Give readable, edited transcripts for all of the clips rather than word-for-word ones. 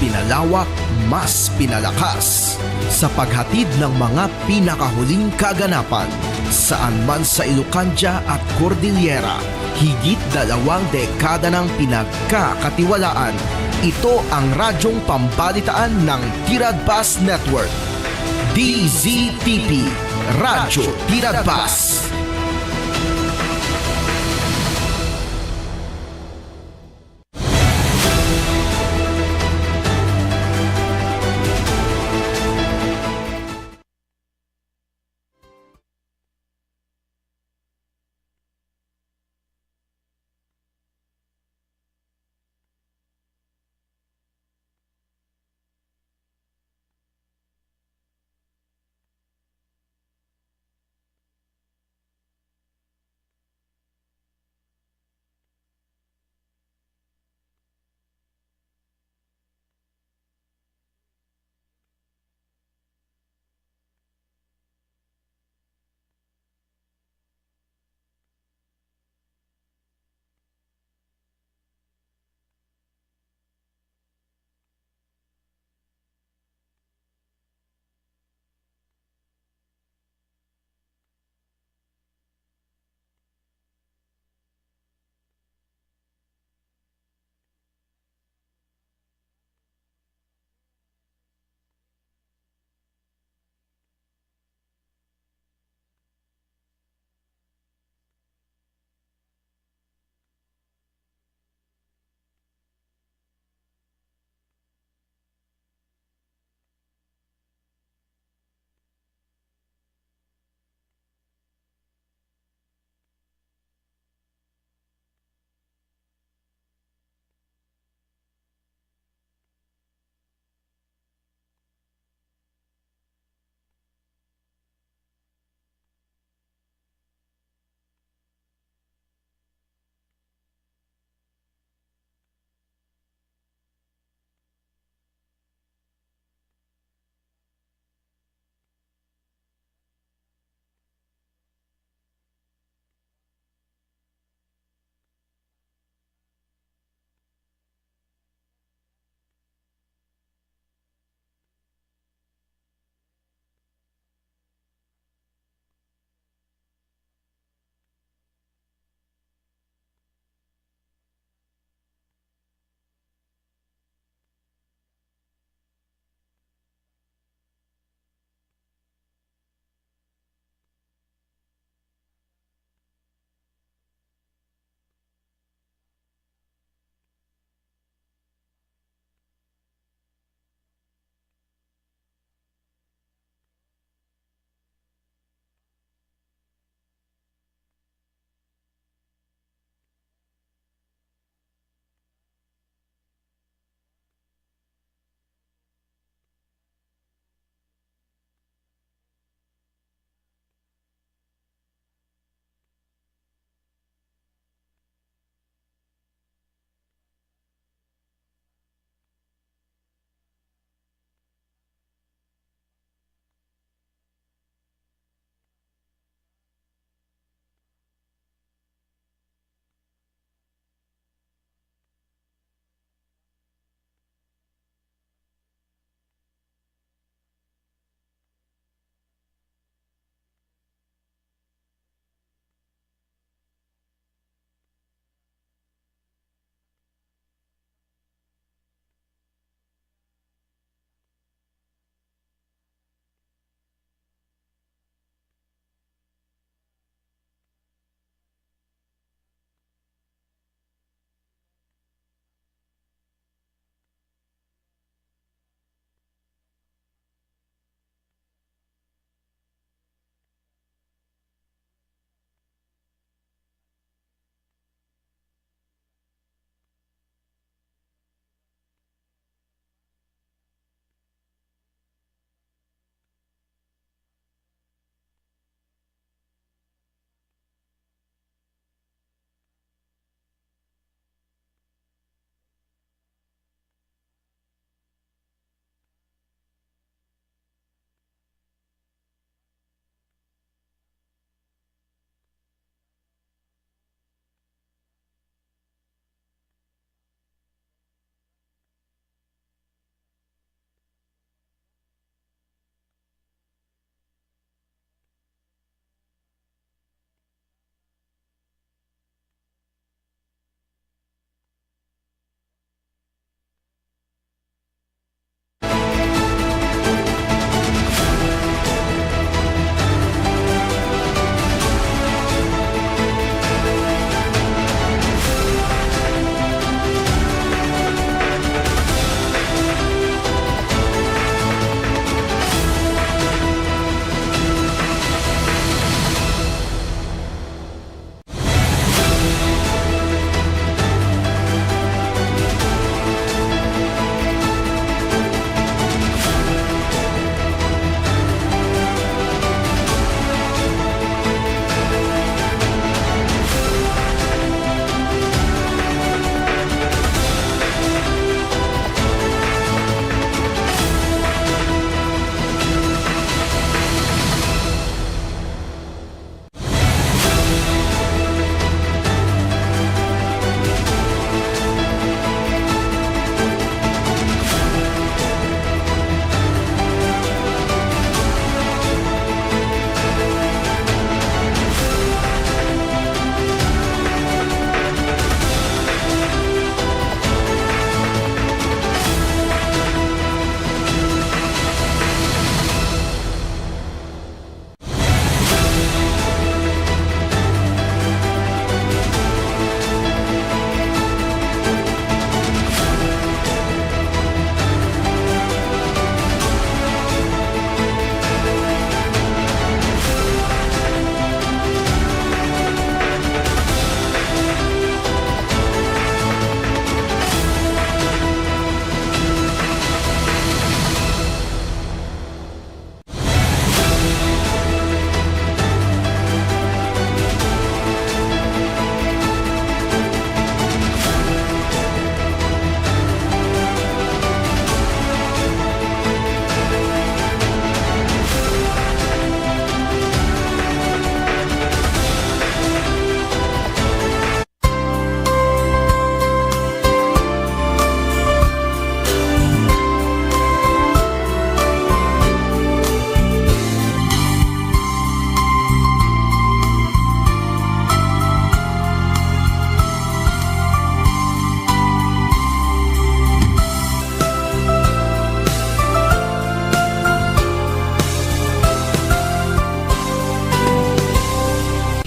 pinalawak, mas pinalakas sa paghatid ng mga pinakahuling kaganapan saan man sa Ilocania at Cordillera. Higit 2 dekada ng pinagkakatiwalaan. Ito ang radyong pambalitaan ng Tiradpas Network. DZTP, Radyo Tiradpas.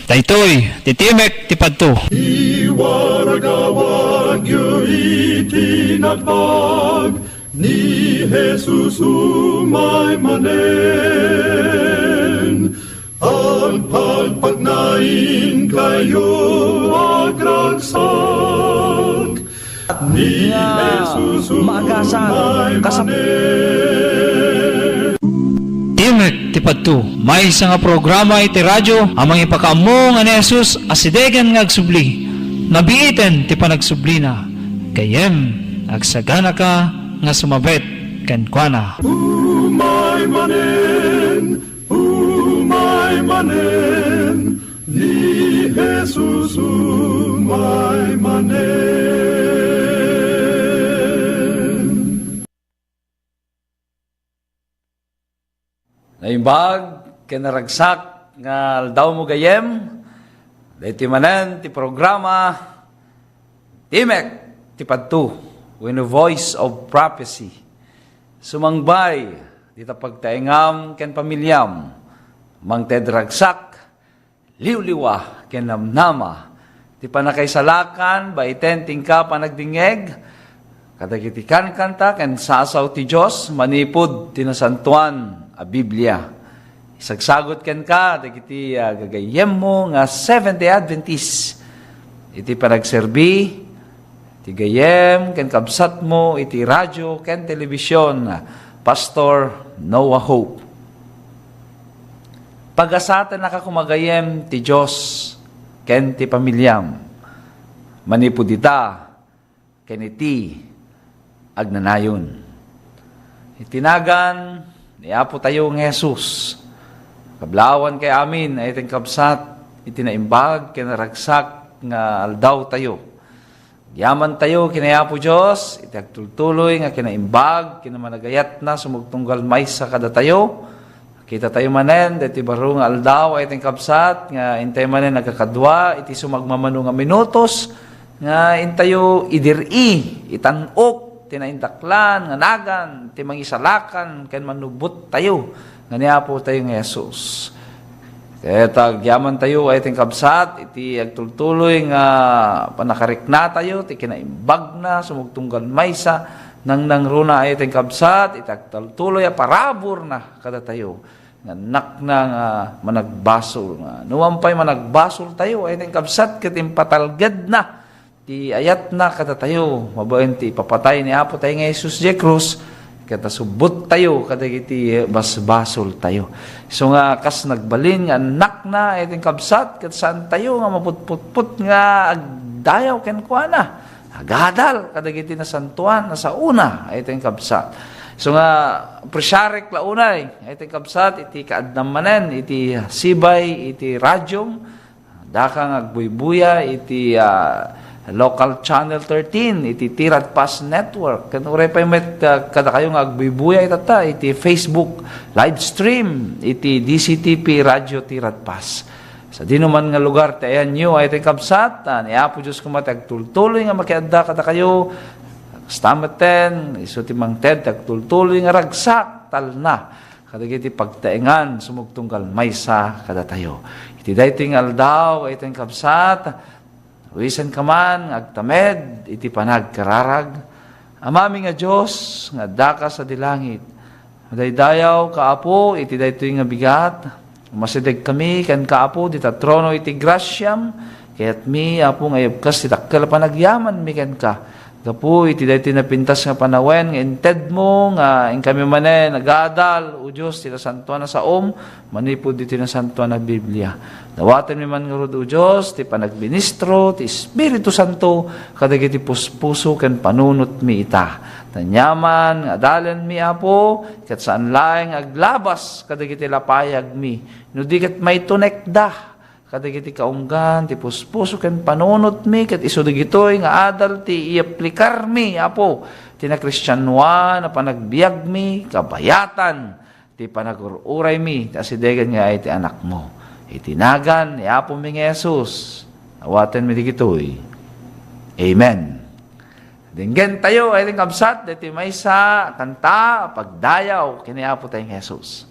Daytoy, titimek, tipadto. Iwaragawag yu itinatpag ni Jesus umay manen. Ang pagpagnain kayo agragsak ni Jesus umay manen. Timek, tipadto. May isa nga programa iti radyo, amang ipakaammo nga ni Jesus asidegan nga agsubli. Nabiiten ti panagsubli na. Kayem, agsagana ka nga sumabet kenkwana. Umay manen, ni Jesus umay manen. Naimbag, kinaragsak, nga aldaw mo gayem, dahiti manen, ti programa, Timek, ti padto, when a voice of prophecy, sumangbay, dita pagtaingam, ken pamilyam, mang tedragsak, liwliwa, ken namnama, ti panakaisalakan, baiten tingka panagdingeg, kadagitikan kanta, ken sasaw ti Diyos, manipod, tinasantuan, a Biblia. Isagsagot ken ka, dagiti gagayem mo nga Seventh-day Adventist. Iti panagserbi, iti gayem, ken kabsat mo, iti radyo, ken telebisyon, Pastor Noah Hope. Pag-asatan nakakumagayem ti Diyos, ken ti pamilyam. Manipod ita, ken iti agnanayon. Itinagan, ni Apo tayo ng Jesus. Kablawan kay amin, ay iting kabsat, itinaimbag, kinaragsak, nga aldaw tayo. Yaman tayo, kinayapo Diyos, itagtultuloy, nga kinaimbag, kinamanagayat na, sumugtunggal may sa kada tayo. Kita tayo manen, deti baro nga aldaw, ay iting kabsat, nga intay manen nagkakadwa, iti sumagmamano nga minutos, nga intayo idiri, itanok, tinaindaklan, nga nagan, timangisalakan, ken manubot tayo, nga niya po tayo ng Jesus. Kaya tagyaman tayo, ay iting kabsat, iti agtultuloy nga panakarikna tayo, ti kinaimbag na, sumugtunggal maysa, nang nangruna ay iting kabsat, iti agtultuloy, parabor na kada tayo, nga nak na nga managbasol, nga nuwampay managbasol tayo, ay iting kabsat, katimpatalgad na, ti ayat na kada tayo, mabaen ti papatay ni Apo tayo nga Jesus je Cruz, kata subot tayo, kada iti basbasol tayo. So nga, kas nagbalin nga anak na, iting kabsat, kat saan tayo nga maputputput nga agdayaw kenkwana, agadal, kada iti nasantuan, nasa una, iting kabsat. So nga, presyarik launay, iting kabsat, iti kaadnamanen, iti sibay, iti radyom, dakang agbuybuya, iti local channel 13, iti Tirat Pass Network. Kanure pa yung kada kayo nga agbibuya itata, iti Facebook live stream, iti DCTP Radio Tirat Pass. Sa dinuman nga lugar, tayan nyo, ay iti kabsat, ni Apo Diyos kumatag tultuloy nga makiadda kada kayo, stamaten, isuti mang ted, tagtultuloy nga ragsak, tal na. Kada iti pagtaingan, sumugtunggal maysa kada tayo. Iti dayting aldaw, ay iti kabsat, wisan ka man, agtamed, iti panagkararag. Amami nga Diyos, nga daka sa dilangit. Madaydayaw, kaapo, iti daytoy nga bigat. Masideg kami, kan kaapo, dita trono iti grasyam. Kaya't mi, apo nga yabkas, titakkel panagyaman, mi kan ka. Kapo, iti daytoy napintas nga panawen, nga inted mo, nga in kami manen, nagadal, o Diyos, tila santuan na sa manipod iti na santuan na Biblia. Dawatan mi man nga rod, o Diyos, ti panagministro, ti Espiritu Santo, kadag iti puspuso, ken panunot mi ita. Tanyaman, adalan mi apo, kat saan laeng aglabas, kadag iti lapayag mi. No di kat may tunekda, kadag iti kaunggan, ti puspuso, ken panunot mi, kat iso digitoy nga adal, ti iaplikar mi, apo, ti na Kristyanwa, na panagbiag mi, kabayatan, ti panagururay mi, ti asidegan nga iti anak mo. Itinagan ni Apo mi nga Jesus. Awaten mi digitoy. Amen. Dinggen tayo, ay ting kabsat, diti maysa, kanta, pagdayaw, kini Apo tayong Jesus.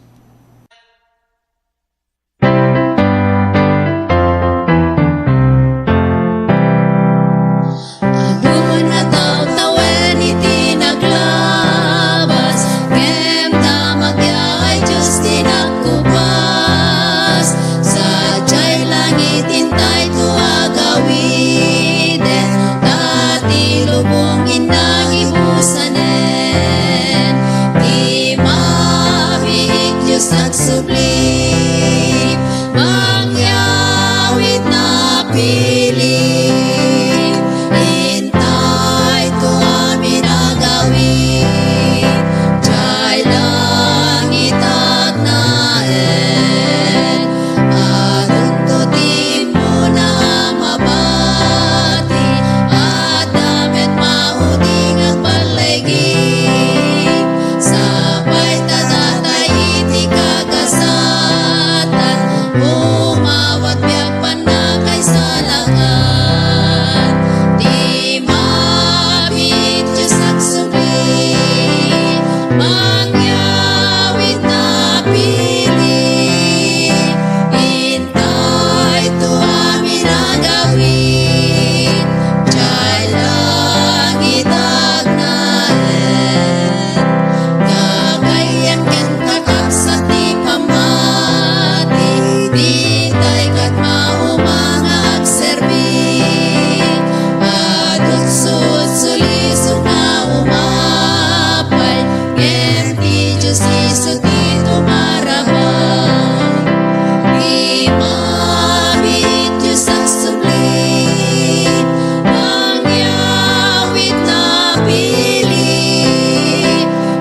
lubong inang ibusanen. Di mabihig Diyos nagsubli, mangyawit na pili. Hintay to amin agawin, jay langit agnaen. Aron to di mo na mabati, at damit mauding ang paligid. Sabay tatatay iti kagasatan, umawat biag panakay sa langan. Di mabit Diyos nagsubli, mangyawit na pili. Hintay to amin agawin, jay langit agnaen. Kagayan ken kakak sa ti pamati, di tay kat maumanga agserbi. Adot susuliso na umapay, ngem ti Diyos iso ti tumarabay. Di mabit Diyos nagsubli, mangyawit na pili.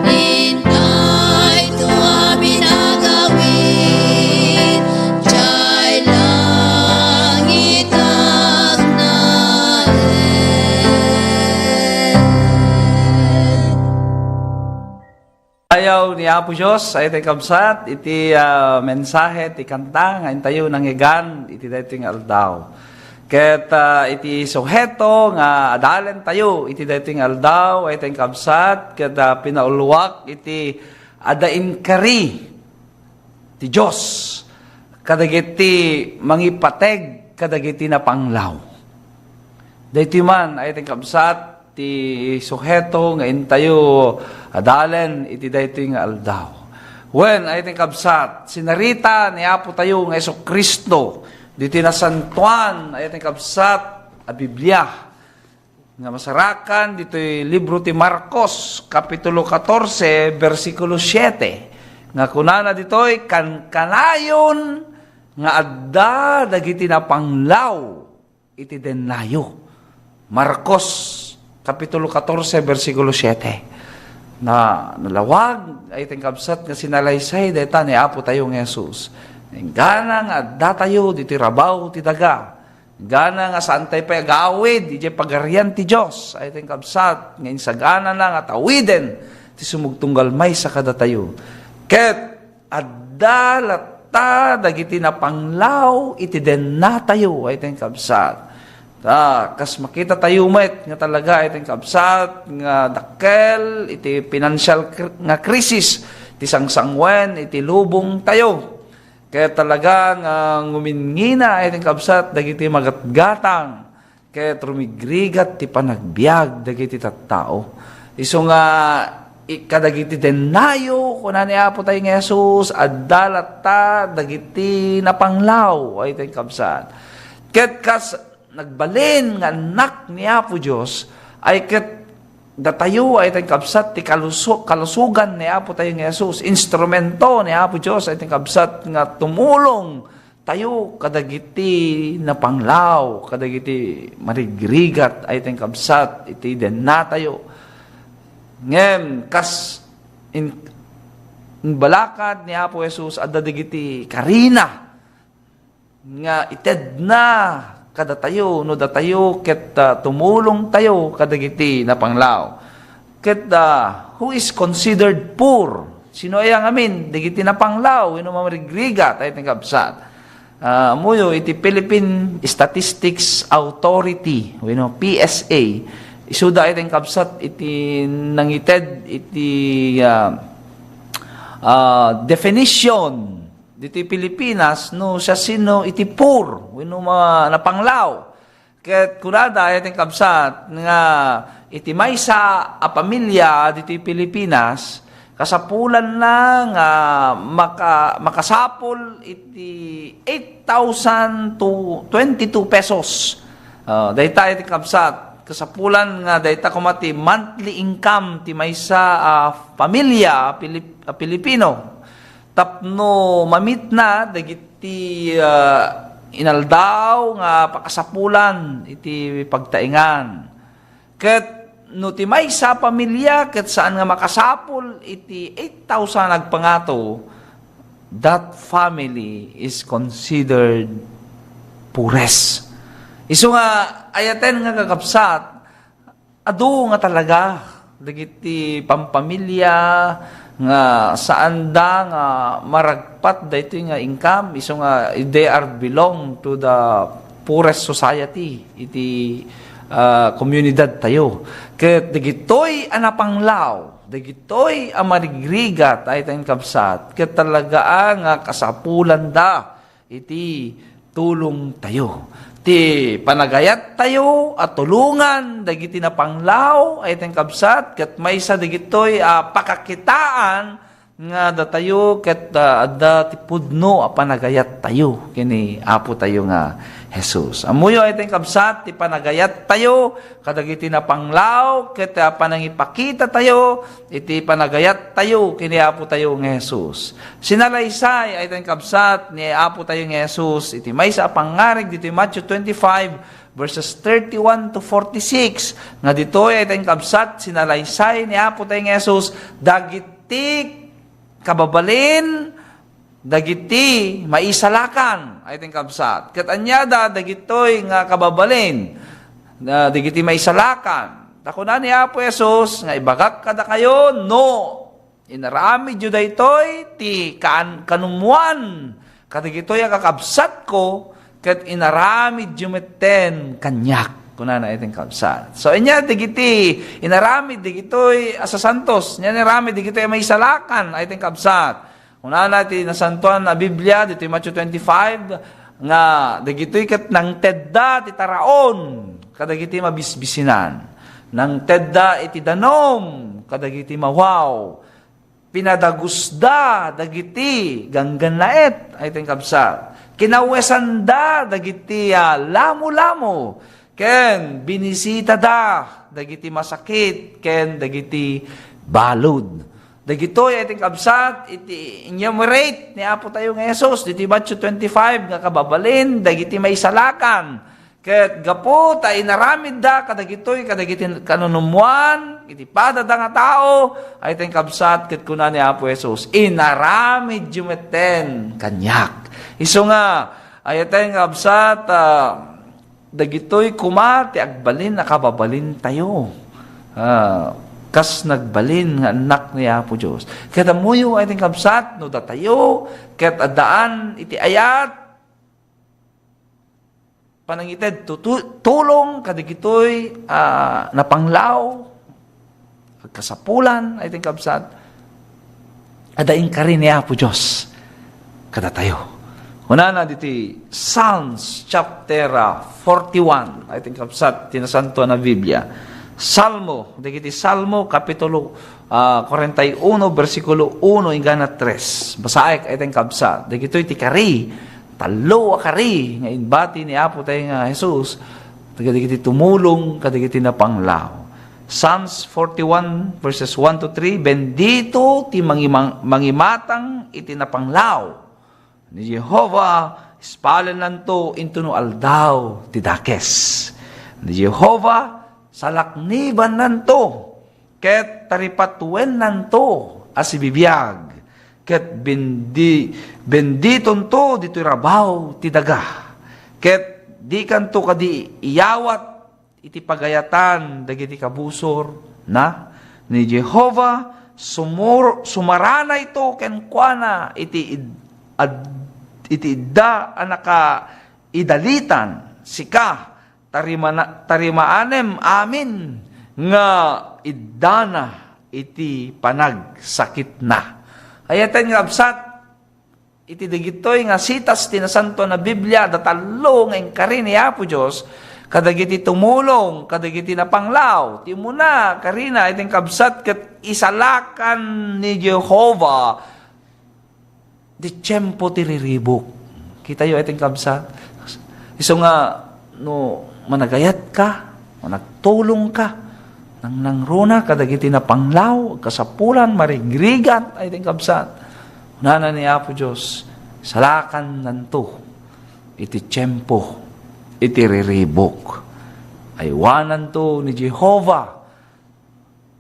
Hintay to amin agawin, jay langit agnaen. Ayaw ni Apo Diyos, ay iti kabsat, iti mensahe, iti kanta, nga intayo ng igan, iti dating aldaw. Ket iti suheto nga adalen tayo, iti dating aldaw, ay iti kabsat, ket pinauluwak, iti adain kari, ti Diyos, kadagiti mangipateg, kadagiti na panglaw. Dahiti man, ay iti kabsat, ti suheto nga intayo adalen iti daytoy nga aldaw. Wen ay iti kabsat sinarita ni Apo tayo nga Jesucristo diti nasantuan ay iti kabsat a Biblia nga masarakan ditoy libro ti Marcos kapitulo 14 bersikulo 7 nga kunana ditoy kanayon nga adda dagiti napanglaw iti dennayo. Marcos Kapitulo 14, versikulo 7. Na nalawag, ay tingkabsat nga sinalaysay, deta ni Apo tayo ng Jesus. Gana nga datayo, di ti rabaw, ti daga. Gana nga saan tayo pa agawid, di pagarian ti Diyos. Ay tingkabsat, nga insagana na nga tawiden, ti sumugtunggal may sa kadatayo. Ket, adalata, dagiti na panglaw, iti den na tayo, ay tingkabsat. Kas makita tayo met nga talaga iti kabsat nga dakkel iti financial nga krisis iti sangsangwen iti lubong tayo kaya talaga nga ngumingina iti kabsat dagiti magatgatang kaya rumigrigat ti panagbiag dagiti tattao iso nga kadagiti denayo kuna ni Apo tayo nga Jesus addalata dagiti napanglaw ay iti kabsat ket kas nagbalin nga anak ni Apo Diyos ay ket datayo ay tayong kabsat ti kalusugan ni Apo tayo nga Jesus instrumento ni Apo Diyos ay tayong kabsat nga tumulong tayo kadagiti na panglaw kadagiti marigrigat ay tayong kabsat iti den na tayo ngem kas in balakad ni Apo Jesus adda digiti karina nga ited na kada tayo, no datayo, ket tumulong tayo kadagiti na panglaw. Ket who is considered poor? Sino ay ang amin? Digiti na panglaw, ino mamarigrigat, ay tingkabsat. Muyo, iti Philippine Statistics Authority, PSA, isuda ay tingkabsat, iti nangited, iti definition, dito Pilipinas, no siya sino iti poor, wino napanglaw. Ket kunada ay ating kabsat nga iti maysa a pamilya dito Pilipinas, kasapulan na nga makasapol iti 8,000 to 22 pesos. Dahil tayo iti kabsat, kasapulan nga dayta kumati monthly income ti maysa pamilya Pilipino. Tapno mamit na dagiti inaldaw nga pakasapulan iti pagtaingan. Ket no ti maysa pamilya ket saan nga makasapul iti 8,000 nagpangato, that family is considered pures. Isu nga ayaten nga kakapsat, adu nga talaga dagiti pampamilya nga saan da nga maragpat daytoy nga income, isu nga they are belong to the poorest society iti komunidad tayo. Ket dagitoy anapanglaw, dagitoy amarigrigat ay tayong kapsat, ket talaga nga kasapulan da iti tulong tayo. Ti panagayat tayo at tulungan dagiti napanglaw ay tayong kapsat, ket maysa dagitoy pakakitaan nga datayo ket adda ti pudno a panagayat tayo kini Apo tayo nga Jesus. Amuyo ay tayong kabsat, ti panagayat tayo, kadagiti na panglaw, ket panangipakita tayo, iti panagayat tayo, kini Apo tayo ng Jesus. Sinalaysay ay tayong kabsat, ni Apo tayo ng Jesus, iti maysa pangarig, dito Matthew 25, verses 31 to 46, nga dito ay tayong kabsat, sinalaysay ni Apo tayo ng Jesus, dagiti kababalin, dagiti maisalakan ay ting kabsat. Ket anyada dagitoy nga kababalin, dagiti maisalakan. Takuna ni Apo Jesus nga ibagak kada kayo no inarami jud daytoy ti kanumuan kadagitoy nga kakabsat ko ket inarami jumeten kanyak. Kunana iting kabsat. So inya digiti inarami digitoy asa santos, nya inarami digitoy maisalakan ay ting kabsat. Una natin nasantuan na Biblia, dito yung Matthew 25, nga dagitoy ket nang tedda ti taraon, kadagiti mabisbisinan. Nang tedda iti danom, kadagiti mawaw. Pinadagusda, dagiti gangganlaet, ay ting kabsat. Kinawesanda, dagiti lamo-lamo. Ken binisita da, dagiti masakit, ken dagiti balod. Dagitoy ating kabsat, iti enumerate ni Apo tayo ng Jesus, dito Matthew 25, nga kababalin, dagiti may salakan. Ket gapo, tayo naramid da, kadagitoy, kadagiti kanunumuan, iti padada nga tao, ay ating kabsat, ket kuna ni Apo Jesus, inaramid jumeten kanyak. Iso nga, ay ating kabsat, dagitoy kuma, ti agbalin, nakababalin tayo. Kas nagbalin nga anak ni Apo Diyos. Ket amuyo ay ting kabsat, no datayo, ket adaan iti ayat, panangited tulong, kadigitoy napanglaw, kasapulan ay ting kabsat, adaing ka rin ni Apo Diyos, kadatayo. Una na diti Psalms chapter 41, ay ting kabsat, tinasanto na Biblia. Salmo, dagiti Salmo, kapitulo 41, versikulo 1, hingga 3. Basaik, ay tayong kabsa. Dagito iti kari, talo kari, nga inbati ni Apo tayo nga Jesus, dagiti tumulong, kadagiti na panglaw. Psalms 41, verses 1 to 3, bendito ti mangimatang iti napanglaw. Ni Jehovah, ispalan nanto into no aldaw ti dakes. Ni Jehovah, salakniban nanto, ket taripatuen nanto, asibibiyag, ket benditon to, dito'y rabaw, ti daga, ket di kanto kadi iyawat, iti pagayatan, dagiti kabusor, na, ni Jehovah, sumarana ito, ken kuana, iti idda, anaka, idalitan, sika, tarimaanem amin nga idana iti panagsakit na. Ayatan nga absat, iti digitoy nga sitas tinasanto na Biblia, datalo nga ingkari ni Apo Diyos, kadagiti tumulong, kadagiti napanglaw, ti muna, karina, iting kabsat, kat isalakan ni Jehovah, di tiyempo tiriribok. Kita yung iting kabsat. Iso nga, no, managayat ka, nagtulong ka, nang nangruna, kadagiti na panglaw, kasapulan, marigrigat, ay tingkabsat. Unana ni Apo Diyos, salakan nanto, iti tiyempo, iti riribok. Aywanan to ni Jehovah,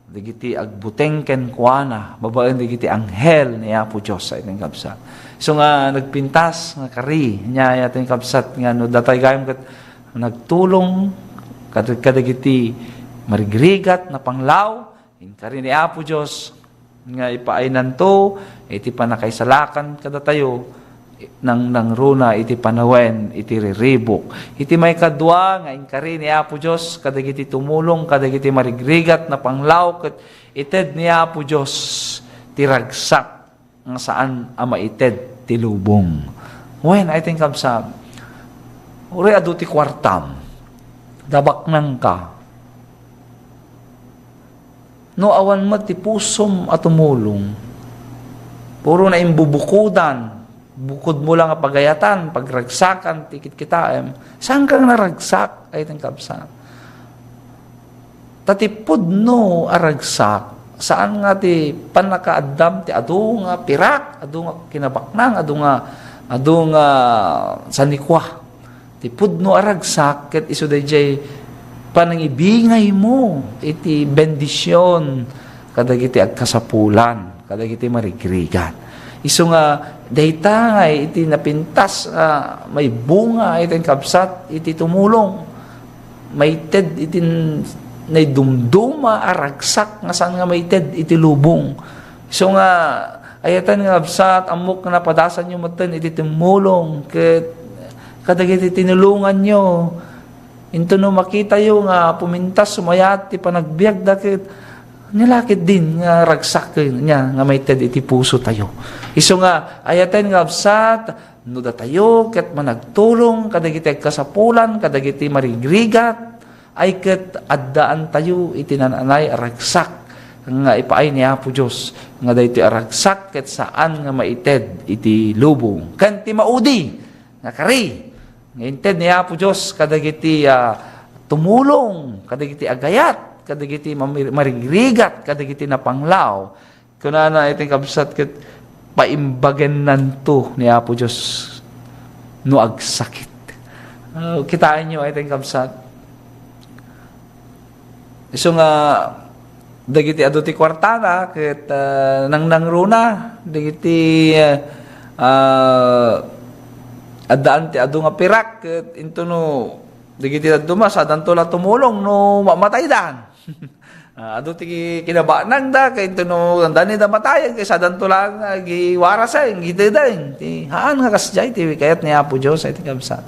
digiti agbuteng ken kuana, babaen digiti anghel ni Apo Diyos, ay tingkabsat. So nga, nagpintas, nga kari, niya yating kabsat, nga no, datay gayam kat, nagtulong, kadagiti, marigrigat na panglaw, inkari ni Apo Diyos, nga ipaainan to, iti panakaisalakan kada tayo, nang runa, iti panawen, iti riribok. Iti may kadwa, nga inkari ni Apo Diyos, kadagiti tumulong, kadagiti marigrigat na panglaw, kat ited ni Apo Diyos, tiragsak, nga saan ama ited, tilubong. When I think of sa, uri adu ti kwartam, dabak nang ka, no awan mo ti pusom at tumulong. Puro na imbubukudan. Bukod mo lang ang pagayatan, pagragsakan, tikit kitaem. Saan kang naragsak? Ay tingkabsa. Tatipod no aragsak. Saan nga ti panakaadam ti adu nga pirak, adu nga kinabaknang, adu nga sanikwa. Tipod no aragsak, ket iso dayjay panangibingay mo, iti bendisyon, kadagiti agkasapulan, kadagiti marigrigan. Iso nga, dayta nga, iti napintas, may bunga, iti kabsat, iti tumulong, may ted, iti naidumduma, aragsak, nga saan nga may ted, iti lubong. Iso nga, ayatan nga kabsat, amok na napadasan nyo matan, iti tumulong, kadagiti tinulungan nyo, into no makita yung pumintas, sumayat, ti panagbiag dakit, nilakit din nga ragsak niya, nga may ted iti puso tayo. Iso nga, ayaten nga absat, no da tayo, ket managtulong, kadagiti kasapulan, kadagiti marigrigat, ay ket addaan tayo, iti nananay ragsak, nga ipaay ni Apo Diyos, nga dahito aragsak, ket saan nga maited, iti lubong. Kanti maudi, nga kari, ngayon ted ni Apo Diyos, kadagiti tumulong, kadagiti agayat, kadagiti marigrigat, kadagiti napanglaw. Kunana iting kabsat ket paimbagen nanto ni Apo Diyos no agsakit. Kitaan nyo iting kabsat. Iso nga dagiti adu ti kwartana ket nang nangruna dagiti addaan ti adu nga pirak ket into no digiti adto mas adan tola tumulong no mamatay dan. Adu ti kinabanang da kay into no andani da matayan kay sadan tola nga giwarasay gidedeng ti haan nga kasjay ti kayat ni Apo Dios ay ti kabsat.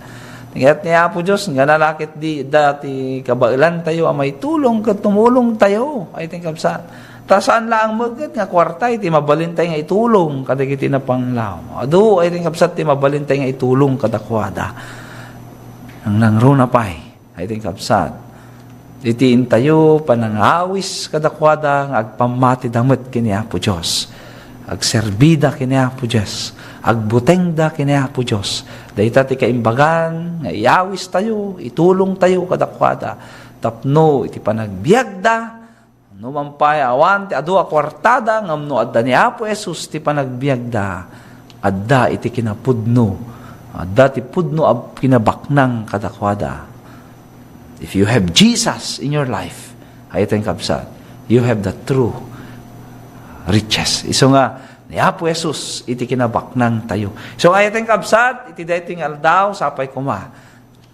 Kayat ni Apo Dios nga nalakit di dati kabailan tayo amay tulong ket tumulong tayo ay ti kabsat. Ta saan lang maget nga kwarta iti mabalintay nga itulong kadagiti na panglaw. Adu ay ting kapsat ti mabalintay nga itulong kadakwada. Ang nangruna pay ay ting kapsat. Iti intayo panangawis kadakwada nga agpamati damet kini Apo Dios. Agserbida kini Apo Dios. Agbutengda kini Apo Dios. Dayta ti kaimbagan nga iawis tayo, itulong tayo kadakwada. Tapno iti panagbiagda no mampay awan ti adu a kwartada ngam no adda ni Apo Jesus ti panagbiagda adda iti kinapudno adda ti pudno ab kinabaknang kadakwada. If you have Jesus in your life, ay ito yung kabsat, you have the true riches. Iso nga ni Apo Jesus iti kinabaknang tayo. So ay ito yung kabsat, iti dating aldaw sapay kuma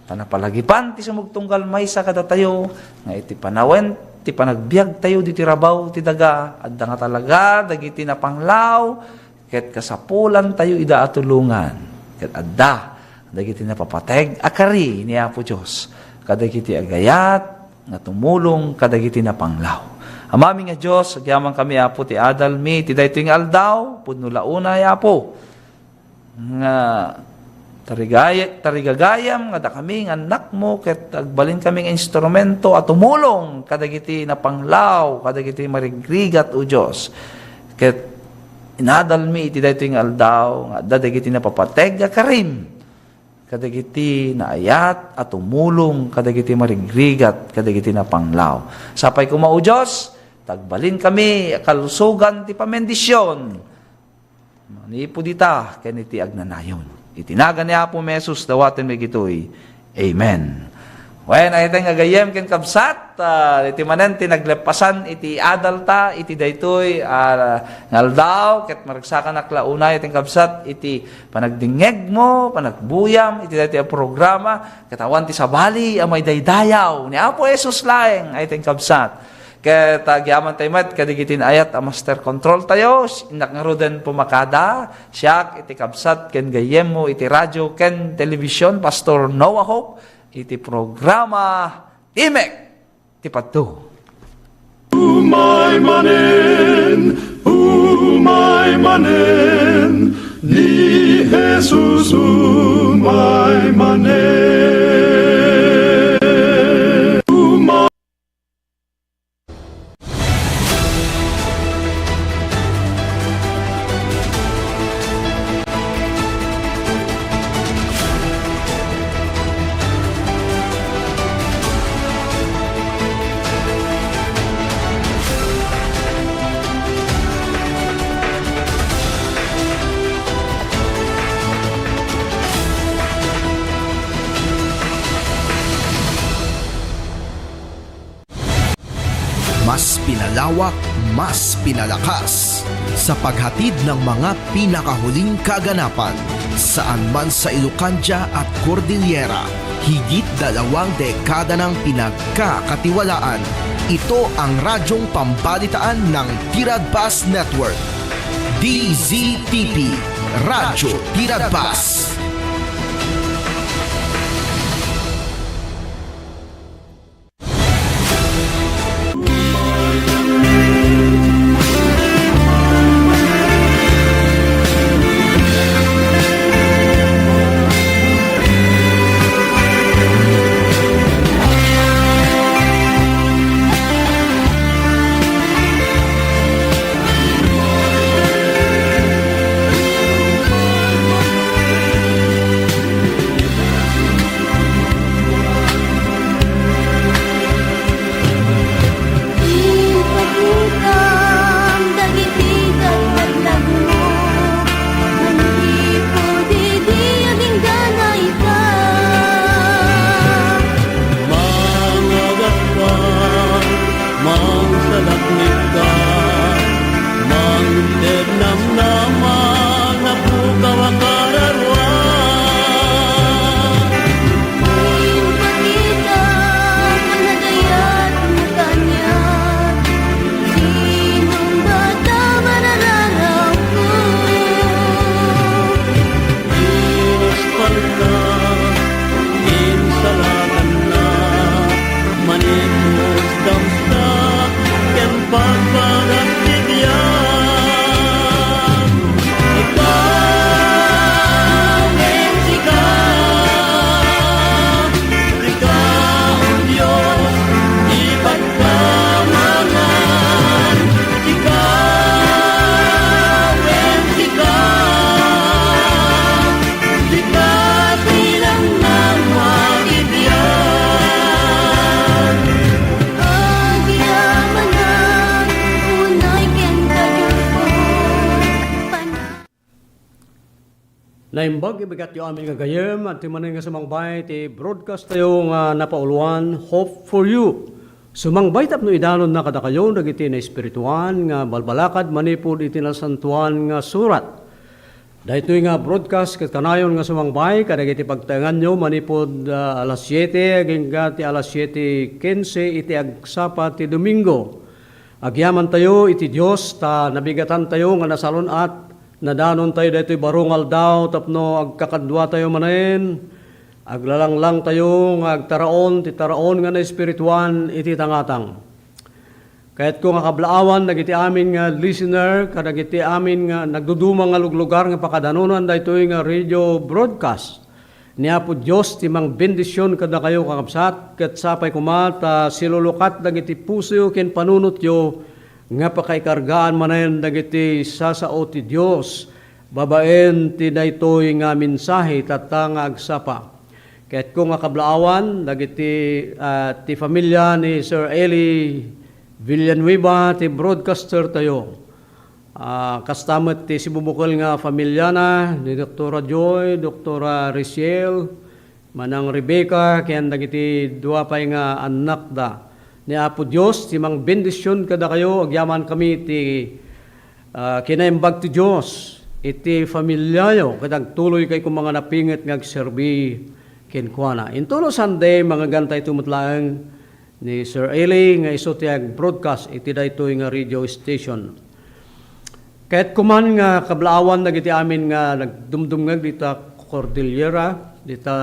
tanapalagipan ti sumugtunggal maysa kada tayo nga iti panawen ti panagbiag tayo di tirabaw ti daga adda nga talaga dagiti na panglaw ket kasapulan tayo ida atulungan ket adda dagiti na papateg akari ni Apo Dios kadagiti agayat nga tumulong kadagiti na panglaw. Amami nga Dios agyaman kami Apo ti adalmi ti daytoy nga aldaw pudno launa Apo nga tarigagayam nga da kami nga anak mo ket agbalin kaming instrumento at tumulong kadagiti na panglaw kadagiti marigrigat o Dios ket inadalmi iti daytoy nga aldaw nga dagiti na papateg karim kadagiti na ayat at tumulong kadagiti marigrigat kadagiti na panglaw. Sapay kumao Diyos, tagbalin kami kalusugan ti pamendisyon. Manipo dita ken iti agnanayon. Itinagan ni Apo Mesus dawaten may gitoy. Amen. When ay nga gayem ken kabsat, iti manen tinaglepasan iti adalta, iti daytoy ngaldaw, ket maragsakan aklaunay iti kabsat, iti panagdingeg mo, panagbuyam, iti daytoy programa, katawan ti sabali, amay daydayaw, ni Apo Jesus laeng, ay iti kabsat. Ket agyaman tayo met, kadigitin ayat, master control tayo, inak nga roden pumakada, siyak, iti kabsat, ken gayem mo, iti radyo, ken television, Pastor Noah Hope, iti programa Imek ti Padto. Umay manen, ni Jesus umay manen. Mas pinalawak, mas pinalakas sa paghatid ng mga pinakahuling kaganapan saan man sa Ilocandia at Cordillera. Higit 2 dekada ng pinagkakatiwalaan. Ito ang radyong pambalitaan ng Tiradpas Network. DZTP, Radyo Tiradpas. Naimbag ibigat yung aming gagayem at timanin nga sumangbay ti broadcast tayo nga napauluan, Hope for You. Sumangbay tapno idanon na kada kayo, nagiti na espirituan nga balbalakad manipod iti na santuan nga surat. Dahito nga broadcast kat kanayon nga sumangbay, kadagiti pagtayangan nyo manipod alas 7, hingga ti alas 7:15 iti agsapa ti Domingo. Agyaman tayo iti Diyos, ta nabigatan tayo nga nasalon at nadanon tayo dito'y barungal daw, tapno agkakadwa tayo manen, aglalanglang tayo, agtaraon, titaraon nga na espirituan, iti tangatang. Kahit kung akablaawan, nagiti amin nga listener, kadagiti amin nga nagdudumang nga luglugar nga pakadanunan, dito'y nga radio broadcast. Niya po Diyos, timang bendisyon kada kayo kakabsat, kat sapay kumata, silulukat, dagiti puso, ken panunot yo, nga pakaikargaan manen dagiti sasao ti Dios babaen ti daytoy nga mensahe tatanga agsapa. Kahit kung nga kablaawan, dagiti ti familia ni Sir Eli Villanueva, ti broadcaster tayo. Kastamat ti sibubukol nga familia na, ni Dr. Joy, Dr. Riciel, manang Rebecca, kaya dagiti dua pay nga anak da. Ni Apo Diyos, ti mang bendisyon kada kayo, agyaman kami ti kinaimbag ti Diyos, iti familyayo, kadang tuloy kay kung mga napingit nga agserbi kinkwana. Intulo Sunday, mga gantay tumutlaang ni Sir Eli nga iso ti broadcast iti daytoy nga radio station. Kahit kuman nga kablaawan nagiti amin nga nagdumdumngag dita Cordillera, dita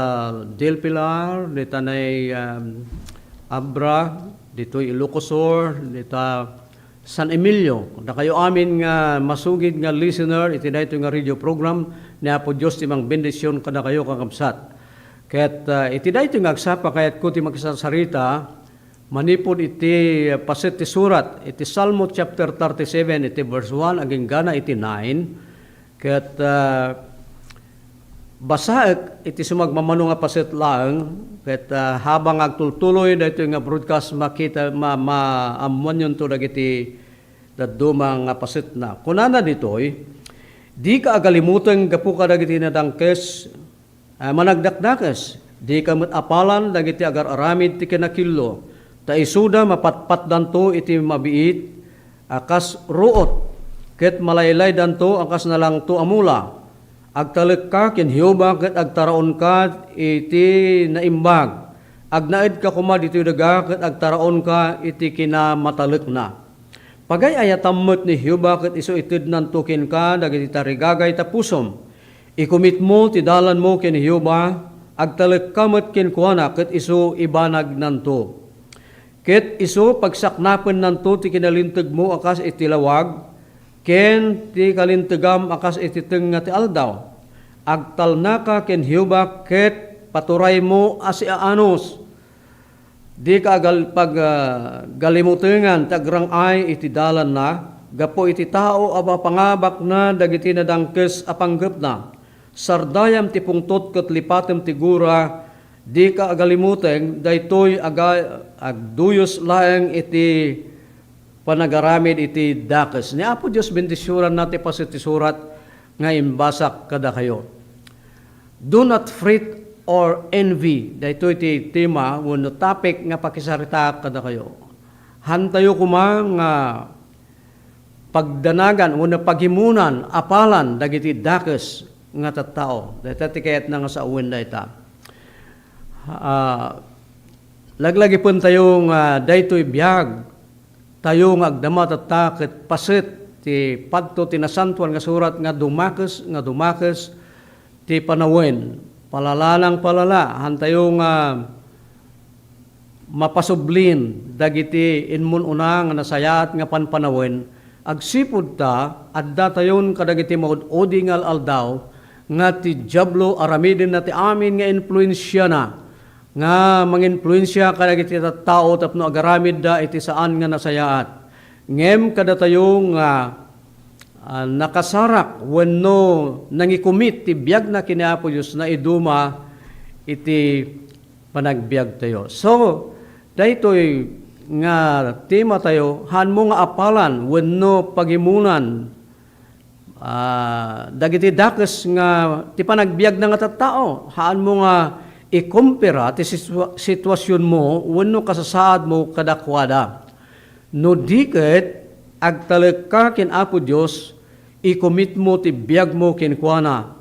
Del Pilar, dita nay Abra, dito Ilocosur, dita San Emilio. Na kayo amin nga masugid nga listener iti daytoy nga radio program ni Apo Dios ti mang bendisyon kada kayo kakabsat. Kaya't iti daytoy nga agsapa kayat ko ti magsasarita manipod iti paset ti surat iti Salmo chapter 37 iti verse 1 aging gana iti 9. Kaya't basaek iti sumagmamano nga paset lang kaya't habang agtultuloy daytoy nga broadcast makita maamuan yun to dagiti daduma nga paset na. Kunana ditoy, di ka agalimuteng gapu ka dagiti nadangkes managdakdakes, di ka matapalan dagiti agar-aramid ti kinakillo, ta isuda mapatpat danto iti mabiit, akas ruot, ket malaylay danto akas nalang to amula, agtalek ka ken Hioba ket agtaraon ka iti naimbag, agnaed ka kuma dito daga ket agtaraon ka iti kinamatalek na. Pagay ayatammet ni Hioba ket isu ited nantukin ka dagiti tarigagay ta pusom, ikumit mo ti dalan mo ken Hioba, agtalek kamet ken kuana ket isu ibanag nanto. Ket isu pagsaknapen nanto ti kinalinteg mo akas iti lawag, ken ti kalintegam akas iti teng nga ti aldaw. Agtalna ka ken Hioba ket paturay mo asiaanos. Di ka galimutengan tagrang ay iti dalan na, gapo iti tao aba pangabak na dagiti nadangkes apanggep na. Sardayam ti pungtot ket lipatem ti gura, di ka agalimuteng daytoy agduyos laeng iti panagaramid iti dakes. Ni Apo Dios bendisyuran natin pa sa surat nga imbasak kada kayo. Do not fret or envy. Daytoy iti tema wenno topic nga pakisarita kada kayo. Hantayo kumang pagdanagan wenno paghimunan apalan dagiti dakes nga tattao. Dayta ti kayat nga sa uwen dayta. Laglagi pun tayo nga daytoy biyag tayo nga agdama tatta ket paset ti padto ti nasantuan nga surat nga dumakes ti panawen palalanang palala hantayo nga mapasublin dagiti inmun una nga nasayaat nga panpanawen agsipud ta adda tayon kadagiti maud-odi nga aldaw nga ti diablo aramiden na ti amin nga influensya na nga manginfluensya kadagiti tattao tapno agaramid da iti saan nga nasayaat. Ngem kada tayo nga nakasarak wenno nangikumit ti biag na kini Apo Dios na iduma iti panagbiag tayo. So daytoy nga tema tayo han mo nga apalan wenno pagimunan dagiti dakes nga ti panagbiag na nga tattao haan mo nga ikumpira ti sitwasyon mo wenno kasasaad mo kadakwada. No diket agtalek ka ken Apo Dios ikumit mo ti biag mo ken kuana.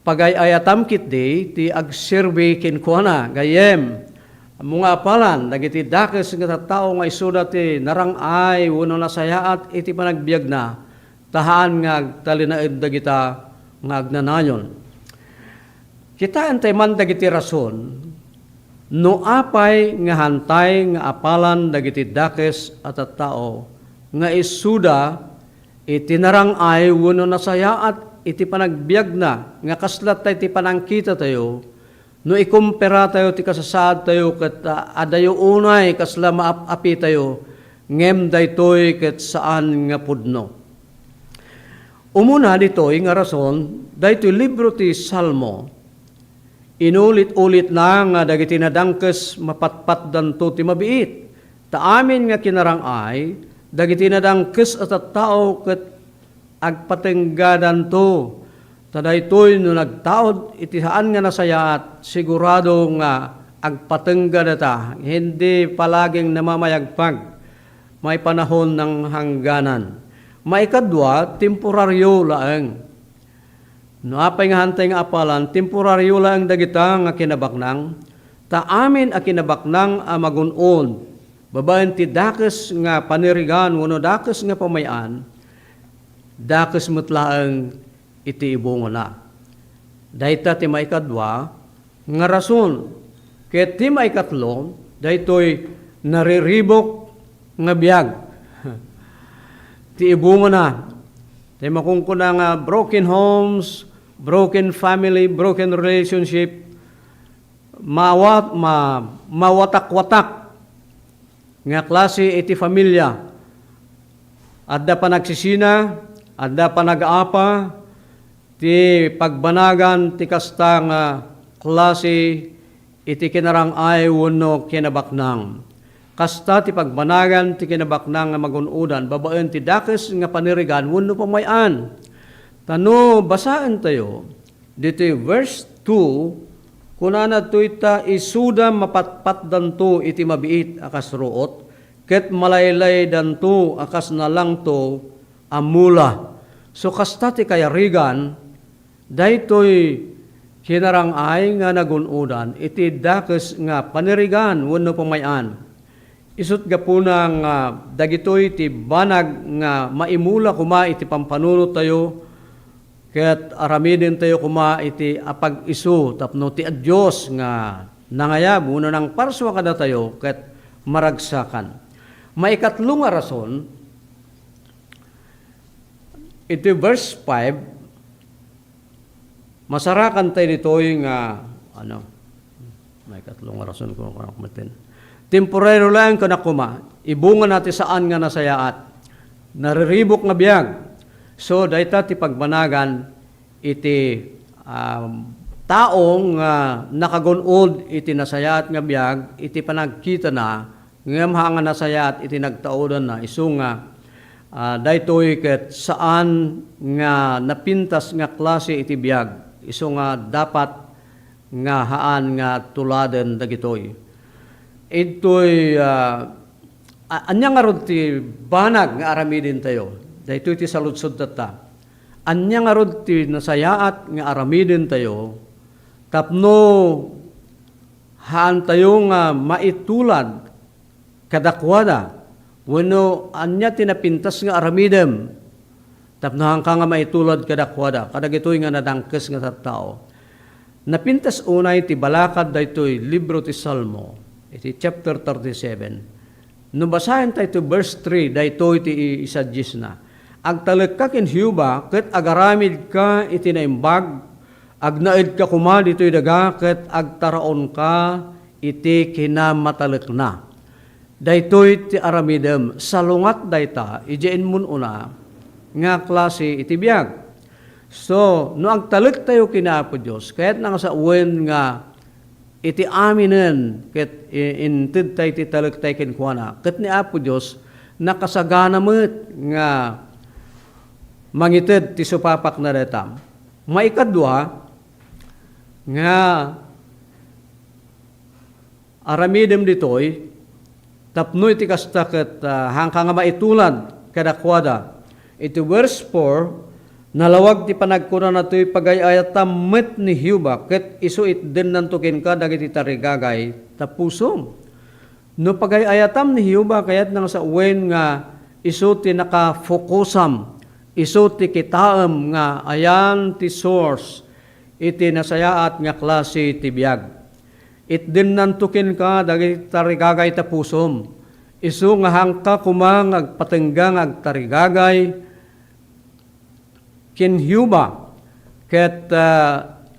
Pagayatam kit ti agserbi ken kuana gayem mga apalan dagiti dakes nga tattao nga isuda ti narangay wenno nasayaat iti panagbiag na tahaan nga agtalinaed dagita nga agnanayon. Kita antay man dagiti rason no apay nga hantay nga apalan dagiti dakes at tao nga isuda iti narangay wenno nasayaat iti panagbiag na nga kaslat tayo iti panangkita tayo no ikumpera tayo ti kasasaad tayo ket adayo unay kasla maapi tayo ngem daytoy ket saan nga pudno. Umuna dito, nga rason, dahito libro ti Salmo, inulit-ulit na nga dagiti nadangkes mapatpat danto ti mabiit. Ta amin nga kinarangay, dagiti nadangkes at tao ket agpatengga danto. Ta daytoy no nagtaod iti saan nga nasayaat, sigurado nga agpatengga data, hindi palaging namamayagpag, may panahon ng hangganan. Maikadwa, temporaryo laeng. No apay nga hantay nga apalan, temporaryo laeng dagita nga kinabaknang, ta amin a kinabaknang a magun-on, babaen ti dakes nga panirigan, wano dakes nga pamayan, dakes mutlaeng iti ibungo na. Dahita ti maikadwa, nga rason, ket ti maikatlo, dahitoy nariribok nga biyag. Ti ibungo na. Ti makungkuna nga broken homes, broken family, broken relationship, mawatak-watak nga klase iti familia. Adda pa nagsisina, adda pa nag-aapa, ti pagbanagan ti kasta nga klase iti kinarangay wenno kinabaknang. Kasta ti pagbanagan ti kinabaknang nga magunudan, babaen ti dakes nga panirigan wenno pamayan. Tano basaan tayo dito verse 2, kunana toy ta isuda mapatpat danto iti mabiit akas ruot, ket malaylay danto akas nalang to amula. So kasta ti kayarigan, daytoy kinarangay nga nagunudan, iti dakes nga panirigan wenno pamayan. Isut gapuna nga dagitoy ti banag nga maimula kuma iti pampanunot tayo, ket aramidin tayo kuma iti apag-isu tapno ti Dios nga nangayab uno nang parswa kada tayo ket maragsakan. Maikatlo nga rason, iti verse 5, masarakan tayo ditoy nga maikatlo nga rason ko kumatin. Temporary lang ka na kuma, ibunga natin saan nga nasayaat, nariribok nga biyag. So, dahita ti pagbanagan, iti taong nakagunod, iti nasayaat nga biyag, iti panagkita na, ngamha nga nasayaat, iti nagtaodan na, iso nga, dahitoy ket saan nga napintas nga klase iti biyag, iso nga dapat nga haan nga tuladen dagitoy. Ito'y anya nga rod ti banag nga aramidin tayo. Dahito ti saludsod tata. Anya nga rod ti nasayaat nga aramidin tayo. Tapno haan tayo nga maitulad kadakwada. Wano anya tinapintas nga aramidem. Tapno hang ka nga maitulad kadakwada. Kadagito'y nga nadangkes nga tattao. Napintas unay ti balakad daytoy libro ti Salmo. Iti chapter 37. No basahin tayo to verse 3, dahito iti isadjis na. Agtalag ka kin Hiuba, ket agaramid ka iti naimbag, agnaid ka kuma dito'y daga, ket agtaraon ka iti kinamatalek na. Dahito iti aramidem, salungat dayta, ijain mun una, nga klase iti biyag. So, no agtalag tayo kina Apo Diyos, kaya't nang sa uwen nga, iti aminen ket inted tay ti talagtay ken kuana ket ni Apo Dios nakasagana met nga mangited ti supapak na detam. Maikadwa nga aramidem ditoy tapno iti kasta ket hangka nga maitulad kadakwada. Iti verse 4, nalawag ti panagkuna na to'y pagayayatam met ni Hiuba, ket isuit din nantukin ka dagiti tarigagay tapusom. No pagayayatam ni Hiuba, kayat nang sa uwen nga isu ti nakafokusam, isu ti kitaam nga ayan ti source, iti nasayaat nga klase ti biyag. It din nantukin ka dagiti tarigagay tapusom, isu nga hangka kumang agpatenggang agtarigagay, kin Hiuba, ket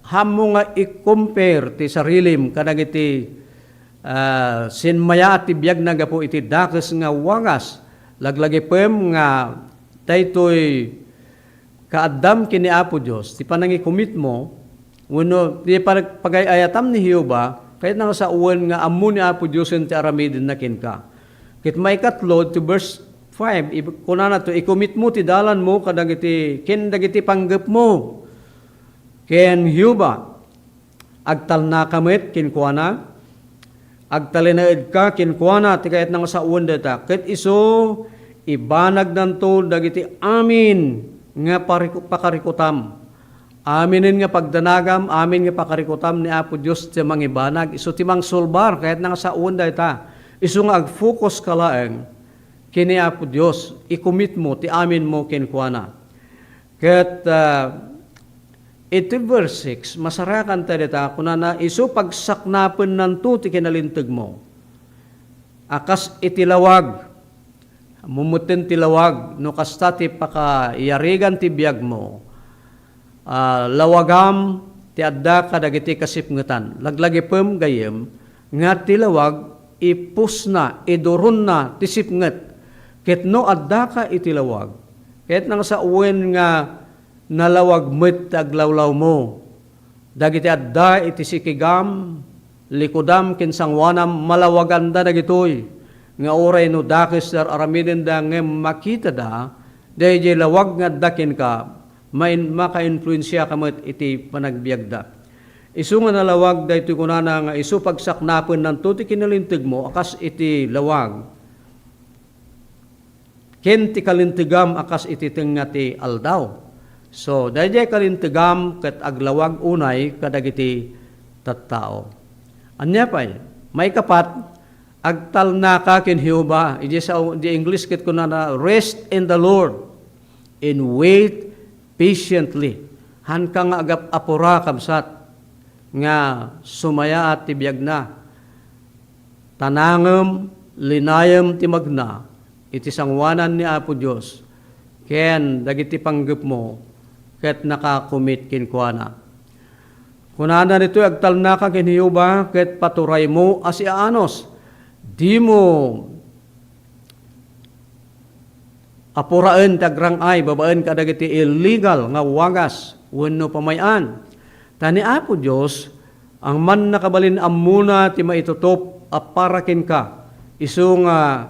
hamo nga i-compare ti sarilim kadagiti sinmaya ti biyag na gapo iti dakes nga wagas, laglagi pem nga daytoy kaadam kini Apo Dios ti panangikomit mo wenno ti pagayatam ni Jehova kahit nga sa uwan nga ammo ni Apo Dios ti aramidin na kinka. Ket may katlo to verse 5 kunana to ikomit mo ti dalan mo kadagiti dagiti panggep mo ken Jehova agtalna kamet kinkuana agtalinaed ka kinkuana ti kayat nga sa uwan data ket iso ibanag nanto dagiti amin nga pakarikutam. Aminin nga pagdanagam, amin nga pakarikutam ni Apo Dios ti mangibanag. Isu ti mangsulbar kahit nga sa unda ita. Isu nga ag-focus ka laeng kini Apo Dios, ikumit mo ti amin mo kinkuana. Ket iti verse 6 masarakan ta dita kunana isu pagsaknapen nanto ti kinalinteg mo. Akas itilawag mumutin tilawag no kasta ti pakayarigan ti biag mo lawagam ti adda kadagiti kasipngetan laglagipem gayem nga tilawag ipusna iduron na ti sipnget ket no adda ka itilawag ket nang sa uwen nga nalawag met aglawlaw mo dagiti adda iti sikigam likudam kinsangwanam malawaganda dagitoy nga oray no dakis dar aramiden da nga makita da dahil lawag nga dakin ka maka-influensya ka met iti panagbiagda. Isu nga nalawag da iti kunana nga isu pagsaknapen ng tuti kinalinteg mo akas iti lawag. Ken ti kalintegam akas iti tenga ti aldaw. So dahil kalintegam ket aglawag unay kadagiti tattao. Anya pay may kapat agtalna ka ken Jehova. Iti sa the English ket kunana rest in the Lord and wait patiently. Han ka nga agap apura kamsat nga sumaya at tibiyag na. Tanangem linayem ti magna iti sangwanan ni Apo Dios ken dagiti panggep mo ket nakakumit kinkuana. Kunana nito agtalna ka ken Jehova ket paturay mo as ianos. Di mo apuraen tagrang ay babaen kadagiti illegal nga wagas wenno pamayan. Tani Apo Dios ang man nakabalin amuna ti maitutop aparakin ka isu nga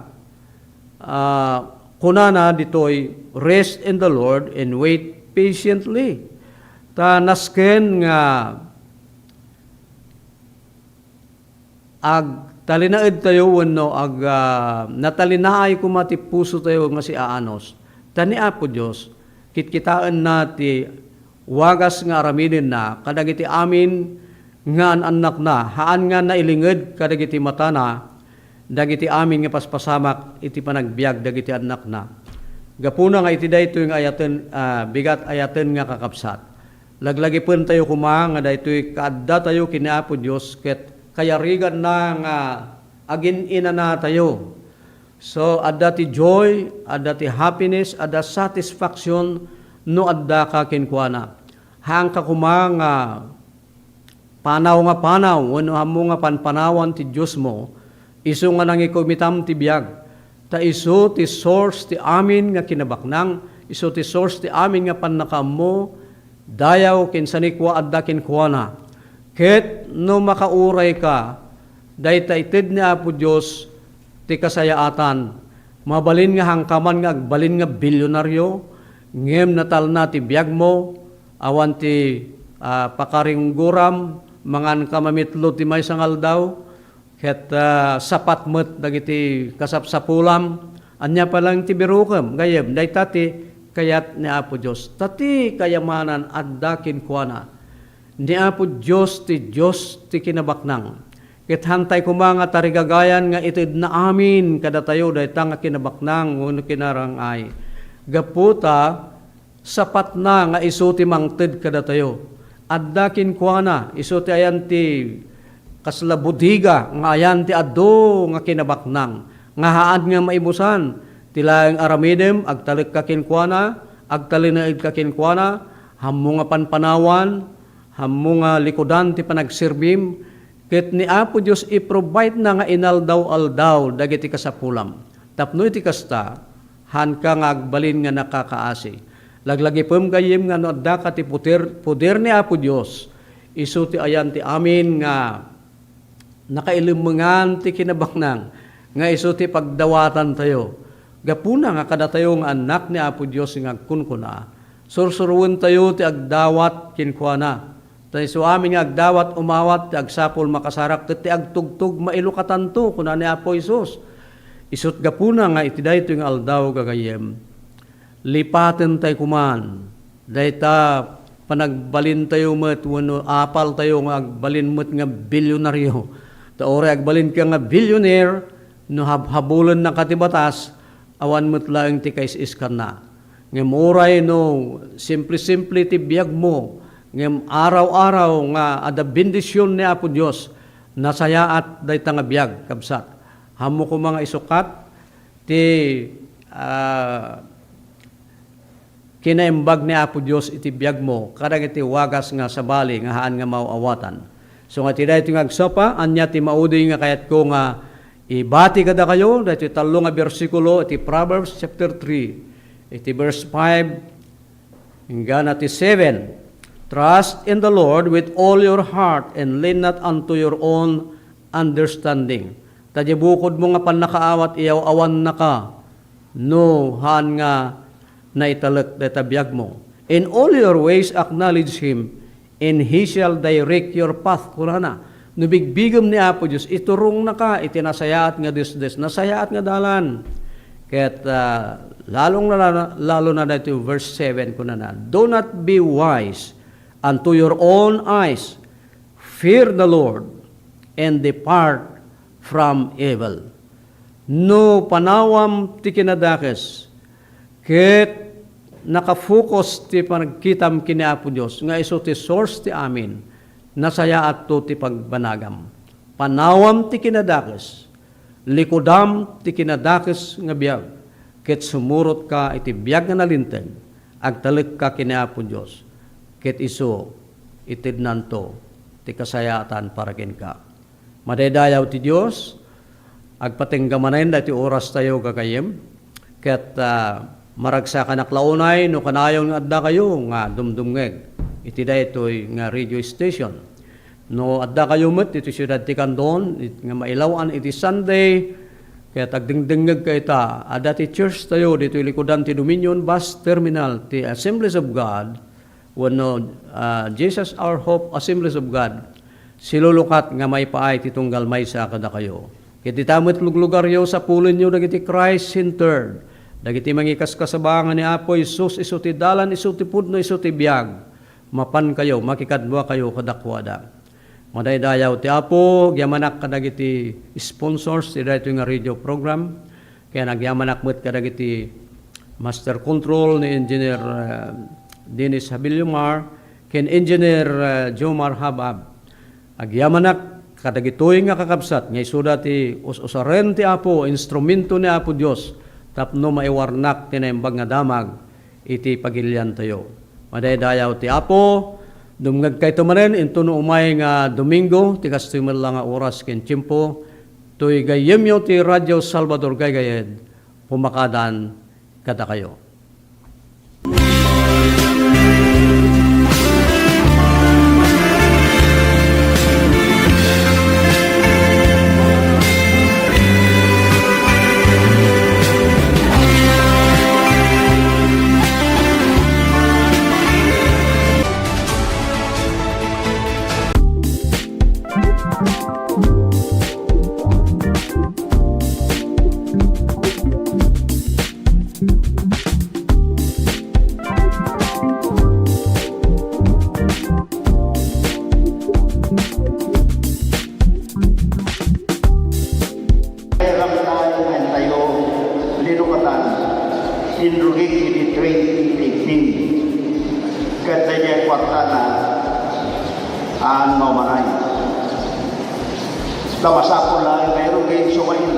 kunana ditoy rest in the Lord and wait patiently. Ta nasken nga talinaed tayo wenno natalinaay kumati puso tayo nga si Aanos. Tani Apo Dios kitkitaan nati wagas nga aramidin na kadagiti amin nga anak na haan nga nailinged kadagiti mata na dagiti amin nga paspasamak iti panagbiag dagiti anak na. Gapuna nga iti daytoy nga ayaten bigat ayaten nga kakapsat. Laglagipon tayo kuma nga daytoy kaadda tayo kini Apo Dios ket kayarigan na nga agin ina na tayo. So, adda ti joy, adda ti happiness, adda satisfaction, no adda ka kinkuana. Hang ka kumang panaw nga panaw, wano hamo nga panpanawan ti Diyos mo, iso nga nangikumitam ti biyag. Ta iso ti source ti amin nga kinabaknang, iso ti source ti amin nga panakam mo, dayaw kinsanikwa adda kinkuana. Ket no makauray ka, daytayted ni Apo Dios ti kasayaatan, mabalin nga hangkaman nga agbalin nga bilyonaryo, ngem natal na ti biyag mo, awan ti pakaring guram, mangan kamamitlo ti may sangal daw, ket sapat met dagiti kasapsapulam, anya palang ti birukam, gayem, daytati kayat ni Apo Dios. Tati kayamanan adda kinkuana, ni Apo Dios ti kinabaknang. Ket hantay kumanga tarigagayan nga itid na amin kada tayo dayta nga kinabaknang wenno kinarangay. Gaputa sapat na nga isu ti mangted kada tayo. Adda kinkuana isu ti ayan ti kaslabudiga nga ayan ti addo nga kinabaknang. Nga haan nga maibusan ti laeng aramidem agtalik ka kinkuana, agtalinaid ka kinkuana, hammo nga panpanawan, hammo nga likodan ti panagsirbim, ket ni Apo Dios i-provide na nga inaldaw-aldaw dagiti kasapulam. Tapno iti kasta, han ka nga agbalin nga nakakaasi. Laglagipem kayem nga no adda ka ti poder ni Apo Dios. Isu ti ayan ti amin nga nakailumangan ti kinabaknang nga isu ti pagdawatan tayo. Gapuna nga kada tayo nga anak ni Apo Dios nga agkunkuna. Sursuruan tayo ti agdawat kinkuana. Tayo so amin nga agdawat umawat ti agsapol makasarak ti agtugtog mailukatan to kuna ni Apo Isus. Isut gapuna nga iti dayto nga aldaw gagayem. Lipaten tayo kuman. Dayta panagbalin tayo met wano apal tayo nga agbalin met nga bilyonaryo. Ta ore agbalin ka nga billionaire no habhabulan na katibatas awan met laeng ti kais-iskan na. Ngem oray no simple ti biag mo ngem araw-araw nga ada bendisyon ni Apo Dios nasayaat dayta nga biag kabsat. Hamo ko mga isukat ti kinaimbag ni Apo Dios iti biag mo kadag iti wagas nga sabali nga haan nga mauawatan. So nga ti dayto nga agsopa anya ti maudi nga kayat ko nga ibati kada kayo dayto 3 nga bersikulo iti Proverbs chapter 3 iti verse 5 hinggan iti 7. Trust in the Lord with all your heart and lean not unto your own understanding. Tadya bukod mo nga panakaawat iyaw awan na ka no haan nga na italak data biag mo. In all your ways acknowledge Him, and He shall direct your path. Kurana, nubigbigam ni Apo Diyos, iturong na ka, itinasayaat nga des, nasayaat nga dalan. Kaya't lalo na dito verse 7 kunana, do not be wise unto your own eyes, fear the Lord, and depart from evil. No panawam ti kinadakes, ket nakafocus ti panagkitam kini Apo Dios nga isu ti source ti amin nasayaat to ti pagbanagam. Panawam ti kinadakes, likudam ti kinadakes nga biag, ket sumurot ka iti biag nga nalinteg, agtalik ka kini Apo Dios, ket isu itidnan to ti kasayaatan para ken ka. Madaydayaw ti Dios, agpatinggamanen dati oras tayo kakayem, ket maragsakan aklaunay no kanayon nga adda kayo nga dumdumngeg iti daytoy nga radio station no adda kayo met iti siyudad ti Candon nga mailawan iti Sunday kaya tagdingdingeg kayta adda ti church tayo dito likudan ti Dominion Bus Terminal ti Assemblies of God wenno Jesus Our Hope Assemblies of God silulukat nga may paay ti tunggal maysa kada kayo ket itamet luglugaryo sa pulin nyo dagiti Christ centered. Dagiti mangikas kasabangan ni Apo Isus, isu ti dalan, isu ti pudno, isu ti biag. Mapan kayo, makikadwa kayo kadakwada. Madaydayaw ti Apo, gyamanak kadagiti sponsors ti dayto nga radio program. Kaya nagyamanak met kadagiti master control ni Engineer Dennis Habiliomar, ken Engineer Jomar Habab. Agyamanak kadagitoy nga kakabsat, nga isu dati usaren ti Apo, instrumento ni Apo Dios. Tapno maiwarnak tinaimbag nga damag iti pagilian tayo. Madaydayaw ti Apo, dumngag kay tumanen into no umay nga Domingo, ti kastimal lang nga oras ken tiempo, tuy gayemyo ti Radio Salvador Gaygayed, pumakadan kada kayo. Tawasapo lang mayroon kayo so kayo in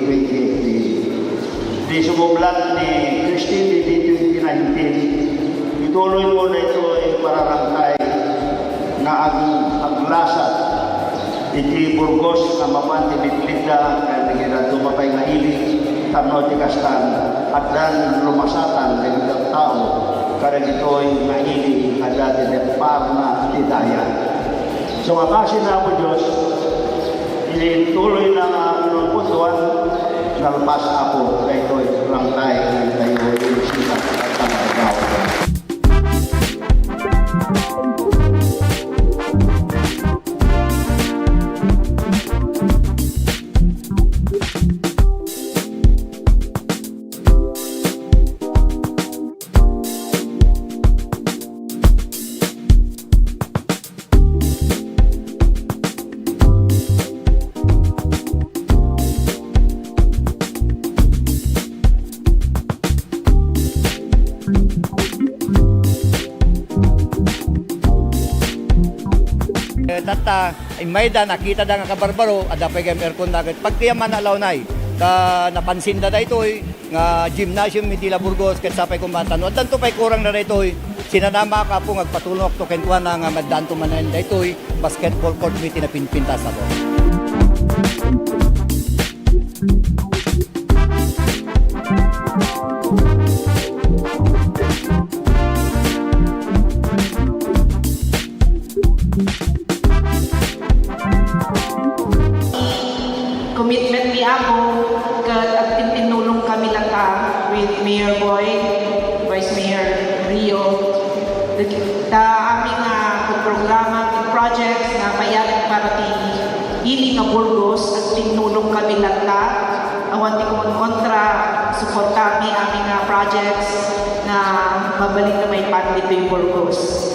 2018. Di sumublat ni Christine di 2019. Ituloy mo na ito ay pararangkay na aglasat iti Burgos na mapanti bitlida kaya nagira tumapay na ili tano ti kastan at dan lumasatan ng tao karag ito'y maili at dati de parna titaya. So makasin na po Diyos, tuloy na nga ng putuan, nalpas ako kay ito'y rangkay ng tayo yung sikat at pangagawa. Tata ay may da nakita da nga kabarbaro ada pa gam aircon dagat pagtiyaman na lawnay ka napansin da daytoy nga gymnasium Mitila Burgos ket sapay kumbatan wadan to pay kurang na daytoy sinanama ka po ngagpatulong to kentuan nga maddan to manan daytoy basketball court mi tinapinpintas ato. Commitment ni ako at tinulong kami lang with Mayor Boy, Vice Mayor Rio, ta aming programa, projects na payag para hili nga Burgos at tinulong kami lang awan ti kumon kontra support kami aming projects na mabalik na may pan dito yung Burgos.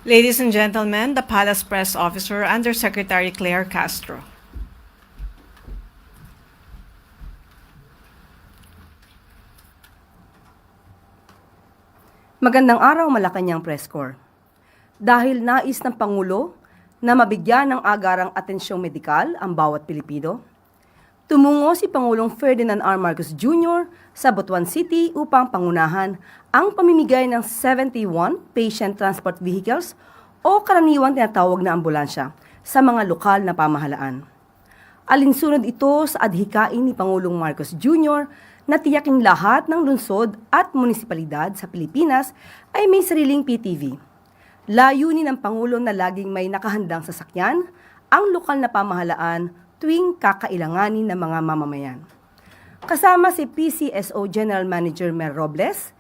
Ladies and gentlemen, the Palace Press Officer, Undersecretary Claire Castro. Magandang araw, Malacanang Press Corps. Dahil nais ng Pangulo na mabigyan ng agarang atensyong medikal ang bawat Pilipino, tumungo si Pangulong Ferdinand R. Marcos Jr. sa Butuan City upang pangunahan ang pamimigay ng 71 patient transport vehicles o karaniwang tinatawag na ambulansya sa mga lokal na pamahalaan. Alinsunod ito sa adhikain ni Pangulong Marcos Jr. na tiyaking lahat ng lungsod at munisipalidad sa Pilipinas ay may sariling PTV. Layunin ng Pangulo na laging may nakahandang sasakyan ang lokal na pamahalaan tuwing kakailanganin ng mga mamamayan. Kasama si PCSO General Manager Mer Robles,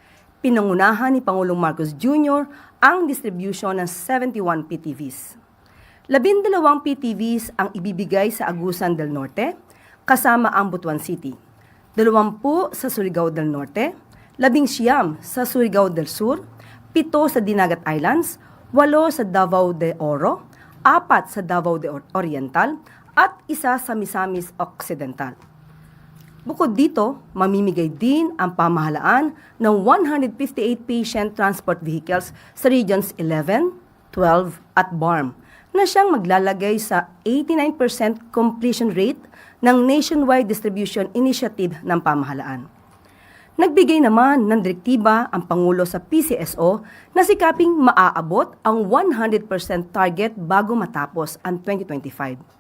pinangunahan ni Pangulong Marcos Jr. ang distribution ng 71 PTVs. 12 PTVs ang ibibigay sa Agusan del Norte, kasama ang Butuan City. 20 sa Surigao del Norte, 19 sa Surigao del Sur, 7 sa Dinagat Islands, 8 sa Davao de Oro, 4 sa Davao de Oriental, at 1 sa Misamis Occidental. Bukod dito, mamimigay din ang pamahalaan ng 158 patient transport vehicles sa Regions 11, 12 at BARM na siyang maglalagay sa 89% completion rate ng Nationwide Distribution Initiative ng pamahalaan. Nagbigay naman ng direktiba ang Pangulo sa PCSO na sikaping maaabot ang 100% target bago matapos ang 2025.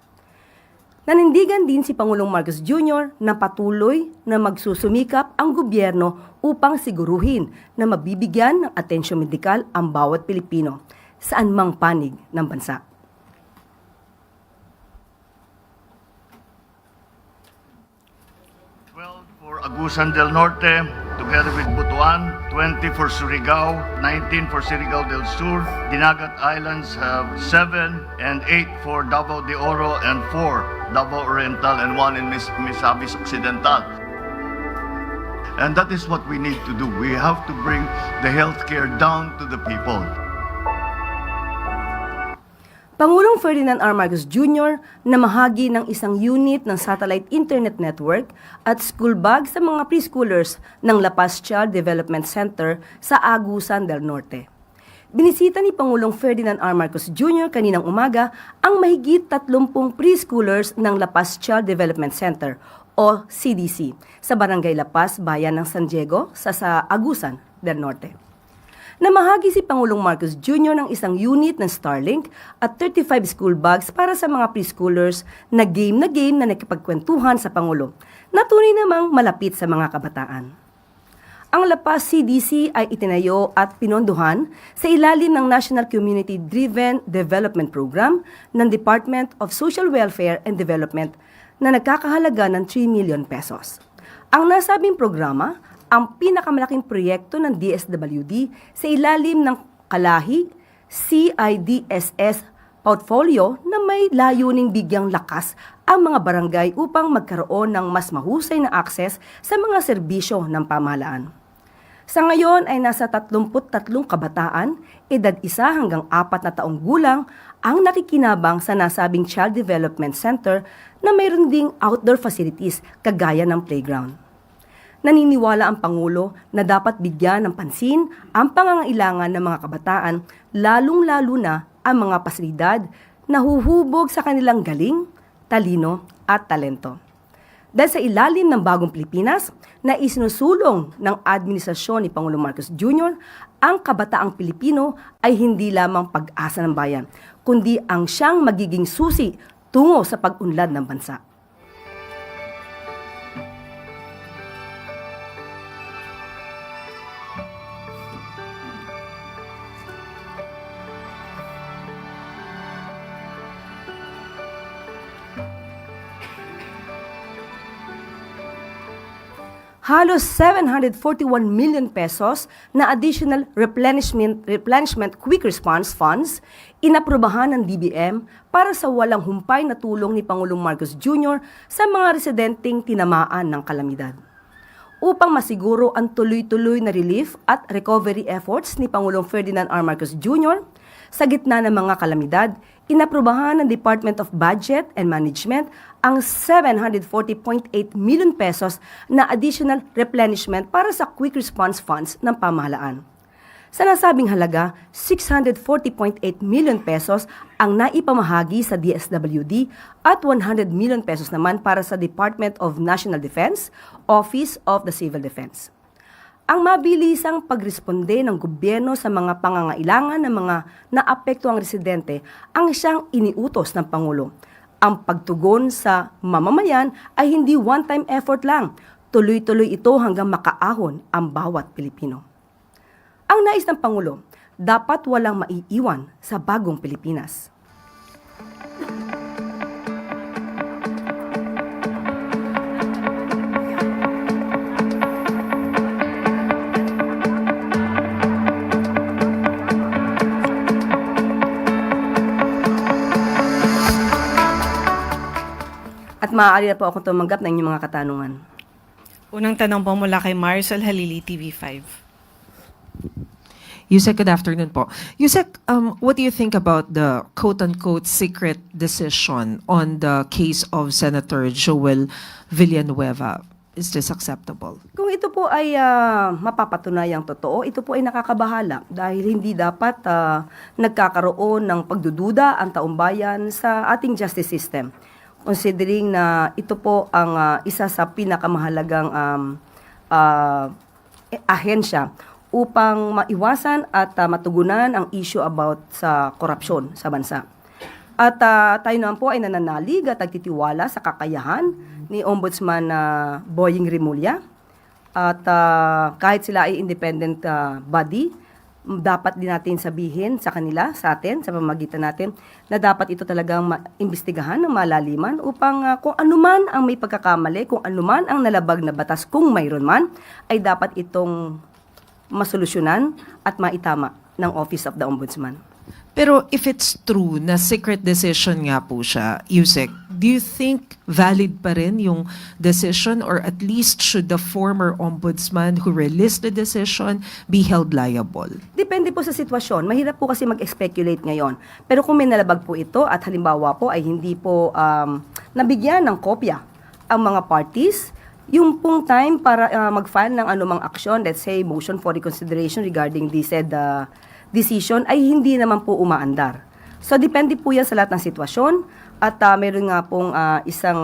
Nanindigan din si Pangulong Marcos Jr. na patuloy na magsusumikap ang gobyerno upang siguruhin na mabibigyan ng atensyon medikal ang bawat Pilipino saan mang panig ng bansa. For Agusan del Norte, together with Butuan, 20 for Surigao, 19 for Surigao del Sur, Dinagat Islands have 7 and 8 for Davao de Oro and 4 Davao Oriental and 1 in Misamis Occidental. And that is what we need to do. We have to bring the healthcare down to the people. Pangulong Ferdinand R. Marcos Jr. namahagi ng isang unit ng satellite internet network at school bag sa mga preschoolers ng La Paz Child Development Center sa Agusan del Norte. Binisita ni Pangulong Ferdinand R. Marcos Jr. kaninang umaga ang mahigit 30 preschoolers ng La Paz Child Development Center o CDC sa Barangay La Paz, Bayan ng San Diego sa Agusan del Norte. Namahagi si Pangulong Marcos Jr. ng isang unit ng Starlink at 35 school bags para sa mga preschoolers na game na nakipagkwentuhan sa Pangulo na tunay namang malapit sa mga kabataan. Ang La Paz CDC ay itinayo at pinondohan sa ilalim ng National Community Driven Development Program ng Department of Social Welfare and Development na nagkakahalaga ng 3 million pesos. Ang nasabing programa ang pinakamalaking proyekto ng DSWD sa ilalim ng Kalahi CIDSS portfolio na may layuning bigyang lakas ang mga barangay upang magkaroon ng mas mahusay na akses sa mga serbisyo ng pamahalaan. Sa ngayon ay nasa 33 kabataan, edad 1 hanggang 4 na taong gulang ang nakikinabang sa nasabing Child Development Center na mayroon ding outdoor facilities kagaya ng playground. Naniniwala ang Pangulo na dapat bigyan ng pansin ang pangangailangan ng mga kabataan, lalong-lalo na ang mga pasilidad na huhubog sa kanilang galing, talino at talento. Dahil sa ilalim ng Bagong Pilipinas na isinusulong ng administrasyon ni Pangulong Marcos Jr., ang kabataang Pilipino ay hindi lamang pag-asa ng bayan, kundi ang siyang magiging susi tungo sa pag-unlad ng bansa. Halos 741 million pesos na additional replenishment quick response funds inaprubahan ng DBM para sa walang humpay na tulong ni Pangulong Marcos Jr. sa mga residenteng tinamaan ng kalamidad. Upang masiguro ang tuloy-tuloy na relief at recovery efforts ni Pangulong Ferdinand R. Marcos Jr., sa gitna ng mga kalamidad, inaprubahan ng Department of Budget and Management ang 740.8 million pesos na additional replenishment para sa quick response funds ng pamahalaan. Sa nasabing halaga, 640.8 million pesos ang naipamahagi sa DSWD at 100 million pesos naman para sa Department of National Defense, Office of the Civil Defense. Ang mabilisang pagresponde ng gobyerno sa mga pangangailangan ng mga naapektuhang residente ang siyang iniutos ng Pangulo. Ang pagtugon sa mamamayan ay hindi one-time effort lang. Tuloy-tuloy ito hanggang makaahon ang bawat Pilipino. Ang nais ng Pangulo, dapat walang maiiwan sa bagong Pilipinas. At maaari na po ako tumanggap ng inyong mga katanungan. Unang tanong po mula kay Maricel Halili, TV5. Yusek, good afternoon po. Yusek, what do you think about the quote-unquote secret decision on the case of Senator Joel Villanueva? Is this acceptable? Kung ito po ay mapapatunayang totoo, ito po ay nakakabahala dahil hindi dapat nagkakaroon ng pagdududa ang taumbayan sa ating justice system. Considering na ito po ang isa sa pinakamahalagang ahensya upang maiwasan at matugunan ang issue about sa korupsyon sa bansa. At tayo naman po ay nananalig at nagtitiwala sa kakayahan ni Ombudsman Boying Rimulya. At kahit sila ay independent body, dapat din natin sabihin sa kanila, sa atin, sa pamamagitan natin, na dapat ito talagang imbestigahan ng malaliman upang kung anuman ang may pagkakamali, kung anuman ang nalabag na batas, kung mayroon man, ay dapat itong masolusyonan at maitama ng Office of the Ombudsman. Pero if it's true na secret decision nga po siya, Yusek, do you think valid pa rin yung decision, or at least should the former ombudsman who released the decision be held liable? Depende po sa sitwasyon. Mahirap po kasi mag-speculate ngayon. Pero kung may nalabag po ito at halimbawa po ay hindi po nabigyan ng kopya ang mga parties, yung pong time para mag-file ng anumang aksyon, let's say motion for reconsideration regarding the said decision, ay hindi naman po umaandar. So depende po yan sa lahat ng sitwasyon at meron nga pong isang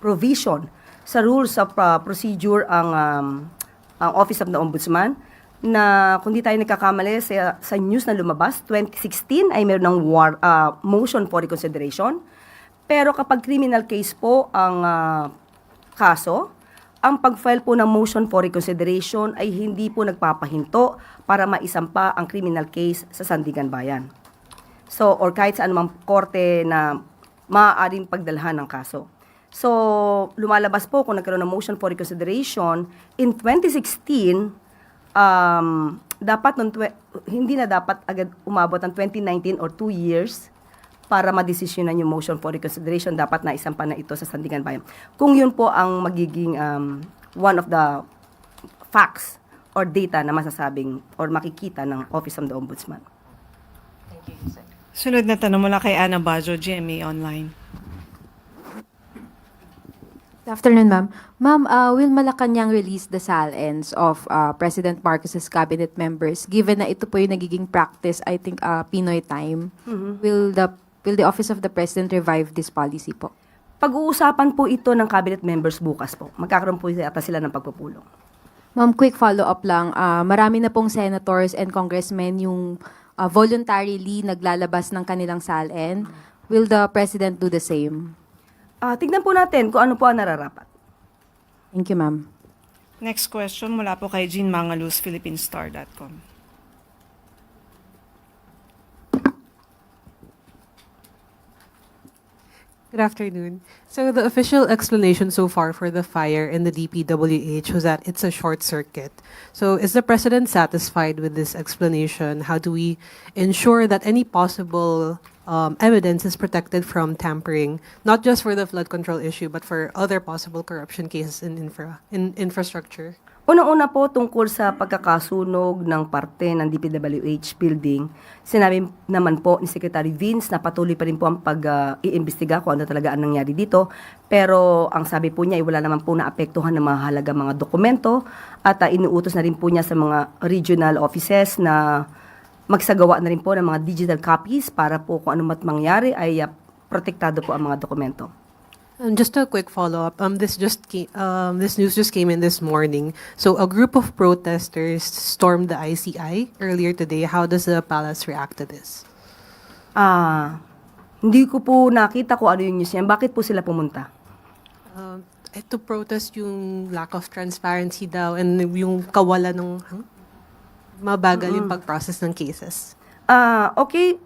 provision sa rules of procedure ang Office of the Ombudsman na kung di tayo nagkakamali sa news na lumabas, 2016 ay meron ng motion for reconsideration. Pero kapag criminal case po ang kaso, ang pag-file po ng motion for reconsideration ay hindi po nagpapahinto para maisampa ang criminal case sa Sandigan Bayan. So, or kahit sa anumang korte na maaaring pagdalhan ng kaso. So, lumalabas po kung nagkaroon ng motion for reconsideration in 2016, dapat hindi na dapat agad umabot ng 2019 or 2 years para madesisyonan yung motion for reconsideration, dapat na isampa na ito sa Sandigan Bayan. Kung yun po ang magiging one of the facts or data na masasabing or makikita ng Office of the Ombudsman. Sunod na tanong mula kay Ana Bajo, GMA Online. Good afternoon, ma'am. Ma'am, will Malacanang release the SALNs of President Marcos's cabinet members given na ito po yung nagiging practice, I think, Pinoy time? Will the Office of the President revive this policy po? Pag-uusapan po ito ng cabinet members bukas po. Magkakaroon po yata sila ng pagpupulong. Ma'am, quick follow-up lang. Marami na pong senators and congressmen yung voluntarily naglalabas ng kanilang SALN. Will the President do the same? Tignan po natin kung ano po ang nararapat. Thank you, ma'am. Next question mula po kay Jean Mangaluz, PhilippineStar.com. Good afternoon. So the official explanation so far for the fire in the DPWH was that it's a short circuit. So is the President satisfied with this explanation? How do we ensure that any possible evidence is protected from tampering, not just for the flood control issue, but for other possible corruption cases in infrastructure? Unang-una po tungkol sa pagkakasunog ng parte ng DPWH building, sinabi naman po ni Secretary Vince na patuloy pa rin po ang pag-iimbestiga kung ano talaga ang nangyari dito. Pero ang sabi po niya ay wala naman po naapektuhan ng mahalaga mga dokumento at inuutos na rin po niya sa mga regional offices na magsagawa na rin po ng mga digital copies para po kung ano mat mangyari ay protektado po ang mga dokumento. Just a quick follow-up. This news just came in this morning. So a group of protesters stormed the ICI earlier today. How does the palace react to this? Hindi ko po nakita kung ano yung news niyan. Bakit po sila pumunta? To protest yung lack of transparency daw and yung kawalan ng mabagal yung pag-process ng cases. Okay,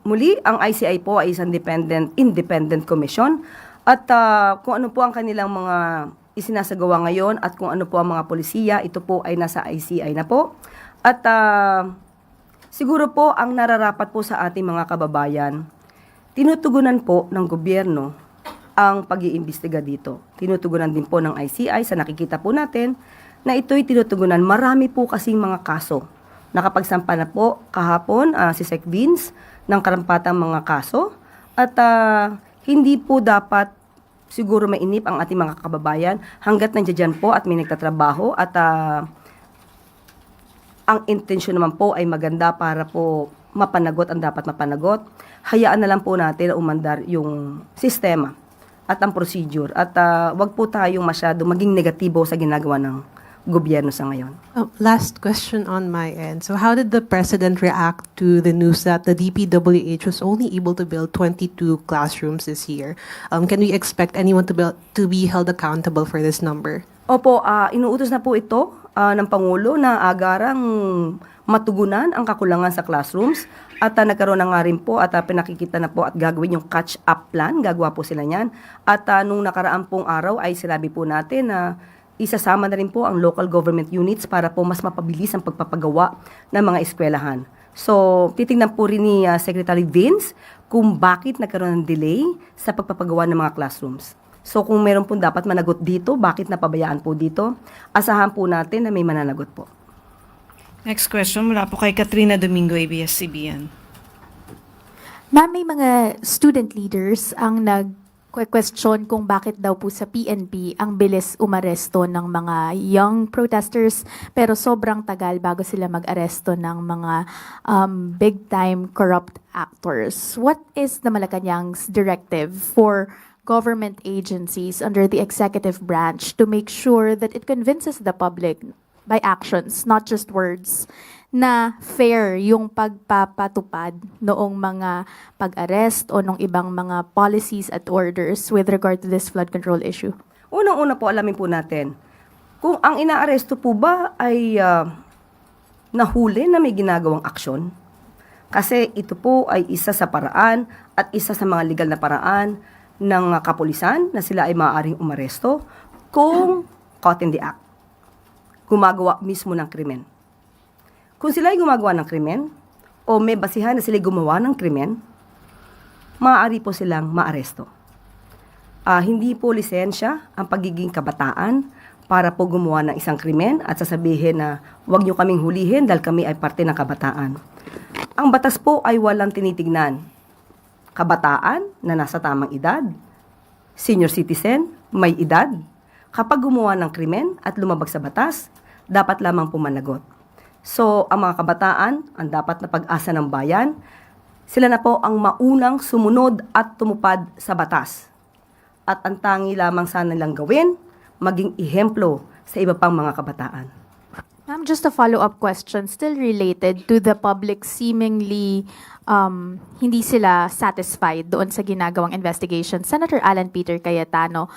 muli, ang ICI po ay isang independent commission. At kung ano po ang kanilang mga isinasagawa ngayon at kung ano po ang mga polisiya, ito po ay nasa ICI na po. At siguro po ang nararapat po sa ating mga kababayan, tinutugunan po ng gobyerno ang pag-iimbestiga dito. Tinutugunan din po ng ICI sa nakikita po natin na ito'y tinutugunan. Marami po kasing mga kaso. Nakapagsampa na po kahapon si Sec Vince ng karampatang mga kaso at hindi po dapat siguro mainip ang ating mga kababayan hanggat nandiyan po at may nagtatrabaho at ang intensyon naman po ay maganda para po mapanagot ang dapat mapanagot. Hayaan na lang po natin na umandar yung sistema at ang procedure at wag po tayong masyado maging negatibo sa ginagawa ng gobyerno sa ngayon. Last question on my end. So how did the President react to the news that the DPWH was only able to build 22 classrooms this year? Can we expect anyone to be held accountable for this number? Opo, inuutos na po ito ng Pangulo na agarang matugunan ang kakulangan sa classrooms at nagkaroon na nga rin po at pinakikita na po at gagawin yung catch-up plan. Gagawa po sila niyan. At nung nakaraan pong araw ay sinabi po natin na isasama na rin po ang local government units para po mas mapabilis ang pagpapagawa ng mga eskwelahan. So, titingnan po rin ni Secretary Vince kung bakit nagkaroon ng delay sa pagpapagawa ng mga classrooms. So, kung meron po dapat managot dito, bakit napabayaan po dito, asahan po natin na may mananagot po. Next question mula po kay Katrina Domingo, ABS-CBN. Ma'am, may mga student leaders ang nag-question kung bakit daw po sa PNP ang bilis umaresto ng mga young protesters pero sobrang tagal bago sila mag-aresto ng mga big-time corrupt actors. What is the Malacanang's directive for government agencies under the executive branch to make sure that it convinces the public by actions, not just words, na fair yung pagpapatupad noong mga pag-arrest o nung ibang mga policies at orders with regard to this flood control issue? Unang-una po, alamin po natin, kung ang inaaresto po ba ay nahuli na may ginagawang aksyon. Kasi ito po ay isa sa paraan at isa sa mga legal na paraan ng kapulisan na sila ay maaaring umaresto kung caught in the act. Gumagawa mismo ng krimen. Kung sila ay gumagawa ng krimen o may basihan na sila ay gumawa ng krimen, maaari po silang maaresto. Hindi po lisensya ang pagiging kabataan para po gumawa ng isang krimen at sasabihin na huwag niyo kaming hulihin dahil kami ay parte ng kabataan. Ang batas po ay walang tinitignan. Kabataan na nasa tamang edad, senior citizen, may edad. Kapag gumawa ng krimen at lumabag sa batas, dapat lamang po managot. So, ang mga kabataan, ang dapat na pag-asa ng bayan, sila na po ang maunang sumunod at tumupad sa batas. At ang tangi lamang sana nilang gawin, maging ehemplo sa iba pang mga kabataan. Ma'am, just a follow-up question, still related to the public seemingly hindi sila satisfied doon sa ginagawang investigation. Senator Alan Peter Cayetano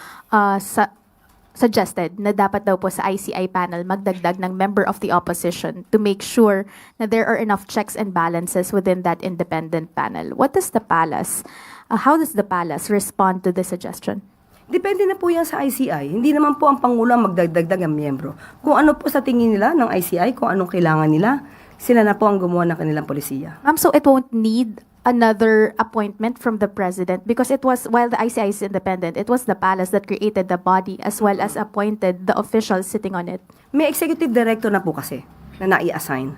suggested na dapat daw po sa ICI panel magdagdag ng member of the opposition to make sure na there are enough checks and balances within that independent panel. What does the palace, how does the palace respond to this suggestion? Depende na po yan sa ICI. Hindi naman po ang Pangulo ang magdagdag ng miyembro. Kung ano po sa tingin nila ng ICI, kung anong kailangan nila, sila na po ang gumawa ng kanilang polisiya. Ma'am, so it won't need another appointment from the president because it was, while the ICI is independent, it was the palace that created the body as well as appointed the officials sitting on it. May executive director na po kasi na nai-assign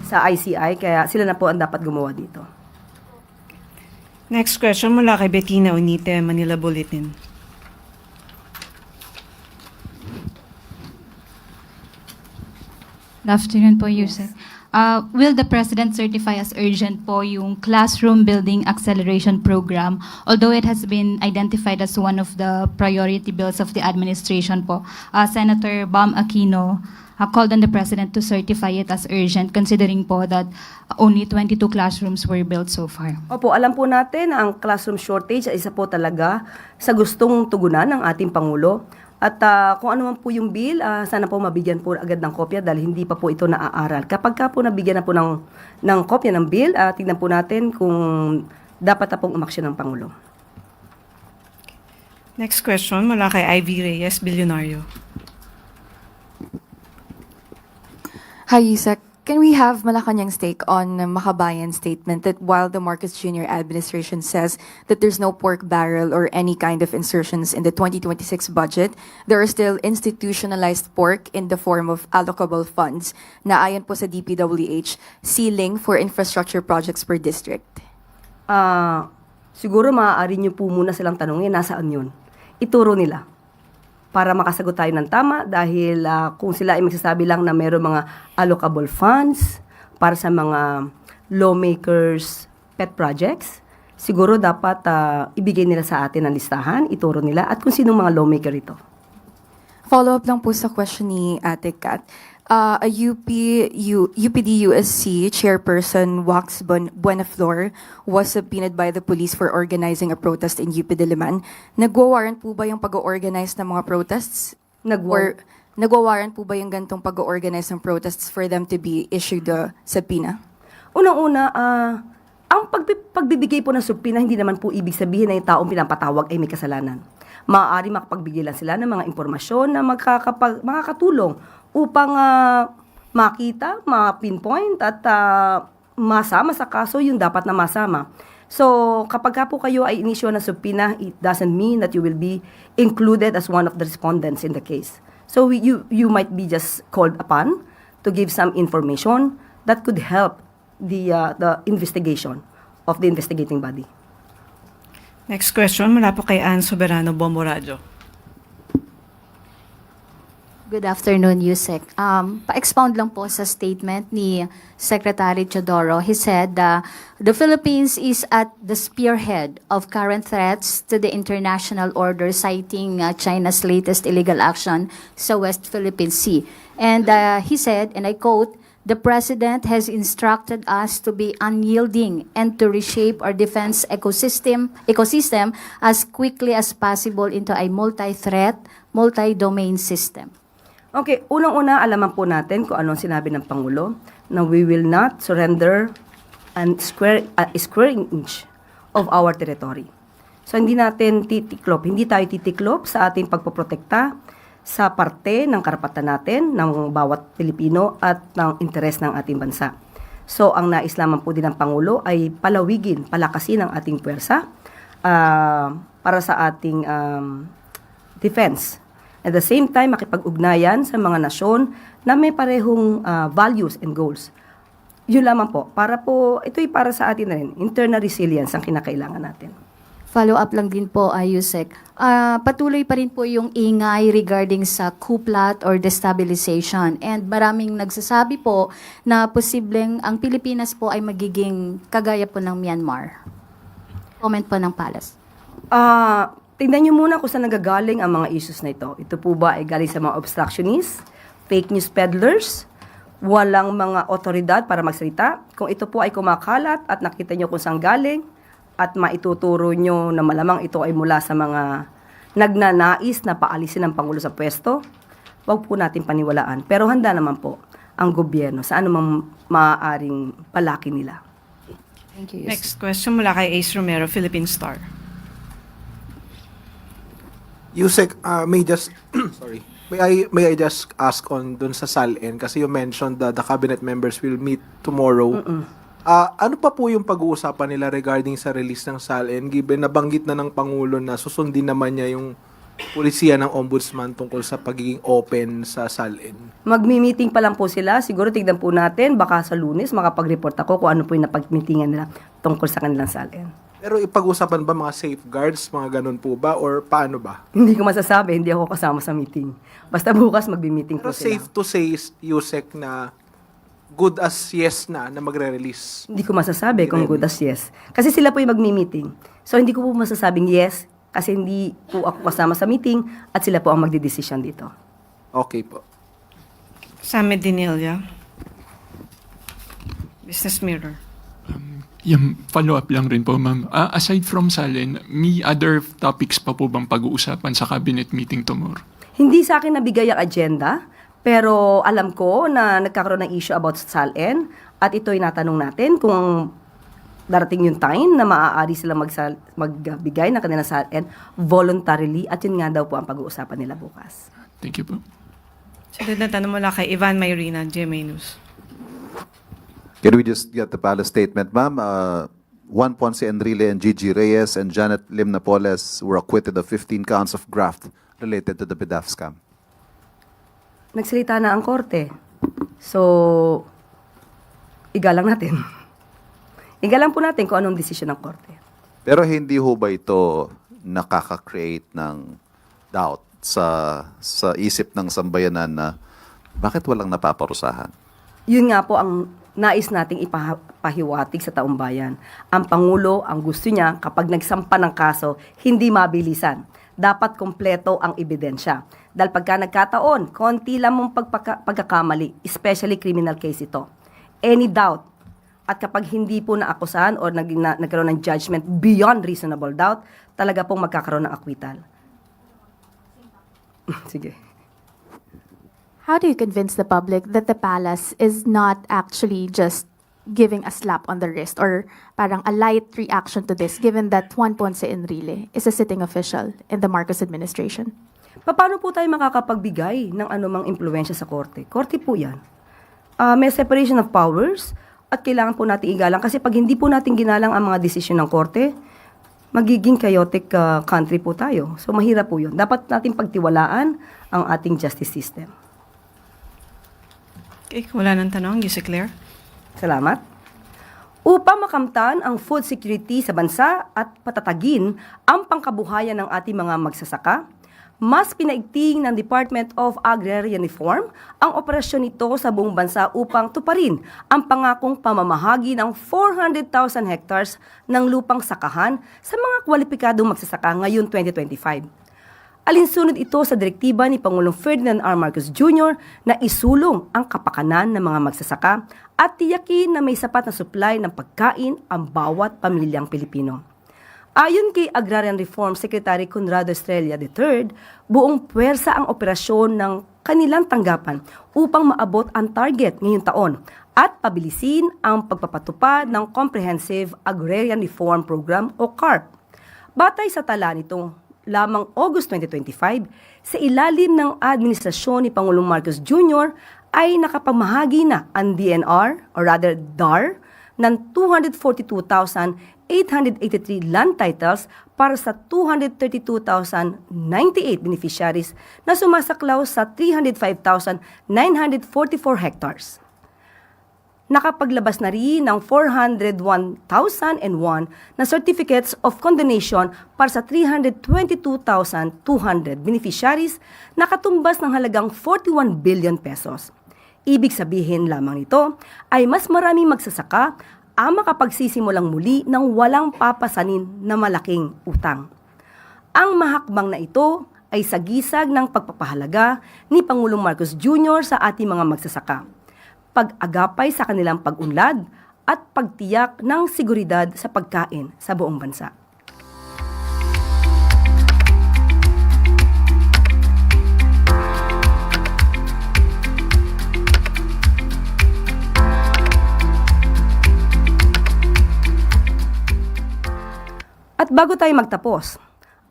sa ICI, kaya sila na po ang dapat gumawa dito. Next question mula kay Bettina Unite, Manila Bulletin. Good afternoon po, Yusek. Will the President certify as urgent po yung Classroom Building Acceleration Program, although it has been identified as one of the priority bills of the administration po? Senator Bam Aquino called on the President to certify it as urgent considering po that only 22 classrooms were built so far. Opo, alam po natin na ang classroom shortage ay isa po talaga sa gustong tugunan ng ating Pangulo. At kung ano man po yung bill, sana po mabigyan po agad ng kopya dahil hindi pa po ito naaaral. Kapag ka po nabigyan na po ng kopya ng bill, tignan po natin kung dapat na pong umaksyon ng Pangulo. Next question mula kay Ivy Reyes, Bilyonaryo. Hi, Yusek. Can we have Malacanang's take on Makabayan's statement that while the Marcos Jr. administration says that there's no pork barrel or any kind of insertions in the 2026 budget, there are still institutionalized pork in the form of allocable funds na ayon po sa DPWH ceiling for infrastructure projects per district? Siguro maaari niyo po muna silang tanungin nasaan yun. Ituro nila para makasagot tayo ng tama dahil kung sila ay magsasabi lang na mayroong mga allocable funds para sa mga lawmakers' pet projects, siguro dapat ibigay nila sa atin ang listahan, ituro nila at kung sinong mga lawmaker ito. Follow-up lang po sa question ni Ate Kat. A UPD-USC chairperson Wax Buenaflor was subpoenaed by the police for organizing a protest in UP Diliman. Nagwa-warrant po ba yung pag-organize ng mga protests? Nagwa-warrant po ba yung gantong pag-organize ng protests for them to be issued a subpoena? Unang-una, ang pagbibigay po ng subpoena hindi naman po ibig sabihin na yung taong pinapatawag ay may kasalanan. Maaari makapagbigay lang sila ng mga impormasyon na makakatulong upang makita, ma-pinpoint at masama sa kaso, yung dapat na masama. So, kapag ka po kayo ay inisyo ng subpoena, it doesn't mean that you will be included as one of the respondents in the case. So, you might be just called upon to give some information that could help the investigation of the investigating body. Next question mula po kay Ann Soberano, Bombo Radio. Good afternoon, Yusek. Pa-expound lang po sa statement ni Secretary Teodoro. He said the Philippines is at the spearhead of current threats to the international order, citing China's latest illegal action sa West Philippine Sea. And he said, and I quote, "The President has instructed us to be unyielding and to reshape our defense ecosystem as quickly as possible into a multi-threat, multi-domain system." Okay, unang-una, alaman po natin kung anong sinabi ng Pangulo na we will not surrender a square inch of our territory. So, hindi tayo titiklop sa ating pagpoprotekta sa parte ng karapatan natin, ng bawat Pilipino at ng interes ng ating bansa. So, ang nais lamang po din ng Pangulo ay palakasin ang ating puwersa para sa ating defense. At the same time, makipag-ugnayan sa mga nasyon na may parehong values and goals. Yun lamang po. Ito'y para sa atin na rin. Internal resilience ang kinakailangan natin. Follow-up lang din po, Yusek. Patuloy pa rin po yung ingay regarding sa coup plot or destabilization. And maraming nagsasabi po na posibleng ang Pilipinas po ay magiging kagaya po ng Myanmar. Comment po ng Palace. Tingnan nyo muna kung saan nagagaling ang mga issues na ito. Ito po ba ay galing sa mga obstructionists, fake news peddlers, walang mga otoridad para magsalita? Kung ito po ay kumakalat at nakita nyo kung saan galing at maituturo nyo na malamang ito ay mula sa mga nagnanais na paalisin ng Pangulo sa pwesto, wag po natin paniwalaan. Pero handa naman po ang gobyerno sa anumang maaaring palaki nila. Thank you, Yusek. Next question mula kay Ace Romero, Philippine Star. Yusek, may I just ask on dun sa SALN kasi you mentioned that the cabinet members will meet tomorrow. Ano pa po yung pag-uusapan nila regarding sa release ng SALN given nabanggit na ng Pangulo na susundin naman niya yung pulisiya ng Ombudsman tungkol sa pagiging open sa SALN? Magmi-meeting pa lang po sila. Siguro tignan po natin. Baka sa Lunes makapag-report ako kung ano po yung napag-meetingan nila tungkol sa kanilang SALN. Pero ipag-usapan ba mga safeguards, mga ganun po ba, or paano ba? Hindi ko masasabi, hindi ako kasama sa meeting. Basta bukas magbi-meeting po Pero sila. safe to say, Yusek, na good as yes na magre-release. Hindi ko masasabi kung good as yes. Kasi sila po yung magmi-meeting. So hindi ko po masasabing yes kasi hindi po ako kasama sa meeting at sila po ang magdidesisyon dito. Okay po. Samed Dinilia, Business Mirror. Yung follow-up lang rin po, ma'am. Aside from SALN, may other topics pa po bang pag-uusapan sa cabinet meeting tomorrow? Hindi sa akin nabigay ang agenda, pero alam ko na nagkakaroon ng issue about SALN at ito'y natanong natin kung darating yung time na maaari sila magbigay ng kanilang SALN voluntarily at yun nga daw po ang pag-uusapan nila bukas. Thank you po. Sunod na tanong mula kay Ivan Mayrina, GMA News. Can we just get the palace statement, ma'am? Juan Ponce Enrile and Gigi Reyes and Janet Lim Napoles were acquitted of 15 counts of graft related to the PDAF scam. Nagsalita na ang korte. So, igalang natin. Igalang po natin kung anong desisyon ng korte. Pero hindi ho ba ito nakaka-create ng doubt sa isip ng sambayanan na bakit walang napaparusahan? Yun nga po ang nais nating ipahiwatig sa taong bayan. Ang Pangulo, ang gusto niya, kapag nagsampa ng kaso, hindi mabilisan. Dapat kompleto ang ebidensya. Dahil pagka nagkataon, konti lang mong pagkakamali, especially criminal case ito. Any doubt, at kapag hindi po naakusahan o nagkaroon ng judgment beyond reasonable doubt, talaga pong magkakaroon ng acquittal. Sige. How do you convince the public that the palace is not actually just giving a slap on the wrist or parang a light reaction to this, given that Juan Ponce Enrile is a sitting official in the Marcos administration? Paano po tayo makakapagbigay ng anumang impluensya sa korte? Korte po yan. May separation of powers. At kailangan po natin igalang kasi pag hindi po natin ginalang ang mga desisyon ng korte, magiging chaotic country po tayo. So mahirap po yun. Dapat natin pagtiwalaan ang ating justice system. Okay, wala nang tanong. Yusek Claire. Salamat. Upang makamtan ang food security sa bansa at patatagin ang pangkabuhayan ng ating mga magsasaka, mas pinaigting ng Department of Agrarian Reform ang operasyon nito sa buong bansa upang tuparin ang pangakong pamamahagi ng 400,000 hectares ng lupang sakahan sa mga kwalipikadong magsasaka ngayon 2025. Alinsunod ito sa direktiba ni Pangulong Ferdinand R. Marcos Jr. na isulong ang kapakanan ng mga magsasaka at tiyakin na may sapat na supply ng pagkain ang bawat pamilyang Pilipino. Ayon kay Agrarian Reform Secretary Conrado Estrella III, buong puwersa ang operasyon ng kanilang tanggapan upang maabot ang target ngayong taon at pabilisin ang pagpapatupad ng Comprehensive Agrarian Reform Program o CARP. Batay sa tala nitong lamang August 2025, sa ilalim ng administrasyon ni Pangulong Marcos Jr. ay nakapamahagi na ang DNR or rather DAR ng 242,883 land titles para sa 232,098 beneficiaries na sumasaklaw sa 305,944 hectares. Nakapaglabas na rin ng 401,001 na certificates of condonation para sa 322,200 beneficiaries na katumbas ng halagang 41 billion pesos. Ibig sabihin lamang nito ay mas maraming magsasaka ang makapagsisimulang muli ng walang papasanin na malaking utang. Ang mahakbang na ito ay sagisag ng pagpapahalaga ni Pangulong Marcos Jr. sa ating mga magsasaka, pag-agapay sa kanilang pag-unlad at pagtiyak ng seguridad sa pagkain sa buong bansa. At bago tayo magtapos,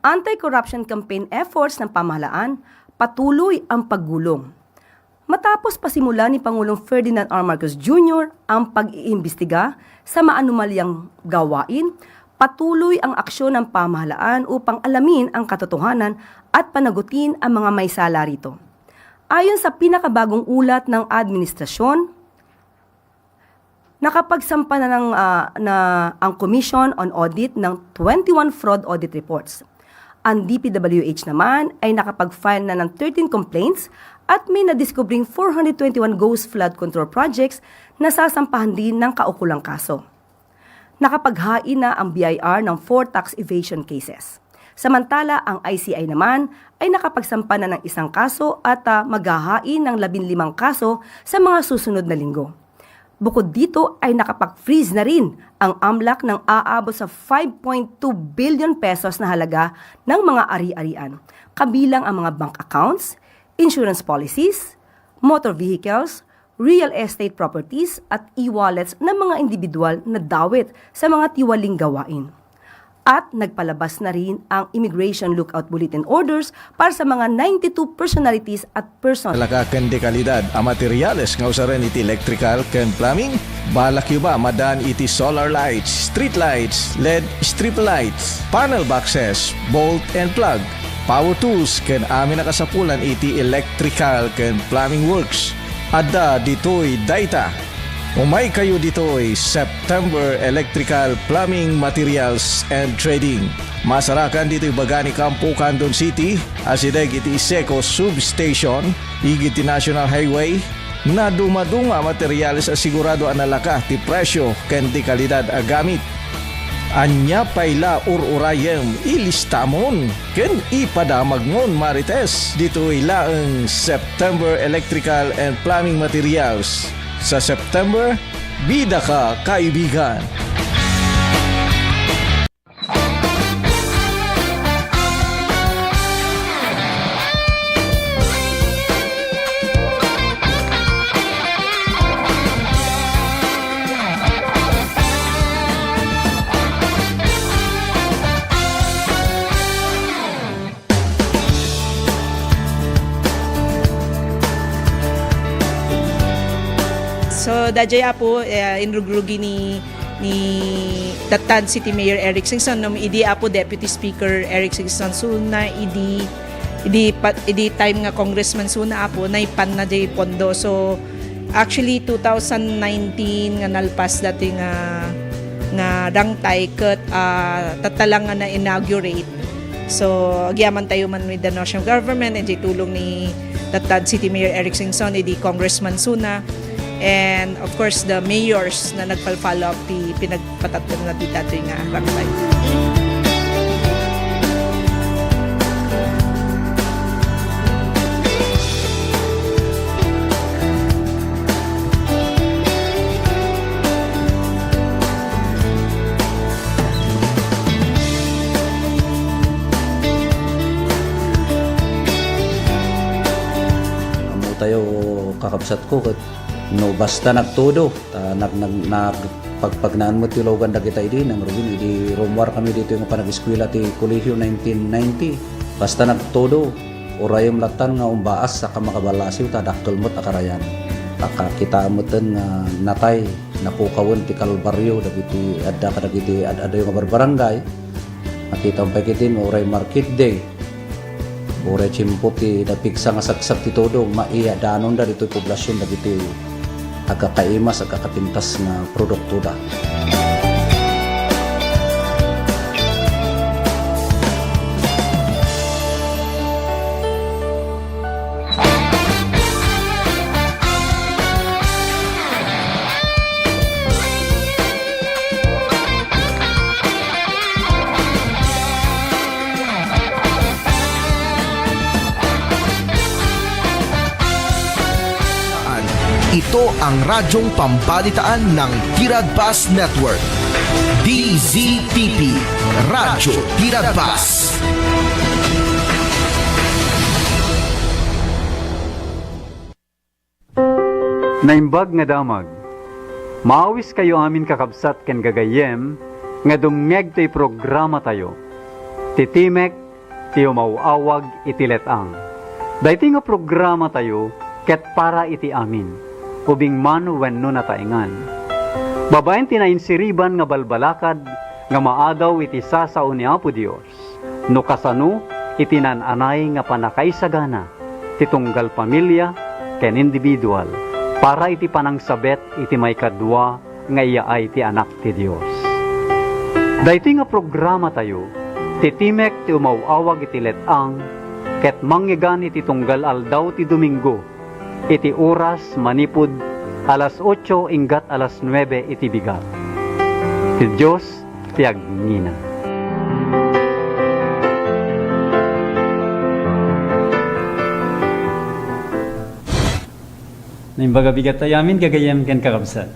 anti-corruption campaign efforts ng pamahalaan patuloy ang paggulong. Matapos pasimula ni Pangulong Ferdinand R. Marcos Jr. ang pag-iimbestiga sa maanumalyang gawain, patuloy ang aksyon ng pamahalaan upang alamin ang katotohanan at panagutin ang mga may sala rito. Ayon sa pinakabagong ulat ng administrasyon, nakapagsampa na ang Commission on Audit ng 21 fraud audit reports. Ang DPWH naman ay nakapag-file na ng 13 complaints at may nadiskubring 421 ghost flood control projects na sasampahan din ng kaukulang kaso. Nakapaghain na ang BIR ng 4 tax evasion cases. Samantala, ang ICI naman ay nakapagsampa na ng isang kaso at maghahain ng 15 kaso sa mga susunod na linggo. Bukod dito ay nakapag-freeze na rin ang AMLAC ng aabot sa 5.2 billion pesos na halaga ng mga ari-arian, kabilang ang mga bank accounts, insurance policies, motor vehicles, real estate properties at e-wallets ng mga individual na dawit sa mga tiwaling gawain. At nagpalabas na rin ang Immigration Lookout Bulletin Orders para sa mga 92 personalities at persons. Lakaken de kalidad ang materyales nga usaran iti electrical ken plumbing. Balak yu ba madan iti solar lights, street lights, LED strip lights, panel boxes, bolt and plug, power tools ken amin nakasapulan iti electrical ken plumbing works. Adda ditoy dayta. Umay kayo ditoy September Electrical Plumbing Materials and Trading. Masarakan dito'y Bagani Campo, Candon City, asideg iti Seco Substation, igit ti National Highway, na dumadunga materyales asigurado analaka ti presyo ken ti kalidad agamit. Anya payla ururayem ilistamon ken ipadamagmon marites dito'y laeng September Electrical and Plumbing Materials. Sa September, bida ka kaibigan. So dajay apo inrugrugi ni Datan City Mayor Eric Singson no idi apo Deputy Speaker Eric Singson suna idi time nga congressman suna apo naipan na jay pondo. So actually 2019 nga nalpas dati nga dangtay ket tatalang nga na inaugurate. So agyaman tayo man with the national government and tulong ni Datan City Mayor Eric Singson idi Congressman suna. And of course, the mayors na nagpal-follow up pinagpatatong na dito nga rangtay. Amo tayo kakabsat ko no basta nagtudo pagpagnaan mo tilogan da kita idi nang rubin idi rumwar kami dito yung panag-eskwela ti kolehiyo 1990 basta nagtudo orayom latan nga umbaas sa makabalasiw ta daktol mo't akarayan kita amutan nga natay napukawon ti Kalbaryo dagiti adda kadagiti adda yung barbarangay nakita ang pakitin oray market day oray chimpo ti napigsa nga saksak ti todo maiya danon da dito poblasyon dagiti agakaimas, agakapintas na produkto da. Ito ang radyong pambalitaan ng Tiradpas Network. DZTP, Radyo Tiradpas. Naimbag nga damag, maawis kayo amin kakabsat ken gagayem, nga dumngeg to'y programa tayo. Titimek, tiyo mauawag itiletang. Dayti nga programa tayo, ket para iti amin. Ubing man wenno nataingan. Babaen tinainsiriban nga balbalakad nga maadaw iti sasao ni Apo Dios. No kasano iti nananay nga panakaisagana titunggal pamilya ken individual para iti panangsabet iti may kadwa nga iya ay ti anak ti Dios. Dayti nga programa tayo titimek ti umawawag iti letang ket manggigan iti tunggal aldaw ti Domingo. Iti oras manipud alas 8 inggat alas 9 iti bigat. Ti Diyos ti agnina. Naimbaga bigat tayamin gagayam ken kakabsat.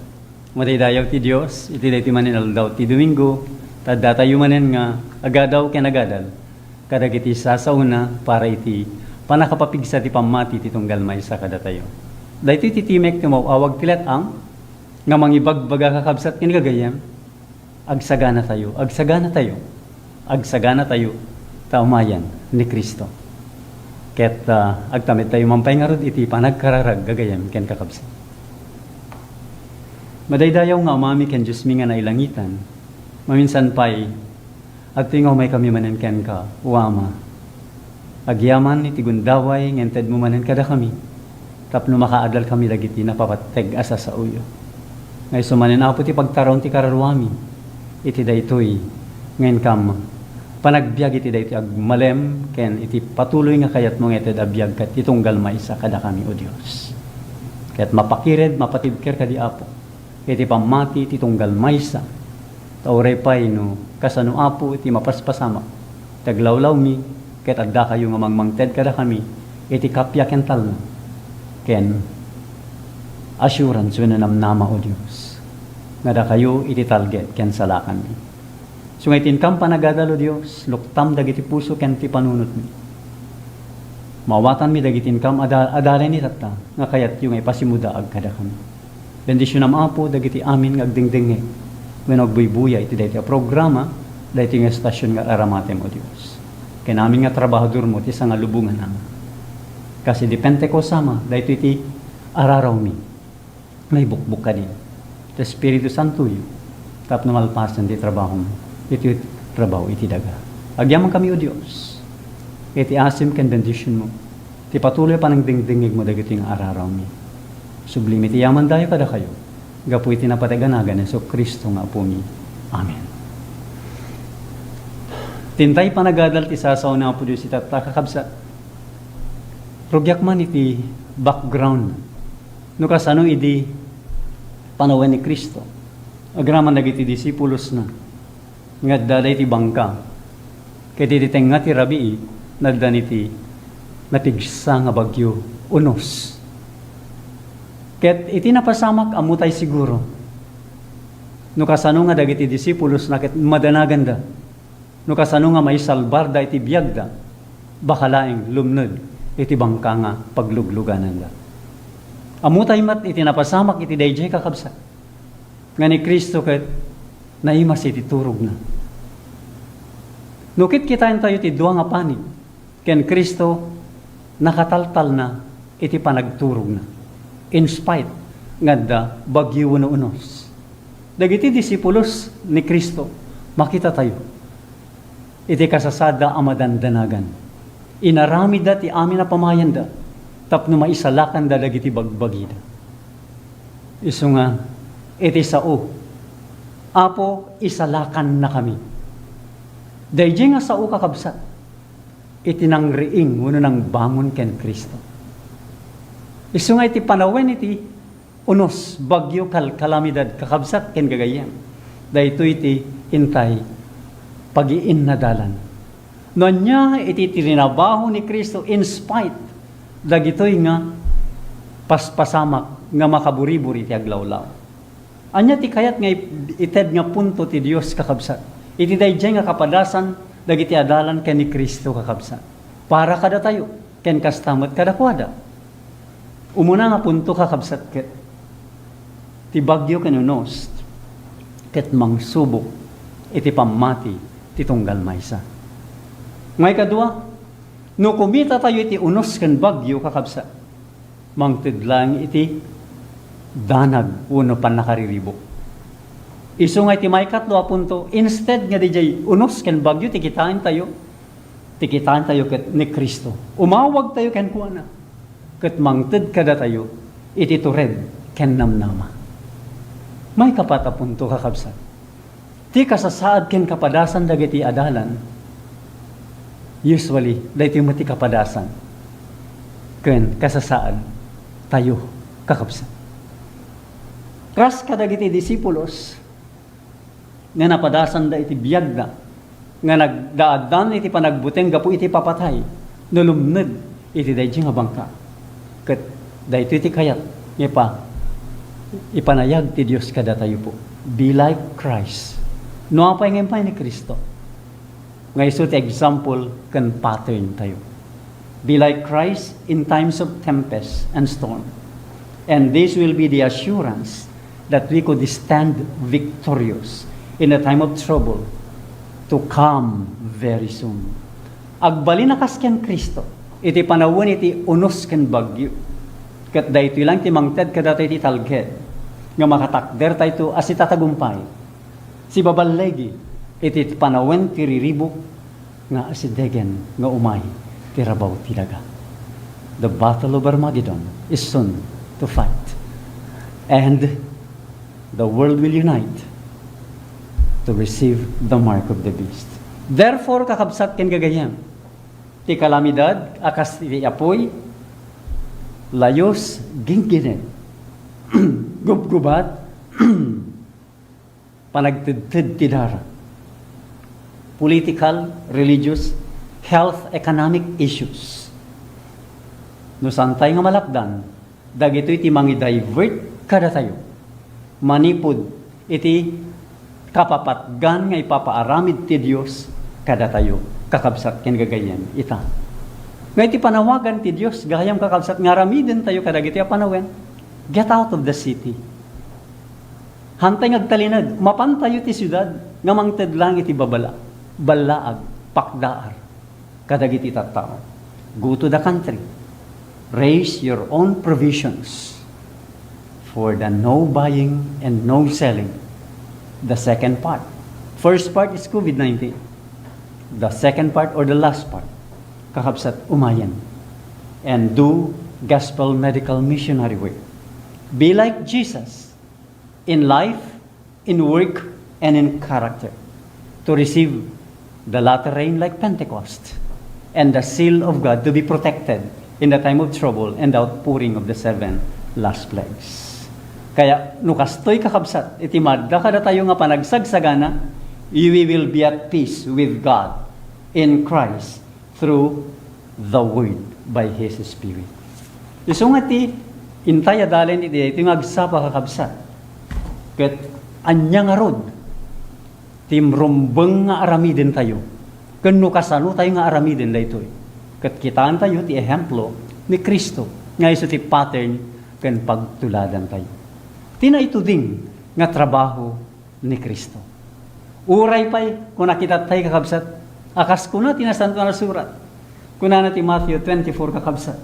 Mataydayaw ti Diyos iti dayti manen aldaw ti Domingo tadda tayo manen nga agadaw ken agadal. Kadagiti sasauna para iti panakapapigsa ti pamati ti tunggal maysa kada tayo. Dahito titimek ti mawawag tilet ang nga mangibagbaga kakabsat ken gagayam agsagana tayo taumayan ni Kristo. Ket agtamid tayo mampay nga rod iti panagkararag gagayam ken kakabsat. Madaydayaw nga umami ken Diyos mi nga nailangitan. Maminsan pa'y agtingaw may kami manen ken ka uama. Agyaman iti gundaway ngented mo manen kada kami. Tapno makaadal kami dagiti napapateg asa sa uyo. Ngay sumanen apo ti pagtaron ti kararwami. Iti daytoy ngayon kam panagbiag iti daytoy agmalem ken iti patuloy nga kayat mo ngeted abiyag kat itunggal maysa kada kami o Dios. Ket mapakired mapatibker kadi apo. Iti pamati iti tunggal maysa. Tauray pay no kasano apo iti mapaspasama. Taglawlaw mi ket adda kayo nga mangmangted kada kami iti kapya ken talno. Ken assurance when namnama o Diyos nga da kayo iti target ken salakan mi. So nga itinkam panagadalo Diyos luktam dagiti puso ken ti panunot mi. Mawatan mi dagiti inkam adalen ni tatta nga kayat yung ipasimuda ag kada kami. Bendisyon am apo dagiti amin nga agdingdingi when agbuybuya iti daytoy programa daytoy nga stasyon nga aramatem o Diyos. Ken amin nga trabahador mo ti nga lubungan ang kasi depende ko sama dahito iti araraw mi may bukbuk ka din. The Espiritu Santo yu, tap na malpasan di trabaho mo, iti trabaho, iti daga. Agyaman kami o Diyos, iti asim ken bendition mo, ti patuloy pa ng dingdingig mo dagiti nga araraw mi. Sublime ti yaman dayo kada kayo, gapu iti napataganagan so Kristo nga po mi. Amen. Tintay panagadal ti sasaw na po Diyos ita kakabsa. Rugyak man iti background. No kasano iti panawen ni Kristo. Agraman nagiti disipulos na. Nga daday ti bangka. Kaya ti tenga ti rabii, nagdan iti napigsa nga bagyo, unos. Kaya iti napasamak amutay siguro. No kasano nga dagiti disipulos na ket madanaganda. No kasano nga may salbar da iti biyagda, bakalaeng lumnod iti bangka nga paglugluganan da. Amutay mat iti napasamak iti dayjay kakabsa. Nga ni Kristo ket naimas iti turog na. Nukit kitain tayo ti dua nga panig, ken Kristo nakataltal na iti panagturog na. In spite nga da bagyo no unos. Dagiti disipulos ni Kristo, makita tayo. Iti kasasada amadandanagan. Inarami da ti amin na pamayan da, tapno maisalakan da dagiti bagbagida. Isu nga, iti sao, Apo, isalakan na kami. Dayjay nga sao kakabsat, iti nang riing, uno nang bangon ken Kristo. Isu nga iti panawen iti unos, bagyo kalamidad, kakabsat ken gagayam. Dahito iti intay, pag-iin na dalan. Noon niya iti trinabaho ni Kristo in spite dagitoy nga paspasamak nga makaburi-buri ti aglawlaw. Anya ti kayat nga ited nga punto ti Dios kakabsat. Iti dayjay nga kapadasan dagiti adalan ken ni Kristo kakabsat. Para kada tayo ken kastamot kada kwada. Umuna nga punto kakabsat ket ti bagyo ken unos ket mangsubok iti pamati titunggal maysa. Ngay kadua, no kumita tayo iti unos ken bagyo kakabsa, mangtidlang iti danag uno pan nakariribok. Isu nga iti may katlo punto, instead nga dijay unos ken bagyo tikitaan tayo ket ni Kristo. Umawag tayo ken kuana, ket mangted kada tayo iti tured ken namnama. May kapata punto kakabsa. Ti kasasaad ken kapadasan dagiti adalan, usually, dahiti mo ti kapadasan, ken kasasaad, tayo kakabsa. Kas kadagiti disipulos, nga napadasan da iti biyagda, nga nagdaadan iti panagbuteng gapu iti papatay, nulumned iti dayjay nga bangka. Ket dahito iti kayat, ipanayag ti Dios kada tayo po. Be like Christ. No apay ngempay ni Kristo. Nga iso ti example kan pattern tayo. Be like Christ in times of tempest and storm. And this will be the assurance that we could stand victorious in a time of trouble to come very soon. Agbali na kas ken Kristo, iti panawon iti unos ken bagyo. Kat dayto lang ti mangted kada iti talged, nga makatakder tayo as itatagumpay. Si babalegi, iti panawen ti riribok nga asidegen nga umay ti rabaw ti daga. The battle of Armageddon is soon to fight. And the world will unite to receive the mark of the beast. Therefore, kakabsat ken gagayam, ti kalamidad, akas ti apoy, layos, gingginet, gubgubat, panagtidtid ti dara. Political, religious, health, economic issues. No santay nga malapdan, dagito iti mangi-divert kada tayo. Manipod iti kapapatgan nga ipapaaramid ti Dios kada tayo. Kakabsat ken gagayan ita. Nga iti panawagan ti Dios gayam kakabsat nga ramiden tayo kadagiti a panawen. Get out of the city. Hantay ngagtalinad, mapantayo ti syudad, nga mangted lang iti babala, balaag, pakdaar, kadagiti tattao. Go to the country. Raise your own provisions for the no buying and no selling. The second part. First part is COVID-19. The second part or the last part, kakabsat, umayan. And do gospel medical missionary work. Be like Jesus in life, in work, and in character, to receive the latter rain like Pentecost, and the seal of God to be protected in the time of trouble and the outpouring of the 7 last plagues. Kaya, nukastoy kakabsat, iti madda kada tayo nga panagsagsagana, we will be at peace with God in Christ through the Word by His Spirit. Isong iti, intay adalin iti, iti magsapa kakabsat. Kat, anya nga rod, timrumbeng nga aramidin tayo. Kano kasano tayo nga aramidin da ito. Kat kitaan tayo, ti ehemplo ni Kristo. Nga iso ti pattern, kan pagtuladan tayo. Tina ito din nga trabaho ni Kristo. Uray pa'y, kung nakita tayo kakabsat, akas ko na, tinasanto na surat. Kuna na ti Matthew 24 kakabsat.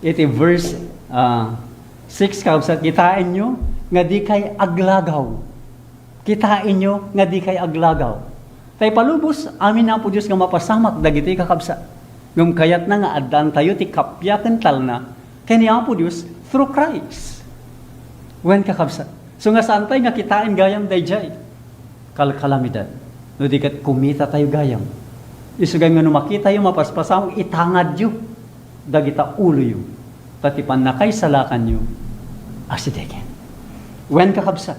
Iti verse 6 kakabsat, kitain nyo, nga di kay aglagaw. Kitain nyo, nga di kay aglagaw. Tay palubos, amin na po Diyos nga mapasamak, dagiti kakabsat. Ngum kayat na nga adan tayo, ti kapyakan tal na, kaya po Diyos, through Christ. When kakabsat. So nga saan tayo nga kitain gayam dayjay. Kalamidad. No di kat kumita tayo gayam. Isugay nga no makita yung mapaspasam, itangad yu. Dagita ulo yu. Tatipan na kay salakan yu. Asidegen. When kakabsat.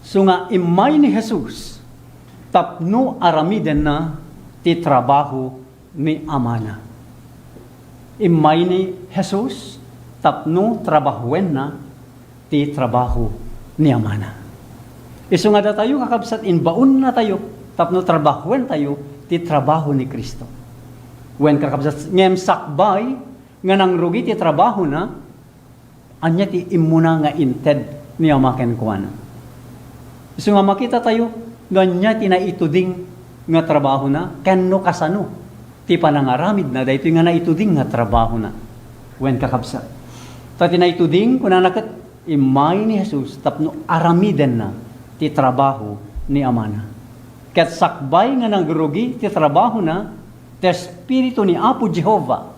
So nga imay ni Jesus, tapno aramiden na ti trabaho ni Amana. Imay ni Jesus, tapno trabahuin na ti trabaho ni Amana. Iso nga da tayo kakabsat, inbaon na tayo, tapno trabahuin tayo ti trabaho ni Kristo. When kakabsat, ngem sakbay, nga nang rugi ti trabaho na, anya ti imuna nga inted ni Amaken kuana. Iso nga makita tayo, ganya ti naituding nga trabaho na, kano kasano, ti panangaramid na, dahito nga naituding nga trabaho na. When kakabsat. Tati na ituding, kung nakat, imay ni Jesus, tapno aramiden na, ti trabaho ni Amana. Kat sakbay nga nagrugi, ti trabaho na, ti Espiritu ni Apo Jehova,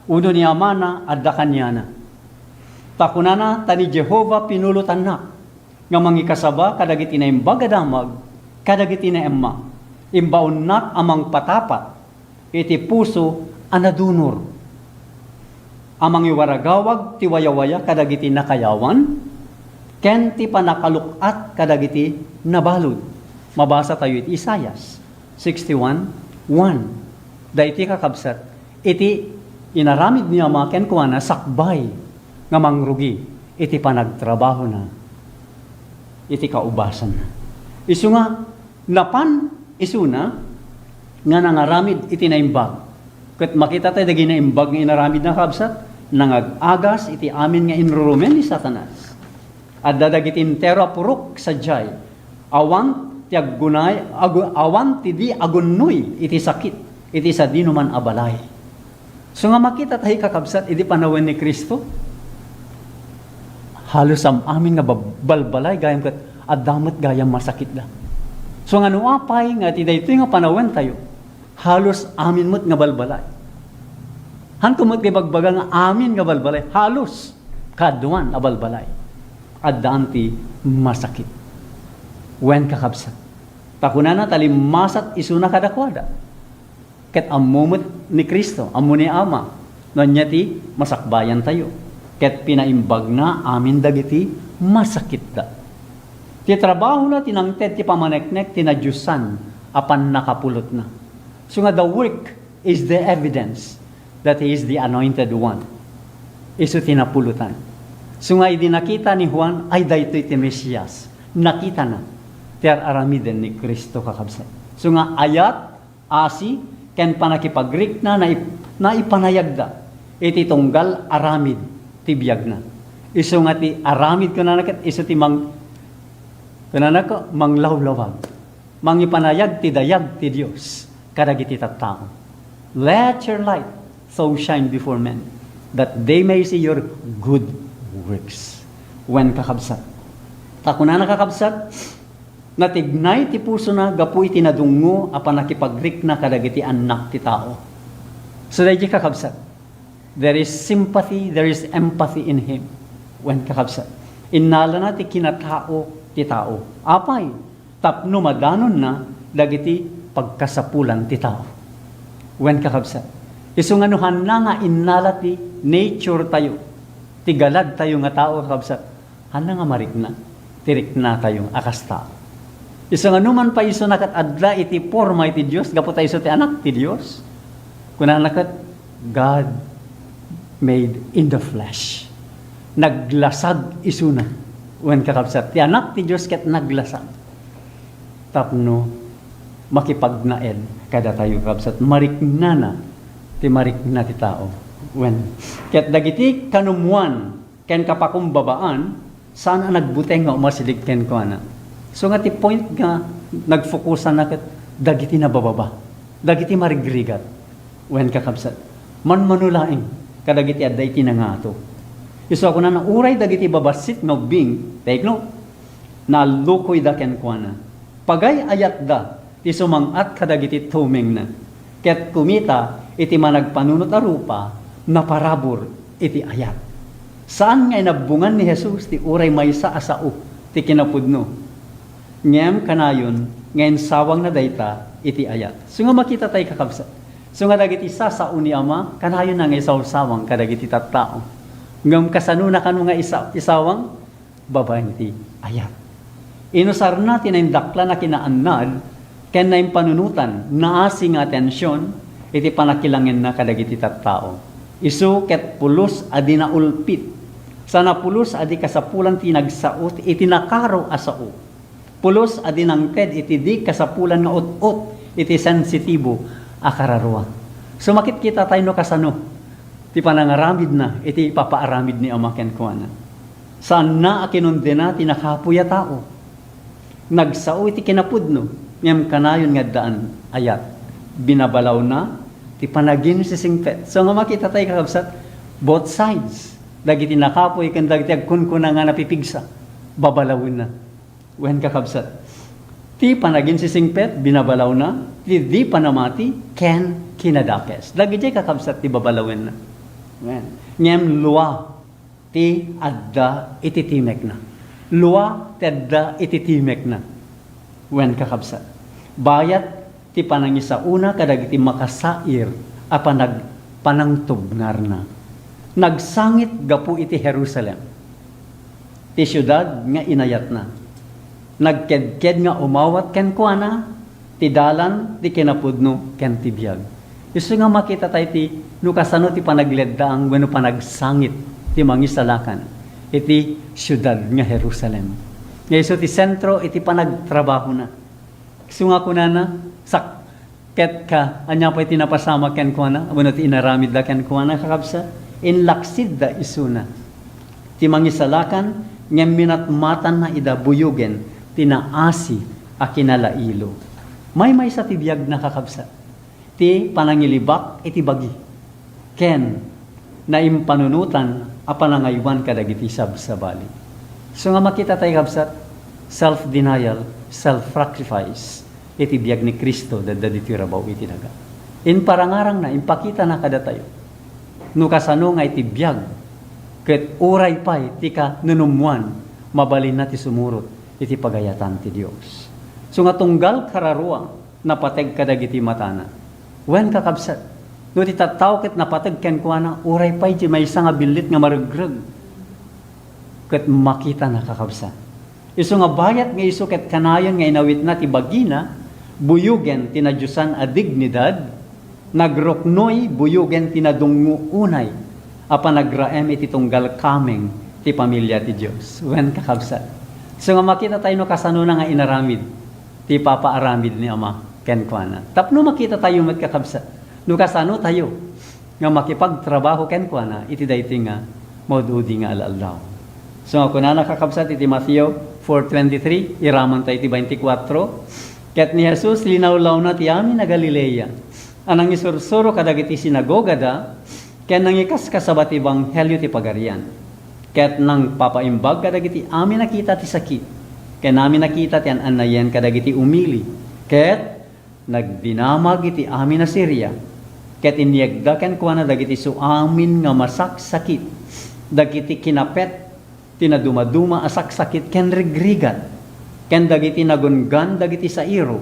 uno ni Amana, adda kanyana. Takunana, tani Jehova pinulutan na, nga mangikasaba, kadagiti na imbaga damag, kadagiti na emma, imbaon na amang patapat, iti puso anadunor. Amang iwaragawag ti wayawaya kadagiti nakayawan, ken ti panakalukat kadagiti nabalud. Mabasa tayo iti Isayas 61:1. Daiti kakabsat, iti inaramid niya maken kuana sakbay nga mangrugi, iti panagtrabaho na, iti kaubasan na. Isu nga, napan isuna, nga nangaramid iti naimbag. Kat makita tayo dagi naimbag nga inaramid na kabsat, nangag-agas iti amin nga inrurumen ni Satanas. At dadagit intero purok sa jay. Awan ti aggunay, awan ti di agunnoy iti sakit, iti sa di numan abalay. So nga makita tayo kakabsat, iti panawen ni Kristo, halos am amin nga balbalay, gayam kat adamot gayam masakit da. So nga nuapay, nga iti dayto nga panawen tayo, halos amin mo't nga balbalay. Hantumot kay bagbaga nga amin nga balbalay, halos kaduan a balbalay. At daanti masakit. When kakabsat. Takunana talimasat isuna kadakwada. Ket ammumot ni Kristo, ammo ni Ama, nonya ti masakbayan tayo. Ket pinaimbag na amin dagiti masakit da. Ti trabaho na tinangted ti pamaneknek tinadyusan apan nakapulot na. So nga the work is the evidence that He is the anointed one. Isu tinapulutan. So nga idinakita ni Juan, ay daytoy ti Mesiyas. Nakita na. Tiar aramiden ni Kristo kakabsat. So nga ayat, asi, ken panakipagrik na ipanayag da. Iti tunggal aramid, tibiyag na. Isu nga ti aramid ko na nakat, isu ti manglawlawag. Mangipanayag ti dayag ti Diyos. Kadagiti tattao. Let your light so shine before men, that they may see your good works. When kakabsat. Takuna nakakabsat, natignay ti puso na, gapu iti nadungo, apan nakipagrik na kadagiti anak ti tao. So dahil kakabsat, there is sympathy, there is empathy in him. When kakabsat. Innala na ti kinatao ti tao. Apay, tapno madanon na, dagiti pagkasapulan ti tao. When kakabsat. Isunganuhan na nga innala ti nature tayo. Ti galad tayo nga tao kakabsat. Hana nga marik na. Tirik na tayong akas tao. Isunganuman pa iso nakat adla iti forma iti Diyos. Gapo tayo ti anak ti Diyos. Kuna nakat God made in the flesh. Naglasag isuna. When kakabsat. Ti anak ti Diyos ket naglasag. Tapno makipagnaed kada tayo kakabsat. Marikna na. Ti marikna ti tao. When ket dagiti kanumuan ken kapakumbabaan saan ang nagbuteng nga umasilig ken ko ana. So nga ti point nga nagfokusan na ket dagiti nabababa. Dagiti marigrigat. When kakabsat. Manmanulaing kadagiti adday tinangato. Iso ako na uray dagiti babasit nga bing. Take note. Nalukoy da ken ko ana. Pagay ayat da ti sumangat kadagiti tumeng na. Ket kumita iti managpanunot arupa na parabor iti ayat. Saan nga inabungan ni Jesus ti uray maysa asao ti kinapudno. Ngem kanayon ngayon sawang na dayta iti ayat. So nga makita tayo kakabsat. So nga dagiti sasao ni Ama kanayon na nga isawsawang kadagiti tattao. Ngem kasano na kanu nga isawang babaeng iti ayat. Inusar natin ang dakla na kinaannad ken na yung panunutan naasing atensyon iti panakilangin na kadagiti tattao. Isu ket pulos adi na ulpit. Sana pulos adi kasapulan tinagsaot iti nakaro asao. Pulos adi nangted iti di kasapulan nga ut-ut iti sensitibo akararwa. So makikita tayo no kasano ti panangaramid na iti papaaramid ni Ama ken kuana. Saan na akinundena ti nakapuya tao. Nagsao iti kinapudno ngem kanayon nga daan ayat. Binabalaw na ti panagin si singpet. So nga makita tayo kakabsat both sides. Dagiti nakapoy ken dagiti agkunkuna nga napipigsa. Babalawin na. When kakabsat. Ti panagin si singpet binabalaw na. Ti di panamati ken kinadapes. Dagiti kakabsat ti babalawin na. When ngem luwa ti adda iti timek na. Luwa ti adda iti timek na. When kakabsat. Bayat ti panangisa una kadagiti makasair apan panangtubngar na. Nagsangit gapu iti Jerusalem. Ti syudad nga inayat na. Nagkedked nga umawat ken kuana ti dalan ti kinapudno ken ti biag. Isu nga makita tayo ti no kasano ti panagleddaang wenno panagsangit ti mangisalakan iti syudad nga Jerusalem. Isu ti sentro iti panagtrabaho na. Isu nga kunana sak ket ka anya pa iti napasama ken kuana wenno ti inaramid da ken kuana kakabsa. Inlaksid da isuna. Ti mangisalakan ngem minatmatan na ida buyugen tinaasi a kinalailo. May sa tibiyag na kakabsat. Ti panangilibak iti bagi. Ken na impanunutan a panangaywan kadagiti sabsabali. So nga makita tayo kabsat self-denial, self-sacrifice iti biyag ni Kristo dadadi ti rabaw iti daga. In parangarang na impakita na kada tayo. No kasano nga iti biyag ket uray pay ti ka nunumuan mabalin na ti sumurot iti pagayatan ti Dios. So nga tunggal kararua napateg kadagiti matana. Wen kakabsat no ti tattaw ket napateg ken kuana uray pay ti maysa nga bilit nga maregreg ket makita na kakabsat. Isu nga bayat nga isu ket kanayon nga inawit na ti bagina buyugen tinadyusan a dignidad nagroknoy buyugen tinadungo unay apan nagraem iti tunggal kameng ti pamilya ti Dios. Wen kakabsat. So nga makita tayo no kasano na nga inaramid ti papaaramid ni Ama ken kuana. Tapno makita tayo met kakabsat. No kasano tayo nga makipagtrabaho ken kuana iti dayti nga maududi nga alalaw. So nga kunana kakabsat iti Matthew 4:23 iraman tayo iti 24 ket ni Jesus linawlaw na ti amin na Galilea. Anang isursuro kadagiti sinagoga da ken nangikas kasabat ibanghelyo ti pagarian. Ket nang papaimbag kadagiti amin nakita ti sakit. Ken namin nakita ti anayen kadagiti umili. Ket nagdinamag iti amin na Syria. Ket inyegda ken kuana dagiti su amin nga masaksakit. Dagiti kinapet tinadumaduma asaksakit ken rigrigat. Ken dagiti nagungan dagiti sa iro.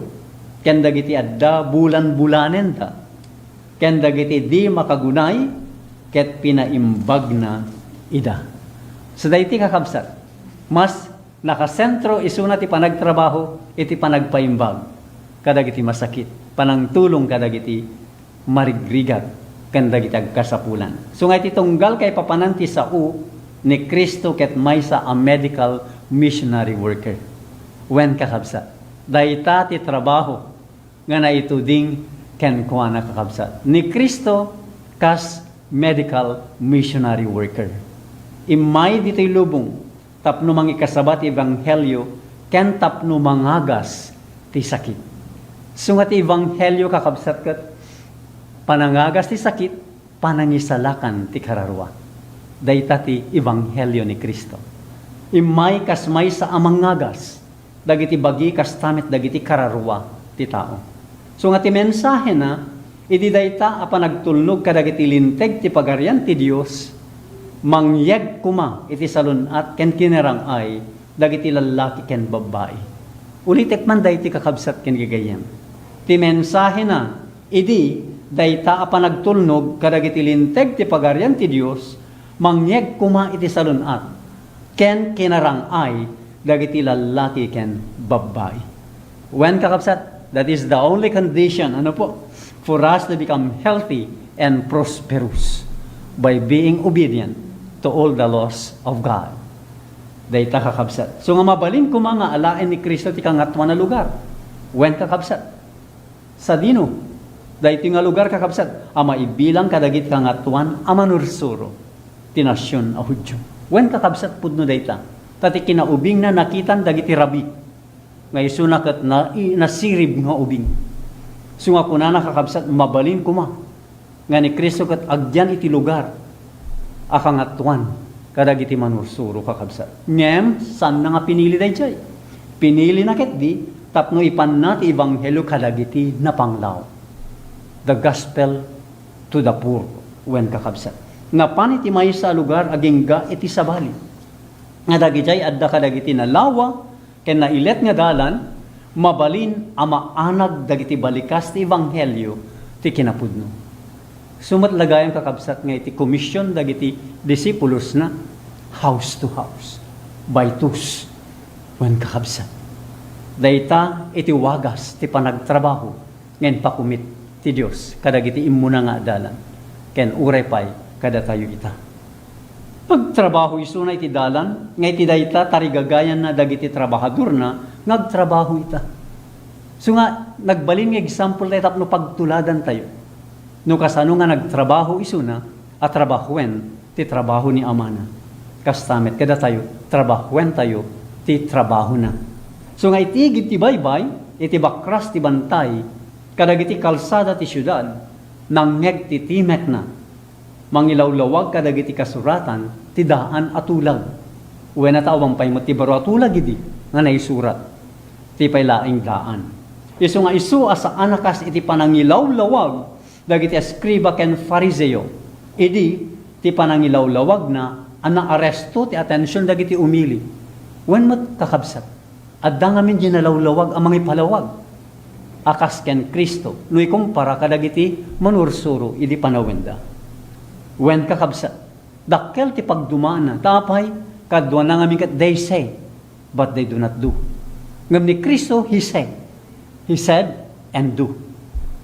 Ken dagiti adda bulan-bulanen ta. Ken dagiti di makagunay ket pinaimbag na ida. So dayti kakabsat, mas nakasentro isuna ti panagtrabaho iti panagpaimbag kadagiti masakit, panangtulong kadagiti marigrigat ken dagiti agkasapulan. So nga iti tunggal kay papananti sa ni Kristo ket maysa a medical missionary worker. Wen kakabsat, dayta ti trabaho nga naituding ken kuana kakabsat. Ni Kristo kas medical missionary worker. Imay dito'y lubong, tapno mangikasabat ebanghelyo, ken tapno mangagas ti sakit. Sungat ebanghelyo kakabsat kat, panangagas ti sakit, panangisalakan ti kararwa. Dayta ti ebanghelyo ni Kristo. Imay kasmay sa amangagas, dagiti bagi kastamit dagiti kararwa ti tao. Sungat ti mensahe na, idi dayta a panagtulnog kadagiti linteg ti pagarian ti Dios, mangyeg kuma iti salunat ken kinerang ay dagiti lalaki ken babae. Ulitek man dayti kakabsat ken gagayem. Ti mensahe na idi dayta a panagtulnog kadagiti linteg ti pagarian ti Dios mangyeg kuma iti salunat ken kinarang ay dagiti lalaki ken babae. When kakabsat, that is the only condition for us to become healthy and prosperous by being obedient to all the laws of God. Dayta kakabsat. So nga mabalin ko mga alain ni Kristo ti kangatwa na lugar. Wen kakabsat. Sa dino. Dayto nga lugar kakabsat. Ama ibilang kadagit kangatwan amanursuro. Ti nasyon a Hudyo. Wen kakabsat pudno dayta. Tati kinaubing na nakitan dagiti rabi. Nga isuna kat nasirib nga ubing. So nga kuna nakakabsat mabalin ko nga ni Kristo kat agyan iti lugar. Akangatuan kadagiti manursuro kakabsat. Ngem, san na nga pinili dayjay? Pinili na ket di, tapno ipan na ti ebanghelyo kadagiti napanglaw. The gospel to the poor, when kakabsat. Nga pan iti may sa lugar agingga iti sabali. Nga dagijay adda kadagiti nalawa, ken nailet nga dalan, mabalin amaanag dagiti balikas ti ebanghelyo ti kinapudno. Sumat lagayang kakabsat nga iti komisyon dagiti disipulos na house to house, by twos, when kakabsat. Dayta iti wagas ti panagtrabaho ngayon pakumit ti Dios kadagiti immuna nga adalan ken uray pay kada tayo ita. Pagtrabaho isuna iti dalan nga iti dayta tarigagayan na dagiti trabahador na ngagtrabaho ita. So nga nagbalin nga example tayo tapno pagtuladan tayo. No kasano nga nagtrabaho isuna at trabahoen ti trabaho ni Amana. Kastamet kada tayo trabahoen tayo ti trabaho na. So nga itigit ti baybay iti bakras ti bantay kadagiti kalsada ti syudad nangeg ti timek na. Mangilawlawag kadagiti kasuratan ti daan atulag. Uwen na taawang pay mo ti baro atulag idi nga naisurat ti paylaing daan. Isu nga isu asa anakas iti panangilawlawag dagiti eskriba ken fariseo. Idi ti panangilawlawag na anang aresto ti atensyon dagiti umili. Wen mat kakabsat. Adda ngamin ginalawlawag ang mga ipalawag. Akas ken Kristo. No ikumpara kadagiti manursuro idi panawenda. Wen kakabsat. Dakkel ti pagdumana. Tapay kadwa na ngamin kat they say but they do not do. Ngam ni Kristo he said. He said and do.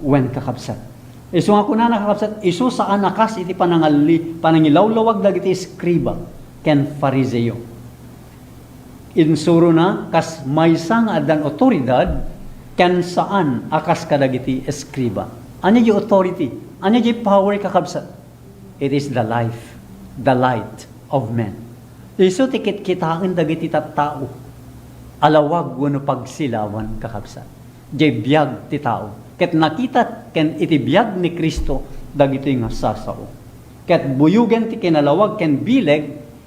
Wen kakabsat. Isu nga kuna nakakabsat, isu sa anakas iti panangilawlawag dagiti eskriba ken fariseo. Insuro na kas maysa nga adan otoridad ken saan akas kadagiti eskriba. Anya di authority, anya di power kakabsat. It is the life, the light of men. Isu tikit kitaan dagiti tattao. Alawag wano pagsilawan kakabsat. Di biyag ti tao. Ket nakita ken iti biag ni Kristo dagiti nga sasao. Ket buyugen ti kinalawag ken bileg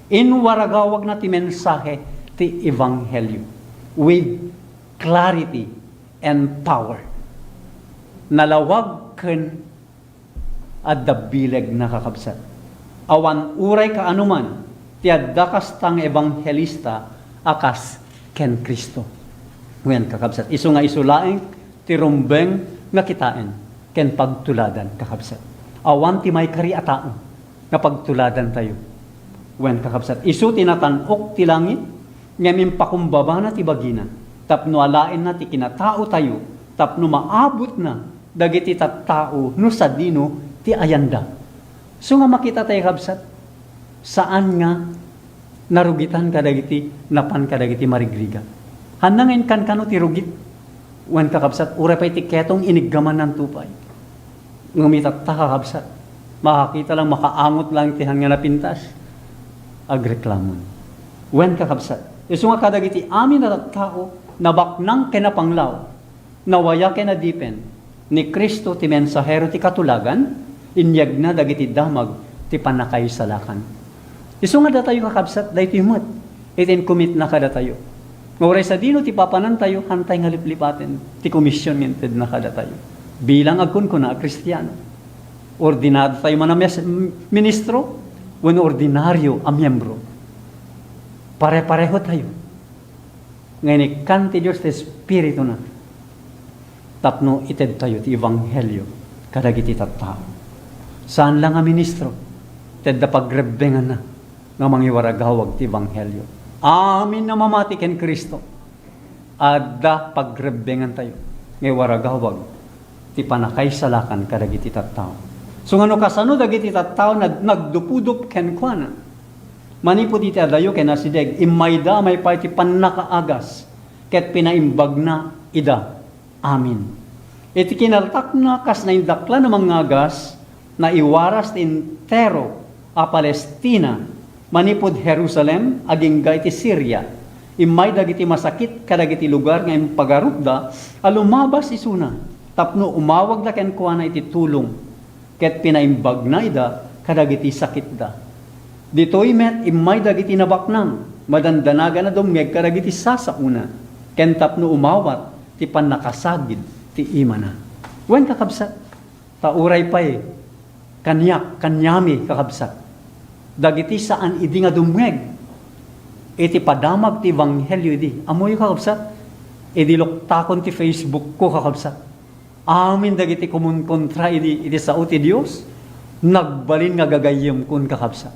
Inwaragawag na ti mensahe ti Ebanghelyo with clarity and power. Nalawag ken adda bileg nakakabsat. Awan uray ka anuman ti adda kastang ebanghelista akas ken Kristo. Wen kakabsat. Isu nga isulaeng ti rumbeng nga kitain ken pagtuladan kakabsat. Awan ti may kariataon nga pagtuladan tayo. Wen kakabsat. Isu tinatanok ti langit nga mimpakumbaba na ti bagina. Tapno alain na ti kinatao tayo. Tapno maabot na dagiti tattao no sa dino ti ayanda. So nga makita tayo kabsat, saan nga narugitan kadagiti, napan kadagiti marigriga. Hanangin kan kano ti rugit, wan kakabsat, ura pa'y ti ketong iniggaman ng tupay. Ngumitat ta kakabsat, makakita lang, makaangot lang ti hanga napintas, agreklamon. Wan kakabsat, iso nga kadagiti amin na tao, nabaknang kinapanglaw, nawaya kinadipen, ni Kristo ti mensahero ti katulagan, inyag na dagiti damag ti panakay salakan. Isu nga datayo kakabsat, dahi ti mat, itin commit na kada tayo. Nguray sa dino ti papanan tayo, hantay nga liplipaten, ti komisyon minted na kada tayo. Bilang agkun ko na Kristiyano. Ordinado tayo man ministro, wano ordinaryo a miyembro. Pare-pareho tayo. Ngayon ikan ti Diyos ti Espiritu na. Tapno ited tayo ti Ebanghelyo kadagiti tattao. Saan lang nga ministro? Tedda pagrebengan na nga mangiwaragawag ti Ebanghelyo. Amin na mamati ken Kristo. Adda pagrebengan tayo. Ngay waragawag ti panakay salakan kadagiti tattao. So ngano kasano dagiti tattao nagdupudup ken kuana. Manipod iti adayo ken asideg imayda may pay ti pannakaagas ket pinaimbag na ida. Amin. Iti kinaltak na kas na indakla na mangagas na iwaras ti entero a Palestina, manipod Jerusalem, aging ti Syria. Imay dagiti masakit kadagiti lugar nga pagarupda, alumabas isuna. Tapno umawag da ken kuana iti tulong, ket pinaimbag na ida kadagiti sakit da. Ditoy met imay dagiti nabaknang, madandanaga na dumeg kadagiti sasauna, ken tapno umawat ti pannakasagid ti imana. Wen kakabsat, tauray pa kanyami kakabsat. Dagiti saan idi nga dumeg, iti padamag ti Ebanghelyo idi. Amoy kakabsat, idi loktakon ti Facebook ko kakabsat. Amin dagiti kumunkontra idi sao ti Dios, nagbalin nga gagayem kun kakabsat.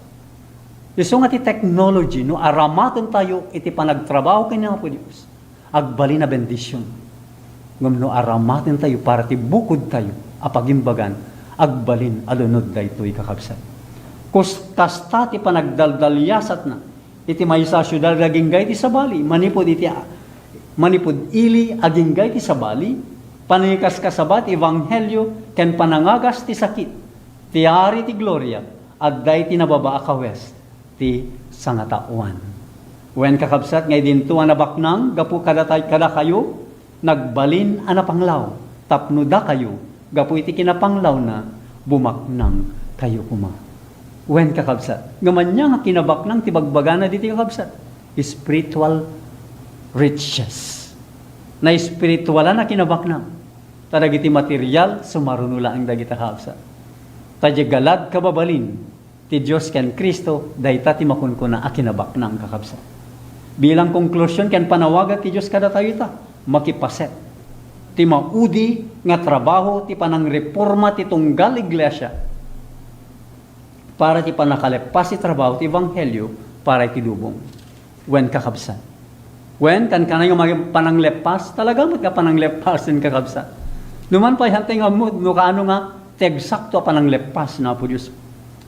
Iso nga ti technology, no aramaton tayo iti panagtrabaho kanya po Dios, agbalin na bendisyon. Ngam no aramaton tayo para ti bukod tayo, apagimbagan, agbalin alunod daytoy kakabsat. Kasta ti panagdaldalyasat na iti maysa syudad aginggay ti sabali manipod ili aginggay ti sabali panikas kasabat Ebanghelyo ken panangagas ti sakit ti ari ti gloria adday ti nababa ka west ti sangatauan. Wen kakabsat ngay dinto anabaknang gapu kada kayo nagbalin anapanglaw tapno da kayo gapu iti kinapanglaw na bumaknang kayo kuma. Wen kakabsat. Ngamanya nga kinabaknang tibagbagana diti kakabsat. Spiritual riches. Na spiritualan na kinabaknang. Taragiti material sumarunula ang dagita kakabsat. Tadya galad kababalin ti Diyos ken Kristo dayta ti makunkuna a kinabaknang kakabsat. Bilang konklusyon ken panawaga ti Diyos kada tayo ita makipaset. Ti maudi nga trabaho ti panangreforma ti tunggal iglesia para ti panakalepas ti trabaho ti Ebanghelyo para iti dubong. Wen kakabsat. Wen kan kanay nga pananglepas talaga mat ka pananglepas din kakabsat. Numan pa hantay nga mo no kaano nga tegsakto a pananglepas na po Dios.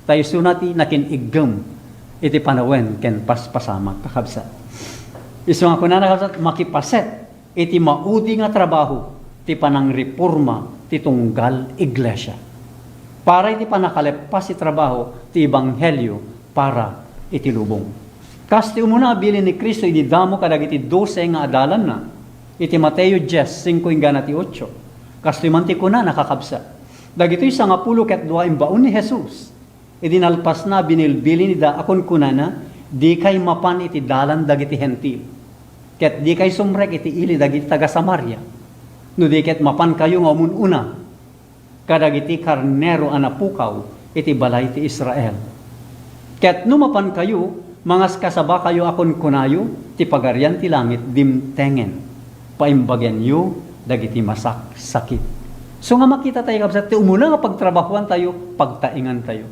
Tayo sunati nakinigem iti panawen ken paspasama kakabsat. Isu nga kunana kakabsat makipaset iti maudi nga trabaho ti panangreforma ti tunggal iglesia. Para iti panakalepas ti trabaho ti Ebanghelyo para iti lubong. Kas ti umuna abilin ni Kristo iti damo kadagiti 12 nga adalan na iti Mateo 10:5-8. Kas ti manti kuna nakakabsat. Dagitoy 10 ket 2 imbaon ni Jesus. Iti nalpas na binilbilin ida akon kunana di kay mapan iti dalan dagiti hentil. Ket di kay sumrek iti ili dagiti taga Samaria. No di ket mapan kayo nga umununa kadagiti karnero anapukaw iti balay ti Israel. Ket no mapan kayo, mangas kasaba kayo akon kunayo, ti pagarian ti langit dimtengen. Paimbagyan yo dagiti masak sakit. So nga makita tayo kabsat, ti umuna nga pagtrabahuan tayo, pagtaingan tayo.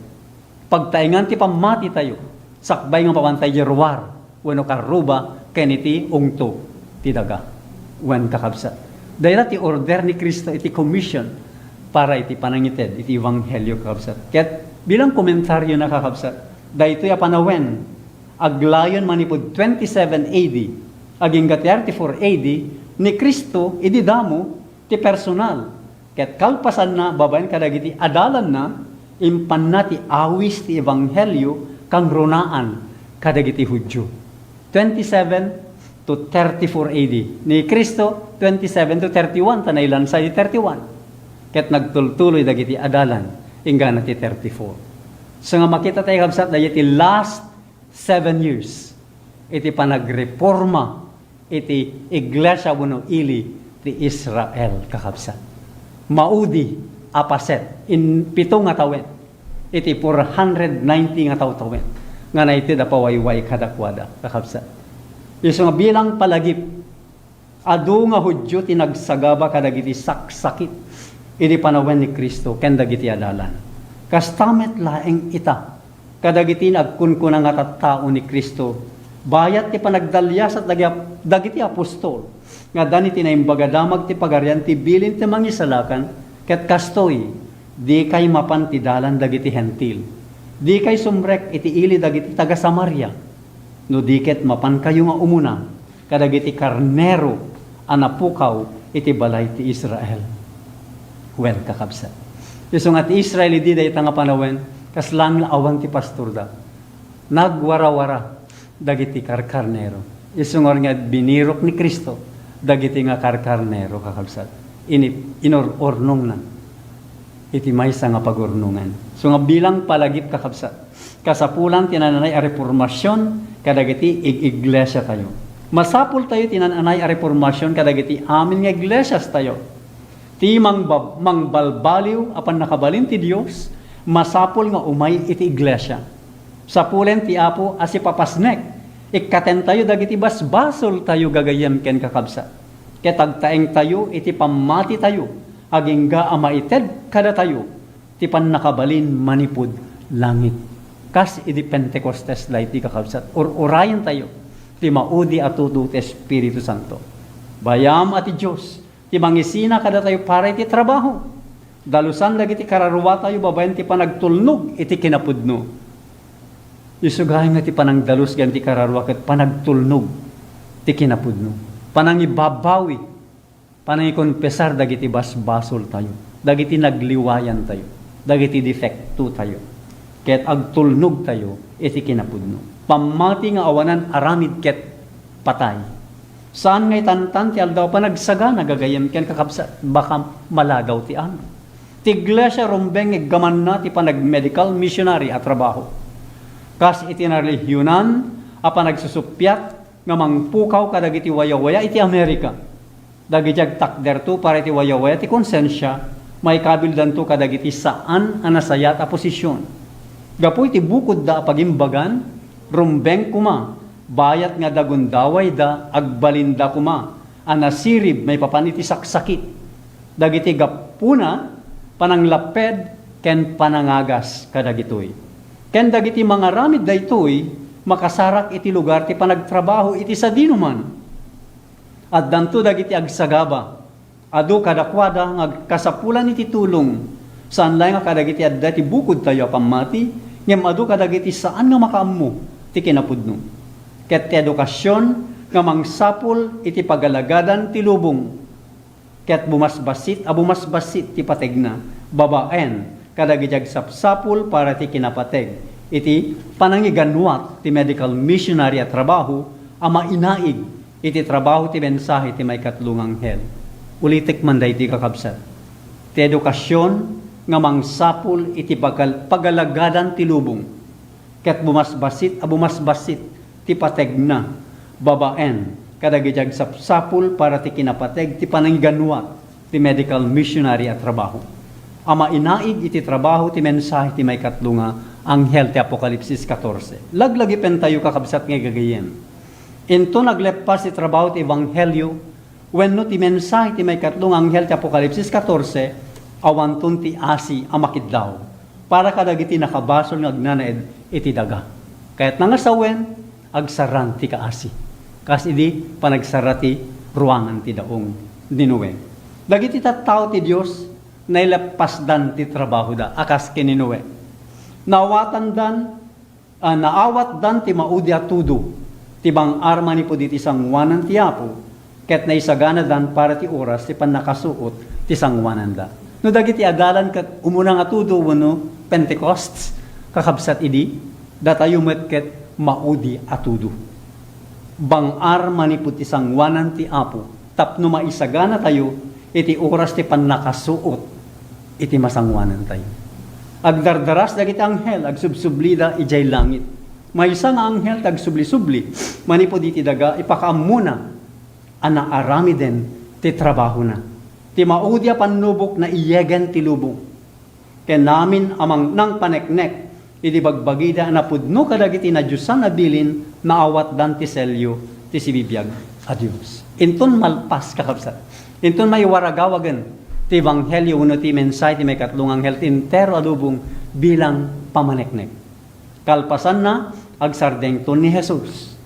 Pagtaingan ti pamati tayo. Sakbay nga pamantay jerwar, wano karuba, keniti ungto, ti daga. Wan kakabsat. Dahil ti order ni Kristo, iti commission, para iti panangited, iti ebanghelyo kakabsat. Ket bilang komentaryo na kakabsat, dahil ito'y panawen, aglayon manipod 27 AD, aging 34 AD, ni Kristo, ididamo, ti personal. Ket kalpasan na, babayan kadagiti, adalan na, impan na ti awis ti ebanghelyo, kang runaan, kadagiti Hudyo. 27 to 34 AD. Ni Kristo, 27 to 31, tanaylan sa 31. Ket nagtultuloy dagiti adalan, ingga na ti 34. So nga makita tayo kabsat, dagiti last 7 years, iti panagreforma, iti iglesia wano ili, ti Israel kakabsat. Maudi, apaset, in 7 nga tawen, iti 490 nga tawen, nga na iti dapawayway kadakwada kakabsat. Iso nga bilang palagip, adu nga Hudyo tinagsagaba kadagiti saksakit, iti panawen ni Kristo, ken dagiti adalan. Kastamet laeng ita, kadagiti nagkunkuna nga tattao ni Kristo, bayat ti panagdalyas at dagiti apostol, nga dani tinaimbagadamag ti pagarian ti bilin ti mangisalakan, ket kastoy, di kay mapan ti dalan dagiti hentil, di kay sumrek iti ili dagiti taga Samaria, no di ket mapan kayo nga umuna, kadagiti karnero, anapukaw, iti balay ti Israel. Well, kakabsat. Isong at Israel, di da itang panawen, kaslang awang ti pastor da. Nagwara-wara, dagiti karkarnero. Isong nga binirok ni Kristo, dagiti nga karkarnero, kakabsat. Inornong na. Iti maysa nga pagurnungan. So nga bilang palagip kakabsat. Kasapulan tinananay a reformasyon, kadagiti iglesia tayo. Masapul tayo tinananay a reformasyon, kadagiti amin nga iglesias tayo. Ti mangbalbaliw apan nakabalin ti Dios, masapul nga umay iti iglesia. Sapulen ti Apo asi papasnek, ikkaten tayo dagiti basbasol tayo gagayem ken kakabsa. Ketagtaeng tayo iti pamati tayo, agingga amaited kada tayo, ti pannakabalin manipud langit. Kas iti Pentecostes laiti kakabsat, orayan tayo, ti maudi atudo ti Espiritu Santo. Bayam ati Diyos, ti mangisina kada tayo para iti trabaho. Dalusan lagi ti kararuwa tayo, babayan ti panagtulnog iti kinapudno. Isugahin nga ti panangdalus gan ti kararuwa ket panagtulnog ti kinapudno. Panangibabawi, panangikonpesar dagiti basbasol tayo, dagiti nagliwayan tayo, dagiti defekto tayo. Ket agtulnog tayo iti kinapudno. Pamati nga awanan aramid ket patay. Saan ngay tantan ti aldaw pa nagsagana gagayem ken kakabsat, baka malagaw ti ano. Ti iglesia rumbeng gaman na ti panag-medical missionary at trabaho. Kas iti narelihyunan, apa nagsusupyat, nga mangpukaw kadagiti wayawaya iti Amerika. Dagiti takder to para iti wayawaya ti konsensya, may kabildan to kadagiti saan anasayat a posisyon. Gapu iti bukod da pagimbagan, rumbeng kuma, bayat nga dagundaway da, agbalinda kuma, anasirib may papaniti saksakit. Dagiti gapuna, pananglaped, ken panangagas kadagitoy. Ken dagiti mga ramid da itoy, makasarak iti lugar ti panagtrabaho iti sa dinuman. At danto dagiti agsagaba, adu kadakwada nga kasapulan iti tulong, saan lang nga kadagiti adda ti bukod tayo pamati, ngem adu kadagiti saan nga makaammo ti kinapudno. Ket ti edukasyon nga mangsapul iti pagalagadan ti lubong. Ket bumasbasit ti pategna, babaen kadagiti agsapsapul para ti kinapateg. Iti panangiganwat ti medical missionary at trabaho, ama inaig iti trabaho ti mensahe ti may katlungang hel. Ulitik man day ti kakabsat. Ti edukasyon nga mangsapul iti pagalagadan ti lubong. ket bumasbasit ti pateg na babaen kadagiti sapsapul para ti kinapateg ti panangganwa ti medical missionary at trabaho. Ama inaig iti trabaho ti mensahe ti may katlunga anghel ti Apokalipsis 14. Laglagi pen tayo kakabsat nga gagayem. Into naglepas ti trabaho ti ebanghelyo wenno ti mensahe ti may katlunga anghel ti Apokalipsis 14 awanton ti asi amakidlaw para kadagiti nakabasol nga agnanaed iti daga. Kaya't nangasawen, agsaran ti kaasi. Kas idi, panagsarati ruangan ti daong dinuwe. Dagiti tattao ti Diyos, nailapasdan ti trabaho da, akas kininuwe. Naawat dan ti maudi atudo, ti bang arma ni po diti sangwanan ti Apo, ket naisagana dan para ti oras ti panakasuot ti sangwanan da. No dagiti adalan kat umunang atudo wano Pentecost, kakabsat idi, datayo metket maudi atudo. Bang arma ni puti sangwanan ti Apo, tapno maisagana tayo, iti oras ti panakasuot, iti masangwanan tayo. Agdardaras dagiti anghel, agsubsublida ijay langit. May isang anghel tagsubli-subli, manipod iti daga, ipakaamuna, ana arami den ti trabaho na. Ti maudya panlubok na iyegen ti lubong. Ken namin amang nang paneknek, iti bagbagida na pudno kadagiti na Diyosan na bilin na awat dan ti selyo ti sibibiyag a Diyos. Inton malpas kakabsat. Inton may waragawagan ti ebanghelyo uno ti mensahe ti may katlung anghel ti entero alubong bilang pamaneknek. Kalpasan na agsardengton ni Jesus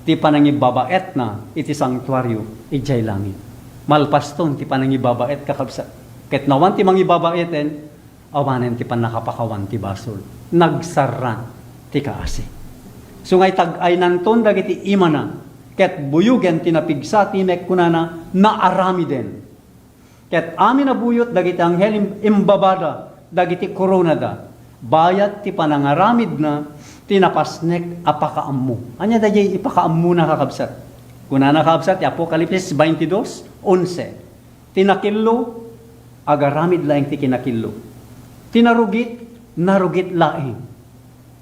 ti panangibabaet na iti sanktuaryo ijay langit. Malpaston ti panangibabaet kakabsat. Ket nawan ti mangibabaeten awanen ti panakapakawan ti basol. Nagsaran ti kaasi. So ngay tag-ay nanton dagiti imana, ket buyugen tinapigsa ti mekkunana naarami den. Ket amin na buyot dagiti anghel imbabada, dagiti koronada, bayat ti panangaramid na tinapasnek apakaammo. Anya dayay ipakaammo na kakabsat. Kunana kakabsat, Apokalipsis 22:11. Tinakillo, agaramid laeng ti kinakillo. Tinarugit, narugit laeng.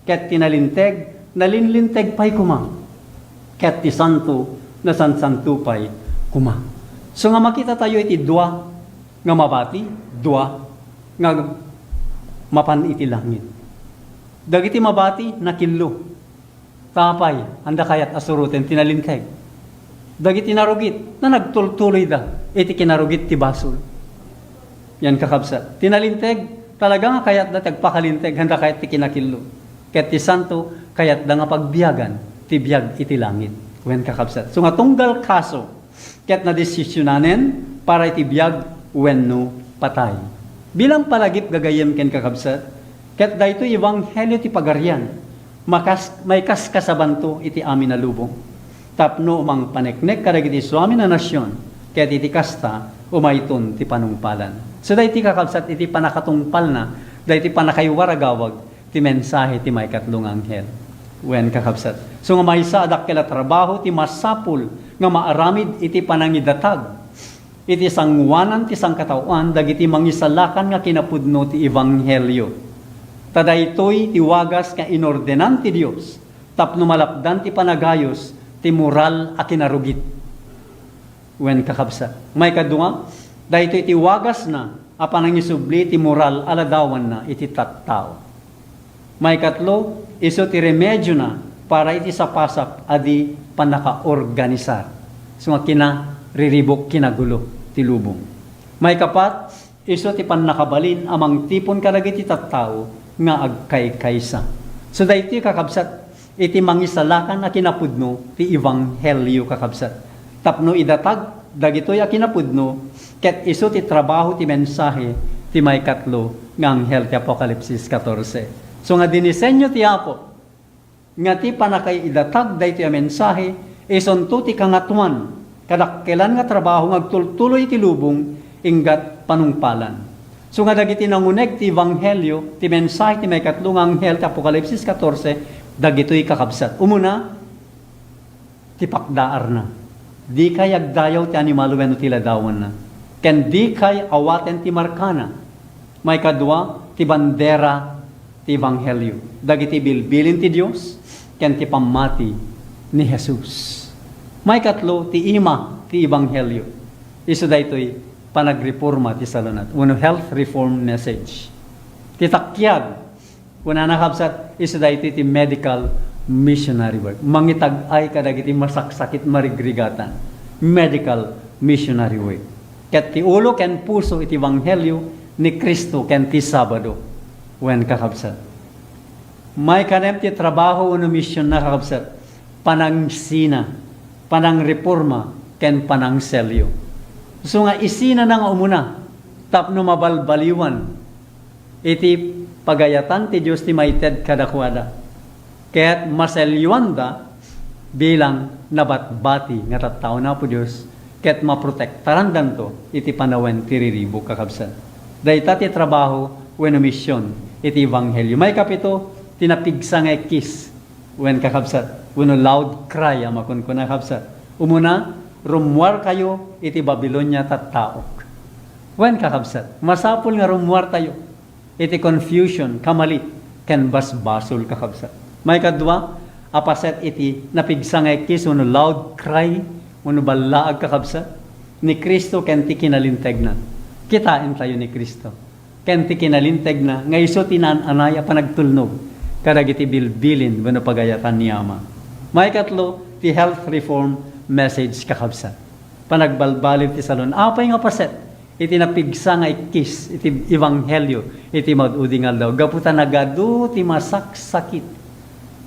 Ket tinalinteg, nalinlinteg pa'y kuma. Ket ti santo, nasansanto pa'y kuma. So nga makita tayo iti dua, nga mabati, dua, nga mapan iti langit. Dagiti mabati, nakillo. Tapay, anda kayat asuruten, tinalinteg. Dagiti narugit, na nagtultuloy da, iti kinarugit ti basol. Yan kakabsat. Tinalinteg, talaga nga kayat da tagpakalinteg, handa kayat ti kinakillo. Ket ti santo, kayat da nga pagbiyagan, ti biyag iti langit. Wen kakabsat. So nga tunggal kaso, ket na desisyonanen, para iti biyag, wenno patay. Bilang palagip gagayem ken kakabsat, ket dayto ebanghelyo ti pagarian, may kaskasabanto iti amin na lubong. Tapno umang paneknek kadagiti suami na nasyon, ket iti kasta, umayton ti panungpalan. So dayti kakabsat iti panakatungpal na, dayti panakaywaragawag ti mensahe ti may katlung anghel. Wen kakabsat. So nga maysa adak kela trabaho ti masapul nga maaramid iti panangidatag. Iti sangwanan ti sangkatauan dagiti mangisalakan nga kinapudno ti ebanghelyo. Tadaytoy ti wagas nga inordenan ti Dios tapno malapdan ti panagayos ti moral a kinarugit. Wen kakabsat. May kadunga, dahito iti wagas na, apan ang isubli ti moral aladawan na iti tattao. May katlo, iso ti remedyo na para iti sapasap adi panaka-organisar. So nga kinariribok kinagulo ti lubong. May kapat, iso ti panakabalin amang tipon kadagiti tattao nga agkay-kaysa. So dahito kakabsat, iti mangisalakan na kinapudno ti ebanghelyo kakabsat. Tapno idatag, dagitoy a kinapudno, ket iso ti trabaho ti mensahe ti may katlo nga anghel ti Apokalipsis 14. So nga dinisenyo ti Apo, nga ti panakay idatag daytoy a mensahe, isonto ti kangatuan, kadakkelan nga trabaho ngagtultuloy ti lubong, inggat panungpalan. So nga dagiti nanguneg ti ebanghelyo, ti mensahe ti may katlo nga anghel ti Apokalipsis 14, dagitoy kakabsat. Umuna, ti pakdaar na. Di kay agdayaw ti animal wenno ti ladawan na. Ken di kay awaten ti markana. May kadwa ti bandera ti Ebanghelyo. Dagiti bilbilin ti Dios ken ti pamati ni Jesus. May katlo ti ima ti Ebanghelyo. Isu daytoy panagreforma ti salunat. Uno health reform message. Ti takyag kuna nakabsat isu daytoy ti medical missionary work. Mangitag-ay kadagiti masaksakit marigrigatan. Medical missionary work. Ket ti ulo ken puso iti Ebanghelyo ni Kristo ken ti Sabado wen kakabsat. May kanem ti trabaho uno mission na kakabsat. Panangsina, panangreforma ken panangselyo. So nga isina na nga umuna tapno mabalbaliwan iti pagayatan ti Dios ti maited kadakwada. Kaya't maselyuan da bilang nabatbati nga tattao na po Diyos kaya't maprotektaran danto iti panawen tiriribo kakabsat. Dayta ti trabaho wenno misyon iti Ebanghelyo. May kapito tinapigsa nga ekis wen kakabsat. Wenno loud cry amakon ko nakabsat. Umuna rumwar kayo iti Babilonia tattaok. Wen kakabsat. Masapul nga rumwar tayo iti confusion kamalit ken basbasol kakabsat. May kadwa, apaset iti napigsa nga ekis, uno loud cry, uno balaag kakabsat, ni Kristo ken ti kinalinteg na. Kitain tayo ni Kristo. Ken ti kinalinteg na, nga iso tinananaya panagtulnog, kadagiti bilbilin, wano pagayatan ni Ama. May katlo, ti health reform message kakabsat. Panagbalbalin ti salon. Apay nga paset, iti napigsa nga ekis, iti Ebanghelyo, iti madudingal daw. Gaputan nagadu ti masaksakit.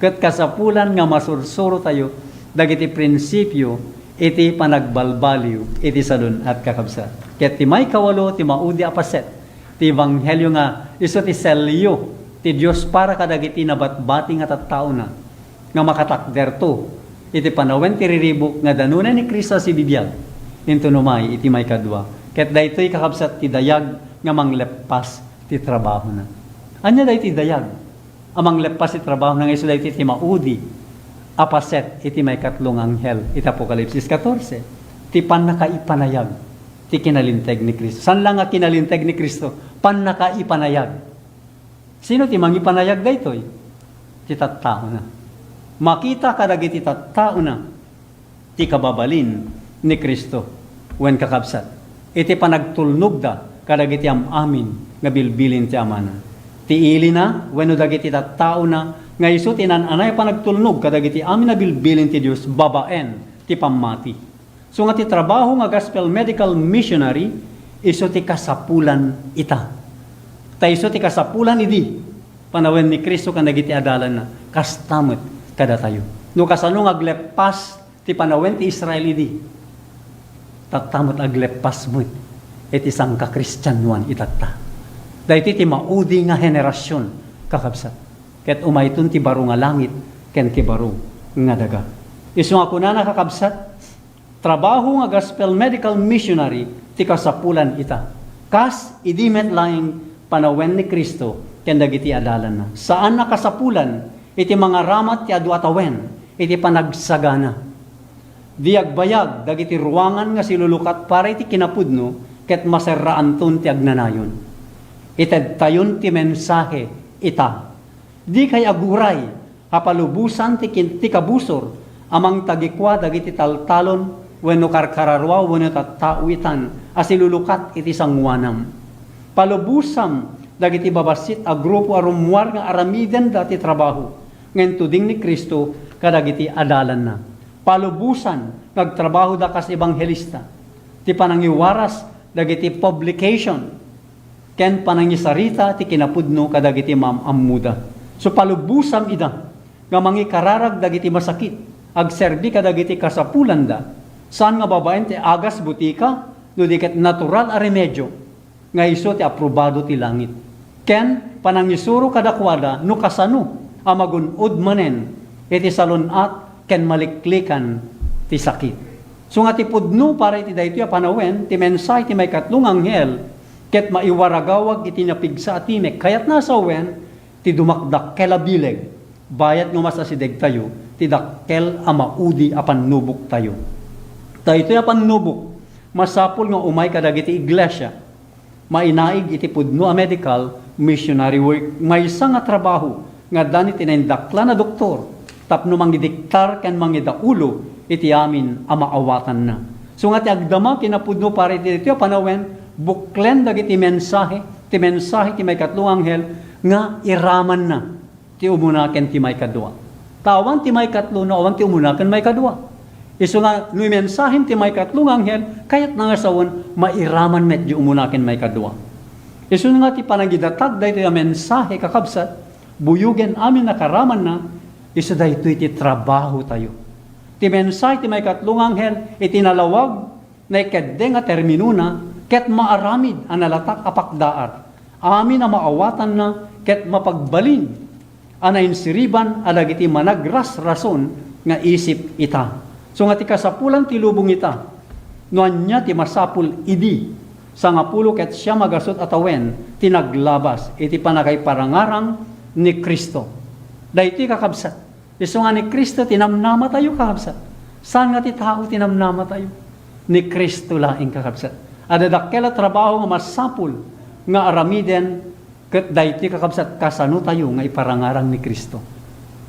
Ket kasapulan nga masursuro tayo dagiti prinsipyo iti panagbalbaliw iti salun at kakabsat. Ket ti may kawalo ti maudi apaset ti Ebanghelyo nga isu ti selyo ti Dios para kadagiti nabatbati nga tattao na nga makatakder to iti panawen ti riribok nga danunan ni Kristo si bibiyag into numay iti may kadwa. Ket daytoy kakabsat ti dayag nga mangleppas ti trabaho na. Anya day ti dayag? Amang lepas iti trabaho ng iso iti maudi apaset iti may katlong anghel iti Apokalipsis 14 ti panakaipanayag ti kinalinteg ni Kristo. San lang nga kinalinteg ni Kristo? Panakaipanayag. Sino ti mangipanayag daytoy? Ti tattao na. Makita kadagiti tattao na ti kababalin ni Kristo wen kakabsat. Iti panagtulnog da kadagiti amin nga bilbilin ti amana. Tiili na, wenno dagiti tattao na, nga iso tinananay panagtulnog kadagiti amin na bilbilin ti Dios babaen ti pamati. So nga ti trabaho nga gospel medical missionary iso ti kasapulan ita. Ta iso ti kasapulan idi panawen ni Kristo kan dagiti adalan na kastamot kada tayo. No kasano nga aglepas ti panawen ti Israel idi. Tatamot aglepas mo iti sangka Kristyanuan itatta. Dayti ti maudi nga henerasyon kakabsat. Ket umayton ti baro nga langit ken ti baro nga daga. Isu nga kuna nakakabsat trabaho nga gospel medical missionary ti kasapulan ita. Kas idi met laing panawen ni Kristo ken dagiti adalan na. Saan nakasapulan iti mga ramat ti adu atawen iti panagsagana. Diagbayag dagiti ruangan nga silulukat para iti kinapudno ket maserraan ton ti agnanayon. Ited tayon ti mensahe ita. Di kay aguray, hapalubusan ti kabusor, amang tagikwa dagiti taltalon, wenno karkararwa, wenno tattauitan, asilulukat iti sangwanam. Palubusam, dagiti babasit a grupo arumwar nga aramiden dati trabaho, ngayon tuding ni Kristo, kadagiti adalan na. Palubusan, nagtrabaho da kas ebanghelista, ti panangiwaras, dagiti publication, ken panangisarita ti kinapudno kadagiti mamammuda. So palubusam ida nga mangikararag dagiti masakit agserbi kadagiti kasapulan da saan nga babaen ti agas butika no diket natural a remedyo nga iso ti aprobado ti langit. Ken panangisuro kadakwada no kasano a magunod manen iti salunat ken maliklikan ti sakit. So nga ti pudno para iti daytoy a panawen ti mensahe ti may katlong anghel ket maiwaragawag iti napigsa atimek kayat nasa wen ti dumakdakkel a bileg bayat nga masasideg tayo ti dakkel a maudi a pannubok tayo. Daytoy a pannubok masapul nga umay kadagiti iglesia mainaig iti pudno a medical missionary work. May isa nga trabaho nga dani tinindakla na doktor tapno mangidiktar ken mangidaulo iti amin a maawatan na. So nga ti agdama kinapudno pare dito panawen buklen dagiti mensahe ti may katlong anghel nga iraman na ti umunaken ti may kadua. Tawan ti may katlo no awan ti umunaken may kadua. Isu nga no mensahe ti may katlong anghel kayat nga sawon mairaman met di umunaken may kadua. Isu nga ti panagidatag daytoy a mensahe kakabsat buyugen amin nakaraman na isu daytoy ti trabaho tayo. Ti mensahe ti may katlong anghel itinalawag na ikedde nga termino na ket maaramid ang nalatak apakdaar. Amin na maawatan na ket mapagbalin anayin siriban adagiti managras rason nga isip ita. So nga ti kasapulan ti lubong ita noan niya ti masapul idi sa nga pulo ket siya magasot atawen tinaglabas iti panakay parangarang ni Kristo. Dayti kakabsat. Isu nga ni Kristo tinamnama tayo kakabsat. Saan nga ti tao tinamnama tayo? Ni Kristo laing kakabsat. Adadakkel a trabaho nga masapul nga aramiden ket dayti kakabsat kasano tayo nga iparangarang ni Kristo.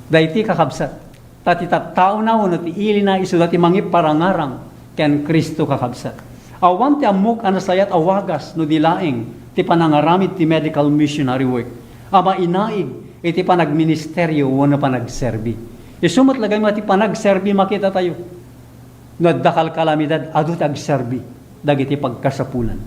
Dayti kakabsat. Tati tattao na no ti ili na isu dati mangip parangarang ken Kristo kakabsat. Awan ti amok anasayat awagas no dilaeng ti panangaramid ti medical missionary work. Ama inaig iti panagministeryo wano panagserbi. Isumot lagay mo iti panagserbi makita tayo. Nadakal kalamidad adu tagserbi dagiti pagkasapulan.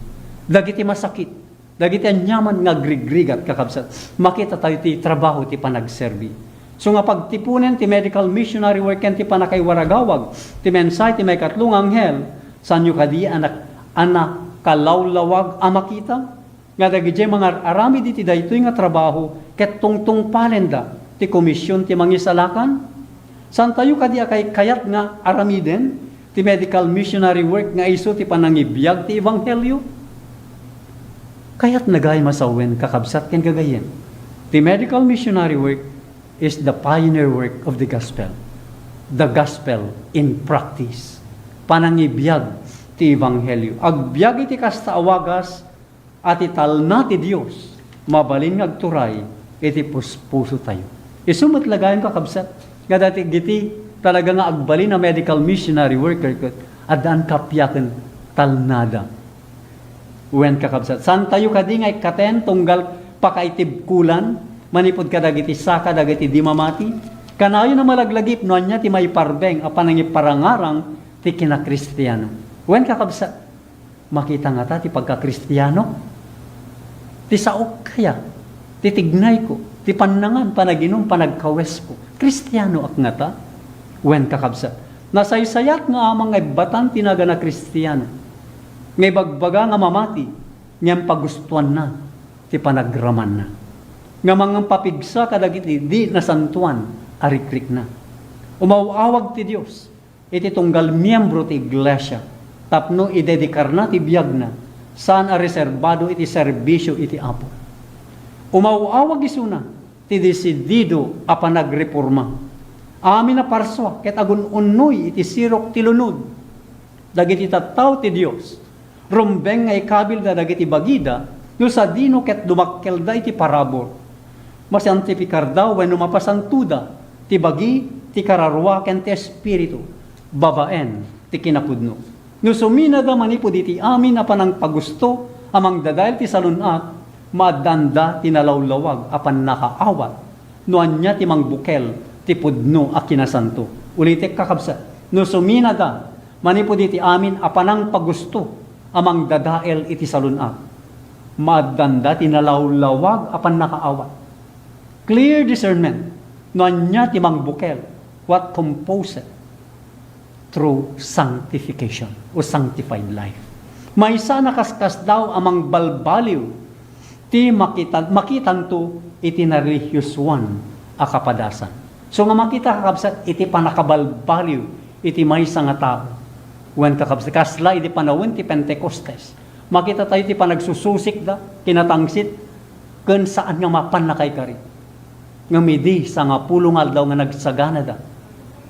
Dagiti masakit, dagiti anyaman nga grigrigat kakabsat. Makita tayo ti trabaho ti panagserbi. So nga pagtipunen ti medical missionary work ken ti panakay waragawag ti mensahe ti may katlong anghel sanyo kadi anak kalawlawag a makita nga dagiti mga arami diti daytoy nga trabaho ket tungtung palenda ti komisyon ti mangisalakan san tayo kadi akay kayat nga aramiden ti medical missionary work nga isu ti panangibiyag ti ebanghelyo kayat nagay masawen kakabsat ken gagayen ti medical missionary work is the pioneer work of the gospel in practice panangibiyag ti ebanghelyo agbiag iti kasta awagas at italna ti Dios mabalin nga agturay iti puspuso tayo. Isumot lagayan kakabsat nga dati giti talaga nga agbalin na medical missionary worker ket adaan kapyaken talnada. Wen kakabsat san tayo kadi nga ikaten tunggal pakaitibkulan manipod kadagiti saka dagiti di mamati kanayo na malaglagip no anya ti may parbeng a panangiparangarang ti kinakristiyano. Wen kakabsat makita nga ta ti pagkakristiyano ti saok kaya, ti tignay ko, ti panangan, panaginom, panagkawes ko. Kristiyano ak nga ta, wen kakabsat. Nasaysayat nga amang ngay batan tinaga na Kristiyano. Ngay bagbaga nga mamati, ngayang pagustuhan na, ti panagraman na. Nga mangang papigsa kadagiti di nasantuan, arikrik na. Umawawag ti Diyos, iti tunggal miyembro ti iglesia, tapno idedikar na ti biyag na, saan a reserbado iti serbisyo iti Apo. Umawawag isuna, ti desidido a panagreforma. Amin na parswa, ket agun unnoy iti sirok ti lunod. Dagiti tattaw ti Dios. Rumbeng nga ikabil da dagiti bagida, no sa dino ket dumakkel da iti parabor. Masantifikar daw when mapasantuda, ti bagi, ti kararwa ken ti espiritu, babaen, ti kinapudno. No sumina da manipod iti amin a panang pagusto amang dadayal ti salunat madanda tinalawlawag apan nakaawat no anya ti mangbukel ti pudno a kinasanto. Ulitek kakabsat. No sumina da manipod iti amin a panang pagusto amang dadael iti salunat madanda tinalawlawag apan nakaawat. Clear discernment no anya ti mangbukel what composed through sanctification o sanctified life. May sana kaskas daw amang balbaliw ti makitan to iti na religious one a kapadasan. So nga makita kakabsat iti panakabalbaliw iti maysa nga tao. Wen kakabsat kasla iti panawin ti Pentecostes. Makita tayo ti panagsususik da kinatangsit ken saan nga mapan na kay kari. Nga midi sa nga pulungal daw nga nagsagana da.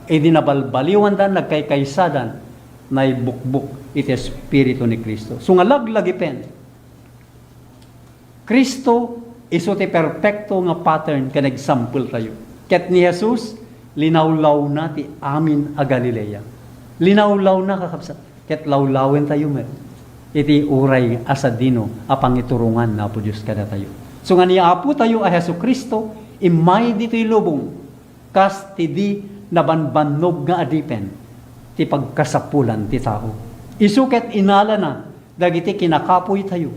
Di nabalbaliwan dan, nagkaykaysadan, na ibukbuk iti Espiritu ni Kristo. So nga laglagipen, Kristo Iso ti perfecto nga pattern kan example tayo. Ket ni Jesus, linawlaw na ti amin a Galilea. Linawlaw na kakabsat. Ket lawlawen tayo met. Iti uray asadino a pangiturungan na po Diyos kada tayo. So nga niya apo tayo a Hesu Kristo, imay dito'y lubong, kas ti di nabanbanog nga adipen, ti pagkasapulan ti tao. Isu ket inala na, dagiti kinakapoy tayo.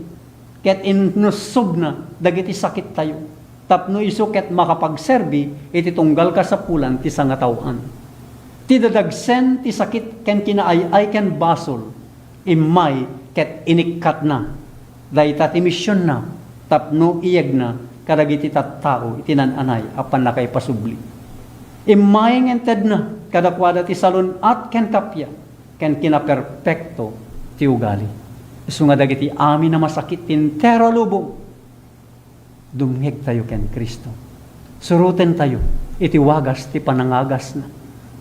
Ket inusog na, dagiti sakit tayo. Tapno isu ket makapagserbi, iti tunggal kasapulan ti sangatawaan. Ti dadagsen ti sakit ken kinaay ken basol, imay ket inikkat na, dayta ti misyon na, tapno iyag na, kadagiti tattao, itinananay, apan na kay pasubli. Imayeng ented na, kadakwada ti salon at ken kapya, ken kinaperpekto ti ugali. Isu nga dagiti amin na masakit tintero lubong, dumheg tayo ken Kristo. Suruten tayo, iti wagas ti panangagas na,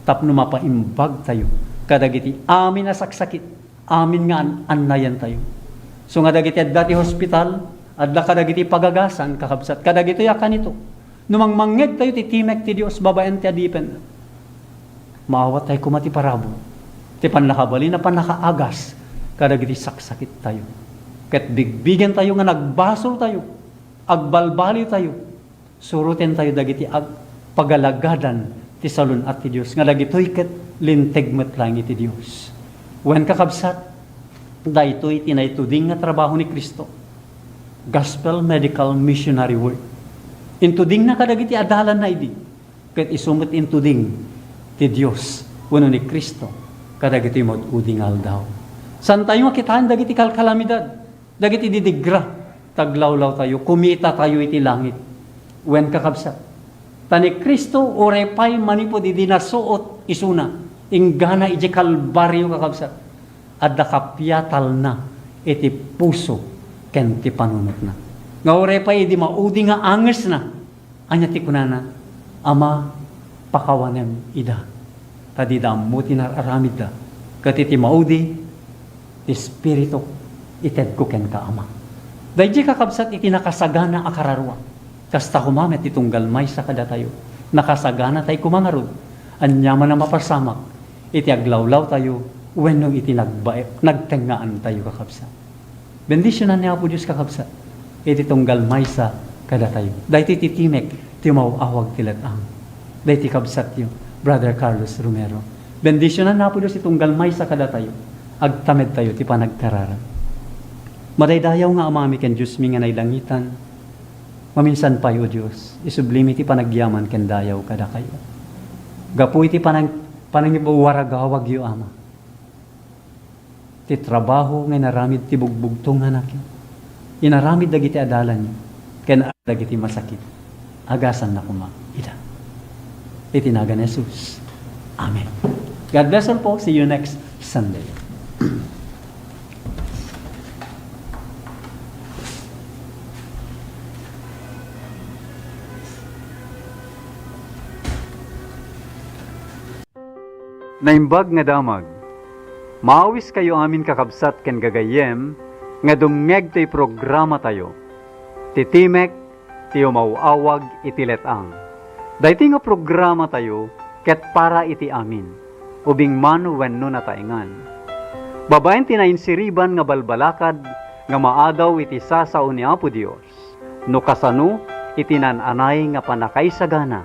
tapno mapaimbag tayo, kadagiti amin na saksakit, amin nga annayan tayo. So nga dagiti adda ti hospital, adda kadagiti pagagasan, kakabsat, kadagiti yakan ito. Numangmangeg tayo ti timek ti Dios, babaen ti adipen. Maawat tayo kumati parabo, ti panlakabali na panakaagas, kadagiti saksakit tayo. Ket bigbigan tayo nga nagbasol tayo, agbalbali tayo, suruten tayo dagiti pagalagadan ti salun at ti Dios nga dagitoy ket lintegmet lang iti Dios. Wen kakabsat, daytoy tinaytuding nga trabaho ni Kristo. Gospel medical missionary work. Intuding na kadagiti adalan na idi, ket isumot intuding ti Dios wenno ni Kristo kadagiti mod-uding aldaw. San tayo makitaan dagiti kalkalamidad, dagiti didigra, taglawlaw tayo, kumita tayo iti langit. Wen kakabsat, tani Kristo orepay manipod idi nasuot isuna, inggana iti kalbaryo kakabsat, adda kapyatal na iti puso ken ti panunot na. Nga orepay idi maudi nga anges na, anya ti kunana, Ama, pakawanem ida. Tadi damo tinararamid da, katiti maudi, ti Espiritu ited ko ken ka Ama. Dahil kakabsat iti nakasagana akararwa. Kasta kumamet itong galmay sa kada tayo. Nakasagana tayo kumangarod. Anyaman na mapasamak. Iti aglawlaw tayo. Wenno iti nagtengaan tayo kakabsat. Bendisyonan niya po Diyos kakabsat. Iti itong galmay sa kada tayo. Dahil iti timek, ti mauawag tilatang. Dahil iti kabsat yung Brother Carlos Romero. Bendisyonan na po Diyos itong galmay sa kada tayo. Agtamed tayo ti panagkararan. Madaydayaw nga amami ken Diyos mi nga nailangitan. Maminsan pa o Diyos, isublimi ti panagyaman ken dayaw kada kayo. Gapu iti panangibuwaragawag yu Ama. Ti trabaho nga naramid ti bugbugtong anak yu. Inaramid dagiti adalan yu, ken dagiti masakit. Agasan na kuma ida. Itinagan Jesus. Amen. God bless all po. See you next Sunday. Naimbag nga damag, maawis kayo amin kakabsat ken gagayem, nga dumngeg to'y programa tayo. Titimek, tiyo mauawag itiletang. Dayti nga programa tayo, ket para iti amin, ubing mano wenno nataingan. Babaen tinainsiriban nga balbalakad, nga maadaw iti sasao ni Apo Dios. No kasano, itinananay nga panakaisagana,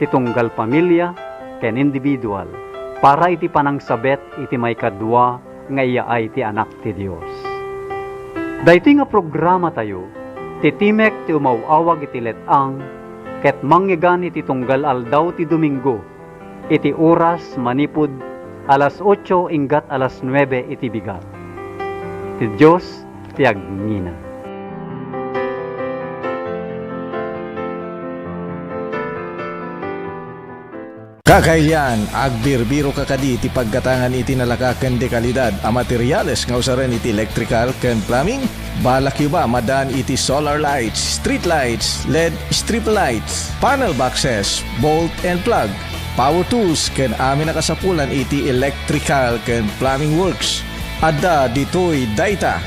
titunggal pamilya, ken individual, para iti panangsabet iti may kadwa nga iya ay ti anak ti Dios. Dayti nga programa tayo, titimek ti umawawag iti letang, ket manggigan iti tunggal aldaw ti Domingo, iti oras manipud alas 8 inggat alas 9 iti bigat. Ti Dios ti agngina. Kakaiyan, agbirbiro kakadi iti paggatangan iti nalaka ken dekalidad a materyales nga usaran iti electrical ken plumbing. Balak yu ba madan iti solar lights, street lights, LED strip lights, panel boxes, bolt and plug, power tools ken amin nakasapulan iti electrical ken plumbing works. Adda ditoy dayta.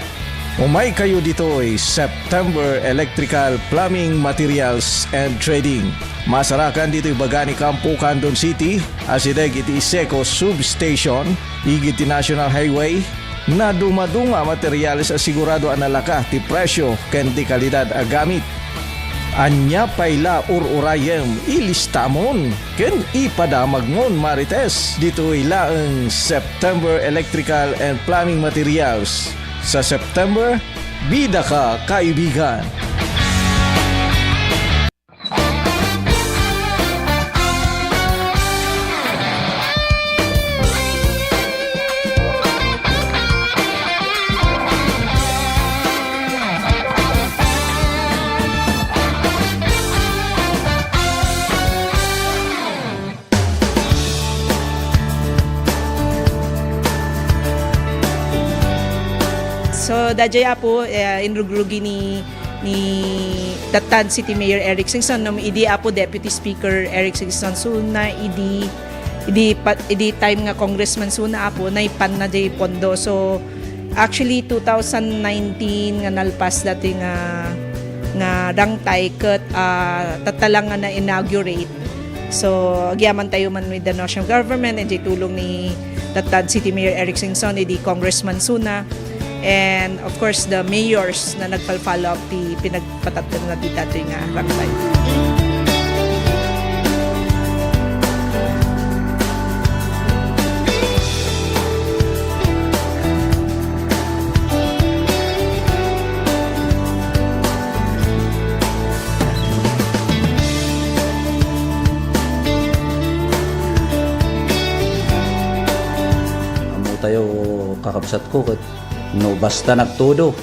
Umay kayo dito ay September Electrical Plumbing Materials and Trading. Masarakan dito bagani Kampo, Candon City, asideg iti Seco Substation, igiti National Highway, na dumadunga materyales asigurado analaka ti presyo ken ti kalidad agamit. Anya payla ururayem ilistamon ken ipadamagmon marites dito ilaeng September Electrical and Plumbing Materials. Sa September, bida ka kaibigan. So dadya po inrugrugi ni Datan City Mayor Eric Singson no idi apo Deputy Speaker Eric Singson so na idi time nga congressman so na apo na ipan na day pondo. So actually 2019 nga nalpas dati nga dangtay ket tatalang nga na inaugurate. So agyaman tayo man with the national government and tulong ni Datan City Mayor Eric Singson idi Congressman Suna. And of course, the mayors na nagpal-follow up pinagpatatlan na dito nga rangtay. Amo tayo kakabsat ko no basta nagtudo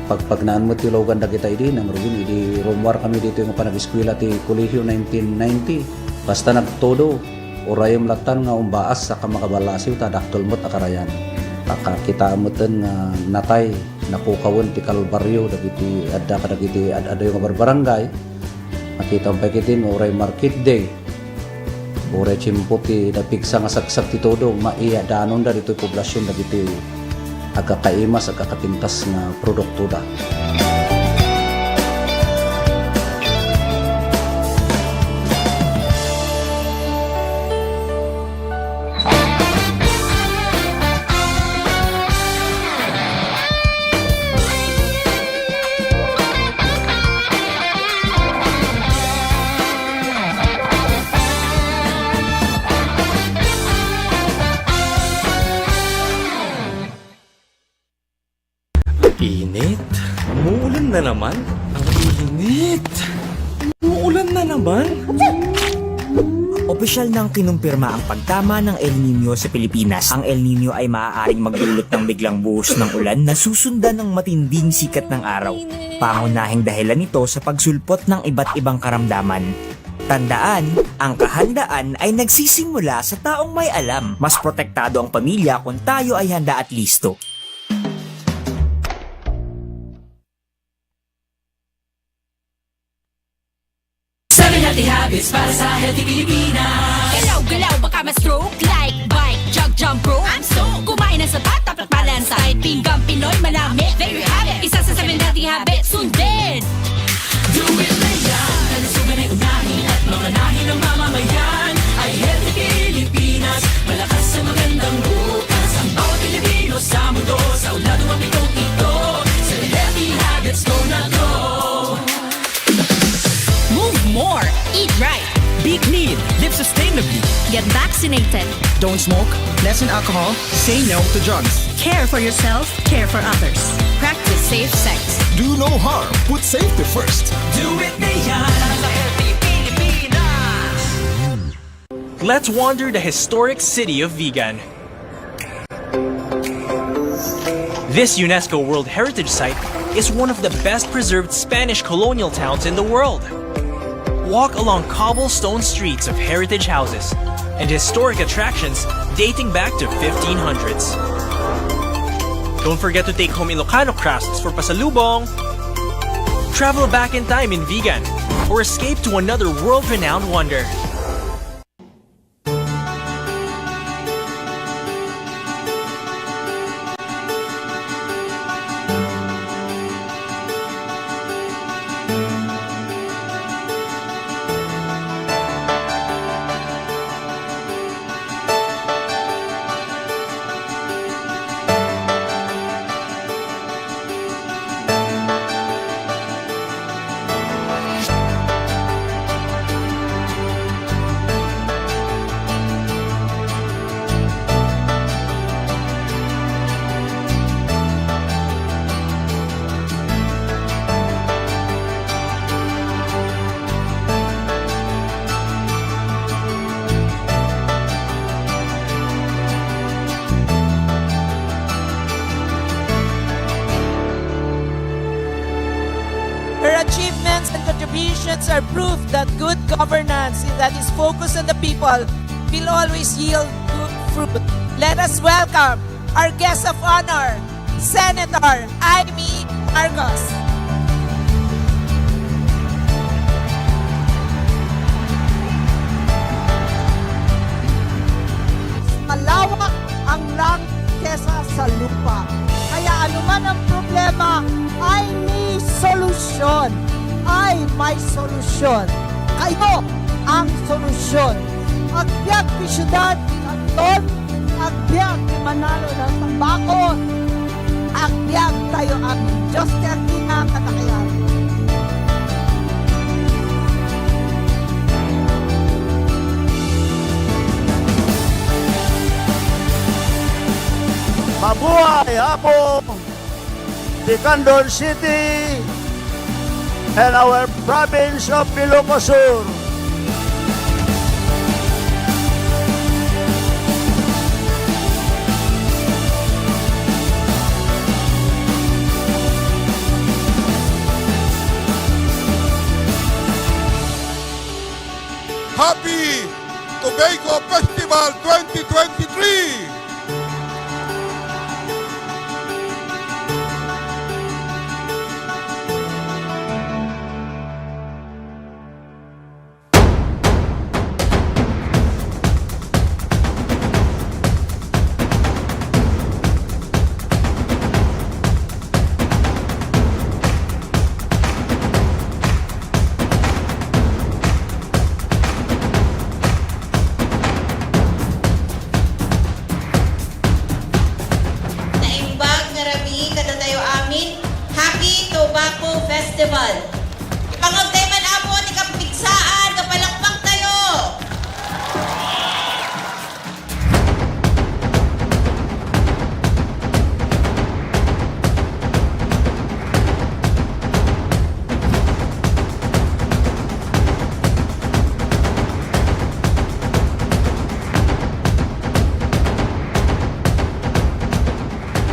pagpagnaan mo tilogan da kita idi na marugin idi romwar kami dito yung panag-eskwela ti Kolehiyo 1990 basta nagtudo orayom latan nga umbaas sa kamakabalasiw ta daktol mot akarayan kita amutan nga natay nakukawon ti Kalbaryo dagiti adda kadagiti adda yung barbarangay makita pa kitin oray market day oray chimpo ti napigsa nga saksak ti todo maiya danon da dito poblasyon dagiti agkakaimas, agkakatintas na produkto da. Init? Umuulan na naman? Ang init! Umuulan na naman? Opisyal nang kinumpirma ang pagtama ng El Nino sa Pilipinas. Ang El Nino ay maaaring magdulot ng biglang buhos ng ulan na susundan ng matinding sikat ng araw. Pangunahing dahilan nito sa pagsulpot ng iba't ibang karamdaman. Tandaan, ang kahandaan ay nagsisimula sa taong may alam. Mas protektado ang pamilya kung tayo ay handa at listo. Healthy habits para sa healthy Pilipinas. Galaw-galaw baka ma-stroke. Like, bike, jog, jump, rope. I'm so kumain ng sapat, dapat balance. Kahit pinggang Pinoy, manami. There you have it. Isa sa 7 healthy habits. Sundin! Do it na yan. Kalusugan ay unahin at mamanahin ng mamamayan. Ay healthy Pilipinas. Malakas sa magandang bukas. Ang bawat Pilipino sa mundo. Sa ulado ang pitong ito. Sa healthy habits, go na go. More. Eat right. Be clean. Live sustainably. Get vaccinated. Don't smoke. Lessen alcohol. Say no to drugs. Care for yourself. Care for others. Practice safe sex. Do no harm. Put safety first. Do it na yan. Sa healthy Pilipinas. Let's wander the historic city of Vigan. This UNESCO World Heritage Site is one of the best preserved Spanish colonial towns in the world. Walk along cobblestone streets of heritage houses and historic attractions dating back to 1500s. Don't forget to take home Ilocano crafts for pasalubong. Travel back in time in Vigan or escape to another world-renowned wonder. contributions are proof that good governance that is focused on the people will always yield good fruit. Let us welcome our guest of honor, Senator Amy Marcos. Malawak ang lang kesa sa lupa. Kaya anuman ang problema ay may solusyon. Ay may solusyon. Kayo ang solusyon. Agbyag ni Syudad Canton, agbyag ni Manalo ng Tambako, agbyag tayo ang Diyos te Akina katakayan. Mabuhay Apo, the Candon City, and our province of Ilocos Sur. Happy Tobago Festival 2023! Tobacco Festival. Pangagday man apo ni kapigsaan, kapalakpak tayo!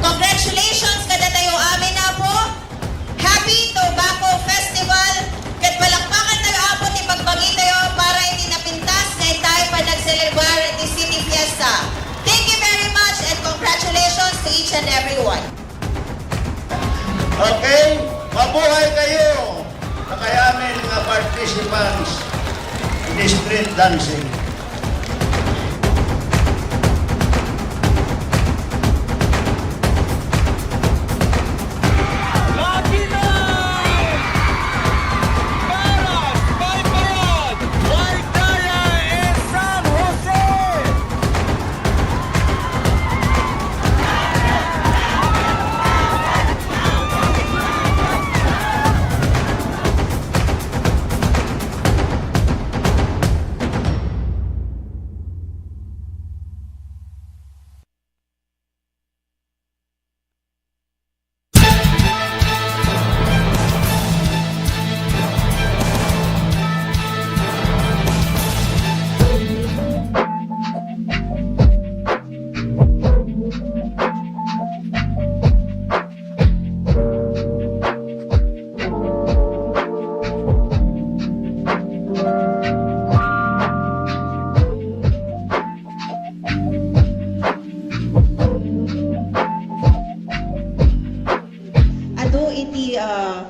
Congratulations kada tayo amin na po. Happy Tobacco Festival. Kat palakpakan tayo apo ni pagbagi tayo para hindi napintas ngayon tayo pa nag-celebrate at the City Fiesta. Thank you very much and congratulations to each and everyone. Okay, mabuhay kayo na kayamin nga participants in street dancing.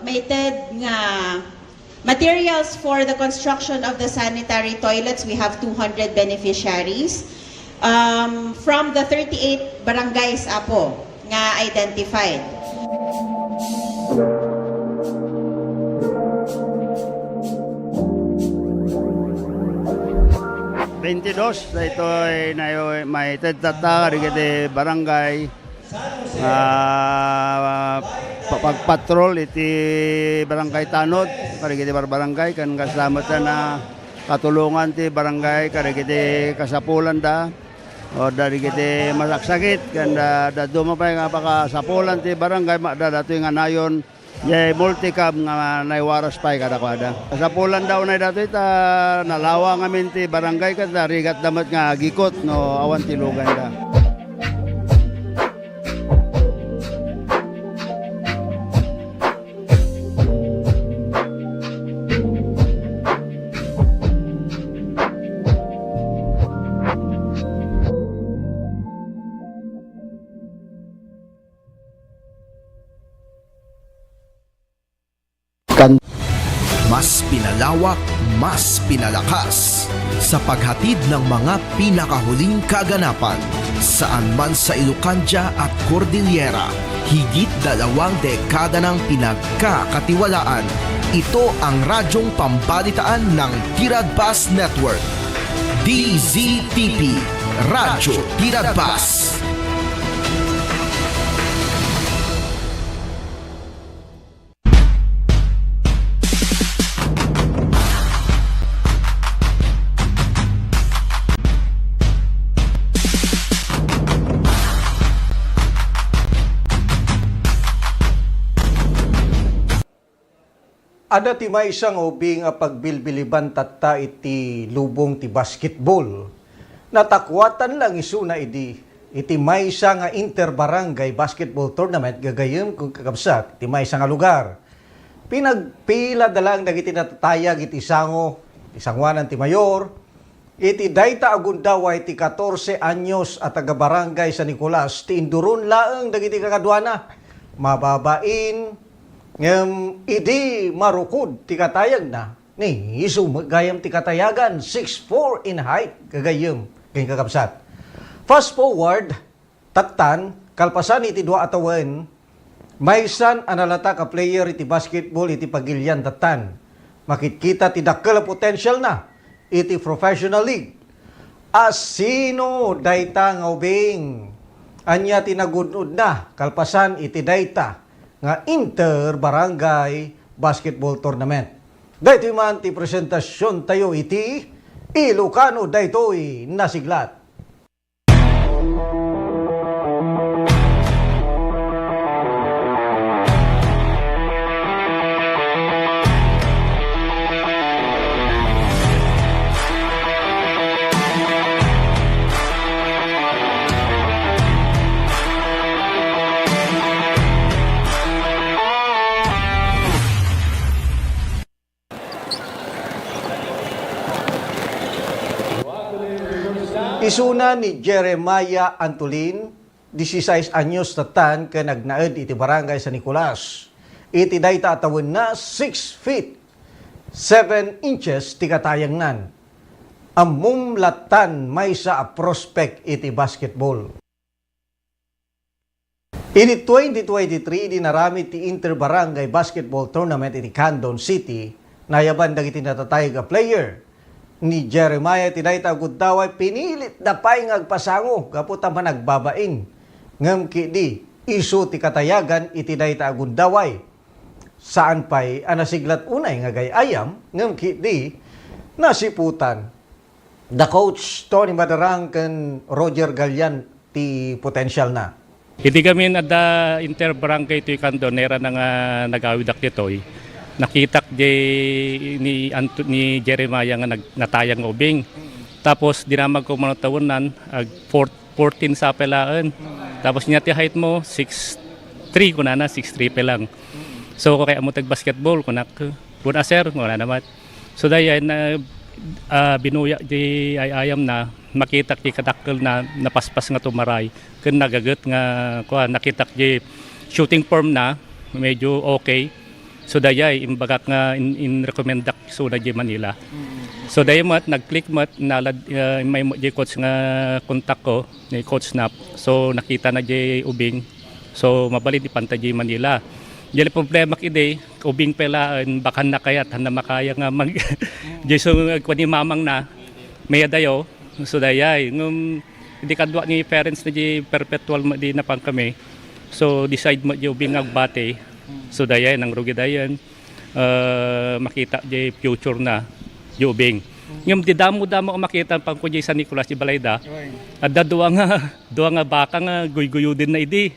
Maited nga materials for the construction of the sanitary toilets. We have 200 beneficiaries from the 38 barangays apo nga identified. Na ito ay may tata rigide barangay pagpatrol iti barangay Tanod karigide barangay kan kasama na katulungan ti barangay karigide kasapulan da o darigide masaksakit kan da dumapay nga pakasapulan ti barangay datoy nga nayon yay multicam nga naiwaras pay kada. Kasapulan daw na datoy ta nalawa ngamin ti barangay kada rigat damat nga gikot no awan ti lugan da. mas pinalawak, mas pinalakas sa paghatid ng mga pinakahuling kaganapan saan man sa Ilocania at Cordillera. Higit 2 dekada ng pinagkakatiwalaan. Ito ang radyong pambalitaan ng Tiradpas Network. DZTP, Radyo Tiradpas. Ada ti may isang ubing a pagbilbiliban tatta iti lubong ti basketball. Natakwatan lang isu na iti may isa nga interbarangay basketball tournament gagayem kung kakabsat iti may isa nga lugar. Pinagpila dalang dagiti natatayag iti sango, iti sangwanan ti mayor, iti dayta agundaway ti 14 anyos at taga-barangay San Nicolas ti induron laeng dagiti kakadwana. Mababain, idi marukod ti katayag na ni isu gayam ti katayagan 6'4" in height gagayem kay kakabsat. Fast forward taktan kalpasan iti 2 atawen maysan analata ka player iti basketball iti Pagilian taktan. Makikita ti dakkel potential na iti professional league. Asino dayta nga ubing anya tinagudud na kalpasan iti dayta nga inter-barangay basketball tournament. Daytoy man ti presentasyon tayo iti Ilocano daytoy nasiglat. Isuna ni Jeremiah Antolin, 16 anyos tatan ka nagnaed iti barangay San Nicolas. Iti dayta atawin na 6 feet 7 inches ti katayang nan. Ammum latan may sa prospect iti basketball. Iti 2023 dinarami ti inter-barangay basketball tournament iti Candon City nayaban dagiti natatayag a player. Ni Jeremiah tinayta agudaway pinilit na pay ngagpasango kaputa man nagbabain. Ngem kidi isu ti katayagan iti dayta agudaway. Saan pay anasiglat unay nga gayayam ngem kidi nasiputan. The coach Tony Madarang ken Roger Galian ti potential na. Iti kami ada interbarangay ito'y kandonera na nga nagawidak dito'y. Nakitak ni Jeremiah nga natayang ubing. Tapos dinamag ko manatawanan, 14 sa pelaan. Tapos niya ti height mo, 6'3", kunana 6'3" pa lang. So kaya mo tag-basketball, kunak, sir, wala naman. So dahil binuya di ayam na, makitak di kadakkel na napaspas nga tumaray. Kun nagagat nga, nakitak di shooting form na, medyo okay. So dayay imbagak nga in recomendak so na di Manila. So dayay mat nag-click mat nalad may di coach nga kontak ko ni coach Snap. So nakita na di ubing. So mabalit di panta di Manila. Dili problema kidi ubing pelaan bakan na kayat na makaya nga mag di so kwani mamang na may dayo. So dayay ngum di kadwa ni parents na di perpetual di na pang kami. So decide mo di ubing agbate. So dayan, ang rugi dayan, makita di future na, di ubing. Yung di damo-damo makita pang kuya San Nicolas di Balayda, at duwa nga baka nga guy-guyo din na idi.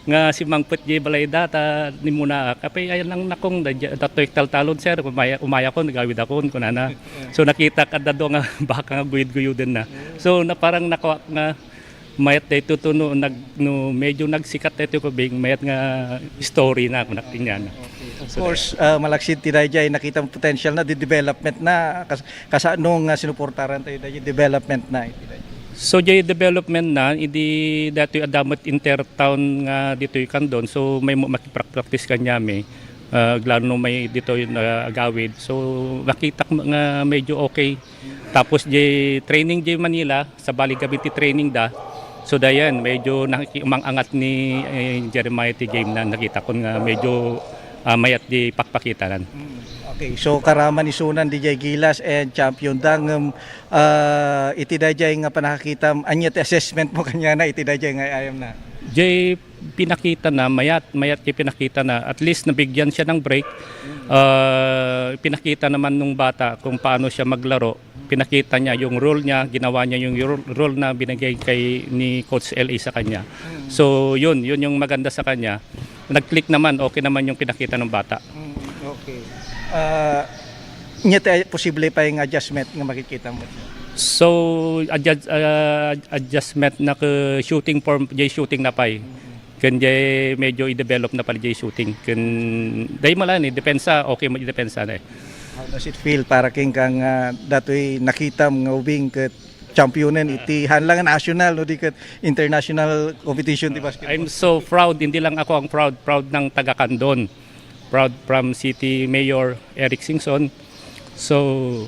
Nga si Mangput di Balayda, ta ni muna, kapay ayan lang nakong, dato'y taltalon sir, umaya ko, nagawid ako, kunana. So nakita ka duwa nga baka nga guy-guyo din na. So na parang nakuha nga, mayat dito to no medyo nagsikat dito ko bing mayat nga story na kung naktingnan. Of course, malaksid ti dayjay nakita ang potential na di development na kasano nga sinuportaran tayo dayjay development na iti dayjay. So jay development na idi datoy adamat intertown nga ditoy kandon so may makiprak-practice kanyami. lalo nung may dito yung agawid. So nakita ko nga medyo okay. Tapos training Manila sa Bali Gabiti training da. So dayan medyo umangat ni Jeremiah ti game na nakita ko nga medyo mayat di pakpakitan. Okay, so karaman ni Sunan DJ Gilas and champion dang iti dayjay nga panakita anyat assessment mo kanya na iti dayjay nga ayam na. Pinakita na mayat pinakita na at least nabigyan siya ng break. Pinakita naman nung bata kung paano siya maglaro. Pinakita niya yung role niya, ginawa niya yung role na binigay kay ni Coach LA sa kanya. So yun yung maganda sa kanya. Nag-click naman, okay naman yung pinakita ng bata. Okay. Nyata posible pa yung adjustment nga makikita mo. So adjustment na shooting form shooting na pay. Kun medyo i-develop na pala shooting. Kun dahil malan depensa okay mo i-depensa na. How does it feel para king kang datoy nakita nga ubing ket championen iti hanlang national no di ket international competition di basketball. I'm so proud, hindi lang ako ang proud ng taga Candon. Proud from City Mayor Eric Singson. So,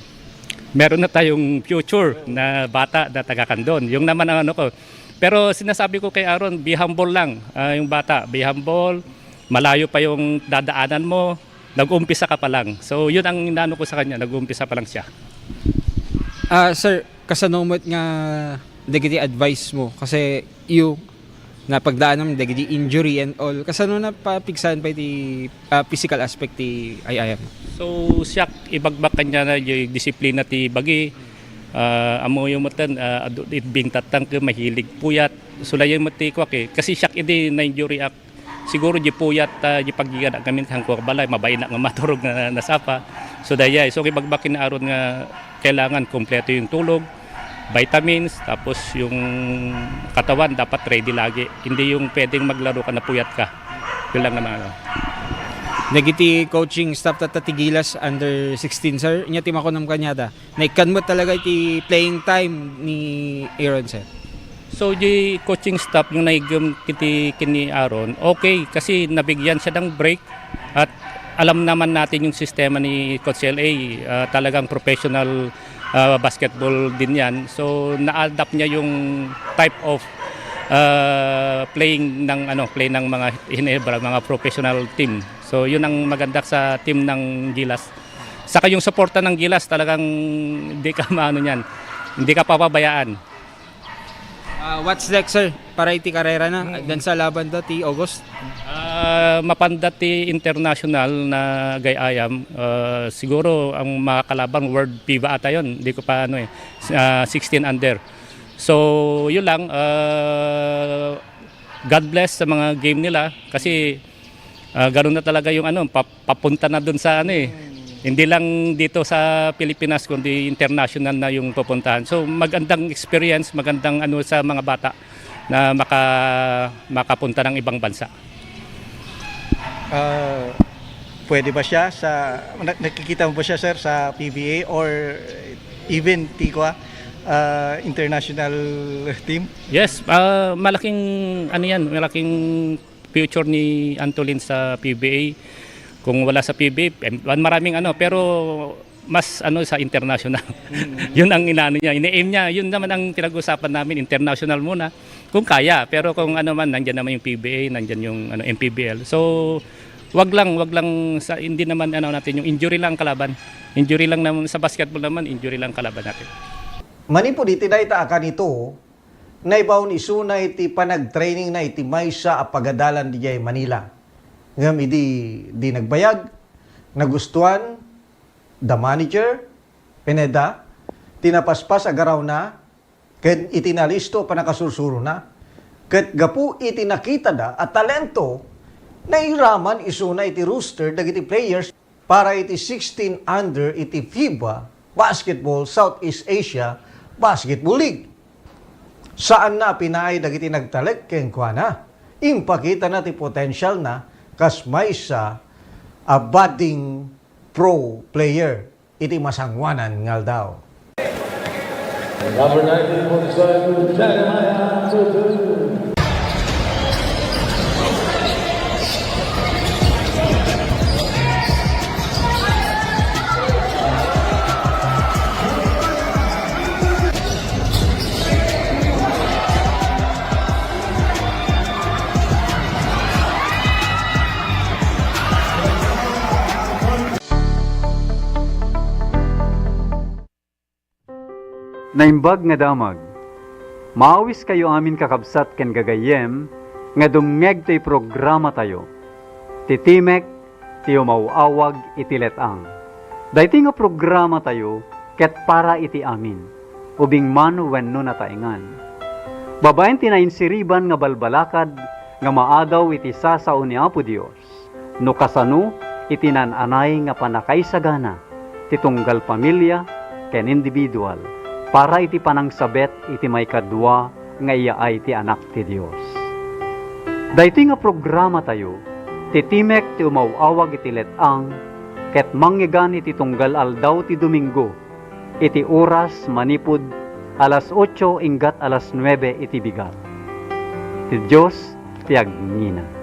meron na tayong future na bata na taga Candon. Yung naman ang ano ko. Pero sinasabi ko kay Aaron, be humble lang. Yung bata, be humble. Malayo pa yung dadaanan mo. Nag-umpisa ka pa lang. So, yun ang inano ko sa kanya. Nag-umpisa pa lang siya. Sir, kasanomot nga dagiti advice mo. Kasi yung na pagdaan ng dagiti injury and all kasano na papigsan pa iti physical aspect ti ayayam. So siya ibagbak kanya na yung disiplina ti bagi amo yung matan it being tatang ke mahilig puyat sulayan mo ti kwak kasi siya idi na injury ak siguro di puyat di paggigan kami hang ko balay mabay na nga maturog na nasapa so dayay so ibagbakin na aron nga kailangan kompleto yung tulog, vitamins, tapos yung katawan dapat ready lagi. Hindi yung pwedeng maglaro ka na puyat ka. Yun lang naman. Nagiti coaching staff Gilas under 16 sir. Inya ti makunam kanya da. Naikan mo talaga iti playing time ni Aaron sir. So di coaching staff yung naigam kini Aaron, okay kasi nabigyan siya ng break at alam naman natin yung sistema ni Coach LA, talagang professional basketball din yan. So na-adapt niya yung type of playing ng mga Hinebra, mga professional team. So yun ang maganda sa team ng Gilas. Saka yung suporta ng Gilas talagang hindi ka hindi ka papabayaan. What's next sir? Para iti karera na dan sa laban ti August. Mapanda ti international na gayayam. Siguro ang makakalaban world FIBA ata yun. Hindi ko pa 16 under. So yun lang. God bless sa mga game nila kasi ganoon na talaga yung papunta na dun sa hindi lang dito sa Pilipinas kundi international na yung pupuntahan. So magandang experience, magandang sa mga bata na makapunta ng ibang bansa. Pwede ba siya nakikita mo ba siya sir sa PBA or even international team? Yes, malaking malaking future ni Antolin sa PBA. Kung wala sa PBA, maraming pero mas sa international. Yun ang niya, ini-aim niya. Yun naman ang pinag-usapan namin, international muna. Kung kaya, pero kung nandiyan naman yung PBA, nandiyan yung MPBL. So, wag lang hindi naman natin yung injury lang kalaban. Injury lang naman sa basketball naman, injury lang kalaban natin. Mani po diti dayta akan ito naibawon isuna iti panag-training na iti maysa a pagadalan di Manila. Ngam di nagbayag, nagustuhan, the manager, pineda, tinapaspas agaraw na, ket itinalisto panakasursuro na, ket gapu iti nakita da at talento na iraman isuna iti rooster dagiti players para iti 16 under iti FIBA Basketball Southeast Asia Basketball League. Saan na pinaay dagiti nagtalag ken kuana? Impakita na ti potential na kasmay sa budding pro player iti masangwanan ngal daw. Number 19, Jeremiah. Naimbag nga damag, maawis kayo amin kakabsat ken gagayem, nga dumngeg to'y programa tayo. Titimek, tiyo mauawag itiletang. Dayti nga programa tayo, ket para iti amin, ubing man wenno nataingan. Babaen tinainsiriban nga balbalakad, nga maadaw iti sasao ni Apo Dios. No kasano, itinananay nga panakaisagana, titunggal pamilya, ken individual, para iti panangsabet iti may kadwa nga iya ay ti anak ti Dios. Dayti nga programa tayo, titimek ti umawawag iti letang, ket manggigan iti tunggal aldaw ti Domingo, iti oras manipud alas 8 inggat alas 9 iti bigat. Ti Dios ti agngina.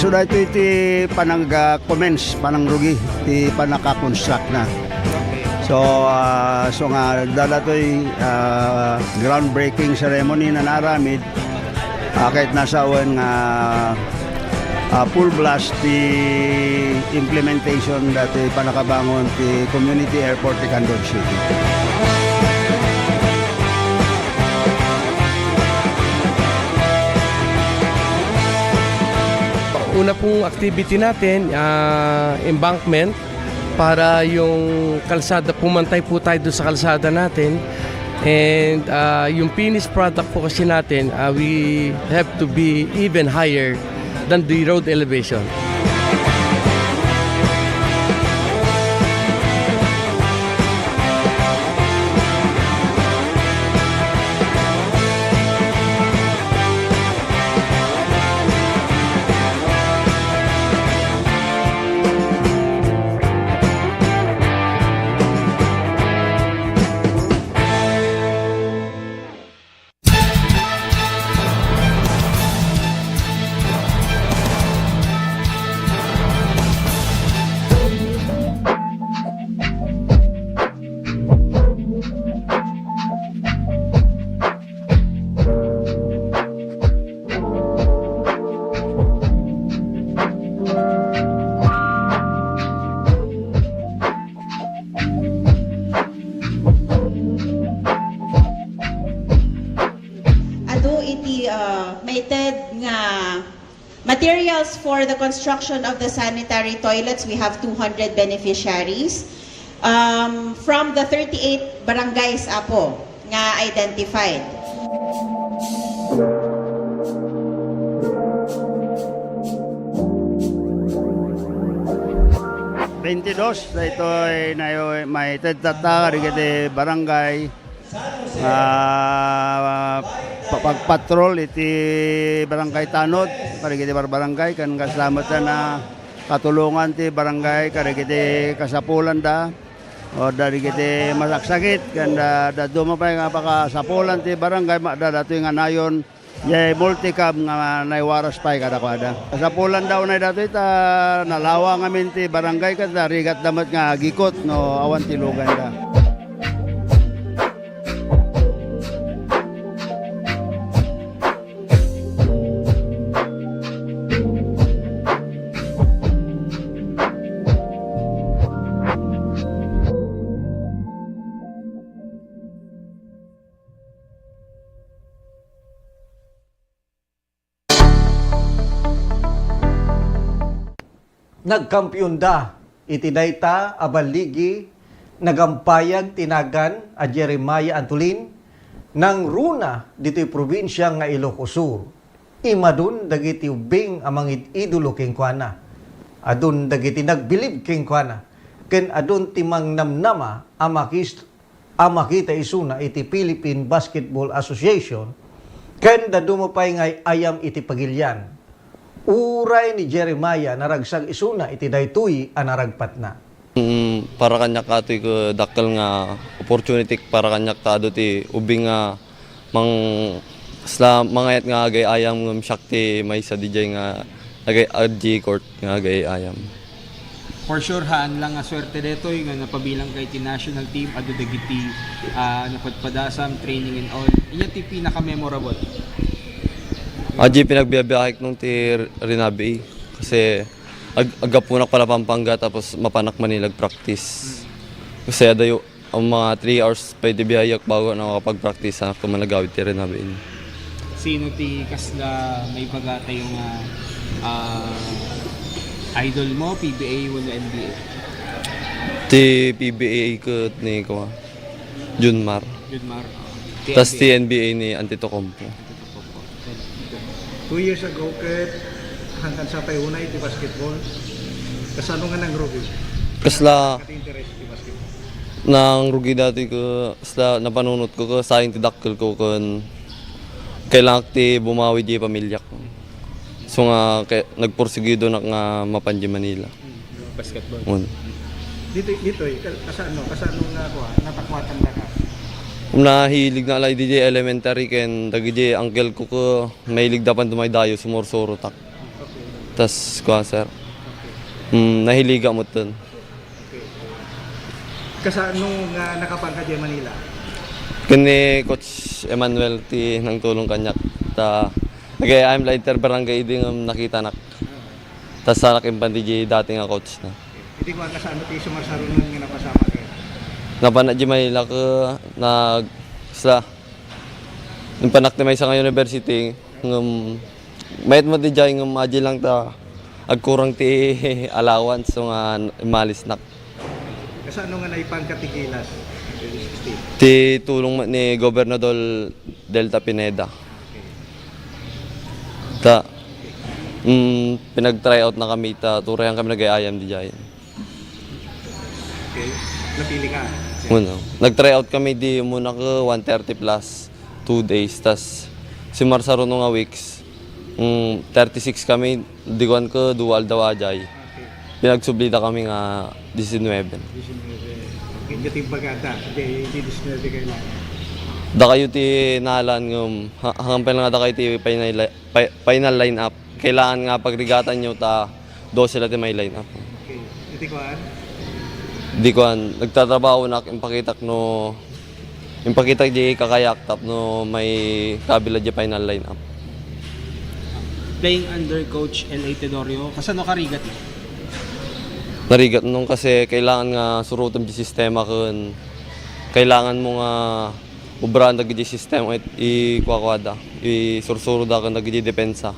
So dito iti panang-commence, panang-rugi, iti panaka-construct na. So nga dalatoy groundbreaking ceremony na naramid, kahit nasa awan nga full blast ti implementation dati panakabangon ti community airport ti Candor City. Una pong activity natin, embankment, para yung kalsada, pumantay po tayo doon sa kalsada natin. And yung finished product po kasi natin, we have to be even higher than the road elevation. Materials for the construction of the sanitary toilets, we have 200 beneficiaries from the 38 barangays apo nga identified. Na ito ay may tadtata karigati barangay pagpatrol iti barangay tanod karigiti barangay kan kasalamat na katulungan ti barangay karigiti kasapulan da o dari kiti masaksakit kan da dumapay nga pakasapulan ti barangay datoy nga nayon yay multicab nga naiwaras pay kada. Kasapulan daw na datoy ta nalawa ngamin ti barangay kada rigat damat nga gikot no awan ti lugan da. nagkampiyon da iti dayta abaligi nagampayag tinagan a Jeremiah Antolin nang runa dito'y probinsya nga Ilocos Sur. Imadun dagiti ubing amang idolo king kuana. Adun dagiti nagbilib king kuana. Ken adun timang namnama amakita isuna iti Philippine Basketball Association. Ken dadumapay ngay ayam iti pagilyan. Uray ni Jeremiah naragsag isuna iti daytoy anaragpat na. Para kanyak atoy ko dakkel nga opportunity para kanyak tado ti ubing nga mangayat nga agay ayam ngam syakti may sa DJ nga agay RG court nga agay ayam. For sure, haan lang nga swerte dito nga napabilang kay ti national team, ado dagiti napadpadasam, training and all. Iyan ti pinaka-memorable. Aji pinagbiyabiyak nung ti Rinabi kasi agapunak pala Pampanga tapos mapanak Manila practice. Kasi adayo ang mga 3 hours pa biyayak bago na makapag-practice sa kumanagawid ti Rinabi. Sino ti kasla may bagata yung idol mo, PBA o NBA? Ti PBA ko ni Junmar. Junmar. Tapos ti NBA ni Antetokounmpo. 2 years ago ket hanggang sa payunay ti basketball. Kasano nga nang rugi? Kasla Interest ti basketball. nang rugi dati ko kasla napanunot ko sayang ti dakkel ko kun kailangan ti bumawi di pamilya ko. So nga nagporsigido na nga mapanji Manila. Basketball. Dito kasano nga ko natakwatan na ka. Nahilig na alay DJ elementary ken dagiti uncle ko mahilig dapan dumay dayo sumorsoro tak. Tas ko sir. Nahiliga mo ton. Kasano nga nakapangka di Manila? Kani Coach Emmanuel ti nang tulong kanyak ta nagay I'm later barangay din nakita nak. Tas sa nakimpan DJ dati nga coach na. Hindi ko kasano ti sumarsarunan nga napasama kayo. Napana di Manila ko nag sa yung panak ni may sa university ngum mayat mo di jay ngum aji lang ta agkurang ti allowance so nga malis nak. Kasano nga naipangkatikilas? Ti tulong ni Gobernador Delta Pineda. Ta pinag-try out na kami ta turayan kami nag-ayam di jay. Okay. Napili ka? Nag-try out kami di muna ko 130 plus 2 days tas si Marsaro nga weeks 36 kami diguan ko dual daw ajay. Pinagsublida kami nga 19. Okay, gating bagata. Di 19 kailangan. Da kayo ti nalan ngum hanggang lang da kayo ti final line up. Kailangan nga pagrigatan nyo ta 12 sila ti may line up. Okay. Iti ko Di ko nagtatrabaho na impakitak no impakitak di kakayak tap no may kabila di final line up. Playing under Coach L.A. Tedorio, kasano ka rigat? Narigat nung kasi kailangan nga surutan di sistema kun kailangan mo nga ubrahan dagi di sistema at ikwakwada isursuro da kun dagi di depensa.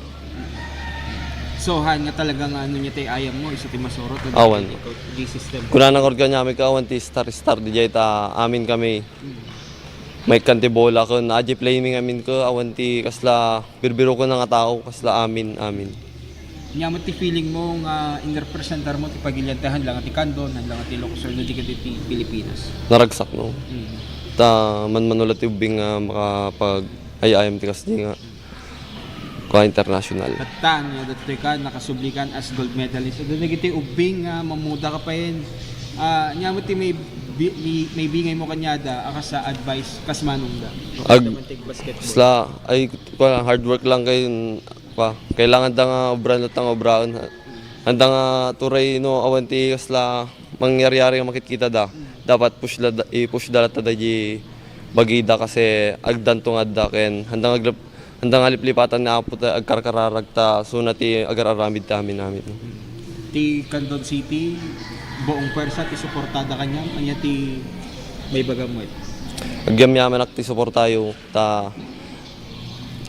So, han nga talaga nga ano niya tayo ayam mo, isa ti masurot na Awan. di system. Kuna nang organ niya ka awan ti star di jay ta amin kami. May kanti bola kun aji playing amin ko awan ti kasla birbiro ko nga tao kasla amin. Nya mo ti feeling mo nga in-representar mo ti pagilyantahan lang ti Candon, lang ti Ilocos Sur, di ka ti Pilipinas. Naragsak no. Ta manulat ti ubing nga makapag ayam ti kasdi nga international. At nga datoy ka nakasublikan as gold medalist. Doon nagiti ubing nga mamuda ka pa yun. Nya mo ti may bingay mo kanyada aka sa advice kas manong da. Sla ay hard work lang kay kailangan da nga obran at nga obraon. Handa nga turay no awanti kasla mangyari-yari nga makikita da. Dapat i-push dalat ta di bagida kasi agdan tungad da ken handa nga liplipatan na apo ta agkarkararag ta so na ti agar-aramid ta amin. Ti Candon City buong pwersa ti suportada kanya anya ti may bagamwet. Agyam-yaman ak ti suportayo ta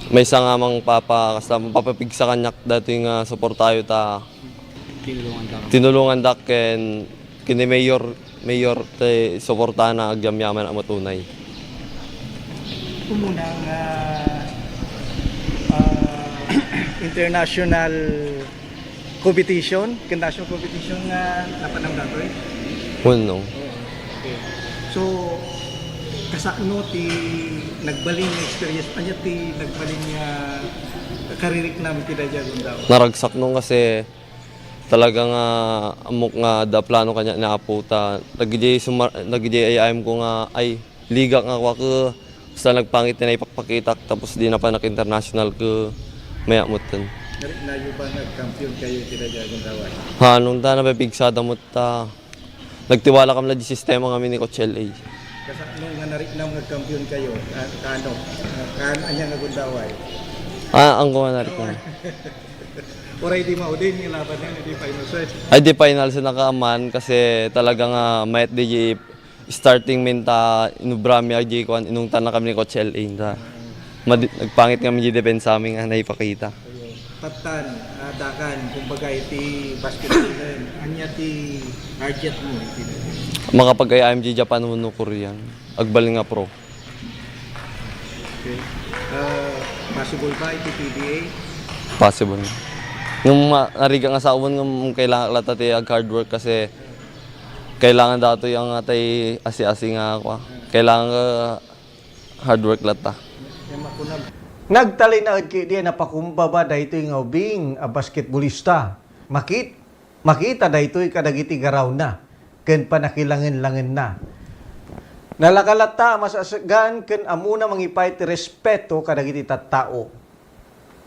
may sangamang papa kasama papapigsa kanyak dati nga suportayo ta tinulungan dak ken kini mayor te suportahan na agyamyaman ang matunay. Kumunang international competition, national competition nga napanam datoy. Kuno. Okay. So kasakno ti nagbaling nga experience anya ti nagbaling nga karirik namin ti Dajagon daw. Naragsak nung kasi talagang amok nga da plano kanya na aputa. Nagdi ayam ko nga ay liga nga kwa ko sa nagpangit na ipakpakitak tapos di na pa international ko maya mutan. Nayo ba nag-champion kayo ti Dajagon daw? Ha nung ta napipigsada mo ta nagtiwala kam la di sistema kami ni Coach LA. Kasakno nga nariknam nag-champion kayo kano anya nga gundaway. Ang ko na rin. Oray di maudin yung laban na di final set. Ay di final sa nakaaman kasi talagang mayat di starting minta inubrami agi ko inung tan na kami ni Coach LA ta. Nagpangit kami di defense sa amin nga naipakita. Tatan, dakan, kumbaga iti basketball anya ti target mo iti. Makapag IMG Japan no Korean. Agbaling nga pro. Okay. Possible ba iti PBA? Possible. Yung nariga nga sa umon ng kailangan lata ti hard work kasi kailangan dato yung atay asi-asi nga ako. Kailangan hard work lata. Nagtalinaod kay di napakumbaba daytoy nga ubing a basketballista. Makita daytoy kadagiti garaw na ken panakilangen-langen na. Nalakalata masasagan ken amuna mangipay ti respeto kadagiti tattao.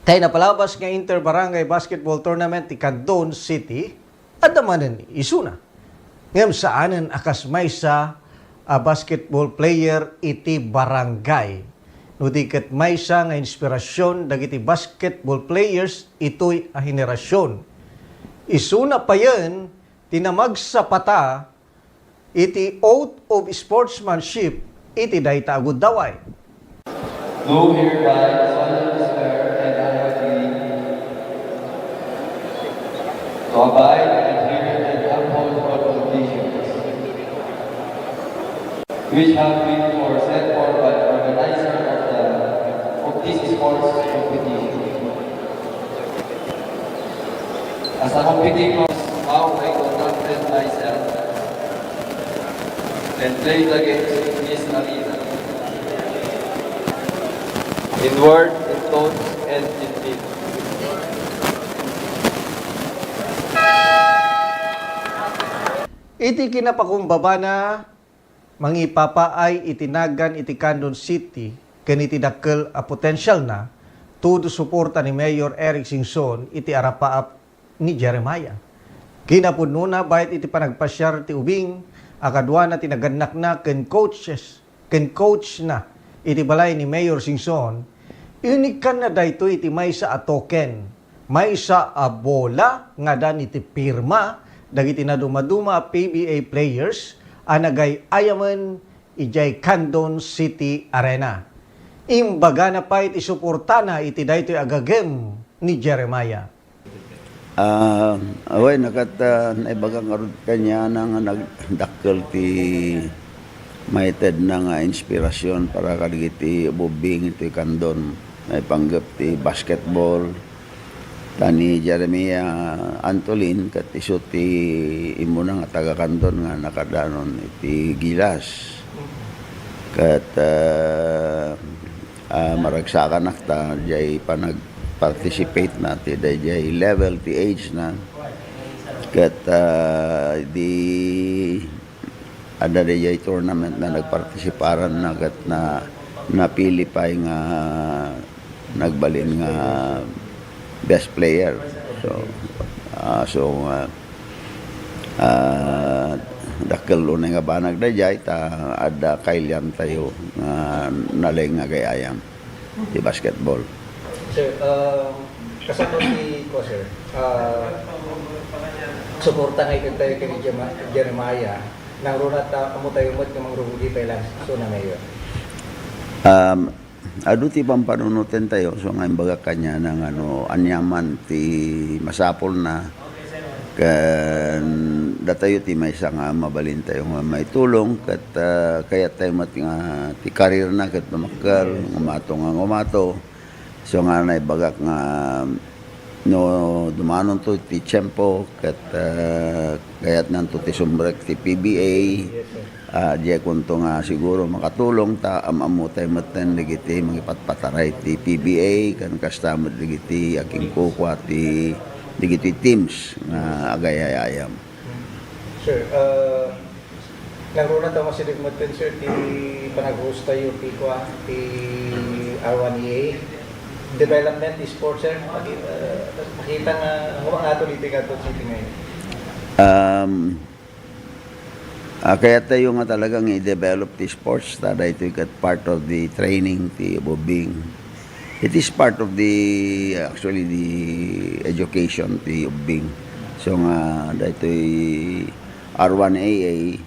Tay napalabas nga Inter-Barangay Basketball Tournament ti Candon City adamanen isuna. Ngem saanen akas maysa a basketball player iti barangay. No di ket maysa nga inspirasyon dagiti basketball players itoy a henerasyon. Isuna pa yen tinamag sa pata iti oath of sportsmanship iti dayta agud daway. Do hereby solemnly swear and unwittingly to abide and adhere and uphold all conditions which have been set forth by the organizer of this sports competition. As a competitor, how I conducted myself and played against this arena. In word, in thoughts, and in deed. Iti kinapakumbaba na mangipapaay itinagan iti Candon City ken iti dakkel a potential na todo suporta ni Mayor Eric Singson iti arapaap ni Jeremiah. Kinapuno na bayat iti panagpasyar ti ubing akadwa na tinaganak na ken coach na iti balay ni Mayor Singson. Unikan na dayto iti maysa a token, maysa a bola nga dan iti pirma dagiti na dumaduma PBA players anagay ayaman ijay Candon City Arena. Imbaga na pa iti suportana iti daytoy agagem ni Jeremiah. Away nakat naibagang arud kanya nga nagdakkel ti maited na nga inspirasyon para kadigiti bubing iti Candon may panggap ti basketball tani Jeremiah Antolin kat iso ti imuna nga taga Candon nga nakadanon iti Gilas kat maragsakan nakta jay participate na ti jay level ti age na kat di ada jay tournament na nagpartisiparan na kat na napili pa nga nagbalin nga best player dakkel unay nga banag dayay ta ada kailyan tayo nga nalay nga gayayam di basketball. Sir, kasama si ko sir, suporta ngayon tayo kay Jeremiah nang runat amo tayo mat nga mangrugi pa lang so na mayor. Adu ti pampanunutin tayo so nga imbaga kanya ng anyaman ti masapol na Kan datayo ti may nga mabalin tayo nga may tulong kat kaya tayo nga ti karir na kat mamakal ngumato so nga na ibagak nga no dumanon to ti tiyempo kat kayat nanto ti sumbrek ti PBA di kunto nga siguro makatulong ta amamu tayo maten ligiti mangipatpataray ti PBA kan kastamad ligiti aking kukwa ti digiti teams na agayayayam. Sir, nagruna tama si Digmaten, sir, ti panag-host tayo ti R1EA development ti sports, sir. Makita nga nga ito dito ka city ngayon. Kaya tayo nga talagang i-develop ti sports tada ito kat part of the training ti Bobing. It is part of the education ti Ubing. So nga dito R1AA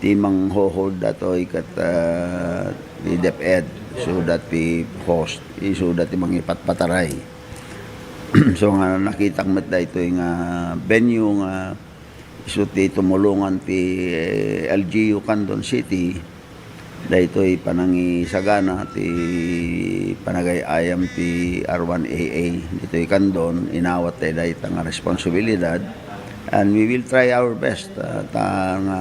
ti mang-hold dato kat the DepEd so that the host so that the mangipatpataray. So nga nakitang met dito nga venue nga so ti tumulungan ti LGU Candon City daytoy panangisagana ti panagayayam ti R1AA ditoy Candon inawat tayo dayta nga responsibilidad and we will try our best ta nga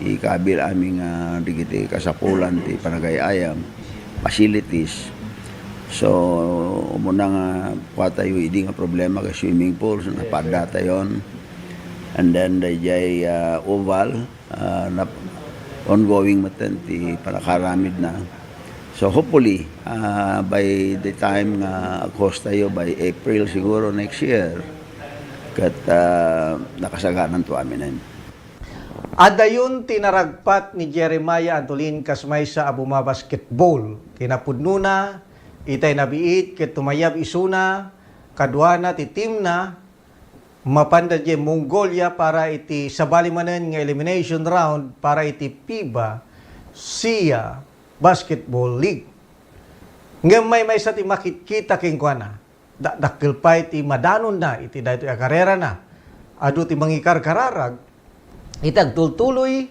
ikabil aming digiti kasapulan ti panagayayam facilities so umuna nga tayo hindi nga problema ka swimming pool so napadata yon and then dayjay oval na ongoing matenti para karamid na. So hopefully, by the time nga host tayo, by April siguro next year, kat nakasaganan to amin. Adayon tinaragpat ni Jeremiah Antolin kasmay sa Abuma Basketball. Kinapudnuna, itay nabiit, ket tumayab isuna, kadwana ti team na, mapanda di Mongolia para iti sabali manen nga elimination round para iti FIBA SIA Basketball League. Ngem may sa ti makikita king kuana. Dakkel pa iti madanon na iti daytoy a karera na. Adu ti mangikarkararag itag tultuloy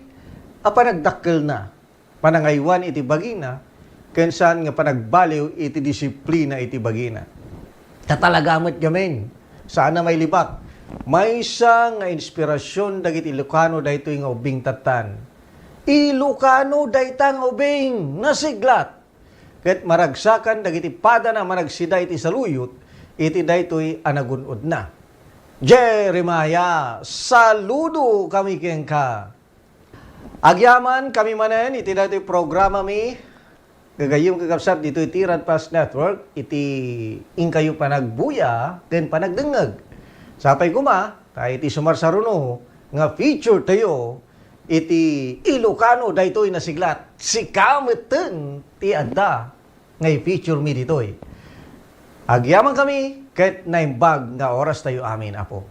a panagdakkel na. Panangaywan iti bagina ken saan nga panagbaliw iti disiplina iti bagina. Katalagamet gamen. Sana may libak. May isang inspirasyon dagiti Ilocano daytoy nga ubing tatan. Ilocano daytang ubing nasiglat. Ket maragsakan dagiti pada na managsida iti saluyot iti daytoy anagunod na. Jeremiah, saludo kami kenka. Agyaman kami manen iti daytoy programa mi gagayem kakabsat dito iti Radpas Network iti ingkayo panagbuya ken panagdengeg. Sapay kuma, tayo iti sumarsaruno, nga feature tayo, iti Ilocano daytoy nasiglat, si Kameteng ti adda, ngay feature mi ditoy. Agyaman kami, ket naimbag nga oras tayo amin, apo.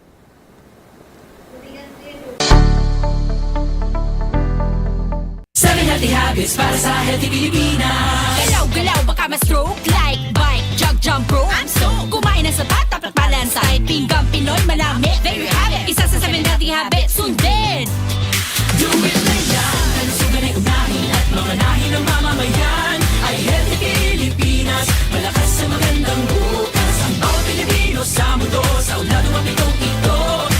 Seven healthy habits para sa healthy Pilipinas. Galaw-galaw baka ma-stroke like bike, jog, jump, rope. I'm so kumain ng sapat, tapat balance, kahit pinggang Pinoy malami. There you have it, isa sa 7 healthy habits, sundin. Do it na yan, kalusugan ay unahin at mga nahin ng mamamayan. Ay healthy Pilipinas, malakas sa magandang bukas. Ang bawat Pilipino sa mundo, sa ulado mapitong ito.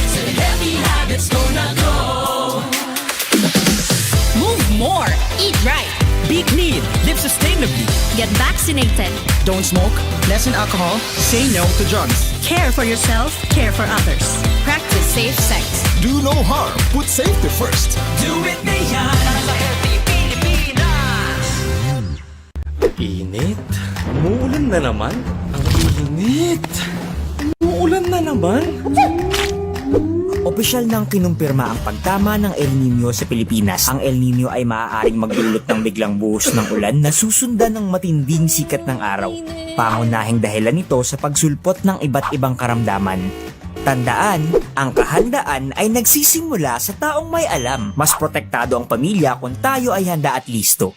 7 healthy habits, go na go. Move more. Eat right. Be clean. Live sustainably. Get vaccinated. Don't smoke. Lessen alcohol. Say no to drugs. Care for yourself. Care for others. Practice safe sex. Do no harm. Put safety first. Do it na yan. Sa healthy Pilipinas. Init. Umuulan na naman. Ang init. Umuulan na naman. Opisyal nang kinumpirma ang pagtama ng El Nino sa Pilipinas. Ang El Nino ay maaaring magdulot ng biglang buhos ng ulan na susundan ng matinding sikat ng araw. Pangunahing dahilan nito sa pagsulpot ng iba't ibang karamdaman. Tandaan, ang kahandaan ay nagsisimula sa taong may alam. Mas protektado ang pamilya kung tayo ay handa at listo.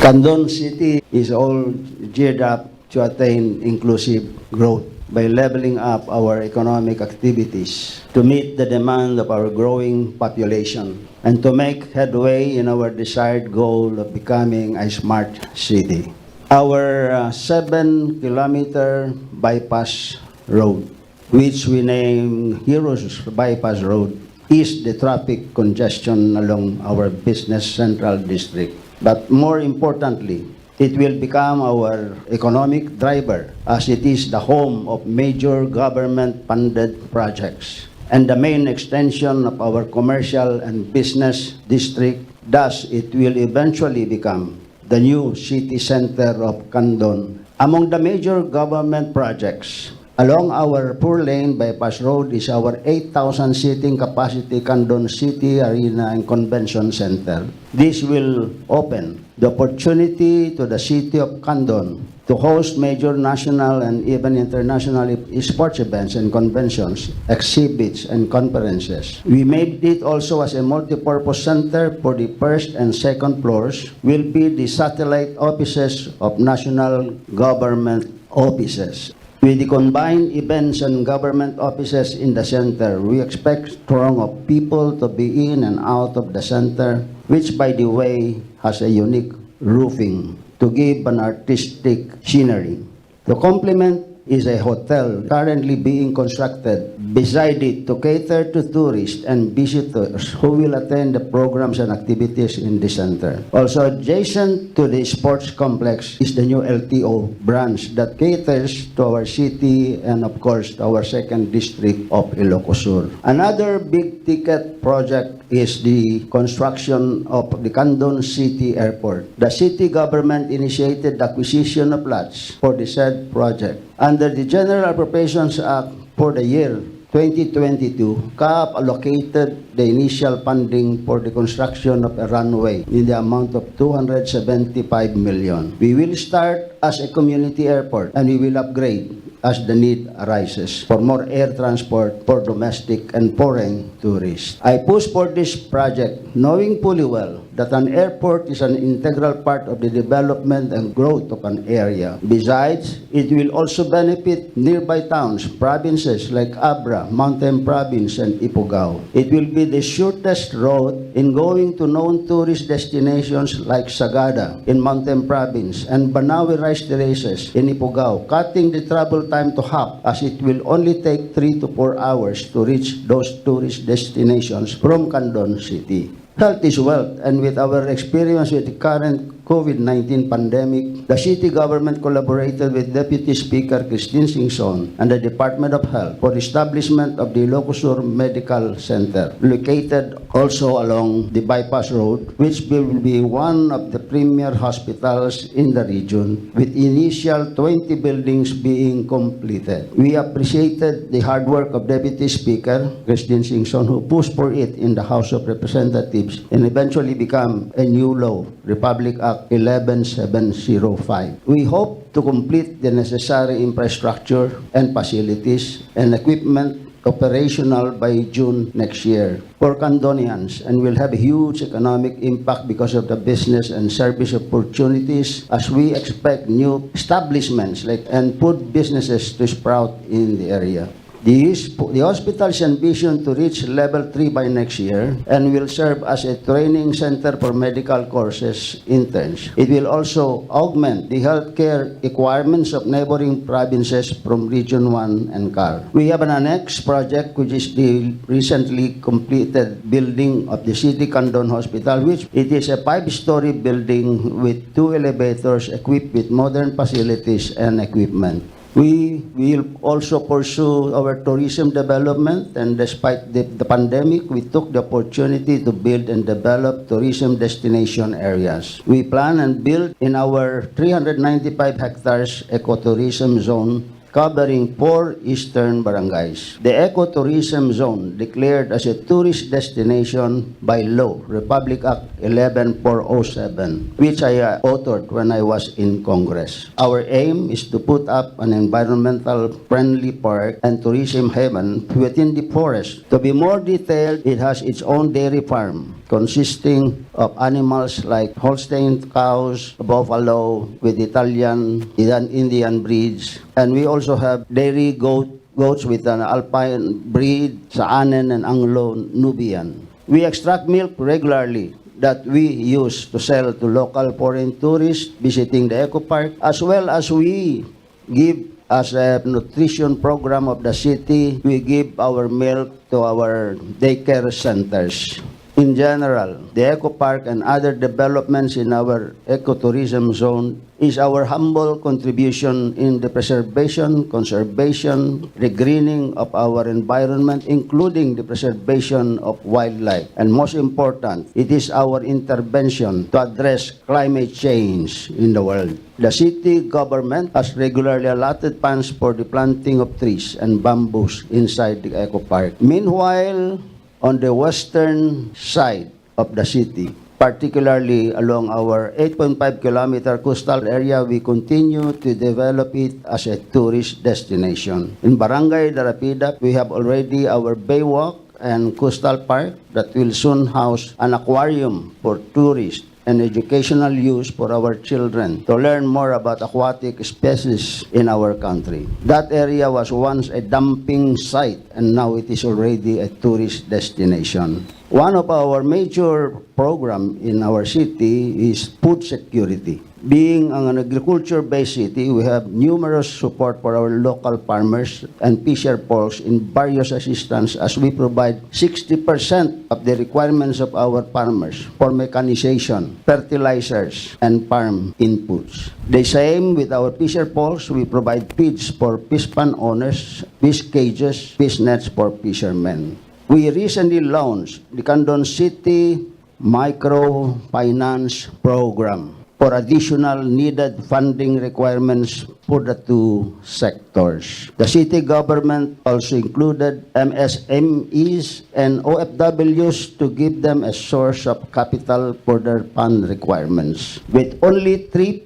Candon City is all geared up to attain inclusive growth by leveling up our economic activities to meet the demand of our growing population and to make headway in our desired goal of becoming a smart city. Our 7-kilometer bypass road, which we name Heroes Bypass Road, is the traffic congestion along our business central district. But more importantly, it will become our economic driver as it is the home of major government-funded projects and the main extension of our commercial and business district. Thus, it will eventually become the new city center of Candon. Among the major government projects along our 4-lane bypass road is our 8,000 seating capacity Candon City Arena and Convention Center. This will open the opportunity to the city of Candon to host major national and even international sports events and conventions, exhibits, and conferences. We made it also as a multi-purpose center for the first and second floors will be the satellite offices of national government offices. With the combined events and government offices in the center, we expect throng of people to be in and out of the center, which by the way has a unique roofing to give an artistic scenery. To complement is a hotel currently being constructed beside it to cater to tourists and visitors who will attend the programs and activities in the center. Also adjacent to the sports complex is the new LTO branch that caters to our city and of course to our second district of Ilocos Sur. Another big ticket project is the construction of the Candon City Airport. The city government initiated the acquisition of lots for the said project. Under the General Appropriations Act for the year 2022, CAAP allocated the initial funding for the construction of a runway in the amount of 275 million. We will start as a community airport and we will upgrade as the need arises for more air transport for domestic and foreign tourists. I push for this project knowing fully well that an airport is an integral part of the development and growth of an area. Besides, it will also benefit nearby towns, provinces like Abra, Mountain Province, and Ifugao. It will be the shortest road in going to known tourist destinations like Sagada in Mountain Province and Banawe Rice Terraces in Ifugao, cutting the travel time to half as it will only take 3 to 4 hours to reach those tourist destinations from Candon City. Health is wealth, and with our experience with the current COVID-19 pandemic, the city government collaborated with Deputy Speaker Christine Singson and the Department of Health for the establishment of the Ilocos Sur Medical Center, located also along the bypass road, which will be one of the premier hospitals in the region, with initial 20 buildings being completed. We appreciated the hard work of Deputy Speaker Christine Singson, who pushed for it in the House of Representatives and eventually become a new law, Republic Act 11705. We hope to complete the necessary infrastructure and facilities and equipment operational by June next year for Candonians and will have a huge economic impact because of the business and service opportunities as we expect new establishments and food businesses to sprout in the area. The hospital's ambition to reach level 3 by next year and will serve as a training center for medical courses interns. It will also augment the healthcare requirements of neighboring provinces from Region 1 and CAR. We have an annex project which is the recently completed building of the City Candon Hospital, which it is a 5-story building with 2 elevators equipped with modern facilities and equipment. We will also pursue our tourism development, and despite the pandemic, we took the opportunity to build and develop tourism destination areas. We plan and build in our 395 hectares ecotourism zone covering 4 eastern barangays. The ecotourism zone declared as a tourist destination by law, Republic Act 11407, which I authored when I was in Congress. Our aim is to put up an environmental friendly park and tourism haven within the forest. To be more detailed, it has its own dairy farm, consisting of animals like Holstein cows, buffalo with Italian, Indian breeds. And we also have dairy goats with an alpine breed, Saanen and Anglo-Nubian. We extract milk regularly that we use to sell to local foreign tourists visiting the Eco Park, as well as we give as a nutrition program of the city, we give our milk to our daycare centers. In general, the Eco Park and other developments in our ecotourism zone is our humble contribution in the preservation, conservation, regreening of our environment, including the preservation of wildlife. And most important, it is our intervention to address climate change in the world. The city government has regularly allotted funds for the planting of trees and bamboos inside the Eco Park. Meanwhile, on the western side of the city, particularly along our 8.5-kilometer coastal area, we continue to develop it as a tourist destination. In Barangay Darapida, we have already our Baywalk and Coastal Park that will soon house an aquarium for tourists and educational use for our children to learn more about aquatic species in our country. That area was once a dumping site and now it is already a tourist destination. One of our major programs in our city is food security. Being an agriculture-based city, we have numerous support for our local farmers and fisher folks in various assistance as we provide 60% of the requirements of our farmers for mechanization, fertilizers, and farm inputs. The same with our fisher folks, we provide feeds for fish pond owners, fish cages, fish nets for fishermen. We recently launched the Candon City Microfinance Program for additional needed funding requirements for the two sectors. The city government also included MSMEs and OFWs to give them a source of capital for their fund requirements. With only 3%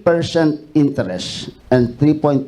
interest and 3.5%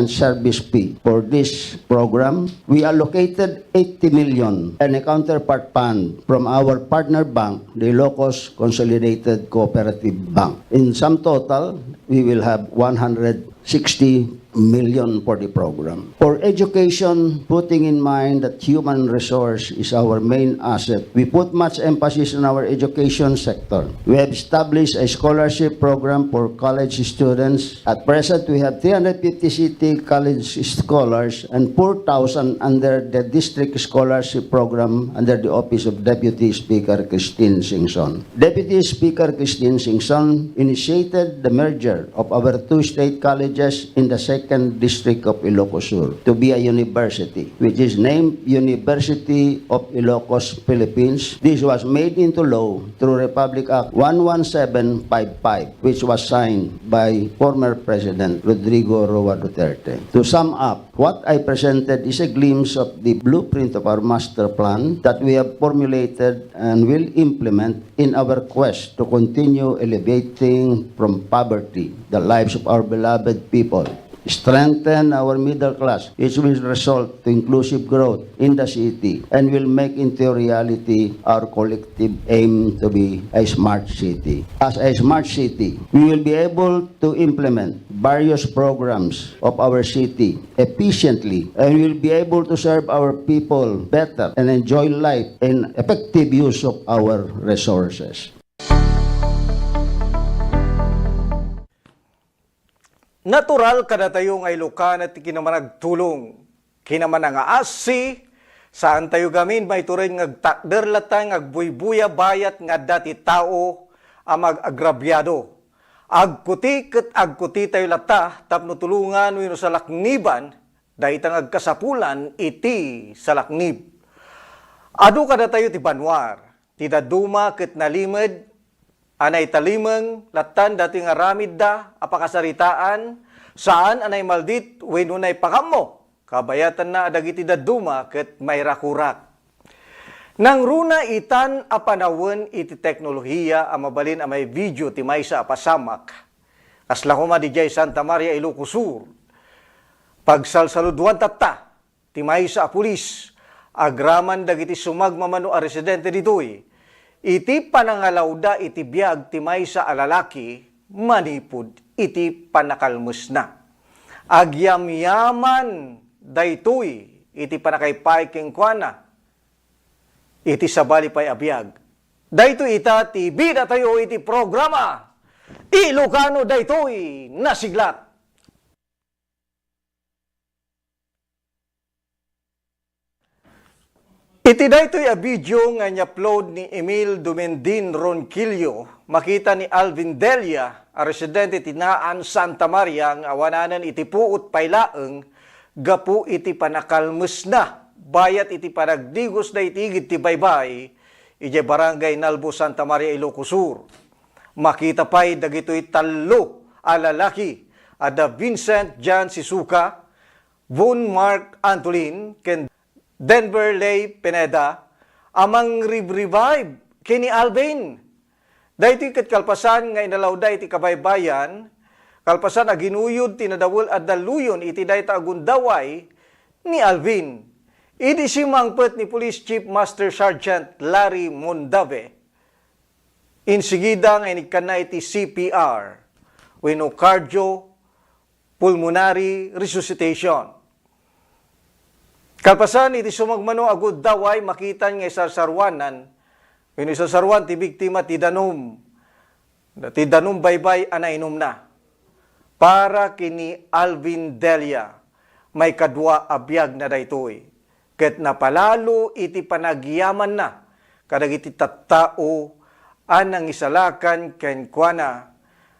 service fee for this program, we allocated 80 million and a counterpart fund from our partner bank, the Ilocos Consolidated Cooperative Bank. In sum total, we will have 160 million for the program. For education, putting in mind that human resource is our main asset, we put much emphasis on our education sector. We have established a scholarship program for college students. At present, we have 350 city college scholars and 4,000 under the district scholarship program under the office of Deputy Speaker Christine Singson. Deputy Speaker Christine Singson initiated the merger of our two state colleges in the second district of Ilocos Sur to be a university, which is named University of Ilocos, Philippines. This was made into law through Republic Act 11755, which was signed by former President Rodrigo Roa Duterte. To sum up, what I presented is a glimpse of the blueprint of our master plan that we have formulated and will implement in our quest to continue elevating from poverty the lives of our beloved people, strengthen our middle class, which will result to inclusive growth in the city and will make into reality our collective aim to be a smart city. As a smart city, we will be able to implement various programs of our city efficiently and we will be able to serve our people better and enjoy life in effective use of our resources. Natural kada tayo nga ilukan at kinamanagtulong. Kinaman nga asi, saan tayo gamin may turin ngagtakder latang agbuybuya bayat nga dati tao ang mag-agrabyado. Agkuti ket agkuti tayo lata tapno tulungan wino sa lakniban dahil tang agkasapulan iti sa laknib. Adu kada tayo ti banwar, ti daduma ket nalimed anay talimeng latan dati nga ramid da apakasaritaan saan anay maldit wenno nay pakamo kabayatan na dagiti daduma ket may rakurak. Nang runa itan a panawon iti teknolohiya a mabalin a may video ti maysa a pasamak. Kasla kuma di jay Santa Maria Ilocos Sur. Pagsalsaluduan tatta ti maysa a pulis agraman dagiti sumagmamano a residente ditoy. iti panangalawda iti biag ti maysa a lalaki, manipud iti panakalmus na. Agyamyaman daytoy iti panakaypay kengkuana, iti sabali pay abiyag. Daytoy ita ti bida tayo iti programa, Ilocano daytoy nasiglat. Iti daytoy a video nga ni-upload ni Emil Dumendin Ronquillo, makita ni Alvin Delia, a residente tinaan Santa Maria, nga awananan iti puot paylaeng, gapu iti panakalmus na, bayat iti panagdigos na itigid ti baybay, iti barangay Nalbo, Santa Maria, Ilocos Sur. Makita pa'y dagito'y talo a lalaki, ada Vincent Jan Sisuka, Von Mark Antolin, ken Denver Lay Pineda, amang revive kini Alvin. Dahiti kat kalpasan nga inalawda iti kabaybayan, kalpasan a ginuyod tinadawol at daluyon iti dayta agundaway ni Alvin. Idi simangpet ni Police Chief Master Sergeant Larry Mondave. Insigida nga inikan na iti CPR, wenno cardio pulmonary resuscitation. Kalpasan iti sumagmano agud daway makitan nga isasarwanan, wenno isasarwan ti biktima ti danom. Ti danom baybay anainom na. Para kini Alvin Delia, may kadwa abiyag na daytoy. Ket napalalo iti panagyaman na, kadag iti tattao anang isalakan ken kuana,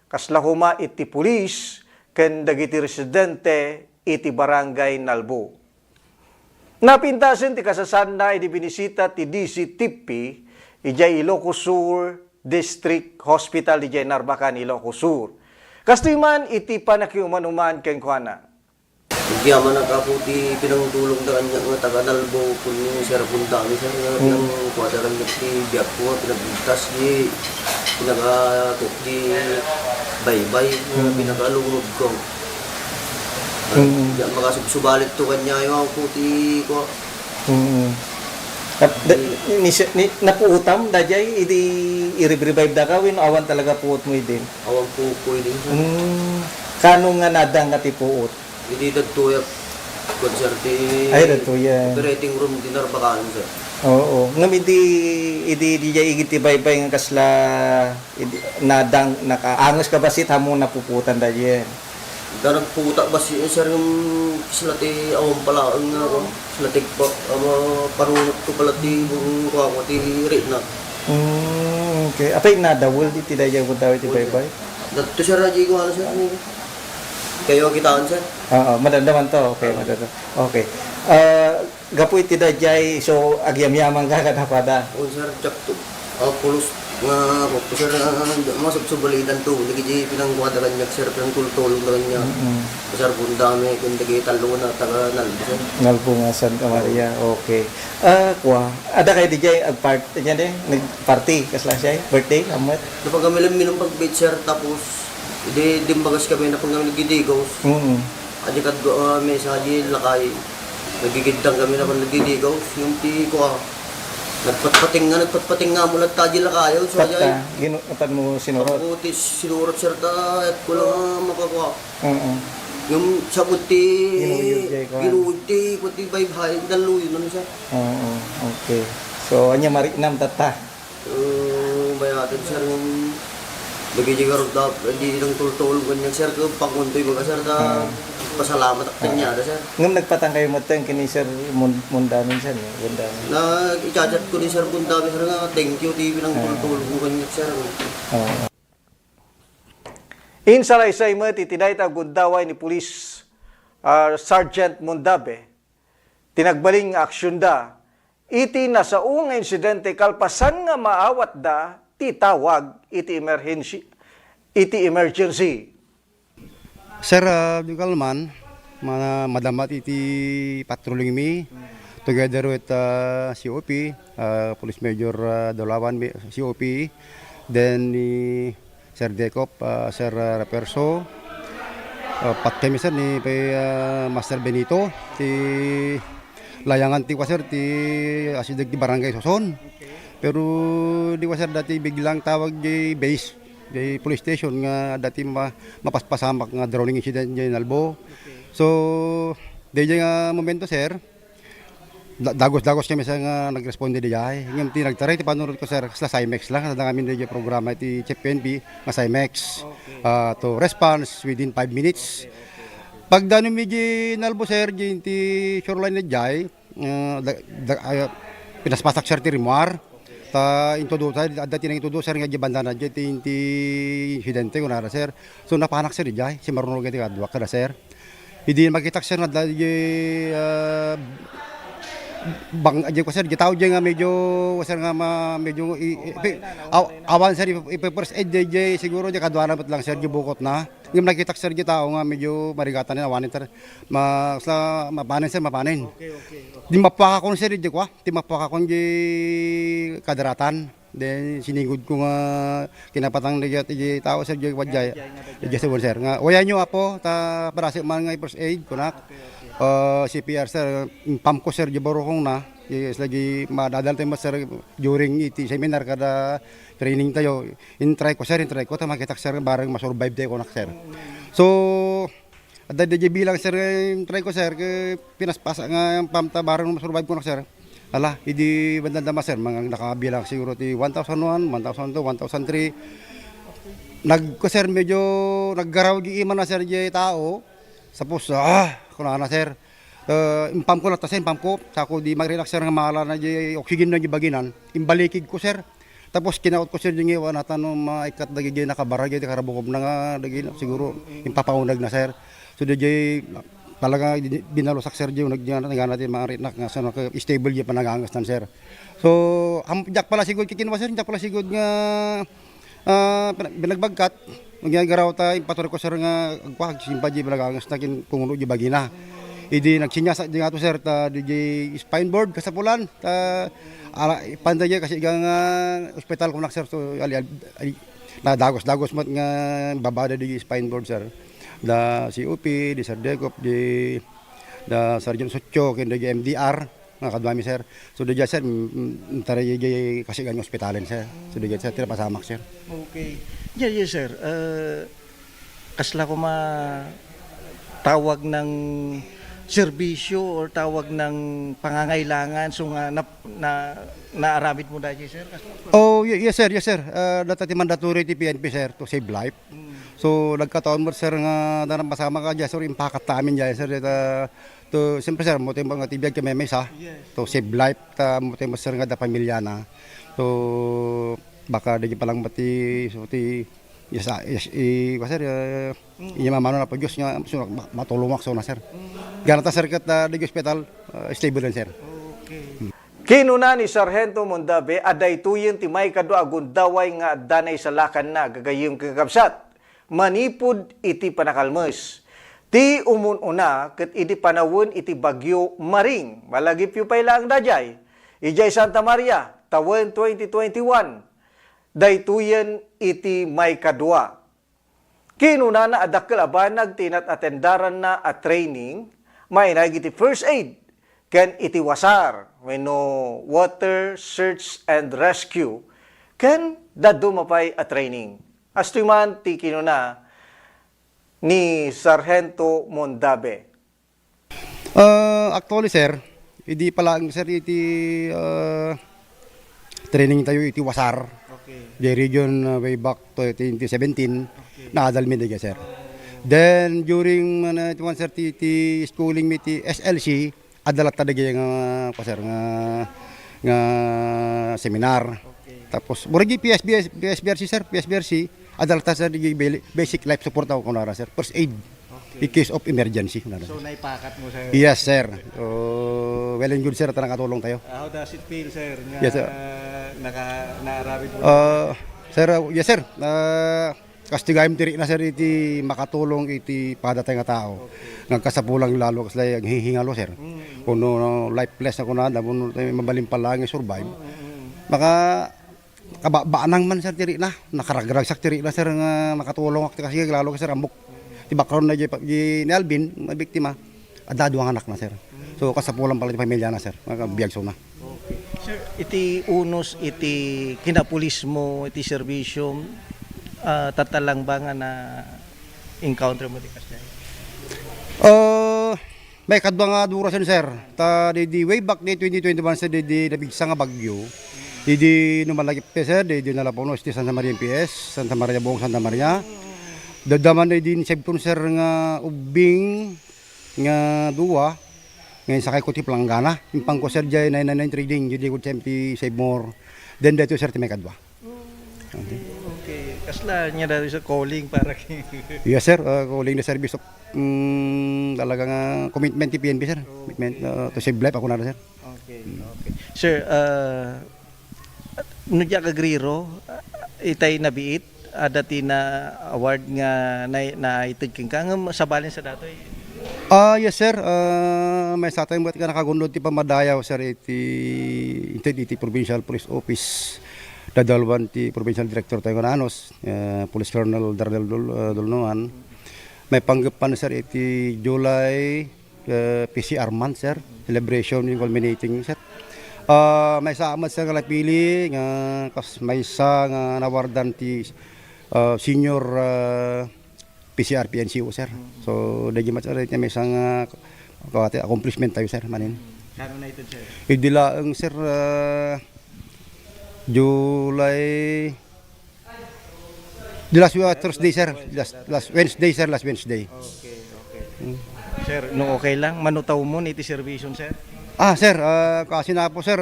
kaslahuma iti pulis ken dagiti residente iti barangay Nalbo. Napintasen ti kasasan na iti binisita ti DCTP ijay Ilocos Sur District Hospital ijay Narbacan, Ilocos Sur. Kastoy man iti panakiumanuman ken kuana. Yaman ang kapo ti pinangtulong na kanya nga taga-Nalbo kung sir punta kami sa pinangkuadaran niya ti biyak po, pinagligtas di pinagatok di baybay, pinagalungod ko. Yan makasubsubalit to kanya yung po ti ko. Napuutam dajay iti i-revive da ka win awan talaga puot mo idin. Awan po ko idin. Kano nga nadang nga ti puot? Hindi dagtuyak konserti. Ay dagtuyak. Operating room di Narbacan sir. Oo. Ngam idi dijay igiti baybay nga kasla nadang nakaangos ka basit hamong napuputan dajay. Darag puta ba si sir yung silati awang pala nga ako. Silati pa parunot ko pala ti kung ko ti rit na. Okay. Apay nadawol di tidaya ko daw ti baybay. Dato sir raji ko ano sir. Kayo kitaan sir? Oo, madadaman to. Okay, madadaman. Okay. Gapu iti dajay, so agyamyaman ka kadapada. Oo sir, tsak to. Pulos nga ako. Sir, masap subalitan to. Lagi pinangkuha da kanya, sir, pinangtultulong da kanya. Sir, kung dami, kung lagi talo na, taga Nalbo sir. Nalbo nga, Santa Maria. Okay. Kuha. Ada kayo dijay, agparty niya din? Nag-party, kasla siya, birthday, amat? Napagamilam minong pag-bait sir, tapos Di bagas kami na pag nagidigos. Adi kad may sa di lakay. Nagigidang kami na pag nagidigos. Yung ti ko nagpatpating nga mula ta di lakay. So ay ginutan mo sinurot. Ako ti sinurot sir ta at ko lang makakuha. Yung sabot ti ginuyod ti pati baybay daluyo nun siya. Okay. So anya marinam tata. Bayatin sir yung lagi juga rodap di nang tultul ganyan sir ko pakuntoy baga sir ta pasalamat ak kanya da sir. Ngam nagpatang kayo mateng kini sir mundamin sir mundamin. Na i-chat ko ni sir mundamin sir nga thank you TV nang tultul ko ganyan sir. Insalaysay mo titidayta gundaway ni Police Sergeant Mondabe. Tinagbaling aksyon da. Iti nasaong insidente kalpasan nga maawat da titawag iti emergency. Sir, Dugalman, madamat iti patrolling mi together with COP, Police Major Dolawan, COP, then ni Sir Decop, Sir Raperso, pat kami sir ni Master Benito, ti layangan ti sir ti asidag ti Barangay Soson. Pero di ko sir dati biglang tawag di base, di police station nga dati mapaspasamak nga drowning incident di Nalbo. So, di nga momento sir, dagos-dagos kami sa nga nagresponde di jay. Ngam ti nagtaray ti panunod ko sir sa Cymex lang sa amin di programa ti Chief PNP nga Cymex to response within 5 minutes. Pag dano mi di Nalbo sir ti shoreline di jay, pinaspasak sir ti Rimar. Ta introduce dati nang introduce sir nga di banda na di insidente ko na sir. So napanak sir di jay si marunong ti kadwa kada sir. Hindi makita sir na dali bang aja ko sir gitaw nga medyo sir nga medyo awan sir first aid DJ siguro di kadwa na lang sir gibukot na ngim nakita sir gitaw nga medyo marigatan na awanin sir mapanin sir mapanin di mapakakon sir di ko di mapakakon di kadaratan then sinigod ko nga kinapatang di tao sir di wadjay di sir nga waya nyo apo ta para sa man nga first aid kunak CPR sir, pump ko sir, jibaro kong na, lagi madadal tayo sir during iti seminar kada training tayo, in-try ko, ta makita sir, barang masurvive tayo ko na sir. So, at dadya bilang sir, in-try ko sir, pinaspasa nga yung pump ta, barang masurvive ko na sir. Ala, hindi bandang sir, mga nakabilang siguro ti 1,001, 1,002, 1,003. Ko sir, medyo naggaraw giiman na sir, di tao, sapos, kuna na sir, impam ko na ta sir, impam ko, sako di mag-relax sir nga mahala na di oxygen na di baginan, imbalikid ko sir, tapos kinaot ko sir yung iwan at ano maikat na di nakabara di karabukob na nga, siguro impapaunag na sir, so di talaga binalusak sir di natin mga rinak nga sa stable di panagangas na sir. So, jak pala sigod kikinwa sir, jak pala sigod nga binagbagkat, magyagaraw ta ipator ko sir nga agpag simpa di balagangas na pungulo di bagina. Idi nagsinyasa di ato sir ta di spine board kasapulan ta pantay kasi nga ospital ko nak sir so na dagos mat nga babada di spine board sir. Da COP di Sir Decop di da Sergeant Sotyo ken di MDR nga kadwami sir. So di sir taray kasi nga ospitalen sir. So di sir tira pasamak sir. Okay. Yes sir. Kasla ko tawag ng serbisyo or tawag ng pangangailangan so nga naaramid mo dahil sir? Oh yes sir. Dati mandatory ti PNP sir to save life. So nagkataon mo sir nga darang pasama ka dyan, so impakat namin dyan sir to siyempre sir mo tayo mga tibiyag kami may sa to save life ta mo tayo sir nga da pamilya na to baka di palang mati so ti sir mamano na po Diyos nga matulungan so na sir ganata sir kat di hospital stable sir. Kinuna ni Sargento Mondabe aday tuyen ti may kadwa agundaway nga danay sa lakan na gagayong kakabsat manipud iti panakalmes. Ti umununa ket iti panawon iti bagyo Maring malagip yu pay lang dajay. Ijay Santa Maria tawen 2021. Daytuyen iti may kadwa. Kinuna na adakkel abanag tinat atendaran na a training mainag iti first aid ken iti wasar wenno water search and rescue ken daddo mapay a training. Astuman ti kinuna ni Sargento Mondabe. Actually sir, hindi pala sir iti training tayo iti wasar. Okay. The region way back to 2017 naadalmin na sir. Then during sir iti schooling mi ti SLC adalat talaga nga sir nga seminar. Okay. Tapos muragi PSBRC sir, PSBRC adalta sa basic life support ako kunara sir. First aid in case of emergency. So naipakat mo sir? Yes sir. Well and good sir, nakatulong tayo. How does it feel sir? Nga, yes sir. Naarabit mo? Sir, yes sir. Kastigayim tiri na sir iti makatulong iti padatay nga tao. Okay. Nagkasapulang lalo kasi ang hihingalo sir. Kuno lifeless na kunada, kuno mabalim pa lang survive. Maka kabaanang man sir tiri na, nakaragragsak tiri na sir nga makatulong kasi lalo kasi ambok. Ti background na ni Alvin, na biktima, adado ang anak na sir. So kasapulang pala ti pamilya na sir, mga biyagso na. Okay. Sir, iti unos iti kinapulis mo iti serbisyo tatalang ba nga na encounter mo di kasya? May kadwa nga durasan sir. Di way back di 2021 sir di nabigsa nga bagyo. Di numalagip sir, di nalapunos di Santa Maria MPS, Santa Maria Buong Santa Maria. Dadaman di sebton sir nga ubing nga duwa. Ngayon sakay ko ti Planggana. Impang ko sir jay 999 trading, jadi ko tempi save more. Then dito sir ti may kadwa. Okay. Kasla niya dahil sa calling para Yes sir, calling the service of talagang commitment ti PNP sir. Commitment to save life ako na sir. Okay. Sir, nudya kagriro, itay nabiit, dati na award nga na itagking ka, nga sabalin sa datoy. Yes sir, may satay mo ka nakagundod ti pamadayaw sir iti Provincial Police Office. Dadalwan ti Provincial Director tayo Nanos, Police Colonel Darrell Dulnoan. May panggapan sir iti July PCR month sir, celebration yung culminating sir. May saamat sir nga pili nga may sa nga nawardan ti senior PCR PNCO sir. So dagi mat sir may sang accomplishment tayo sir manin. Kano na ito sir? Idilaang sir July the last Thursday sir, last Wednesday sir, last Wednesday. Okay. Sir, no okay lang manutaw mo iti servisyon sir? Sir, kasi na po sir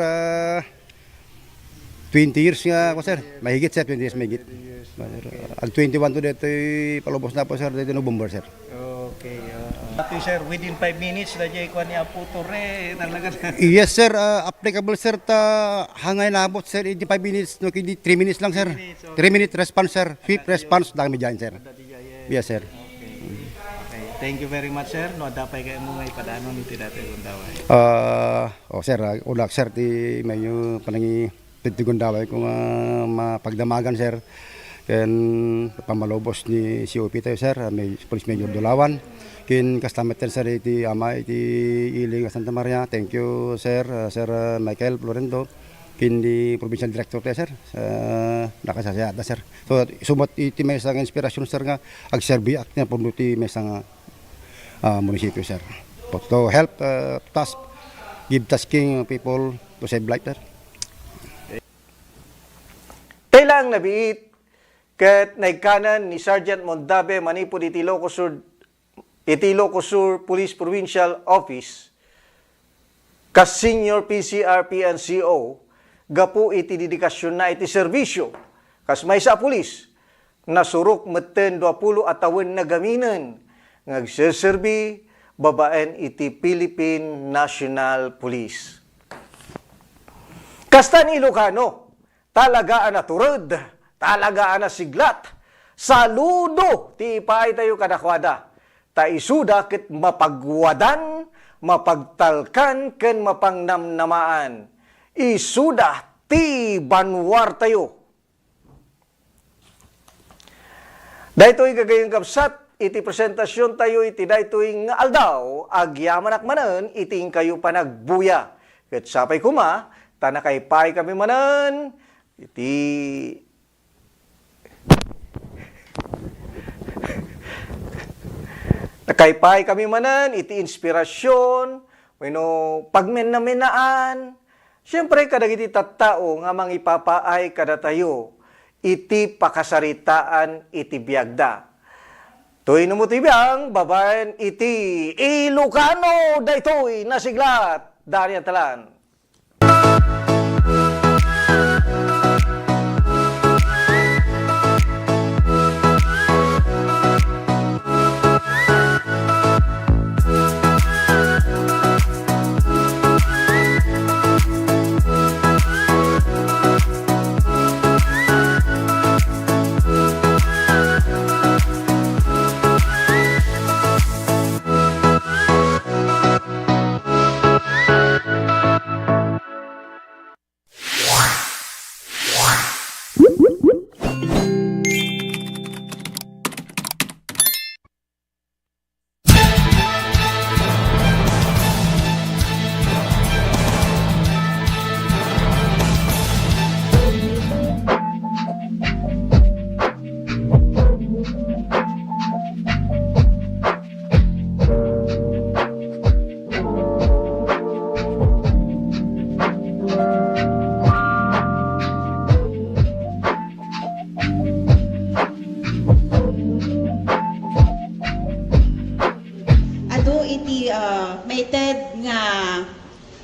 20 years nga ako sir. Mahigit sir, 20 years mahigit. Ang 21 to dito palubos na po sir dito November sir. Okay. Ito sir, within 5 minutes na jay ko ni Apo Torre talaga. Yes sir, applicable sir ta hangay nabot sir 5 minutes no kindi 3 minutes lang sir. 3 minute response sir, swift response lang mi dyan sir. Yes sir. Okay. Thank you very much sir. No adapay kayo mo ngay padanon iti dati Gundaway. Sir, ulak sir ti mayo panangi iti Gundaway kung mapagdamagan sir. Ken pamalobos ni COP tayo sir, may Police Major Dulawan. Kin kastamet sir iti ama iti Iling Santa Maria. Thank you sir, Sir Michael Florendo. Kin di Provincial Director tayo sir. Nakasasayada sir. So sumot iti may sang inspirasyon sir nga agserbi ak na punuti may sang munisipyo sir. To help task, give tasking people to save life sir. Tailang nabiit ket naikanan ni Sergeant Mondabe manipod iti Ilocos Sur Police Provincial Office kas Senior PCR PNCO gapu iti dedikasyon na iti serbisyo kas may sa pulis nasurok metten 20 atawen na gaminan ngagseserbi babaen iti Philippine National Police. Kastan Ilocano talagaan na turod, talagaan na siglat, saludo ti ipay tayo kadakwada. Ta isuda ket mapagwadan, mapagtalkan ken mapangnamnamaan. Isuda ti banwar tayo. Daytoy gagayong kapsat, iti presentasyon tayo iti daytoy nga aldaw, agyamanak manen, iting kayo panagbuya. Ket sapay kuma, tanakaypay kami manen, iti nakaypay kami manan, iti inspirasyon, pagmenamenaan. Siyempre, kadagiti tattao nga mangipapaay kada tayo, iti pakasaritaan, iti biyagda. Toy numutibiyang, babaen, iti Ilocano, daytoy nasiglat, dari ang talan.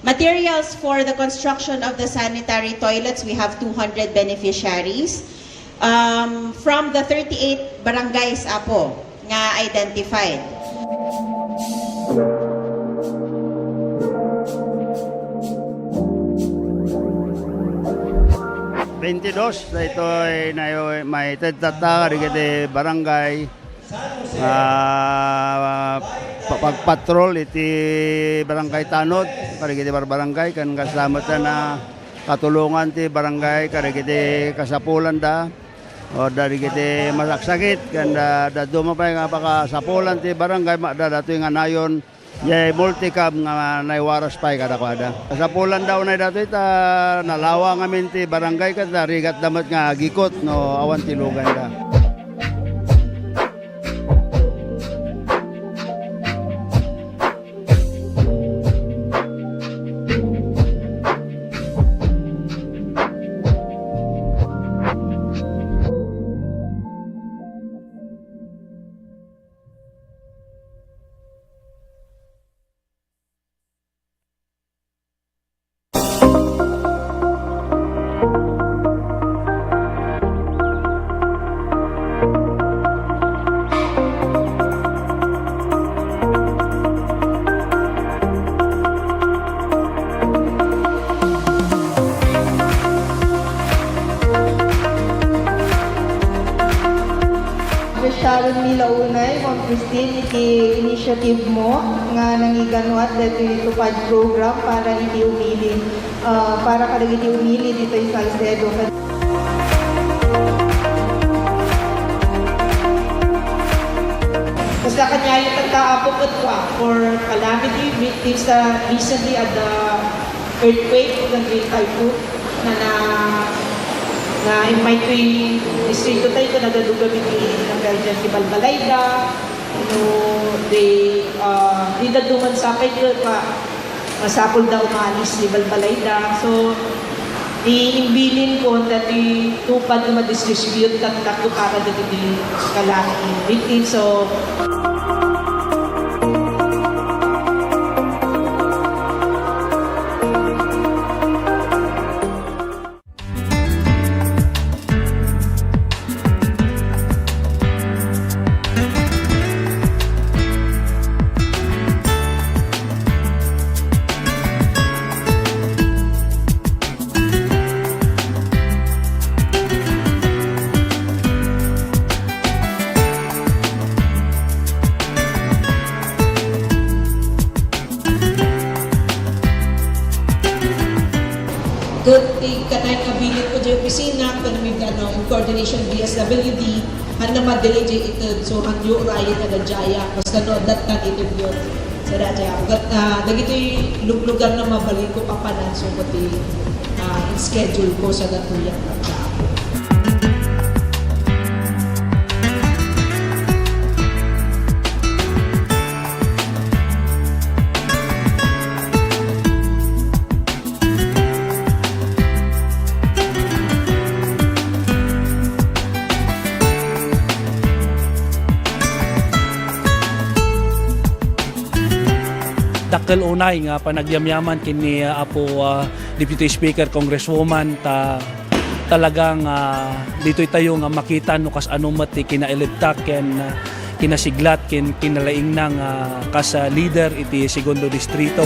materials for the construction of the sanitary toilets. We have 200 beneficiaries from the 38 barangays apo nga identified. sa ito ay may tata rigide barangay pagpatrol iti barangay tanod karigide barangay kan kasama na katulungan ti barangay karigide kasapulan da o darigide masaksakit kan da dumapay nga pakasapulan ti barangay dato nga nayon yay multicab nga naiwaras pay kada. Sa pulan daw na dato ita nalawa nga minti barangay kada rigat damat nga gikot no awan tilugan da. Sharon Milaunay, Ma'am Christine, iti initiative mo nga nangiganuat dito itupad program para iti umili, para kada iti umili dito yung Salcedo. Basta kanya yung tagkaapot for calamity victims recently at the earthquake ng Great Typhoon na invite ko yung distrito tayo ito nagaduga ng Belgian si Balbalayda di naduman sa akin yun masapol daw umalis ni Balbalayda so iimbilin ko na tupad na ma-distribute kakto para dito di kalaki victim so katay kabilit ko dyan opisina, panamig in coordination BSWD, handa madelay dyan ito, so hangyo raya na jaya, mas gano'n datan ito yun. Sa daya, dagito yung luglugan na mabalik ko papanan, so pati schedule ko sa datuyan ng tao. Dakkel unay nga panagyamyaman kini apo Deputy Speaker Congresswoman talagang dito tayo nga makita no kas anumat kinaelekta ken kinasiglat ken kinalaing nang kas leader iti segundo distrito.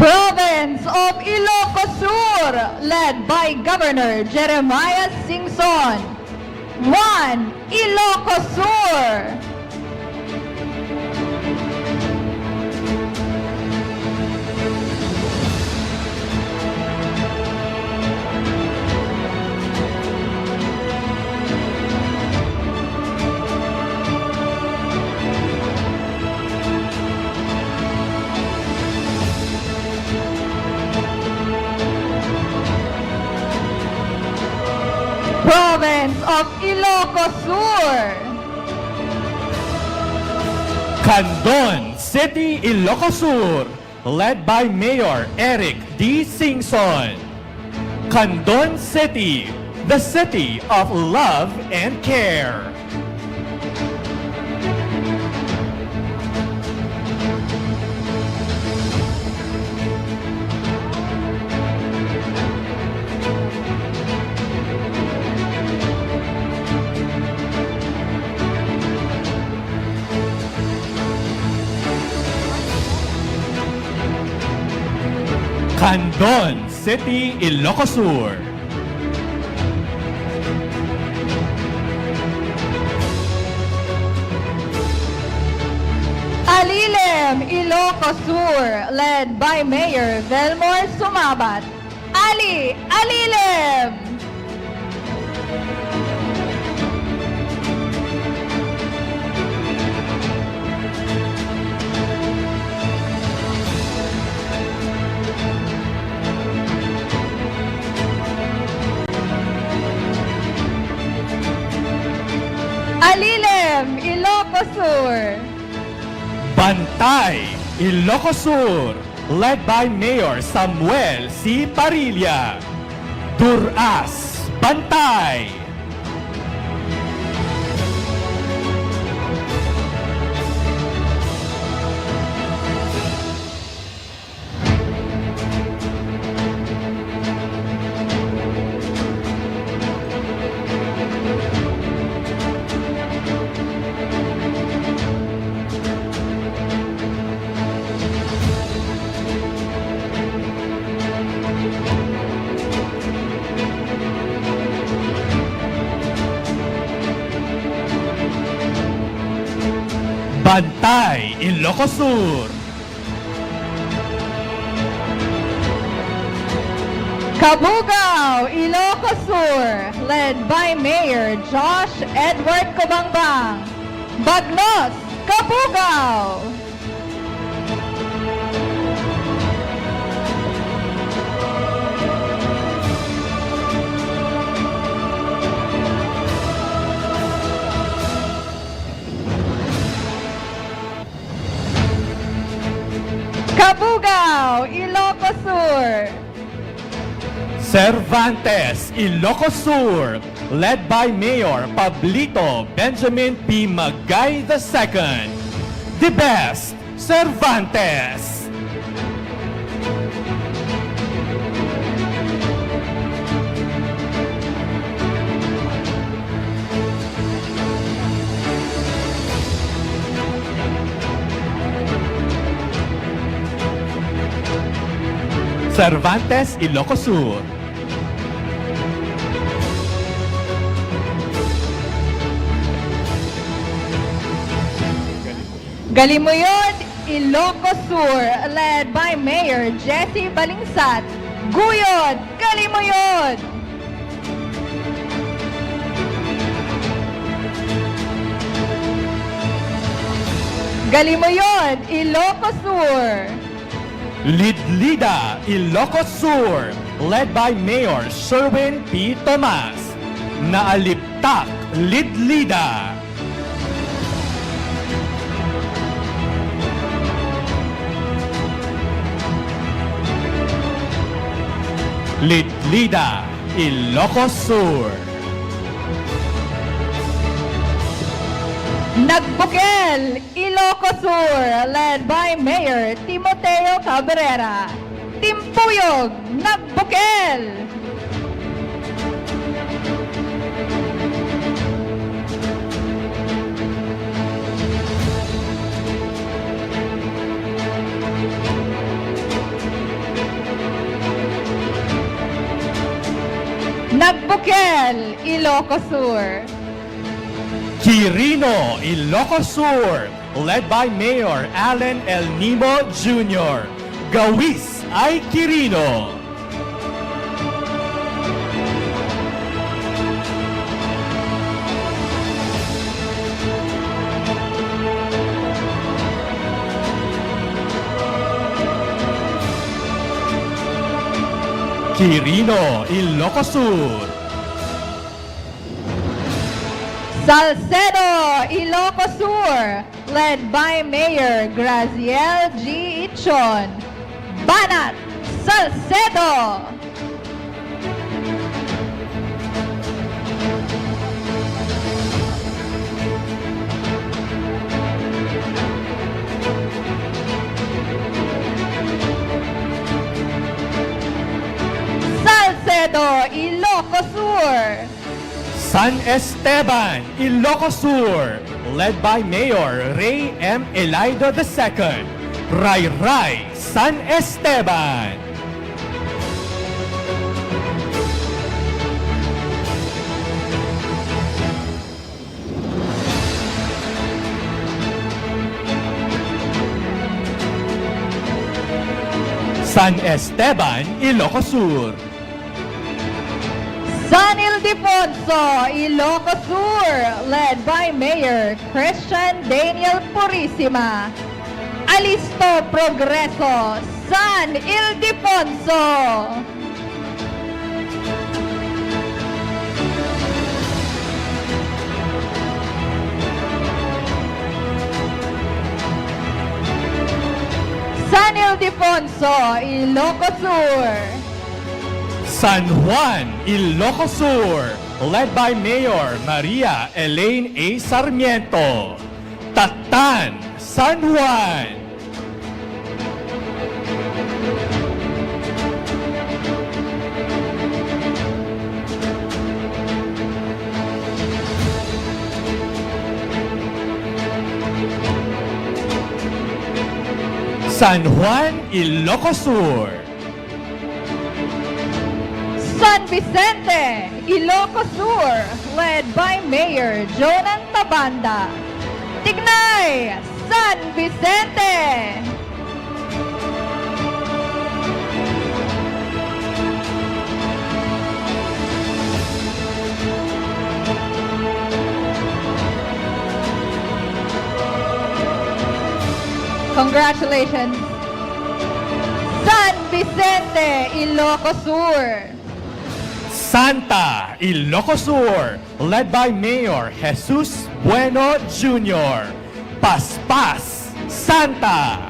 Province of Ilocos Sur, led by Governor Jeremiah Singson. 1. Ilocos Sur. Ilocos Sur. Candon City, Ilocos Sur, led by Mayor Eric D. Singson. Candon City, the city of love and care. Candon City, Ilocos Sur. Alilem, Ilocos Sur, led by Mayor Velmor Sumabat. Alilem! Alilem, Ilocos Sur. Bantay, Ilocos Sur, led by Mayor Samuel C. Parilla. Duras, Bantay. Bantay, Ilocos Sur. Cabugao, Ilocos Sur, led by Mayor Josh Edward Cobangbang. Bagnos, Cabugao. Cabugao, Ilocos Sur. Cervantes, Ilocos Sur, led by Mayor Pablito Benjamin P. Magay II. The best, Cervantes. Cervantes, Ilocos Sur. Galimuyod, Ilocos Sur, led by Mayor Jesse Balingsat. Guyod, Galimuyod. Galimuyod, Ilocos Sur. Lidlida, Ilocos Sur, led by Mayor Sherwin P. Tomas. Naaliptak, Lidlida. Lidlida, Ilocos Sur. Nagbukel, Ilocos Sur, led by Mayor Timoteo Cabrera. Timpuyog, Nagbukel. Nagbukel, Ilocos Sur. Quirino, Ilocos Sur, led by Mayor Allen El Nimo Jr. Gawis ay Quirino. Quirino, Ilocos Sur. Salcedo, Ilocos Sur, led by Mayor Graziel G. Ichon. Banat, Salcedo. Salcedo, Ilocos Sur. San Esteban, Ilocos Sur, led by Mayor Ray M. Elaido II. Ray Ray, San Esteban. San Esteban, Ilocos Sur. San Ildefonso, Ilocos Sur, led by Mayor Christian Daniel Purisima. Alisto Progreso, San Ildefonso. San Ildefonso, Ilocos Sur. San Juan, Ilocos Sur, led by Mayor Maria Elaine A. Sarmiento. Tatan, San Juan. San Juan, Ilocos Sur. San Vicente, Ilocos Sur, led by Mayor Jonan Tabanda. Tignay, San Vicente. Congratulations. San Vicente, Ilocos Sur. Santa, Ilocos Sur, led by Mayor Jesus Bueno Jr. Paspas, Santa.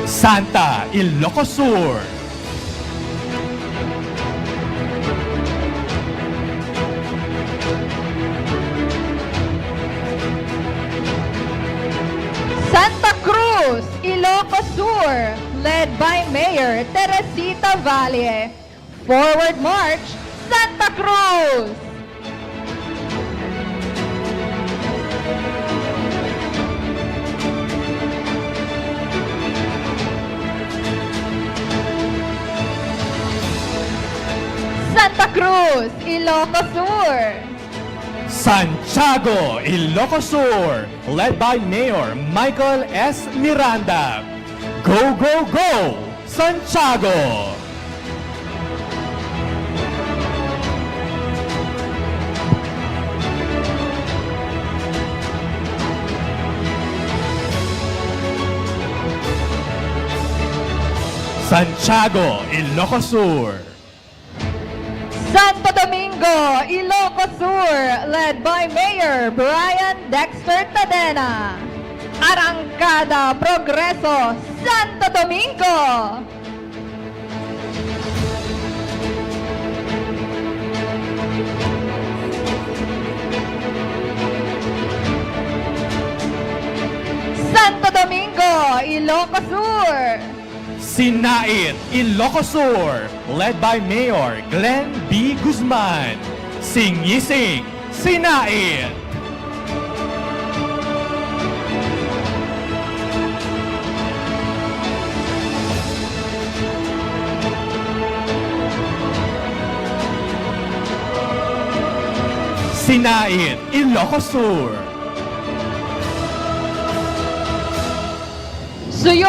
Santa, Ilocos Sur. Santa Cruz, Ilocos Sur, led by Mayor Teresita Valle. Forward March, Santa Cruz. Santa Cruz, Ilocos Sur. Santiago, Ilocos Sur, led by Mayor Michael S. Miranda. Go, go, go, Santiago! Santiago, Ilocos Sur. Santo Domingo, Ilocos Sur, led by Mayor Brian Dexter Tadena. Arangkada Progreso, Santo Domingo. Santo Domingo, Ilocos Sur. Sinait, Ilocos Sur, led by Mayor Glenn B. Guzman. Singising, Sinait. Sinait, Ilocos Sur. Suyo,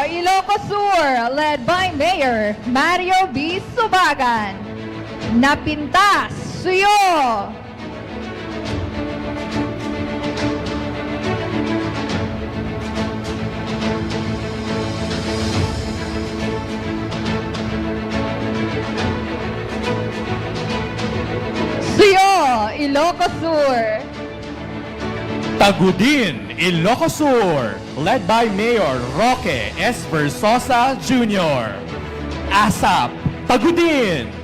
Ilocos Sur, led by Mayor Mario B. Subagan. Napintas, Suyo! Suyo, Ilocos Sur. Tagudin, Ilocos Sur, led by Mayor Roque S. Versosa Jr. ASAP, Tagudin.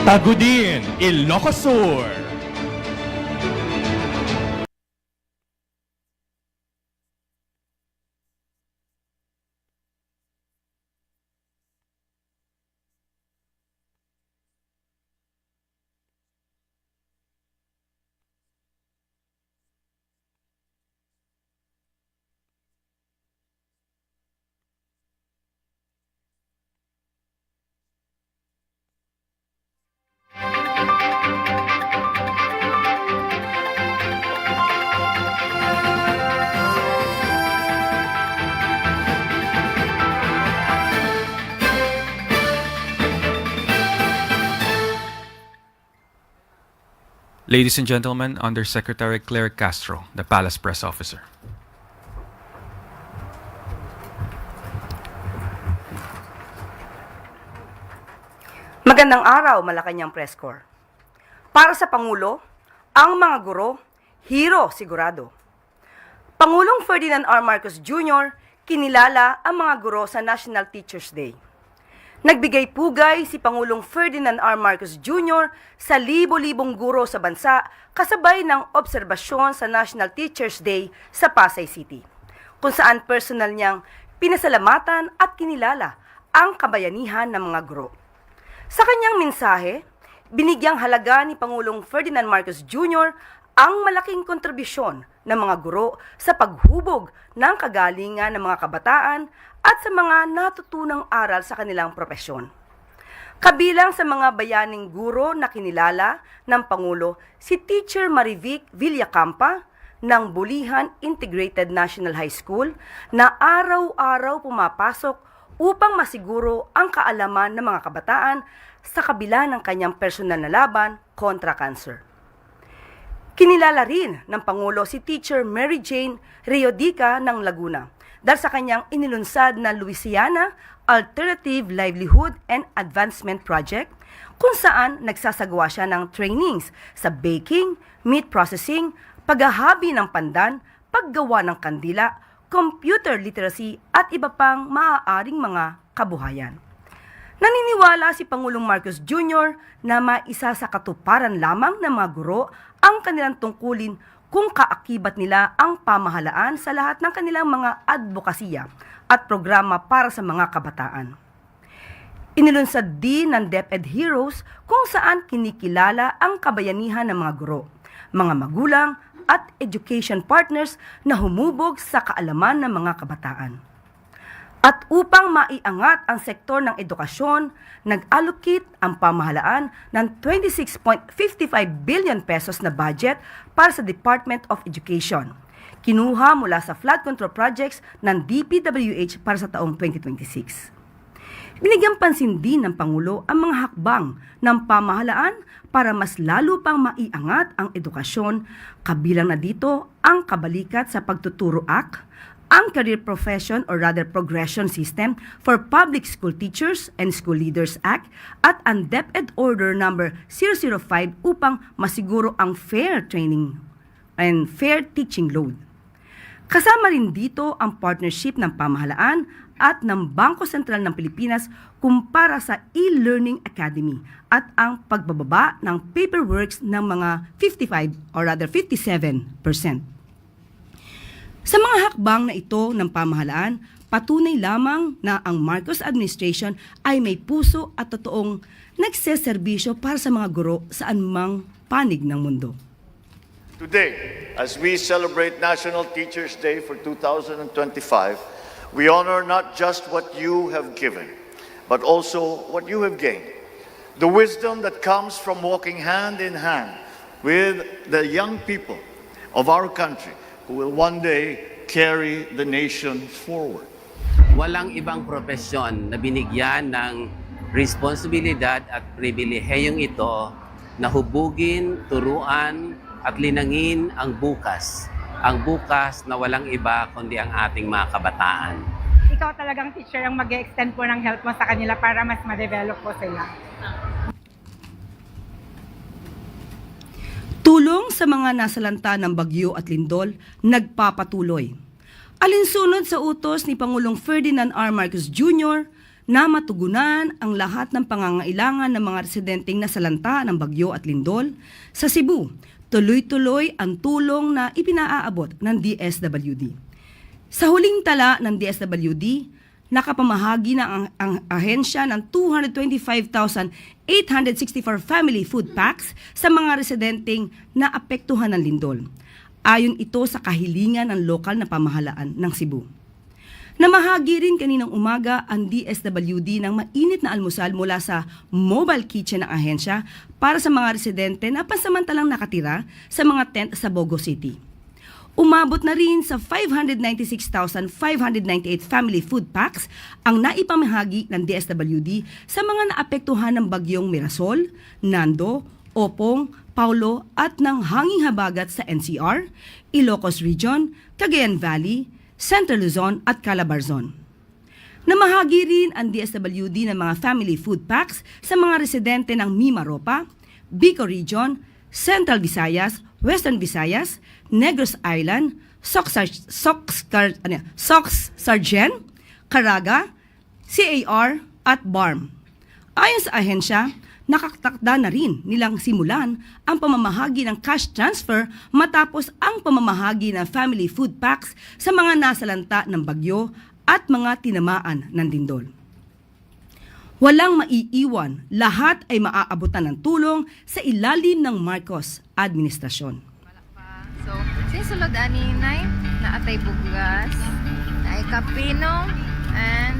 Tagudin, Ilocos Sur. Ladies and gentlemen, Undersecretary Claire Castro, the Palace Press Officer. Magandang araw, Malacanang Press Corps. Para sa Pangulo, ang mga guro, hero sigurado. Pangulong Ferdinand R. Marcos Jr. kinilala ang mga guro sa National Teachers Day. Nagbigay pugay si Pangulong Ferdinand R. Marcos Jr. sa libo-libong guro sa bansa kasabay ng obserbasyon sa National Teachers Day sa Pasay City, kung saan personal niyang pinasalamatan at kinilala ang kabayanihan ng mga guro. Sa kanyang mensahe, binigyang halaga ni Pangulong Ferdinand Marcos Jr. ang malaking kontribusyon ng mga guro sa paghubog ng kagalingan ng mga kabataan at sa mga natutunang aral sa kanilang propesyon. Kabilang sa mga bayaning guro na kinilala ng Pangulo si Teacher Marivic Villacampa ng Bulihan Integrated National High School na araw-araw pumapasok upang masiguro ang kaalaman ng mga kabataan sa kabila ng kanyang personal na laban kontra cancer. Kinilala rin ng Pangulo si Teacher Mary Jane Riodica ng Laguna dahil sa kanyang inilunsad na Louisiana Alternative Livelihood and Advancement Project kung saan nagsasagawa siya ng trainings sa baking, meat processing, paghahabi ng pandan, paggawa ng kandila, computer literacy at iba pang maaaring mga kabuhayan. Naniniwala si Pangulong Marcos Jr. na maisa sa katuparan lamang ng mga guro ang kanilang tungkulin kung kaakibat nila ang pamahalaan sa lahat ng kanilang mga advokasya at programa para sa mga kabataan. Inilunsad din ng DepEd Heroes kung saan kinikilala ang kabayanihan ng mga guro, mga magulang at education partners na humubog sa kaalaman ng mga kabataan. At upang maiangat ang sektor ng edukasyon, nag-allocate ang pamahalaan ng 26.55 billion pesos na budget para sa Department of Education. Kinuha mula sa flood control projects ng DPWH para sa taong 2026. Binigyang pansin din ng Pangulo ang mga hakbang ng pamahalaan para mas lalo pang maiangat ang edukasyon, kabilang na dito ang Kabalikat sa Pagtuturo Act, ang Career Profession or rather Progression System for Public School Teachers and School Leaders Act at ang DepEd Order number 005 upang masiguro ang fair training and fair teaching load. Kasama rin dito ang partnership ng pamahalaan at ng Bangko Sentral ng Pilipinas kumpara sa e-learning academy at ang pagbababa ng paperworks ng mga 55 or rather 57%. Sa mga hakbang na ito ng pamahalaan, patunay lamang na ang Marcos administration ay may puso at totoong nagseserbisyo para sa mga guro sa anumang panig ng mundo. Today, as we celebrate National Teachers Day for 2025, we honor not just what you have given, but also what you have gained. the wisdom that comes from walking hand in hand with the young people of our country who will one day carry the nation forward. Walang ibang profesyon na binigyan ng responsibilidad at pribilehiyong ito na hubugin, turuan at linangin ang bukas. Ang bukas na walang iba kundi ang ating mga kabataan. Ikaw talagang teacher ang mag-extend po ng help mo sa kanila para mas ma-develop po sila. Tulong sa mga nasalanta ng bagyo at lindol, nagpapatuloy. Alinsunod sa utos ni Pangulong Ferdinand R. Marcos Jr. na matugunan ang lahat ng pangangailangan ng mga residenteng nasalanta ng bagyo at lindol, sa Cebu, tuloy-tuloy ang tulong na ipinaaabot ng DSWD. Sa huling tala ng DSWD, nakapamahagi na ang ahensya ng 225,864 family food packs sa mga residenteng naapektuhan ng lindol. Ayon ito sa kahilingan ng lokal na pamahalaan ng Cebu. Namahagi rin kaninang umaga ang DSWD ng mainit na almusal mula sa mobile kitchen ng ahensya para sa mga residente na pansamantalang nakatira sa mga tent sa Bogo City. Umabot na rin sa 596,598 family food packs ang naipamahagi ng DSWD sa mga naapektuhan ng bagyong Mirasol, Nando, Opong, Paulo at ng hanging habagat sa NCR, Ilocos Region, Cagayan Valley, Central Luzon at Calabarzon. Namahagi rin ang DSWD ng mga family food packs sa mga residente ng Mimaropa, Bicol Region, Central Visayas, Western Visayas, Negros Island, Sox Sargent, Caraga, CAR at BARM. Ayon sa ahensya, nakaktakda na rin nilang simulan ang pamamahagi ng cash transfer matapos ang pamamahagi ng family food packs sa mga nasalanta ng bagyo at mga tinamaan ng lindol. Walang maiiwan, lahat ay maaabutan ng tulong sa ilalim ng Marcos administrasyon. So, sinsulod ani nay na atay bugas, na kapino, and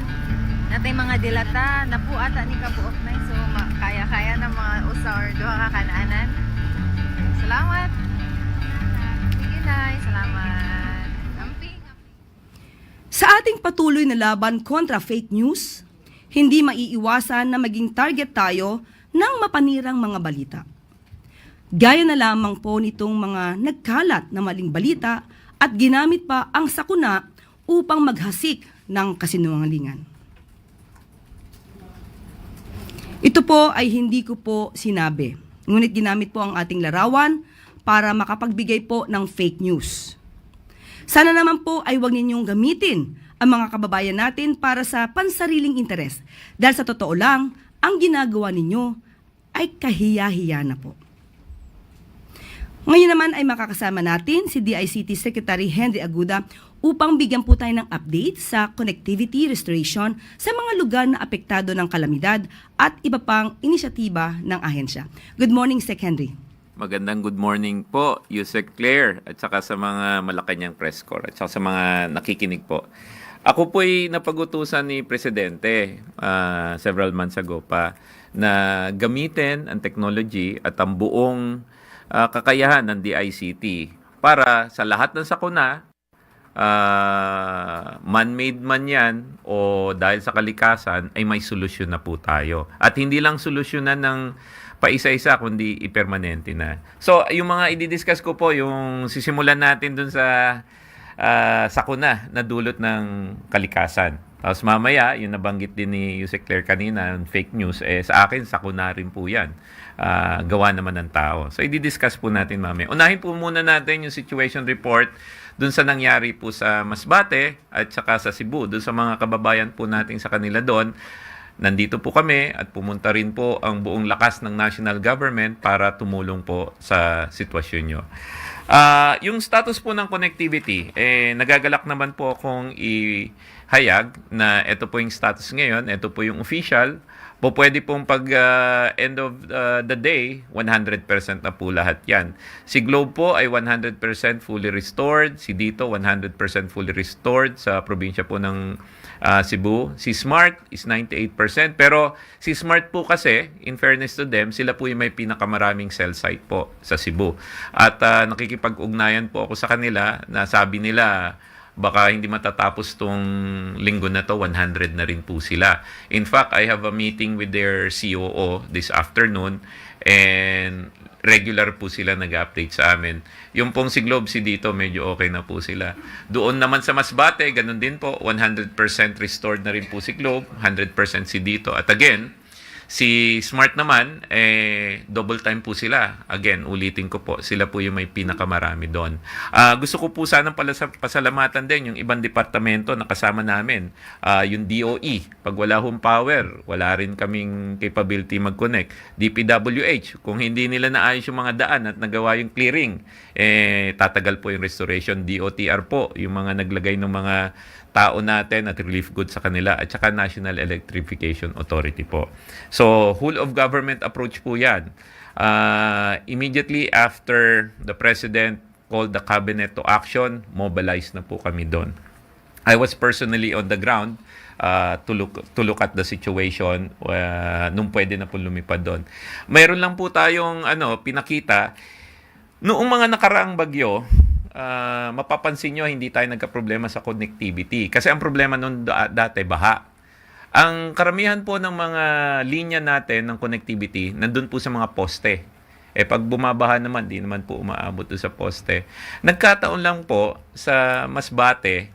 natay mga dilata na po ata ni kabuok nay. So, kaya-kaya na mga usa or duha ka kanaanan. Salamat. Sige nay, salamat. Sa ating patuloy na laban kontra fake news, hindi maiiwasan na maging target tayo ng mapanirang mga balita. Gaya na lamang po nitong mga nagkalat na maling balita at ginamit pa ang sakuna upang maghasik ng kasinungalingan. Ito po ay hindi ko po sinabi, ngunit ginamit po ang ating larawan para makapagbigay po ng fake news. Sana naman po ay huwag ninyong gamitin ang mga kababayan natin para sa pansariling interes, dahil sa totoo lang, ang ginagawa ninyo ay kahiya-hiya na po. Ngayon naman ay makakasama natin si DICT Secretary Henry Aguda upang bigyan po tayo ng update sa connectivity restoration sa mga lugar na apektado ng kalamidad at iba pang inisyatiba ng ahensya. Good morning, Sec. Henry. Magandang good morning po, Yusek Claire, at saka sa mga Malacanang Press Corps, at saka sa mga nakikinig po. Ako po'y napag-utusan ni Presidente several months ago pa na gamitin ang technology at ang buong kakayahan ng DICT para sa lahat ng sakuna, man-made man yan o dahil sa kalikasan, ay may solusyon na po tayo. At hindi lang solusyonan ng paisa-isa, kundi ipermanente na. So, yung mga i-discuss ko po, yung sisimulan natin dun sa sakuna na dulot ng kalikasan. Tapos mamaya, yung nabanggit din ni Yusek Claire kanina, fake news, sa akin, sakuna rin po yan. Gawa naman ng tao. So, i-discuss po natin mamaya. Unahin po muna natin yung situation report dun sa nangyari po sa Masbate at saka sa Cebu. Dun sa mga kababayan po natin sa kanila doon. Nandito po kami at pumunta rin po ang buong lakas ng national government para tumulong po sa sitwasyon nyo. Yung status po ng connectivity, nagagalak naman po akong ihayag na ito po yung status ngayon, ito po yung official. Pwede pong pag end of the day, 100% na po lahat yan. Si Globe po ay 100% fully restored. Si Dito, 100% fully restored sa probinsya po ng Cebu. Si Smart is 98%. Pero si Smart po kasi, in fairness to them, sila po yung may pinakamaraming cell site po sa Cebu. At nakikipag-ugnayan po ako sa kanila na sabi nila, baka hindi matatapos tong linggo na to, 100 na rin po sila. In fact, I have a meeting with their COO this afternoon and regular po sila nag-update sa amin. Yung pong si Globe, si Dito, medyo okay na po sila. Doon naman sa Masbate, ganun din po, 100% restored na rin po si Globe, 100% si Dito. At again, si Smart naman, double time po sila. Again, ulitin ko po, sila po yung may pinakamarami doon. Gusto ko po sanang pasalamatan din yung ibang departamento na kasama namin. Yung DOE, pag wala hong power, wala rin kaming capability mag-connect. DPWH, kung hindi nila naayos yung mga daan at nagawa yung clearing, tatagal po yung restoration. DOTR po, yung mga naglagay ng mga tao natin at relief goods sa kanila, at saka National Electrification Authority po. So, whole of government approach po yan. Immediately after the President called the Cabinet to action, mobilize na po kami doon. I was personally on the ground to look at the situation nung pwede na po lumipad doon. Mayroon lang po tayong pinakita. Noong mga nakaraang bagyo, mapapansin nyo, hindi tayo nagka-problema sa connectivity. Kasi ang problema noon dati, baha. Ang karamihan po ng mga linya natin ng connectivity, nandun po sa mga poste. Pag bumabaha naman, di naman po umaabot sa poste. Nagkataon lang po sa Masbate,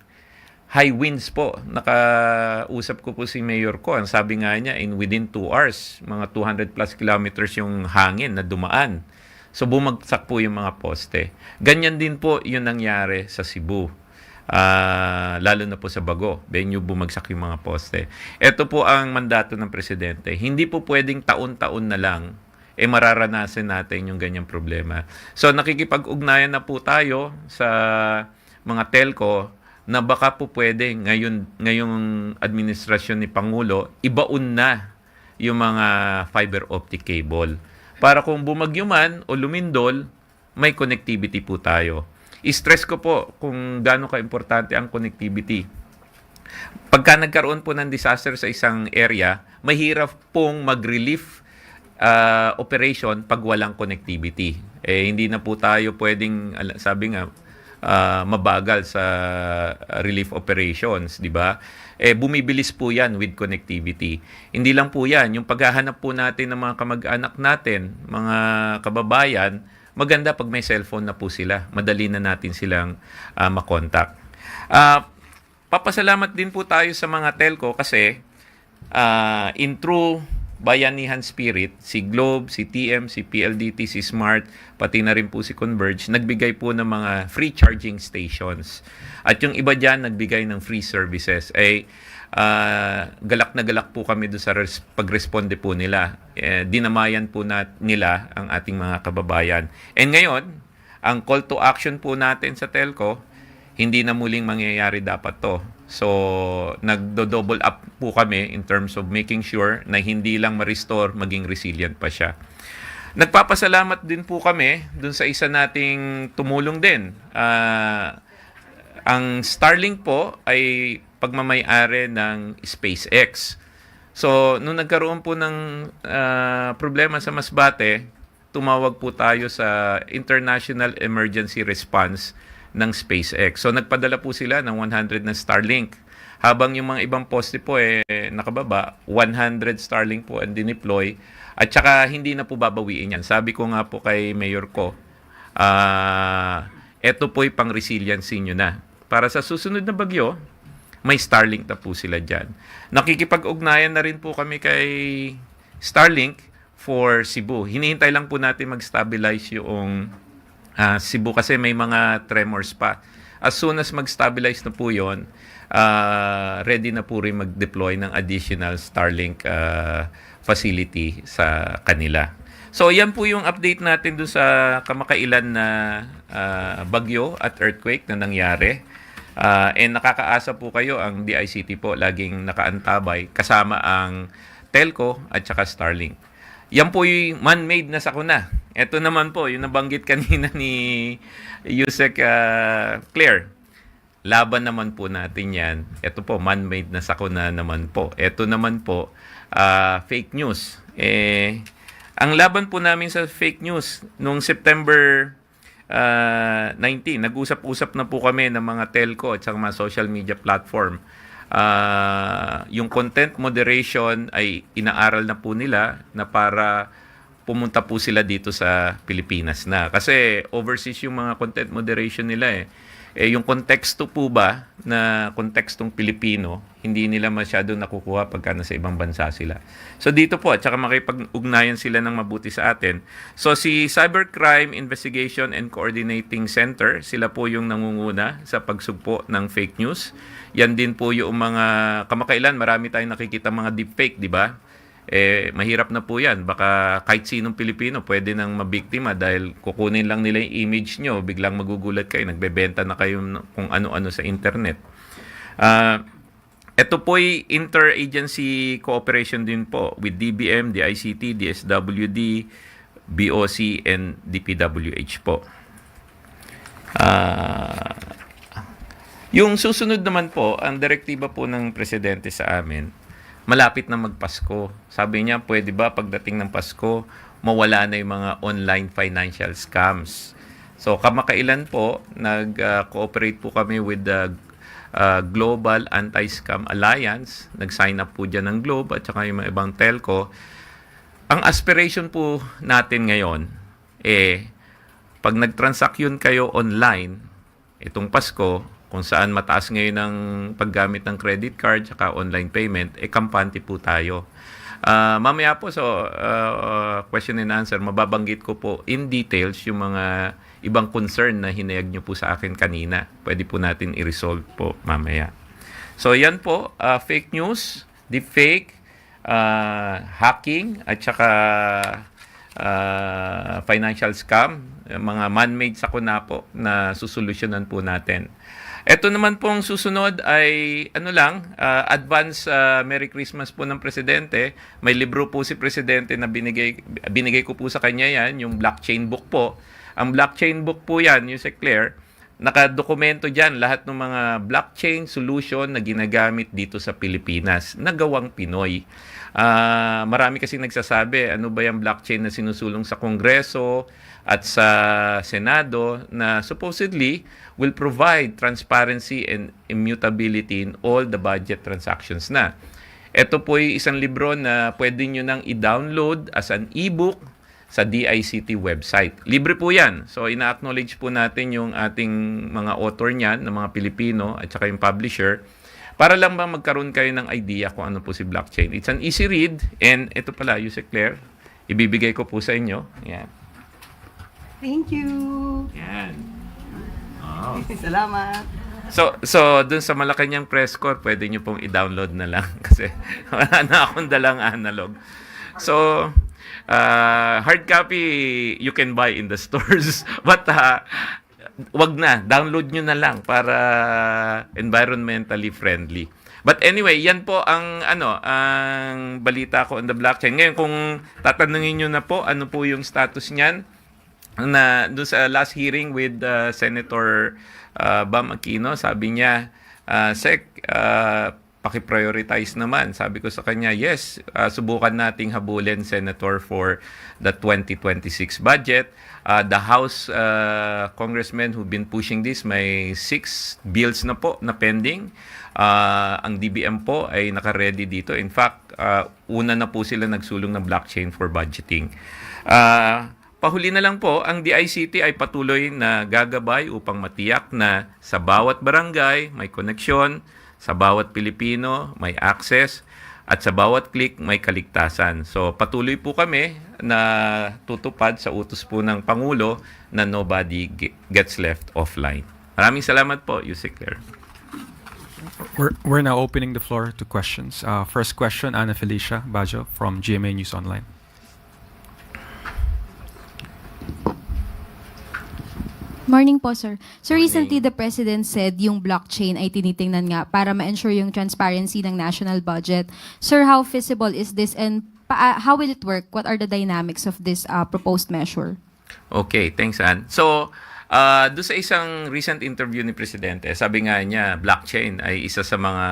high winds po. Nakausap ko po si Mayor ko. Ang sabi nga niya, within 2 hours, mga 200 plus kilometers yung hangin na dumaan. So, bumagsak po yung mga poste. Ganyan din po yung nangyari sa Cebu. Lalo na po sa Bago. Benyo bumagsak yung mga poste. Ito po ang mandato ng Presidente. Hindi po pwedeng taon-taon na lang mararanasan natin yung ganyang problema. So, nakikipag-ugnayan na po tayo sa mga telco na baka po pwede ngayong administrasyon ni Pangulo, ibaon na yung mga fiber optic cable. Para kung bumagyo man o lumindol, may connectivity po tayo. I-stress ko po kung gaano ka-importante ang connectivity. Pagka nagkaroon po ng disaster sa isang area, mahirap pong mag-relief operation pag walang connectivity. Hindi na po tayo pwedeng, sabi nga, mabagal sa relief operations, di ba? Bumibilis po yan with connectivity. Hindi lang po yan, yung paghahanap po natin ng mga kamag-anak natin, mga kababayan, maganda pag may cellphone na po sila. Madali na natin silang makontak. Papasalamat din po tayo sa mga telco kasi in true bayanihan spirit, si Globe, si TM, si PLDT, si Smart, pati na rin po si Converge, nagbigay po ng mga free charging stations. At yung iba dyan, nagbigay ng free services. Galak na galak po kami doon sa pag-responde po nila. Dinamayan po nila ang ating mga kababayan. And ngayon, ang call to action po natin sa telco, hindi na muling mangyayari dapat to. So, nagdo-double up po kami in terms of making sure na hindi lang ma-restore, maging resilient pa siya. Nagpapasalamat din po kami dun sa isa nating tumulong din. Ang Starlink po ay pagmamay-ari ng SpaceX. So, nung nagkaroon po ng problema sa Masbate, tumawag po tayo sa International Emergency Response ng SpaceX. So, nagpadala po sila ng 100 na Starlink. Habang yung mga ibang poste po nakababa, 100 Starlink po ang dineploy. At saka hindi na po babawiin yan. Sabi ko nga po kay Mayor ko, eto po'y pang-resiliency nyo na. Para sa susunod na bagyo, may Starlink na po sila dyan. Nakikipag-ugnayan na rin po kami kay Starlink for Cebu. Hinihintay lang po natin mag-stabilize yung Cebu kasi may mga tremors pa. As soon as mag-stabilize na po yun, ready na po rin mag-deploy ng additional Starlink facility sa kanila. So, yan po yung update natin doon sa kamakailan na bagyo at earthquake na nangyari. And nakakaasa po kayo, ang DICT po laging nakaantabay kasama ang telco at saka Starlink. Yan po yung man-made na sakuna. Ito naman po, yung nabanggit kanina ni Yusek Claire. Laban naman po natin yan. Ito po, man-made na sakuna naman po. Ito naman po, fake news. Ang laban po namin sa fake news, noong September 19, nag-usap-usap na po kami ng mga telco at saka mga social media platform. Yung content moderation ay inaaral na po nila na para pumunta po sila dito sa Pilipinas na. Kasi overseas yung mga content moderation nila yung konteksto po ba na kontekstong Pilipino, hindi nila masyado nakukuha pagka nasa ibang bansa sila. So dito po, at saka makipag-ugnayan sila ng mabuti sa atin. So si Cybercrime Investigation and Coordinating Center, sila po yung nangunguna sa pagsugpo ng fake news. Yan din po yung mga kamakailan, marami tayong nakikita mga deepfake, di ba? Mahirap na po yan. Baka kahit sinong Pilipino pwede nang mabiktima dahil kukunin lang nila yung image nyo, biglang magugulat kayo, nagbebenta na kayo kung ano-ano sa internet. Ito po'y interagency cooperation din po with DBM, DICT, DSWD, BOC, and DPWH po. Yung susunod naman po, ang direktiba po ng Presidente sa amin, malapit na magpasko. Sabi niya, pwede ba pagdating ng Pasko, mawala na yung mga online financial scams. So, kamakailan po, nag-cooperate po kami with the Global Anti-Scam Alliance. Nag-sign up po dyan ng Globe at saka yung mga ibang telco. Ang aspiration po natin ngayon, pag nag-transaction kayo online, itong Pasko, kung saan mataas ngayon ang paggamit ng credit card saka online payment, kampante po tayo. Mamaya po, question and answer, mababanggit ko po in details yung mga ibang concern na hinayag nyo po sa akin kanina. Pwede po natin i-resolve po mamaya. So yan po, fake news, deepfake, hacking, at saka financial scam, mga man-made sakuna po na susolusyonan po natin. Ito naman pong susunod ay advance Merry Christmas po ng Presidente. May libro po si Presidente na binigay ko po sa kanya yan, yung blockchain book po. Ang blockchain book po yan, yung si Claire, nakadokumento dyan lahat ng mga blockchain solution na ginagamit dito sa Pilipinas, nagawang Pinoy. Marami kasi nagsasabi, ano ba yung blockchain na sinusulong sa Kongreso at sa Senado na supposedly will provide transparency and immutability in all the budget transactions na. Ito po ay isang libro na pwede nyo nang i-download as an e-book sa DICT website. Libre po yan. So, ina-acknowledge po natin yung ating mga author niyan, ng mga Pilipino, at saka yung publisher, para lang ba magkaroon kayo ng idea kung ano po si blockchain. It's an easy read, and ito pala, Yusek Claire, ibibigay ko po sa inyo. Yan. Thank you. Yan. Oh. Salamat. So dun sa Malacanang press corps, pwede nyo pong i-download na lang kasi wala na akong dalang analog. So, hard copy you can buy in the stores. But wag na, download nyo na lang para environmentally friendly. But anyway, yan po ang ang balita ko on the blockchain. Ngayon, kung tatanungin nyo na po, ano po yung status niyan, na doon sa last hearing with Senator Bam Aquino, sabi niya, Sec, paki-prioritize naman. Sabi ko sa kanya, yes, subukan nating habulin, Senator, for the 2026 budget. The House congressmen who've been pushing this, may 6 bills na po na pending. Ang DBM po ay naka-ready dito. In fact, una na po sila nagsulong ng blockchain for budgeting. Pahuli na lang po, ang DICT ay patuloy na gagabay upang matiyak na sa bawat barangay may koneksyon, sa bawat Pilipino may access, at sa bawat click may kaligtasan. So patuloy po kami na tutupad sa utos po ng Pangulo na nobody gets left offline. Maraming salamat po, Yusek Claire. We're now opening the floor to questions. First question, Ana Felicia Bajo from GMA News Online. Morning po, sir. So recently, the President said yung blockchain ay tinitingnan nga para ma-ensure yung transparency ng national budget. Sir, how feasible is this and how will it work? What are the dynamics of this proposed measure? Okay, thanks, Ann. So, doon sa isang recent interview ni Presidente, sabi nga niya, blockchain ay isa sa mga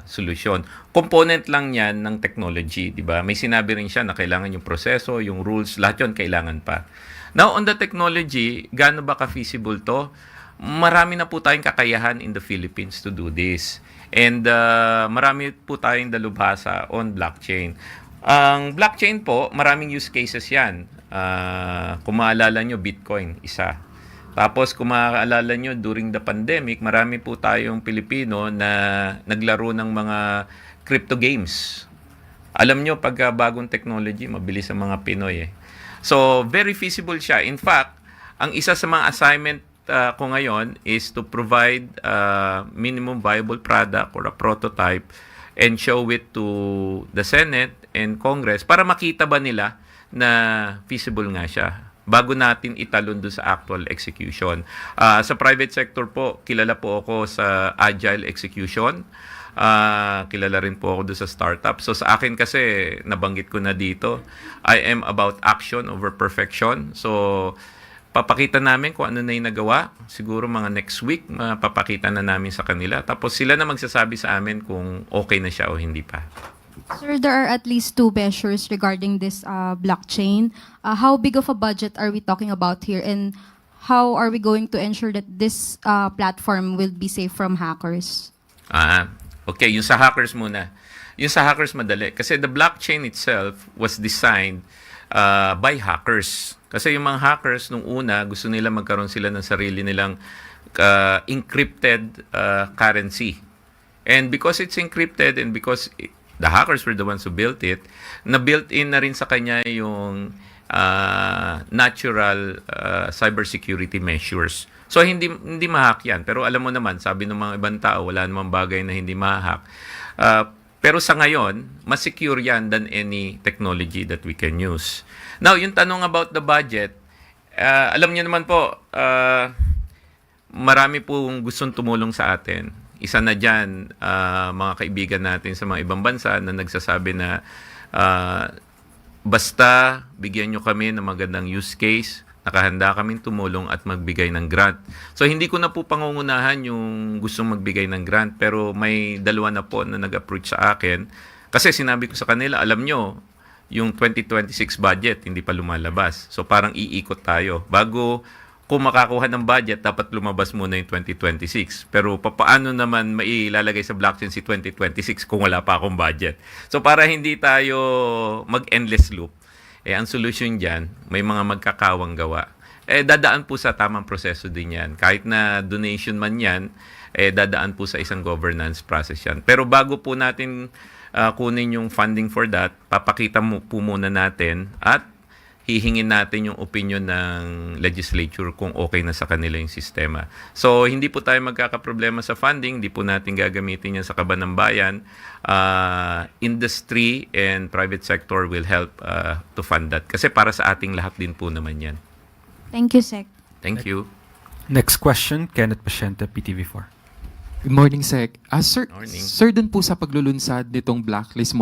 solusyon. Component lang yan ng technology, di ba? May sinabi rin siya na kailangan yung proseso, yung rules, lahat yun kailangan pa. Now, on the technology, gaano ba ka-feasible to? Marami na po tayong kakayahan in the Philippines to do this. And marami po tayong dalubhasa on blockchain. Ang blockchain po, maraming use cases yan. Kung maalala nyo, Bitcoin, isa. Tapos kung maalala nyo, during the pandemic, marami po tayong Pilipino na naglaro ng mga crypto games. Alam nyo, pag bagong technology, mabilis ang mga Pinoy eh. So, very feasible siya. In fact, ang isa sa mga assignment ko ngayon is to provide minimum viable product or a prototype and show it to the Senate and Congress para makita ba nila na feasible nga siya bago natin italon doon sa actual execution. Sa private sector po, kilala po ako sa agile execution. Kilala rin po ako doon sa startup. So sa akin kasi, nabanggit ko na dito, I am about action over perfection. So papakita namin kung ano na yung nagawa. Siguro mga next week, papakita na namin sa kanila. Tapos sila na magsasabi sa amin kung okay na siya o hindi pa. Sir, there are at least 2 measures regarding this blockchain. How big of a budget are we talking about here, and how are we going to ensure that this platform will be safe from hackers? Okay, yung sa hackers muna. Yung sa hackers madali. Kasi the blockchain itself was designed by hackers. Kasi yung mga hackers, nung una, gusto nila magkaroon sila ng sarili nilang encrypted currency. And because it's encrypted and because the hackers were the ones who built it, na-built-in na rin sa kanya yung natural cybersecurity measures. So, hindi ma-hack yan. Pero alam mo naman, sabi ng mga ibang tao, wala namang bagay na hindi ma-hack. Pero sa ngayon, mas secure yan than any technology that we can use. Now, yung tanong about the budget, alam niyo naman po, marami pong gustong tumulong sa atin. Isa na dyan, mga kaibigan natin sa mga ibang bansa na nagsasabi na basta bigyan nyo kami ng magandang use case, nakahanda kaming tumulong at magbigay ng grant. So, hindi ko na po pangungunahan yung gustong magbigay ng grant, pero may dalawa na po na nag-approach sa akin. Kasi sinabi ko sa kanila, alam nyo, yung 2026 budget hindi pa lumalabas. So, parang iikot tayo. Bago kung makakuha ng budget, dapat lumabas muna yung 2026. Pero paano naman mailalagay sa blockchain si 2026 kung wala pa akong budget? So para hindi tayo mag-endless loop, ang solution dyan, may mga magkakawang gawa. Dadaan po sa tamang proseso din yan. Kahit na donation man yan, dadaan po sa isang governance process yan. Pero bago po natin kunin yung funding for that, papakita po muna natin at hihingin natin yung opinion ng legislature kung okay na sa kanila yung sistema. So, hindi po tayo magkakaproblema sa funding, hindi po natin gagamitin yan sa kaban ng bayan. Industry and private sector will help to fund that. Kasi para sa ating lahat din po naman yan. Thank you, Sec. Thank you. Next question, Kenneth Pasyente, PTV4. Good morning, Sec. Sir, Morning. sir, dun po sa paglulunsad nitong blacklist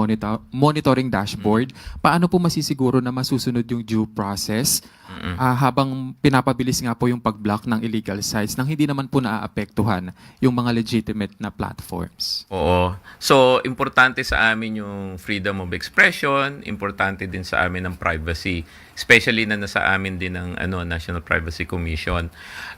monitoring dashboard, paano po masisiguro na masusunod yung due process habang pinapabilis nga po yung pag-block ng illegal sites nang hindi naman po naaapektuhan yung mga legitimate na platforms? Oo. So, importante sa amin yung freedom of expression, importante din sa amin ang privacy, especially na nasa amin din ng National Privacy Commission.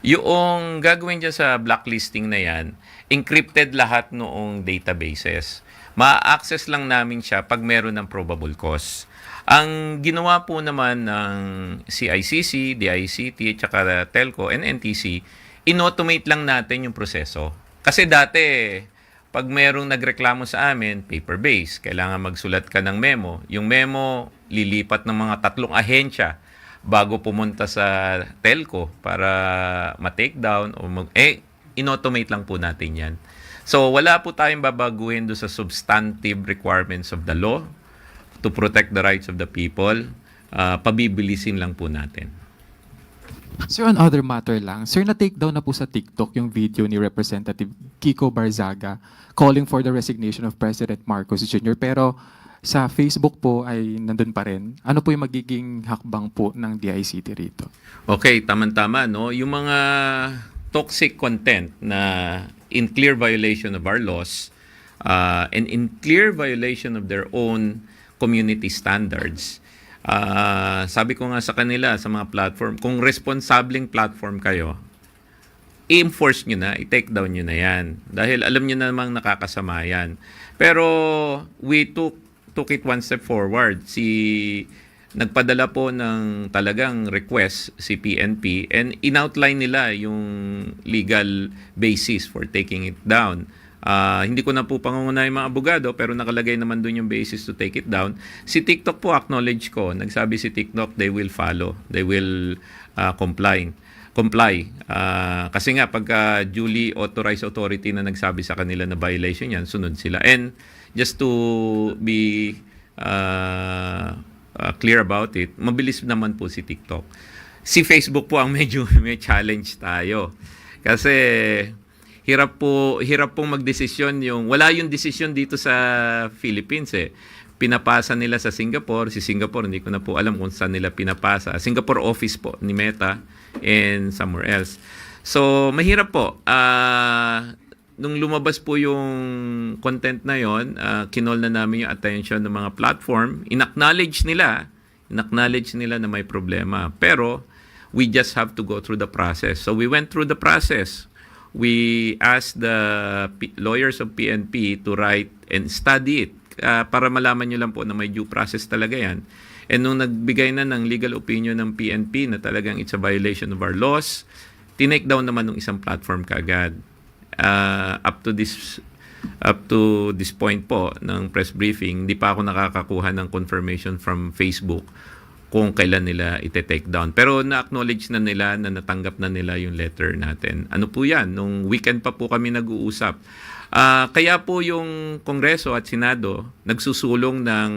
Yung gagawin dyan sa blacklisting na yan, encrypted lahat noong databases. Ma-access lang namin siya pag meron ng probable cause. Ang ginawa po naman ng CICC, DICT, tsaka Telco and NTC, in-automate lang natin yung proseso. Kasi dati, pag merong nagreklamo sa amin, paper-based, kailangan magsulat ka ng memo. Yung memo, lilipat ng mga 3 ahensya bago pumunta sa Telco para ma-take down o in-automate lang po natin yan. So, wala po tayong babaguhin doon sa substantive requirements of the law to protect the rights of the people. Pabibilisin lang po natin. Sir, on other matter lang, sir, na-take down na po sa TikTok yung video ni Representative Kiko Barzaga calling for the resignation of President Marcos Jr. Pero sa Facebook po ay nandun pa rin. Ano po yung magiging hakbang po ng DICT rito? Okay, tama-tama, no? Yung mga toxic content na in clear violation of our laws and in clear violation of their own community standards, sabi ko nga sa kanila, sa mga platform, kung responsableng platform kayo, i-enforce nyo na, i-take down nyo na yan. Dahil alam nyo namang nakakasama yan. Pero we took it one step forward. Nagpadala po ng talagang request si PNP and in-outline nila yung legal basis for taking it down. Hindi ko na po pangungunahin mga abogado pero nakalagay naman doon yung basis to take it down. Si TikTok po, acknowledge ko, nagsabi si TikTok they will follow, they will comply. Kasi nga pagka duly authorized authority na nagsabi sa kanila na violation yan, sunod sila. And just to be clear about it, mabilis naman po si TikTok. Si Facebook po ang medyo may challenge tayo. Kasi hirap pong magdesisyon wala yung desisyon dito sa Philippines eh. Pinapasa nila sa Singapore. Si Singapore, hindi ko na po alam kung saan nila pinapasa. Singapore office po ni Meta and somewhere else. So, mahirap po. Nung lumabas po yung content na yon, kinol na namin yung attention ng mga platform. In-acknowledge nila na may problema. Pero, we just have to go through the process. So, we went through the process. We asked the lawyers of PNP to write and study it para malaman nyo lang po na may due process talaga yan. And nung nagbigay na ng legal opinion ng PNP na talagang it's a violation of our laws, tinake down naman ng isang platform kaagad. Up to this point po ng press briefing, hindi pa ako nakakakuha ng confirmation from Facebook kung kailan nila ite-take down. Pero na-acknowledge na nila na natanggap na nila yung letter natin. Ano po yan? Nung weekend pa po kami nag-uusap. Kaya po yung Kongreso at Senado nagsusulong ng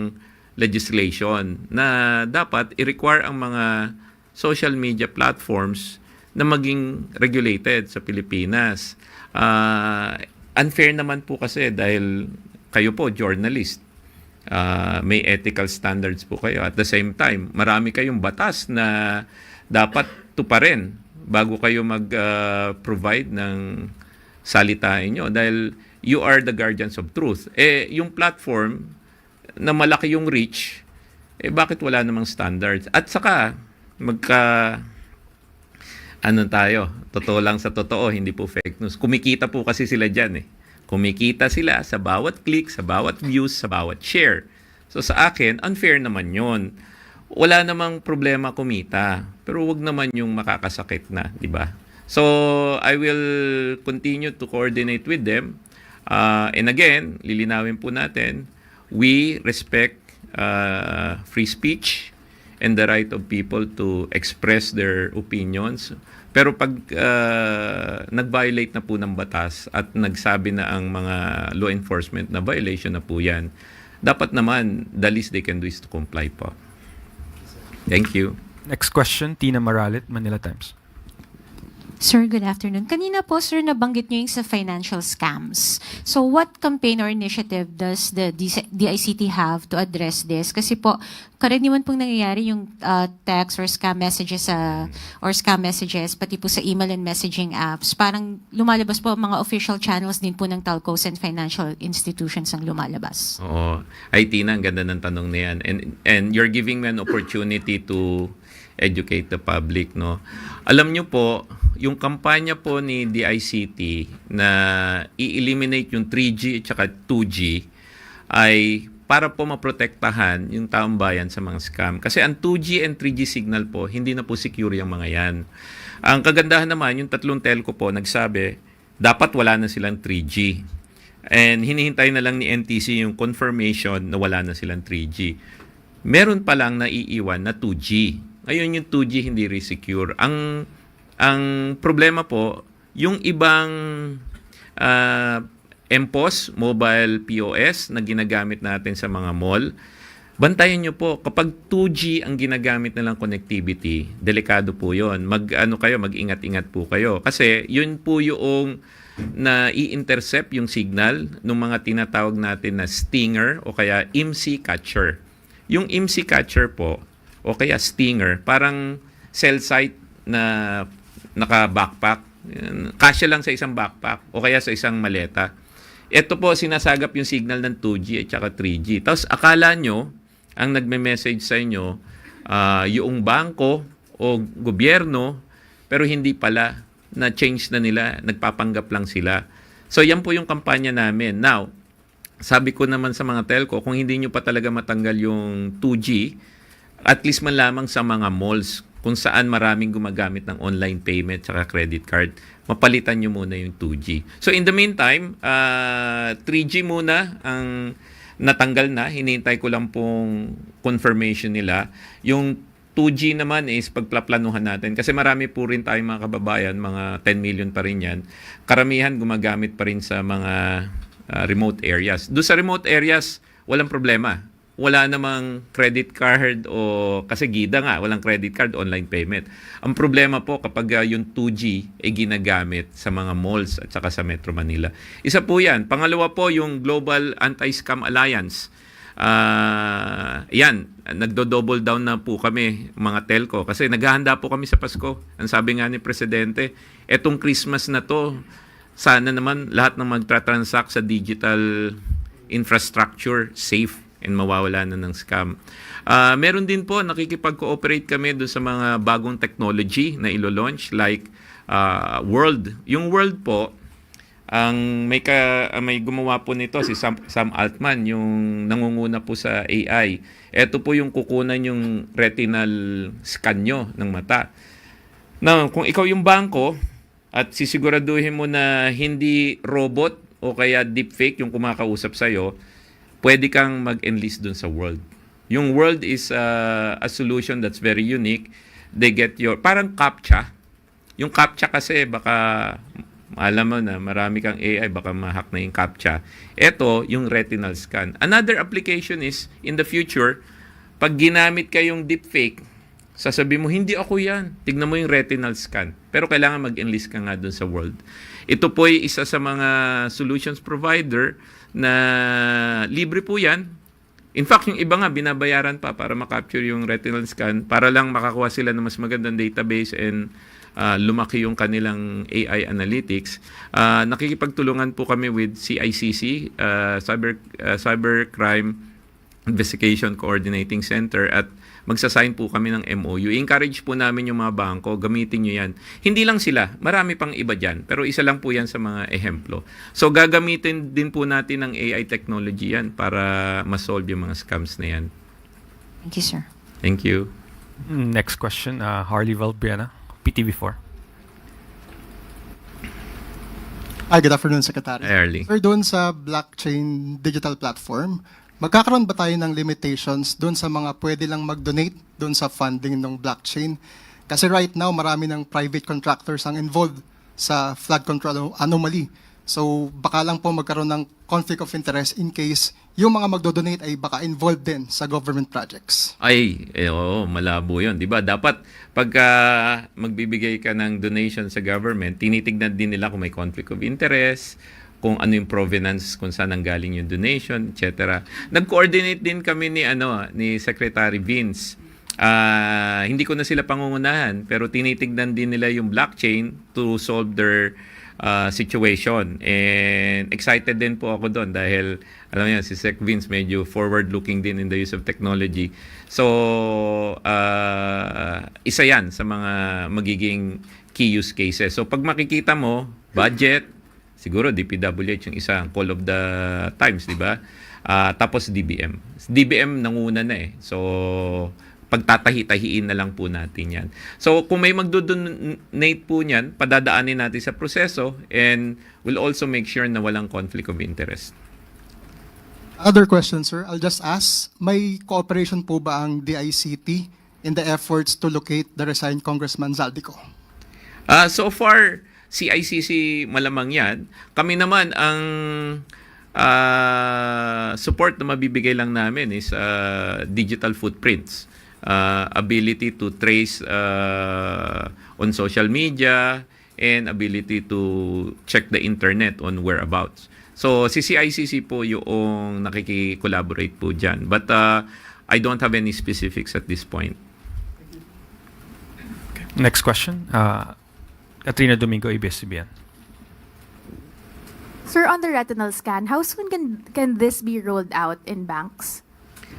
legislation na dapat i-require ang mga social media platforms na maging regulated sa Pilipinas. Unfair naman po kasi dahil kayo po, journalist. May ethical standards po kayo. At the same time, marami kayong batas na dapat tuparin bago kayo mag-provide ng salitain nyo. Dahil you are the guardians of truth. Yung platform na malaki yung reach, bakit wala namang standards? At saka, tayo, totoo lang sa totoo, hindi po fake news. Kumikita po kasi sila dyan eh. Kumikita sila sa bawat click, sa bawat views, sa bawat share. So sa akin, unfair naman yun. Wala namang problema kumita. Pero wag naman yung makakasakit na, di ba? So I will continue to coordinate with them. And again, lilinawin po natin, we respect free speech and the right of people to express their opinions. Pero pag nag-violate na po ng batas at nagsabi na ang mga law enforcement na violation na po yan, dapat naman, the least they can do is to comply po. Thank you. Next question, Tina Maralit, Manila Times. Sir, good afternoon. Kanina po, sir, nabanggit niyo yung sa financial scams. So, what campaign or initiative does the DICT have to address this? Kasi po, karaniwan pong nangyayari yung text or scam messages pati po sa email and messaging apps. Parang lumalabas po mga official channels din po ng telcos and financial institutions ang lumalabas. Oo. Ay, Tina, ang ganda ng tanong na yan. And you're giving me an opportunity to educate the public, no? Alam nyo po, yung kampanya po ni DICT na i-eliminate yung 3G at saka 2G ay para po maprotektahan yung taong bayan sa mga scam. Kasi ang 2G and 3G signal po, hindi na po secure yung mga yan. Ang kagandahan naman, yung tatlong telco po nagsabi, dapat wala na silang 3G. And hinihintay na lang ni NTC yung confirmation na wala na silang 3G. Meron pa lang naiiwan na 2G. Ngayon yung 2G hindi re-secure. Ang problema po, yung ibang MPOS, mobile POS na ginagamit natin sa mga mall, bantayan nyo po, kapag 2G ang ginagamit nilang connectivity, delikado po yun. Mag-ingat-ingat po kayo. Kasi yun po yung na i-intercept yung signal ng mga tinatawag natin na stinger o kaya IMSI catcher. Yung IMSI catcher po, o kaya stinger, parang cell site na naka-backpack. Kasya lang sa isang backpack o kaya sa isang maleta. Ito po, sinasagap yung signal ng 2G at saka 3G. Tapos akala nyo, ang nagme-message sa inyo, yung bangko o gobyerno, pero hindi pala, na-change na nila, nagpapanggap lang sila. So yan po yung kampanya namin. Now, sabi ko naman sa mga telco, kung hindi nyo pa talaga matanggal yung 2G, at least man lamang sa mga malls, kung saan maraming gumagamit ng online payment saka credit card, mapalitan nyo muna yung 2G. So in the meantime, 3G muna ang natanggal na. Hinihintay ko lang pong confirmation nila. Yung 2G naman is pagplaplanuhan natin. Kasi marami po rin tayong mga kababayan, mga 10 million pa rin yan. Karamihan gumagamit pa rin sa mga remote areas. Doon sa remote areas, walang problema. Wala namang credit card o kasi gida nga, walang credit card, online payment. Ang problema po kapag yung 2G ay ginagamit sa mga malls at saka sa Metro Manila. Isa po yan. Pangalawa po yung Global Anti-Scam Alliance. Yan, nagdo-double down na po kami mga telco kasi naghahanda po kami sa Pasko. Ang sabi nga ni Presidente, etong Christmas na to, sana naman lahat ng magtra-transact sa digital infrastructure safe and mawawala na ng scam. Meron din po, nakikipag-cooperate kami doon sa mga bagong technology na ilo-launch like World. Yung World po, ang may gumawa po nito si Sam Altman, yung nangunguna po sa AI. Ito po yung kukunan yung retinal scan nyo ng mata. Now, kung ikaw yung bangko at sisiguraduhin mo na hindi robot o kaya deepfake yung kumakausap sa'yo, pwede kang mag-enlist dun sa World. Yung World is a solution that's very unique. They get your, parang CAPTCHA. Yung CAPTCHA kasi baka, alam mo na, marami kang AI, baka ma-hack na yung CAPTCHA. Ito, yung retinal scan. Another application is, in the future, pag ginamit kayong deepfake, sasabihin mo, hindi ako yan. Tignan mo yung retinal scan. Pero kailangan mag-enlist ka nga dun sa World. Ito po ay isa sa mga solutions provider na libre po yan. In fact, yung iba nga binabayaran pa para makapture yung retinal scan para lang makakuha sila ng mas magandang database and lumaki yung kanilang AI analytics. Nakikipagtulungan po kami with CICC, Cybercrime Investigation Coordinating Center, at magsasign po kami ng MOU. I-encourage po namin yung mga bangko, gamitin nyo yan. Hindi lang sila, marami pang iba dyan, pero isa lang po yan sa mga ehemplo. So gagamitin din po natin ng AI technology yan para ma-solve yung mga scams na yan. Thank you, sir. Thank you. Next question, Harley Valbriana, PTV4. Hi, good afternoon, Secretary. Hi, Harley. Sir, doon sa blockchain digital platform, magkakaroon ba tayo ng limitations doon sa mga pwede lang mag-donate doon sa funding ng blockchain? Kasi right now, marami ng private contractors ang involved sa flood control anomaly. So baka lang po magkaroon ng conflict of interest in case yung mga magdo-donate ay baka involved din sa government projects. Oo, malabo yun. Diba? Dapat pagka magbibigay ka ng donation sa government, tinitignan din nila kung may conflict of interest, kung ano yung provenance, kung saan nanggaling yung donation, etc. Nag-coordinate din kami ni Secretary Vince. Hindi ko na sila pangungunahan, pero tinitignan din nila yung blockchain to solve their situation. And excited din po ako doon dahil alam niyo si Sec Vince medyo forward-looking din in the use of technology. So, isa yan sa mga magiging key use cases. So, pag makikita mo, budget, siguro DPWH yung isa, call of the times, di ba? Tapos DBM. DBM nanguna na eh. So, pagtatahi-tahiin na lang po natin yan. So, kung may magdo-donate po niyan, padadaanin natin sa proseso and we'll also make sure na walang conflict of interest. Other question, sir. I'll just ask, may cooperation po ba ang DICT in the efforts to locate the resigned Congressman Zaldico? So far, CICC malamang yan. Kami naman ang support na mabibigay lang namin is digital footprints. Ability to trace on social media and ability to check the internet on whereabouts. So, CCICC po yung nakiki-collaborate po dyan. But I don't have any specifics at this point. Next question, Katrina Domingo, ABS-CBN. Sir, on the retinal scan, how soon can this be rolled out in banks?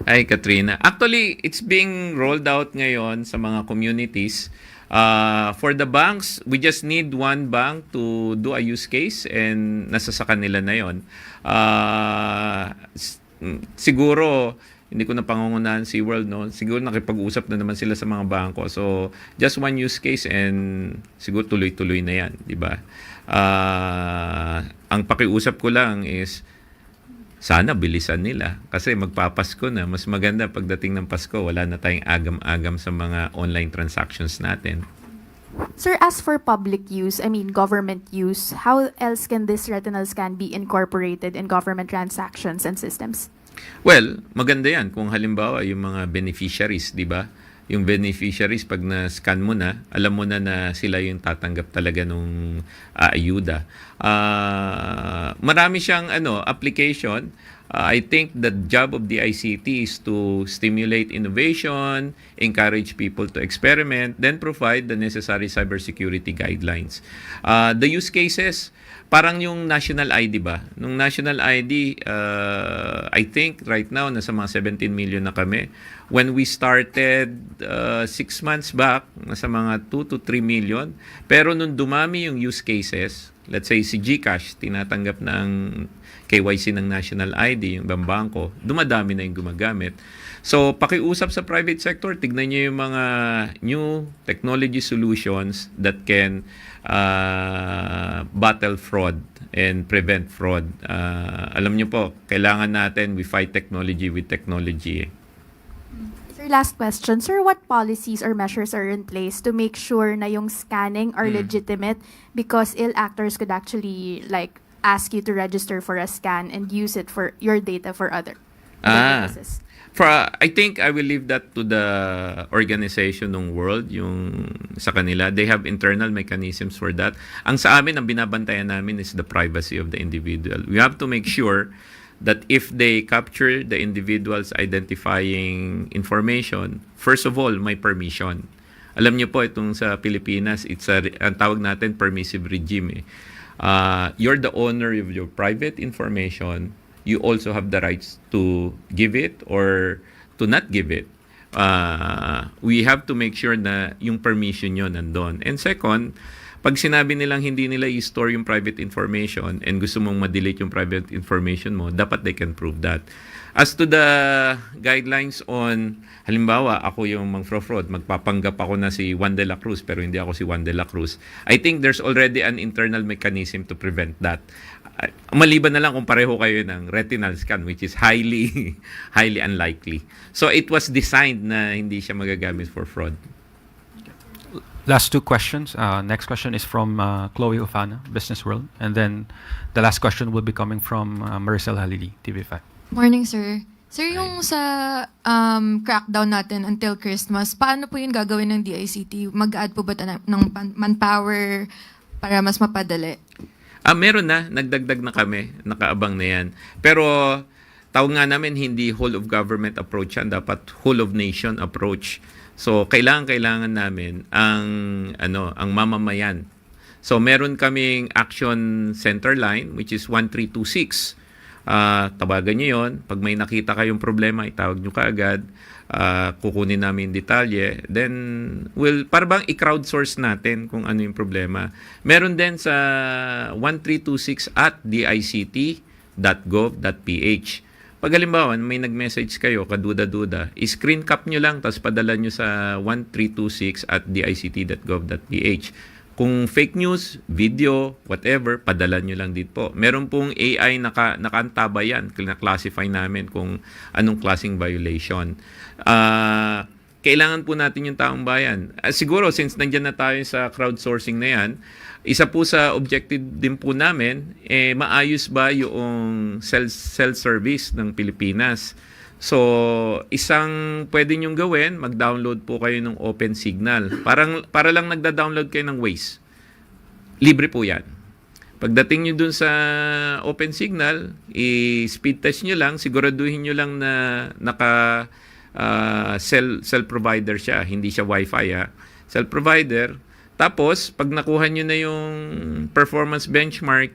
Ay, Katrina. Actually, it's being rolled out ngayon sa mga communities. For the banks, we just need one bank to do a use case and nasa sa kanila na yon. Siguro, hindi ko na pangungunahan si World, no? Siguro nakipag-usap na naman sila sa mga bangko. So, just one use case and siguro tuloy-tuloy na yan, di ba? Ang pakiusap ko lang is, sana bilisan nila. Kasi magpapasko na. Mas maganda pagdating ng Pasko, wala na tayong agam-agam sa mga online transactions natin. Sir, as for public use, I mean government use, how else can this retinal scan be incorporated in government transactions and systems? Well, maganda yan kung halimbawa yung mga beneficiaries, di ba? Yung beneficiaries, pag na-scan mo na, alam mo na sila yung tatanggap talaga nung ayuda. Marami siyang application. I think the job of the ICT is to stimulate innovation, encourage people to experiment, then provide the necessary cybersecurity guidelines. The use cases, parang yung national ID ba? Nung national ID, I think right now, nasa mga 17 million na kami. When we started 6 months back, nasa mga 2 to 3 million. Pero nung dumami yung use cases, let's say si GCash, tinatanggap ng KYC ng national ID, yung bangko, dumadami na yung gumagamit. So, pakiusap sa private sector, tignan nyo yung mga new technology solutions that can battle fraud and prevent fraud. Alam nyo po, kailangan natin we fight technology with technology. Sir, last question. Sir, what policies or measures are in place to make sure na yung scanning are legitimate, because ill actors could actually ask you to register for a scan and use it for your data for other purposes? I think I will leave that to the organization ng World, yung sa kanila. They have internal mechanisms for that. Ang sa amin, ang binabantayan namin is the privacy of the individual. We have to make sure that if they capture the individual's identifying information, first of all, may permission. Alam niyo po, itong sa Pilipinas, ang tawag natin permissive regime. You're the owner of your private information. You also have the rights to give it or to not give it. We have to make sure na yung permission yun nandun. And second, pag sinabi nilang hindi nila i-store yung private information and gusto mong ma-delete yung private information mo, dapat they can prove that. As to the guidelines on, halimbawa, ako yung mang-fraud, magpapanggap ako na si Juan de la Cruz pero hindi ako si Juan de la Cruz. I think there's already an internal mechanism to prevent that. Maliban na lang kung pareho kayo ng retinal scan, which is highly unlikely. So it was designed na hindi siya magagamit for fraud. Last two questions. Next question is from Chloe Ufana, Business World. And then the last question will be coming from Maricel Halili, TV5. Morning, sir. Sir, yung sa crackdown natin until Christmas, paano po yung gagawin ng DICT? Mag-add po ba ng manpower para mas mapadali? Meron na, nagdagdag na kami, nakaabang na yan. Pero tawag nga namin hindi whole of government approach yan, dapat whole of nation approach. So kailangan namin ang mamamayan. So meron kaming action center line which is 1326. Tawagan niyo 'yon. Pag may nakita kayong problema, itawag niyo kaagad. Kukunin namin detalye. Then para bang i-crowdsource natin kung ano yung problema. Meron din sa 1326@dict.gov.ph. Pag halimbawa may nag-message kayo, kaduda-duda, i-screen cap nyo lang tapos padala nyo sa 1326@dict.gov.ph. Kung fake news, video, whatever, padala nyo lang dito po. Meron pong AI nakaantaba yan. Na-classify namin kung anong klaseng violation. Kailangan po natin yung taong bayan. Siguro, since nandyan na tayo sa crowdsourcing na yan, isa po sa objective din po namin, maayos ba yung self-service ng Pilipinas. So, isang pwede nyong gawin, mag-download po kayo ng Open Signal. Para lang nagda-download kayo ng Waze. Libre po yan. Pagdating nyo dun sa Open Signal, i-speed test nyo lang, siguraduhin nyo lang na cell provider siya, hindi siya Wi-Fi cell provider. Tapos, pag nakuha nyo na yung performance benchmark,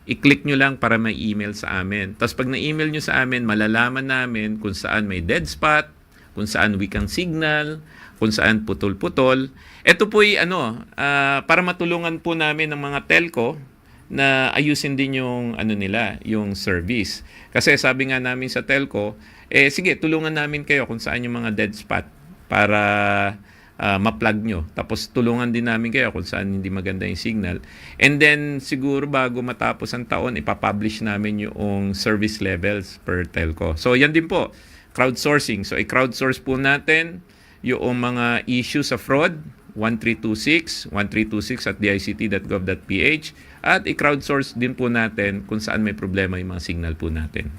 i-click nyo lang para may email sa amin. Tapos pag na-email nyo sa amin, malalaman namin kung saan may dead spot, kung saan weak ang signal, kung saan putol-putol. Ito po ay para matulungan po namin ng mga telco na ayusin din yung yung service. Kasi sabi nga namin sa telco, sige, tulungan namin kayo kung saan yung mga dead spot para ma-plug nyo. Tapos tulungan din namin kayo kung saan hindi maganda yung signal. And then siguro bago matapos ang taon, ipapublish namin yung service levels per telco. So yan din po, crowdsourcing. So i-crowdsource po natin yung mga issues sa fraud, 1326 at dict.gov.ph, at i-crowdsource din po natin kung saan may problema yung mga signal po natin.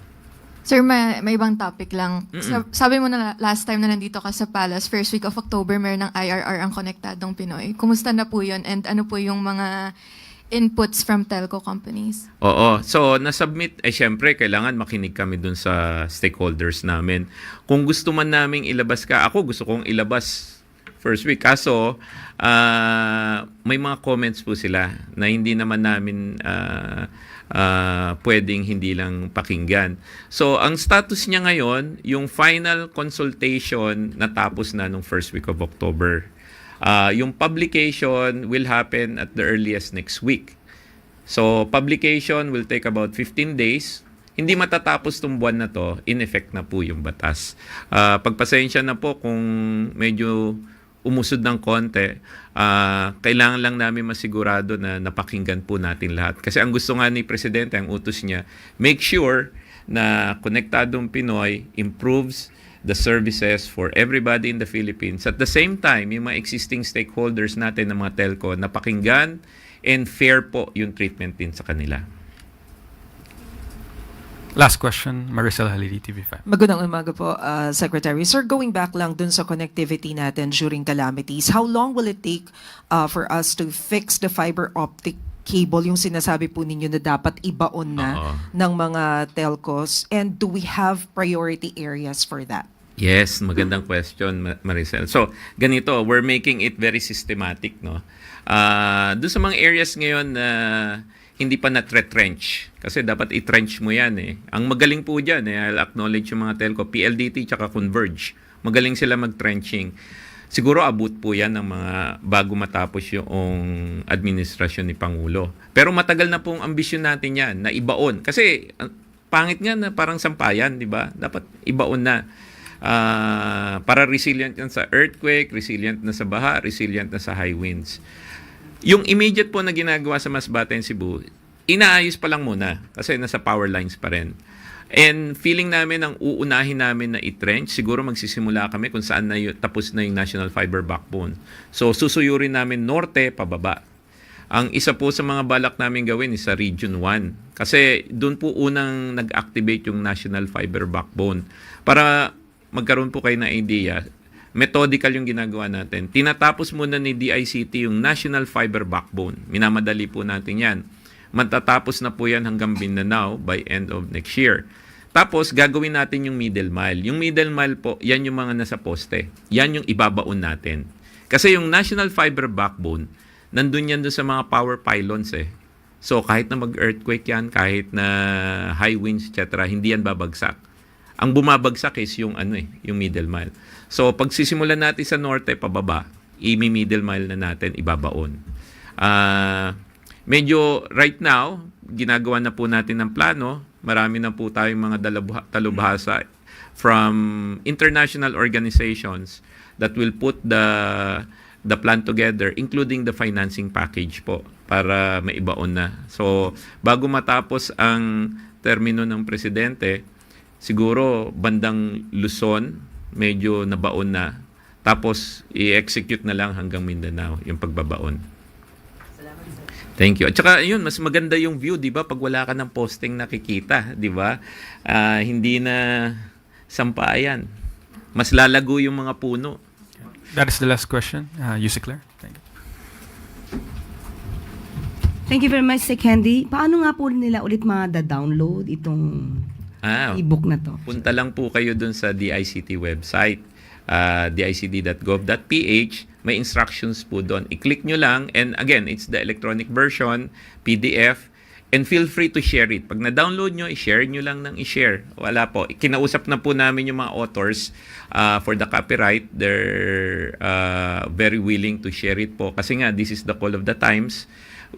Sir, may ibang topic lang. Sabi mo na last time na nandito ka sa Palace, first week of October, meron ng IRR ang Konektadong Pinoy. Kumusta na po yun? And ano po yung mga inputs from telco companies? Oo. So, nasubmit, syempre, kailangan makinig kami dun sa stakeholders namin. Kung gusto man naming ilabas ako gusto kong ilabas first week. Kaso, may mga comments po sila na hindi naman namin pwedeng hindi lang pakinggan. So, ang status niya ngayon, yung final consultation natapos na nung first week of October. Yung publication will happen at the earliest next week. So, publication will take about 15 days. Hindi matatapos tong buwan na to, in effect na po yung batas. Pagpasensya na po kung medyo umusod ng konti, kailangan lang namin masigurado na napakinggan po natin lahat. Kasi ang gusto nga ni Presidente, ang utos niya, make sure na Konektadong Pinoy improves the services for everybody in the Philippines. At the same time, yung mga existing stakeholders natin ng mga telco, napakinggan and fair po yung treatment din sa kanila. Last question, Maricel Halili, TV5. Magandang umaga po, Secretary. Sir, going back lang dun sa connectivity natin during calamities, how long will it take for us to fix the fiber optic cable, yung sinasabi po ninyo na dapat ibaon na ng mga telcos? And do we have priority areas for that? Yes, magandang question, Maricel. So, ganito, we're making it very systematic, no? Doon sa mga areas ngayon na hindi pa na-retrench. Kasi dapat i-trench mo yan eh. Ang magaling po dyan I'll acknowledge yung mga telco, PLDT tsaka Converge. Magaling sila mag-trenching. Siguro abot po yan ng mga bago matapos yung administrasyon ni Pangulo. Pero matagal na pong ambisyon natin yan na ibaon. Kasi pangit nga na parang sampayan, di ba? Dapat ibaon na. Para resilient yan sa earthquake, resilient na sa baha, resilient na sa high winds. Yung immediate po na ginagawa sa Masbate and Cebu, inaayos pa lang muna kasi nasa power lines pa rin. And feeling namin ang uunahin namin na i-trench, siguro magsisimula kami kung saan na tapos na yung National Fiber Backbone. So susuyurin namin norte, pababa. Ang isa po sa mga balak namin gawin is sa Region 1. Kasi doon po unang nag-activate yung National Fiber Backbone. Para magkaroon po kayo ng idea, methodical yung ginagawa natin. Tinatapos muna ni DICT yung National Fiber Backbone. Minamadali po natin yan. Matatapos na po yan hanggang Mindanao by end of next year. Tapos, gagawin natin yung middle mile. Yung middle mile po, yan yung mga nasa poste. Yan yung ibabaon natin. Kasi yung National Fiber Backbone, nandun yan doon sa mga power pylons eh. So, kahit na mag-earthquake yan, kahit na high winds, etc., hindi yan babagsak. Ang bumabagsak is yung yung middle mile. So, pagsisimulan natin sa norte, pababa, i-middle mile na natin, ibabaon. Medyo right now, ginagawa na po natin ng plano. Marami na po tayong mga talubhasa from international organizations that will put the plan together, including the financing package po, para maibaon na. So, bago matapos ang termino ng Presidente, siguro bandang Luzon, medyo nabaon na. Tapos, i-execute na lang hanggang Mindanao yung pagbabaon. Thank you. At saka yun, mas maganda yung view, 'di ba? Pag wala ka ng posting nakikita, 'di ba? Hindi na sampayan. Mas lalago yung mga puno. That is the last question. Yusek Claire. Thank you. Thank you very much, Sec Henry. Paano nga po nila ulit ma-download itong e-book na to? Punta lang po kayo dun sa DICT website, dicd.gov.ph. May instructions po doon. I-click nyo lang, and again, it's the electronic version, PDF, and feel free to share it. Pag na-download nyo, i-share nyo lang ng i-share. Wala po. Kinausap na po namin yung mga authors for the copyright. They're very willing to share it po. Kasi nga, this is the call of the times.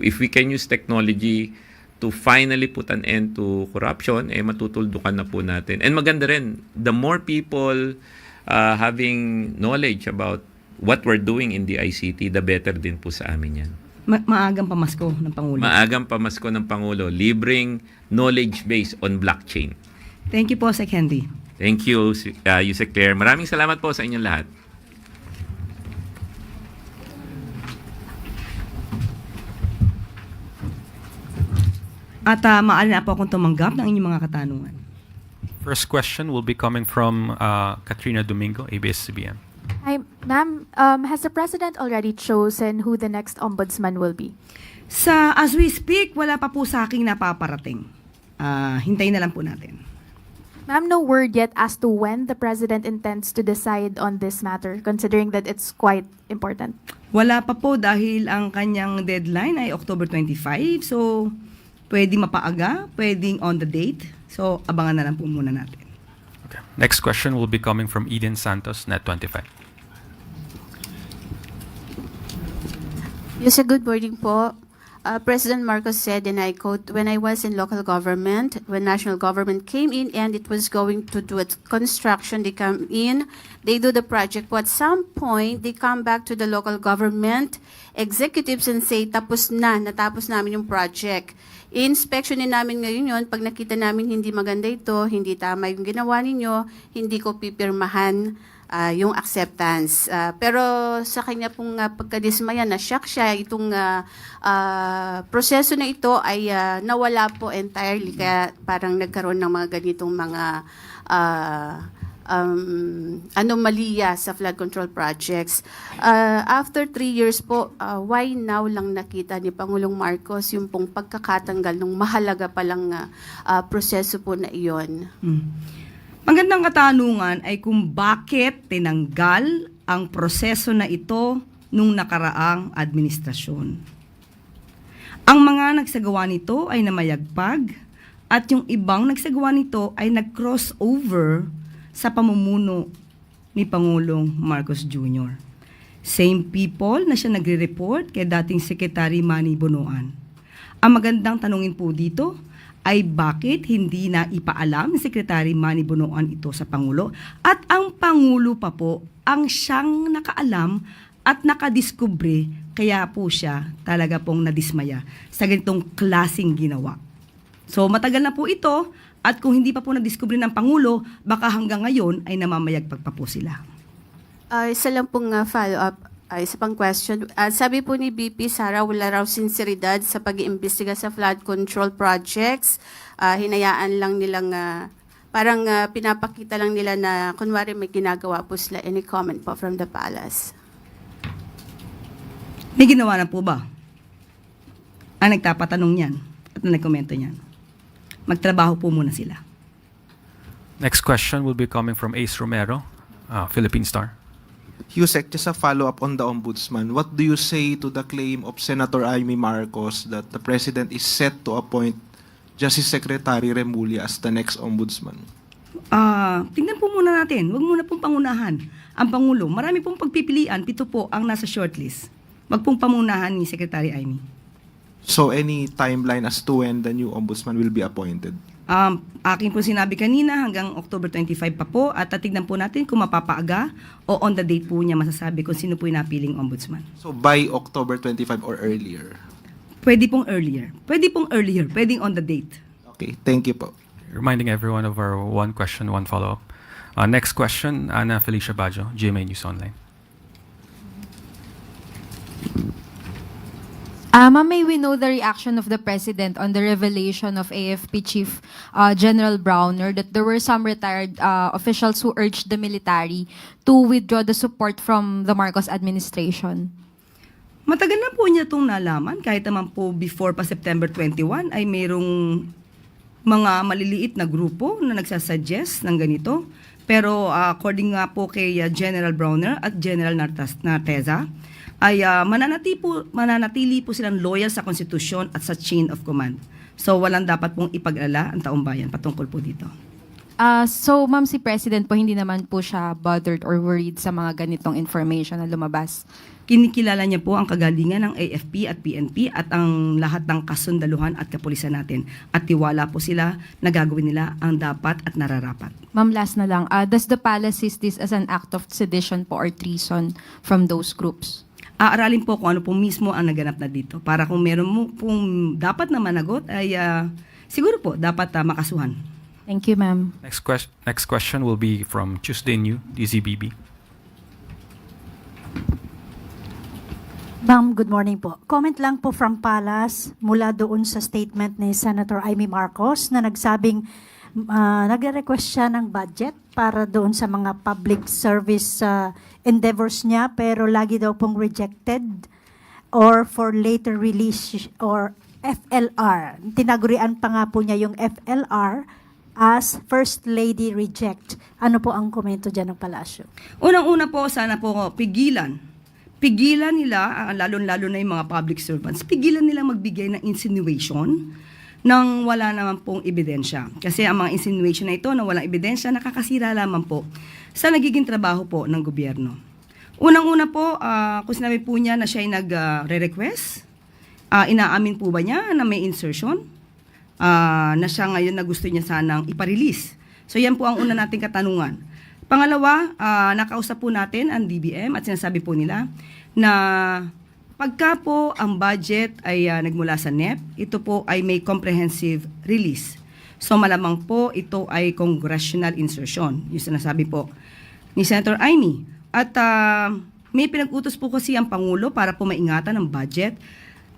If we can use technology to finally put an end to corruption, matutuldukan na po natin. And maganda rin, the more people having knowledge about what we're doing in the ICT, the better din po sa amin yan. Maagang pamasko ng Pangulo. Maagang pamasko ng Pangulo, libreng knowledge base on blockchain. Thank you po, Sec Henry. Thank you, Yusek Claire. Maraming salamat po sa inyong lahat. At maaari na po akong tumanggap ng inyong mga katanungan. First question will be coming from Katrina Domingo, ABS-CBN. Hi, ma'am. Has the president already chosen who the next ombudsman will be? As we speak, wala pa po sa aking napaparating. Hintayin na lang po natin. Ma'am, no word yet as to when the president intends to decide on this matter, considering that it's quite important. Wala pa po dahil ang kanyang deadline ay October 25. So, pwedeng mapaaga, pwedeng on the date. So, abangan na lang po muna natin. Okay. Next question will be coming from Eden Santos, Net25. Yes, good morning po. President Marcos said, and I quote, "When I was in local government, when national government came in and it was going to do its construction, they come in, they do the project. But at some point, they come back to the local government executives and say, natapos namin yung project. I-inspectionin namin ngayon yun. Pag nakita namin hindi maganda ito, hindi tama yung ginawa ninyo, hindi ko pipirmahan yung acceptance. Pero sa kanya pong pagkadismaya, na-shock siya, itong proseso na ito ay nawala po entirely. Kaya parang nagkaroon ng mga ganitong mga anomalya sa flood control projects. After 3 years po, why now lang nakita ni Pangulong Marcos yung pong pagkakatanggal ng mahalaga palang proseso po na iyon? Magandang katanungan ay kung bakit tinanggal ang proseso na ito nung nakaraang administrasyon. Ang mga nagsagawa nito ay namayagpag at yung ibang nagsagawa nito ay nag-crossover sa pamumuno ni Pangulong Marcos Jr. Same people na siya nagre-report kay dating Secretary Manny Bonoan. Ang magandang tanungin po dito ay bakit hindi na ipaalam ni Secretary Manny Bonoan ito sa Pangulo at ang Pangulo pa po ang siyang nakaalam at nakadiskubre, kaya po siya talaga pong nadismaya sa ganitong klaseng ginawa. So matagal na po ito at kung hindi pa po nadiskubre ng Pangulo, baka hanggang ngayon ay namamayagpag pa po sila. Isa lang pong follow-up. Isa pang question. Sabi po ni BP Sara, wala raw sinseridad sa pag-iimbestiga sa flood control projects. Hinayaan lang nilang, parang pinapakita lang nila na kunwari may ginagawa po sila. Any comment po from the palace? May ginawa na po ba? Ang nagtapatanong niyan at nagkomento niyan. Magtrabaho po muna sila. Next question will be coming from Ace Romero, Philippine Star. Yusek, just a follow-up on the Ombudsman. What do you say to the claim of Senator Amy Marcos that the President is set to appoint Justice Secretary Remulla as the next Ombudsman? Tingnan po muna natin. Huwag muna pong pangunahan ang Pangulo. Marami pong pagpipilian. 7 po ang nasa shortlist. Wag pong pamunahan ni Secretary Amy. So any timeline as to when the new Ombudsman will be appointed? Akin po sinabi kanina hanggang October 25 pa po at tatignan po natin kung mapapaaga o on the date po niya masasabi kung sino po yung napiling ombudsman. So by October 25 or earlier? Pwede pong earlier. Pwedeng on the date. Okay, thank you po. Reminding everyone of our one question, one follow-up. Next question, Ana Felicia Bajo, GMA News Online. Ma'am, may we know the reaction of the President on the revelation of AFP Chief General Browner that there were some retired officials who urged the military to withdraw the support from the Marcos administration? Matagal na po niya itong nalaman, kahit naman po before pa September 21 ay mayroong mga maliliit na grupo na nagsasuggest ng ganito. Pero according nga po kay General Browner at General Narteza, ay mananatili po silang loyal sa konstitusyon at sa chain of command. So walang dapat pong ipag-alala ang taong bayan patungkol po dito. So, ma'am, si President po hindi naman po siya bothered or worried sa mga ganitong information na lumabas? Kinikilala niya po ang kagalingan ng AFP at PNP at ang lahat ng kasundaluhan at kapulisan natin. At tiwala po sila na gagawin nila ang dapat at nararapat. Ma'am, last na lang. Does the palace sees this as an act of sedition po or treason from those groups? Aaralin po kung ano po mismo ang naganap na dito. Para kung meron mo pong dapat na managot ay siguro po dapat makasuhan. Thank you, ma'am. Next question will be from Tuesday New, DZBB. Ma'am, good morning po. Comment lang po from Palace mula doon sa statement ni Senator Amy Marcos na nagsabing nagre-request siya ng budget para doon sa mga public service endeavors niya pero lagi daw pong rejected or for later release or FLR. Tinagurian pa nga po niya yung FLR as First Lady reject. Ano po ang komento dyan ng Palasyo? Unang-una po, sana po pigilan nila, lalo-lalo na yung mga public servants, pigilan nila magbigay ng insinuation nang wala naman pong ebidensya. Kasi ang mga insinuation na ito na walang ebidensya, nakakasira lamang po sa nagiging trabaho po ng gobyerno. Unang-una po, kung sinabi po niya na siya ay nag-re-request, inaamin po ba niya na may insertion? Na siya ngayon na gusto niya sanang iparelease. So yan po ang una nating katanungan. Pangalawa, nakausap po natin ang DBM at sinasabi po nila na pagka po ang budget ay nagmula sa NEP, ito po ay may comprehensive release. So malamang po ito ay congressional insertion, yung sinasabi po ni Senator Amy. At may pinag-utos po kasi ang Pangulo para po maingatan ang budget.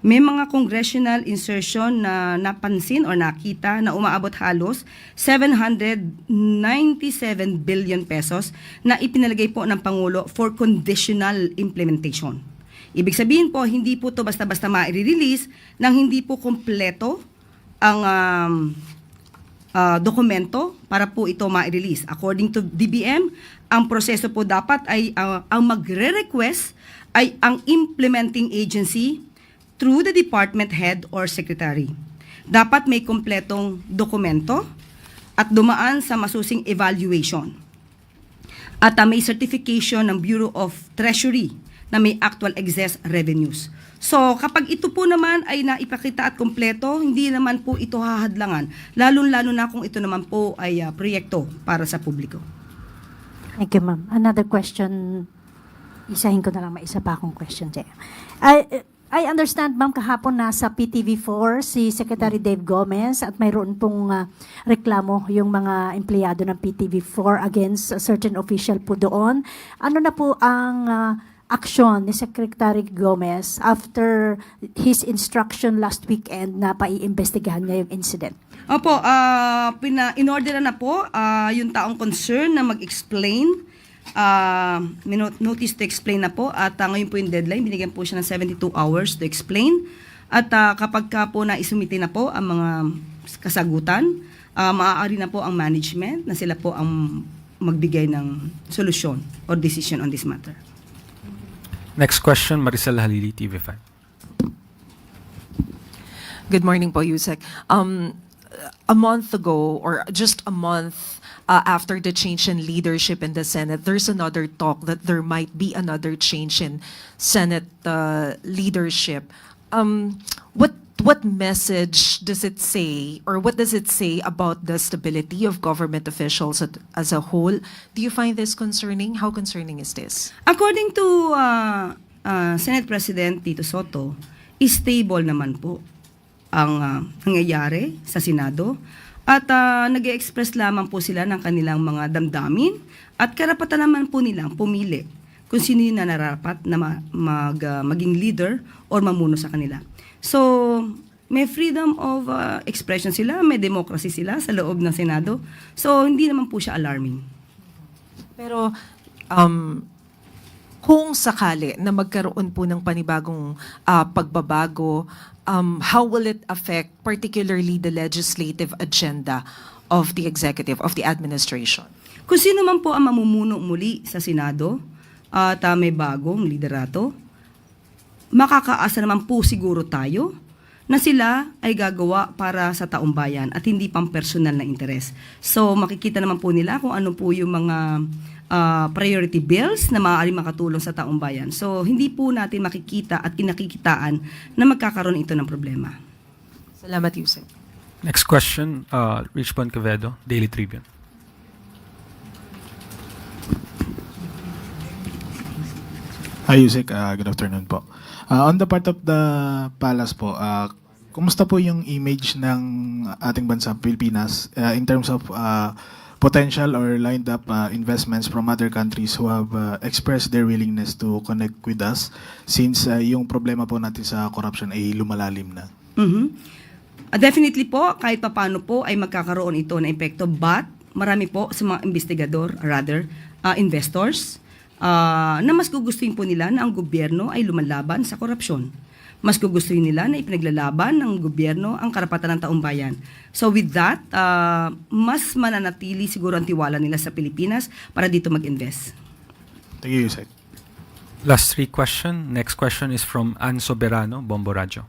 May mga congressional insertion na napansin o nakita na umaabot halos 797 billion pesos na ipinalagay po ng Pangulo for conditional implementation. Ibig sabihin po, hindi po ito basta-basta ma-release nang hindi po kompleto ang dokumento para po ito ma-release. According to DBM, ang proseso po dapat ay ang magre-request ay ang implementing agency through the department head or secretary. Dapat may kompletong dokumento at dumaan sa masusing evaluation. At may certification ng Bureau of Treasury na may actual excess revenues. So kapag ito po naman ay naipakita at kompleto, hindi naman po ito hahadlangan, lalo-lalo na kung ito naman po ay proyekto para sa publiko. Thank you, ma'am. Another question, isahin ko na lang, may isa pa akong question dyan. I understand, ma'am, kahapon nasa PTV4 si Secretary Dave Gomez at mayroon pong reklamo yung mga empleyado ng PTV4 against a certain official po doon. Ano na po ang aksyon ni Secretary Gomez after his instruction last weekend na paiimbestigahan niya yung incident? Opo, in-order na po yung taong concern na mag-explain. Notice to explain na po at ngayon po yung deadline, binigyan po siya ng 72 hours to explain at kapag ka po naisumite na po ang mga kasagutan, maaari na po ang management na sila po ang magbigay ng solusyon or decision on this matter. Next question, Maricel Halili, TV5. Good morning po, Yusek. A month ago, or just a month after the change in leadership in the Senate, there's another talk that there might be another change in Senate leadership. What message does it say, or what does it say about the stability of government officials as a whole? Do you find this concerning? How concerning is this? According to Senate President Tito Soto, stable naman po ang nangyayari sa Senado at nag-express lamang po sila ng kanilang mga damdamin at karapatan naman po nilang pumili kung sino yung nararapat na maging leader or mamuno sa kanila. So, may freedom of expression sila, may democracy sila sa loob ng Senado. So, hindi naman po siya alarming. Pero kung sakali na magkaroon po ng panibagong pagbabago, how will it affect particularly the legislative agenda of the executive, of the administration? Kung sino man po ang mamumuno muli sa Senado at may bagong liderato, makakaasa naman po siguro tayo na sila ay gagawa para sa taong bayan at hindi pang personal na interes. So makikita naman po nila kung ano po yung mga priority bills na maaaring makatulong sa taong bayan. So hindi po natin makikita at kinakikitaan na magkakaroon ito ng problema. Salamat, Yusek. Next question, Richmond Quevedo, Daily Tribune. Hi, Yusek. Good afternoon po. On the part of the palace po, kumusta po yung image ng ating bansa, Pilipinas, in terms of potential or lined up investments from other countries who have expressed their willingness to connect with us since yung problema po natin sa corruption ay lumalalim na? Definitely po, kahit papano po ay magkakaroon ito ng epekto, but marami po sa mga investigador, investors, na mas gugustuhin po nila na ang gobyerno ay lumalaban sa korupsyon. Mas gugustuhin nila na ipinaglalaban ng gobyerno ang karapatan ng taong bayan. So with that, mas mananatili siguro ang tiwala nila sa Pilipinas para dito mag-invest. Thank you, Yusek. Last 3 question. Next question is from Ann Soberano, Bombo Radio.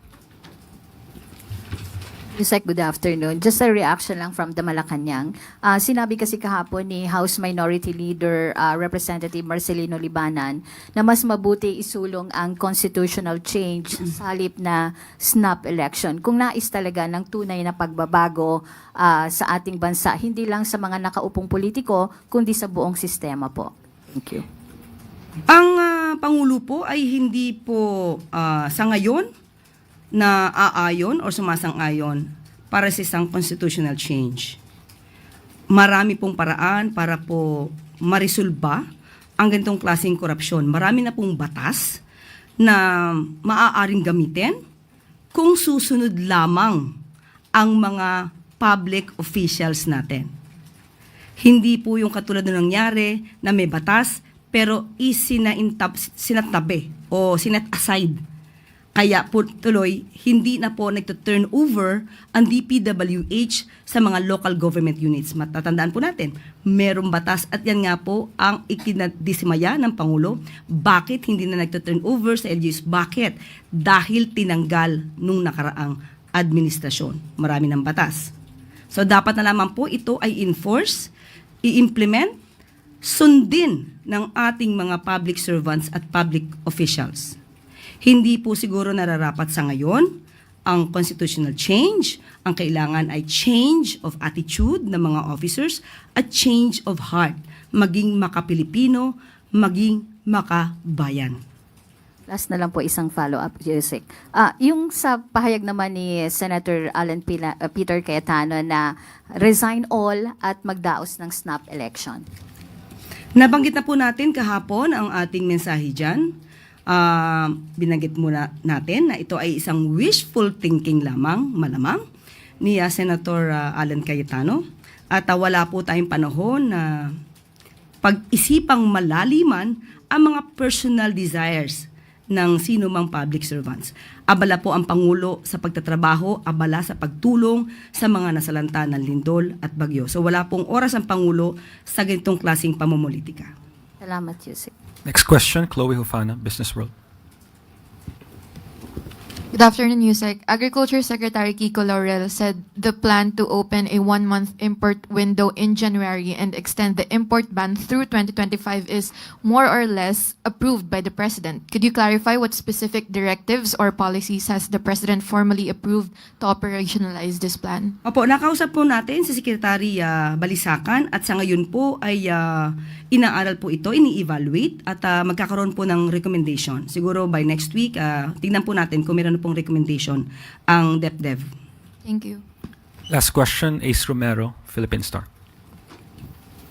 Yusek, good afternoon. Just a reaction lang from the Malacanang. Sinabi kasi kahapon ni House Minority Leader Representative Marcelino Libanan na mas mabuti isulong ang constitutional change sa halip na snap election. Kung nais talaga ng tunay na pagbabago sa ating bansa, hindi lang sa mga nakaupong politiko, kundi sa buong sistema po. Thank you. Ang Pangulo po ay hindi po sa ngayon na aayon o sumasang-ayon para sa isang constitutional change. Marami pong paraan para po marisolba ang ganitong klaseng korupsyon. Marami na pong batas na maaaring gamitin kung susunod lamang ang mga public officials natin. Hindi po yung katulad na nangyari na may batas pero sinatabi o sinet aside. Kaya po tuloy, hindi na po nagto-turn over ang DPWH sa mga local government units. Matatandaan po natin, merong batas at yan nga po ang ikinadismaya ng Pangulo. Bakit hindi na nagto-turn over sa LGUs? Bakit? Dahil tinanggal nung nakaraang administrasyon. Marami ng batas. So dapat na lamang po ito ay enforce, i-implement, sundin ng ating mga public servants at public officials. Hindi po siguro nararapat sa ngayon ang constitutional change. Ang kailangan ay change of attitude ng mga officers at change of heart. Maging maka-Pilipino, maging makabayan. Last na lang po isang follow-up, Yusek. Yung sa pahayag naman ni Senator Alan Peter Cayetano na resign all at magdaos ng snap election. Nabanggit na po natin kahapon ang ating mensahe dyan. Binanggit muna natin na ito ay isang wishful thinking lamang, malamang, ni Senator Alan Cayetano. At wala po tayong panahon na pag-isipang malaliman ang mga personal desires ng sino mang public servants. Abala po ang Pangulo sa pagtatrabaho, abala sa pagtulong sa mga nasalanta ng lindol at bagyo. So wala pong oras ang Pangulo sa ganitong klaseng pamumulitika. Salamat, Yusek. Next question, Chloe Hufana, Business World. Good afternoon, Yusek. Agriculture Secretary Kiko Laurel said the plan to open a 1-month import window in January and extend the import ban through 2025 is more or less approved by the President. Could you clarify what specific directives or policies has the President formally approved to operationalize this plan? Opo, nakausap po natin si Secretary Balisacan at sa ngayon po ay inaaral po ito, ini-evaluate at magkakaroon po ng recommendation. Siguro by next week, tingnan po natin kung meron pong recommendation ang DepDev. Thank you. Last question, Ace Romero, Philippine Star.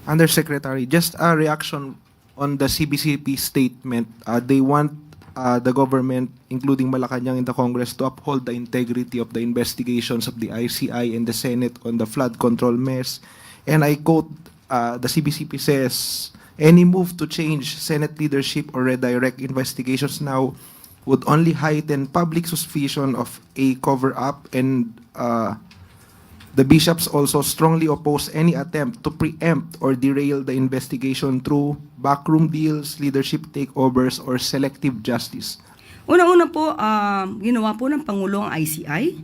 Undersecretary, just a reaction on the CBCP statement. They want the government, including Malacanang and the Congress, to uphold the integrity of the investigations of the ICI and the Senate on the flood control mess. And I quote, the CBCP says, any move to change Senate leadership or redirect investigations now would only heighten public suspicion of a cover-up, and the bishops also strongly oppose any attempt to preempt or derail the investigation through backroom deals, leadership takeovers, or selective justice. Unang-una po, ginawa po ng Pangulo ang ICI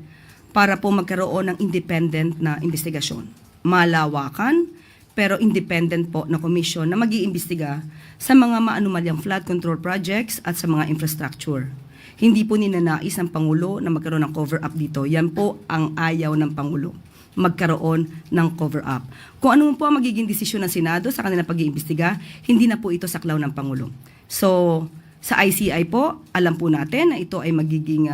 para po magkaroon ng independent na investigasyon. Malawakan, pero independent po na komisyon na mag-iimbestiga sa mga maanumalyang flood control projects at sa mga infrastructure. Hindi po ninanais ng Pangulo na magkaroon ng cover-up dito. Yan po ang ayaw ng Pangulo, magkaroon ng cover-up. Kung ano po ang magiging desisyon ng Senado sa kanilang pag-iimbestiga, hindi na po ito saklaw ng Pangulo. So, sa ICI po, alam po natin na ito ay magiging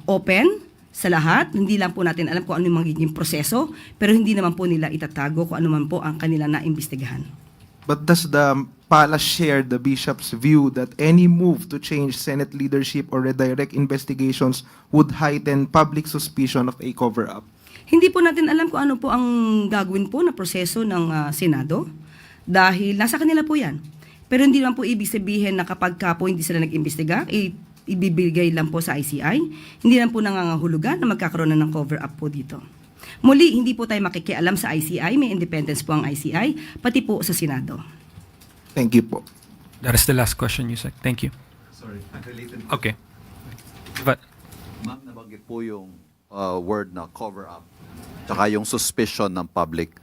open sa lahat. Hindi lang po natin alam kung ano yung magiging proseso, pero hindi naman po nila itatago kung ano man po ang kanila naimbestigahan. But does the palace share the bishop's view that any move to change Senate leadership or redirect investigations would heighten public suspicion of a cover-up? Hindi po natin alam kung ano po ang gagawin po na proseso ng Senado dahil nasa kanila po yan. Pero hindi naman po ibig sabihin na kapag ka po hindi sila nag-imbestiga, ibibigay lang po sa ICI. Hindi lang po nangangahulugan na magkakaroon na ng cover-up po dito. Muli, hindi po tayo makikialam sa ICI. May independence po ang ICI, pati po sa Senado. Thank you po. That is the last question, Yusek. Thank you. Sorry, unrelated. Okay. But, Ma'am, nabanggit po yung word na cover-up, tsaka yung suspicion ng public.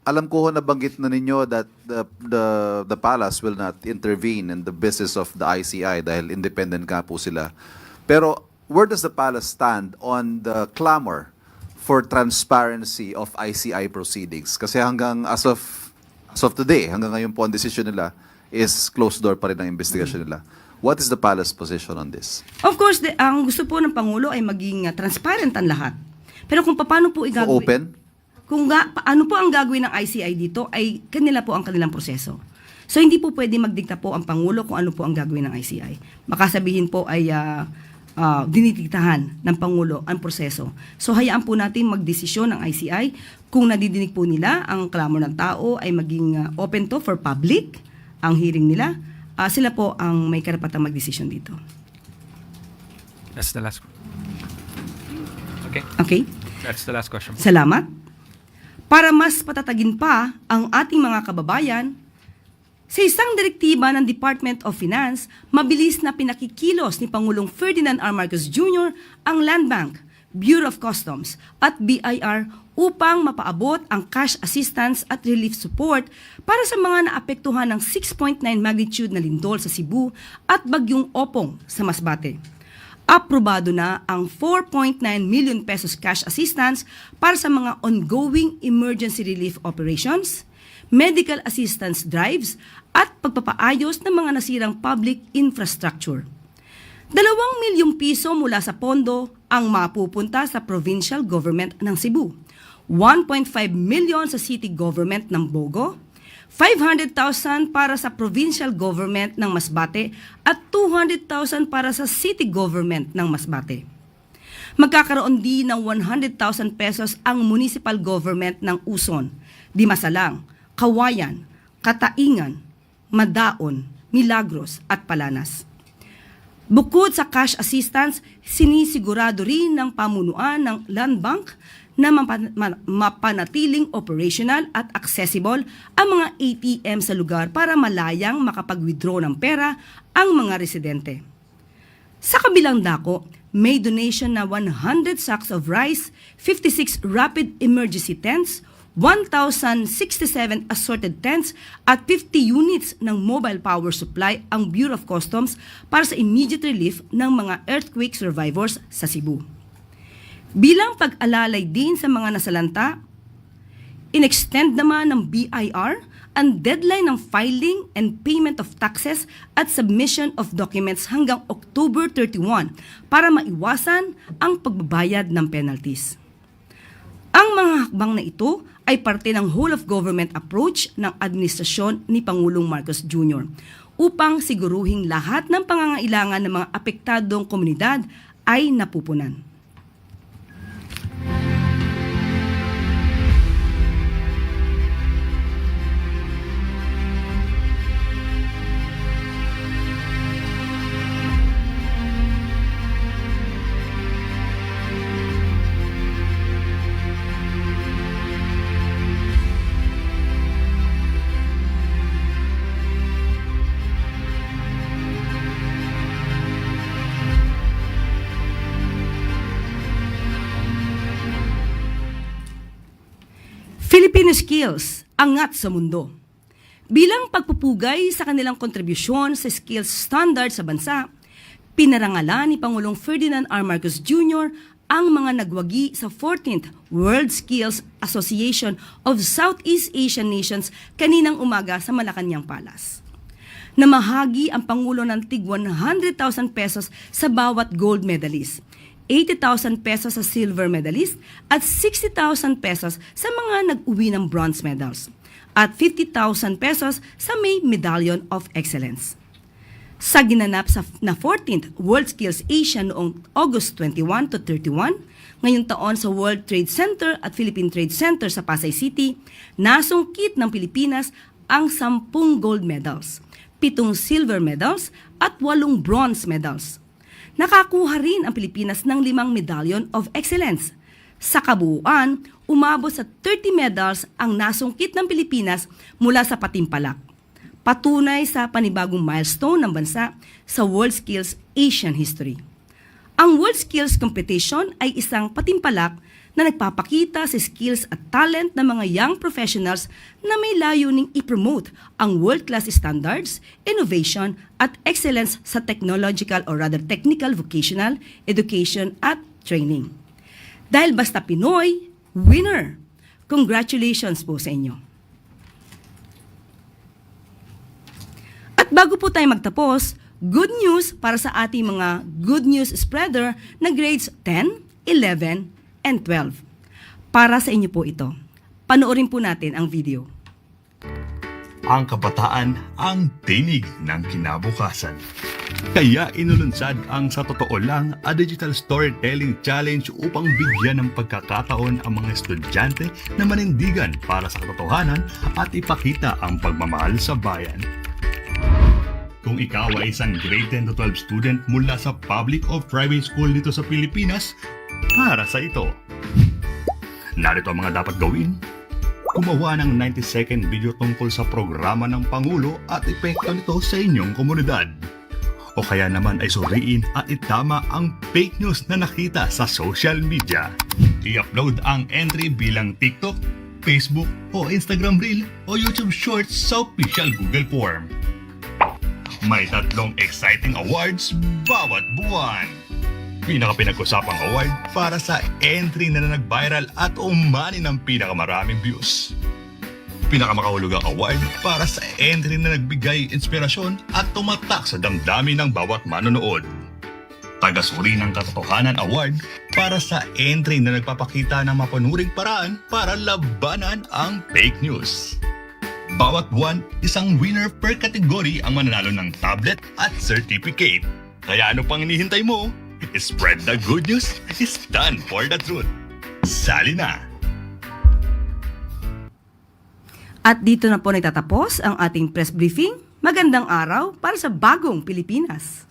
Alam ko nabanggit na ninyo that the palace will not intervene in the business of the ICI dahil independent nga po sila. Pero where does the palace stand on the clamor for transparency of ICI proceedings? Kasi hanggang as of today, hanggang ngayon po ang decision nila is closed door pa rin ang investigation nila. What is the palace position on this? Of course, ang gusto po ng Pangulo ay maging transparent ang lahat. Pero kung paano po igagawin... So open? Ano po ang gagawin ng ICI dito ay kanila po ang kanilang proseso. So hindi po pwede magdikta po ang Pangulo kung ano po ang gagawin ng ICI. Baka sabihin po ay dinidiktahan ng Pangulo ang proseso. So hayaan po natin magdesisyon ng ICI kung nadidinig po nila ang clamor ng tao ay maging open to for public ang hearing nila. Sila po ang may karapatang magdesisyon dito. that's the last. Okay. Okay? That's the last question. Salamat. Para mas patatagin pa ang ating mga kababayan, sa isang direktiba ng Department of Finance, mabilis na pinakikilos ni Pangulong Ferdinand R. Marcos Jr. ang Land Bank, Bureau of Customs at BIR upang mapaabot ang cash assistance at relief support para sa mga naapektuhan ng 6.9 magnitude na lindol sa Cebu at bagyong Opong sa Masbate. Aprobado na ang 4.9 million pesos cash assistance para sa mga ongoing emergency relief operations, medical assistance drives, at pagpapaayos ng mga nasirang public infrastructure. 2 milyong piso mula sa pondo ang mapupunta sa provincial government ng Cebu, 1.5 million sa city government ng Bogo, 500,000 para sa provincial government ng Masbate at 200,000 para sa city government ng Masbate. Magkakaroon din ng 100,000 pesos ang municipal government ng Uson, Dimasalang, Kawayan, Kataingan, Madaon, Milagros at Palanas. Bukod sa cash assistance, sinisigurado rin ng pamunuan ng Land Bank na mapanatiling operational at accessible ang mga ATM sa lugar para malayang makapag-withdraw ng pera ang mga residente. Sa kabilang dako, may donation na 100 sacks of rice, 56 rapid emergency tents, 1,067 assorted tents at 50 units ng mobile power supply ang Bureau of Customs para sa immediate relief ng mga earthquake survivors sa Cebu. Bilang pag-alalay din sa mga nasalanta, in-extend naman ng BIR ang deadline ng filing and payment of taxes at submission of documents hanggang October 31 para maiwasan ang pagbabayad ng penalties. Ang mga hakbang na ito ay parte ng whole-of-government approach ng administrasyon ni Pangulong Marcos Jr. upang siguruhing lahat ng pangangailangan ng mga apektadong komunidad ay napupunan. Filipino skills, angat sa mundo. Bilang pagpupugay sa kanilang kontribusyon sa skills standard sa bansa, pinarangalan ni Pangulong Ferdinand R. Marcos Jr. ang mga nagwagi sa 14th World Skills Association of Southeast Asian Nations kaninang umaga sa Malacanang Palace. Namahagi ang Pangulo ng tig 100,000 pesos sa bawat gold medalist, 80,000 pesos sa silver medalist at 60,000 pesos sa mga nag-uwi ng bronze medals at 50,000 pesos sa may Medallion of Excellence. Sa ginanap na 14th World Skills Asia noong August 21 to 31, ngayong taon sa World Trade Center at Philippine Trade Center sa Pasay City, nasungkit ng Pilipinas ang 10 gold medals, 7 silver medals at 8 bronze medals. Nakakuha rin ang Pilipinas ng 5 Medallion of Excellence. Sa kabuuan, umabot sa 30 medals ang nasungkit ng Pilipinas mula sa patimpalak. Patunay sa panibagong milestone ng bansa sa World Skills Asian history. Ang World Skills Competition ay isang patimpalak na nagpapakita sa skills at talent ng mga young professionals na may layuning i-promote ang world-class standards, innovation at excellence sa technological or rather technical vocational education at training. Dahil basta Pinoy, winner! Congratulations po sa inyo. At bago po tayo magtapos, good news para sa ating mga good news spreader na grades 10, 11, and 12. Para sa inyo po ito. Panoorin po natin ang video. Ang kabataan ang tinig ng kinabukasan. Kaya inulunsad ang Sa Totoo Lang, a Digital Storytelling Challenge upang bigyan ng pagkakataon ang mga estudyante na manindigan para sa katotohanan at ipakita ang pagmamahal sa bayan. Kung ikaw ay isang grade 10 to 12 student mula sa public o private school dito sa Pilipinas, para sa ito. Narito ang mga dapat gawin. Gumawa ng 90-second video tungkol sa programa ng Pangulo at epekto nito sa inyong komunidad. O kaya naman ay suriin at itama ang fake news na nakita sa social media. I-upload ang entry bilang TikTok, Facebook o Instagram Reel o YouTube Shorts sa official Google Form. May 3 exciting awards bawat buwan. Pinaka-pinag-usapang award para sa entry na nag-viral at umani ng pinakamaraming views. Pinakamakahulugang award para sa entry na nagbigay inspirasyon at tumatak sa damdamin ng bawat manonood. Tagasuri ng Katotohanan Award para sa entry na nagpapakita ng mapanuring paraan para labanan ang fake news. Bawat buwan, isang winner per category ang mananalo ng tablet at certificate. Kaya ano pang hinihintay mo? Spread the good news, stand for the truth. Sali na! At dito na po nagtatapos ang ating press briefing. Magandang araw para sa bagong Pilipinas.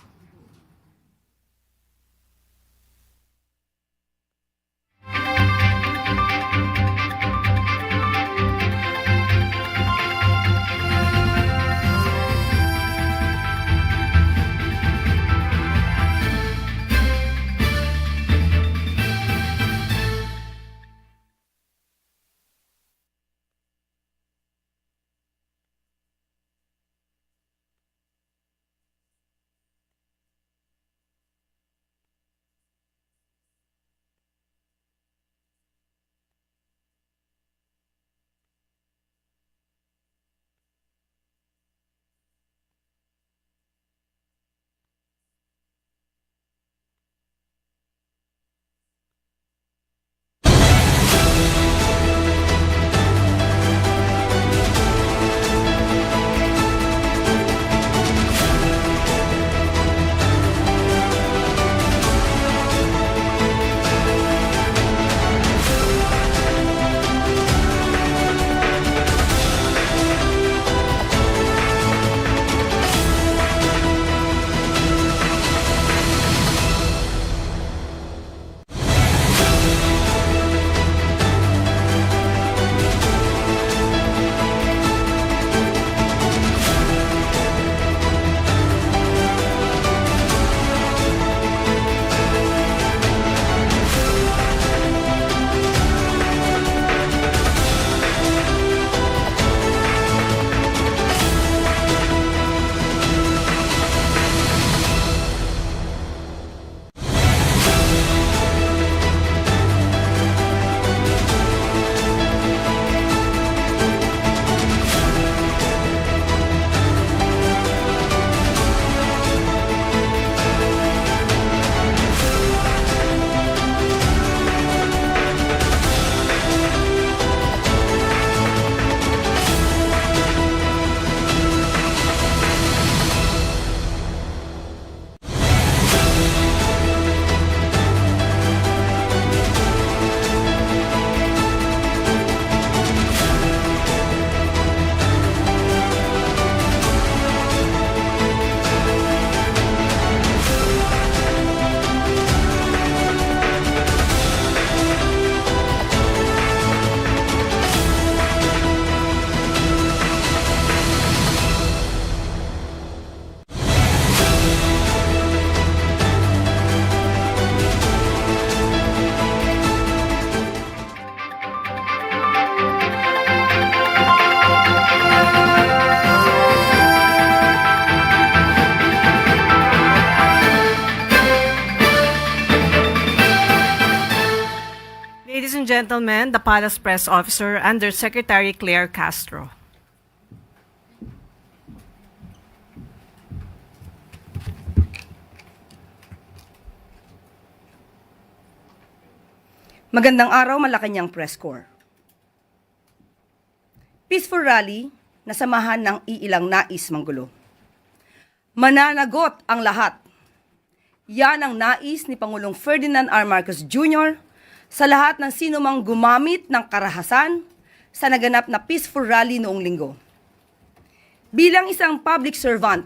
Ladies and gentlemen, the Palace Press Officer, Undersecretary Claire Castro. Magandang araw, Malacanang Press Corps. Peaceful rally na samahan ng iilang nais manggulo. Mananagot ang lahat. Yan ang nais ni Pangulong Ferdinand R. Marcos Jr. sa lahat ng sinumang gumamit ng karahasan sa naganap na peaceful rally noong linggo. Bilang isang public servant,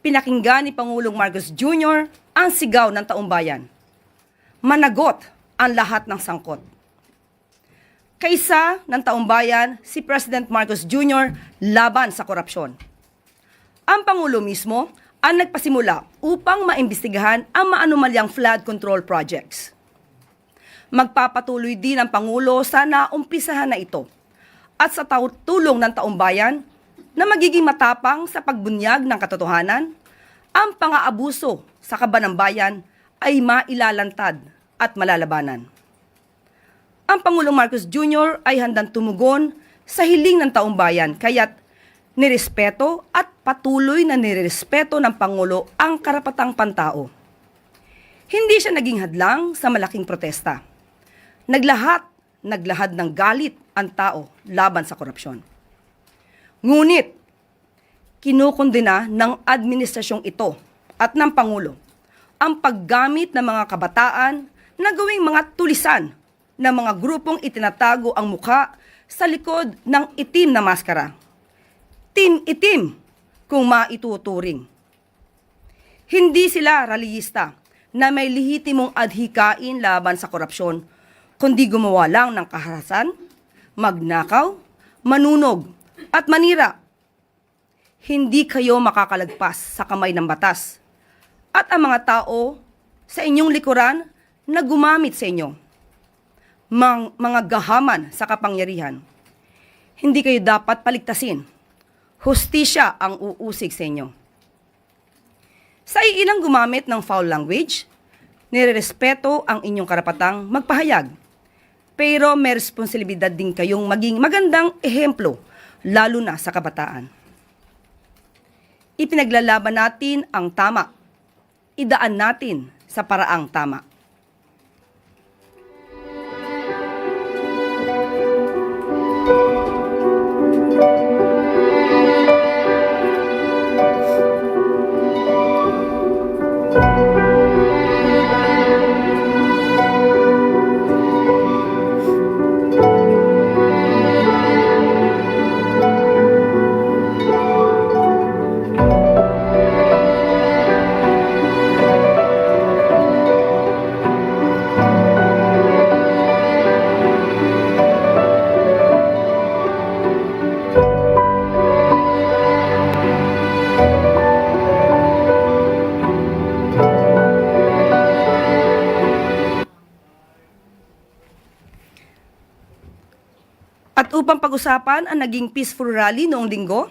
pinakinggan ni Pangulong Marcos Jr. ang sigaw ng taumbayan. Managot ang lahat ng sangkot. Kaisa ng taumbayan si President Marcos Jr. laban sa korupsyon. Ang Pangulo mismo ang nagpasimula upang maimbestigahan ang maanumalyang flood control projects. Magpapatuloy din ang Pangulo sa naumpisahan na ito at sa tulong ng taumbayan na magiging matapang sa pagbunyag ng katotohanan, ang pang-aabuso sa kaban ng bayan ay mailalantad at malalabanan. Ang Pangulong Marcos Jr. ay handang tumugon sa hiling ng taumbayan kaya't nirespeto at patuloy na nirespeto ng Pangulo ang karapatang pantao. Hindi siya naging hadlang sa malaking protesta. Naglahad ng galit ang tao laban sa korupsyon. Ngunit, kinukondena ng administrasyong ito at ng Pangulo ang paggamit ng mga kabataan na gawing mga tulisan ng mga grupong itinatago ang mukha sa likod ng itim na maskara. Team itim kung maituturing. Hindi sila rallyista na may lehitimong adhikain laban sa korupsyon, kundi gumawa lang ng kaharasan, magnakaw, manunog, at manira. Hindi kayo makakalagpas sa kamay ng batas at ang mga tao sa inyong likuran na gumamit sa inyo. Mga gahaman sa kapangyarihan. Hindi kayo dapat paligtasin. Hustisya ang uusig sa inyo. Sa ilang gumamit ng foul language, nirerespeto ang inyong karapatang magpahayag. Pero may responsibilidad din kayong maging magandang ehemplo, lalo na sa kabataan. Ipinaglalaban natin ang tama. Idaan natin sa paraang tama. At upang pag-usapan ang naging peaceful rally noong linggo,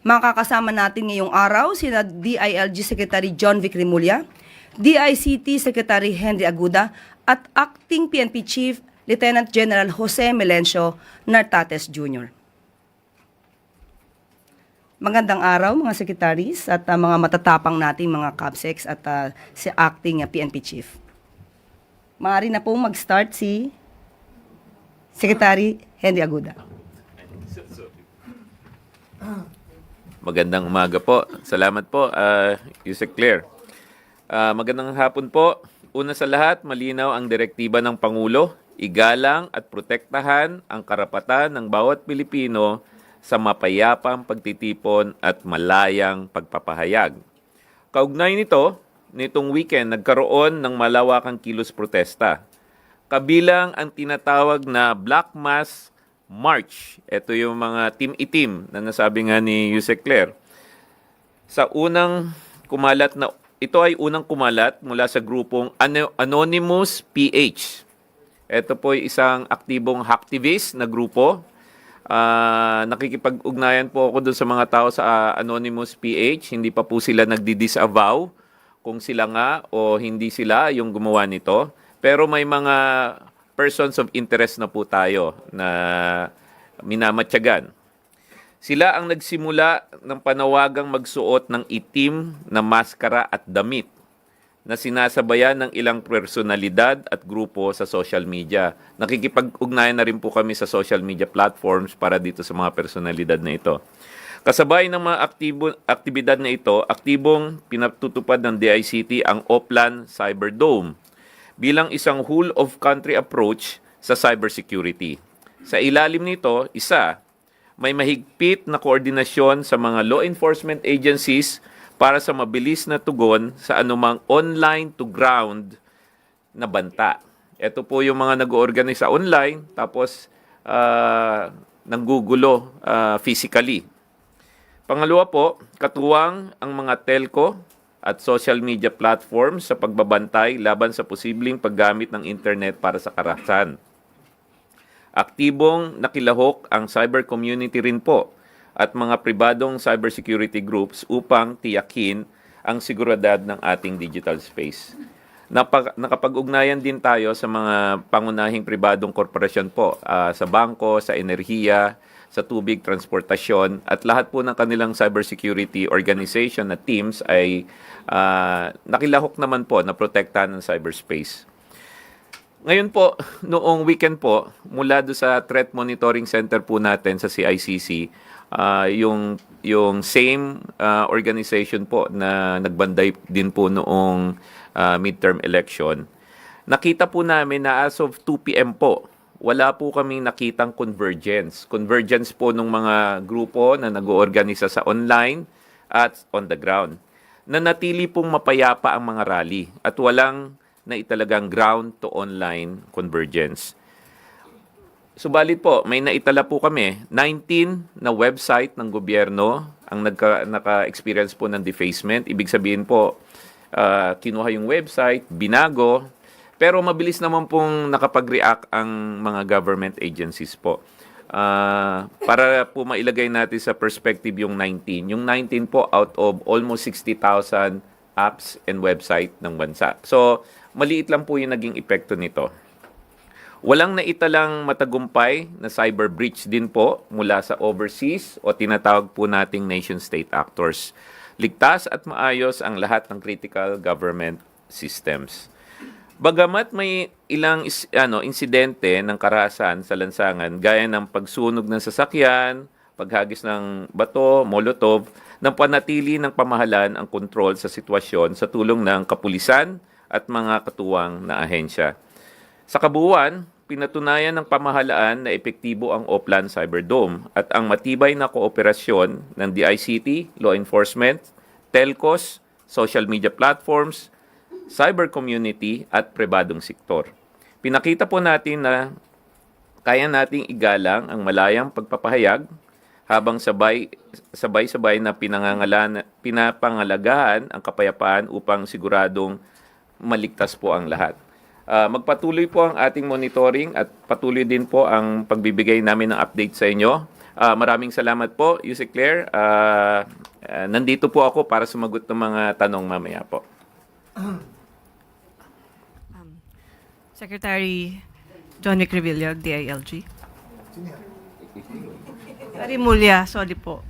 makakasama natin ngayong araw sina DILG Secretary John Vic Remulla, DICT Secretary Henry Aguda, at Acting PNP Chief Lieutenant General Jose Melencio Nartates Jr. Magandang araw mga secretaries at mga matatapang nating mga CAPSEX at si Acting PNP Chief. Maaari na pong mag-start si Secretary Henry Aguda. Magandang umaga po. Salamat po, Yusek Claire. Magandang hapon po. Una sa lahat, malinaw ang direktiba ng Pangulo, igalang at protektahan ang karapatan ng bawat Pilipino sa mapayapang pagtitipon at malayang pagpapahayag. Kaugnay nito, nitong weekend nagkaroon ng malawakang kilos protesta. Kabilang ang tinatawag na Black Mass March. Ito yung mga team itim na nasabi nga ni Yusek Claire. Ito ay unang kumalat mula sa grupong Anonymous PH. Ito po ay isang aktibong hacktivist na grupo. Nakikipag-ugnayan po ako doon sa mga tao sa Anonymous PH. Hindi pa po sila nagdi-disavow kung sila nga o hindi sila yung gumawa nito. Pero may mga persons of interest na po tayo na minamatyagan. Sila ang nagsimula ng panawagang magsuot ng itim na maskara at damit na sinasabayan ng ilang personalidad at grupo sa social media. Nakikipag-ugnayan na rin po kami sa social media platforms para dito sa mga personalidad na ito. Kasabay ng mga aktibidad na ito, aktibong pinatutupad ng DICT ang Oplan Cyberdome bilang isang whole-of-country approach sa cybersecurity. Sa ilalim nito, may mahigpit na koordinasyon sa mga law enforcement agencies para sa mabilis na tugon sa anumang online-to-ground na banta. Ito po yung mga nag-organize sa online, tapos nanggugulo physically. Pangalawa po, katuwang ang mga telco at social media platforms sa pagbabantay laban sa posibleng paggamit ng internet para sa karahasan. Aktibong nakilahok ang cyber community rin po at mga pribadong cybersecurity groups upang tiyakin ang seguridad ng ating digital space. Nakapag-ugnayan din tayo sa mga pangunahing pribadong korporasyon po, sa bangko, sa enerhiya, sa tubig, transportasyon, at lahat po ng kanilang cybersecurity organization na teams ay nakilahok naman po na protektahan ng cyberspace. Ngayon po, noong weekend po, mula do sa Threat Monitoring Center po natin sa CICC, yung same organization po na nagbanday din po noong midterm election, nakita po namin na as of 2 p.m. po, wala po kaming nakitang convergence. Convergence po ng mga grupo na nag-oorganisa sa online at on the ground. Nanatili pong mapayapa ang mga rally at walang na italagang ground to online convergence. Subalit po, may naitala po kami, 19 na website ng gobyerno ang naka-experience po ng defacement. Ibig sabihin po, kinuha yung website, binago, pero mabilis naman pong nakapag-react ang mga government agencies po. Para po mailagay natin sa perspective yung 19. Yung 19 po out of almost 60,000 apps and website ng bansa. So, maliit lang po yung naging epekto nito. Walang naitalang matagumpay na cyber breach din po mula sa overseas o tinatawag po nating nation-state actors. Ligtas at maayos ang lahat ng critical government systems. Bagamat may ilang insidente ng karahasan sa lansangan gaya ng pagsunog ng sasakyan, paghagis ng bato, molotov, nang panatili ng pamahalaan ang kontrol sa sitwasyon sa tulong ng kapulisan at mga katuwang na ahensya. Sa kabuuan, pinatunayan ng pamahalaan na epektibo ang Oplan Cyberdome at ang matibay na kooperasyon ng DICT, law enforcement, telcos, social media platforms, cyber community at pribadong sektor. Pinakita po natin na kaya nating igalang ang malayang pagpapahayag habang sabay-sabay na pinapangalagahan ang kapayapaan upang siguradong maligtas po ang lahat. Magpatuloy po ang ating monitoring at patuloy din po ang pagbibigay namin ng update sa inyo. Maraming salamat po, Yusek Claire. Nandito po ako para sumagot ng mga tanong mamaya po. Secretary John Wick Revilla, DILG. Secretary Mulya, sorry po.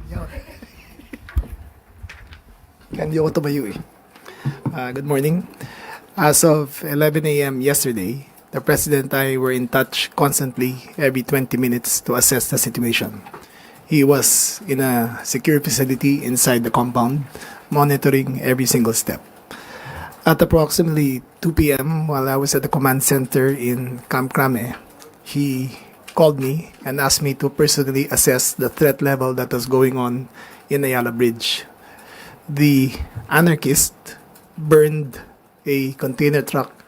Hindi ako tumayo eh. Good morning. As of 11 a.m. yesterday, the President and I were in touch constantly every 20 minutes to assess the situation. He was in a secure facility inside the compound, monitoring every single step. At approximately 2 p.m., while I was at the command center in Camp Crame, he called me and asked me to personally assess the threat level that was going on in Ayala Bridge. The anarchist burned a container truck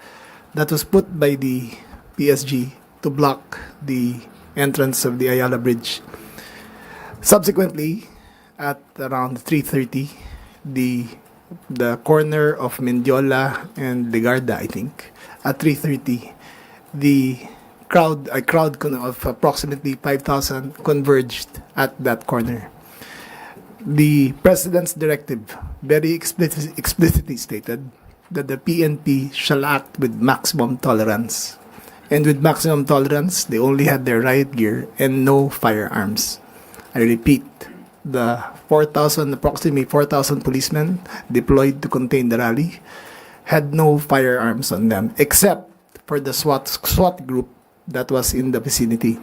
that was put by the PSG to block the entrance of the Ayala Bridge. Subsequently, at around 3:30, the corner of Mendiola and Legarda, I think, at 3:30, a crowd of approximately 5,000 converged at that corner. The President's directive very explicitly stated that the PNP shall act with maximum tolerance And with maximum tolerance, they only had their riot gear and no firearms. I repeat, the approximately 4,000 policemen deployed to contain the rally had no firearms on them, except for the SWAT group that was in the vicinity.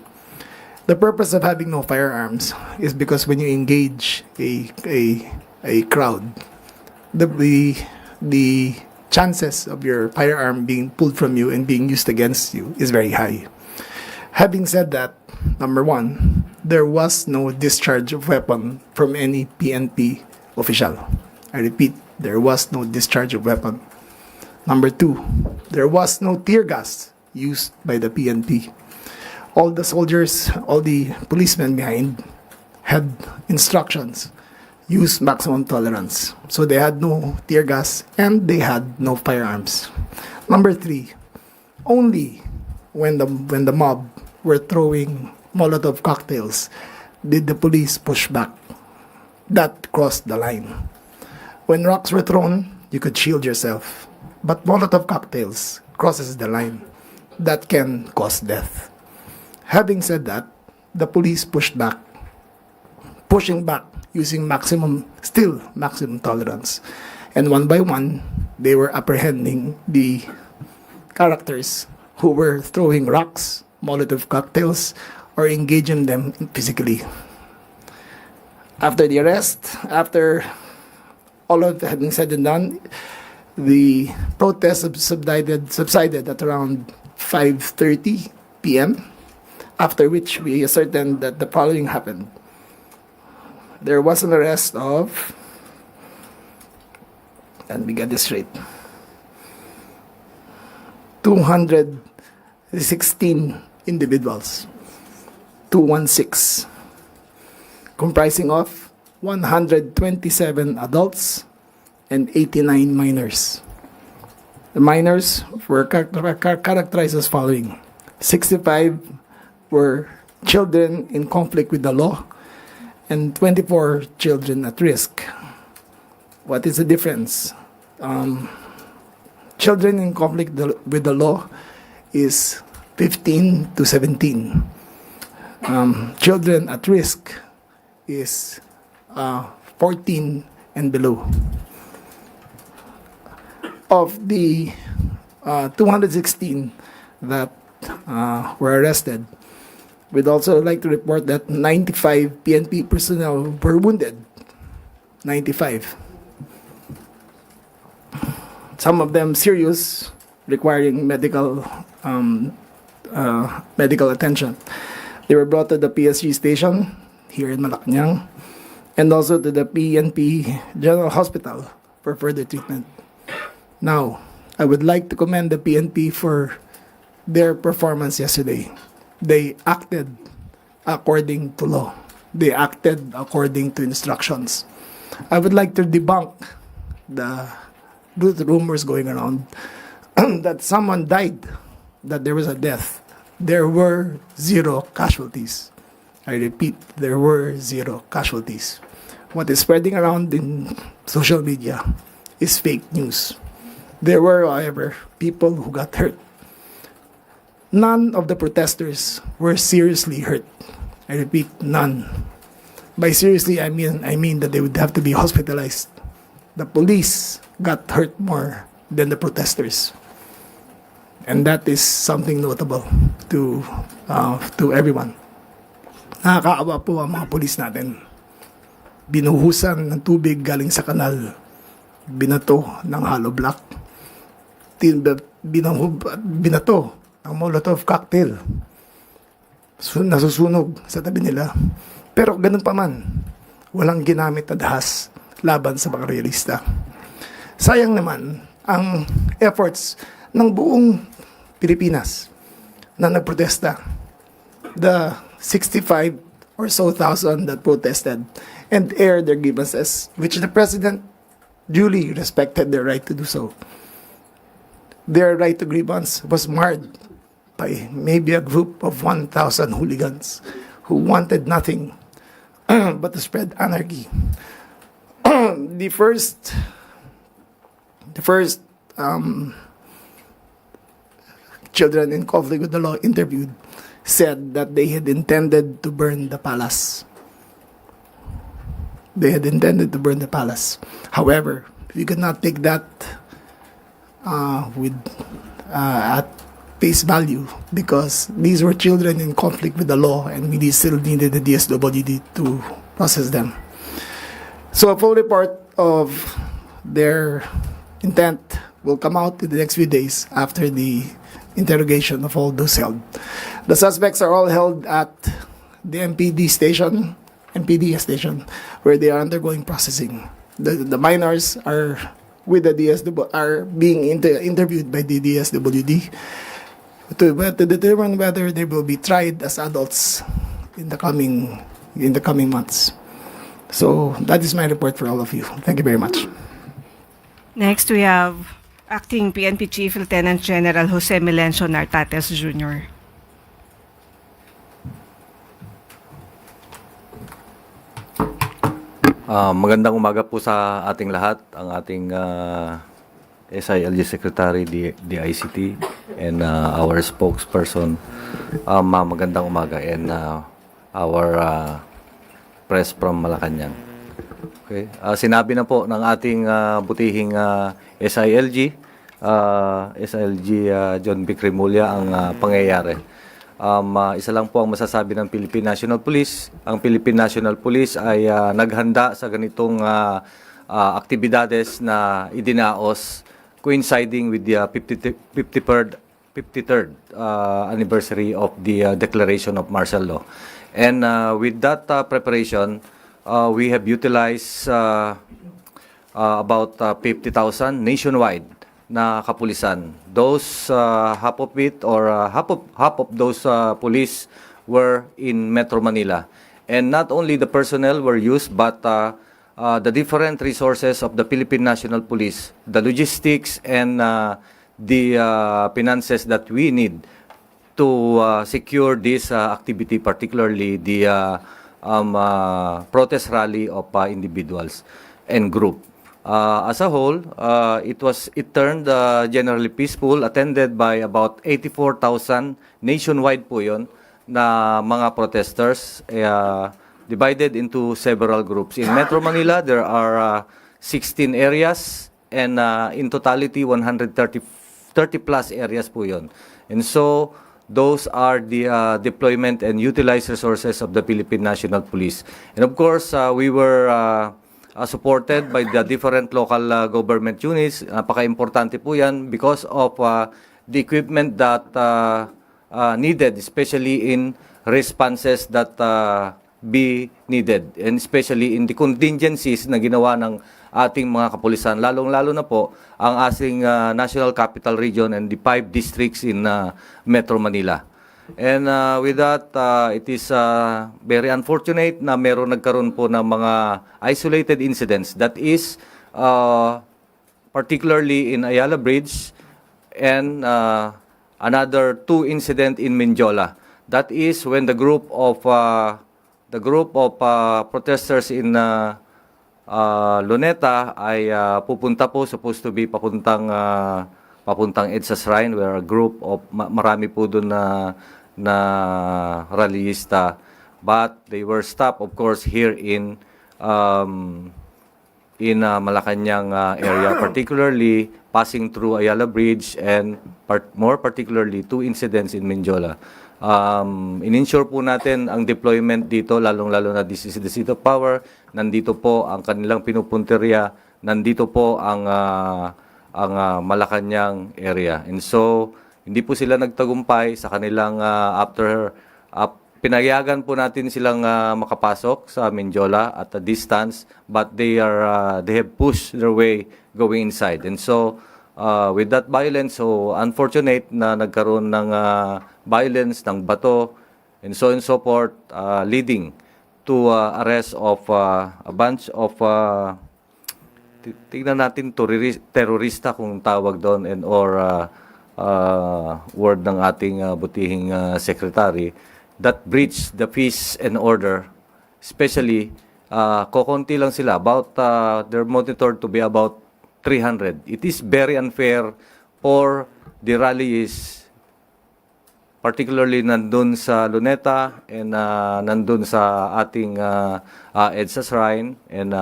The purpose of having no firearms is because when you engage a crowd, the chances of your firearm being pulled from you and being used against you is very high. Having said that, number one, there was no discharge of weapon from any PNP official. I repeat, there was no discharge of weapon. Number two, there was no tear gas used by the PNP. All the soldiers, all the policemen behind had instructions, use maximum tolerance. So they had no tear gas and they had no firearms. Number three, only when the mob were throwing Molotov cocktails did the police push back. That crossed the line. When rocks were thrown, you could shield yourself. But Molotov cocktails crosses the line. That can cause death. Having said that, the police pushed back, pushing back using maximum tolerance. And one by one, they were apprehending the characters who were throwing rocks, Molotov cocktails, or engaging them physically. After the arrest, after all of that had been said and done, the protest subsided at around 5:30 p.m., after which we ascertained that the following happened. There was an arrest of, and we get this straight, 216 individuals, 216, comprising of 127 adults and 89 minors. The minors were characterized as following: 65 were children in conflict with the law, and 24 children at risk. What is the difference? Children in conflict with the law is 15 to 17. Children at risk is 14 and below. Of the 216 that were arrested, we'd also like to report that 95 PNP personnel were wounded. 95. Some of them serious, requiring medical attention. They were brought to the PSG station here in Malacanang and also to the PNP General Hospital for further treatment. Now, I would like to commend the PNP for their performance yesterday. They acted according to law. They acted according to instructions. I would like to debunk the rumors going around that someone died, that there was a death. There were 0 casualties. I repeat, there were 0 casualties. What is spreading around in social media is fake news. There were, however, people who got hurt. None of the protesters were seriously hurt. I repeat, none. By seriously, I mean that they would have to be hospitalized. The police got hurt more than the protesters. And that is something notable to everyone. Nakakaawa po ang mga pulis natin. Binuhusan ng tubig galing sa kanal. Binato ng hollow block. Binato ng Molotov cocktail. Nasusunog sa tabi nila. Pero ganun pa man, walang ginamit na dahas laban sa mga realista. Sayang naman ang efforts ng buong Pilipinas na nagprotesta. The 65 or so thousand that protested and aired their grievances, which the President duly respected their right to do so. Their right to grievance was marred by maybe a group of 1,000 hooligans who wanted nothing but to spread anarchy. The first children in conflict with the law interviewed said that they had intended to burn the palace. They had intended to burn the palace. However, we could not take that at face value because these were children in conflict with the law and we still needed the DSWD to process them. So a full report of their intent will come out in the next few days after the interrogation of all those held. The suspects are all held at the MPD station, where they are undergoing processing. The minors are with the DSW are being interviewed by the DSWD to determine whether they will be tried as adults in the coming months. So that is my report for all of you. Thank you very much. Next, we have Acting PNP Chief Lieutenant General Jose Melencio Nartates Jr. Magandang umaga po sa ating lahat, ang ating SILG Secretary, DICT, and our spokesperson. Magandang umaga, and our press from Malacanang. Okay. Sinabi na po ng ating butihing SILG John B. Cremulya ang pangyayari. Isa lang po ang masasabi ng Philippine National Police. Ang Philippine National Police ay naghanda sa ganitong aktibidades na idinaos coinciding with the 53rd anniversary of the Declaration of Martial Law. And with that preparation, we have utilized about 50,000 nationwide na kapulisan. Those half of it or half of those police were in Metro Manila. And not only the personnel were used, but the different resources of the Philippine National Police, the logistics and the finances that we need to secure this activity, particularly the protest rally of individuals and group. As a whole, it turned generally peaceful, attended by about 84,000 nationwide po yun na mga protesters, divided into several groups. In Metro Manila, there are 16 areas and in totality 130 plus areas po yun. And so those are the deployment and utilized resources of the Philippine National Police. And of course, we were supported by the different local government units. Napaka-importante po yan because of the equipment that needed, especially in responses that be needed, and especially in the contingencies na ginawa ng ating mga kapulisan, lalong-lalo na po ang ating National Capital Region and the 5 districts in Metro Manila. And with that, it is very unfortunate na meron nagkaroon po ng mga isolated incidents. That is particularly in Ayala Bridge and another 2 incident in Mindiola. That is when the group of protesters in Luneta ay pupunta po, supposed to be papuntang EDSA Shrine, where a group of marami po doon na rallyista, but they were stopped, of course, here in Malacanang area, particularly passing through Ayala Bridge and more particularly 2 incidents in Mindiola. In-ensure po natin ang deployment dito, lalong-lalo na this is the seat of power. Nandito po ang kanilang pinupunteriya, nandito po ang Malacanang area. And so, hindi po sila nagtagumpay sa kanilang pinayagan po natin silang makapasok sa Mindiola at a distance, but they have pushed their way going inside. And so with that violence, so unfortunate na nagkaroon ng violence, ng bato, and so forth, leading to arrest of a bunch of tignan natin terorista kung tawag doon, and or word ng ating butihing secretary, that breach the peace and order, especially kokonti lang sila, about they're monitored to be about 300. It is very unfair for the rallies particularly nandun sa Luneta and nandun sa ating EDSA Shrine and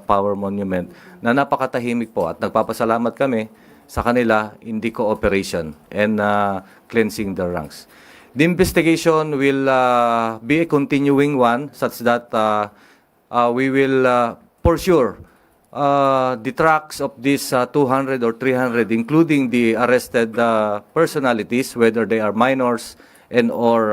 Power Monument na napakatahimik po at nagpapasalamat kami sa kanila in the cooperation and cleansing their ranks. The investigation will be a continuing one such that we will for sure the tracks of these 200 or 300, including the arrested personalities, whether they are minors and or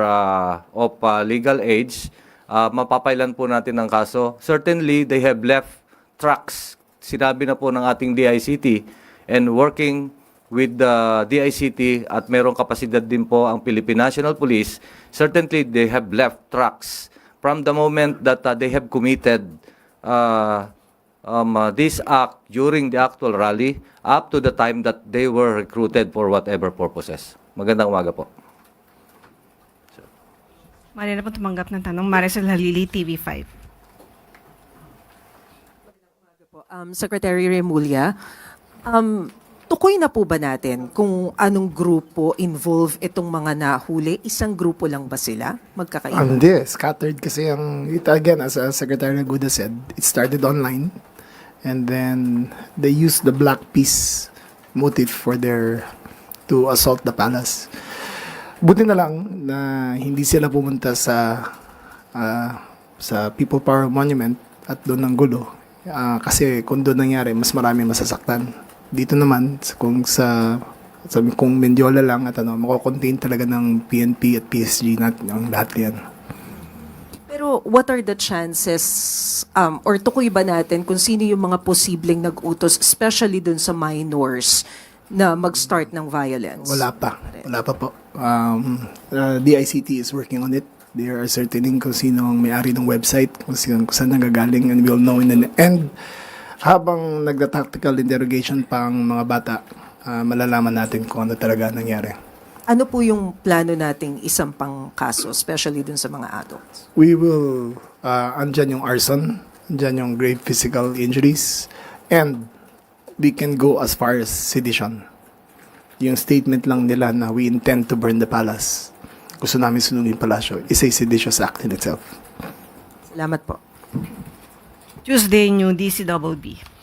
of legal age, mapapailan po natin ang kaso. Certainly, they have left tracks. Sinabi na po ng ating DICT and working with the DICT at merong kapasidad din po ang Philippine National Police. Certainly, they have left tracks from the moment that they have committed this act during the actual rally up to the time that they were recruited for whatever purposes. Magandang umaga po. Mali na po tumanggap ng tanong. Maricel Halili, TV5. Secretary Remulla, tukoy na po ba natin kung anong grupo involved itong mga nahuli? Isang grupo lang ba sila? Magkakaiba? Hindi, scattered kasi again, as Secretary Aguda said, it started online. And then they used the black peace motive to assault the palace. Buti na lang na hindi sila pumunta sa People Power Monument at doon ng gulo. Kasi kung doon nangyari, mas marami masasaktan. Dito naman, kung Mendiola lang at mako-contain talaga ng PNP at PSG ang lahat yan. Pero what are the chances or tukoy ba natin kung sino yung mga posibleng nag-utos, especially dun sa minors, na mag-start ng violence? Wala pa po. DICT is working on it. They are ascertaining kung sino ang may-ari ng website, kung saan nanggagaling, and we'll know in the end. Habang nagda-tactical interrogation pa ang mga bata, malalaman natin kung ano talaga nangyari. Ano po yung plano nating isampang kaso, especially dun sa mga adults? We will, andyan yung arson, andyan yung grave physical injuries, and we can go as far as sedition. Yung statement lang nila na we intend to burn the palace, gusto namin sunugin palasyo, is a seditious act in itself. Salamat po. Tuesday New DCWB.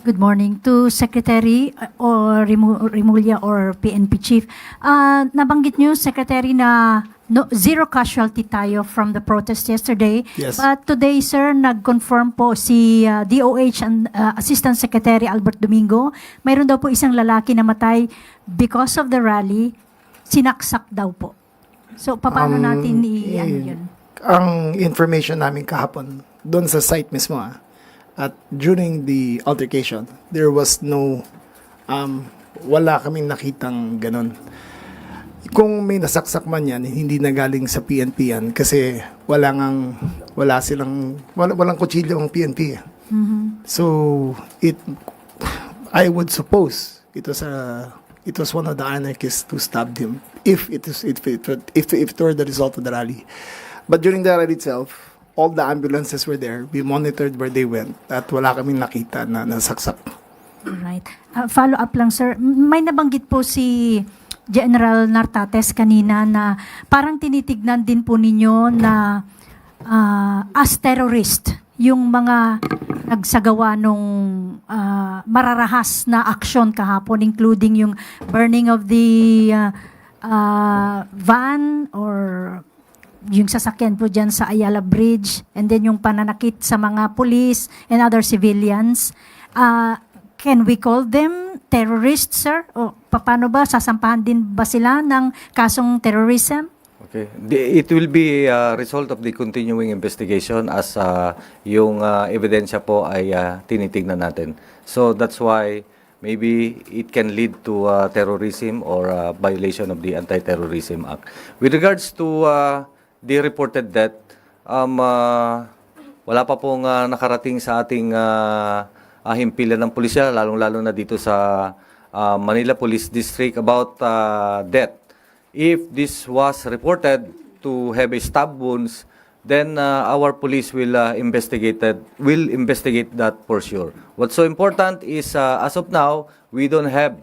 Good morning to Secretary or Remulla or PNP Chief. Nabanggit niyo, Secretary, na zero casualty tayo from the protest yesterday. Yes. But today, sir, nag-confirm po si DOH and Assistant Secretary Albert Domingo. Mayroon daw po isang lalaki na matay because of the rally. Sinaksak daw po. So, paano natin yun? Ang information namin kahapon, doon sa site mismo, at during the altercation, there was no, wala kaming nakitang ganun. Kung may nasaksak man yan, hindi na galing sa PNP yan kasi walang kutsilyo ang PNP. Mm-hmm. So, I would suppose it was one of the anarchists who stabbed him if it were the result of the rally. But during the rally itself, all the ambulances were there. We monitored where they went at wala kaming nakita na nasaksak. Alright. Follow up lang, sir. May nabanggit po si General Nartates kanina na parang tinitignan din po ninyo na as terrorist yung mga nagsagawa nung mararahas na aksyon kahapon, including yung burning of the van or yung sasakyan po dyan sa Ayala Bridge, and then yung pananakit sa mga police and other civilians. Can we call them terrorists, sir? O paano ba? Sasampahan din ba sila ng kasong terrorism? Okay. It will be a result of the continuing investigation as yung ebidensya po ay tinitignan natin. So that's why maybe it can lead to terrorism or violation of the Anti-Terrorism Act. With regards to the reported death, wala pa pong nakarating sa ating himpilan ng pulisya, lalong-lalo na dito sa Manila Police District about death. If this was reported to have a stab wounds, then our police will investigate that for sure. What's so important is as of now, we don't have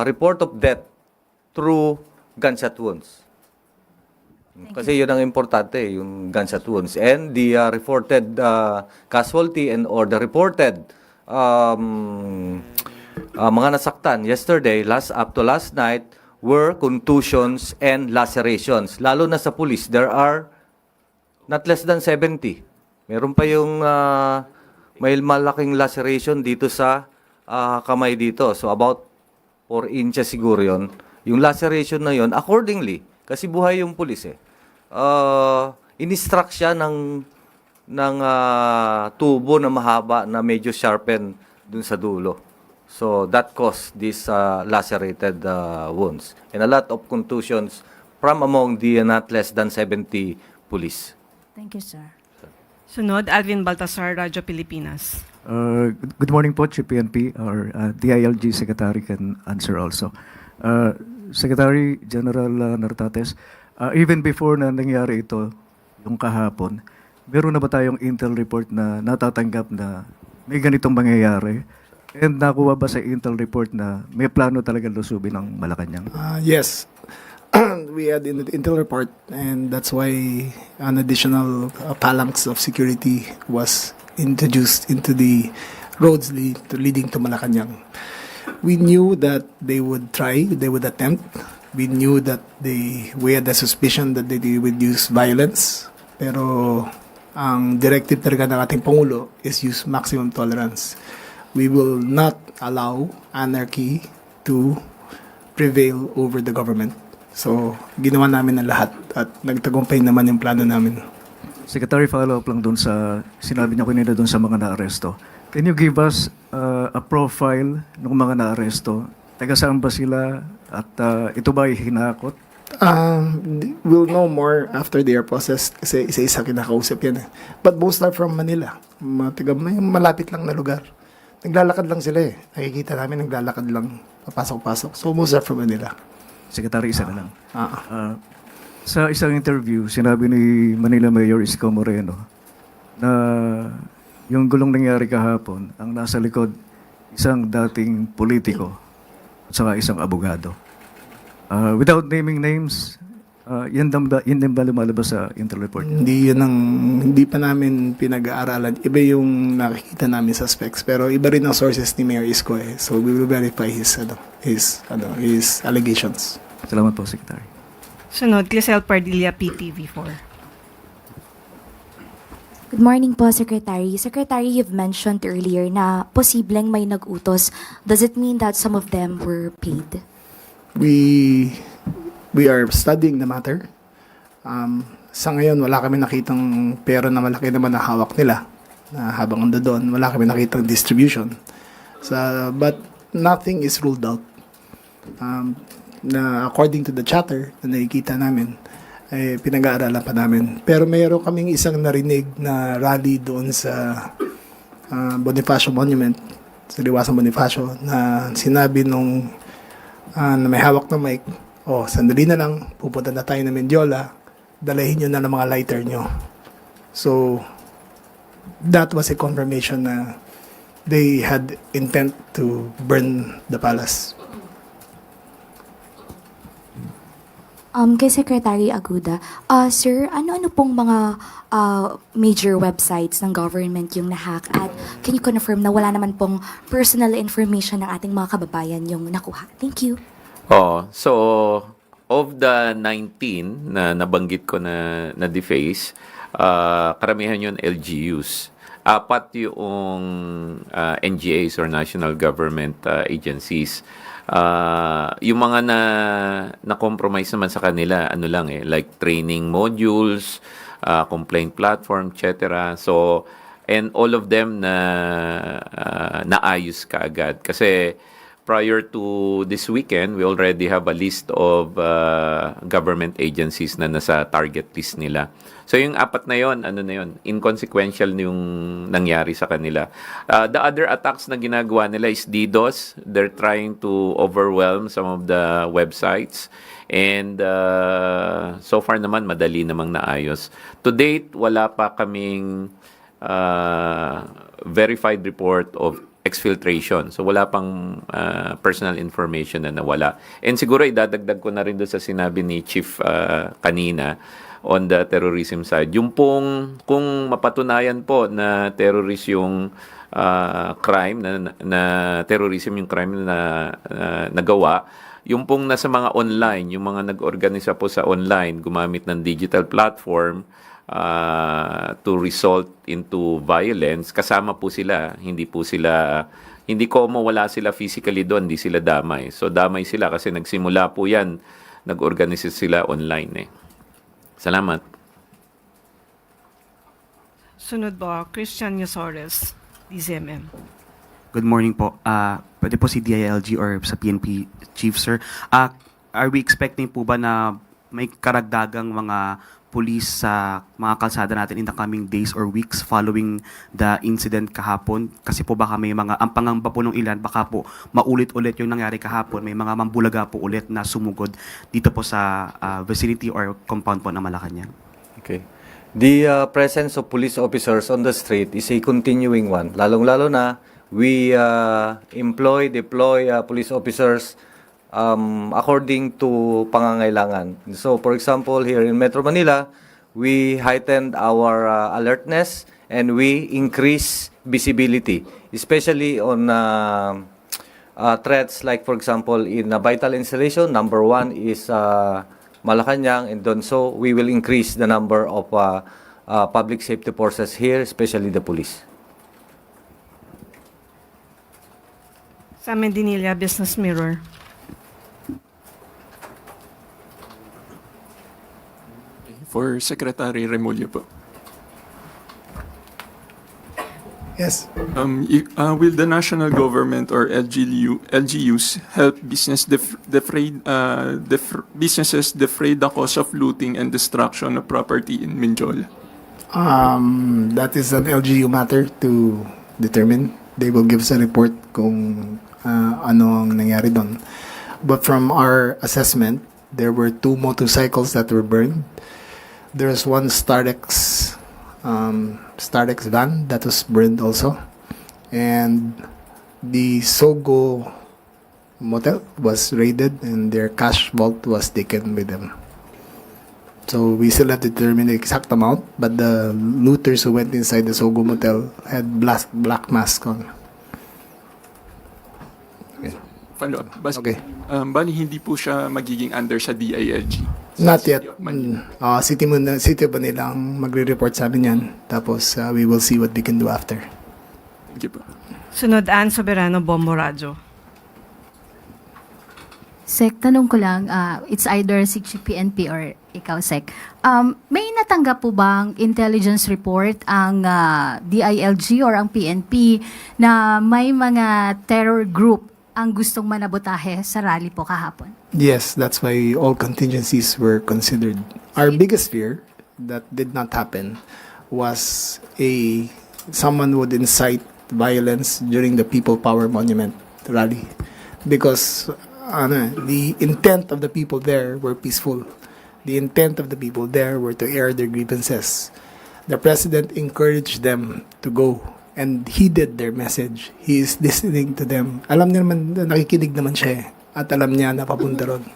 report of death through gunshot wounds. Kasi yun ang importante, yung gunshot wounds. And the reported casualty and or the reported mga nasaktan yesterday, up to last night, were contusions and lacerations. Lalo na sa police, there are not less than 70. Meron pa yung may malaking laceration dito sa kamay dito. So about 4 inches siguro yun. Yung laceration na yun, accordingly, kasi buhay yung pulis in-struck siya ng tubo na mahaba na medyo sharpen dun sa dulo. So that caused these lacerated wounds and a lot of contusions from among the not less than 70 police. Thank you, sir. Sunod, Alvin Baltasar, Radyo Pilipinas. Good morning po, Chief PNP. Our DILG Secretary can answer also. Secretary General Nartates, even before na nangyari ito, yung kahapon, meron na ba tayong intel report na natatanggap na may ganitong mangyayari? And nakuha ba sa intel report na may plano talaga lusubin ng Malacanang? Yes. We had in the intel report, and that's why an additional phalanx of security was introduced into the roads leading to Malacanang. We knew that they would try, they would attempt. We knew that we had the suspicion that they would use violence. Pero ang directive talaga ng ating Pangulo is use maximum tolerance. We will not allow anarchy to prevail over the government. So, ginawa namin ang lahat at nagtagumpay naman yung plano namin. Secretary, follow-up lang dun sa sinabi niyo kanina dun sa mga naaresto. Can you give us a profile ng mga naaresto? Taga saan ba sila? At ito ba ay hinakot? We'll know more after they are processed kasi isa-isa kinakausap yan. But most are from Manila. Malapit lang na lugar. Naglalakad lang sila Nakikita namin naglalakad lang. Papasok-pasok. So most are from Manila. Secretary, isa na lang. Sa isang interview, sinabi ni Manila Mayor Isko Moreno na yung gulong nangyari kahapon, ang nasa likod, isang dating politiko at saka isang abogado. Without naming names, yan din ba lumalabas sa intel report? Hindi pa namin pinag-aaralan. Iba yung nakikita namin sa specs. Pero iba rin ang sources ni Mayor Isko So we will verify his allegations. Salamat po, Secretary. Sunod, Clisel Pardilla, PTV4. Good morning po, Secretary. Secretary, you've mentioned earlier na posibleng may nag-utos. Does it mean that some of them were paid? We are studying the matter. Sa ngayon, wala kami nakitang pera na malaki naman na hawak nila. Na habang ando doon, wala kami nakitang distribution. But nothing is ruled out. Na according to the chatter na nakikita namin, pinag-aaralan pa namin. Pero mayroon kaming isang narinig na rally doon sa Bonifacio Monument, sa Liwasang Bonifacio, na sinabi nung na may hawak na mic, sandali na lang, pupunta na tayo ng Mendiola, dalahin nyo na ng mga lighter nyo. So, that was a confirmation na they had intent to burn the palace. Kay Secretary Aguda, sir, ano-ano pong mga major websites ng government yung nahack at can you confirm na wala naman pong personal information ng ating mga kababayan yung nakuha? Thank you. So of the 19 na nabanggit ko na deface, karamihan yun LGUs. 4 yung NGAs or national government agencies. Yung mga na-compromise naman sa kanila, like training modules, complaint platform, etc. So, and all of them naayos kaagad. Kasi prior to this weekend, we already have a list of government agencies na nasa target list nila. So yung 4 na yon, inconsequential yung nangyari sa kanila. The other attacks na ginagawa nila is DDoS. They're trying to overwhelm some of the websites. And so far naman, madali namang naayos. To date, wala pa kaming verified report of exfiltration. So wala pang personal information na nawala. And siguro idadagdag ko na rin doon sa sinabi ni Chief kanina on the terrorism side. Yung pong, kung mapatunayan po na terrorist yung crime, na terrorism yung crime na nagawa, yung pong nasa mga online, yung mga nag-organisa po sa online, gumamit ng digital platform to result into violence, kasama po sila. Hindi ko mawala sila physically doon, hindi sila damay. So damay sila kasi nagsimula po yan, nag-organisa sila online. Salamat. Sunod po, Christian Yasores, DZMM. Good morning po. Pwede po si DILG or sa PNP Chief, sir. Are we expecting po ba na may karagdagang mga police sa mga kalsada natin in the coming days or weeks following the incident kahapon? Kasi po baka may mga, ang pangamba po ng ilan, baka po maulit-ulit yung nangyari kahapon. May mga mambulaga po ulit na sumugod dito po sa vicinity or compound po ng Malacanang. Okay. The presence of police officers on the street is a continuing one. Lalong-lalo na, we deploy police officers according to pangangailangan. So, for example, here in Metro Manila, we heightened our alertness and we increase visibility, especially on threats like, for example, in a vital installation. Number one is Malacanang, and so we will increase the number of public safety forces here, especially the police. Sam Mendinilla, Business Mirror. For Secretary Remulla po. Yes. Will the national government or LGUs help businesses defray the cost of looting and destruction of property in Minjola? That is an LGU matter to determine. They will give us a report kung ano ang nangyari doon. But from our assessment, there were 2 motorcycles that were burned. There's one Stardex van that was burned also. And the Sogo motel was raided and their cash vault was taken with them. So we still have to determine the exact amount, but the looters who went inside the Sogo motel had black mask on. Follow-up. Okay. Bali, hindi po siya magiging under sa DILG? Not yet. City of Manila ang magre-report sa amin yan. Tapos we will see what we can do after. Thank you po. Sunod, Ann Soberano, Bombo Radyo. Sec, tanong ko lang, it's either si PNP or ikaw, Sec. May natanggap po bang intelligence report ang DILG or ang PNP na may mga terror group ang gustong manabotahe sa rally po kahapon? Yes, that's why all contingencies were considered. Our biggest fear that did not happen was someone would incite violence during the People Power Monument rally, because the intent of the people there were peaceful. The intent of the people there were to air their grievances. The president encouraged them to go and heeded their message. He is listening to them. Alam niya naman, nakikinig naman siya at alam niya na papunta ron.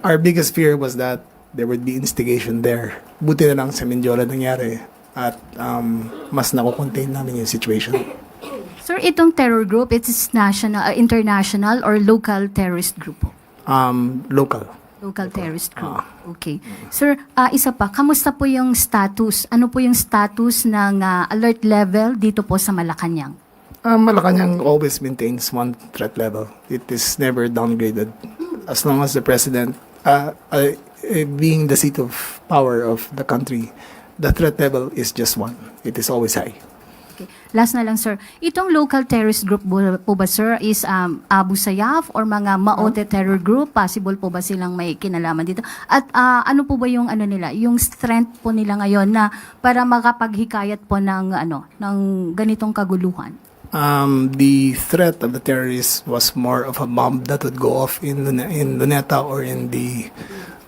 Our biggest fear was that there would be instigation there. Buti na lang sa Mindiola nangyari at mas nakukontain namin yung situation. Sir, itong terror group, it's national, international or local terrorist group po? Local. Local terrorist group. Okay. Sir, isa pa, kamusta po yung status? Ano po yung status ng alert level dito po sa Malacanang? Malacanang always maintains one threat level. It is never downgraded. As long as the president, being the seat of power of the country, the threat level is just one. It is always high. Okay. Last na lang, sir. Itong local terrorist group po ba, sir, is Abu Sayyaf or mga Maote terror group? Possible po ba silang may kinalaman dito? At ano po ba yung nila, yung strength po nila ngayon na para makapaghikayat po ng ganitong kaguluhan? The threat of the terrorists was more of a bomb that would go off in Luneta or in the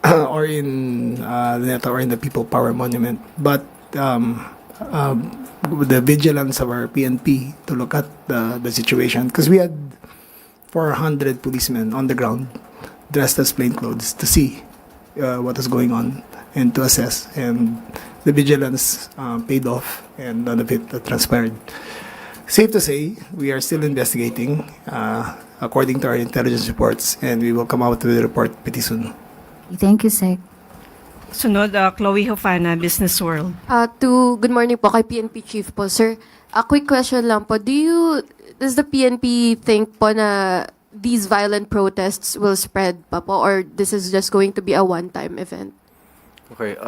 Luneta or in the People Power Monument. But with the vigilance of our PNP to look at the situation, because we had 400 policemen on the ground dressed as plainclothes to see what is going on and to assess, and the vigilance paid off and none of it transpired. Safe to say, we are still investigating according to our intelligence reports, and we will come out with a report pretty soon. Thank you, Sec. Sunod, Chloe Hofana, Business World. Good morning po kay PNP Chief po. Sir, a quick question lang po. Does the PNP think po na these violent protests will spread pa po, or this is just going to be a one-time event? Okay,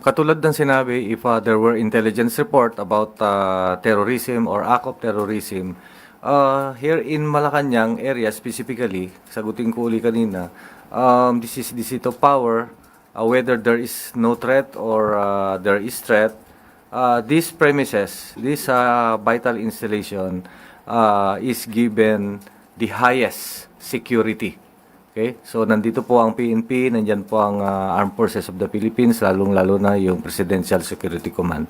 katulad ng sinabi, if there were intelligence report about terrorism or act of terrorism, here in Malacanang area specifically, sagutin ko uli kanina, this is the seat of power, whether there is no threat or there is threat, these premises, this vital installation is given the highest security. Okay? So, nandito po ang PNP, nandyan po ang Armed Forces of the Philippines, lalong-lalo na yung Presidential Security Command.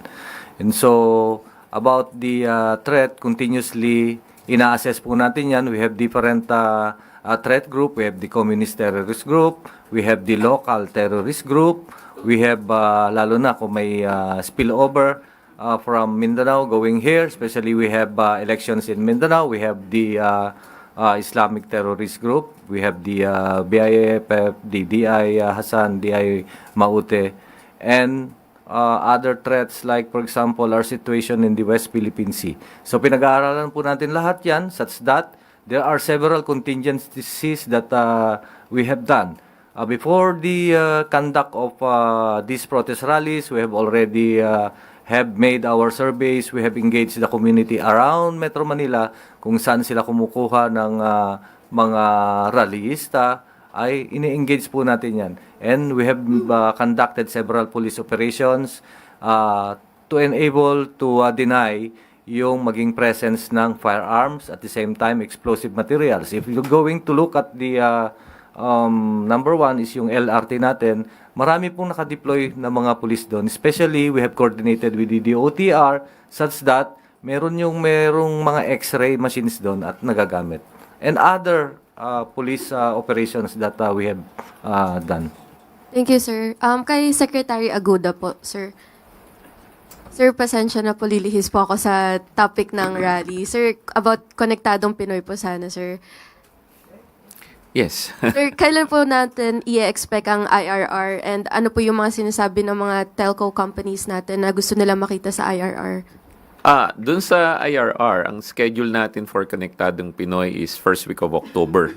And so, about the threat, continuously ina-assess po natin yan. We have different threat group. We have the Communist Terrorist Group. We have the Local Terrorist Group. We have, lalo na kung may spillover from Mindanao going here, especially we have elections in Mindanao. We have the Islamic Terrorist Group. We have the BIAFF, the DI Hassan, DI Maute, and other threats like, for example, our situation in the West Philippine Sea. So pinag-aaralan po natin lahat yan such that there are several contingencies that we have done. Before the conduct of these protest rallies, we have already have made our surveys. We have engaged the community around Metro Manila kung saan sila kumukuha ng mga rallyista, ay ini-engage po natin yan. And we have conducted several police operations to enable to deny yung maging presence ng firearms, at the same time explosive materials. If you're going to look at the number one is yung LRT natin, marami pong nakadeploy na mga police doon. Especially, we have coordinated with the DOTR such that merong mga X-ray machines doon at nagagamit. And other police operations that we have done. Thank you, sir. Kay Secretary Aguda po, sir. Sir, pasensya na po, lilihis po ako sa topic ng rally. Sir, about konektadong Pinoy po sana, sir. Yes. Sir, kailan po natin i-expect ang IRR, and ano po yung mga sinasabi ng mga telco companies natin na gusto nila makita sa IRR? Dun sa IRR, ang schedule natin for Konektadong Pinoy is first week of October.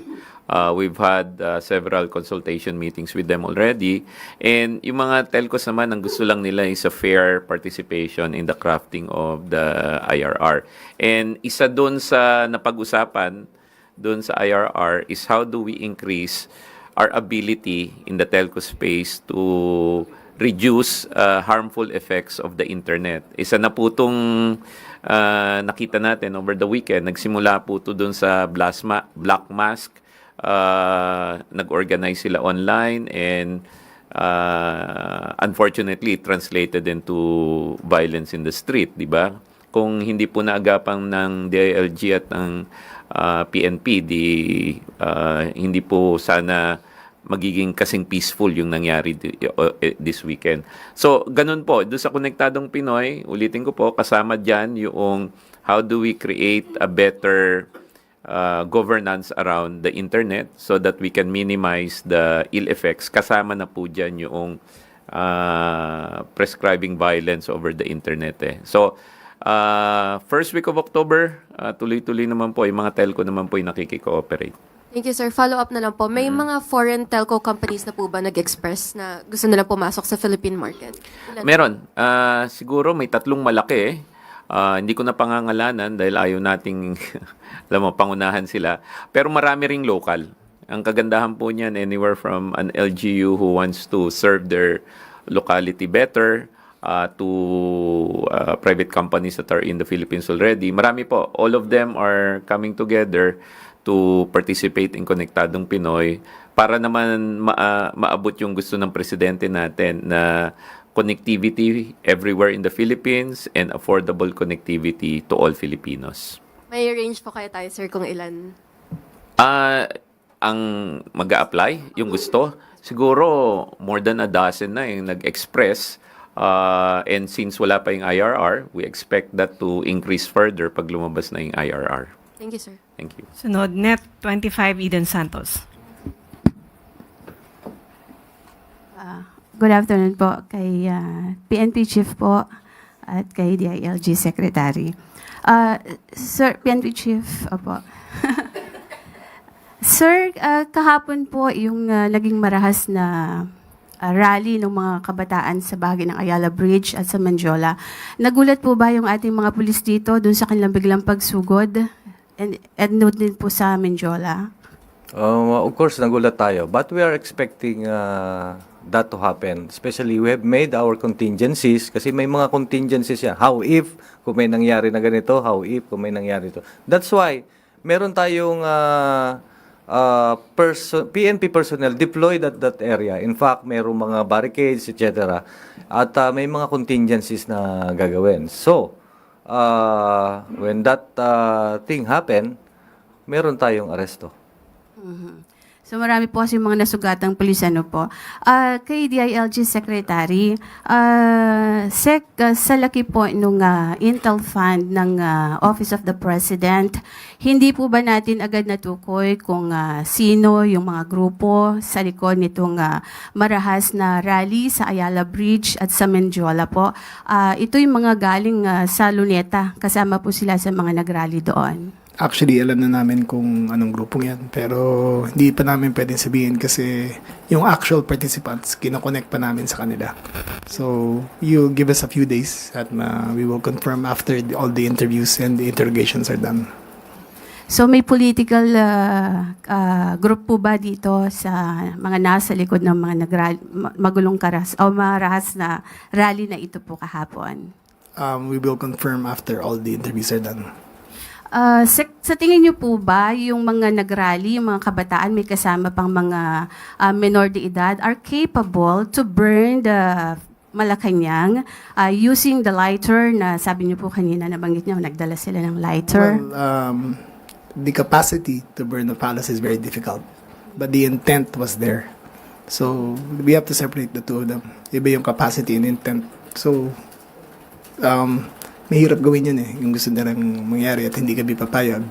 We've had several consultation meetings with them already. And yung mga telcos naman, ang gusto lang nila is a fair participation in the crafting of the IRR. And isa dun sa napag-usapan dun sa IRR is how do we increase our ability in the telco space to reduce harmful effects of the internet. Isa na po itong nakita natin over the weekend. Nagsimula po ito dun sa Black Mask. Nag-organize sila online and unfortunately translated into violence in the street, di ba? Kung hindi po naagapang ng DILG at ng PNP, hindi po sana magiging kasing peaceful yung nangyari this weekend. So, ganun po. Doon sa Konektadong Pinoy, ulitin ko po, kasama dyan yung how do we create a better governance around the internet so that we can minimize the ill effects. Kasama na po dyan yung prescribing violence over the internet. So, first week of October, tuloy-tuloy naman po, yung mga telco naman po yung nakikikooperate. Thank you, sir. Follow up na lang po. May mga foreign telco companies na po ba nag-express na gusto nila pumasok sa Philippine market? Meron. Siguro may 3 malaki. Hindi ko na pangangalanan dahil ayaw nating pangunahan sila. Pero marami ring local. Ang kagandahan po niyan, anywhere from an LGU who wants to serve their locality better to private companies that are in the Philippines already. Marami po. All of them are coming together to participate in Konektadong Pinoy para naman maabot yung gusto ng presidente natin na connectivity everywhere in the Philippines and affordable connectivity to all Filipinos. May range po kaya tayo, sir, kung ilan? Ang mag-a-apply, yung gusto, siguro more than a dozen na yung nag-express. And since wala pa yung IRR, we expect that to increase further pag lumabas na yung IRR. Thank you, sir. Thank you. Sunod, Net 25, Eden Santos. Good afternoon po kay PNP Chief po at kay DILG Secretary. Sir, PNP Chief, opo. Sir, kahapon po yung naging marahas na rally ng mga kabataan sa bahagi ng Ayala Bridge at sa Mendiola. Nagulat po ba yung ating mga pulis dito dun sa kanilang biglang pagsugod? And note din po sa Mendiola. Of course, nagulat tayo. But we are expecting that to happen. Especially, we have made our contingencies kasi may mga contingencies yan. How if, kung may nangyari na ganito, how if, kung may nangyari ito. That's why, meron tayong PNP personnel deployed at that area. In fact, mayroong mga barricades, etc. At may mga contingencies na gagawin. So, when that thing happen, meron tayong aresto. So marami po kasi mga nasugatang pulis ano po. Kay DILG Secretary, sa laki po nung Intel Fund ng Office of the President, hindi po ba natin agad natukoy kung sino yung mga grupo sa likod nitong marahas na rally sa Ayala Bridge at sa Mendiola po? Ito yung mga galing sa Luneta, kasama po sila sa mga nagrally doon. Actually, alam na namin kung anong grupong yan. Pero hindi pa namin pwedeng sabihin kasi yung actual participants, kinoconnect pa namin sa kanila. So, you give us a few days at we will confirm after all the interviews and the interrogations are done. So may political group po ba dito sa mga nasa likod ng mga magulong karas o marahas na rally na ito po kahapon? We will confirm after all the interviews are done. Sa tingin niyo po ba yung mga nagrally, yung mga kabataan, may kasama pang mga menor de edad, are capable to burn the Malacanang using the lighter na sabi niyo po kanina, nabanggit niyo, nagdala sila ng lighter? Well, the capacity to burn the palace is very difficult. But the intent was there. So, we have to separate the two of them. Iba yung capacity and intent. So, mahirap gawin yun yung gusto nilang mangyari at hindi kami papayag.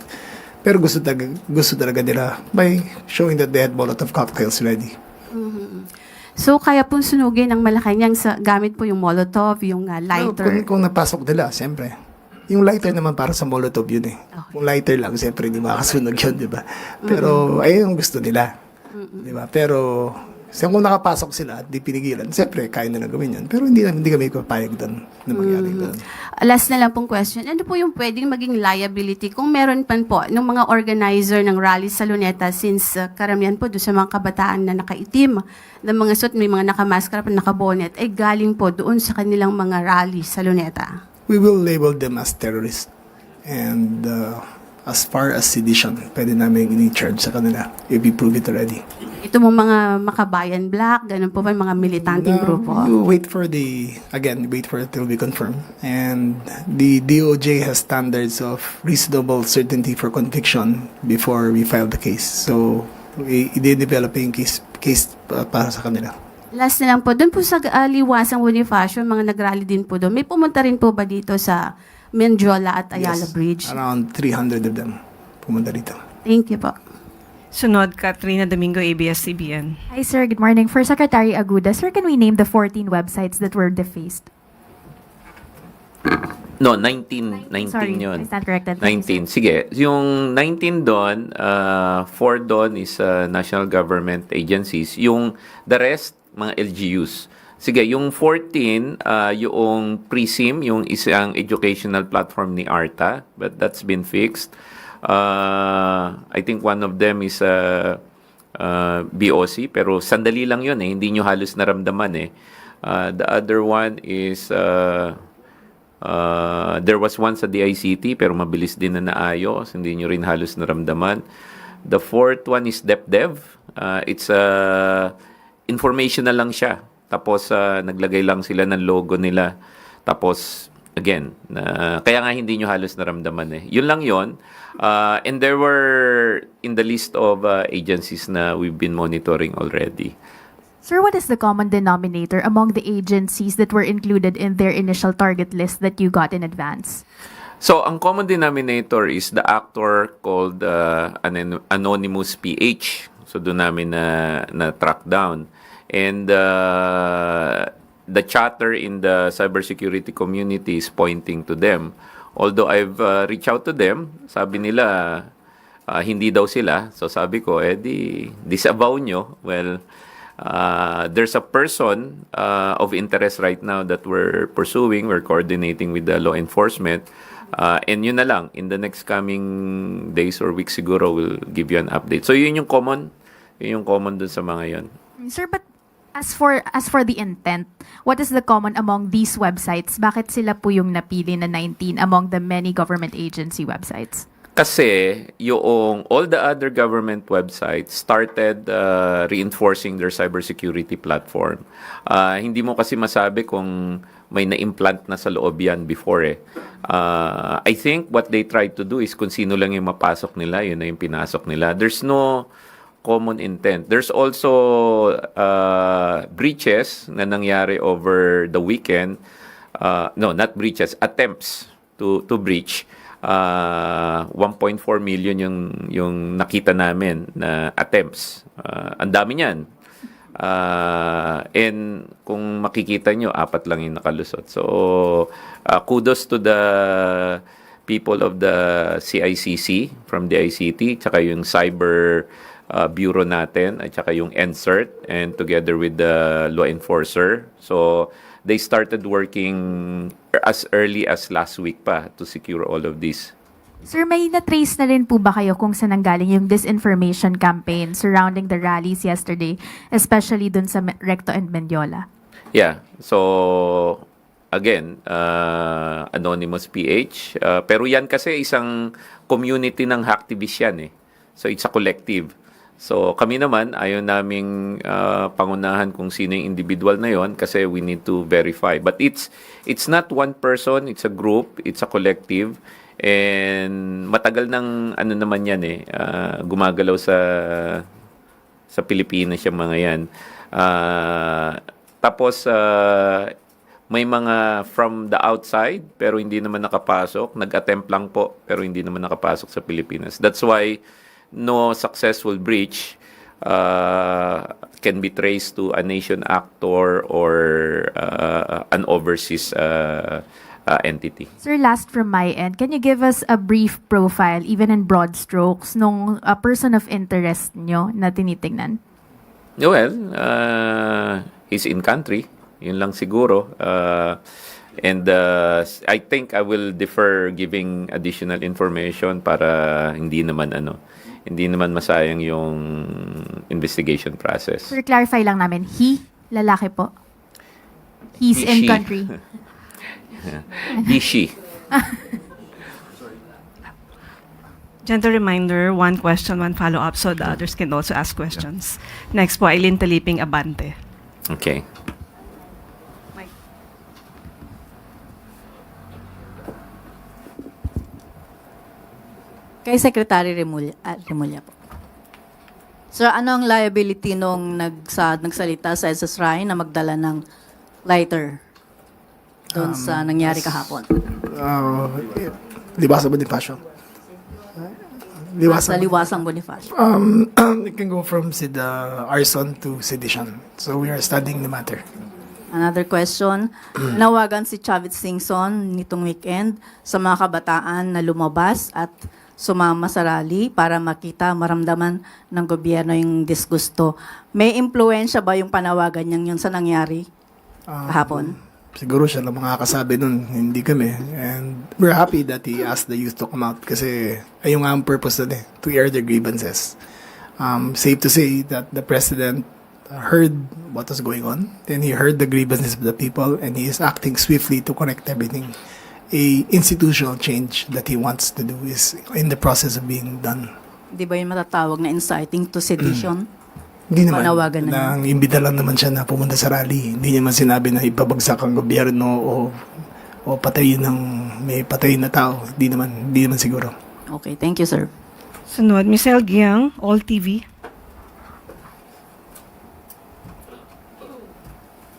Pero gusto talaga nila by showing that they had Molotov cocktails ready. Mm-hmm. So, kaya pong sunugin ang Malacanang gamit po yung Molotov, yung lighter? No, kung napasok nila, siyempre. Yung lighter naman para sa Molotov yun Okay. Kung lighter lang, siyempre hindi makakasunog yun, di ba? Pero, ayun yung gusto nila. Di ba? Pero, kung nakapasok sila at di pinigilan, siyempre, kaya na gawin yun. Pero hindi kami papayag doon na mangyari doon. Last na lang pong question. Ano po yung pwedeng maging liability kung meron pan po ng mga organizer ng rally sa Luneta since karamihan po doon sa mga kabataan na nakaitim, na mga suit, may mga nakamaskara pa, nakabonet, ay galing po doon sa kanilang mga rally sa Luneta? We will label them as terrorists. And as far as sedition, pwede namin i-charge sa kanila if we prove it already. Ito mong mga Makabayan Black, ganun po ba, mga militanteng grupo? You wait for it till we confirm. And the DOJ has standards of reasonable certainty for conviction before we file the case. So, i-develop yung case para sa kanila. Last na lang po, doon po sa Liwasang Bonifacio, mga nagrally din po doon. May pumunta rin po ba dito sa Mendiola at Ayala Bridge? Around 300 of them pumunta dito. Thank you po. Sunod, Katrina Domingo, ABS-CBN. Hi, sir. Good morning. For Secretary Aguda, sir, can we name the 14 websites that were defaced? No, 19 Sorry, yun. I stand corrected. 19. Sige, yung 19 doon, 4 doon is national government agencies. Yung the rest, mga LGUs. Sige, yung 14, yung PRISM, yung isang educational platform ni ARTA, but that's been fixed. I think one of them is BOC, pero sandali lang yun hindi nyo halos naramdaman The other one is there was one sa DICT, pero mabilis din na naayos, hindi nyo rin halos naramdaman. The fourth one is DepDev. It's informational lang siya. Tapos naglagay lang sila ng logo nila. Tapos again, kaya nga hindi nyo halos naramdaman eh. Yun lang yun. And there were in the list of agencies na we've been monitoring already. Sir, what is the common denominator among the agencies that were included in their initial target list that you got in advance? So, ang common denominator is the actor called Anonymous PH. So, doon namin na track down. And the chatter in the cybersecurity community is pointing to them. Although I've reached out to them, sabi nila hindi daw sila. So, sabi ko, disavow nyo. Well, there's a person of interest right now that we're pursuing. We're coordinating with the law enforcement. And yun na lang, in the next coming days or weeks siguro, we'll give you an update. So yun yung common dun sa mga yun. Sir, but as for the intent, what is the common among these websites? Bakit sila po yung napili na 19 among the many government agency websites? Kasi yung all the other government websites started reinforcing their cybersecurity platform. Hindi mo kasi masabi kung may na-implant na sa loob yan before eh. I think what they tried to do is kung sino lang yung mapasok nila, yun na yung pinasok nila. There's no common intent. There's also breaches na nangyari over the weekend. No, not breaches, attempts to breach. 1.4 million yung nakita namin na attempts. Ang dami niyan. And kung makikita nyo, 4 lang yung nakalusot. So, kudos to the people of the CICC from the ICT, tsaka yung Cyber Bureau natin, at tsaka yung NCERT, and together with the law enforcer. So, they started working as early as last week pa to secure all of this. Sir, may na-trace na rin po ba kayo kung saan nanggaling yung disinformation campaign surrounding the rallies yesterday, especially dun sa Recto and Mendiola? Yeah. So, again, Anonymous PH. Pero yan kasi isang community ng hacktivists yan eh. So, it's a collective. So, kami naman, ayaw naming pangunahan kung sino yung individual na yon kasi we need to verify. But it's not one person, it's a group, it's a collective. And matagal ng ano naman yan eh, gumagalaw sa Pilipinas yung mga yan. Tapos, may mga from the outside, pero hindi naman nakapasok. Nag-attempt lang po, pero hindi naman nakapasok sa Pilipinas. That's why no successful breach can be traced to a nation actor or an overseas entity. Sir, last from my end, can you give us a brief profile, even in broad strokes, nung person of interest nyo na tinitingnan? Well, he's in country. Yun lang siguro. And I think I will defer giving additional information para hindi naman masayang yung investigation process. Sir, clarify lang namin, lalaki po. He's in country. He, she. Gentle reminder, 1 question, 1 follow-up so the others can also ask questions. Next po, Eileen Taliping Abante. Okay. Kay Secretary Remulla po. Sir, ano ang liability nung nagsalita sa SSRI na magdala ng lighter doon sa nangyari kahapon? Liwasang Bonifacio. Liwasang Bonifacio. It can go from arson to sedition. So we are studying the matter. Another question. Nawagan si Chavez Singson nitong weekend sa mga kabataan na lumabas at sumama sa rally para maramdaman ng gobyerno yung disgusto. May impluensya ba yung panawagan niyang yun sa nangyari kahapon? Siguro siya lang makakasabi nun, hindi kami. And we're happy that he asked the youth to come out kasi ayun nga ang purpose nun eh, to air their grievances. Safe to say that the president heard what was going on, then he heard the grievances of the people, and he is acting swiftly to correct everything. A institutional change that he wants to do is in the process of being done. Di ba yun matatawag na inciting to sedition? Hindi naman. Panawagan na Nang imbita lang naman siya na pumunta sa rally. Hindi niya man sinabi na ipabagsak ang gobyerno o patayin ng may patayin na tao. Hindi naman siguro. Okay, thank you, sir. Sunod, Michelle Giang, All TV.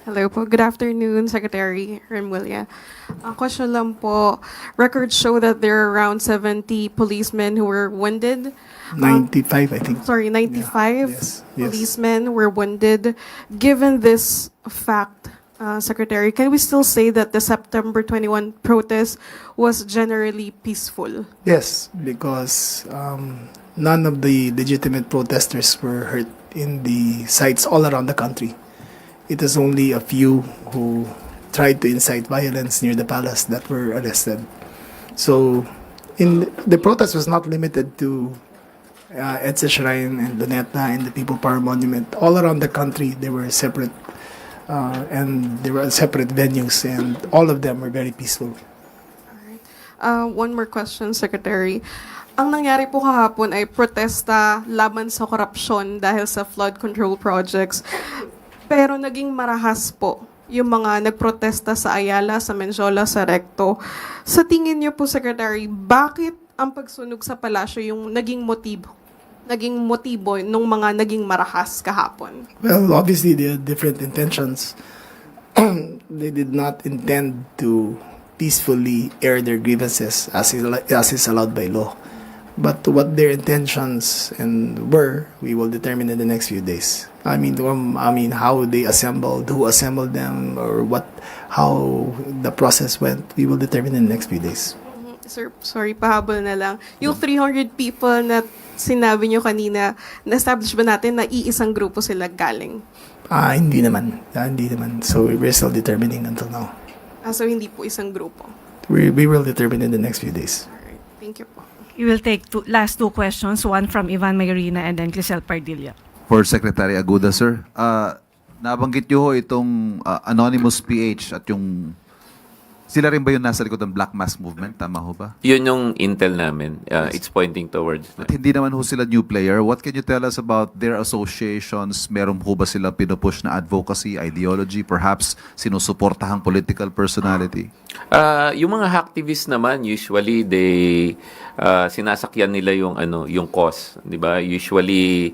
Hello po. Good afternoon, Secretary Remulla. Question lang po. Records show that there are around 70 policemen who were wounded. 95, I think. Sorry, 95 Yes. policemen were wounded. Given this fact, Secretary, can we still say that the September 21 protest was generally peaceful? Yes, because none of the legitimate protesters were hurt in the sites all around the country. It is only a few who tried to incite violence near the palace that were arrested. So, the protest was not limited to EDSA Shrine and Luneta and the People Power Monument. All around the country, there were separate venues, and all of them were very peaceful. One more question, Secretary. Ang nangyari po kahapon ay protesta laban sa korupsyon dahil sa flood control projects. Pero naging marahas po yung mga nagprotesta sa Ayala, sa Menjola, sa Recto. Sa tingin niyo po, Secretary, bakit ang pagsunog sa palasyo yung naging motibo nung mga naging marahas kahapon? Well, obviously, they had different intentions. They did not intend to peacefully air their grievances as is allowed by law. But what their intentions were, we will determine in the next few days. I mean, how they assembled, who assembled them, or how the process went, we will determine in the next few days. Sir, sorry, pahabol na lang. Yung 300 people na sinabi nyo kanina, na-establish ba natin na iisang grupo sila galing? Hindi naman. So we're still determining until now. So hindi po isang grupo. We will determine in the next few days. Alright, thank you po. We will take last two questions, one from Ivan Mayrina and then Crisel Pardilla. For Secretary Aguda, sir, nabanggit niyo ho itong Anonymous PH at yung sila rin ba yung nasa likod ng Black Mask Movement? Tama ho ba? Yun yung intel namin. It's pointing towards At hindi naman ho sila new player. What can you tell us about their associations? Meron ho ba sila pinupush na advocacy, ideology, perhaps sinusuportahang political personality? Yung mga hacktivists naman, usually sinasakyan nila yung cause, 'di ba? Usually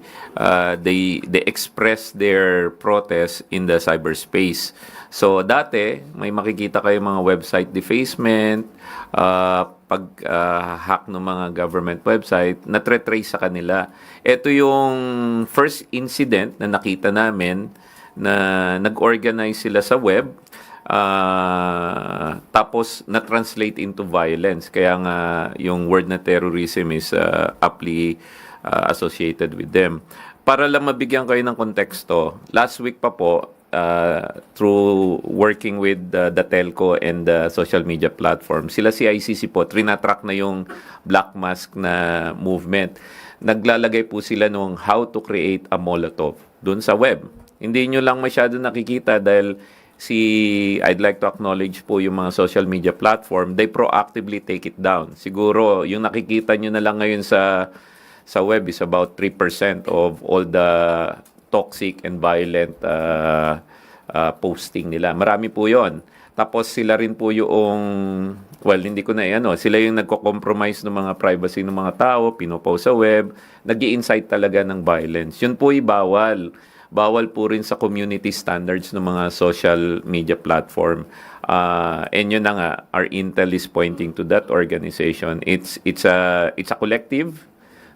they express their protest in the cyberspace. So dati may makikita kayo mga website defacement, pag-hack ng mga government website, na-trace sa kanila. Ito yung first incident na nakita namin na nag-organize sila sa web, tapos na-translate into violence. Kaya nga yung word na terrorism is aptly associated with them. Para lang mabigyan kayo ng konteksto, last week pa po, through working with the telco and the social media platform, sila CICC po, trinatrack na yung Black Mask na movement. Naglalagay po sila nung how to create a Molotov dun sa web. Hindi nyo lang masyado nakikita dahil I'd like to acknowledge po yung mga social media platform, they proactively take it down. Siguro, yung nakikita nyo na lang ngayon sa web is about 3% of all the toxic and violent posting nila. Marami po yon. Tapos sila rin po yung, hindi ko na sila yung nagko-compromise ng mga privacy ng mga tao, pinopost sa web, nag-i-incite talaga ng violence. Yun po bawal. Bawal po rin sa community standards ng mga social media platform. And yun na nga, our intel is pointing to that organization. It's a collective.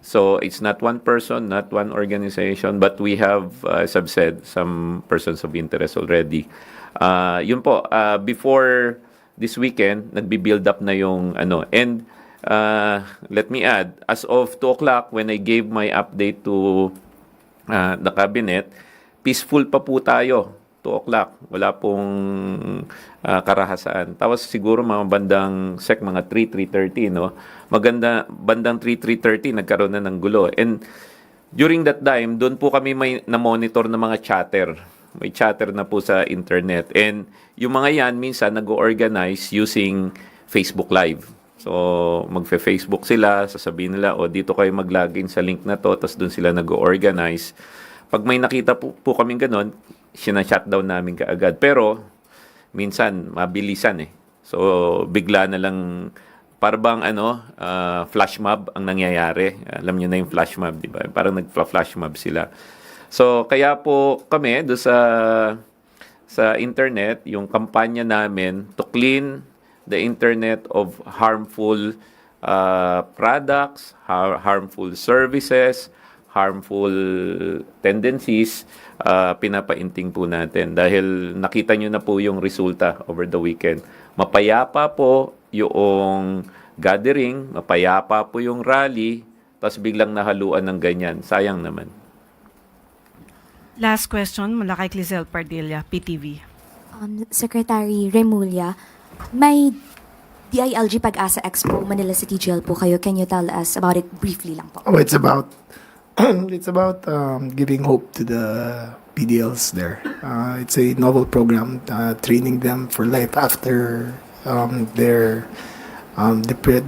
So it's not one person, not one organization, but we have, as I've said, some persons of interest already. Yun po, before this weekend, nagbi-build up na yung and let me add, as of 2 o'clock, when I gave my update to the cabinet, peaceful pa po tayo. 2 o'clock. Wala pong karahasan. Tapos siguro mga bandang mga 3:30, no? Bandang 3:30 nagkaroon na ng gulo. And during that time, doon po kami may na-monitor ng mga chatter. May chatter na po sa internet. And yung mga yan, minsan nag-organize using Facebook Live. So, magfe-Facebook sila, sasabihin nila, dito kayo mag-login sa link na to, tapos doon sila nag-organize pag may nakita po kaming ganon, shutdown namin kaagad. Pero, minsan, mabilisan eh. So, bigla na lang, parang flash mob ang nangyayari. Alam niyo na yung flash mob, di ba? Parang nag-flash mob sila. So, kaya po kami, do sa internet, yung kampanya namin to clean the internet of harmful products, harmful services, harmful tendencies, pinapainting po natin. Dahil nakita nyo na po yung resulta over the weekend. Mapayapa po yung gathering, mapayapa po yung rally, tapos biglang nahaluan ng ganyan. Sayang naman. Last question mula kay Clizel Pardilla, PTV. Secretary Remulla, may DILG Pag-asa Expo Manila City Jail po kayo. Can you tell us about it briefly lang po? Oh, it's about giving hope to the PDLs there. It's a novel program training them for life after their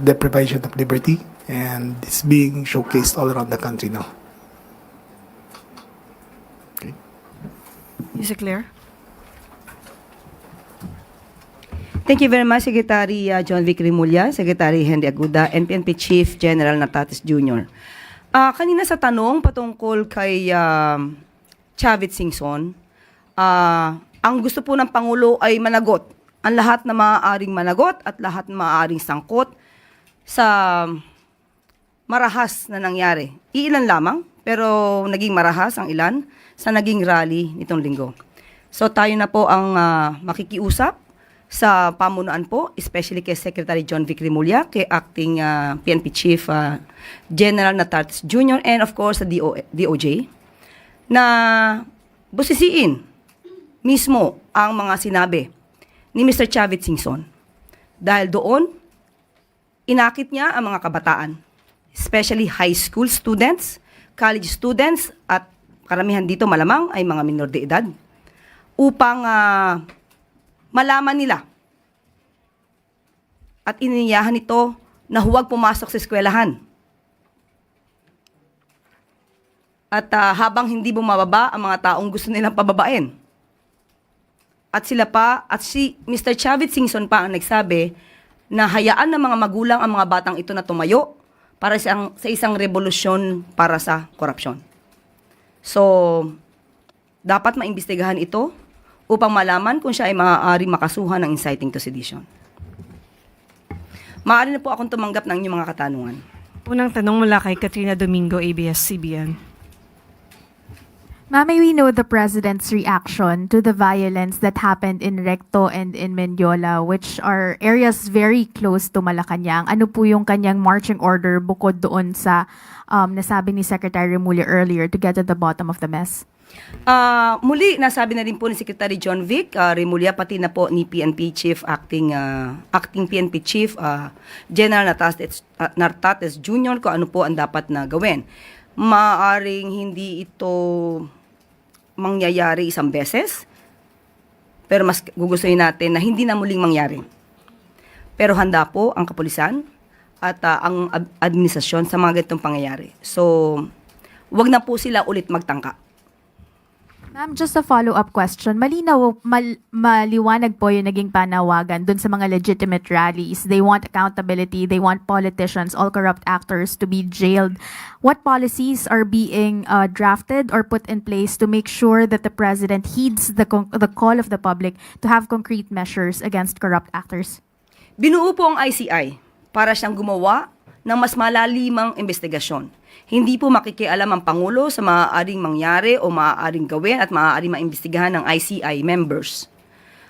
deprivation of liberty, and it's being showcased all around the country now. Is it clear? Thank you very much, Secretary John Vic Remulla, Secretary Henry Aguda, and PNP Chief General Natatis Jr. Kanina sa tanong patungkol kay Chavit Singson, ang gusto po ng Pangulo ay managot ang lahat na maaaring managot at lahat na maaaring sangkot sa marahas na nangyari. Iilan lamang, pero naging marahas ang ilan sa naging rally nitong linggo. So tayo na po ang makikiusap sa pamunuan po, especially kay Secretary John Vic Remulla, kay Acting PNP Chief General Natatis Jr., and of course sa DOJ, na busisiin mismo ang mga sinabi ni Mr. Chavit Singson. Dahil doon, inakit niya ang mga kabataan, especially high school students, college students, at karamihan dito malamang ay mga minor de edad, upang malaman nila at iniyahan ito na huwag pumasok sa eskwelahan. At habang hindi bumababa ang mga taong gusto nilang pababain. At sila pa, at si Mr. Chavit Singson pa ang nagsabi na hayaan ng mga magulang ang mga batang ito na tumayo para sa isang revolusyon para sa korupsyon. So, dapat maimbestigahan ito upang malaman kung siya ay maaaring makasuhan ng inciting to sedition. Maaari na po akong tumanggap ng inyong mga katanungan. Unang tanong mula kay Katrina Domingo, ABS-CBN. Ma'am, may we know the President's reaction to the violence that happened in Recto and in Mendiola, which are areas very close to Malacanang. Ano po yung kanyang marching order bukod doon sa nasabi ni Secretary Remulla earlier to get to the bottom of the mess? Muli, nasabi na rin po ni Secretary John Vic Remulla, pati na po ni PNP Chief, Acting PNP Chief General Natatis Jr. kung ano po ang dapat na gawin. Maaring hindi ito mangyayari isang beses, pero mas gugustuhin natin na hindi na muling mangyari. Pero handa po ang kapulisan at ang administrasyon sa mga ganitong pangyayari. So, wag na po sila ulit magtangka. Ma'am, just a follow-up question. Maliwanag po yung naging panawagan dun sa mga legitimate rallies. They want accountability. They want politicians, all corrupt actors to be jailed. What policies are being drafted or put in place to make sure that the President heeds the call of the public to have concrete measures against corrupt actors? Binuo po ang ICI para siyang gumawa ng mas malalimang investigasyon. Hindi po makikialam ang Pangulo sa maaaring mangyari o maaaring gawin at maaaring maimbestigahan ng ICI members.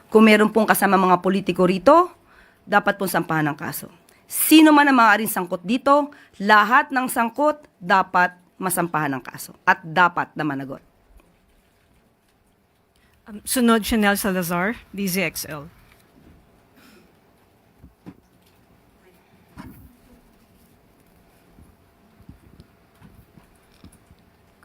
Kung meron pong kasama mga politiko rito, dapat pong sampahan ng kaso. Sino man ang maaaring sangkot dito, lahat ng sangkot dapat masampahan ng kaso at dapat na managot. Sunod, Chanel Salazar, DZXL.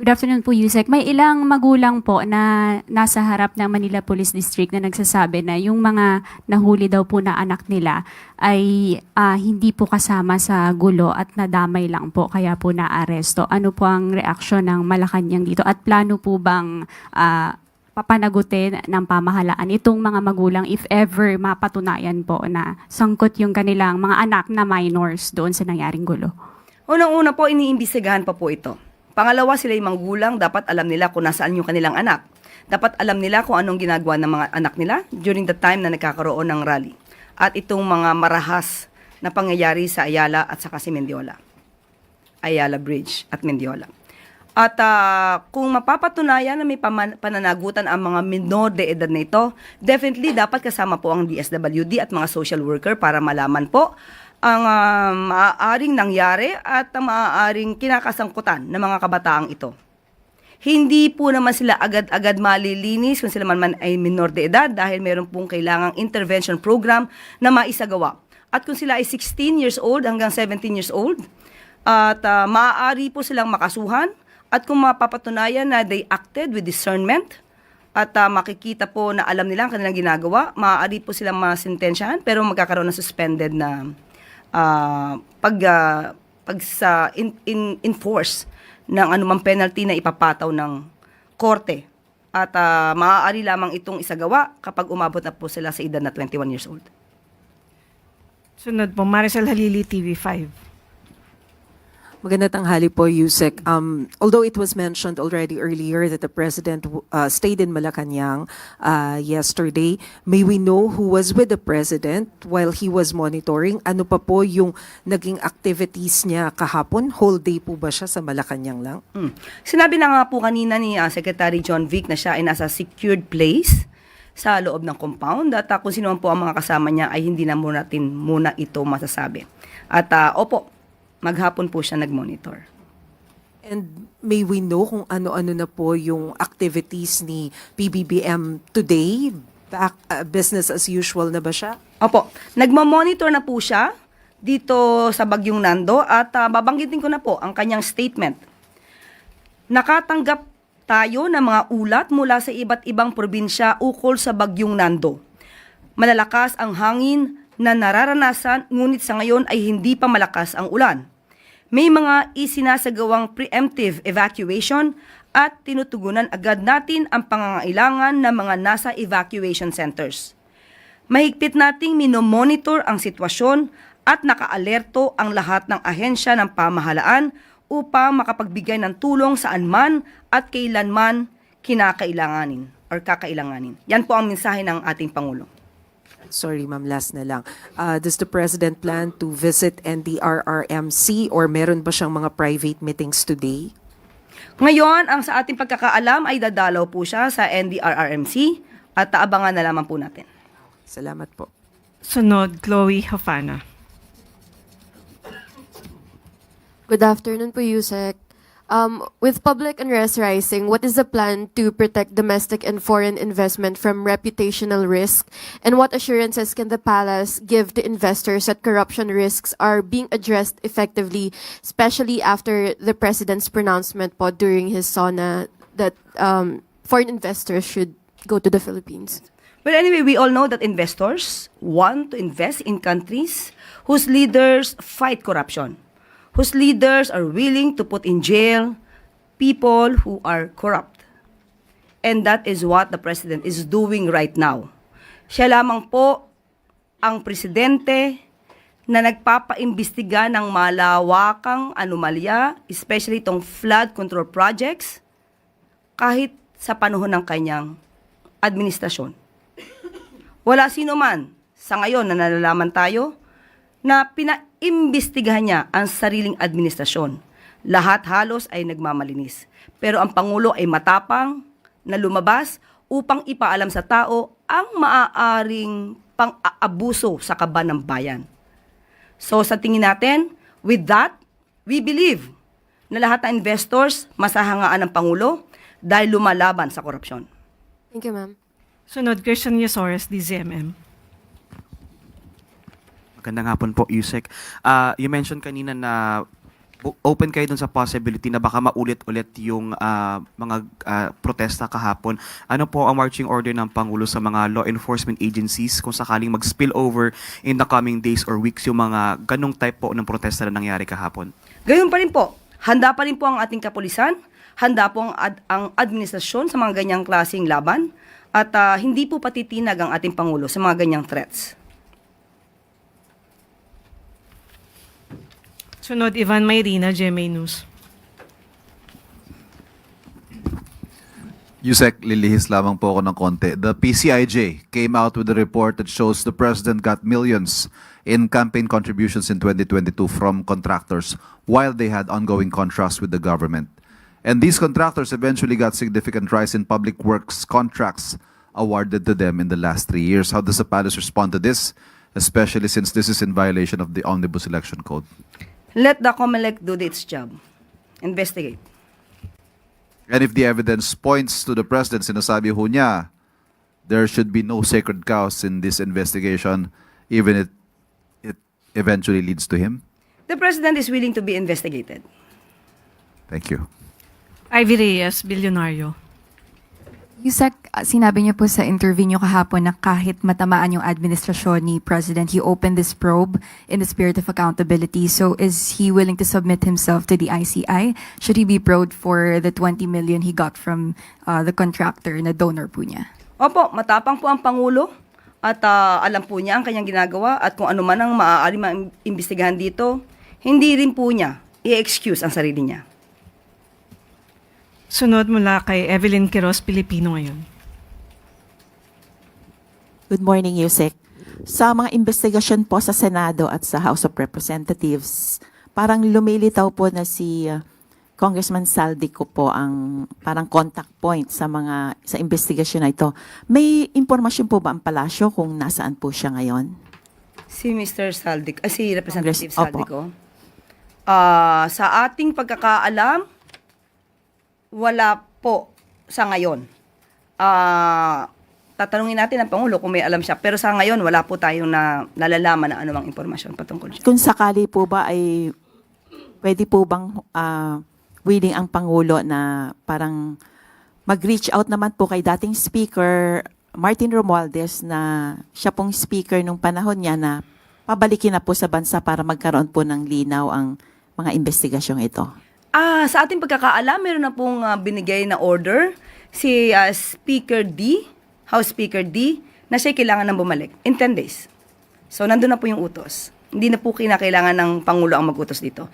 Good afternoon po, Yusek. May ilang magulang po na nasa harap ng Manila Police District na nagsasabi na yung mga nahuli daw po na anak nila ay hindi po kasama sa gulo at nadamay lang po kaya po naaresto. Ano po ang reaksyon ng Malacanang dito at plano po bang papanagutin ng pamahalaan itong mga magulang if ever mapatunayan po na sangkot yung kanilang mga anak na minors doon sa nangyaring gulo? Unang-una po, iniimbestigahan pa po ito. Pangalawa, sila yung magulang, dapat alam nila kung nasaan yung kanilang anak. Dapat alam nila kung anong ginagawa ng mga anak nila during the time na nagkakaroon ng rally. At itong mga marahas na pangyayari sa Ayala at saka si Mendiola. Ayala Bridge at Mendiola. At kung mapapatunayan na may pananagutan ang mga minor de edad na ito, definitely dapat kasama po ang DSWD at mga social worker para malaman po ang maaaring nangyari at ang maaaring kinakasangkutan ng mga kabataang ito. Hindi po naman sila agad-agad malilinis kung sila man ay minor de edad dahil meron pong kailangang intervention program na maisagawa. At kung sila ay 16 years old hanggang 17 years old, at maaari po silang makasuhan at kung mapapatunayan na they acted with discernment at makikita po na alam nila ang kanilang ginagawa, maaari po silang masintensyahan pero magkakaroon ng suspended na enforce ng anumang penalty na ipapataw ng korte. At maaari lamang itong isagawa kapag umabot na po sila sa edad na 21 years old. Sunod po, Maricel Halili, TV5. Magandang tanghali po, Yusek. Although it was mentioned already earlier that the President stayed in Malacanang yesterday, may we know who was with the President while he was monitoring? Ano pa po yung naging activities niya kahapon? Whole day po ba siya sa Malacanang lang? Sinabi na nga po kanina ni Secretary John Vic na siya ay nasa secured place sa loob ng compound at kung sino man po ang mga kasama niya ay hindi na natin muna ito masasabi. At opo, maghapon po siya nag-monitor. And may we know kung ano-ano na po yung activities ni PBBM today? Business as usual na ba siya? Opo, nagmamonitor na po siya dito sa Bagyong Nando at babanggitin ko na po ang kanyang statement. Nakatanggap tayo ng mga ulat mula sa iba't ibang probinsya ukol sa Bagyong Nando. Malalakas ang hangin na nararanasan ngunit sa ngayon ay hindi pa malakas ang ulan. May mga isinasagawang preemptive evacuation at tinutugunan agad natin ang pangangailangan ng mga nasa evacuation centers. Mahigpit nating minomonitor ang sitwasyon at nakaalerto ang lahat ng ahensya ng pamahalaan upang makapagbigay ng tulong saan man at kailanman kinakailanganin or kakailanganin. Yan po ang mensahe ng ating Pangulo. Sorry, ma'am, last na lang. Does the President plan to visit NDRRMC or meron ba siyang mga private meetings today? Ngayon, ang sa ating pagkakaalam ay dadalaw po siya sa NDRRMC at abangan na lamang po natin. Salamat po. Sunod, Chloe Hafana. Good afternoon po, Yusek. With public unrest rising, what is the plan to protect domestic and foreign investment from reputational risk? And what assurances can the palace give to investors that corruption risks are being addressed effectively, especially after the president's pronouncement po during his SONA that foreign investors should go to the Philippines? But anyway, we all know that investors want to invest in countries whose leaders fight corruption, whose leaders are willing to put in jail people who are corrupt. And that is what the President is doing right now. Siya lamang po ang presidente na nagpapaimbestiga ng malawakang anomalya, especially itong flood control projects, kahit sa panahon ng kanyang administrasyon. Wala sino man sa ngayon na nalalaman tayo na pinaimbestigahan niya ang sariling administrasyon. Lahat halos ay nagmamalinis. Pero ang Pangulo ay matapang na lumabas upang ipaalam sa tao ang maaaring pang-aabuso sa kaban ng bayan. So sa tingin natin, with that, we believe na lahat ng investors masahangaan ng Pangulo dahil lumalaban sa korupsyon. Thank you, ma'am. Sunod, Christian Yasores, DZMM. Magandang hapon po, Yusek. You mentioned kanina na open kayo dun sa possibility na baka maulit-ulit yung mga protesta kahapon. Ano po ang marching order ng Pangulo sa mga law enforcement agencies kung sakaling mag-spill over in the coming days or weeks yung mga ganong type po ng protesta na nangyari kahapon? Gayon pa rin po, handa pa rin po ang ating kapulisan, handa po ang administrasyon sa mga ganyang klaseng laban, at hindi po patitinag ang ating Pangulo sa mga ganyang threats. Sunod, Ivan Mayrina, GMA News. Yusek, lilihis lamang po ako ng konti. The PCIJ came out with a report that shows the president got millions in campaign contributions in 2022 from contractors while they had ongoing contracts with the government. And these contractors eventually got significant rise in public works contracts awarded to them in the last 3 years. How does the palace respond to this, especially since this is in violation of the Omnibus Election Code? Let the COMELEC do its job. Investigate. And if the evidence points to the president, sinasabi ho niya, there should be no sacred cows in this investigation, even if it eventually leads to him? The president is willing to be investigated. Thank you. Ivy Reyes, Bilyonaryo. Yusek, sinabi niyo po sa interview niyo kahapon na kahit matamaan yung administrasyon ni President, he opened this probe in the spirit of accountability. So is he willing to submit himself to the ICI? Should he be probed for the 20 million he got from the contractor na donor po niya? Opo, matapang po ang Pangulo at alam po niya ang kanyang ginagawa at kung ano man ang maaari maimbestigahan dito, hindi rin po niya i-excuse ang sarili niya. Sunod mula kay Evelyn Quiroz, Pilipino Ngayon. Good morning, Yusek. Sa mga investigasyon po sa Senado at sa House of Representatives, parang lumilitaw po na si Congressman Saldico po ang parang contact point sa investigasyon na ito. May impormasyon po ba ang palasyo kung nasaan po siya ngayon? Si Mr. Saldico, si Representative Opo. Saldico. Sa ating pagkakaalam, wala po sa ngayon. Tatanungin natin ang Pangulo kung may alam siya. Pero sa ngayon, wala po tayong nalalaman na anumang impormasyon patungkol siya. Kung sakali po ba ay pwede po bang willing ang Pangulo na parang mag-reach out naman po kay dating Speaker Martin Romualdez na siya pong Speaker nung panahon niya na pabalikin na po sa bansa para magkaroon po ng linaw ang mga investigasyong ito? Sa ating pagkakaalam, meron na pong binigay na order si Speaker D, House Speaker D, na siya kailangan nang bumalik in 10 days. So, nandun na po yung utos. Hindi na po kinakailangan ng Pangulo ang mag-utos dito.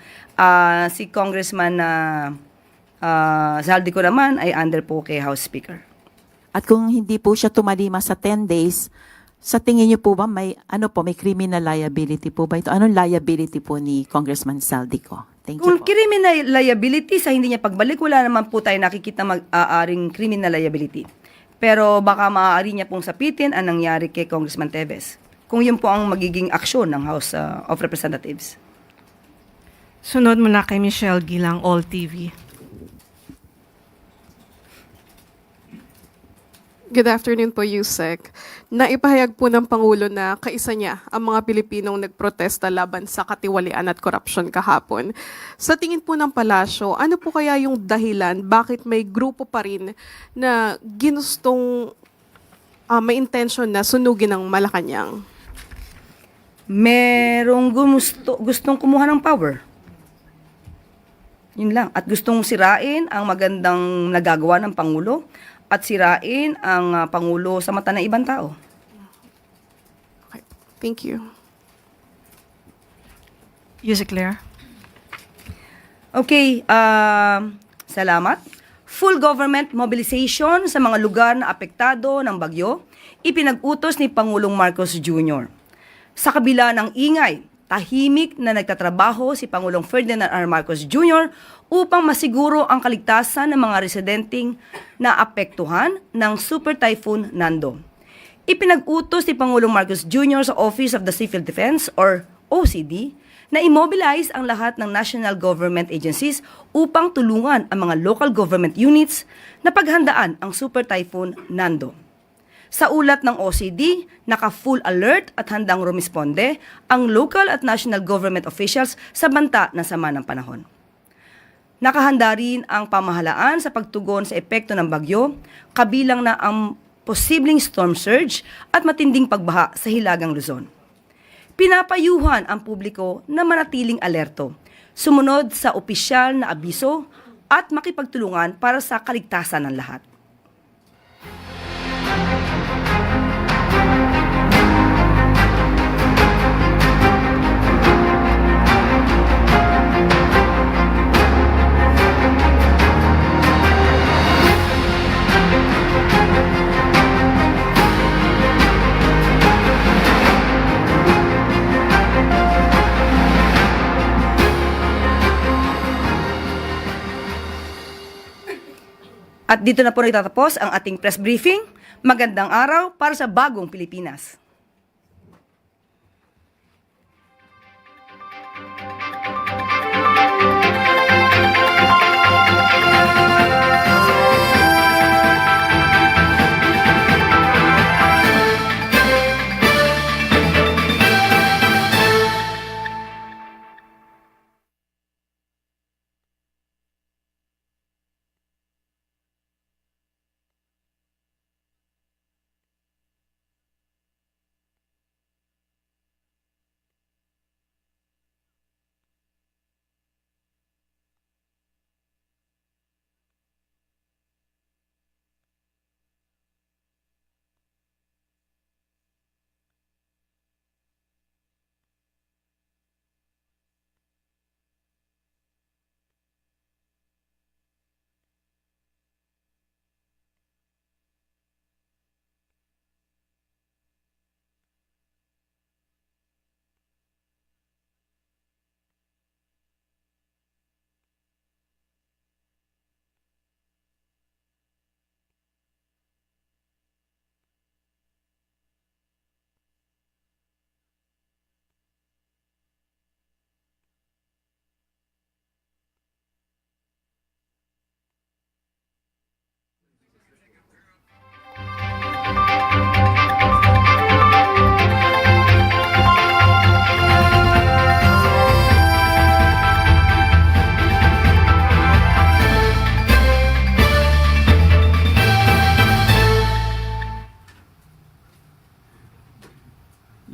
Si Congressman Saldico naman ay under po kay House Speaker. At kung hindi po siya tumalima sa 10 days, sa tingin niyo po ba may criminal liability po ba ito? Anong liability po ni Congressman Saldico? Thank you Kung po. criminal liability sa hindi niya pagbalik, wala naman po tayo nakikita mag-aaring criminal liability. Pero baka maaari niya pong sapitin ang nangyari kay Congressman Teves. Kung yun po ang magiging aksyon ng House of Representatives. Sunod mula kay Michelle Gilang, All TV. Good afternoon po, Yusek. Naipahayag po ng Pangulo na kaisa niya ang mga Pilipinong nagprotesta laban sa katiwalian at korupsyon kahapon. Sa tingin po ng palasyo, ano po kaya yung dahilan bakit may grupo pa rin na ginustong may intention na sunugin ng Malacanang? Merong gustong kumuha ng power. Yun lang. At gustong sirain ang magandang nagagawa ng Pangulo at sirain ang Pangulo sa mata ng ibang tao. Okay. Thank you. Yusek Claire. Okay, salamat. Full government mobilization sa mga lugar na apektado ng bagyo, ipinag-utos ni Pangulong Marcos Jr. Sa kabila ng ingay, tahimik na nagtatrabaho si Pangulong Ferdinand R. Marcos Jr. upang masiguro ang kaligtasan ng mga residenteng naapektuhan ng Super Typhoon Nando. Ipinag-utos ni Pangulong Marcos Jr. sa Office of the Civil Defense or OCD na immobilize ang lahat ng national government agencies upang tulungan ang mga local government units na paghandaan ang Super Typhoon Nando. Sa ulat ng OCD, naka-full alert at handang rumisponde ang local at national government officials sa banta ng sama ng panahon. Nakahanda rin ang pamahalaan sa pagtugon sa epekto ng bagyo, kabilang na ang posibleng storm surge at matinding pagbaha sa Hilagang Luzon. Pinapayuhan ang publiko na manatiling alerto, sumunod sa opisyal na abiso at makipagtulungan para sa kaligtasan ng lahat. At dito na po nagtatapos ang ating press briefing. Magandang araw para sa bagong Pilipinas.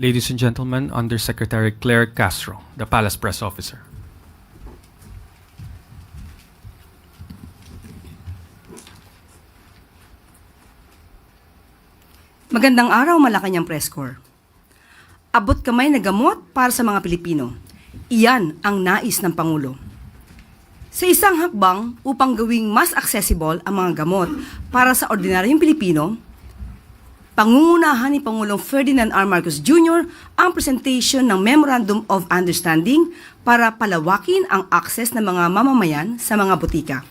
Ladies and gentlemen, Undersecretary Claire Castro, the Palace Press Officer. Magandang araw, Malacanang Press Corps. Abot kamay na gamot para sa mga Pilipino. Iyan ang nais ng Pangulo. Sa isang hakbang upang gawing mas accessible ang mga gamot para sa ordinaryong Pilipino, pangungunahan ni Pangulong Ferdinand R. Marcos Jr. ang presentation ng Memorandum of Understanding para palawakin ang access ng mga mamamayan sa mga butika.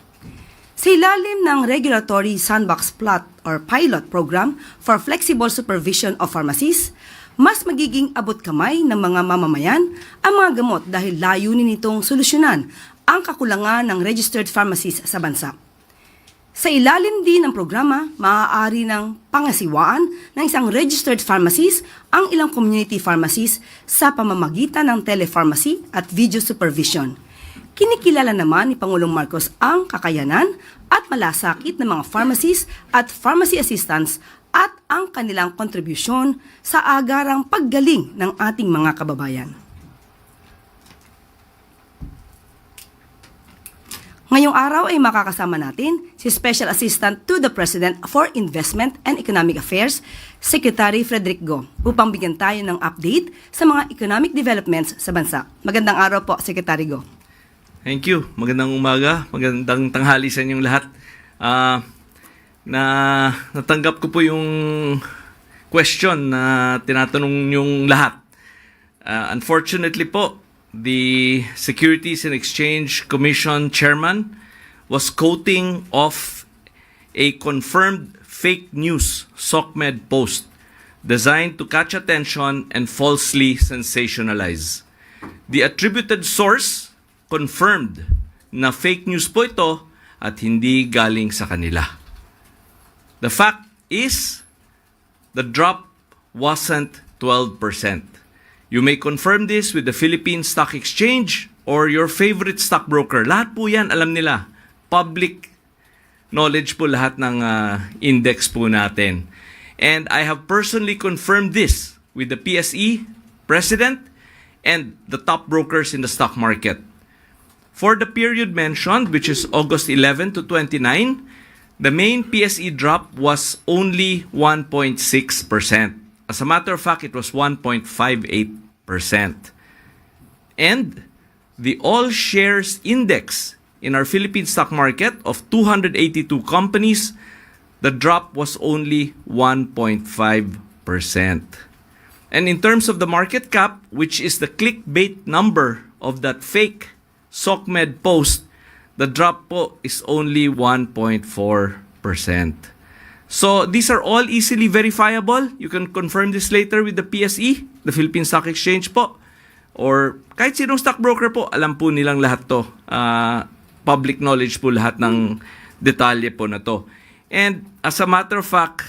Sa ilalim ng Regulatory Sandbox Plot or Pilot Program for Flexible Supervision of Pharmacies, mas magiging abot kamay ng mga mamamayan ang mga gamot dahil layunin nitong solusyonan ang kakulangan ng registered pharmacies sa bansa. Sa ilalim din ng programa, maaari ng pangasiwaan ng isang registered pharmacies ang ilang community pharmacies sa pamamagitan ng telepharmacy at video supervision. Kinikilala naman ni Pangulong Marcos ang kakayanan at malasakit ng mga pharmacies at pharmacy assistants at ang kanilang kontribusyon sa agarang paggaling ng ating mga kababayan. Ngayong araw ay makakasama natin si Special Assistant to the President for Investment and Economic Affairs, Secretary Frederick Go, upang bigyan tayo ng update sa mga economic developments sa bansa. Magandang araw po, Secretary Go. Thank you. Magandang umaga, magandang tanghali sa inyong lahat. Natanggap ko po yung question na tinatanong yung lahat. Unfortunately po, the Securities and Exchange Commission chairman was quoting off a confirmed fake news SOCMED post designed to catch attention and falsely sensationalize. The attributed source confirmed na fake news po ito at hindi galing sa kanila. The fact is, the drop wasn't 12%. You may confirm this with the Philippine Stock Exchange or your favorite stockbroker, lahat po yan alam nila. Public knowledge po lahat ng index po natin. And I have personally confirmed this with the PSE president and the top brokers in the stock market. For the period mentioned, which is August 11 to 29, the main PSE drop was only 1.6%. As a matter of fact, it was 1.58%. And the all shares index in our Philippine stock market of 282 companies, the drop was only 1.5%. And in terms of the market cap, which is the clickbait number of that fake SOCMED post, the drop po is only 1.4%. So these are all easily verifiable. You can confirm this later with the PSE, the Philippine Stock Exchange po. Or kahit sinong stockbroker po, alam po nilang lahat to. Public knowledge po lahat ng detalye po na to. And as a matter of fact,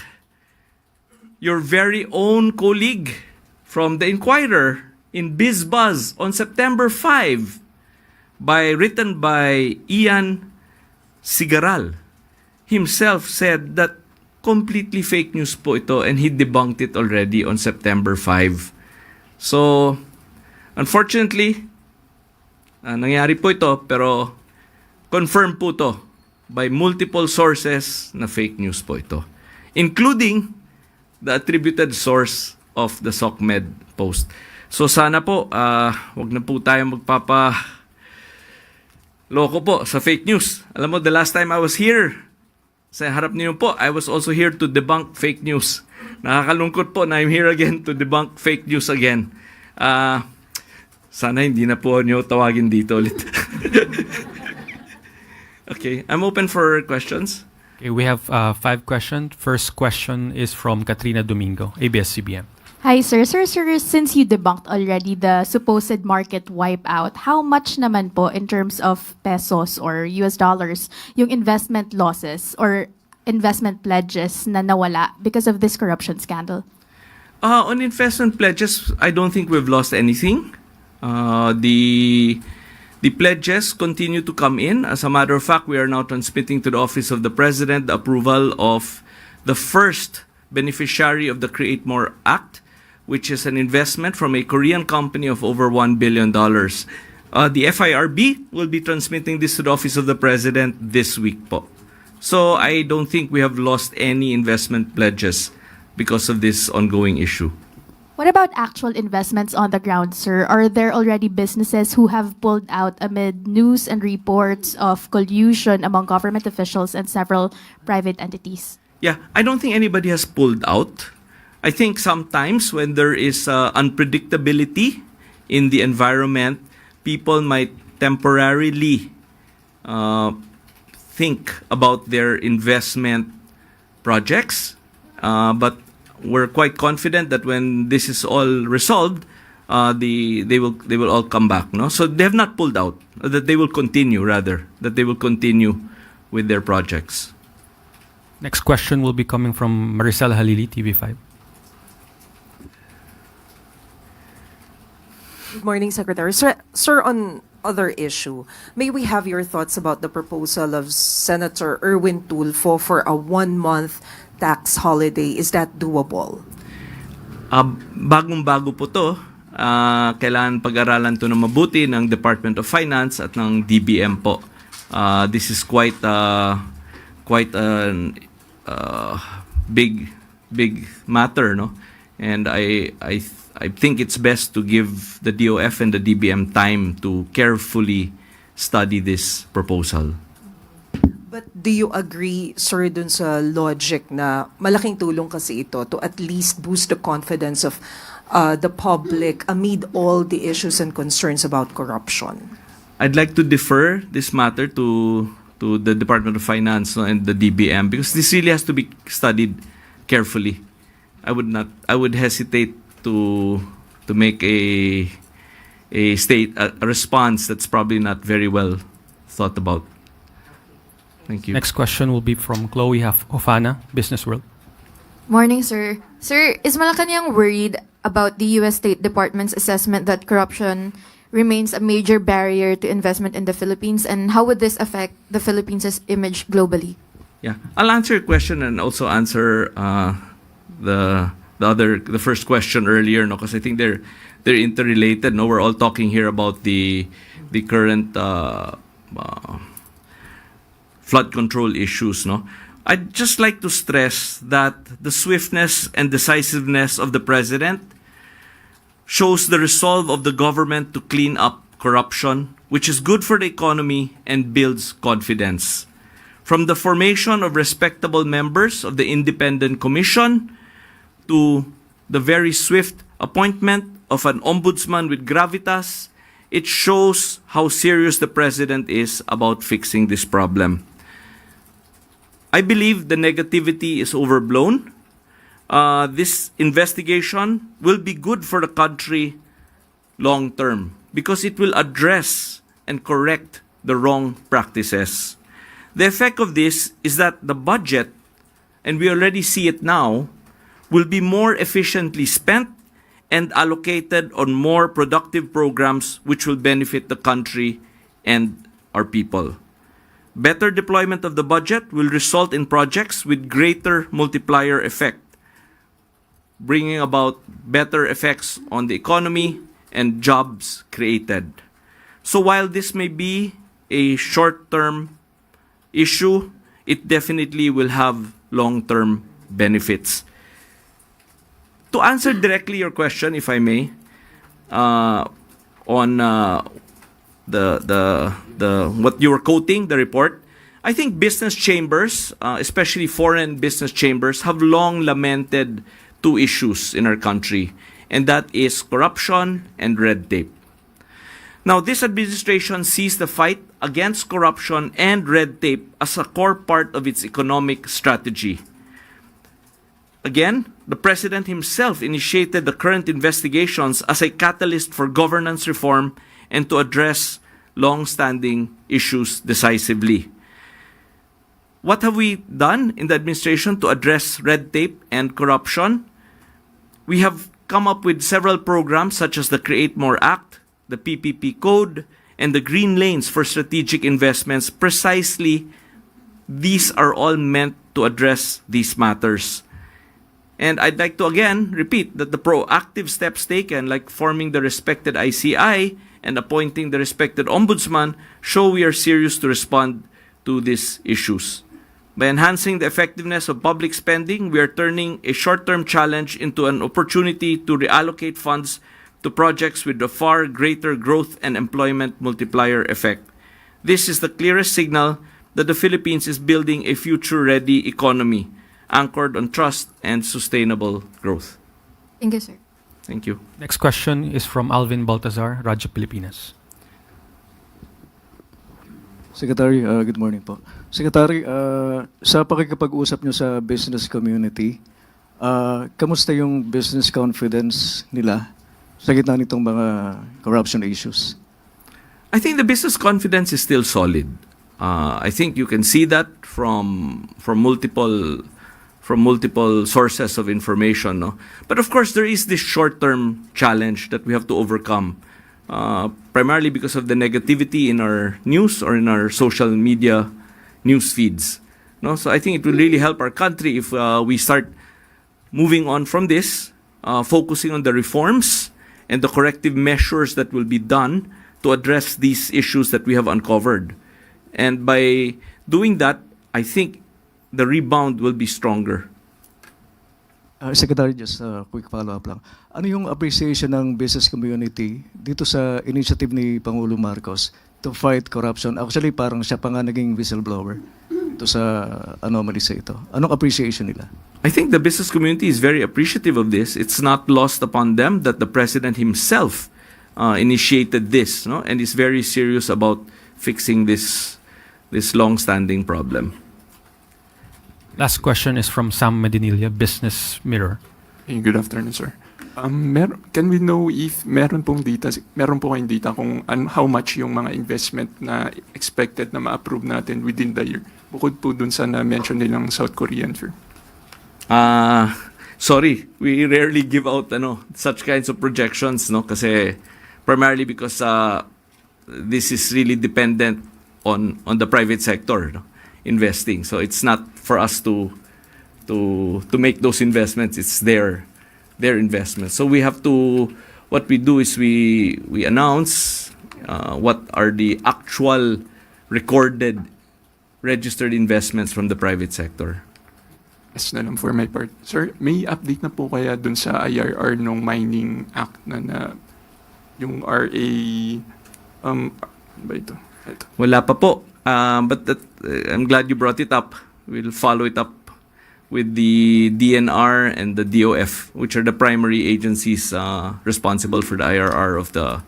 your very own colleague from the Inquirer in BizBuzz on September 5, written by Ian Sigaral, himself said that completely fake news po ito and he debunked it already on September 5. So, unfortunately, nangyari po ito pero confirmed po ito by multiple sources na fake news po ito, including the attributed source of the SOCMED post. So sana po, wag na po tayo loko po sa fake news. Alam mo, the last time I was here, sa harap niyo po, I was also here to debunk fake news. Nakakalungkot po na I'm here again to debunk fake news again. Sana hindi na po niyo tawagin dito ulit. Okay, I'm open for questions. Okay, we have 5 questions. First question is from Katrina Domingo, ABS-CBN. Hi, sir. Sir, since you debunked already the supposed market wipeout, how much naman po in terms of pesos or US dollars yung investment losses or investment pledges na nawala because of this corruption scandal? On investment pledges, I don't think we've lost anything. The pledges continue to come in. As a matter of fact, we are now transmitting to the Office of the President the approval of the first beneficiary of the Create More Act, which is an investment from a Korean company of over $1 billion. The FIRB will be transmitting this to the Office of the President this week po. So I don't think we have lost any investment pledges because of this ongoing issue. What about actual investments on the ground, sir? Are there already businesses who have pulled out amid news and reports of collusion among government officials and several private entities? Yeah, I don't think anybody has pulled out. I think sometimes when there is unpredictability in the environment, people might temporarily think about their investment projects. But we're quite confident that when this is all resolved, they will all come back. No, so they have not pulled out. That they will continue, rather, that they will continue with their projects. Next question will be coming from Maricel Halili, TV5. Good morning, Secretary. Sir, on other issue, may we have your thoughts about the proposal of Senator Erwin Tulfo for a 1-month tax holiday? Is that doable? Bagong-bago po to. Kailangan pag-aralan to na mabuti ng Department of Finance at ng DBM po. This is quite a big matter, no? And I think it's best to give the DOF and the DBM time to carefully study this proposal. But do you agree, sir, dun sa logic na malaking tulong kasi ito to at least boost the confidence of the public amid all the issues and concerns about corruption? I'd like to defer this matter to the Department of Finance, no, and the DBM, because this really has to be studied carefully. I would hesitate to make a response that's probably not very well thought about. Thank you. Next question will be from Chloe Hofana, Business World. Morning, sir. Sir, is Malacanang worried about the U.S. State Department's assessment that corruption remains a major barrier to investment in the Philippines, and how would this affect the Philippines' image globally? Yeah, I'll answer your question and also answer the first question earlier, no, because I think they're interrelated. No, we're all talking here about the current flood control issues. No, I'd just like to stress that the swiftness and decisiveness of the president shows the resolve of the government to clean up corruption, which is good for the economy and builds confidence. From the formation of respectable members of the Independent Commission to the very swift appointment of an ombudsman with gravitas, it shows how serious the president is about fixing this problem. I believe the negativity is overblown. This investigation will be good for the country long term because it will address and correct the wrong practices. The effect of this is that the budget, and we already see it now, will be more efficiently spent and allocated on more productive programs which will benefit the country and our people. Better deployment of the budget will result in projects with greater multiplier effect, bringing about better effects on the economy and jobs created. So while this may be a short-term issue, it definitely will have long-term benefits. To answer directly your question, if I may, on what you were quoting, the report, I think business chambers, especially foreign business chambers, have long lamented two issues in our country, and that is corruption and red tape. Now, this administration sees the fight against corruption and red tape as a core part of its economic strategy. Again, the President himself initiated the current investigations as a catalyst for governance reform and to address long-standing issues decisively. What have we done in the administration to address red tape and corruption? We have come up with several programs such as the Create More Act, the PPP Code, and the Green Lanes for strategic investments. Precisely, these are all meant to address these matters. And I'd like to again repeat that the proactive steps taken, like forming the respected ICI and appointing the respected ombudsman, show we are serious to respond to these issues. By enhancing the effectiveness of public spending, we are turning a short-term challenge into an opportunity to reallocate funds to projects with a far greater growth and employment multiplier effect. This is the clearest signal that the Philippines is building a future-ready economy anchored on trust and sustainable growth. Thank you, sir. Thank you. Next question is from Alvin Baltazar, Radyo Pilipinas. Secretary, good morning po. Secretary, sa pakikipag-usap nyo sa business community, kamusta yung business confidence nila sa gitna nitong mga corruption issues? I think the business confidence is still solid. I think you can see that from multiple sources of information, no? But of course, there is this short-term challenge that we have to overcome, primarily because of the negativity in our news or in our social media news feeds. No? So I think it will really help our country if we start moving on from this, focusing on the reforms and the corrective measures that will be done to address these issues that we have uncovered. And by doing that, I think the rebound will be stronger. Secretary, just a quick follow-up lang. Ano yung appreciation ng business community dito sa initiative ni Pangulo Marcos to fight corruption? Actually, parang siya pa nga naging whistleblower ito sa anomalies ito. Anong appreciation nila? I think the business community is very appreciative of this. It's not lost upon them that the President himself initiated this, no? And is very serious about fixing this long-standing problem. Last question is from Sam Medinilla, Business Mirror. Hey, good afternoon, sir. Can we know if meron po kayong data kung how much yung mga investment na expected na ma-approve natin within the year? Bukod po dun sa na-mention nilang South Korean firm. Sorry, we rarely give out such kinds of projections, no? Kasi primarily because this is really dependent on the private sector, no, investing. So it's not for us to make those investments. It's their investments. So we have to, what we do is we announce what are the actual recorded registered investments from the private sector. Yes na lang for my part. Sir, may update na po kaya dun sa IRR nung Mining Act na yung RA, ba ito? Wala pa po. But I'm glad you brought it up. We'll follow it up with the DNR and the DOF, which are the primary agencies responsible for the IRR of the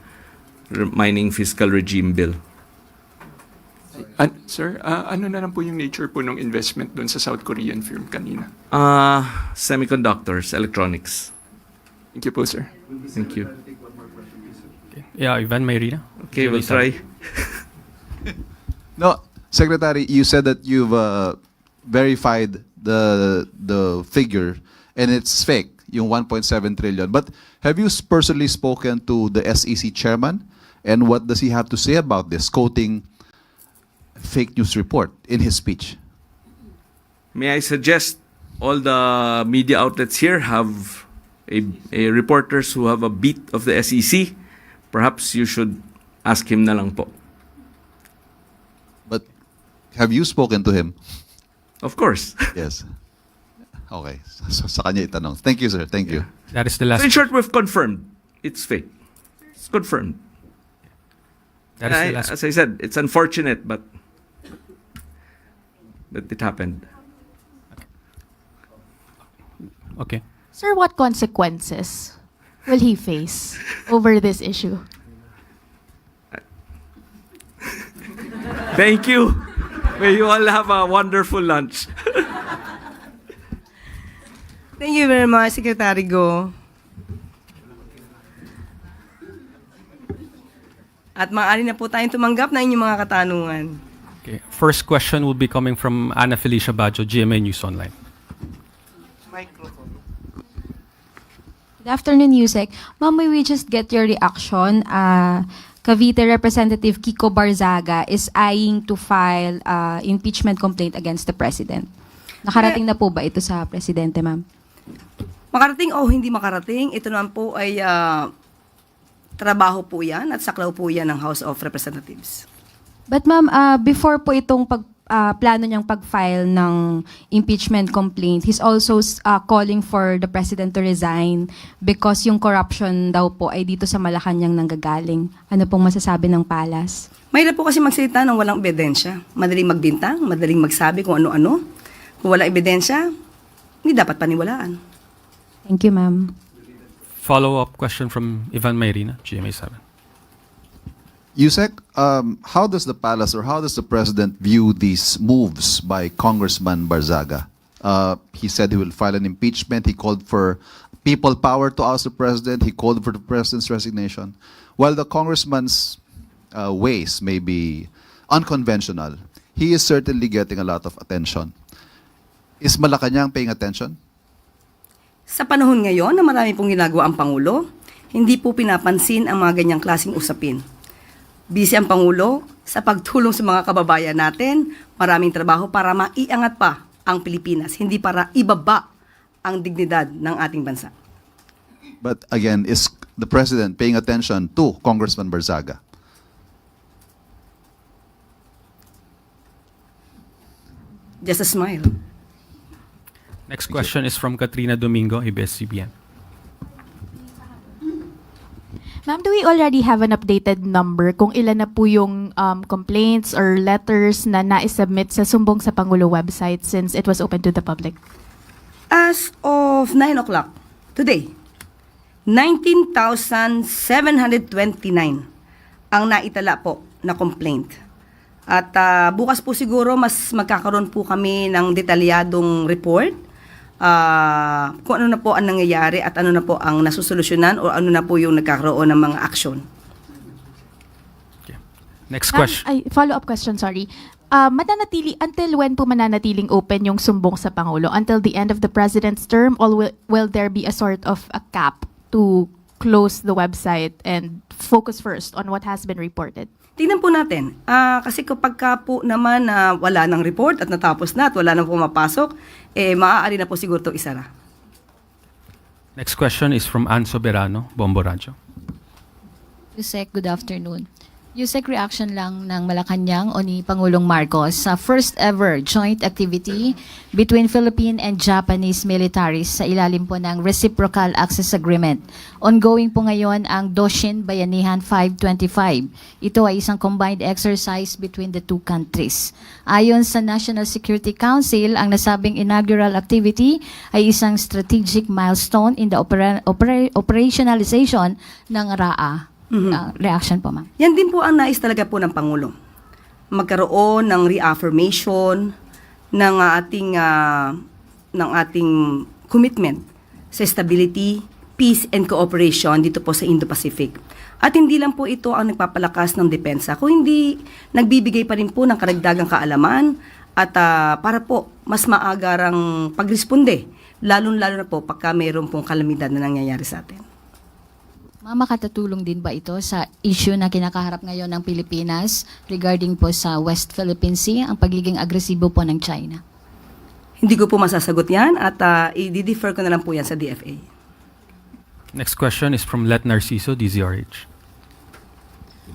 Mining Fiscal Regime Bill. Sir, ano na lang po yung nature po ng investment dun sa South Korean firm kanina? Semiconductors, electronics. Thank you po, sir. Thank you. Yeah, Ivan Mayrina. Okay, we'll try. No, Secretary, you said that you've verified the figure and it's fake, yung 1.7 trillion. But have you personally spoken to the SEC chairman? And what does he have to say about this, quoting fake news report in his speech? May I suggest all the media outlets here have a reporters who have a beat of the SEC. Perhaps you should ask him na lang po. But have you spoken to him? Of course. Yes. Okay. So, sa kanya itanong. Thank you, sir. Thank you. That is the last. So in short, we've confirmed it's fake. It's confirmed. That is the last. As I said, it's unfortunate, but it happened. Okay. Sir, what consequences will he face over this issue? Thank you. May you all have a wonderful lunch. Thank you very much, Secretary Go. At maaari na po tayong tumanggap na inyong mga katanungan. Okay. First question will be coming from Ana Felicia Bajo, GMA News Online. Good afternoon, Yusek. Ma'am, may we just get your reaction? Cavite Representative Kiko Barzaga is eyeing to file impeachment complaint against the President. Nakarating na po ba ito sa Presidente, ma'am? Makarating o hindi makarating, ito naman po ay trabaho po yan at saklaw po yan ng House of Representatives. But ma'am, before po itong plano niyang pag-file ng impeachment complaint, he's also calling for the President to resign because yung corruption daw po ay dito sa Malacanang nanggagaling. Ano pong masasabi ng Palas? Mahirap po kasi magsalita ng walang ebidensya. Madaling magbintang, madaling magsabi kung ano-ano. Kung walang ebidensya, hindi dapat paniwalaan. Thank you, ma'am. Follow-up question from Ivan Mayrina, GMA 7. Yusek, how does the palace or how does the president view these moves by Congressman Barzaga? He said he will file an impeachment. He called for people power to oust the president. He called for the president's resignation. While the congressman's ways may be unconventional, he is certainly getting a lot of attention. Is Malacanang paying attention? Sa panahon ngayon na marami pong ginagawa ang Pangulo, hindi po pinapansin ang mga ganyang klaseng usapin. Busy ang Pangulo sa pagtulong sa mga kababayan natin, maraming trabaho para maiangat pa ang Pilipinas, hindi para ibaba ang dignidad ng ating bansa. But again, is the president paying attention to Congressman Barzaga? Just a smile. Next question is from Katrina Domingo, ABS-CBN. Ma'am, do we already have an updated number kung ilan na po yung complaints or letters na na-submit sa Sumbong sa Pangulo website since it was open to the public? As of 9 o'clock today, 19,729 ang naitala po na complaint. At bukas po siguro mas magkakaroon po kami ng detalyadong report kung ano na po ang nangyayari at ano na po ang nasusolusyonan o ano na po yung nagkakaroon ng mga aksyon. Next question. Follow-up question, sorry. Mananatili, until when po mananatiling open yung Sumbong sa Pangulo? Until the end of the President's term or will there be a sort of a cap to close the website and focus first on what has been reported? Tingnan po natin. Kasi kapag ka po naman na wala ng report at natapos na at wala nang pumapasok, maaari na po siguro ito isara. Next question is from Ann Soberano, Bombo Radio. Yusek, good afternoon. Yusek, reaction lang ng Malacanang o ni Pangulong Marcos sa first ever joint activity between Philippine and Japanese militaries sa ilalim po ng Reciprocal Access Agreement. Ongoing po ngayon ang Doshin Bayanihan 525. Ito ay isang combined exercise between the two countries. Ayon sa National Security Council, ang nasabing inaugural activity ay isang strategic milestone in the operationalization ng RAA. Reaction po, ma'am. Yan din po ang nais talaga po ng Pangulo. Magkaroon ng reaffirmation ng ating commitment sa stability, peace and cooperation dito po sa Indo-Pacific. At hindi lang po ito ang nagpapalakas ng depensa, kung hindi nagbibigay pa rin po ng karagdagang kaalaman at para po mas maagarang pagresponde, lalong-lalo na po pagka mayroon pong kalamidad na nangyayari sa atin. Ma'am, makatatulong din ba ito sa issue na kinakaharap ngayon ng Pilipinas regarding po sa West Philippine Sea, ang pagiging agresibo po ng China? Hindi ko po masasagot yan at i-defer ko na lang po yan sa DFA. Next question is from Let Narciso, DZRH.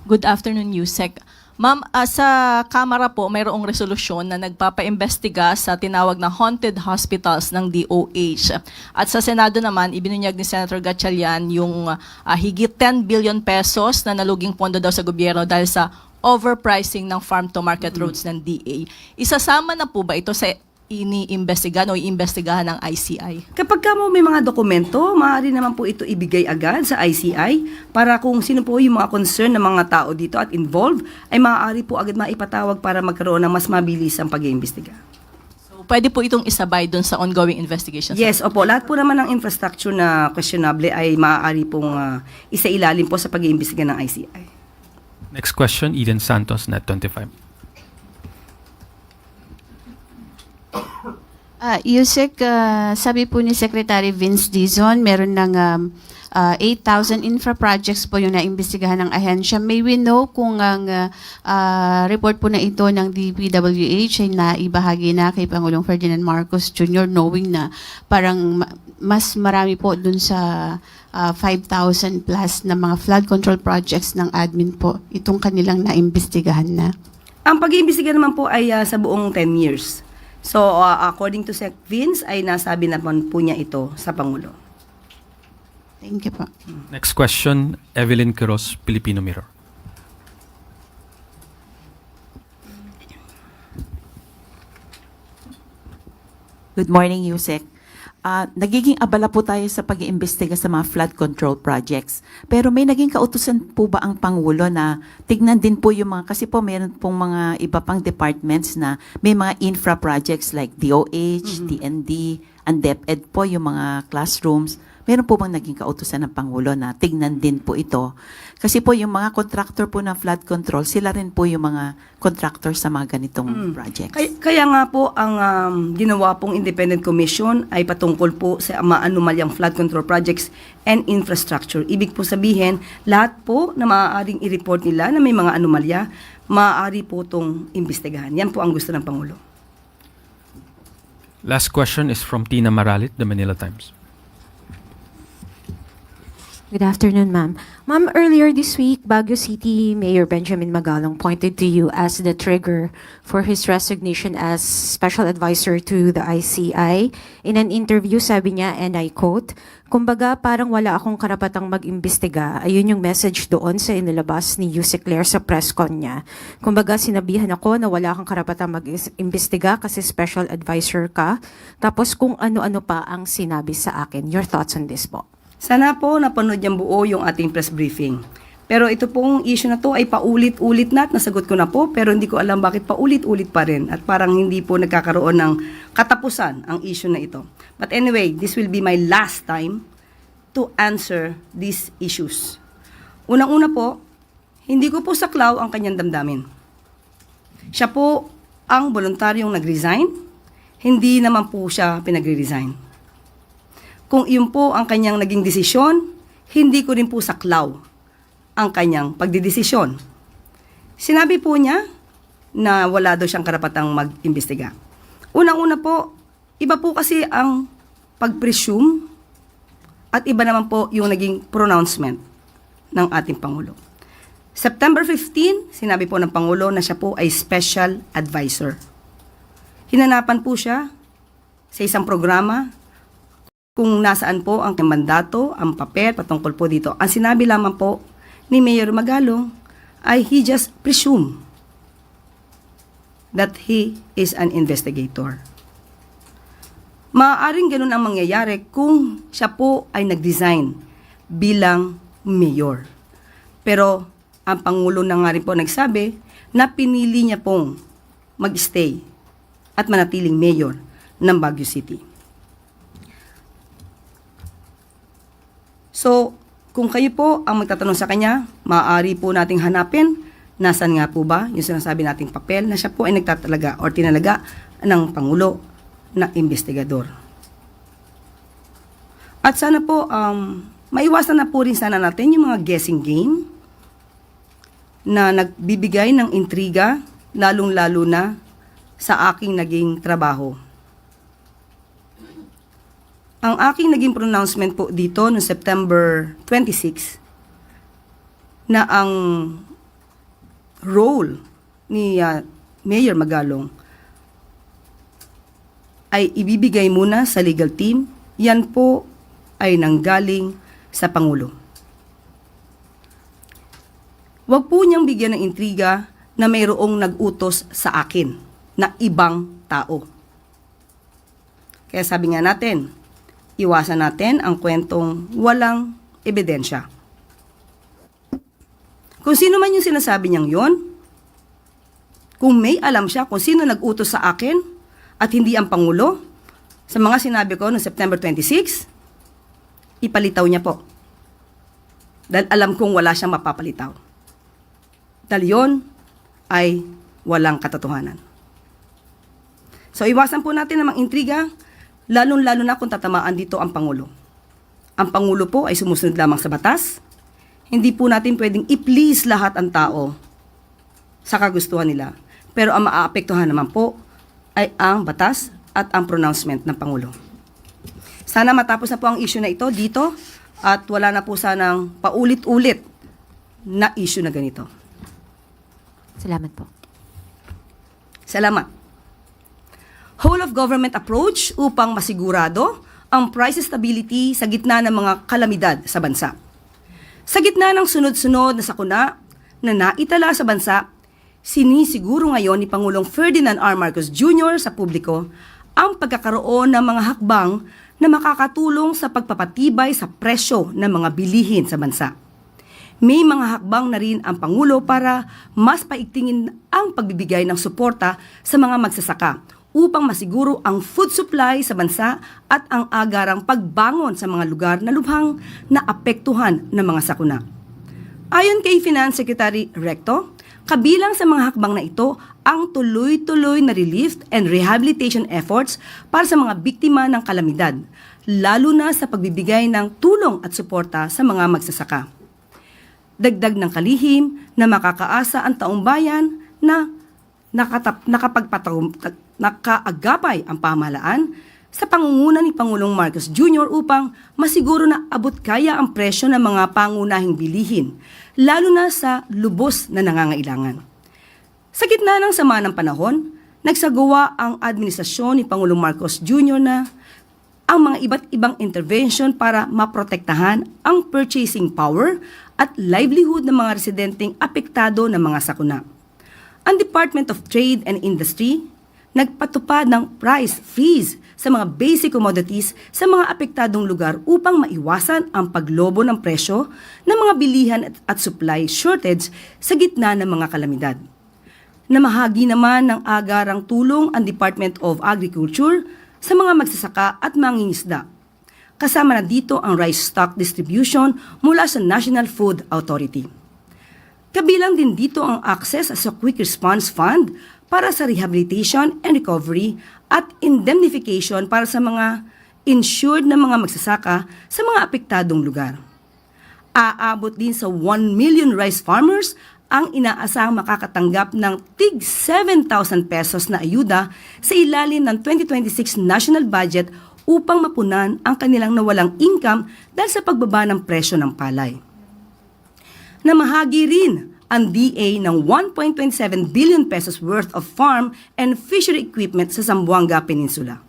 Good afternoon, Yusek. Ma'am, sa Kamara po, mayroong resolusyon na nagpapaimbestiga sa tinawag na haunted hospitals ng DOH. At sa Senado naman, ibinunyag ni Senator Gatchalian yung higit 10 billion pesos na naluging pondo daw sa gobyerno dahil sa overpricing ng farm-to-market roads ng DA. Isasama na po ba ito sa iniimbestigahan o iimbestigahan ng ICI? Kapag ka mo may mga dokumento, maaari naman po ito ibigay agad sa ICI para kung sino po yung mga concern ng mga tao dito at involved, ay maaari po agad maipatawag para magkaroon ng mas mabilisang pag-iimbestiga. So, pwede po itong isabay dun sa ongoing investigations? Yes, opo. Lahat po naman ng infrastructure na questionable ay maaari pong isailalim po sa pag-iimbestiga ng ICI. Next question, Eden Santos, Net25. Yusek, sabi po ni Secretary Vince Dizon, meron ng 8,000 infra projects po yung naimbestigahan ng ahensya. May we know kung ang report po na ito ng DPWH ay naibahagi na kay Pangulong Ferdinand Marcos Jr. knowing na parang mas marami po dun sa 5,000 plus na mga flood control projects ng admin po itong kanilang naimbestigahan na? Ang pag-iimbestiga naman po ay sa buong 10 years. So, according to Sec Vince, ay nasabi naman po niya ito sa Pangulo. Thank you po. Next question, Evelyn Quiroz, Filipino Mirror. Good morning, Yusek. Nagiging abala po tayo sa pag-iimbestiga sa mga flood control projects. Pero may naging kautusan po ba ang Pangulo na tignan din po yung mga, kasi po mayroon pong mga iba pang departments na may mga infra projects like DOH, TND, and DepEd po yung mga classrooms. Meron po bang naging kautusan ng Pangulo na tignan din po ito? Kasi po yung mga contractor po ng flood control, sila rin po yung mga contractor sa mga ganitong projects. Kaya nga po, ang ginawa pong Independent Commission ay patungkol po sa maanumalyang flood control projects and infrastructure. Ibig po sabihin, lahat po na maaaring i-report nila na may mga anomalya, maaari po itong imbestigahan. Yan po ang gusto ng Pangulo. Last question is from Tina Maralit, The Manila Times. Good afternoon, ma'am. Ma'am, earlier this week, Baguio City Mayor Benjamin Magalong pointed to you as the trigger for his resignation as Special Advisor to the ICI. In an interview, sabi niya, and I quote, "Kumbaga, parang wala akong karapatang mag-imbestiga." Ayun yung message doon sa inilabas ni Yusek Claire sa press con niya. Kumbaga, sinabihan ako na wala akong karapatang mag-imbestiga kasi Special Advisor ka. Tapos kung ano-ano pa ang sinabi sa akin. Your thoughts on this po? Sana po napanood niyang buo yung ating press briefing. Pero ito pong issue na to ay paulit-ulit na at nasagot ko na po, pero hindi ko alam bakit paulit-ulit pa rin at parang hindi po nagkakaroon ng katapusan ang issue na ito. But anyway, this will be my last time to answer these issues. Unang-una po, hindi ko po saklaw ang kanyang damdamin. Siya po ang voluntaryong nag-resign, hindi naman po siya pinagre-resign. Kung iyon po ang kanyang naging desisyon, hindi ko rin po saklaw ang kanyang pagdidesisyon. Sinabi po niya na wala daw siyang karapatang mag-imbestiga. Unang-una po, iba po kasi ang pag-presume at iba naman po yung naging pronouncement ng ating Pangulo. September 15, sinabi po ng Pangulo na siya po ay special advisor. Hinanapan po siya sa isang programa kung nasaan po ang mandato, ang papel patungkol po dito. Ang sinabi lamang po ni Mayor Magalong ay he just presume that he is an investigator. Maaaring ganun ang mangyayari kung siya po ay nag-design bilang mayor. Pero ang Pangulo na nga rin po nagsabi na pinili niya pong mag-stay at manatiling mayor ng Baguio City. So, kung kayo po ang magtatanong sa kanya, maaari po nating hanapin nasan nga po ba yung sinasabi nating papel na siya po ay nagtatalaga o tinalaga ng Pangulo na investigador. At sana po, maiwasan na po rin sana natin yung mga guessing game na nagbibigay ng intriga, lalong-lalo na sa aking naging trabaho. Ang aking naging pronouncement po dito noong September 26 na ang role ni Mayor Magalong ay ibibigay muna sa legal team, yan po ay nanggaling sa Pangulo. Huwag po niyang bigyan ng intriga na mayroong nag-utos sa akin na ibang tao. Kaya sabi nga natin, iwasan natin ang kwentong walang ebidensya. Kung sino man yung sinasabi niyang yon, kung may alam siya kung sino nag-utos sa akin at hindi ang Pangulo, sa mga sinabi ko noong September 26, ipalitaw niya po. Dahil alam kong wala siyang mapapalitaw. Dahil yon ay walang katotohanan. So iwasan po natin ang mga intriga, lalong-lalo na kung tatamaan dito ang Pangulo. Ang Pangulo po ay sumusunod lamang sa batas. Hindi po natin pwedeng i-please lahat ang tao sa kagustuhan nila. Pero ang maaapektuhan naman po ay ang batas at ang pronouncement ng Pangulo. Sana matapos na po ang issue na ito dito at wala na po sanang paulit-ulit na issue na ganito. Salamat po. Salamat. Whole of government approach upang masigurado ang price stability sa gitna ng mga kalamidad sa bansa. Sa gitna ng sunod-sunod na sakuna na naitala sa bansa, sinisiguro ngayon ni Pangulong Ferdinand R. Marcos Jr. sa publiko ang pagkakaroon ng mga hakbang na makakatulong sa pagpapatibay sa presyo ng mga bilihin sa bansa. May mga hakbang na rin ang Pangulo para mas paigtingin ang pagbibigay ng suporta sa mga magsasaka upang masiguro ang food supply sa bansa at ang agarang pagbangon sa mga lugar na lubhang naapektuhan ng mga sakuna. Ayon kay Finance Secretary Recto, kabilang sa mga hakbang na ito ang tuloy-tuloy na relief and rehabilitation efforts para sa mga biktima ng kalamidad, lalo na sa pagbibigay ng tulong at suporta sa mga magsasaka. Dagdag ng kalihim na makakaasa ang taong bayan na nakaagapay ang pamahalaan sa pangunguna ni Pangulong Marcos Jr. upang masiguro na abot kaya ang presyo ng mga pangunahing bilihin, lalo na sa lubos na nangangailangan. Sa gitna ng sama ng panahon, nagsagawa ang administrasyon ni Pangulong Marcos Jr. na ang mga iba't ibang intervention para maprotektahan ang purchasing power at livelihood ng mga residenteng apektado ng mga sakuna. Ang Department of Trade and Industry nagpatupad ng price freeze sa mga basic commodities sa mga apektadong lugar upang maiwasan ang paglobo ng presyo ng mga bilihan at supply shortage sa gitna ng mga kalamidad. Namahagi naman ng agarang tulong ang Department of Agriculture sa mga magsasaka at mangingisda. Kasama na dito ang rice stock distribution mula sa National Food Authority. Kabilang din dito ang access sa Quick Response Fund para sa rehabilitation and recovery at indemnification para sa mga insured na mga magsasaka sa mga apektadong lugar. Aabot din sa 1 million rice farmers ang inaasahang makakatanggap ng tig 7,000 pesos na ayuda sa ilalim ng 2026 national budget upang mapunan ang kanilang nawalang income dahil sa pagbaba ng presyo ng palay. Namahagi rin ang DA ng 1.27 billion pesos worth of farm and fishery equipment sa Zamboanga Peninsula.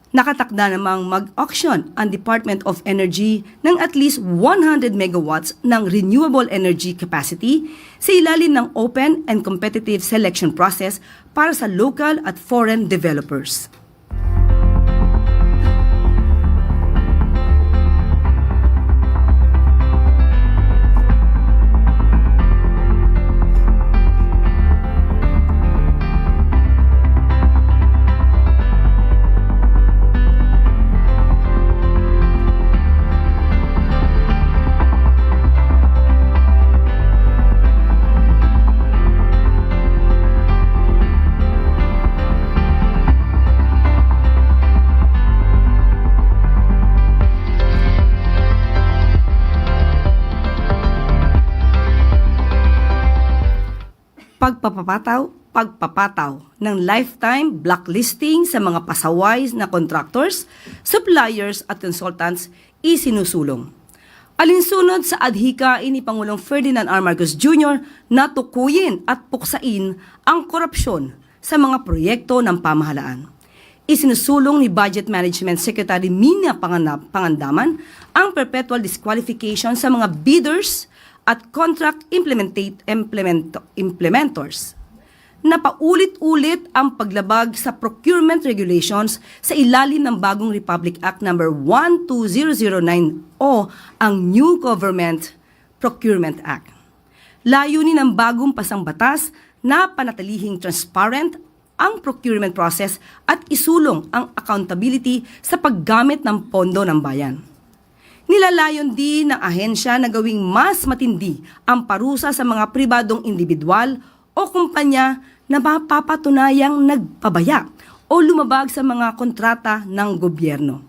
Nakatakda namang mag-auction ang Department of Energy ng at least 100 megawatts ng renewable energy capacity sa ilalim ng open and competitive selection process para sa local at foreign developers. Pagpapataw ng lifetime blacklisting sa mga pasaway na contractors, suppliers at consultants isinusulong. Alinsunod sa adhikain ni Pangulong Ferdinand R. Marcos Jr. na tukuyin at puksain ang korupsyon sa mga proyekto ng pamahalaan. Isinusulong ni Budget Management Secretary Mina Pangandaman ang perpetual disqualification sa mga bidders at contract implementors na paulit-ulit ang paglabag sa procurement regulations sa ilalim ng bagong Republic Act No. 12009 o ang New Government Procurement Act. Layunin ng bagong pasang batas na panatilihing transparent ang procurement process at isulong ang accountability sa paggamit ng pondo ng bayan. Nilalayon din ng ahensya na gawing mas matindi ang parusa sa mga pribadong individual o kumpanya na mapapatunayang nagpabaya o lumabag sa mga kontrata ng gobyerno.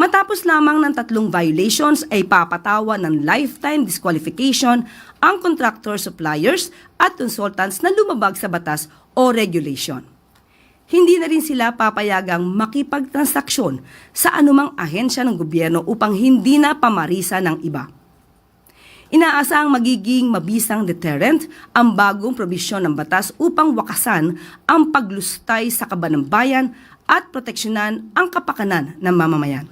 Matapos lamang ng 3 violations ay papatawa ng lifetime disqualification ang contractor, suppliers at consultants na lumabag sa batas o regulation. Hindi na rin sila papayagang makipagtransaksyon sa anumang ahensya ng gobyerno upang hindi na pamarisa ng iba. Inaasahang magiging mabisang deterrent ang bagong probisyon ng batas upang wakasan ang paglustay sa kaban ng bayan at proteksyonan ang kapakanan ng mamamayan.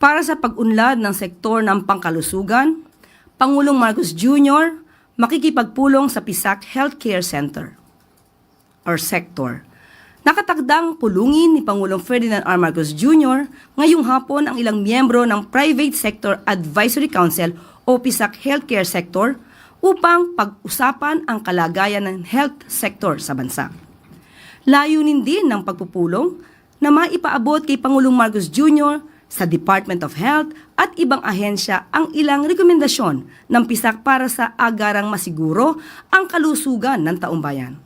Para sa pag-unlad ng sektor ng pangkalusugan, Pangulong Marcos Jr. makikipagpulong sa PISAC Healthcare Center or sector. Nakatakdang pulungin ni Pangulong Ferdinand R. Marcos Jr. ngayong hapon ang ilang miyembro ng Private Sector Advisory Council o PISAC Healthcare Sector upang pag-usapan ang kalagayan ng health sector sa bansa. Layunin din ng pagpupulong na maipaabot kay Pangulong Marcos Jr. sa Department of Health at ibang ahensya ang ilang rekomendasyon ng PISAC para sa agarang masiguro ang kalusugan ng taumbayan.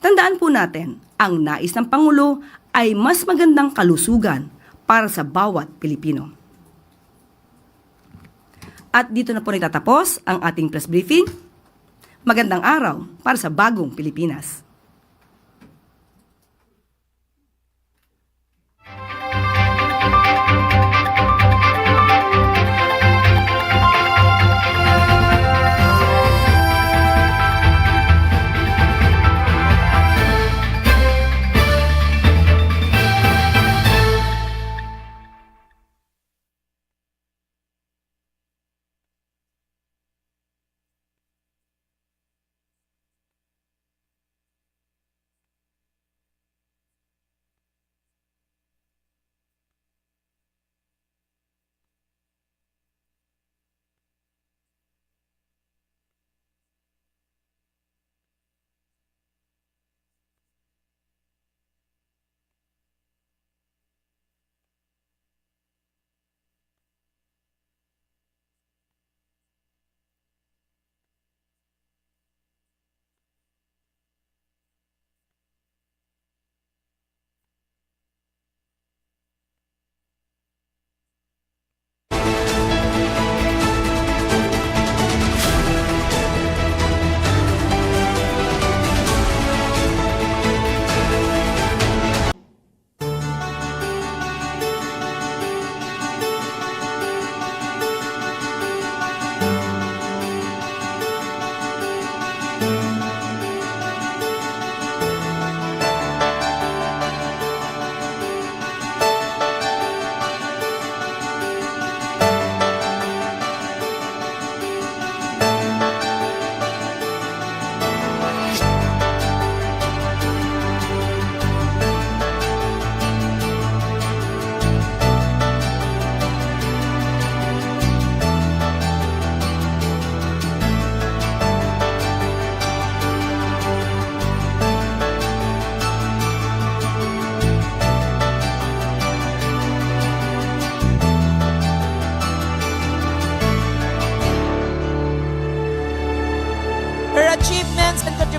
Tandaan po natin, ang nais ng Pangulo ay mas magandang kalusugan para sa bawat Pilipino. At dito na po nagtatapos ang ating press briefing. Magandang araw para sa bagong Pilipinas.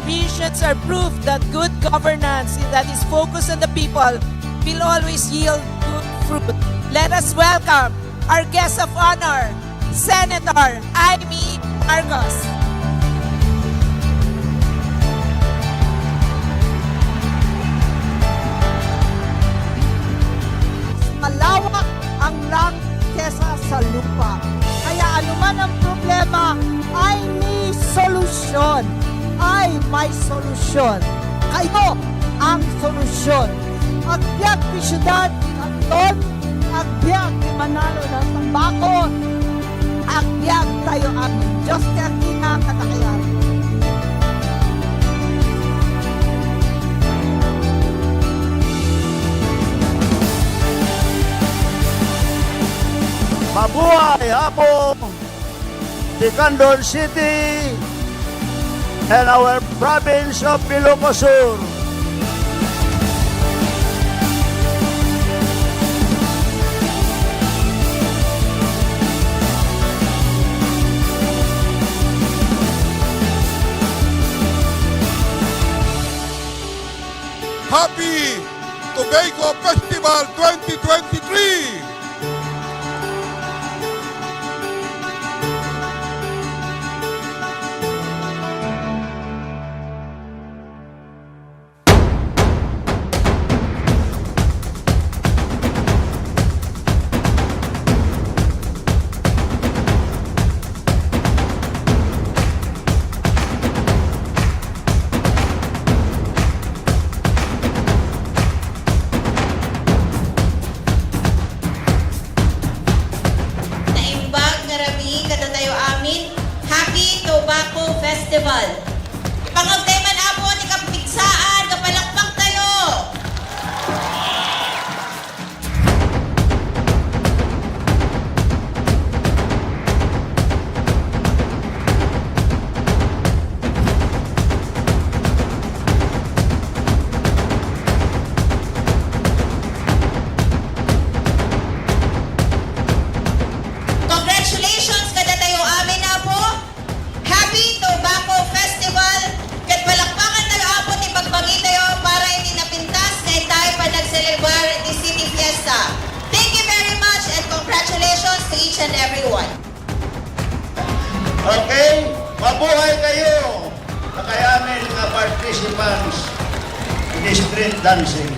visions are proof that good governance that is focused on the people will always yield good fruit. Let us welcome our guest of honor, Senator Amy Marcos. Malawak ang lang kesa sa lupa. Kaya anuman ang problema ay may solusyon. Ay may solusyon. Kayo ang solusyon. Agbyag ni Syudad Canton, agbyag ni Manalo ng Tambako, agbyag tayo ang Diyos kaya kinakatakayan. Mabuhay Apo, the Candon City, and our province of Ilocos Sur. Happy Tobago Festival 2023! Naimbag nga rabi kada tayo amin, Happy Tobacco Festival. Pangagday man apo ni kapigsaan, kapalakpak tayo! Congratulations kada tayo amin apo. Happy Tobacco Festival. Kat palakpakan tayo apo ni pagbagi tayo para hindi napintas kay tayo pa nagselebrar di City Fiesta. Thank you very much and congratulations to each and everyone. Okay, mabuhay kayo na kayamin nga participants in street dancing.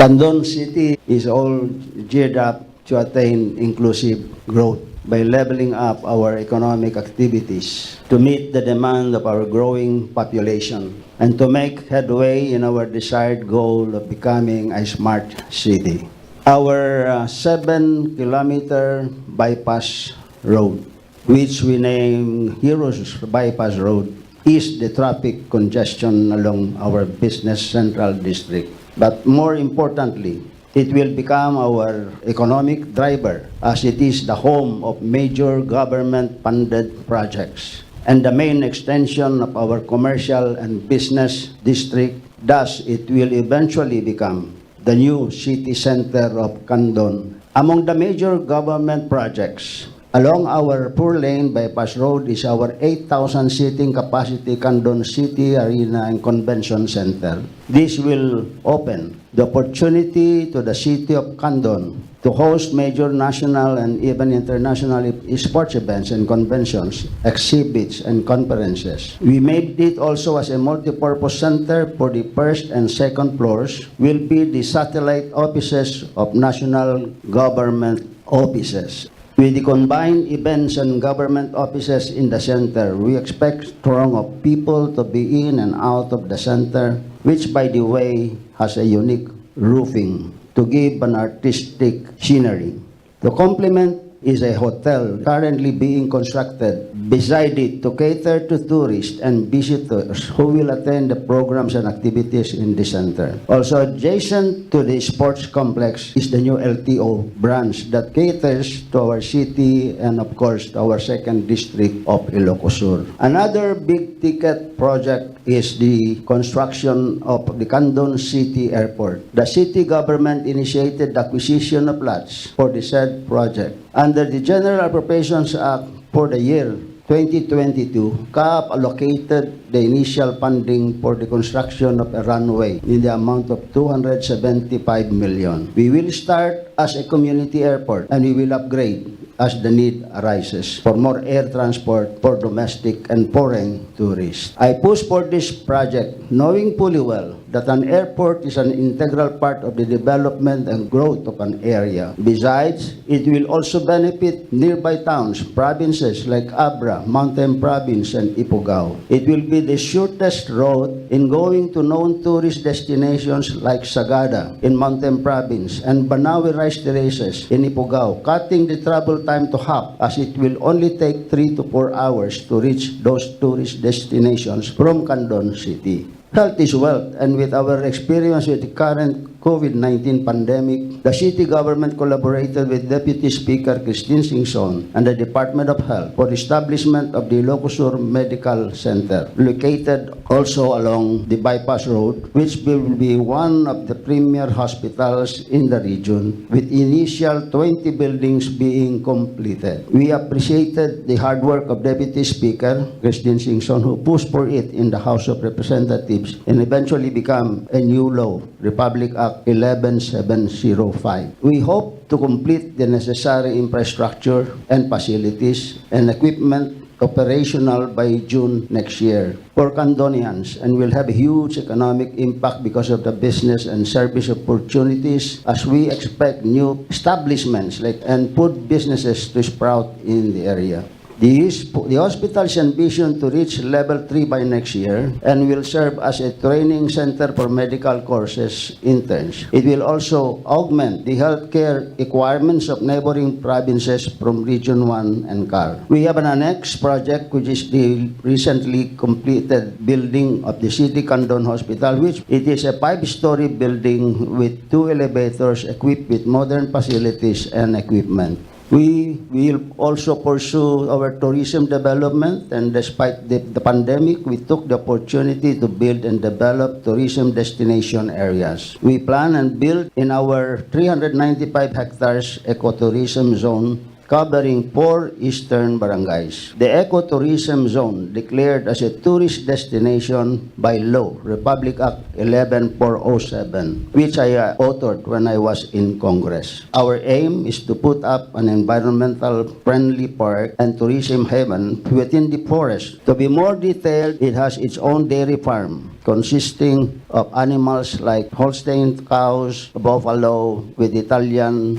Candon City is all geared up to attain inclusive growth by leveling up our economic activities to meet the demand of our growing population and to make headway in our desired goal of becoming a smart city. Our 7-kilometer bypass road, which we name Heroes Bypass Road, ease the traffic congestion along our business central district. But more importantly, it will become our economic driver as it is the home of major government-funded projects and the main extension of our commercial and business district. Thus, it will eventually become the new city center of Candon. Among the major government projects along our 4-lane bypass road is our 8,000 seating capacity Candon City Arena and Convention Center. This will open the opportunity to the city of Candon to host major national and even international sports events and conventions, exhibits, and conferences. We made it also as a multi-purpose center for the first and second floors will be the satellite offices of national government offices. With the combined events and government offices in the center, we expect throng of people to be in and out of the center, which, by the way, has a unique roofing to give an artistic scenery. To complement is a hotel currently being constructed beside it to cater to tourists and visitors who will attend the programs and activities in the center. Also adjacent to the sports complex is the new LTO branch that caters to our city and of course to our second district of Ilocos Sur. Another big ticket project is the construction of the Candon City Airport. The city government initiated the acquisition of lots for the said project. Under the General Appropriations Act for the year 2022, CAAP allocated the initial funding for the construction of a runway in the amount of 275 million. We will start as a community airport and we will upgrade as the need arises for more air transport for domestic and foreign tourists. I push for this project knowing fully well that an airport is an integral part of the development and growth of an area. Besides, it will also benefit nearby towns, provinces like Abra, Mountain Province, and Ifugao. It will be the shortest road in going to known tourist destinations like Sagada in Mountain Province and Banawe Rice Terraces in Ifugao, cutting the travel time to half as it will only take 3 to 4 hours to reach those tourist destinations from Candon City. Health is wealth, and with our experience with the current COVID-19 pandemic, the city government collaborated with Deputy Speaker Christine Singson and the Department of Health for the establishment of the Ilocos Sur Medical Center, located also along the bypass road, which will be one of the premier hospitals in the region, with initial 20 buildings being completed. We appreciated the hard work of Deputy Speaker Christine Singson, who pushed for it in the House of Representatives and eventually become a new law, Republic Act 11705. We hope to complete the necessary infrastructure and facilities and equipment operational by June next year for Candonians and will have a huge economic impact because of the business and service opportunities as we expect new establishments and food businesses to sprout in the area. The hospital's ambition to reach level 3 by next year and will serve as a training center for medical courses interns. It will also augment the healthcare requirements of neighboring provinces from Region 1 and CAR. We have an annex project which is the recently completed building of the City Candon Hospital, which it is a 5-story building with 2 elevators equipped with modern facilities and equipment. We will also pursue our tourism development, and despite the pandemic, we took the opportunity to build and develop tourism destination areas. We plan and build in our 395 hectares ecotourism zone covering 4 eastern barangays. The ecotourism zone declared as a tourist destination by law, Republic Act 11407, which I authored when I was in Congress. Our aim is to put up an environmental friendly park and tourism haven within the forest. To be more detailed, it has its own dairy farm consisting of animals like Holstein cows, buffalo with Indian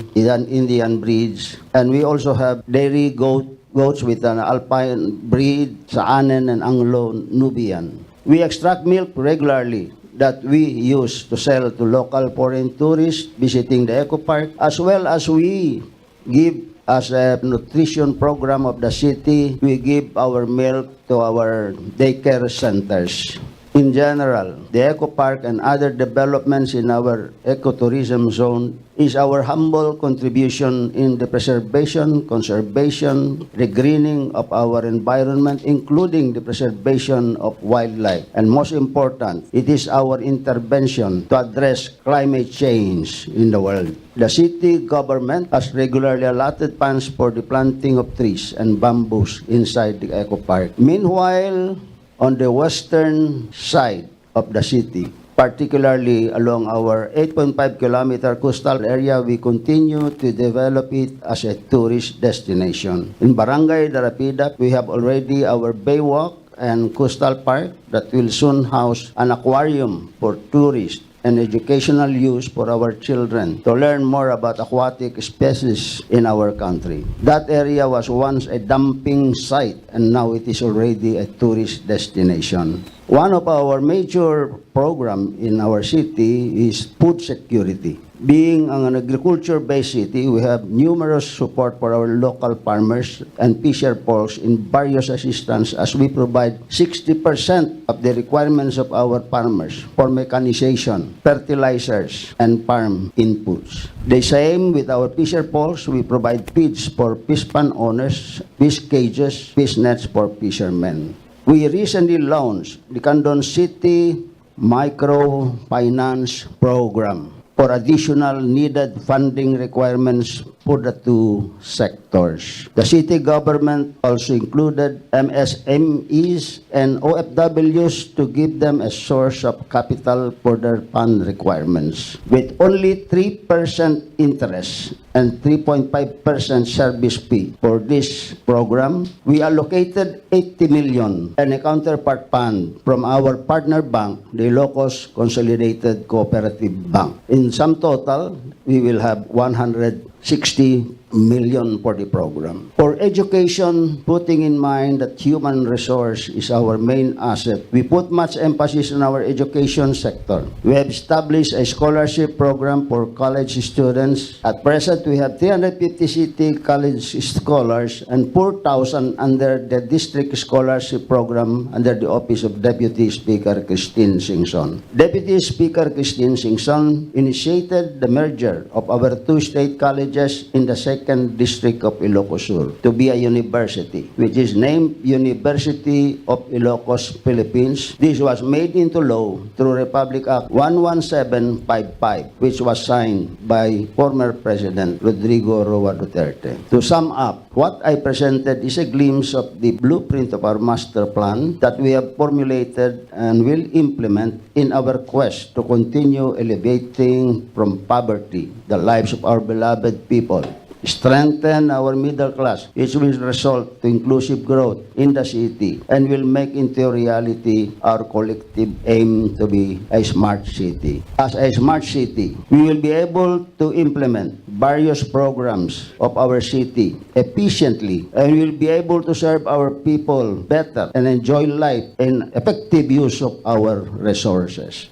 breeds, and we also have dairy goats with an alpine breed, Saanen and Anglo-Nubian. We extract milk regularly that we use to sell to local foreign tourists visiting the eco park, as well as we give as a nutrition program of the city, we give our milk to our daycare centers. In general, the Eco Park and other developments in our ecotourism zone is our humble contribution in the preservation, conservation, regreening of our environment, including the preservation of wildlife. And most important, it is our intervention to address climate change in the world. The city government has regularly allotted funds for the planting of trees and bamboos inside the Eco Park. Meanwhile, on the western side of the city, particularly along our 8.5-kilometer coastal area, we continue to develop it as a tourist destination. In Barangay Darapida, we have already our Baywalk and Coastal Park that will soon house an aquarium for tourists and educational use for our children to learn more about aquatic species in our country. That area was once a dumping site and now it is already a tourist destination. One of our major program in our city is food security. Being an agriculture-based city, we have numerous support for our local farmers and fisher folks in various assistance as we provide 60% of the requirements of our farmers for mechanization, fertilizers, and farm inputs. The same with our fisher folks, we provide feeds for fish pond owners, fish cages, fish nets for fishermen. We recently launched the Candon City Microfinance Program for additional needed funding requirements for the two sectors. The city government also included MSMEs and OFWs to give them a source of capital for their fund requirements. With only 3% interest and 3.5% service fee for this program, we allocated 80 million and a counterpart fund from our partner bank, the Ilocos Consolidated Cooperative Bank. In sum total, we will have 160 million for the program. For education, putting in mind that human resource is our main asset, we put much emphasis on our education sector. We have established a scholarship program for college students. At present, we have 350 city college scholars and 4,000 under the district scholarship program under the office of Deputy Speaker Christine Singson. Deputy Speaker Christine Singson initiated the merger of our two state colleges in the second district of Ilocos Sur to be a university, which is named University of Ilocos, Philippines. This was made into law through Republic Act 11755, which was signed by former President Rodrigo Roa Duterte. To sum up, what I presented is a glimpse of the blueprint of our master plan that we have formulated and will implement in our quest to continue elevating from poverty the lives of our beloved people, strengthen our middle class, which will result to inclusive growth in the city and will make into reality our collective aim to be a smart city. As a smart city, we will be able to implement various programs of our city efficiently and will be able to serve our people better and enjoy life in effective use of our resources.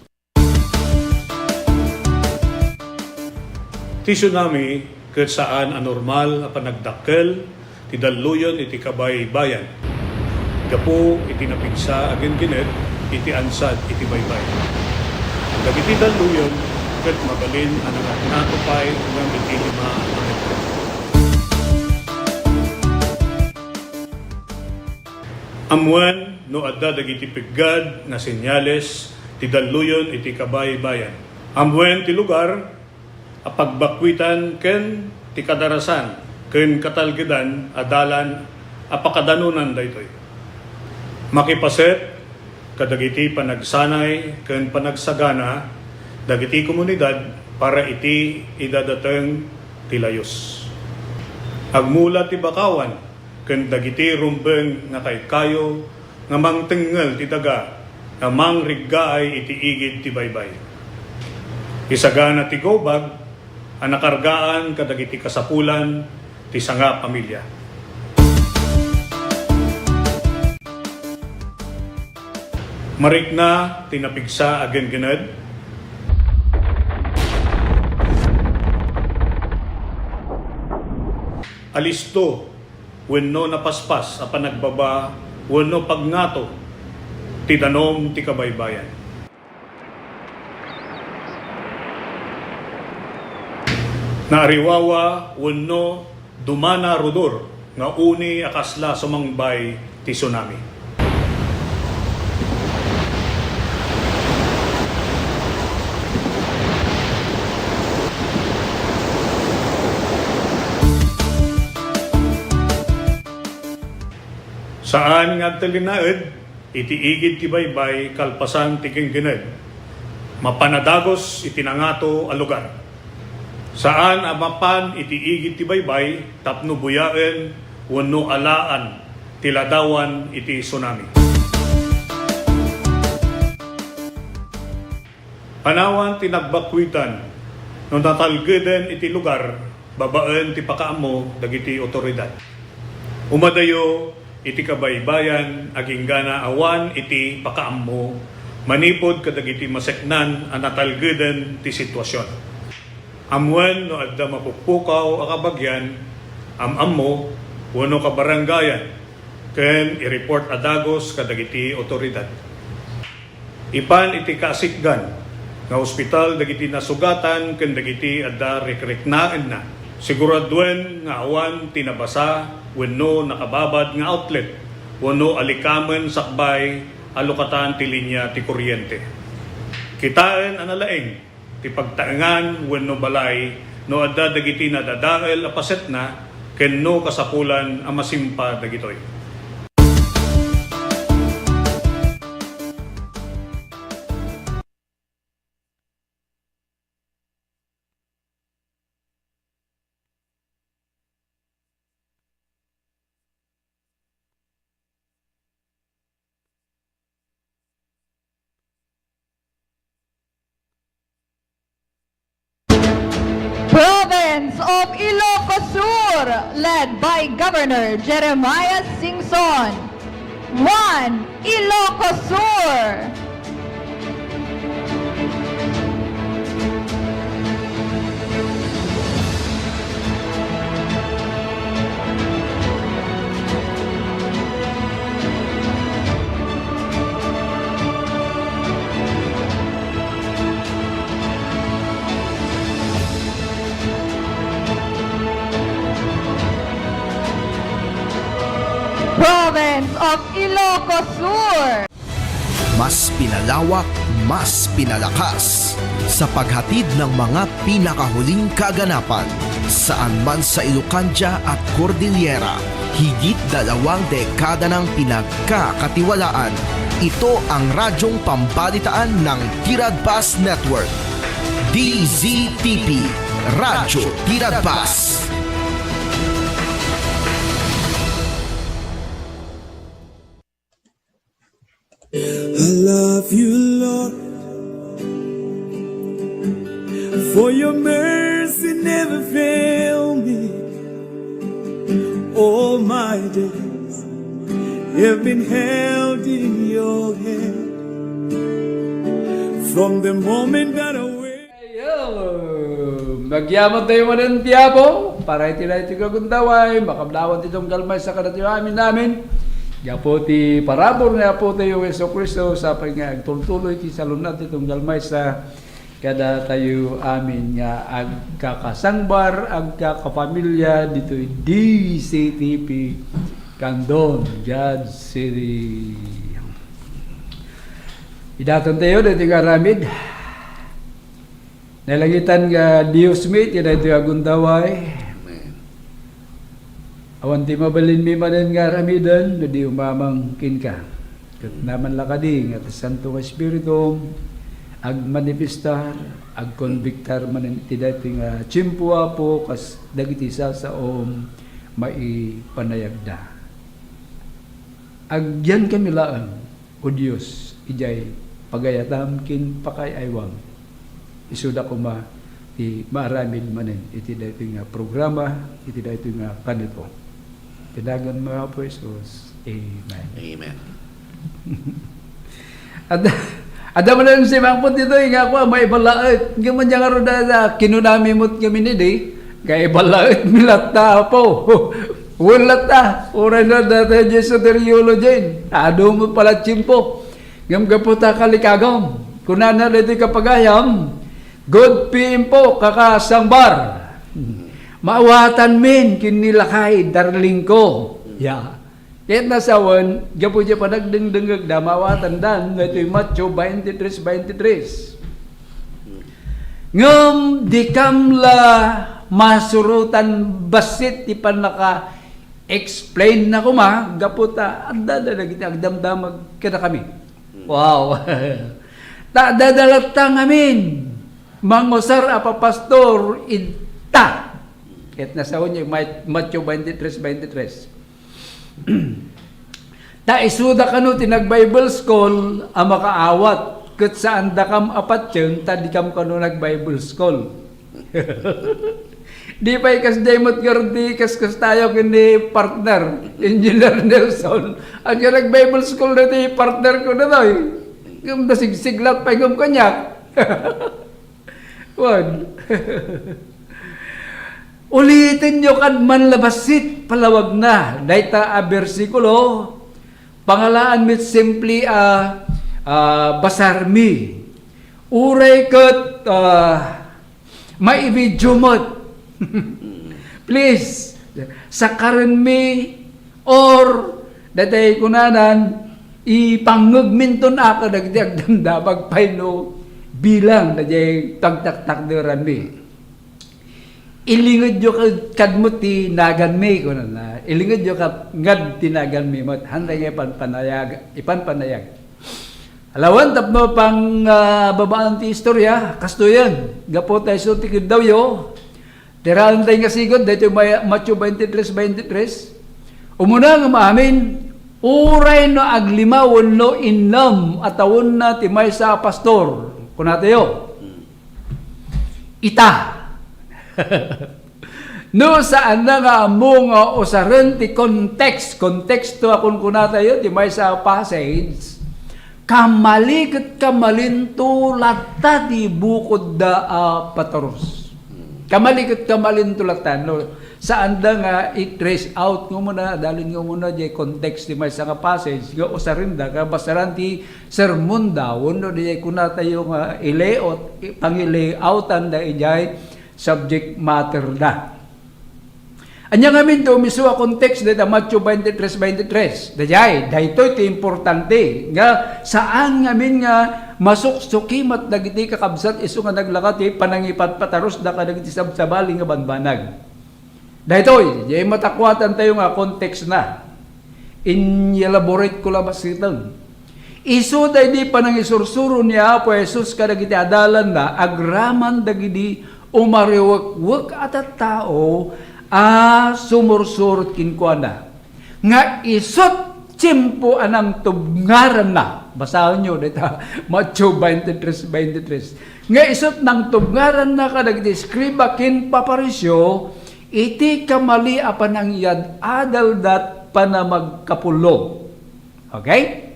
Ti tsunami ket saan anormal a panagdakkel ti daluyon iti kabay bayan. Gapo iti napigsa agin kinet iti ansad iti baybay. Dagiti daluyon ket mabalin anangat natupay ngam iti lima a metro. Amuan no adda dagiti piggad na senyales ti daluyon iti kabay bayan. Amuan ti lugar apagbakwitan ken ti kadarasan ken katalgedan adalan apakadanunan daytoy. Makipaset kadagiti panagsanay ken panagsagana dagiti komunidad para iti idadateng ti layos. Agmula ti bakawan ken dagiti rumbeng nga kaykayo nga mangtengel ti daga nga mangriggaay iti igid ti baybay. Isagana ti gobag ang nakargaan kadagiti kasapulan ti sanga pamilya. Marikna tinapigsa agen gened. Alisto wenno napaspas a panagbaba wenno pagngato ti danom ti kabaybayan. Naariwawa wenno dumana rudor nga uni akasla sumangbay ti tsunami. Saan nga talinaed iti igid ti baybay kalpasan ti kenggened mapanadagos iti nangato a lugar. Saan amapan iti igid ti baybay tapno buyaen wenno alaan ti ladawan iti tsunami. Panawan ti nagbakwitan no natalgeden iti lugar babaen ti pakaammo dagiti otoridad. Umadayo iti kabaybayan, aging gana awan, iti pakaammo, manipod kadagiti maseknan, anatalgeden ti sitwasyon. Amwen no adda mapukpukaw akabagyan, amammo, wano kabarangayan, ken i-report adagos kadagiti otoridad. Ipan iti kasikgan, nga ospital dagiti nasugatan ken dagiti adda rekriknaan na. Siguraduen nga awan tinabasa wenno nakababad nga outlet wenno alikamen sakbay alokatan ti linya ti kuryente. Kitaan analaeng ti pagtaengan wenno balay no adda dagiti nadadael a paset na ken no kasapulan a masimpa dagitoy. Province of Ilocos Sur, led by Governor Jeremiah Singson. 1. Ilocos Sur. Province of Ilocos Sur. Mas pinalawak, mas pinalakas sa paghatid ng mga pinakahuling kaganapan saan man sa Ilocania at Cordillera. Higit 2 dekada ng pinagkakatiwalaan. Ito ang radyong pambalitaan ng Tiradpas Network. DZTP, Radyo Tiradpas. I love you, Lord, for your mercy never fail me. All my days have been held in your hand. From the moment that I Magyaman tayo mo ng tiyabo, para itinay ti kagundaway, makamlawan titong galmay sa kanatiyo amin namin. Yapo ti parabor na po tayo Yeso Cristo sa pagnga tultuloy ti salunat itong galmay sa kada tayo amin nga agkakasangbar, agkakapamilya dito DCTP Candon, Judge City. Idatan tayo dito nga ramid. Nalangitan nga Dios mit, yun ito agundaway. Awan ti mabalin mi manen nga ramidan, na di umamangkin ka. Kat naman lakadi, nga Santo Espiritu, ag-manifestar, ag-convictar manen ti dati nga chimpua po, kas dagiti sasaom, maipanayagda. Agyan kami laan, o Diyos, ijay pagayatam kin pakay aywang. Isuda ko ti maaramid manen, iti dati nga programa, iti dati nga kanito. Tinagan mga po Jesus. Amen. Amen. Ada mo na yung simangpot dito, nga ko, may balaot. Gaman niya nga rin na kinunami mo't kami nidi, kaya balaot milat na po. Walat na. Uray na dati Jesus teriolo dyan. Ado mo pala chimpo. Ngam kaputa kalikagam. Kunana dito kapagayam, good PM po, kakasangbar. Maawatan min kinilakay darling ko. Ya. Kahit nasawan, gapo dya pa nagdengdengag da maawatan dan ito'y Matthew 23:23. Ngam di kamla masurutan basit ti panaka explain na ko gapo ta adda kita agdamdamag kada kami. Wow. Ta dadalat ta ngamin. Mangusar apa pastor ita. Kahit nasaon niya, Matthew 23:23. Ta isuda kanu tinag-Bible school ang makaawat. Kat saan da kam apat yun, ta di kam kanu nag-Bible school. Di pa ikas demot gardi kas tayo kini partner, Engineer Nelson. Ang nag-Bible school na di partner ko na daw. Yung nasigsiglat pa yung kanyak. Wan. Ulitin nyo kan manlabasit palawag na. Dayta a versikulo. Pangalaan mit simply basarmi. Uray kat maibidjumot. Please, sakaran mi or datay kunanan ipangugminton ako dagdagdamdabag payno bilang dajay tagtaktakderan mi. Ilingod yo kadmo ti nagan mi kunan na. Ilingod yo kat ngad tinagan mi mat handay ipanpanayag. Alawan tapno pang babaan ti istorya kastoyan gapo tayo so tikid daw yo. Tirahan tayo nga sigod, dito Matthew 23:23. Umuna nga maamin, uray no aglimawon no inlam atawon na timay sa pastor. Kuna tayo. Ita. No saan na nga among usaran ti konteksto akong kuna tayo, timay sa passage, kamalikat kamalinto latta di bukod da pataros. Kamalikat kamalintulatan, no? Saan da nga i-trace out nga muna, dalin nga muna di context di may sa nga passage, nga usarin da, kabasaran ti sermon daw, no? Di kuna tayo nga ileot, pangilayoutan da ijay subject matter da. Anya nga minto, misuwa context da Matthew 23:23. Dajay, dahito iti importante. Nga, saan nga min nga masuksukimat dagiti kakabsat iso nga naglakati panangipat pataros da ka dagiti sabsabali nga banbanag. Dahito, jay matakwatan tayo nga context na. In-elaborate ko labas itang. Iso day di panangisursuro niya po Jesus ka dagiti adalan na agraman dagiti umariwak-wak at tao sumursurot kinkuana. Nga isot tiyempo anang tubngaran na. Basahan nyo, dito, Matthew 23:23. Nga isot nang tubngaran na kadagiti skriba kin paparisyo, iti kamali apan ang iyad adal dat panamagkapulo. Okay?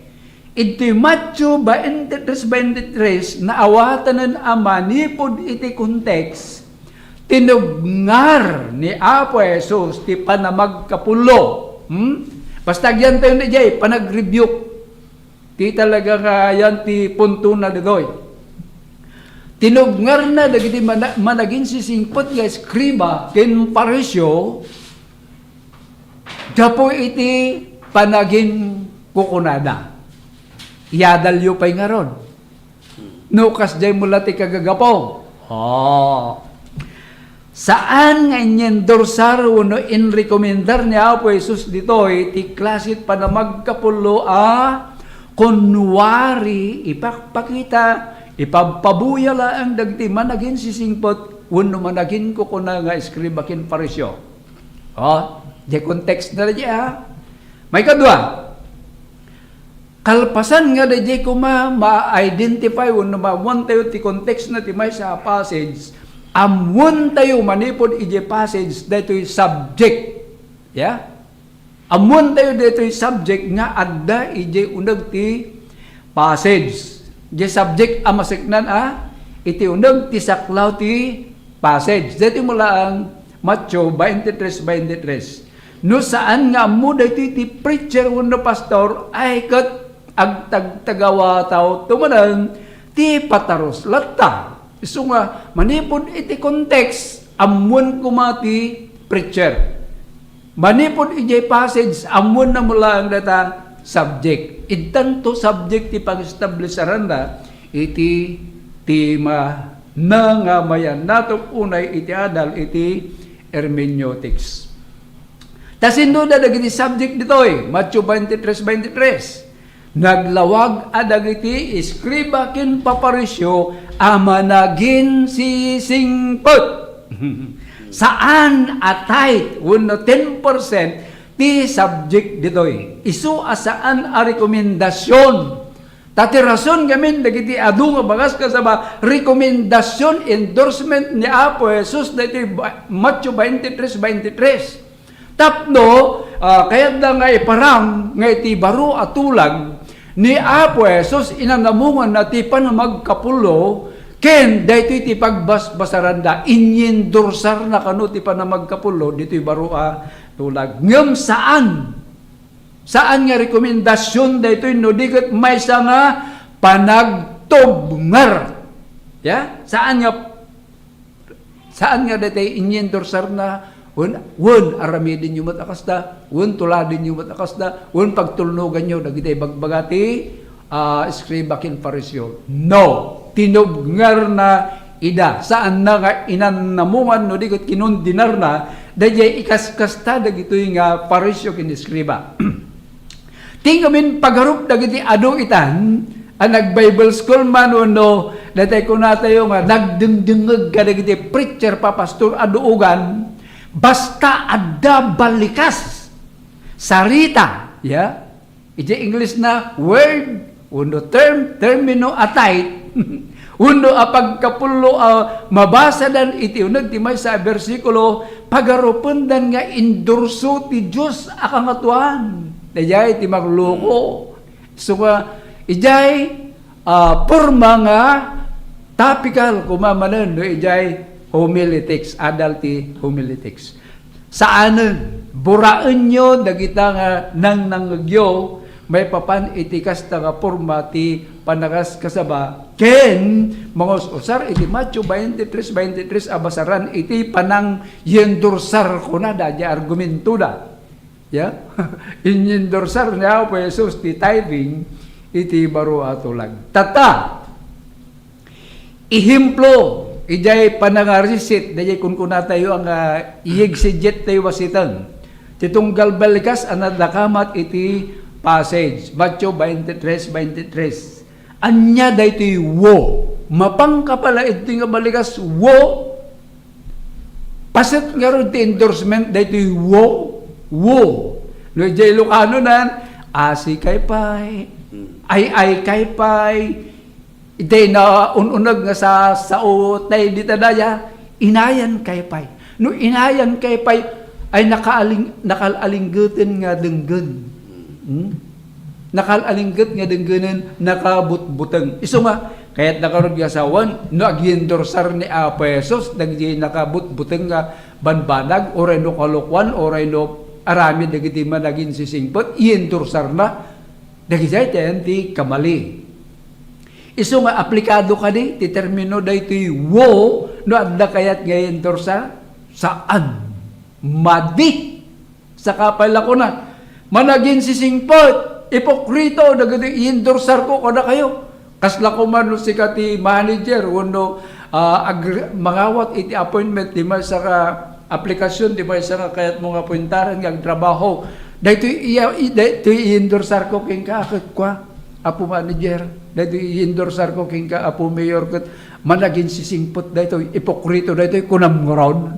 Iti Matthew 23:23 na awatanan amanipod iti kontekst, tinubngar ni Apo Jesus ti panamagkapulo. Basta yan tayo na jay, panag-rebuke. Ti talaga nga yan ti punto na dagoy. Tinubngar na dagiti managin sisingpot nga skriba ken parisyo, dapo iti panagin kukunada. Iyadalyo pa'y nga ron. Nukas jay mula ti kagagapo. Saan nga inyendorsaru no inrekomendar ni Apo Jesus ditoy ti klasit pa na magkapulo kunwari ipakpakita ipagpabuyala ang dagti managin sisingpot uno managin ko kuna nga skribakin parisyo. Di context na diya. May kadwa. Kalpasan nga di ko ma-identify uno ma-want tayo ti context na ti may sa passage. Amun tayo manipod ije passage dito'y subject. Yeah? Amun tayo dito'y subject nga adda ije unag ti passage. Ije subject amasiknan iti unag ti saklaw ti passage. Dito mula ang Matthew 23:23. No saan nga mo dito'y ti preacher uno pastor ay kat ag tagtagawa tao tumanan ti pataros latta. So nga, manipod iti context, amun kumati preacher. Manipod iti passage, amun na mula ang data subject. Itanto subject ti pang-establisharan na, iti tema na nga mayan. Natong unay iti adal, iti hermeneutics. Tasindo na dagiti subject dito Matthew 23:23. Naglawag adagiti iskriba ken paparisyo amanagin sisingpot. Saan atay 10% ti subject ditoy. Isu asaan a rekomendasyon Tati rason kami dagiti adu nga bagas kasaba rekomendasyon endorsement ni Apo Jesus dati Matthew 23:23. Tapno kaya da nga iparang nga iti baro atulag ni Apo Jesus inanamungan na ti panamagkapulo ken daytoy ti pagbasbasaranda inyendorsar na kano ti panamagkapulo ditoy baro tulag ngem Saan nga rekomendasyon daytoy no diket maysa nga panagtubngar. Ya? Saan nga daytoy inyendorsar na won aramidin nyo matakasda, won tuladin nyo matakasda, won pagtulnogan nyo dagiti bagbagati skribakin parisyo. No, tinubngar na ida. Saan na nga inanamungan no diket kinundinar na dayjay ikaskasta dagitoy nga parisyo kiniskriba. Tinggamin pagharup dagiti adu itan ang nag-Bible school man no datay ko natayo nga nagdengdengeg ka dagiti preacher pa pastor aduugan basta adda balikas sarita ya iti English na word uno termino atay uno apagkapulo mabasa dan iti uneg ti may sa bersikulo pagarupen dan nga endorso ti Dios akangatuan ijay ti magloko. So ijay porma nga topical kumamanan no ijay homiletics, adulty homiletics. Saanen buraan nyo dagita nga nang nanggyo may papan itikas ta nga porma ti panagas kasaba ken mga usar iti Matthew 23:23 abasaran iti panang yendorsar kunada di argumento da. Ya, inyendorsar niya po Jesus ti tithing iti baro atulag. Tata, ihemplo, ijay panangarisit, dajay kun tayo ang ihigsijet tayo wasitan. Titunggal balikas anadakamat iti passage, Matthew 23:23. Anya daytoy wo, mapangkapala iti nga balikas wo, pasit nga ron ti endorsement daytoy wo, no jay Lucano nan asi kay pay ay kay pay ite na ununag nga sa utay dita daya inayan kay pay no inayan kay pay ay nakalalinggutin nga denggen nakalalinggut nga denggenan nakabutbuteng iso nga kaya't nakarod nga sawan no agendorsar ni Apo Jesus dagiti nakabutbuteng nga banbanag oray no kalukwan oray no arami dagiti managin sisingpot iendorsar na dagiti ti kamali iso nga aplikado kani ti termino daytoy wo no adda kayat nga iendorsa saan madi sa kapala ko na managin sisingpot ipokrito dagiti iendorsar ko kada kayo kasla ko man si kati manager uno mangawat iti appointment di man sa aplikasyon di ba isa nga kayat mga puntaran ng trabaho dahito i-endorsar ko king ka akit kwa apo manager dahito i-endorsar ko king ka apo mayor kat managin sisingpot dahito ipokrito dahito kunam ngaron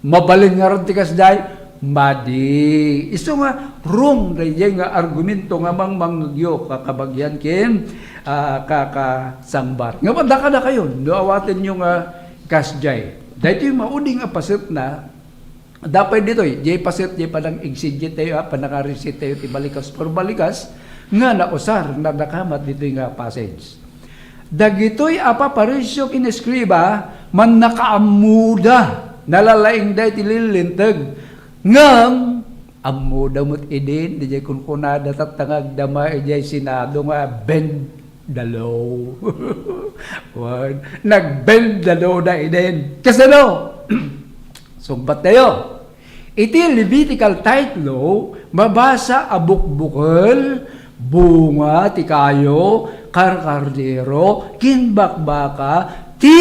mabaling ngaron tikas dahi madi iso nga wrong dahito nga argumento nga manggyo kakabagyan kin kakasangbar nga madaka na kayo doawatin nyo nga kasjay dahito yung mauding apasit na dapat dito jay pasit jay padang exigit tayo panakarisit tayo ti balikas por balikas nga nausar na nakamat dito yung passage dagitoy apa parisyo kineskriba man nakaamuda nalalaing dahi ti lilintag ngam amuda mo't idin di jay kunkunada tatangag dama jay sinado nga bend dalaw. Nag-bend dalaw na inin. Kasi no, sumbat tayo. Iti Levitical title, mabasa abukbukal, bunga, tikayo, karkardero, kinbakbaka, ti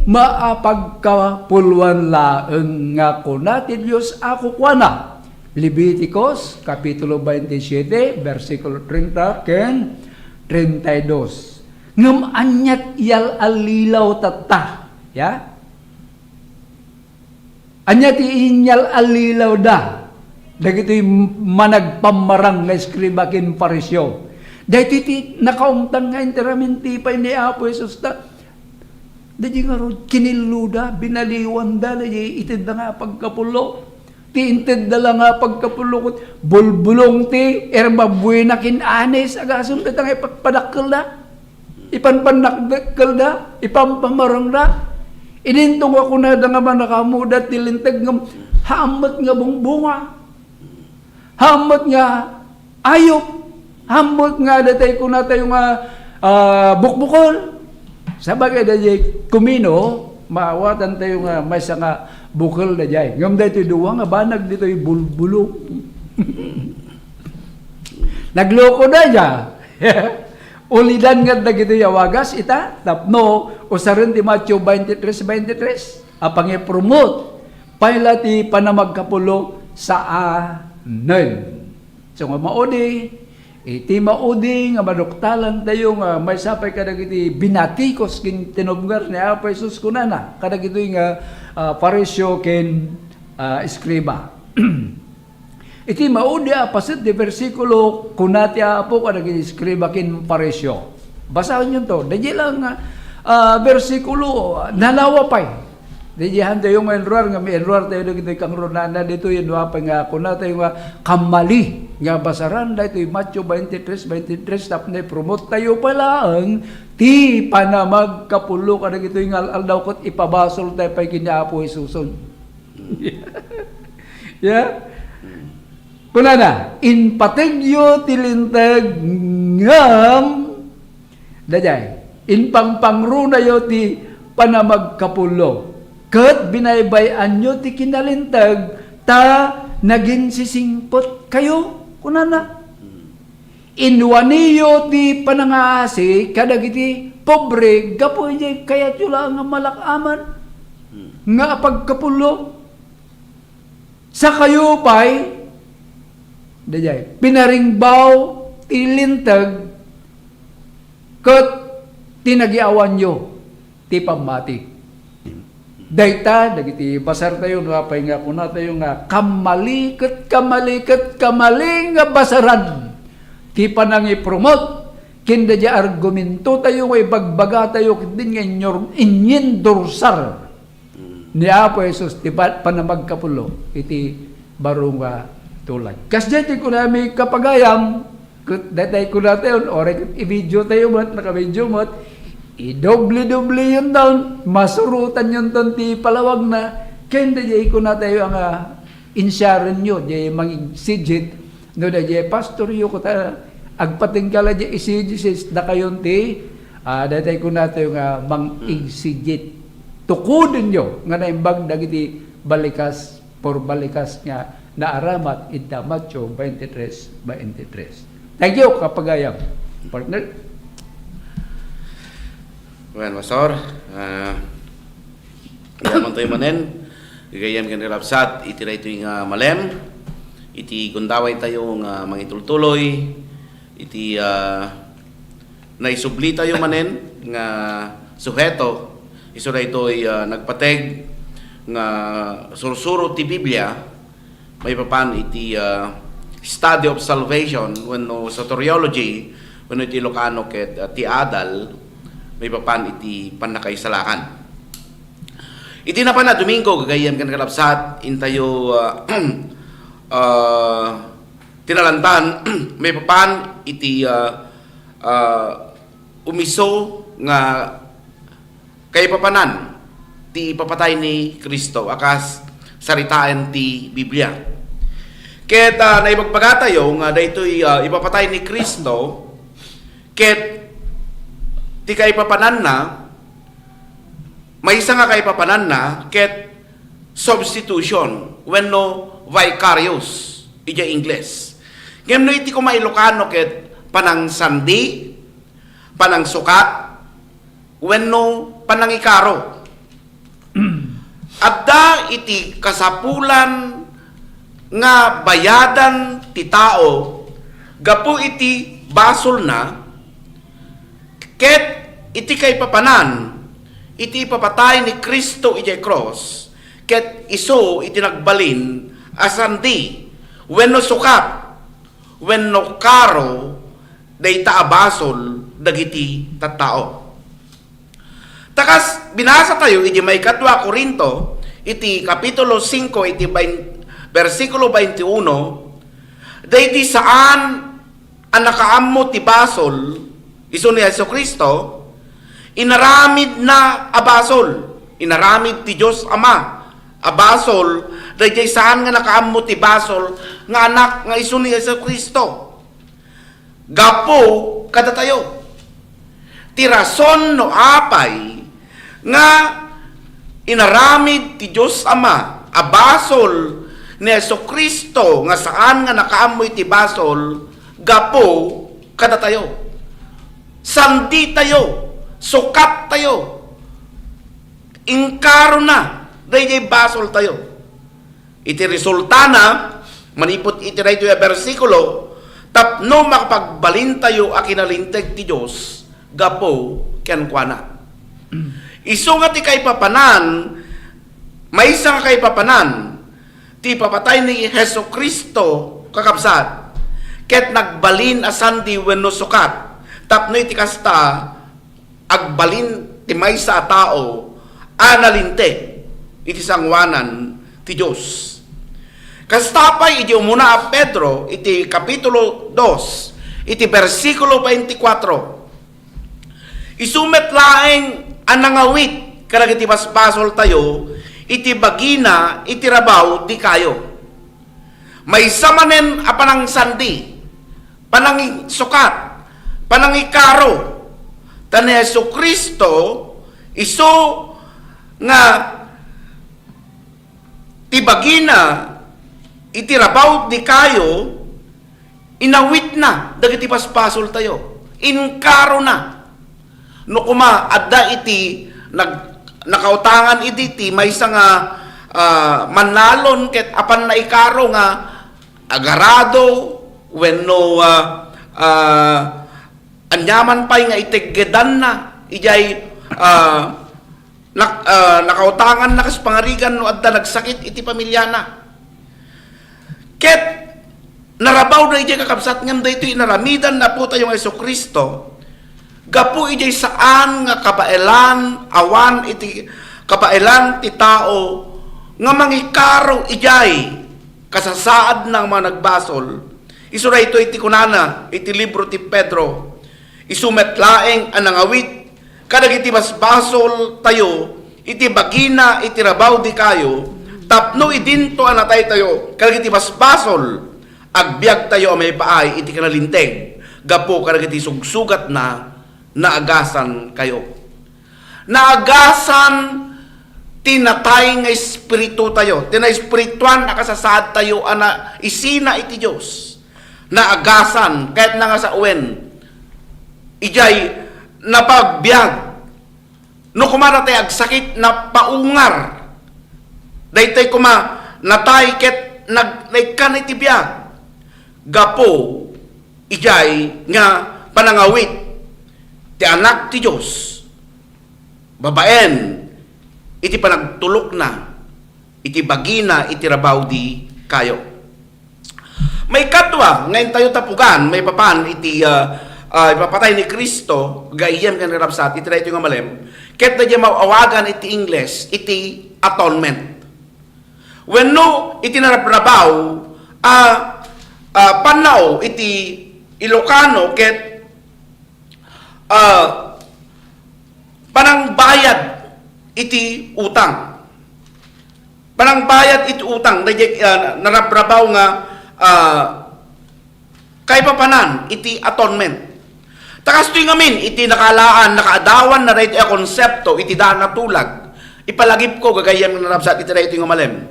maapagkapulwan laeng nga kunati Diyos ako kuana. Leviticus, Kapitulo 27, versikulo 30, ken 32. Ngam anyat iyal alilaw tata. Ya? Anyat inyal alilaw da. Dagito'y managpamarang na eskribakin parisyo. Dahil iti nakaumtang nga interamenti pa ni Apo Jesus ta. Dahil nga ron, kiniluda, binaliwan da, dahil itid na nga pagkapulo. Ti intid na lang nga pagkapulo ko, bulbulong ti, erbabuy na kinanes, agasong da tangay patpadakkel da. Ipanpanakdakkel da, ipampamarang da. Inintong ako na da nga manakamuda, tilintag nga, hamat nga bunga. Hamat nga ayok. Hamat nga datay ko na tayo nga bukbukol. Sabagay da jay kumino, maawatan tayo nga may nga bukol na jay. Ngam da ito duwa nga banag dito yung bulbulong. Nagloko na jay. Ulidan nga na gito yawagas ita, tapno, usarin ti Matthew 23:23, apang i-promote, paila ti panamagkapulo sa anen. So nga maudi, iti maudi nga maduktalan tayo nga may sapay kadag iti binatikos kin tinubngar ni Apo Jesus kunana, kadag ito nga parisyo kin eskriba. Iti maudi pasit di versikulo kunati Apo kadag iti eskriba kin parisyo. Basahin nyo to. Dadi lang versikulo nalawapay. Dadi handa yung enroar nga may enroar tayo dito kang ronana dito yun wapay nga kunati nga kamali nga basaran dito yung Matthew 23:23 tap na promote tayo pala ang ti panamagkapulo kadag ito yung aldaw ko't ipabasol tayo pa kinapo isusun. Yeah? Kuna na, in patigyo tilintag ngam daday, in pangpangruna yo ti panamagkapulo. Kat binaybayan nyo ti kinalintag ta naging sisingpot kayo. Kuna na. Inwaniyo ti panangasi kadag iti pobre gapo iti kaya tula nga malakaman nga pagkapulo. Sa kayo pa'y dayay, pinaringbaw ti lintag kat tinagiawan nyo ti pamati. Dayta, dagiti basar tayo, napay nga kuna tayo nga, kamalikat nga basaran. Ti panang i-promote, kinda di argumento tayo, ay bagbaga tayo, din nga inyin dorsar. Ni Apo Jesus, ti panamagkapulo, iti barong tulad. Kasi dito ko na may kapagayam, datay ko na tayo, or i-video tayo mat, naka-video mat, i-doble-doble yun down, masurutan yun doon ti palawag na, kaya di ko na tayo ang insyaran nyo, di mang sigit, no na di pastor yun ko ta, agpating kala di isigit, na kayon ti, datay ko na tayo nga mang igsigit. Tukudin nyo, nga naimbag dagiti balikas, por balikas nga, na aramat, ita Matthew 23:23. Thank you, kapagayam. Partner? Well, Pastor, yaman tayo manen, gagayam kan relapsat, itiray ito yung malem, iti gundaway tayo ng mangitultuloy, iti naisubli tayo manen, nga suheto, isura ito ay nagpateg, nga sursuro ti Biblia, may papan iti study of salvation, when soteriology, when iti Ilocano ket ti Adal, may papan iti panakaisalakan. Iti na pa na Domingo, gagayam kan kalapsat, intayo tinalantan, may papan iti umiso nga kay papanan, ti papatay ni Kristo, akas saritaan ti Biblia. Ket naibagpagatayo nga daytoy ipapatay ni Kristo, ket ti kay papanan na, may isa nga kay papanan na, ket substitution, when no vicarious, ija Ingles. Ngayon no iti ko mailokano ket panang sandi, panang sukat, when no panang ikaro. Adda iti kasapulan nga bayadan ti tao, gapu iti basol na, ket iti kay papanan, iti papatay ni Kristo iti cross, ket iso iti nagbalin asandi, wenno sukat, wenno karo, dayta abasol dagiti tattao. Takas binasa tayo iti may 2 Korinto iti kapitulo 5 iti versikulo 21, dayti saan ang nakaammo ti basol iso ni Jesucristo, inaramid na abasol, inaramid ti Diyos Ama abasol, dayti saan nga nakaammo ti basol nga anak nga iso ni Jesucristo. Gapo kada tayo. Ti rason no apay nga inaramid ti Diyos Ama abasol ni Jesucristo nga saan nga nakaamoy ti basol, gapo kada tayo. Sandi tayo, sukat tayo, ingkaro na, dayjay basol tayo. Iti resulta na, manipot iti rayto yung versikulo, tapno makapagbalin tayo a kinalinteg ti Diyos, gapo kenkwana. Isu nga ti kay papanan, may isa nga kay papanan, ti papatay ni Heso Kristo kakabsat, ket nagbalin asandi wenno sukat, tapno iti kasta, agbalin ti may sa tao, analinteg, iti sangwanan ti Diyos. Kastapay iti umuna a Pedro, iti kapitulo 2, iti versikulo 24. Isumet laeng ang nangawit, karag iti basbasol tayo, iti bagina, iti rabaw, di kayo. May samanen a panang sandi, panang sukat, panang ikaro, tan Jesu Kristo, iso nga ti bagina, iti rabaw di kayo, inawit na, dagiti paspasol tayo. Inkaro na. No kuma, adda iti, nakautangan iti, may isa nga manalon, ket apan na ikaro nga, agarado, wenno, anyaman pa'y nga itiggedan na, ijay, nakautangan na kas pangarigan, no adda nagsakit, iti pamilya na. Ket narabaw na ijay kakabsat ngam da ito'y naramidan na po tayong Yesu Kristo, gapu ijay saan nga kabailan, awan iti kabailan ti tao, nga mangikaro ijay kasasaad ng mga nagbasol. Isura ito iti kunana, iti libro ti Pedro, isumet laeng anang awit, kadag iti basbasol tayo, iti bagina, iti rabaw di kayo, tapno idinto anatay tayo, kadag iti basbasol, agbyag tayo may paay, iti kanalinteg, gapo kadag iti sugsugat na, naagasan kayo. Naagasan, tinatay nga espiritu tayo, tina-espirituan akasasaad tayo, ana isina iti Diyos, naagasan, kahit na nga sa uwen, ijay napagbyag, no kumaratay agsakit na paungar, daytay kuma natay ket nagkan iti biyag, gapo ijay nga panangawit ti anak ti Diyos, babaen iti panagtulok na, iti bagina, iti rabaw di kayo. May katwa ngayon tayo tapugan, may papan iti ipapatay ni Kristo, gayem kan rabsat, iti ito nga malem, ket na diya mawawagan iti Ingles, iti atonement. When no, iti narabrabaw, panaw, iti Ilocano, ket panang bayad, iti utang. Panang bayad, iti utang, narabrabaw nga, kay papanan, iti atonement. Takas ito ngamin, iti nakalaan, nakaadawan na rito yung konsepto, iti daan na tulag. Ipalagip ko, gagayam na narabsat, iti rito yung malem.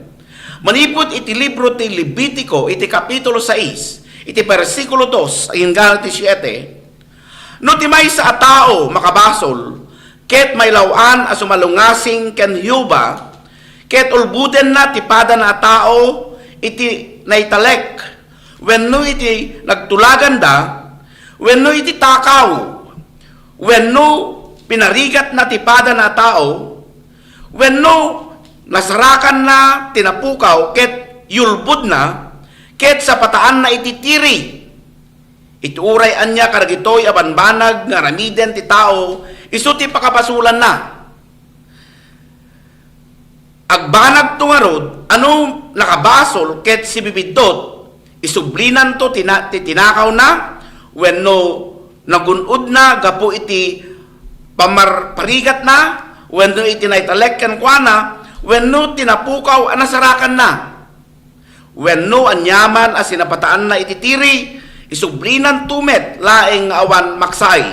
Manipot iti libro ti Levitico, iti kapitulo 6, iti versikulo 2, ayun gana ti 7, no ti may sa atao makabasol, ket may lawan as umalungasing ken Yuba, ket ulbuden na ti pada na tao, iti naitalek, wenno iti nagtulagan da, wenno iti takaw, wenno pinarigat na tipada na tao, wenno nasarakan na tinapukaw, ket yulbud na, ket sa pataan na iti tiri, ituuray anya karagitoy abanbanag nga ramiden ti tao isu ti pakapasulan na. Agbanag to nga rod, ano nakabasol ket si bibidtot, isublinan to tinakaw na, wenno nagunod na, gapo iti pamarparigat na, wenno iti naitalekkan kwa na, wenno tinapukaw anasarakan na, wenno anyaman as sinapataan na iti tiri, isublinan tumet, laeng awan maksay.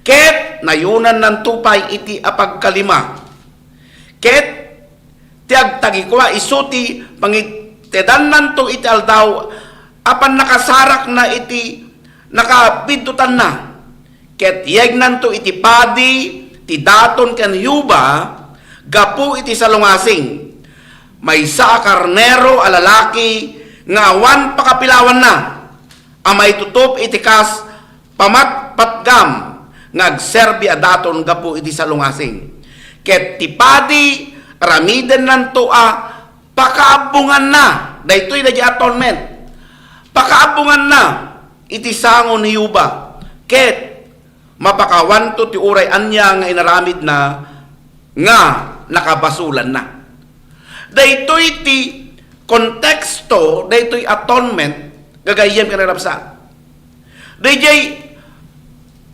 Ket nayunan ng tupay iti apagkalima. Ket tiag tagikwa isuti pangitedan nanto iti aldaw apan nakasarak na iti nakabidtutan na ket yeg nanto iti padi ti daton ken yuba gapu iti salungasing maysa a karnero a lalaki nga awan pakapilawan na amay tutup iti kas pamatpatgam nga agserbi a daton gapu iti salungasing ket ti padi ramiden nanto pakaabungan na daytoy na di atonement pakaabungan na iti sango ni yuba ket mapakawanto ti uray anya nga inaramid na nga nakabasulan na daytoy ti konteksto daytoy atonement gagayem kanarapsa dayjay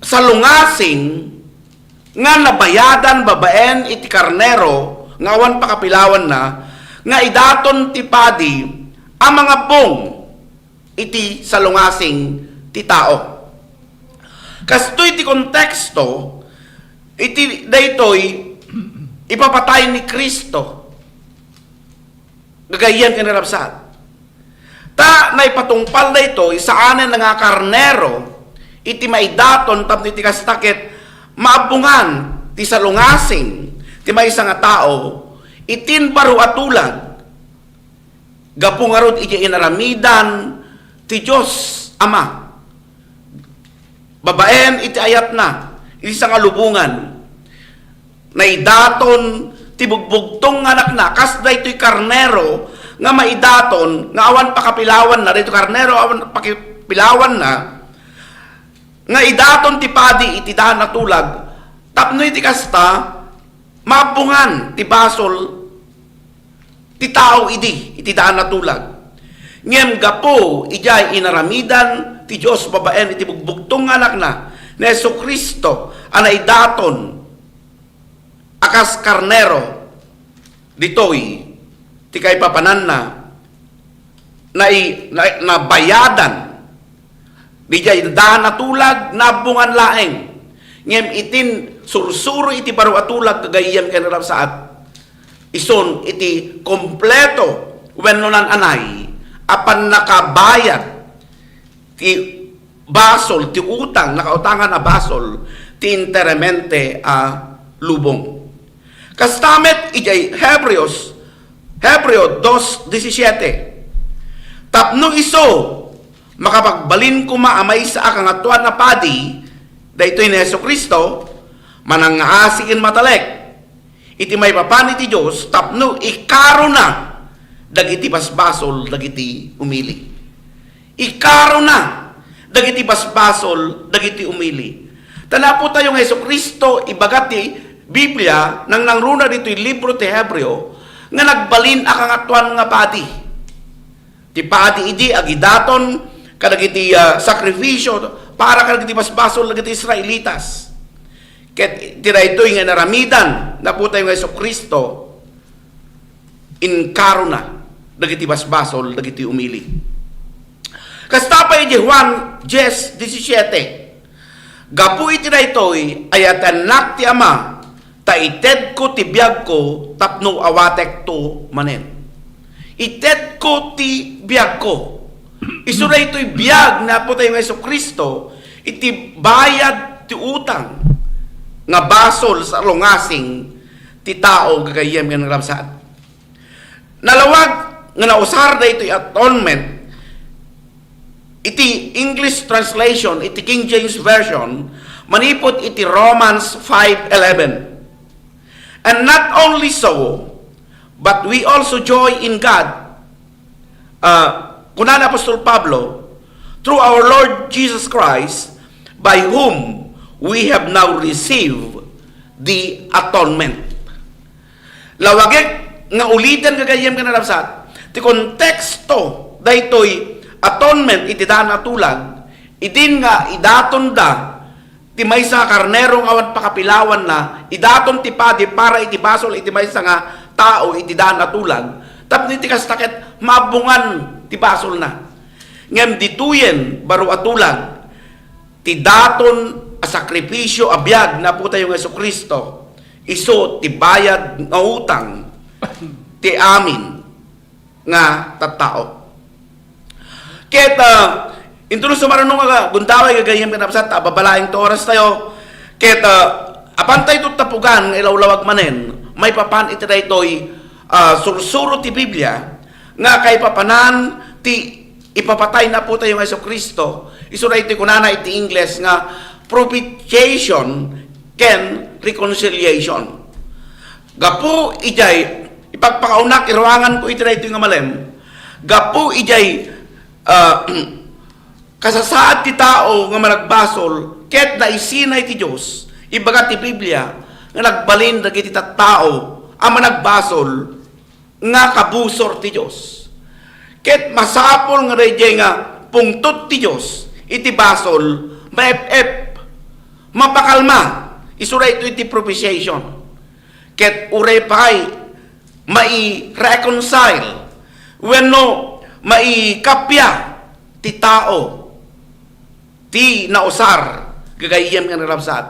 salungasing nga nabayadan babaen iti karnero nga awan pakapilawan na nga idaton ti padi ang mga bong iti salungasing ti tao. Kastoy ti konteksto iti daytoy ipapatay ni Kristo. Gagayan kanarapsat. Ta naipatungpal daytoy saanen nga karnero iti maidaton tapno iti kastakit maabungan ti salungasing ti may isang tao itin baro atulag gapungarod iti inaramidan ti Diyos Ama babaen iti ayat na isang alubungan na idaton ti bugbugtong anak na kas daytoy karnero nga maidaton nga awan pakapilawan na daytoy karnero awan pakapilawan na nga idaton ti padi iti daan na tulag tapno iti kasta mabungan ti basol ti tao iti daan na tulag ngem gapo ijay inaramidan ti Dios babaen iti bugbugtong anak na ni Jesucristo anay daton akas karnero ditoy ti kay papanan na bayadan dijay daan na tulag nabungan laeng ngem itin sursuro iti baro atulag kagayem ken rapsaat ison iti kompleto wenno nan anay apan nakabayad ti basol ti utang nakautangan na basol ti interemente lubong kastamet ijay Hebreo 2:17 tapno iso makapagbalin kuma amay sa akangatuan na padi daytoy ni Jesucristo manangaasiin matalek iti may papan iti Diyos tapno ikaro na dagiti basbasol dagiti umili ikaro na dagiti basbasol dagiti umili tanapo tayong Jesucristo ibagat ti Biblia nang nangruna dito'y libro ti Hebreo nga nagbalin akangatuan nga padi ti padi idi agidaton kadagiti sakripisyo para kadagiti basbasol dagiti Israelitas ket tira ito'y nga naramidan na po tayo ng Jesucristo inkaro na dagiti basbasol dagiti umili kastapay di Juan 10:17 gapu iti na ito'y ayatan nak ti Ama ta ited ko ti biyag ko tapno awatek to manen ited ko ti biyag ko iso na ito'y biyag na po tayo ng Jesucristo iti bayad ti utang nga basol sa lungasing ti tao gagayem nga nagramsaan. Nalawag nga nausar da ito'y atonement iti English translation, iti King James Version, manipot iti Romans 5:11. And not only so, but we also joy in God. Kunan Apostol Pablo, through our Lord Jesus Christ, by whom we have now received the atonement. Lawagik nga ulitan kagayam ka nalabsat, ti konteksto daytoy atonement iti daan atulag, idin nga idaton da ti maysa karnerong awan pakapilawan na, idaton ti padi para iti basol iti maysa nga tao iti daan atulag, tapno iti kastaket mabungan ti basol na. Ngem dituyen baro atulag ti daton a sakripisyo a biag na po tayo ng Jesucristo, iso ti bayad nga utang ti amin nga tattao. Ket intulos sumaranong nga gundaway gagayam ka napsat babalaing to oras tayo. Ket apantay to tapugan nga ilawlawag manen, may papan iti daytoy sursuro ti Biblia nga kay papanan ti ipapatay na po tayo ng Jesucristo. Iso na iti kunana iti Ingles nga propitiation ken reconciliation. Gapu ijay ipagpakaunak iruangan ko iti ito nga malem. Gapu ijay kasasaad ti tao nga malagbasol ket na isinay ti Dios ibaga ti Biblia nga nagbalin dagiti tattao ang managbasol nga kabusor ti Dios. Ket masapol nga rejay nga pungtot ti Dios iti basol maep mapakalma isura ito iti propitiation. Ket urepay mai-reconcile wenno mai-kapya ti tao ti nausar gagayem nga narabsat.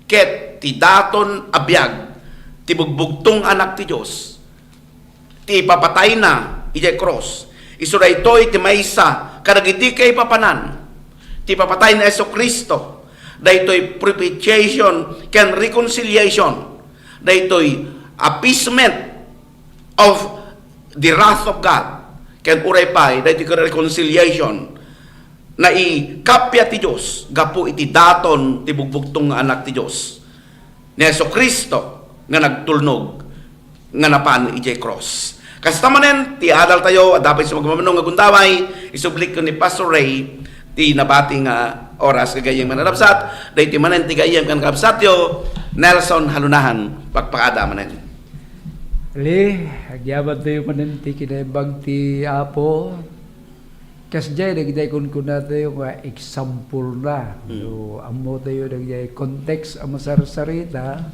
Ket ti daton abiyag ti bugbugtong anak ti Dios ti papatay na ijay cross. Isura ito iti maysa kadagiti kay papanan ti papatay na Jesucristo. Daytoy propitiation ken reconciliation. Daytoy appeasement of the wrath of God. Ken uraypay daytoy reconciliation na ikapya ti Dios gapu iti daton ti bugbugtong nga anak ti Dios ni Jesucristo nga nagtulnog nga napan ijay cross. Kasta manen ti adal tayo at dapat sa magmamanong nga gundaway isublik ko ni Pastor Ray ti nabating oras kagayang manalabsat dahi ti manen ti gayang kan kapsatyo Nelson Halunahan pagpakada manen. Ali, agyabat tayo manen ti kinabag ti Apo kasjay nagday kun tayo nga example na. So, amo tayo nagday context ang masarsarita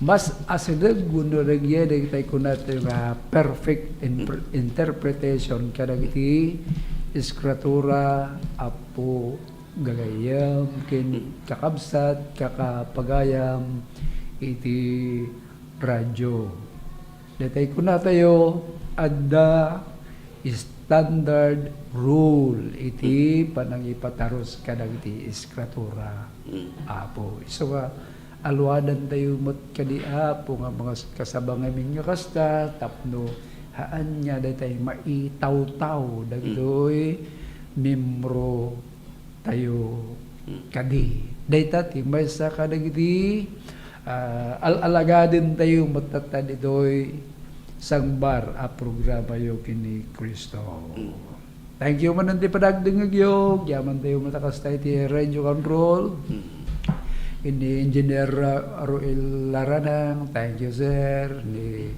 mas asinag guno nagyay nagday kun tayo nga perfect interpretation kanang iti iskritura Apo gagayam ken kakabsat kakapagayam iti radyo. Datay ko na tayo adda standard rule iti panangipataros kadang iti iskritura Apo. So alwadan tayo mat kadi Apo nga mga kasabang amin nga kasta tapno haan niya datay maitaw-taw dagitoy membro tayo kadi. Dayta ti maysa kadagiti alalagadin tayo matatad ito'y sangbar a programa yo kini Kristo. Thank you man nanti padagdeng agyo. Yaman tayo matakas tayo ti radio control. Ini Engineer Roel Laranang. Thank you sir. Ni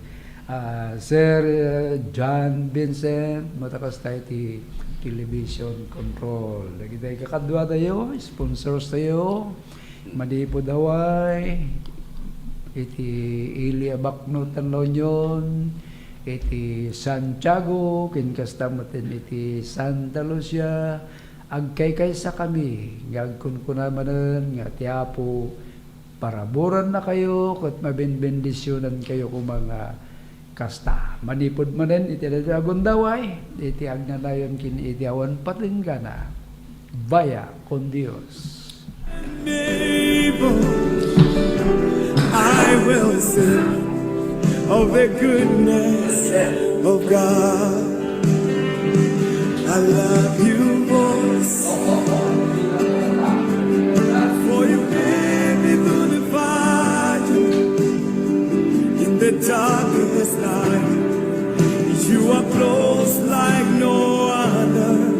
Sir John Vincent. Matakas tayo ti television control. Lagi tayo kakadwa tayo. Sponsors tayo. Madipo daway. Iti Ilia Bakno Tanlonyon. Iti Santiago. Kinkastamatin iti Santa Lucia. Agkay sa kami. Gagkun ko naman nga tiyapo. Paraburan na kayo. Kat mabinbendisyonan kayo kung mga kasta. Manipod manen iti dagon daway. Iti agnanayon kin iti awan patinggana. Baya con Dios. Neighbor, I will sing of the goodness of God. I love you, voice, for you made me through the fire in the darkest night. You are close like no other.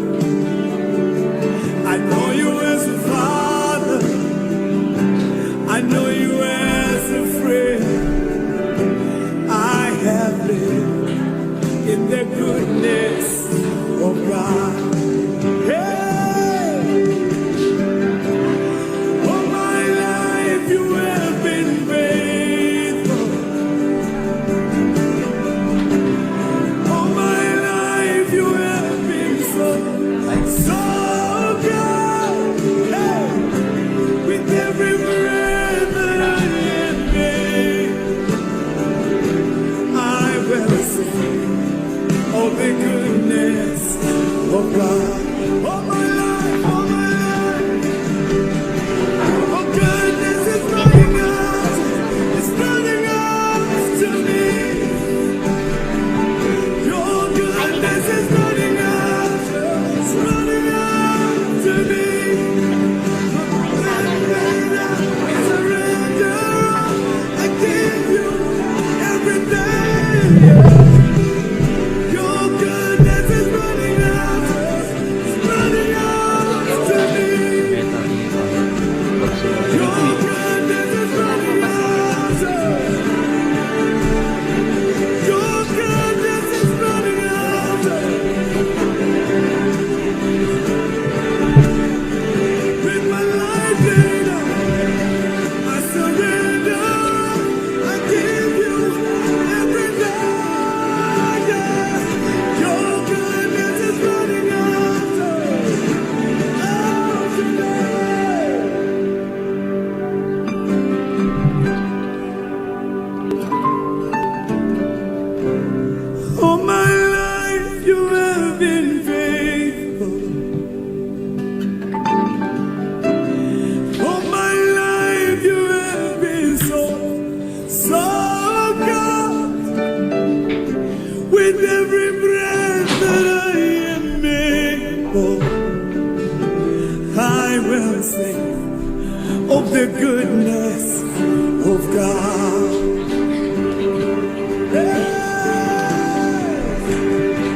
God.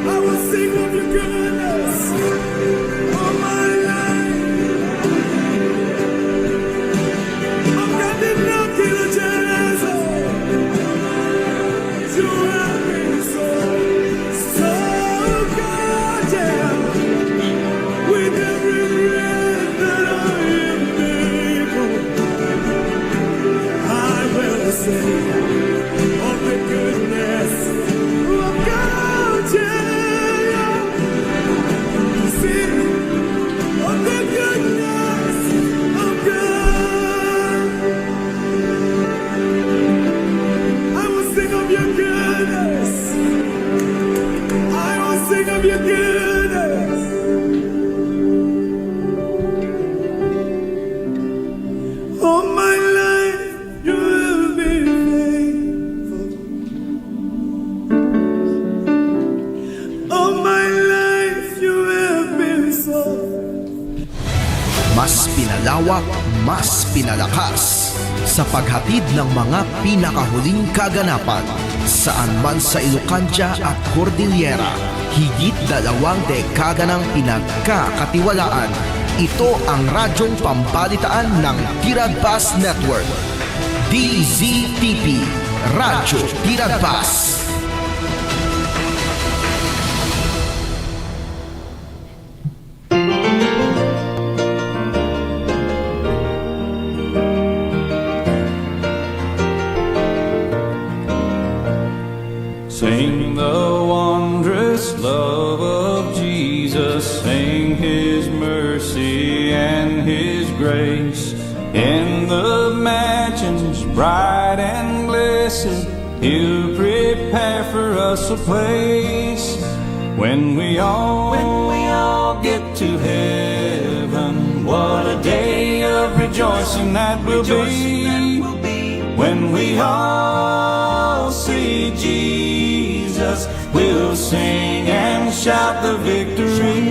I will sing of your goodness all my life. I'm getting lucky to Jesus. You have been so good, yeah. With every breath that I am able, I will sing of the goodness of God, yeah. Sing of the goodness of God. I will sing of your goodness. I will sing of your goodness. All my life you have been faithful. All my life you have been so. Mas pinalawak, mas pinalakas sa paghatid ng mga pinakahuling kaganapan saan man sa Ilocandia at Cordillera. Higit 2 dekada ng pinagkakatiwalaan. Ito ang radyong pambalitaan ng Tiradpas Network. DZTP, Radyo Tiradpas. Sing the wondrous love of Jesus, sing His mercy and His grace. In the mansions bright and blessed, He'll prepare for us a place. When we all get to heaven, what a day of rejoicing that will be. When we all see Jesus, we'll sing and shout the victory.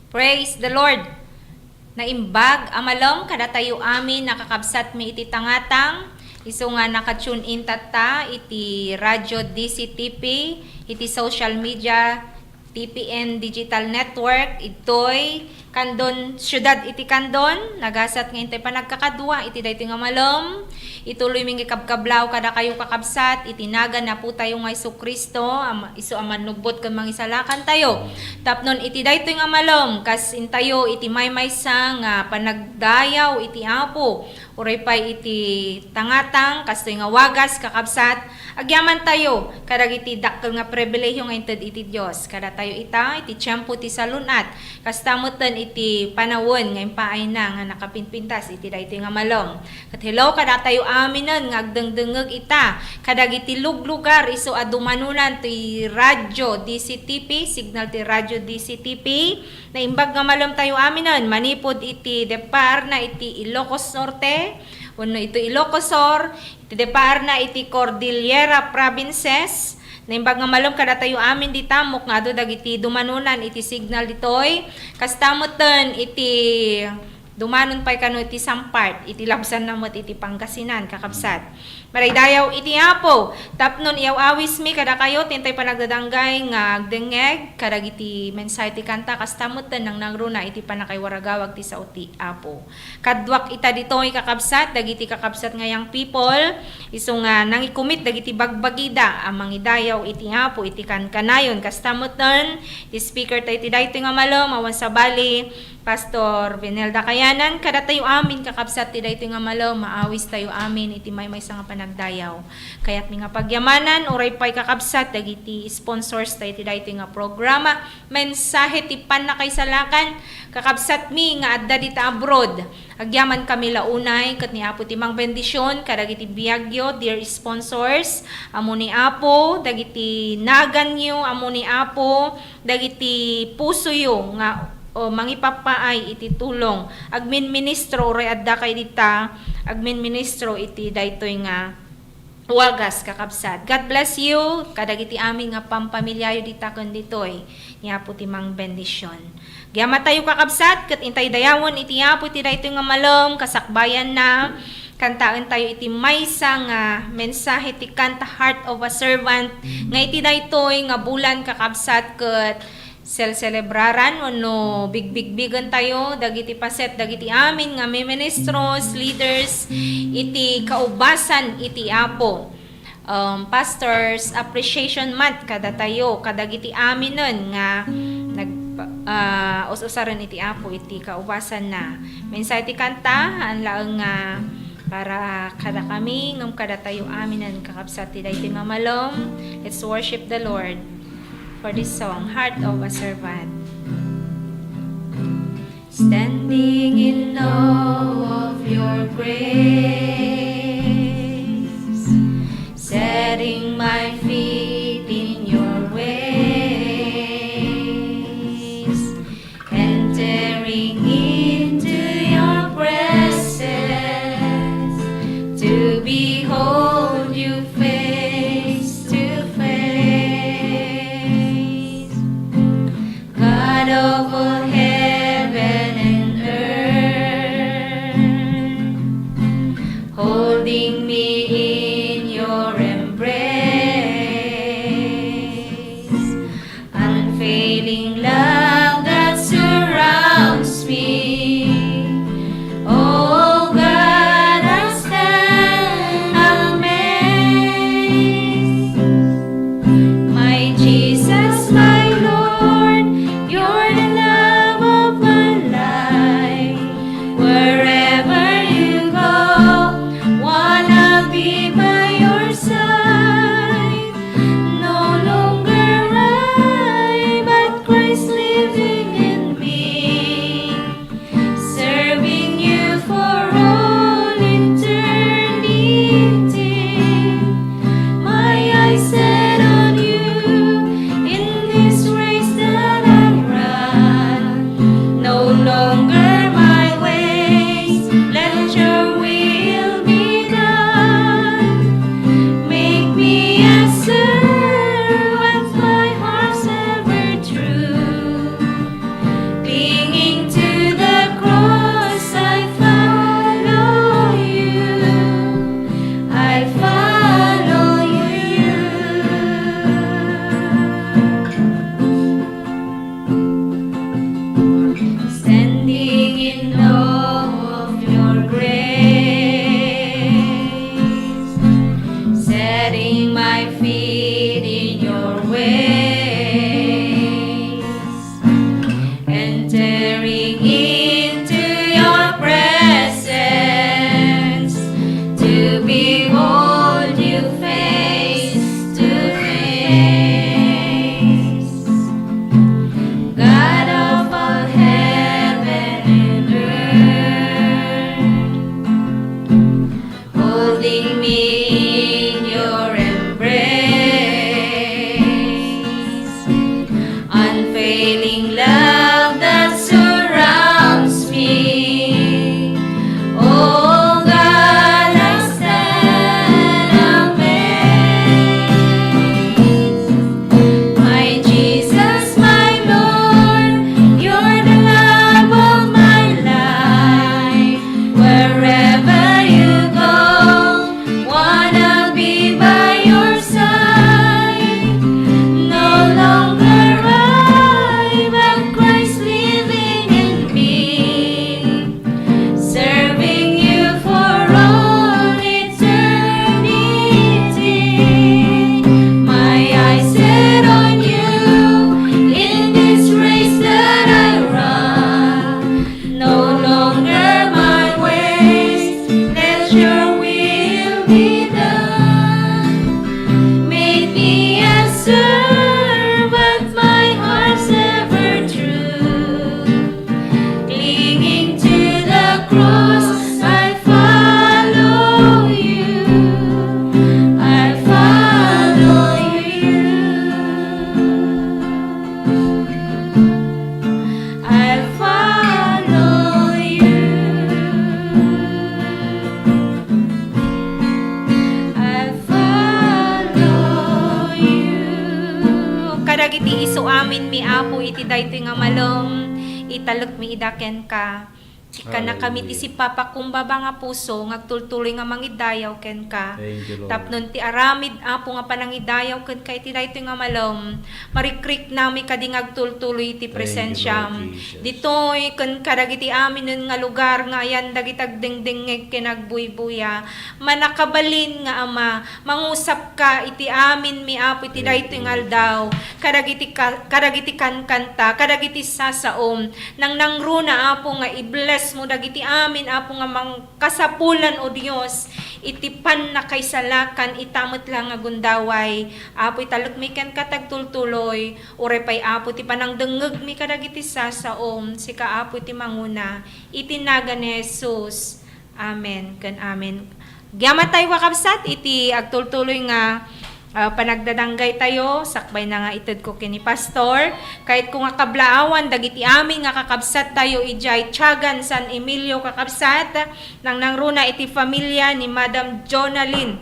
Praise the Lord. Naimbag amalom kada tayo amin nakakabsat mi iti tangatang iso nga naka-tune in tata iti Radyo DCTP iti social media TPN Digital Network itoy Kandon syudad iti Kandon nagasat nga intay pa nagkakadwa iti daytoy nga malom ituloy ming ikabkablaw kada kayo kakabsat itinaga na po tayo nga Isu Kristo isu aman nugbot ken mangisalakan tayo tapnon iti daytoy nga malom kas intayo iti maymaysa nga panagdayaw iti Apo uray pay iti tangatang kastoy nga wagas kakabsat agyaman tayo kadag iti dakkel nga pribilehyo nga inted iti Dios kada tayo ita iti tiempo ti salunat kastamuten iti panawon nga impaay na nga nakapinpintas iti daytoy nga malom ket hello kada tayo aminen nga agdengdengeg ita kadag iti luglugar isu adumanunan ti radyo DCTP signal ti radyo DCTP na imbag nga malom tayo aminen manipod iti depar na iti Ilocos Norte wenno ito Ilocos Sur iti depar na iti Cordillera provinces naimbag nga malom kada tayo amin di tamok nga ado dagiti dumanunan iti signal ditoy kastamoten iti dumanon pay kano iti Sampart iti labsan namot iti Pangasinan kakabsat maray dayaw iti Apo tapnon iyaw awis mi kada kayo tintay pa nagdadanggay nga agdengeg kadag iti mensahe ti kanta kastamoten nang nangruna iti panakay waragawag ti sao ti Apo kadwak ita ditoy kakabsat dagiti kakabsat nga yang people isu nga nangikumit dagiti bagbagida amang idayaw iti Apo iti kankanayon kastamoten ti speaker tayo iti daytoy nga malom awan sa bali Pastor Vinelda Kayanan kada tayo amin kakabsat ti daytoy nga malom maawis tayo amin iti maymaysa nga panagdayaw kayat mi nga pagyamanan uray pay kakabsat dagiti sponsors tayo iti daytoy nga programa mensahe ti panakaysalakan kakabsat mi nga adda dita abroad agyaman kami launay ket ni Apo ti mang bendisyon kadagiti biagyo dear sponsors amo ni Apo dagiti naganyo amo ni Apo dagiti pusoyo nga o mangipapaay iti tulong agmin ministro oray adda kay dita agmin ministro iti daytoy nga wagas kakabsat. God bless you kadagiti amin nga pampamilyayo dita ken ditoy ni Apo ti mang bendisyon Gyama tayo kakabsat, kat intay dayawon iti Apo iti daytoy nga malom, kasakbayan na, kantaan tayo iti maysa nga mensahe ti kanta Heart of a Servant, nga iti daytoy nga bulan kakabsat kat celebraran no big-big-bigan tayo, dagiti paset, dagiti amin nga may ministros, leaders, iti kaubasan iti Apo. Pastors Appreciation Month kada tayo, kadagiti amin nun nga us-usaran iti Apo iti kaubasan na. Mensahe iti kanta, ang laang nga para kada kami, ngam kada tayo aminan kakabsat ti daytoy nga malom. Let's worship the Lord for this song, Heart of a Servant. Standing in awe of your grace, setting my feet in your ways, entering into your presence, to behold you face to face. God of all heaven and earth, holding me in your embrace, unfailing love that surrounds me. Oh God, I stand amazed. My Jesus, my Lord, you're the love of my life. Wherever you go, wanna be by your side. No longer I, but Christ living in me, serving you for all eternity. My eyes set on you in this race that I run. No longer my ways, let your will be done. Make me a servant, my heart's ever true. Clinging to the cross, I follow you. I follow you. Standing in awe of your grace, setting my feet in your ways, entering into your presence, to behold you face to face. God of all heaven and earth, holding me in your embrace, unfailing love that surrounds me. Oh God, I stand amazed. My Jesus, my Lord, you're the love of my life. Wherever you go, wanna be by your side. No longer I, but Christ living in me, serving you for all eternity. My eyes set on you in this race that I run. No longer my ways, let your will be done. Make me a servant, my heart's ever true. Clinging to the cross, I follow you. I follow you. I follow you. I follow you. Kadagiti isu amin mi Apo iti daytoy nga malom, italek mi idaken ka. Ika na kami ti si Papa kumbaba nga puso, ngagtultuloy nga mangidayaw ken ka. Thank you, Lord. Tapnon ti aramid apo nga panangidayaw ken ka iti daytoy nga malom. Marikrik nami kadi ngagtultuloy ti presensyam. Ditoy ken kadagiti amin nga lugar nga ayan dagitag dengdengeg ken nagbuybuya. Manakabalin nga Ama, mangusap ka iti amin mi apo iti daytoy nga aldaw. Kadagiti kankanta, kadagiti sasaom nang nangruna apo nga i-bless mo dagiti amin apo nga mangkasapulan o Dios iti pan na kay salakan itamot lang nga gundaway apo italek mi ken katagtultuloy ure pay apo ti panangdengeg mi kadagiti sasaom sika apo iti manguna iti naga ni Jesus. Amen ken amen. Giamatay wakabsat iti agtultuloy nga panagdadanggay tayo, sakbay na nga ited ko kini Pastor. Kahit kung akablaawan, dagiti amin nga kakabsat tayo ijay Tiagan San Emilio kakabsat, nang nangruna iti familia ni Madam Jonalyn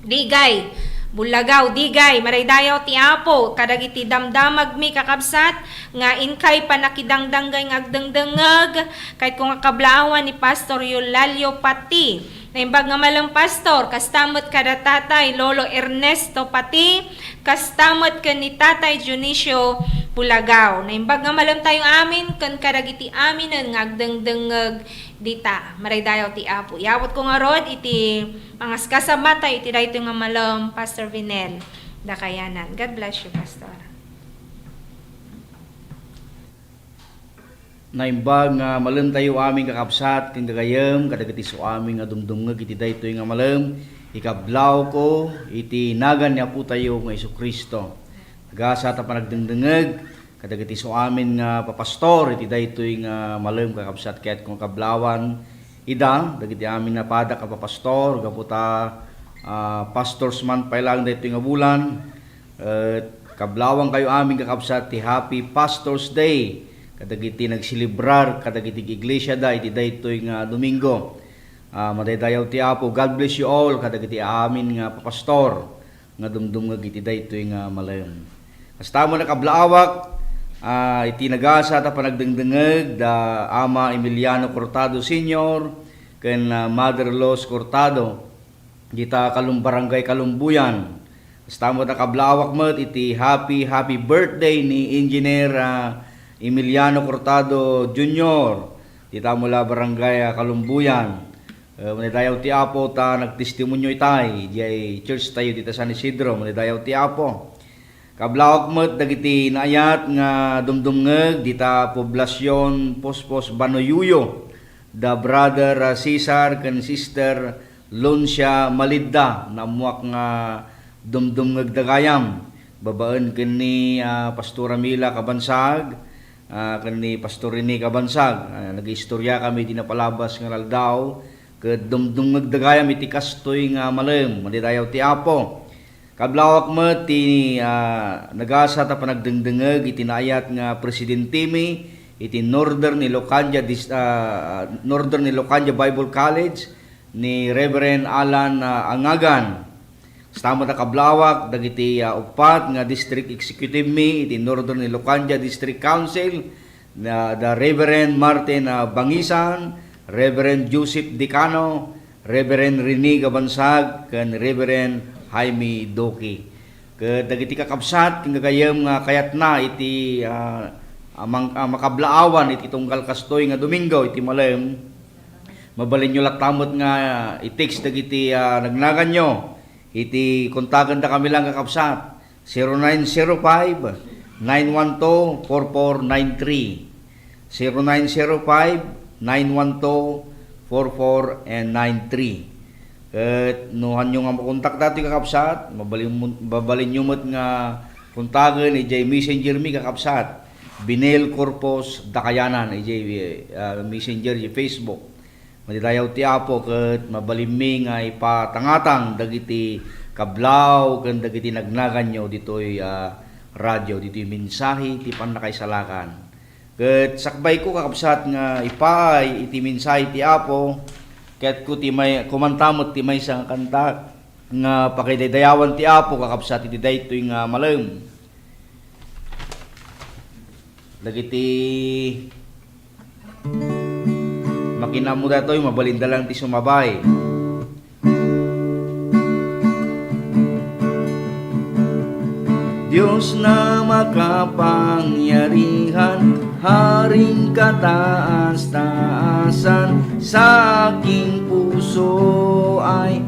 Digay, Bulagaw, Digay, maraydayaw ti Apo, kadagiti damdamag mi kakabsat, nga inkay panakidangdanggay nga agdangdangag, kahit kung akablaawan ni Pastor Eulalio Pati, naimbag nga malang pastor, kastamot kada tatay Lolo Ernesto Pati, kastamot ka ni Tatay Junicio Bulagaw. Naimbag nga malang tayong amin, kan kadagiti aminan nga agdangdangag dita. Maraydayaw ti Apo. Yawat ko nga rod, iti mga kasabata, iti dayto nga malam, Pastor Vinel. Dakayanan. God bless you, Pastor. Naimbag nga malam tayo aming kakapsat ken gagayem kadagiti so aming nga dumdumngeg iti daytoy nga malam ikablaw ko iti nagan ni Apo tayo nga Jesucristo. Nagasa ta panagdengdengeg kadagiti so amin nga papastor iti daytoy nga malam kakapsat ket kung kablawan ida dagiti amin na pada ka papastor gaputa pastors man pailang daytoy nga bulan kablawang kayo aming kakapsat ti Happy Pastors Day. Kadagiti nagsilibrar kadagiti iglesia da iti daytoy nga Domingo. Madaydayaw ti Apo. God bless you all kadagiti amin nga papastor nga dumdumngeg iti daytoy nga malam. Hasta mo nakablaawak iti nagasa ta panagdengdengeg da Ama Emiliano Cortado Sr. ken Mother Los Cortado dita Barangay Kalumbuyan. Hasta mo nakablaawak met iti happy birthday ni Engineer Emiliano Cortado Jr. Dita mula Barangay Kalumbuyan. Manidayaw ti Apo ta nagtestimonyo itay. Diyay church tayo dita San Isidro. Manidayaw ti Apo. Kablawak met dagiti naayat nga dumdumngeg dita poblasyon Pospos Banoyuyo. Da brother Cesar ken sister Luncia Malidda namuak nga dumdumngeg dagayam. Babaan ken ni Pastora Mila Kabansag. Kani Pastor Rene Kabansag, nag-istorya kami dinapalabas nga laldaw, ket dumdumngeg dagayam iti kastoy nga malam, manidayaw ti Apo. Kablawak met ti nagasa ta panagdengdengeg iti naayat nga presidente mi iti Northern Ilocania Bible College ni Reverend Alan Angagan. Stamo na kablawak dagiti upat nga district executive mi iti Northern Ilocania District Council na the Reverend Martin Bangisan, Reverend Joseph Dicano, Reverend Rene Gabansag ken Reverend Jaime Doki. Ket dagiti kakabsat ken gagayem nga kayat na iti makablaawan iti tunggal kastoy nga Domingo iti malam. Mabalin nyo latamot nga i-text dagiti nagnagan nyo. Iti kontakan da kami lang kakabsat 0905-912-4493 0905-912-4493 At nuhan nyo nga makontak dati kakabsat babalin nyo mo't nga kontakan ijay messenger mi kakabsat Binel Corpus Dakayanan ijay messenger ijay Facebook. Madidayaw ti Apo ket mabalimi nga ipatangatang dagiti kablaw ken dagiti nagnagan nyo ditoy radyo ditoy mensahe ti pannakaisalakan. Ket sakbay ko kakabsat nga ipay iti mensahe ti Apo ket ko ti may kumantamot ti maysa nga kanta nga pakidayawan ti Apo kakabsat iti daytoy nga malam. Dagiti makinamo datoy mabalinda lang ti sumabay. Diyos na makapangyarihan, Haring kataas-taasan, sa aking puso ay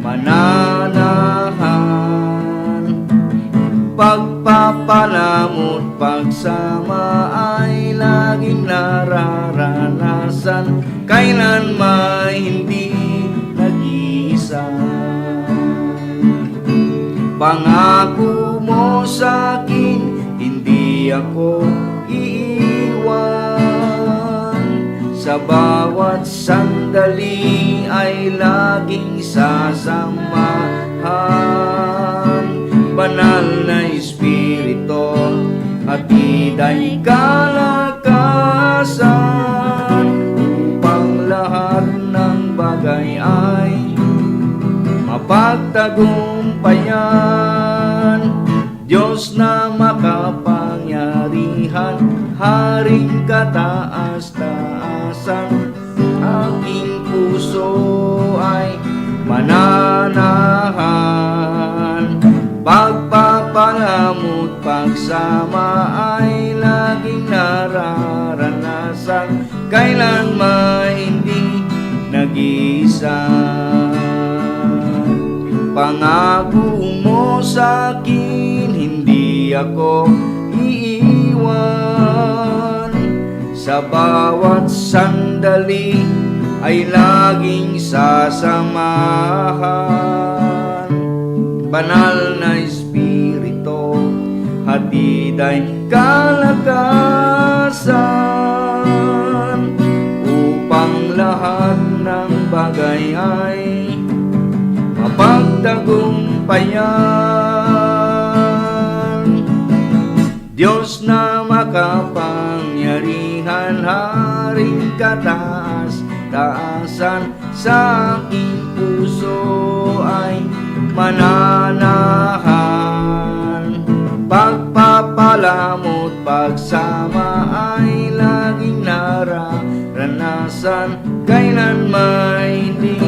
mananahan. Pagpapalamot, pagsama ay laging nararanasan, kailan may hindi nag-iisa. Pangako mo sa'kin, hindi ako iiwan. Sa bawat sandali ay laging sasamahan. Banal na Espiritu, hatid ay kalakasan, upang lahat ng bagay ay mapagtagumpayan. Diyos na makapangyarihan, Haring kataas-taasan, aking puso ay mananahan. Pagpapalamot, pagsama ay laging nararanasan, kailan may hindi nag-iisa. Pangako mo sa'kin, hindi ako iiwan. Sa bawat sandali ay laging sasamahan. Banal na Espiritu, hatid ay kalakasan, upang lahat ng bagay ay mapagtagumpayan. Diyos na makapangyarihan, Haring kataas-taasan, sa aking puso ay mananahan. Pagpapalamot, pagsama ay laging nararanasan, kailan may hindi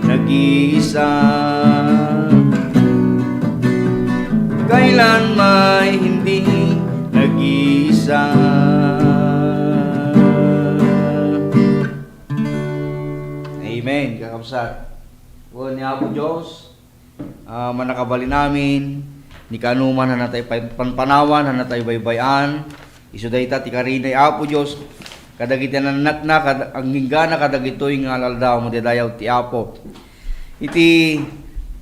nag-iisa. Kailan may hindi nag-iisa. Amen, kakabsat. O niya po Diyos, manakabali namin, ni kanuman na natay panpanawan, na natay baybayan, isuday ta ti karinay Apo Diyos, kadagiti nanak na, ang hinggana kadagitoy nga alaldaw mo dedayaw ti Apo. Iti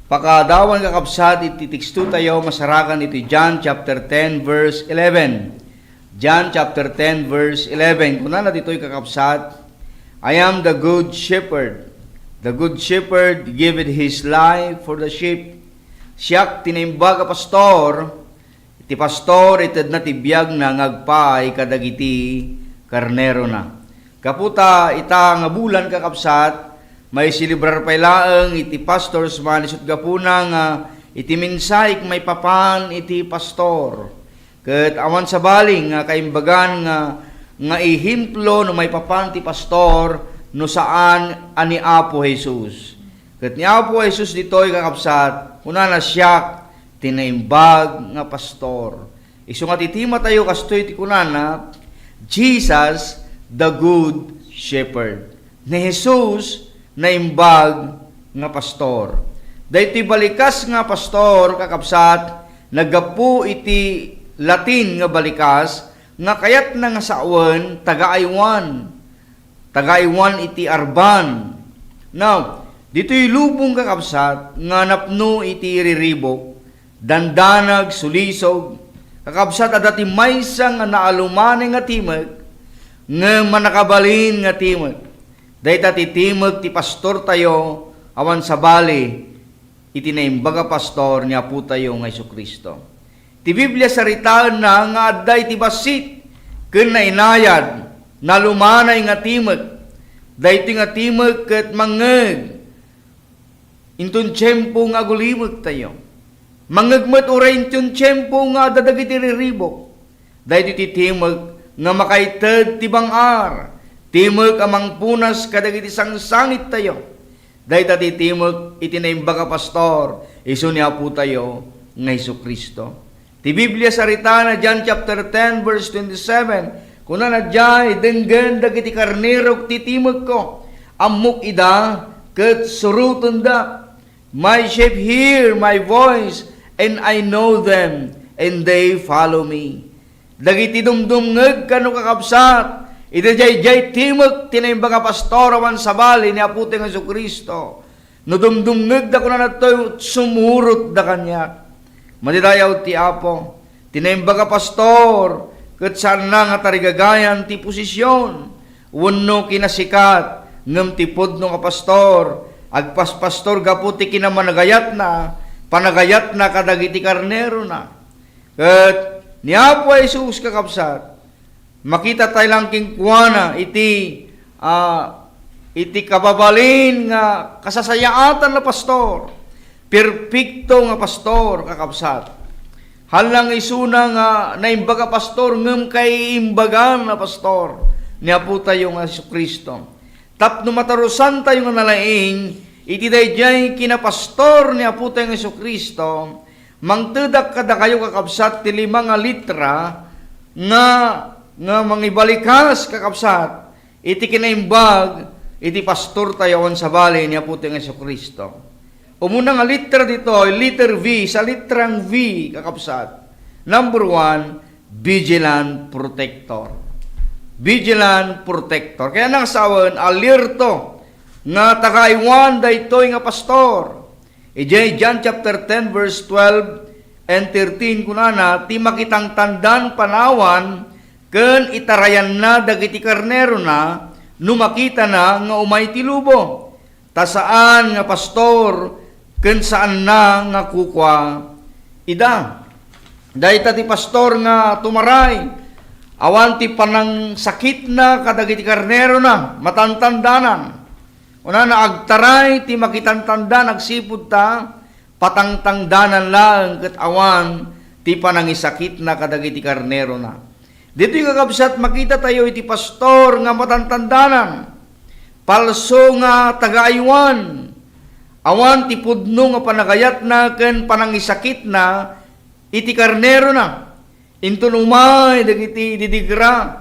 pakadawan kakabsat, iti teksto tayo masarakan iti John chapter 10 verse 11. John chapter 10 verse 11. Kuna na dito'y kakabsat, I am the good shepherd. The good shepherd giveth his life for the sheep. Siyak tinaimbag a pastor, iti pastor ited na tibiyag na ngagpaay kadagiti karnero na. Kaputa ita nga bulan kakabsat, may silibrar pailaeng iti pastors manisut gapuna nga iti minsayk may papan iti pastor. Ket awan sa baling nga kaimbagan nga ihimplo no may papan ti pastor no saan ani Apo Jesus. Ket ni Apo Jesus ditoy kakabsat, una na siya tinaimbag nga pastor. Isu nga titima tayo kastoy ti kunana, Jesus the good shepherd. Ni Jesus naimbag nga pastor. Dahiti balikas nga pastor kakabsat, nagapu iti Latin nga balikas, nga kayat na nga sawan taga-aywan. Taga-aywan iti arban. Now, dito'y lubong kakabsat, nga napno iti riribok, dandanag, sulisog, kakabsat adati maysa nga naalumani nga timag, nga manakabalin nga timag. Dahita ti timag ti pastor tayo, awan sa bali, iti naimbaga pastor niya po tayo nga Jesucristo. Ti Biblia saritaan na nga adday ti basit, ken na inayad, nalumanay nga timag, dahiti nga timag ket mangeg, intun tiyempo nga gulimag tayo. Mangegmet uray intun tiyempo nga dadagiti riribok, dahiti ti timag nga makaited ti bangar, ti Timog amang punas kadagiti sangsangit tayo. Dahil tati timog itinaimbag pastor, iso niya po tayo ng Hesus Kristo. Ti Biblia sarita na John chapter 10 verse 27, kuna na dyan, idenggan dagiti karnero ti timog ko, amok ida, ket suruton da. My sheep hear my voice, and I know them, and they follow me. Dagiti dumdumngeg kanu kakabsat, iti jay timog tinaimbag pastor awan sabali ni Apo tayong Jesucristo. No dumdumngeg da kuna nato sumurot da kanya. Madidayaw ti Apo, tinaimbag pastor, ket saan na nga tarigagayan ti posisyon, wenno kinasikat, ngem ti pudno nga pastor, agpaspastor gapu ti kinamanagayat na, panagayat na kadagiti karnero na. Ket ni Apo Jesus kakabsat, makita tayo lang kingkuana iti kababalin nga kasasayaatan na pastor, perfecto nga pastor kakabsat. Halang isuna nga naimbaga pastor ngem kay imbagan na pastor ni Apo tayo nga Jesucristo. Tapno matarusan tayo nga nalaing iti dayjay kinapastor ni Apo tayo nga Jesucristo, mangtedak kada kayo kakabsat ti 5 nga litra nga mangibalikas kakabsat iti kinaimbag iti pastor tayo on sa bali ni Apo tayo nga Jesucristo. Umuna nga litra dito, letter V, sa litrang V, kakabsat. Number 1, vigilant protector. Vigilant protector. Kaya nang sawan, alerto, nga tagaiwan da ito nga pastor. John chapter 10, verse 12 and 13, kunana, ti makitang tandan panawan, ken itarayan na dagiti karnero na, numakita na nga umay ti lubo. Tasaan nga pastor, ken saan na nga kukwa ida. Dahita ti pastor nga tumaray, awan ti panang sakit na kadagiti karnero na, matantandanan. Una na agtaray ti makitantandan, agsipud ta, patangtangdanan lang ket awan ti panangisakit na kadagiti karnero na. Dito yung kakabsat, makita tayo iti pastor nga matantandanan, palso nga tagaaywan, awan ti pudno nga panagayat na ken panangisakit na iti karnero na. Into numay dagiti didigra.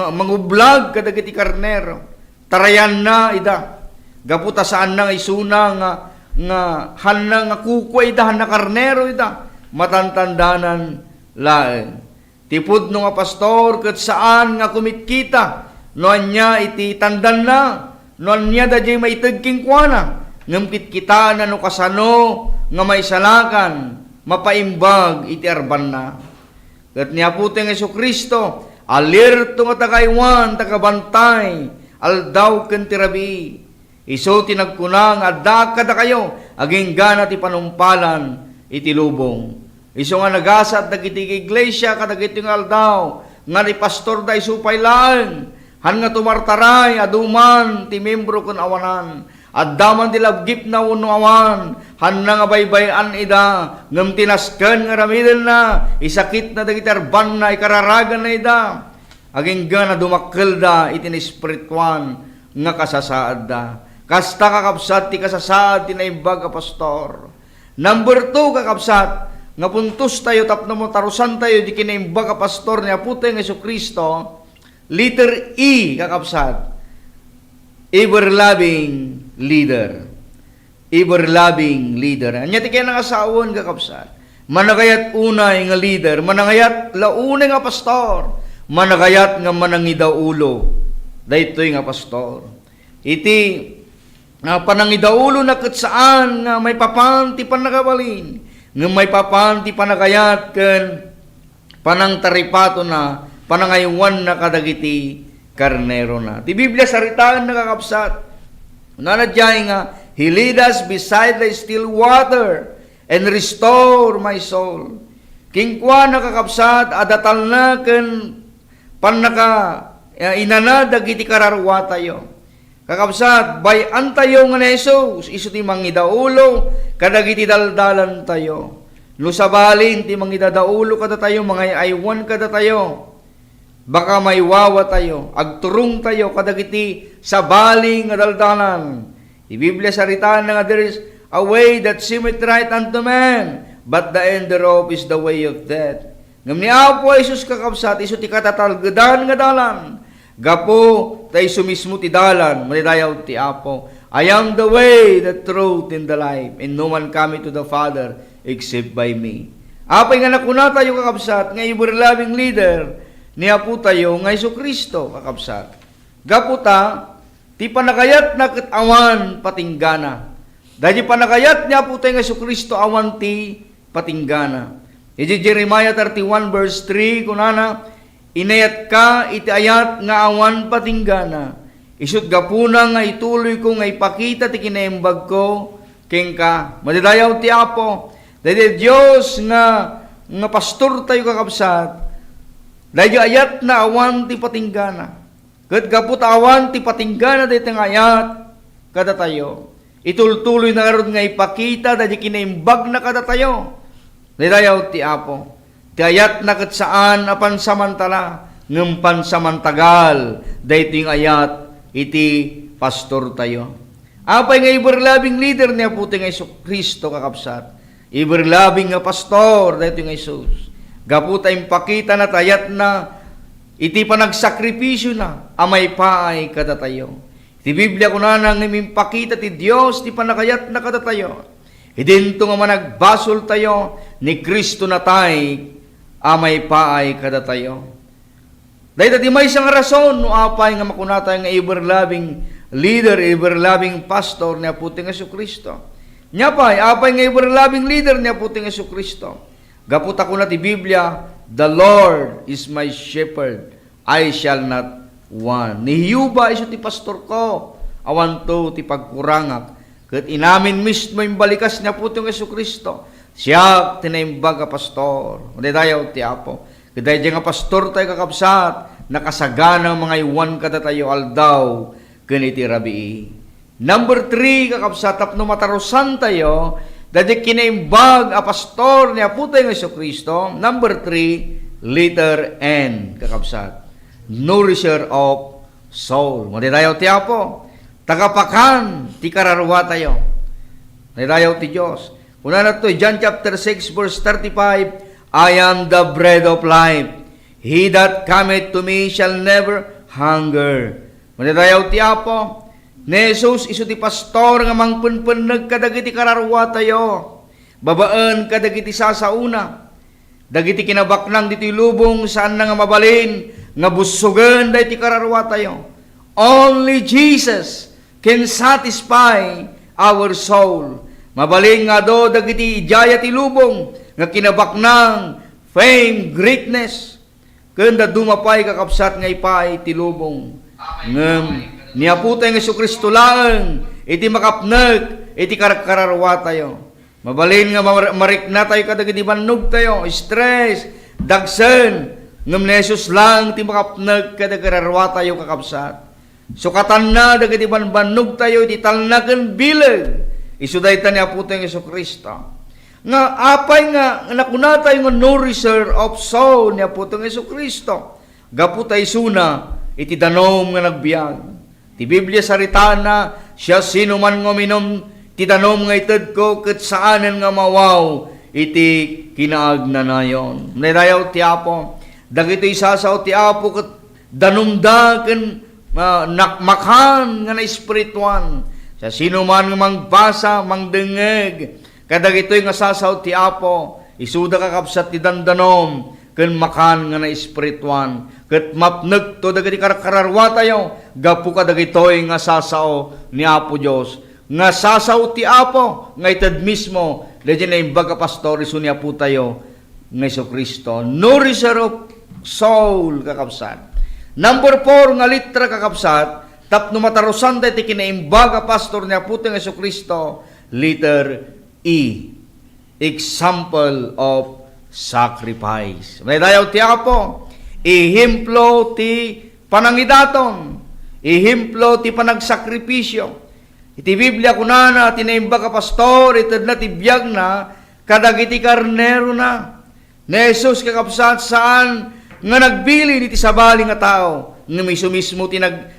Mangublag kadagiti karnero. Tarayan na ida. Gaputa saan na isuna nga hanna nga kukwa ida hanna karnero ida. Matantandanan laeng. Ti pudno nga pastor ket saan nga kumitkita. Noan niya iti tandan na, noan niya da jay maitagking kuana, ngempit kita na no kasano, nga may salakan, mapaimbag iti arban na. Kat niya po tayong Jesucristo, alerto nga tagaiwan, tagabantay, aldaw ken tirabi. Iso tinagkunang, adda kada kayo, aging gana ti panumpalan, iti lubong. Iso nga nagasat, dagiti iglesia, kadagiti nga aldaw, nga ni pastor da isupay lang, han nga tumartaray, aduman, ti membro kun awanan, addaman ti labgip na uno awan, han na nga baybayan ida, ngem tinasken nga ramiden na, isakit na dagiti arban na, ikararagan na ida, aging gana dumakkel da, itin espirituan, nga kasasaad da. Kasta kakabsat, ti kasasaad, tinaimbag ka pastor. Number 2, kakabsat, nga puntos tayo, tapno mo tarusan tayo, di kinaimbag ka pastor ni Apo tayong Jesucristo. Letter E, kakabsat, ever-loving leader. Ever-loving leader. Anya ti kaya nangasawon, kakabsat. Managayat unay nga leader, managayat launay nga pastor, managayat nga manangidaw ulo. Daytoy nga pastor. Iti panangidaw ulo na ket saan nga may papan ti panagabalin, nga may papan ti panagayat ken panang taripato na, panangaywan na kadagiti karnero na. Ti Biblia saritaan na kakabsat, nanadjay nga, He lead us beside the still water and restore my soul. Kingkwa na kakabsat, adatal na ken panaka inana dagiti kararwa tayo. Kakabsat, bayan tayo nga na Jesus, iso ti mangidaulo, kadagiti daldalan tayo. Lusabalin ti mangidadaulo kada tayo, mga aywan kada tayo. baka may wawa tayo, agturong tayo kadagiti sa baling nga daldalan. Di Biblia saritaan nga there is a way that seemeth right unto man, but the end thereof is the way of death. Ngam ni Apo Jesus kakabsat, iso ti katatalgadan nga dalan. Gapo tayo sumismo ti dalan, malidayaw ti Apo. I am the way, the truth, and the life, and no man cometh to the Father except by me. Apay nga nakuna tayo kakabsat, nga ever-loving leader, ni Apo tayo, nga Jesucristo kakabsat. Gaputa, ti panakayat na katawa patinggana. Dahil panakayat niya po tayo nga Jesucristo awan ti patinggana. Iti Jeremiah 31 verse 3, kunana, inayat ka iti ayat nga awan patinggana. Isut gapuna nga ituloy ko nga ipakita ti kinaimbag ko, king ka. Madidayaw ti Apo. Dahil Diyos nga pastor tayo kakabsat, dahil ayat na awan ti patinggana. Kat kaputawan ti patinggana dahil nga ayat kada tayo. Itultuloy na karon nga ipakita dahil kinaimbag na kada tayo. Dahil ti Apo. Ti ayat na kat saan apan samantala ng pansamantagal dahil ting ayat iti pastor tayo. Apay nga ever-loving leader niya po nga Kristo kakabsat. Ever-loving nga pastor dahil nga Jesus. Gaputa impakita na tayat na iti panagsakripisyo na amay paay kada tayo. Iti Biblia ko na nang imimpakita ti Diyos ti panakayat na kada tayo. Idinto nga managbasol tayo ni Kristo na tay amay paay kada tayo. Dahil di may isang rason no apay nga makunatay nga ever-loving leader, ever-loving pastor niya puti nga Jesucristo. Nya pay, apay nga ever-loving leader niya puti nga Jesucristo. Gaputa ko na ti Biblia, the Lord is my shepherd, I shall not want. Nihiuba iso ti pastor ko, awan to ti pagkurangak. Kat inamin mismo yung balikas niya puti nga Jesucristo. Siya tinaimbag ka pastor. Madidayaw ti Apo. Kaday nga pastor tayo kakabsat, nakasagana mga iwan kada tayo aldaw, ganiti rabii. Number 3, kakabsat, tapno matarusan tayo, dahil kinaimbag a pastor niya po tayo ng Jesucristo. Number 3, letter N, kakabsat, nourisher of soul. Madidayaw ti Apo, tagapakan, ti kararwa tayo. Madidayaw ti Diyos. Una na to, John chapter 6, verse 35, I am the bread of life. He that cometh to me shall never hunger. Manitayaw ti Apo, ni Jesus iso ti pastor nga mangpunpunag kadagiti kararwa tayo. Babaan kadagiti sasauna. Dagiti kinabaknang diti lubong saan na nga mabalin, nga busugan dahiti kararwa tayo. Only Jesus can satisfy our soul. Mabalin nga do dagiti ijaya ti lubong, nga kinabaknang fame, greatness, kanda dumapay kakapsat nga ipay tilubong. Ngem, niya po tayo nga Jesucristo lang, iti makapnag, iti kararwa tayo. Mabalin nga marik na tayo kadagiti bannog tayo, stress, dagsen, ngem ni Jesus lang, iti makapnag kadagararwa tayo kakapsat. Sukatan na, dagiti bannog tayo, iti talnaken bilag, isuday ta niya po tayo nga Jesucristo. Nga apay nga nakunatay nga nourisher of soul niya po itong Jesucristo. Gaputay suna, iti danom nga nagbiag. Ti Biblia saritaan na, siya sino man nga minom, ti danom nga itad ko, kat saanan nga mawaw, iti kinaag na nayon. Manayaw ti Apo, dagito isasaw ti Apo, kat danomda, kan nakmakan nga na espirituan. Siya sino man nga mangbasa, mangdengeg, kadag ito'y nga sasaw ti Apo, isuda kakapsat ti dandanom, ken makan nga na espirituan, ket mapneg to dagiti kararwa tayo, gapu kadag ito'y nga sasaw ni Apo Diyos. Nga sasaw ti Apo, nga itad mismo, dahil na imbaga pastor, iso ni Apo tayo, nga Jesucristo. Nourisher of soul, kakapsat. Number 4, nga litra kakapsat, tapno matarusan dahil ti kinaimbaga pastor ni Apo tayo, nga Jesucristo, letter E, example of sacrifice. May dayaw ti Apo, ihimplo ti panangidaton, ihimplo ti panagsakripisyo. Iti Biblia kunana, tinaimba ka pastor, itad na tibiyag na, kadagiti karnero na. Ni Jesus kakapsat saan, nga nagbilin iti sabali nga tao, nga isu mismo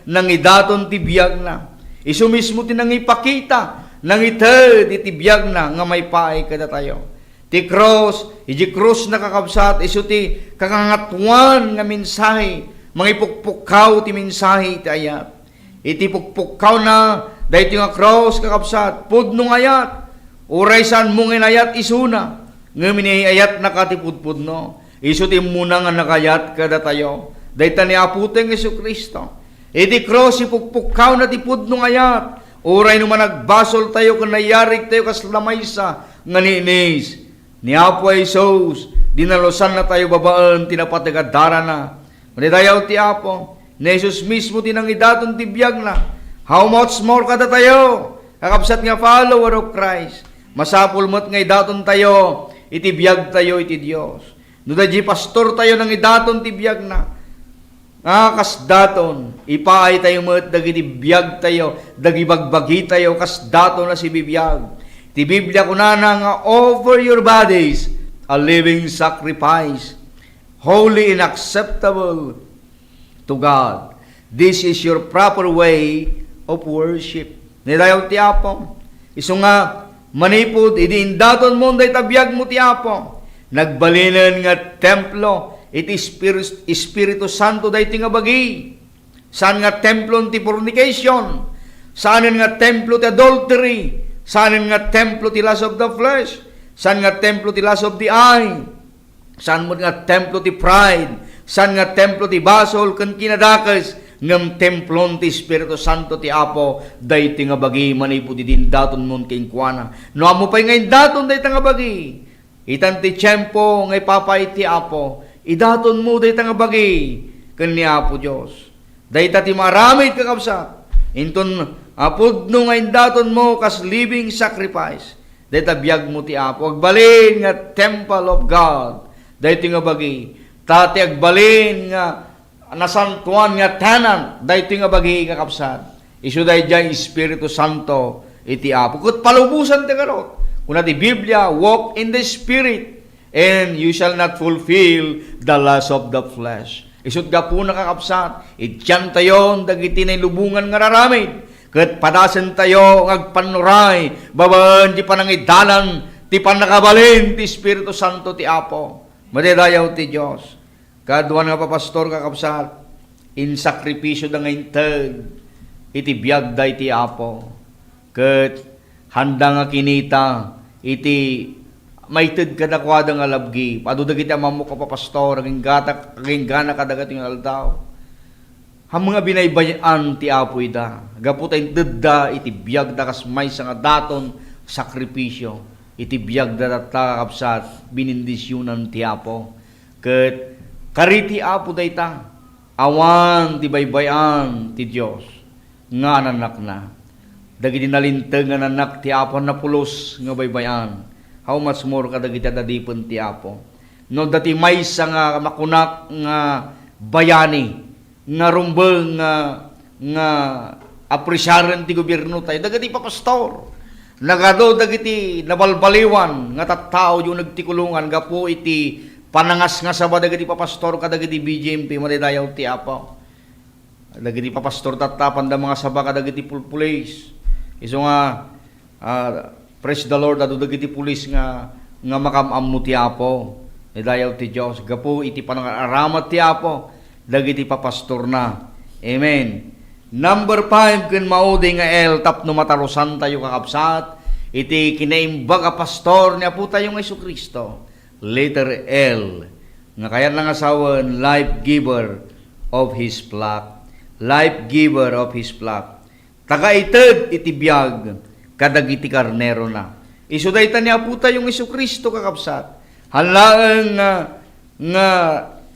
nangidaton ti biyag na. Isu mismo ipakita, nang ited iti biyag na, nga may paay kada tayo. Ti cross, iti cross na kakabsat, isu ti kakangatuan nga mensahe, mga ipukpukaw ti mensahe iti ayat. Iti pukpukaw na, dahil ti nga cross kakabsat, pudno ayat, uray saan mong inayat isuna, nga miniayat na katipudpudno. Isu ti muna nga nakayat kada tayo, dahil tani aputeng Yesu Kristo. Iti cross, ipukpukaw na ti pudno ayat, uray naman nagbasol tayo, kanayarig tayo kaslamaysa, nga niinis. Ni Apo Jesus, dinalosan na tayo babaan, tinapatigadara na. Manitayaw ti Apo, ni Jesus mismo tinangidaton ti biyag na. How much more kada tayo, kakabsat nga follower of Christ. Masapul mo't nga idaton tayo, iti biyag tayo iti Diyos. No da pastor tayo nang idaton ti biyag na. Kasdaton, ipaay tayo mo't dagiti biyag tayo, dagibagbagi tayo, kasdaton na si bibiyag. Ti Biblia kunana nga offer your bodies a living sacrifice, holy and acceptable to God. This is your proper way of worship. Nidayaw ti Apo, iso nga manipod, idiindaton mo day tabiyag mo ti Apo, nagbalinan nga templo, iti Espiritu Santo day ti nga bagi. Saan nga templo ti fornication, saan nga templo ti adultery, saan nga templo ti lust of the flesh, saan nga templo ti lust of the eye, saan mo nga templo ti pride, saan nga templo ti basol ken kinadakas, ngam templon ti Espiritu Santo ti Apo, day ti nga bagi manipod idindaton mon king kuana. No amo pay nga indaton day nga bagi, itan ti tiyempo nga ipapay ti Apo, idaton mo day nga bagi ken ni Apo Dios. Day ti maramid kakabsat, inton apudno nga indaton mo kas living sacrifice, day biyag mo ti Apo, agbalin nga temple of God, day ti nga bagi, tati agbalin nga nasantuan nga tanan, day ti nga bagi kakabsat, isu day dyan Espiritu Santo iti Apo. Kut palubusan ti karot, kuna ti Biblia, walk in the Spirit, and you shall not fulfill the lust of the flesh. Isut ga po nakakapsat, ityan tayo, dagiti na lubungan nga raramid, kat padasan tayo, agpanuray, babaan di panangidalan, ti panakabalin, ti Espiritu Santo ti Apo. Madidayaw ti Diyos. Kaduan nga papastor kakapsat, in sakripisyo da ngayon tag, iti biyag da iti Apo. Kat handa nga kinita, iti maited kadakwada nga labgi, padudag iti amamo ka papastor, aging gana kadagat yung aldaw. Ang mga binaybayan ti Apo ida, gaputay dedda iti biyag da kas may nga daton sakripisyo, iti biyag da kakapsat, binindisyunan ti Apo. Kat kariti Apo da ita, awan ti baybayan ti Diyos, nga nanak na. Dagiti nalintag nga nanak ti Apo na pulos nga baybayan. How much more kadagiti dadipon ti Apo. No dati maysa nga makunak nga bayani, nga rumbeng nga apresyaren ti gobyerno tayo, dagiti papastor. Nagado dagiti nabalbaliwan nga tattao yung nagtikulungan gapo iti panangas nga saba dagiti papastor kadagiti BJMP madidayaw ti Apo. Dagiti papastor tattapan da mga saba kadagiti pulpulis. Iso nga praise the Lord, adu dagiti pulis nga makamam mo ti Apo. Nidayaw ti Diyos. Gapo iti panangaramat ti Apo, dagiti papastor na. Amen. Number 5, kun maudi nga tapno matarusan tayo kakapsat, iti kinaimbag a pastor niya po tayo ng Jesucristo. Letter L. Nga kaya lang asawan, life giver of His flock. Life giver of His flock. Takaited iti biyag, kadagiti karnero na. Isudaytan niya po tayong Jesucristo kakabsat. Halaan nga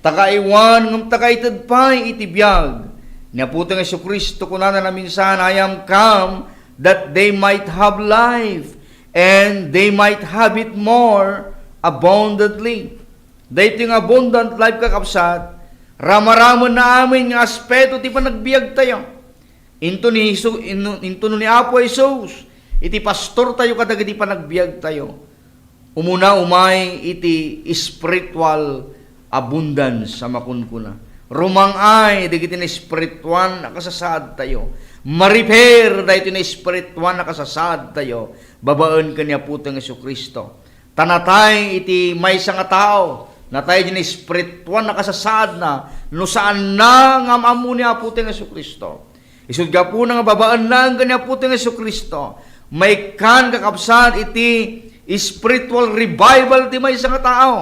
takaiwan ng takaited pa itibiyag. Niya po tayong Jesucristo kunana na minsan, I am come that they might have life and they might have it more abundantly. Dahito yung abundant life kakabsat, ramaramon na amin nga aspeto ti panagbiag tayo. Into ni Apo Jesus, iti pastor tayo kadag iti panagbiag tayo. Umuna umay iti spiritual abundance sa makunkuna. Rumangay, dagiti na espirituan na kasasad tayo. Mariper, dahito na espirituan na kasasad tayo. Babaan kanya po ng Jesucristo. Tanatay, iti may nga tao, na tayo din espirituan na kasasad na, no saan na nga maamu niya po ng Jesucristo. Isud ka po nga babaan lang kanya po ng Jesucristo. May kan kakabsat iti spiritual revival ti may nga tao.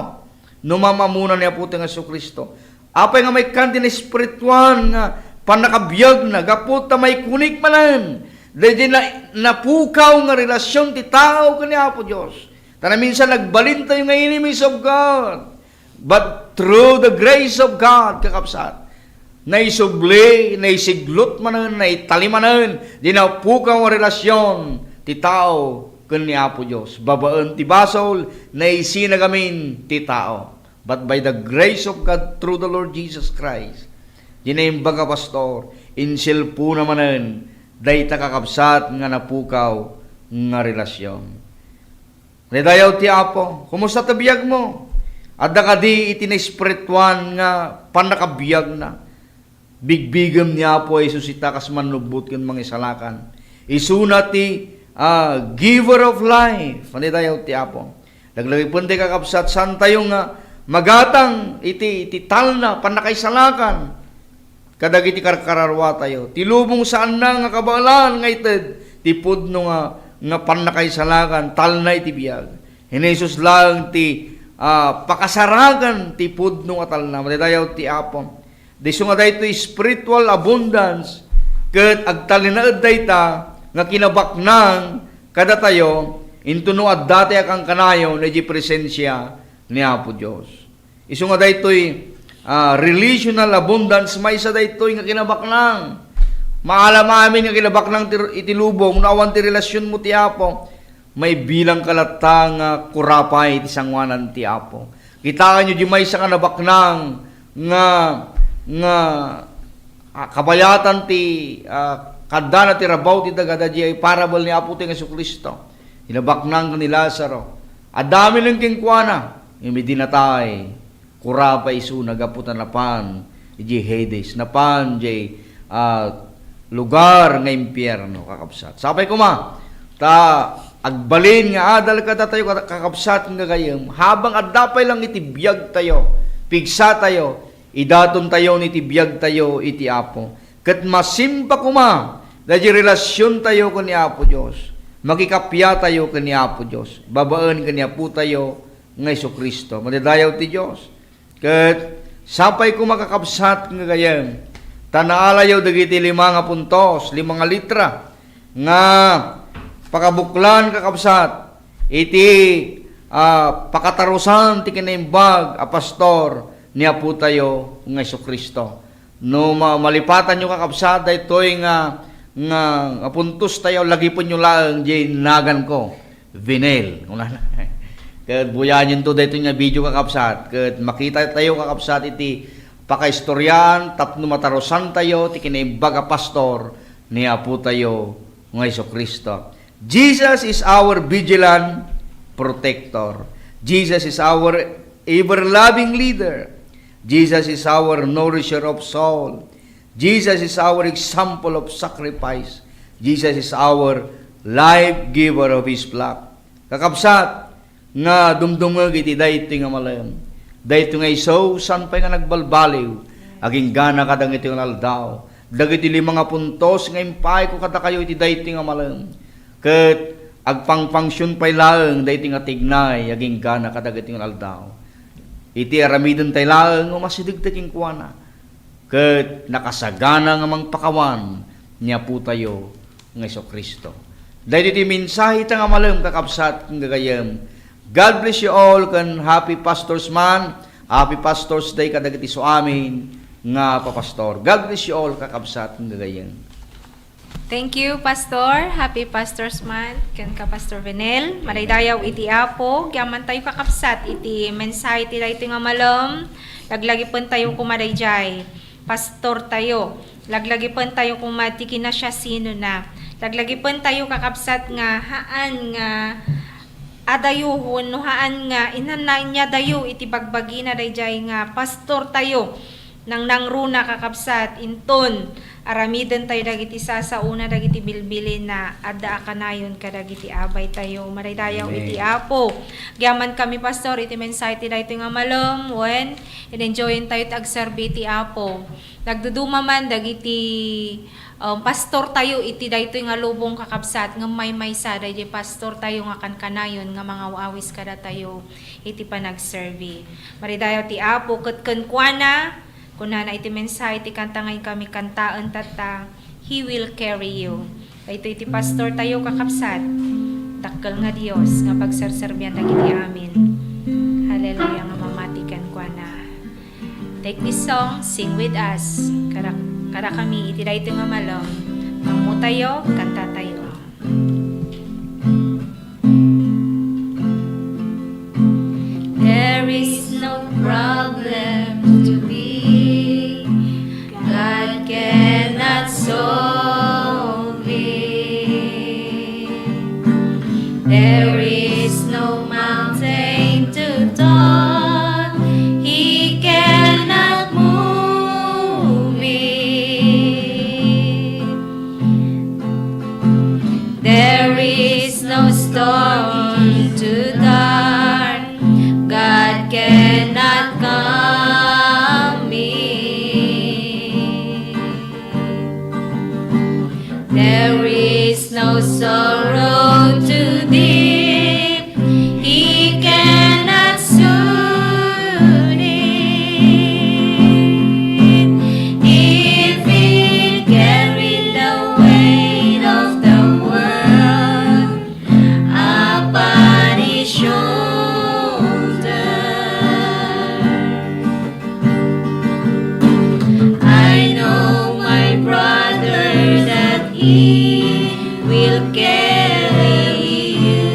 Numamamunan niya po ng Jesucristo. Apay nga may kan din espirituan nga panakabiyag na gapot na may kunik manan. Dahil napukaw nga relasyon ti tao kanya po Diyos. Tana minsan nagbalin tayo nga enemies of God. But through the grace of God, kakapsat, naisubli, naisiglot manan, naitalimanan, di napukaw nga relasyon ti tao kanya po Diyos. Babaan ti basol, naisinagamin ti tao. But by the grace of God through the Lord Jesus Christ, dinaimbag ka pastor, insil po namanan, day takakapsat nga napukaw nga relasyon. Nidayaw ti Apo, kumusta tabiyag mo? Adda kadi itinespirituan nga panakabiyag na. Bigbigam ni Apo Jesus itakas manlubot ken mangisalakan. Isuna ti giver of life. Nidayaw ti Apo. Laglagi pun ti kakapsat san tayo nga magatang iti talna panakaisalakan. Kadagiti karkararwa tayo. Tilubong saan na nga kabalan nga ited ti pudno nga panakaisalakan talna iti biyag. Hinesus lang ti pakasaragan ti pudno nga talna. Madayaw ti Apo. Diso nga dayto spiritual abundance ket agtalinaed dayta nga kinabaknang kada tayo intuno adda ti akang kanayo na di presensya ni Apo Dios. Isu nga daytoy relational abundance maysa daytoy nga kinabaknang. Maalam amin nga kinabaknang itilubong naawan ti relasyon mo ti Apo. May bilang kalatang kurapay ti sangwanan ti Apo. Kitaan nyo di maysa nga nabaknang nga kabayatan ti kadana ti rabaw ti dagada di ay parable ni Apo ti Jesucristo. Inabaknang ni Lazaro. Adami lang kingkuana. Imi dinatay. Kurapay isu nagaputan napan. Iji Hades. Napan di lugar nga impyerno kakapsat. Sabay ko agbalin nga adal kada tayo kakapsat nga gayem. Habang adapay lang itibiyag tayo. Pigsa tayo. Idaton tayo ni tibiyag tayo iti Apo. Kat masimpa kuma. Dahil relasyon tayo kani Apo Diyos. Makikapya tayo kani Apo Diyos. Babaan kani Apo tayo nga Jesucristo. Madadayaw ti Diyos. Kat sapay ko makakapsat nga gayem. Tanaalayaw dagiti 5 puntos, 5 litra nga pakabuklan kakapsat iti pakatarusan ti kinaimbag a pastor ni Apo tayo nga Jesucristo. No malipatan nyo kakapsat daytoy nga puntos tayo lagi po nyo lang di nagan ko Vinel. Ket buyanin to daytoy nga video kakapsat ket makita tayo kakapsat iti pakaistoryan, tapno matarosan tayo, ti kinaimbag a pastor, ni Apo tayo, nga Jesucristo. Jesus is our vigilant protector. Jesus is our ever-loving leader. Jesus is our nourisher of soul. Jesus is our example of sacrifice. Jesus is our life giver of His flock. Kakabsat, nga dumdumag iti dayto nga malayam. Dahito nga iso, saan pa nga nagbalbaliw, aging gana kadang iti nga aldaw. Dagiti 5 puntos, nga impay ko kada kayo iti dahito nga malang. Ket agpang-pangsyon pa'y laeng, dahito nga tignay, aging gana kadang iti nga aldaw. Iti aramidon tayo laeng, umasidigtaking kuwana. Ket nakasagana nga mangpakawan, niya po tayo nga Jesucristo. Dahito iti mensahe ta nga malang kakabsat ng gagayam. God bless you all kan Happy Pastors Man. Happy Pastors Day kadagiti so amin nga papastor. God bless you all kakabsat ng gagayan. Thank you, Pastor. Happy Pastors Man. Ken ka Pastor Venel. Maraydayaw iti Apo. Gyaman tayo kakapsat iti mensahe ti dayto nga malam. Laglagi pun tayo kumarayjay. Pastor tayo. Laglagi pun tayo kumati na siya sino na. Laglagi pun tayo kakapsat nga haan nga adayuhon nuhaan nga inanain niya dayo iti bagbagi na dayjay nga pastor tayo nang nangruna kakabsat inton aramiden tayo dagiti sasauna dagiti bilbili na adda kanayon kadagiti abay tayo maraydayaw iti apo gyaman kami pastor iti mensahe ti dayto nga malom when enjoyin tayo agserbi iti apo nagduduma man dagiti pastor tayo iti dayto nga lubong kakabsat nga may-maysa dayjay pastor tayo nga kankanayon nga mga awis kada tayo iti panagserbi maraydayaw ti apo ket kenkwana kuna na iti mensahe iti kanta ngay kami kantaan tata, He will carry you. Ito iti pastor tayo kakapsat. Dakkel nga Dios nga pagserserbian dagiti amin. Hallelujah nga mamatikan kwa na. Take this song, sing with us. Kada kami iti dayto nga malom. Mamu tayo, kanta tayo. There is no problem to be God cannot solve it. There is no mountain too tall, He cannot move it. There is no storm too dark, God cannot calm it. There is no sorrow too deep, He cannot soothe it. If He carried the weight of the world upon His shoulder, I know my brother that He will carry you.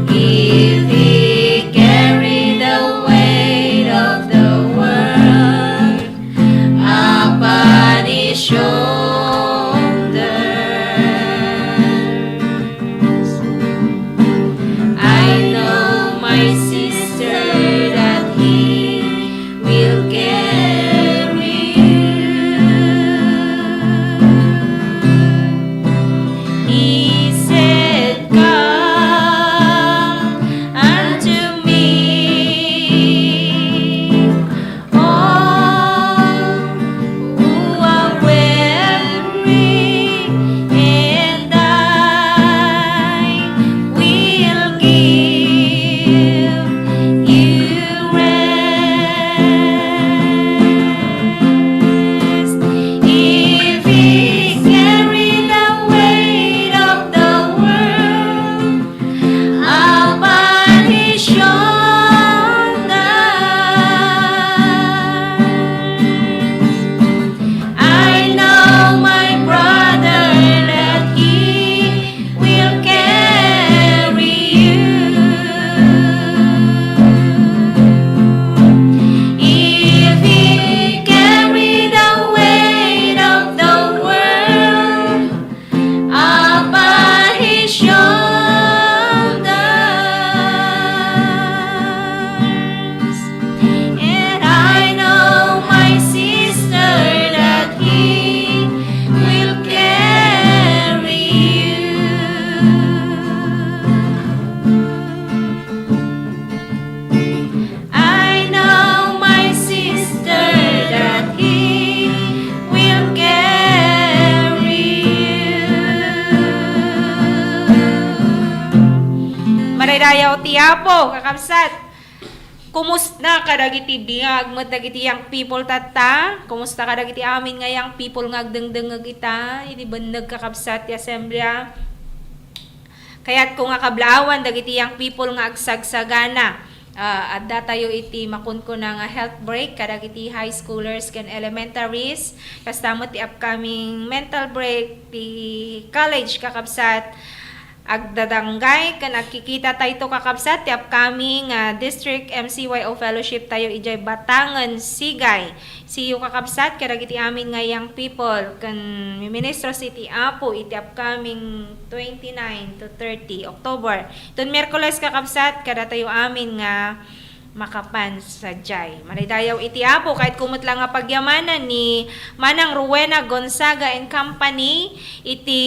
If He carried the weight of the world upon His shoulders, I know my sister that He will carry you. He said, "Come unto me, all who are weary, and I will give you rest." If He carried the weight of the world upon His shoulders, I know my brother that He will carry you. If He carried the weight of the world upon His shoulders, and I know my sister that He will carry you. I know my sister that He will carry you. Maraydayaw ti Apo kakabsat. Kumusta kadagiti bingag met dagiti yang people tata? Kumusta kadagiti amin nga yang people nga agdengdengeg ita? Iti benneg kakabsat ti assembly. Kaya't kung nga kablawan dagiti yang people nga agsagsagana. Adda tayo iti makunko na nga health break kadagiti high schoolers ken elementaries. Kastamot ti upcoming mental break ti college kakabsat. agdadanggay kan nakikita tayo to kakabsat ti upcoming district MCYO fellowship tayo ijay Batangan Sigay. See you kakabsat karagiti amin nga young people kan Ministro City Apo iti upcoming 29 to 30 October. Itong Miyerkules kakabsat kada tayo amin nga makapan sa Jai. Maridayaw iti Apo kahit kumot lang nga pagyamanan ni Manang Rowena Gonzaga and Company iti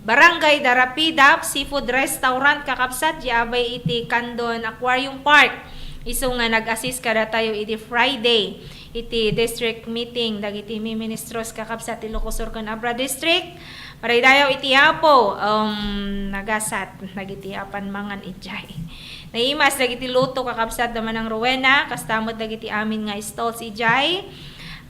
Barangay Darapidap Seafood Restaurant kakabsat abay iti Candon Aquarium Park. Iso nga nag-assist kada tayo iti Friday iti district meeting dagiti ministros kakabsat Ilocos Sur ken Abra District. Maridayaw iti Apo nagasat dagiti apan mangan ijay. Naimas dagiti luto kakabsat naman ng Rowena kastamot dagiti amin nga stalls ijay.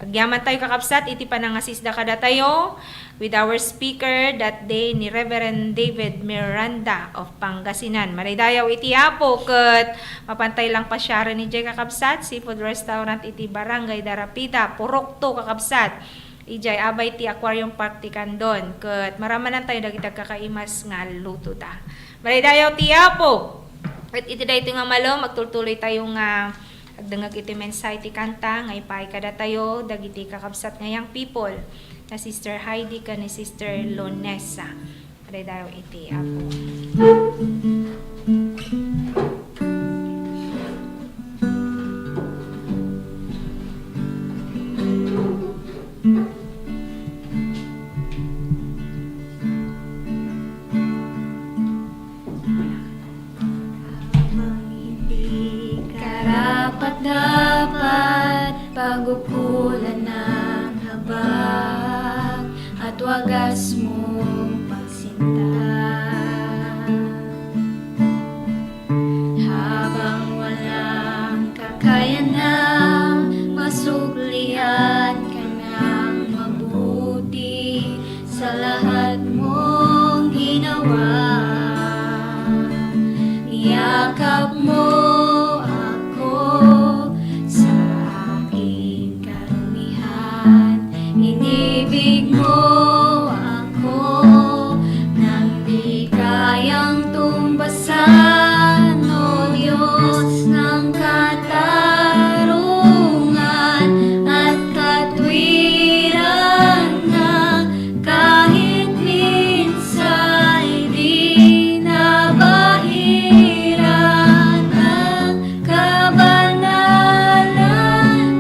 Agyaman tayo kakabsat iti panangasisda kada tayo with our speaker that day ni Reverend David Miranda of Pangasinan. Maridayaw iti Apo ket mapantay lang pasyara ni Jay kakabsat Seafood Restaurant iti Barangay Darapida Purokto kakabsat. Ijay abay ti Aquarium Park ti Candon ket maramanan tayo dagiti kakaimas nga luto ta. Maridayaw ti Apo. At iti dayto nga malo magtultuloy tayo nga agdengag iti mensay ti kanta nga ipay kada tayo dagiti kakabsat nga young people na Sister Heidi ka ni Sister Lonesa. Maridayaw iti Apo. Dapat pagukulan ng habag at wagas mong pagsinta habang walang kakayanang masuklian ka ng mabuti sa lahat mong ginawa. Iyakap mo inibig mo ako nang di kayang tumbasan, O Diyos ng katarungan at katwiran na kahit minsan di nabahiran ang kabanalan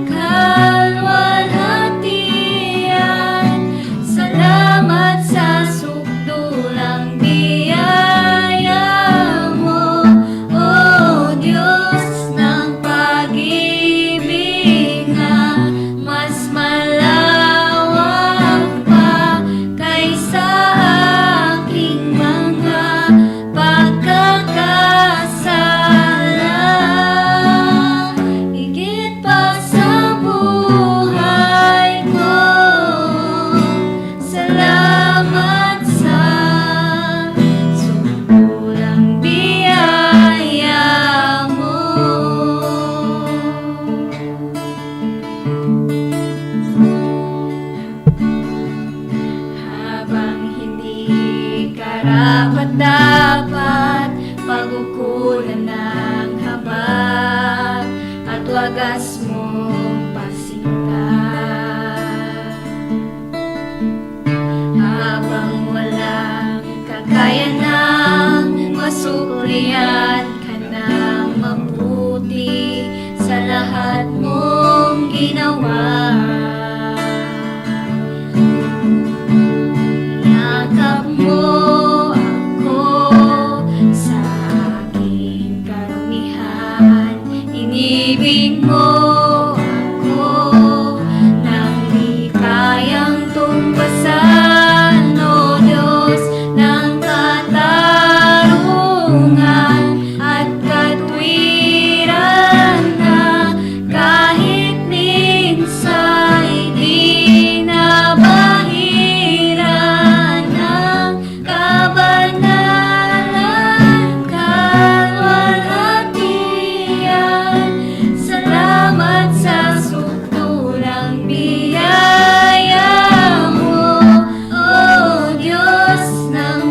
kalwalhatian. Salamat sa sukdulang biyaya mo, O Diyos ng pag-ibig na mas malawak pa kaysa aking mga pagkakasala. Higit pa sa buhay ko, salamat sa sukdulang biyaya mo. Habang hindi karapat-dapat pagukulan ng habag at wagas mong pasinta habang walang kakayanang masuklian ka ng mabuti sa lahat mong ginawa. Yakap mo ako sa aking karumihan, inibig mo ako nang di kayang tumbasan, O Diyos ng katarungan at katwiran na kahit minsan di nabahiran ang kabanalan kalwalhatian. Salamat sa sukdulang biyaya mo, O Diyos ng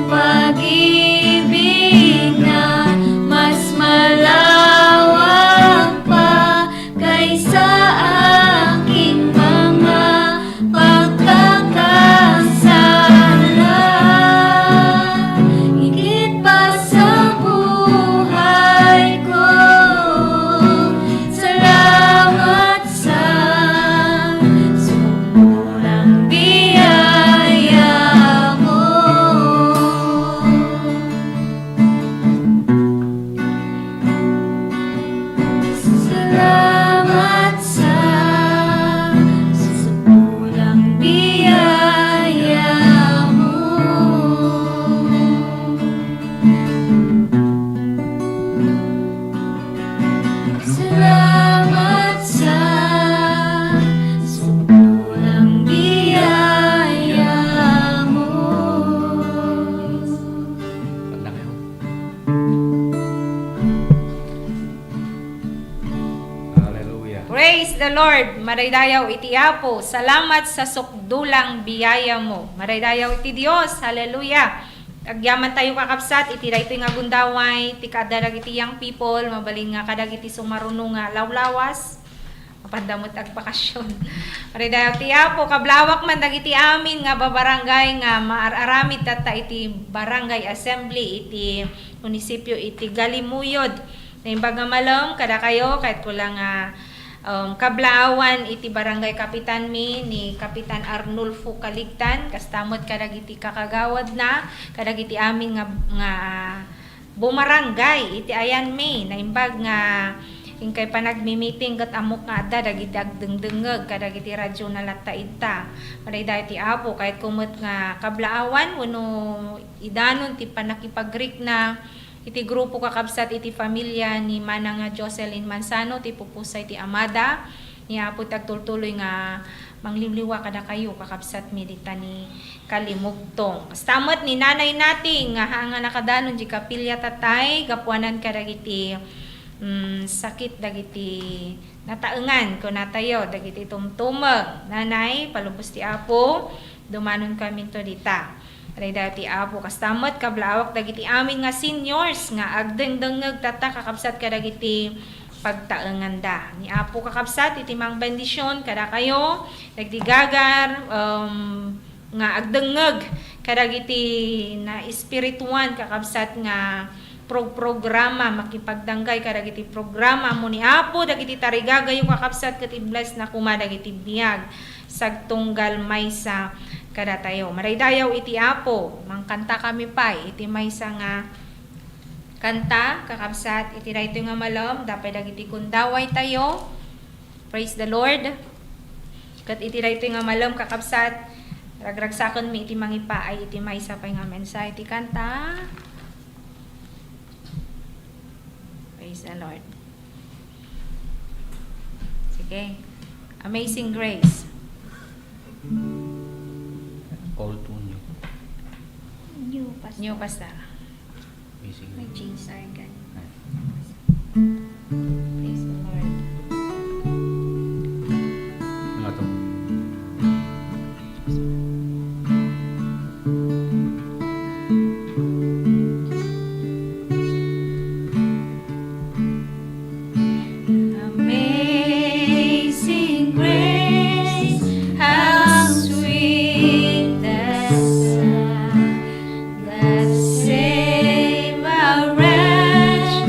Lord, maraydayaw iti Apo, salamat sa sukdulang biyaya mo. Maraydayaw iti Dios, hallelujah. Agyaman tayo kakabsat, iti dayto nga gundaway, ti kadarag iti young people, mabalin nga kadag iti sumarunong nga lawlawas, mapandamot ag bakasyon. Maraydayaw ti Apo, kablawak man dagiti amin nga babarangay nga maararamid tata iti barangay assembly, iti munisipyo, iti Galimuyod. Naimbaga malam, kada kayo, kahit ko lang kablaawan iti barangay kapitan mi ni Kapitan Arnulfo Kaligtan, kastamot kadag iti kakagawad na, kadag iti amin nga bumarangay, iti ayan mi, naimbag nga ingkay pa nagmi-meeting kat amok nga da, dagiti agdengdengeg, kadag iti radyo na latta ita. Marayda iti Apo, kahit kumot nga kablaawan, wano idanon ti panakipag-Greek na iti grupo kakabsat iti pamilya ni Manang Jocelyn Mansano, ti pupusay ti Amada, ni Apo tagtultuloy nga mangliliwa kada kayo kakabsat mi dita ni Kalimugtong. Kastamot ni nanay nating nga hanga nakadanon di kapilya tatay, gapuanan kadag iti sakit dagiti nataengan ko natayo dagiti tumtumeg. Nanay, palubos ti Apo, dumanon kami to dita. Aray dati Apo, kastamot kablawak dagiti amin nga seniors nga agdengdengeg tata kakabsat kadagiti pagtaengan da. Ni Apo kakabsat iti mang bendisyon kada kayo nagdigagar nga agdengeg kadagiti na espirituan kakabsat nga programa makipagdanggay kadagiti programa mo ni Apo dagiti tarigagay kakabsat ket iblas na kuma dagiti biyag sagtunggal maysa kada tayo. Maraydayaw iti Apo, mangkanta kami pa, iti maysa nga kanta, kakabsat, iti dayto nga malom, dapay dagiti kundaway tayo. Praise the Lord. Kat iti dayto nga malom, kakabsat, ragragsakon mi iti mangipa ay iti maysa pay nga mensa, iti kanta. Praise the Lord. Sige. Amazing Grace. Old to new. New pastor. Amazing. May jeans are good. Praise the Lord. Mga to. Amazing grace, how sweet the sound that saved a wretch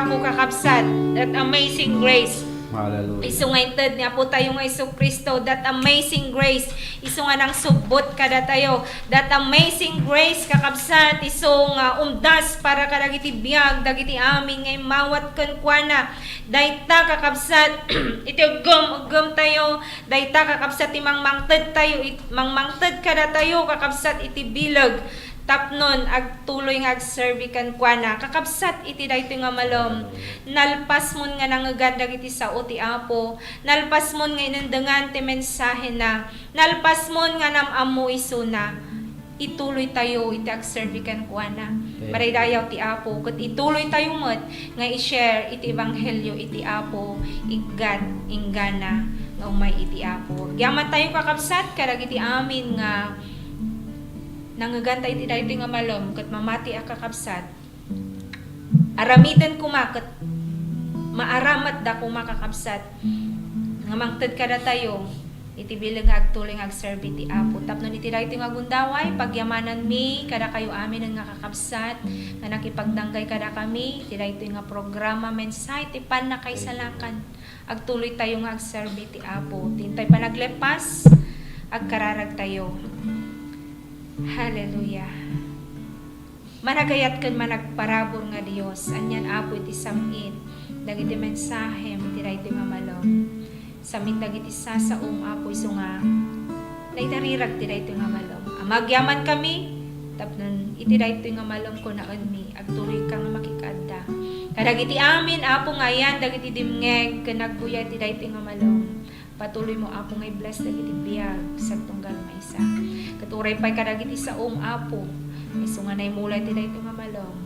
Apo kakabsat, that amazing grace. Hallelujah. Isungaited niya po tayo nga Isu Kristo, that amazing grace. Isu nga nang subbot kada tayo, that amazing grace kakabsat, isu nga umdas para kadagiti biyag, dagiti amin ngay mawat kenkwana. Dayta kakabsat, iti ugom tayo, dayta kakabsat imang mangted tayo, mangmangted kada tayo kakabsat iti bilag. Tapnon agtuloy nga agserbi kan kuana kakabsat iti daytoy nga malom, nalpas mon nga nangagan dagiti sao ti Apo, nalpas mon nga inandangan ti mensahe na, nalpas mon nga namamu isuna, ituloy tayo iti agserbi kan kuana. Maraydayaw ti Apo, ket ituloy tayo met nga i-share iti ebanghelyo iti Apo, ingana nga umay iti Apo. Gyaman tayo kakabsat kadagiti amin nga nangagantay iti daytoy nga malom ket mamati a kakabsat. Aramiden kuma ket maaramat da kuma kakabsat. Nga mangted kada tayo iti bilang nga agtuloy nga agserbi ti Apo. Tapnon iti daytoy nga gundaway pagyamanan mi kada kayo amin nga kakabsat nga nakipagdanggay kada kami iti daytoy nga programa mensahe ti panakaisalakan. Agtuloy tayo nga agserbi ti Apo. Tintay pa naglepas agkararag tayo. Hallelujah. Managayat ken managparabor nga Dios, anyan Apo iti samin dagiti mensahe iti daytoy nga malom. Samin dagiti sasaom Apo isu nga naidarirag ti daytoy nga malom. Amagyaman kami tapnon iti daytoy nga malom ko naon mi agtuloy kang makikadda. Kadagiti amin Apo nga yan dagiti dimngeg ken nagbuya iti daytoy nga malom. Patuloy mo Apo nga i-bless dagiti biyag sagtunggal maysa. Katuray pay kadagiti saom Apo. Isu nga naymulay ti daytoy nga malom.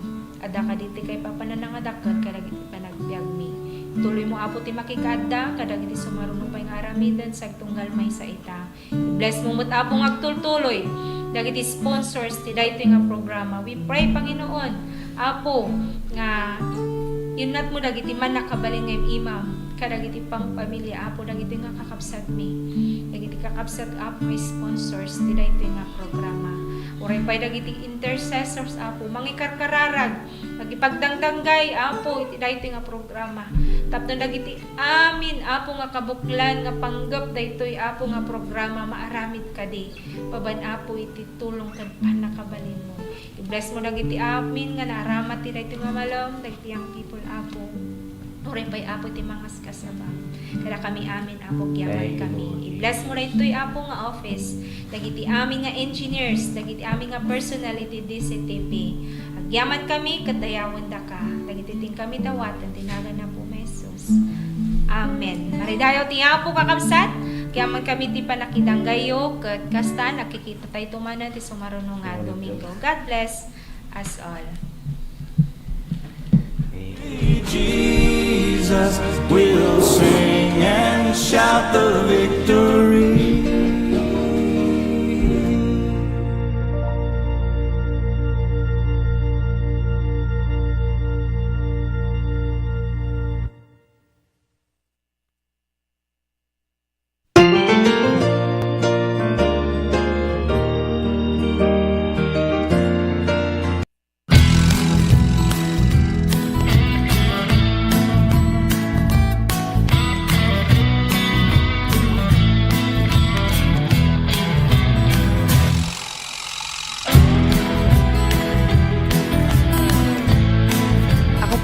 Adda kaditi kay papananangadaket kadagiti panagbiag mi. Tuloy mo Apo ti makikadda kadagiti sumarunong pay nga aramiden sagtunggal maysa ita. I-bless mo met Apo nga agtultuloy dagiti sponsors ti daytoy nga programa. We pray Panginoon Apo nga yunat mo dagiti man nakabalin nga imam kadagiti pampamilya Apo dagiti nga kakabsat mi. Dagiti kakabsat Apo may sponsors ti daytoy nga programa. Uray pay dagiti intercessors Apo mangikarkararag magipagdangdanggay Apo iti daytoy nga programa. Tapno dagiti amin Apo nga kabuklan nga panggap daytoy Apo nga programa maaramid kadi. Paban Apo iti tulong ken panakabalin mo. I-bless mo dagiti amin nga naaramat ti daytoy nga malom dagiti young people Apo. Uray pay Apo ti mangas kasaba. Kada kami amin Apo gyaman kami. I-bless mo daytoy Apo nga office. Dagiti amin nga engineers, dagiti amin nga personality DCTP. Agyaman kami ket dayawon da ka. Dagiti ting kami dawatan tinagan na po Jesus. Amen. Maridayaw ti Apo kakabsat. Gyaman kami ti panakidanggayo ket kasta nakikita tayo tumanan ti sumarunong nga Domingo. God bless us all. Jesus will sing and shout the victory.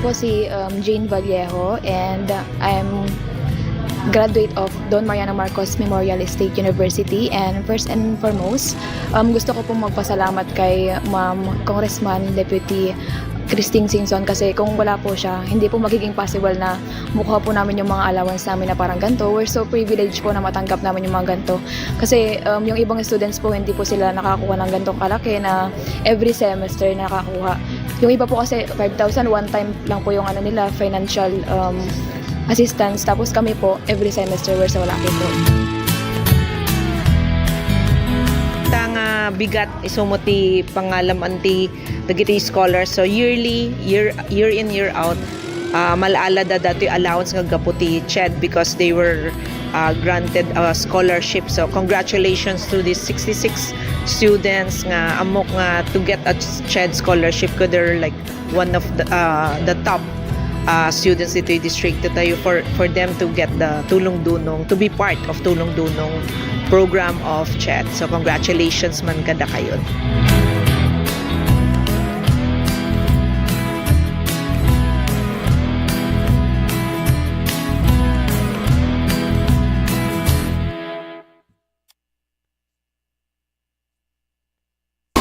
Po si Jane Vallejo and I'm graduate of Don Mariano Marcos Memorial State University, and first and foremost gusto ko pong magpasalamat kay Ma'am Congressman Deputy Christine Singson kasi kung wala po siya, hindi po magiging possible na mukha po namin yung mga allowance namin na parang ganito. We're so privileged po na matanggap namin yung mga ganito. Kasi yung ibang students po, hindi po sila nakakuha ng ganitong kalaki na every semester nakakuha. Yung iba po kasi 5,000 one time lang po yung ano nila, financial assistance. Tapos kami po, every semester we're so lucky po. Tanga bigat isumuti pangalam anti dagiti scholars. So year in year out malaala da dati allowance nga gaputi CHED because they were granted a scholarship. So congratulations to these 66 students nga amok nga to get a CHED scholarship, because they're like one of the top students dito yung district tayo for them to get the Tulong Dunong, to be part of Tulong Dunong program of CHED. So congratulations man kada kayo.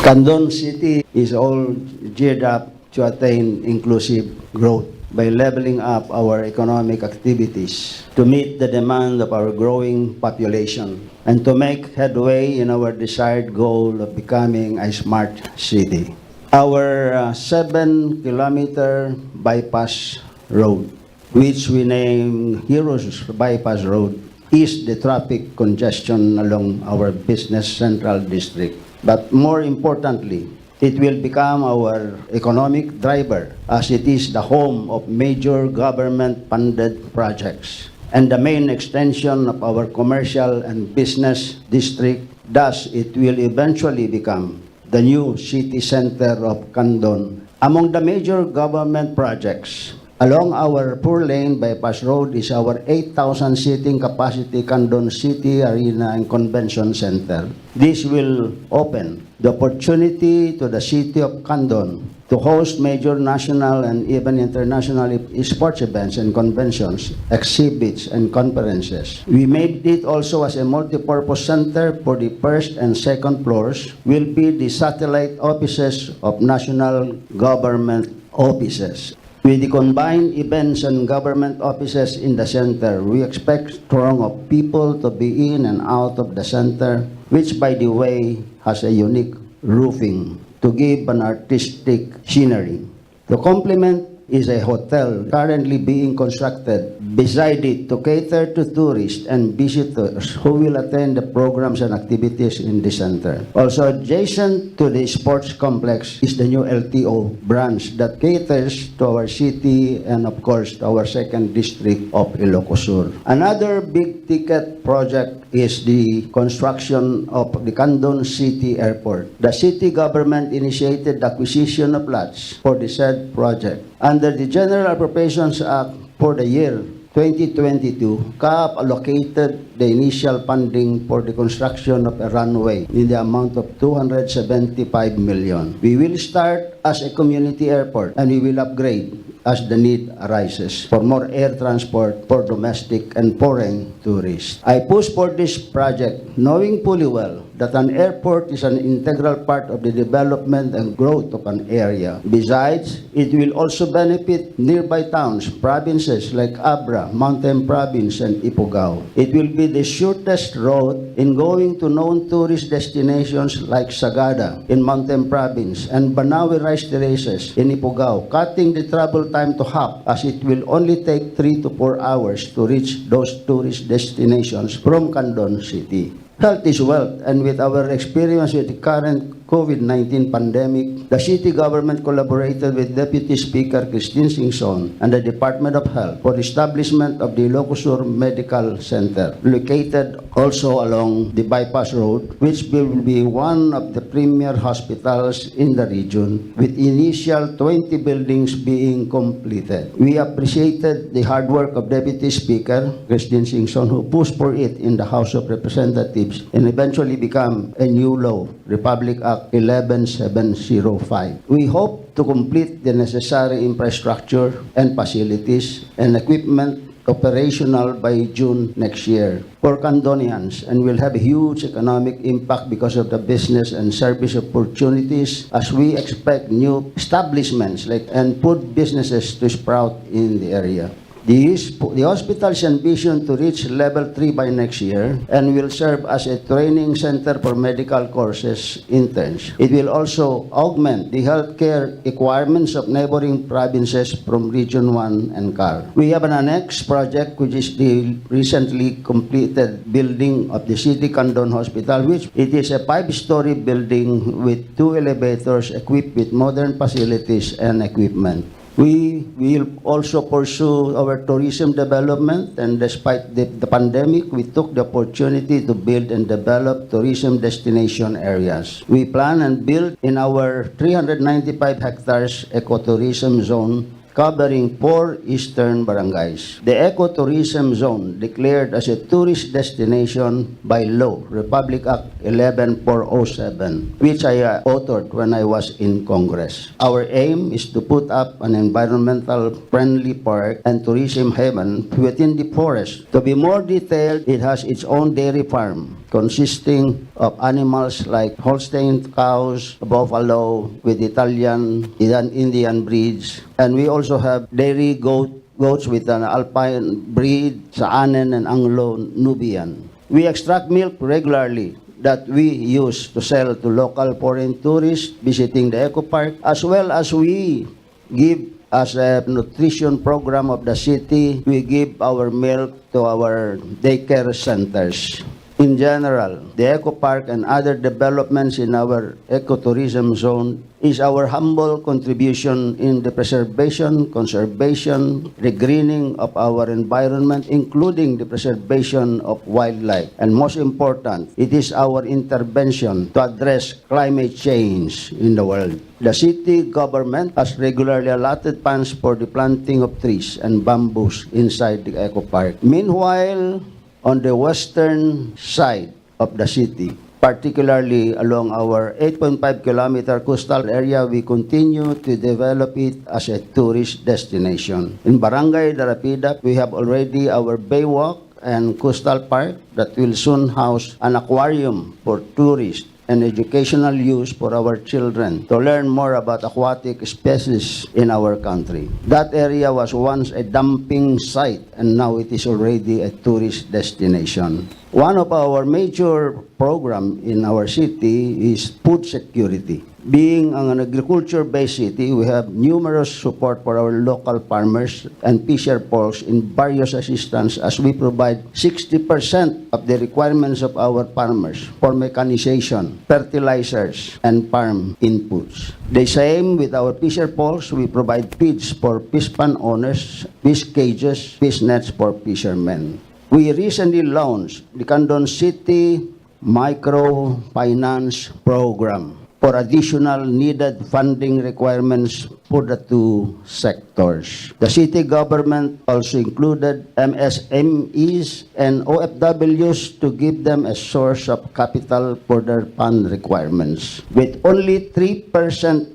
Candon City is all geared up to attain inclusive growth by leveling up our economic activities to meet the demand of our growing population and to make headway in our desired goal of becoming a smart city. Our 7-kilometer bypass road, which we name Heroes Bypass Road, is the traffic congestion along our business central district. But more importantly, it will become our economic driver as it is the home of major government-funded projects and the main extension of our commercial and business district. Thus, it will eventually become the new city center of Candon. Among the major government projects along our 4-lane bypass road is our 8,000 seating capacity Candon City Arena and Convention Center. This will open the opportunity to the city of Candon to host major national and even international sports events and conventions, exhibits, and conferences. We made it also as a multi-purpose center for the first and second floors will be the satellite offices of national government offices. With the combined events and government offices in the center, we expect strong of people to be in and out of the center, which by the way has a unique roofing to give an artistic scenery. To complement is a hotel currently being constructed beside it to cater to tourists and visitors who will attend the programs and activities in the center. Also adjacent to the sports complex is the new LTO branch that caters to our city and of course to our second district of Ilocos Sur. Another big ticket project is the construction of the Candon City Airport. The city government initiated the acquisition of lots for the said project. Under the General Appropriations Act for the year 2022, CAAP allocated the initial funding for the construction of a runway in the amount of 275 million. We will start as a community airport and we will upgrade as the need arises for more air transport for domestic and foreign tourists. I push for this project knowing fully well that an airport is an integral part of the development and growth of an area. Besides, it will also benefit nearby towns, provinces like Abra, Mountain Province, and Ifugao. It will be the shortest road in going to known tourist destinations like Sagada in Mountain Province and Banawe Rice Terraces in Ifugao, cutting the travel time to half as it will only take 3 to 4 hours to reach those tourist destinations from Candon City. Health is wealth, and with our experience with the current COVID-19 pandemic, the city government collaborated with Deputy Speaker Christine Singson and the Department of Health for establishment of the Ilocos Sur Medical Center, located also along the bypass road, which will be one of the premier hospitals in the region, with initial 20 buildings being completed. We appreciated the hard work of Deputy Speaker Christine Singson, who pushed for it in the House of Representatives and eventually become a new law, Republic Act 11705. We hope to complete the necessary infrastructure and facilities and equipment operational by June next year for Candonians and will have a huge economic impact because of the business and service opportunities as we expect new establishments and food businesses to sprout in the area. The hospital's ambition to reach level 3 by next year and will serve as a training center for medical courses interns. It will also augment the healthcare requirements of neighboring provinces from Region 1 and CAR. We have an annex project which is the recently completed building of the City Candon Hospital, which it is a 5-story building with 2 elevators equipped with modern facilities and equipment. We will also pursue our tourism development, and despite the pandemic, we took the opportunity to build and develop tourism destination areas. We plan and build in our 395 hectares ecotourism zone covering 4 eastern barangays. The ecotourism zone declared as a tourist destination by law, Republic Act 11407, which I authored when I was in Congress. Our aim is to put up an environmental friendly park and tourism haven within the forest. To be more detailed, it has its own dairy farm consisting of animals like Holstein cows, buffalo with Italian, Indian breeds, and we also have dairy goats with an alpine breed, Saanen and Anglo-Nubian. We extract milk regularly that we use to sell to local foreign tourists visiting the eco park, as well as we give as a nutrition program of the city, we give our milk to our daycare centers. In general, the Eco Park and other developments in our ecotourism zone is our humble contribution in the preservation, conservation, regreening of our environment, including the preservation of wildlife. And most important, it is our intervention to address climate change in the world. The city government has regularly allotted funds for the planting of trees and bamboos inside the Eco Park. Meanwhile, on the western side of the city, particularly along our 8.5-kilometer coastal area, we continue to develop it as a tourist destination. In Barangay Darapida, we have already our Baywalk and Coastal Park that will soon house an aquarium for tourists and educational use for our children to learn more about aquatic species in our country. That area was once a dumping site and now it is already a tourist destination. One of our major programs in our city is food security. Being an agriculture-based city, we have numerous support for our local farmers and fisher folks in various assistance as we provide 60% of the requirements of our farmers for mechanization, fertilizers, and farm inputs. The same with our fisher folks, we provide feeds for fish pond owners, fish cages, fish nets for fishermen. We recently launched the Candon City Microfinance Program for additional needed funding requirements for the two sectors. The city government also included MSMEs and OFWs to give them a source of capital for their fund requirements. With only 3%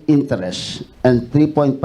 interest and 3.5%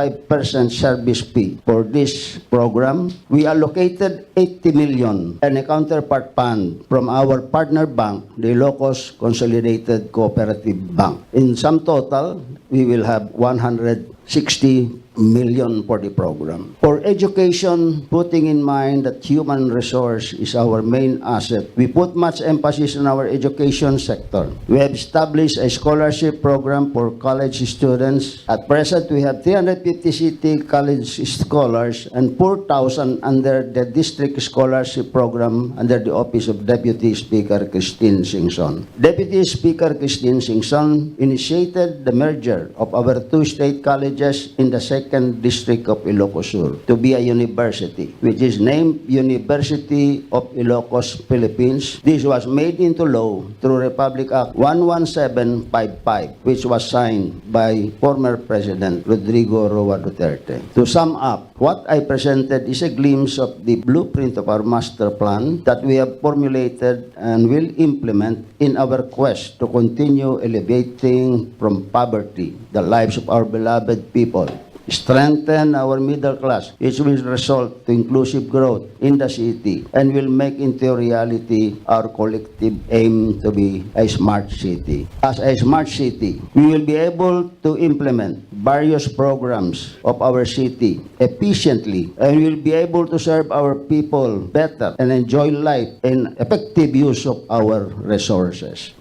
service fee for this program, we allocated 80 million and a counterpart fund from our partner bank, the Ilocos Consolidated Cooperative Bank. In sum total, we will have 160 million for the program. For education, putting in mind that human resource is our main asset, we put much emphasis on our education sector. We have established a scholarship program for college students. At present, we have 350 city college scholars and 4,000 under the district scholarship program under the office of Deputy Speaker Christine Singson. Deputy Speaker Christine Singson initiated the merger of our two state colleges in the second district of Ilocos Sur to be a university, which is named University of Ilocos, Philippines. This was made into law through Republic Act 11755, which was signed by former President Rodrigo Roa Duterte. To sum up, what I presented is a glimpse of the blueprint of our master plan that we have formulated and will implement in our quest to continue elevating from poverty the lives of our beloved people, strengthen our middle class, which will result to inclusive growth in the city and will make into reality our collective aim to be a smart city. As a smart city, we will be able to implement various programs of our city efficiently and will be able to serve our people better and enjoy life and effective use of our resources.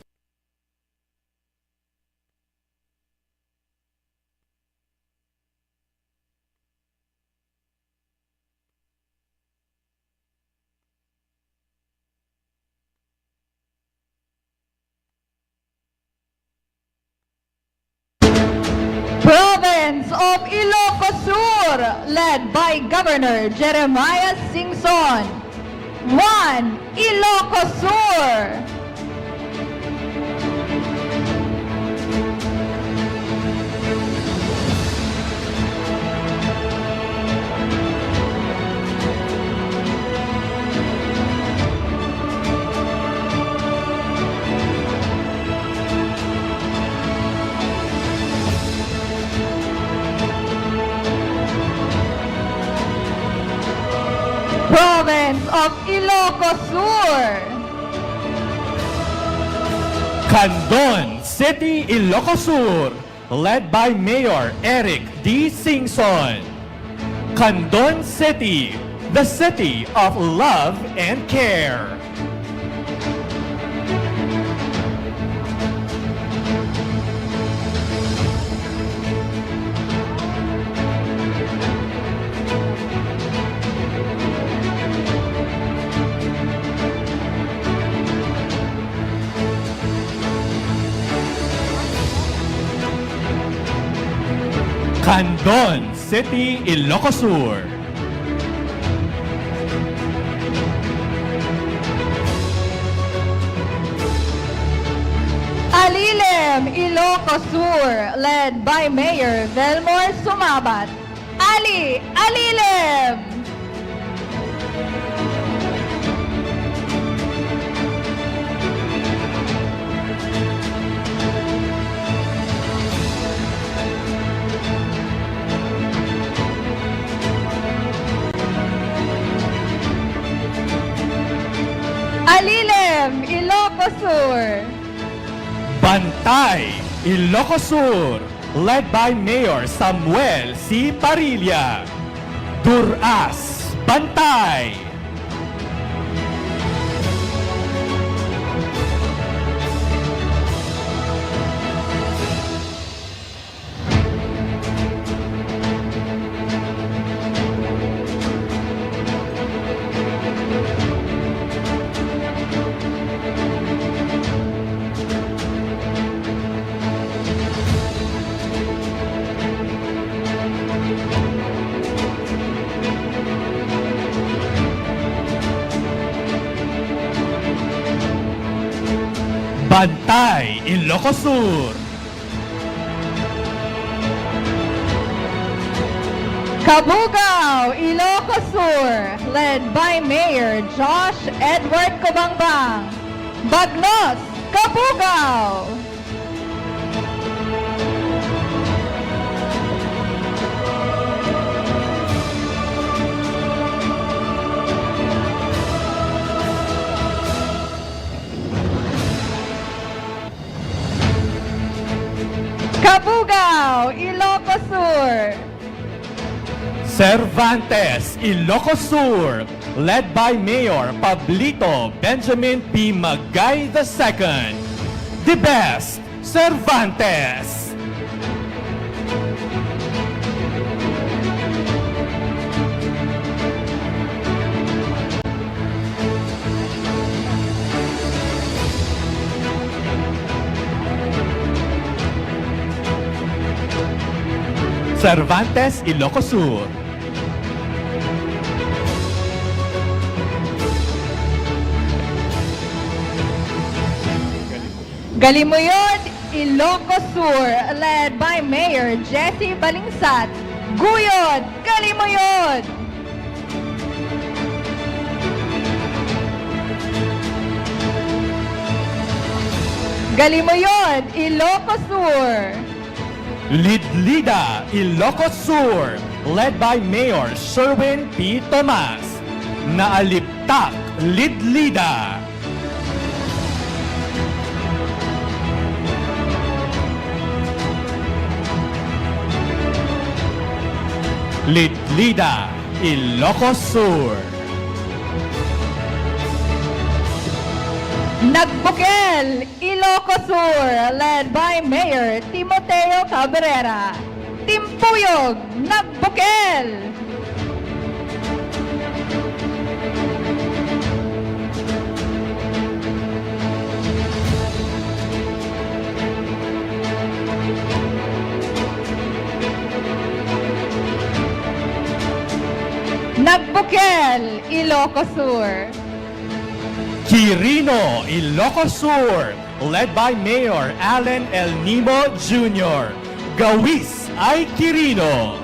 Province of Ilocos Sur, led by Governor Jeremiah Singson. 1. Ilocos Sur. of Ilocos Sur. Candon City, Ilocos Sur, led by Mayor Eric D. Singson. Candon City, the city of love and care. Candon City, Ilocos Sur. Alilem, Ilocos Sur, led by Mayor Velmor Sumabat. Alilem! Alilem, Ilocos Sur. Bantay, Ilocos Sur, led by Mayor Samuel C. Parilla. Duras, Bantay. Bantay, Ilocos Sur. Cabugao, Ilocos Sur, led by Mayor Josh Edward Cobangbang. Bagnos, Cabugao. Cabugao, Ilocos Sur. Cervantes, Ilocos Sur, led by Mayor Pablito Benjamin P. Magay II. The best, Cervantes. Cervantes, Ilocos Sur. Galimuyod, Ilocos Sur, led by Mayor Jesse Balingsat. Guyod, Galimuyod. Galimuyod, Ilocos Sur. Lidlida, Ilocos Sur, led by Mayor Sherwin P. Tomas. Naaliptak, Lidlida. Lidlida, Ilocos Sur. Nagbukel, Ilocos Sur, led by Mayor Timoteo Cabrera. Timpuyog, Nagbukel. Nagbukel, Ilocos Sur. Quirino, Ilocos Sur, led by Mayor Allen El Nimo Jr. Gawis ay Quirino.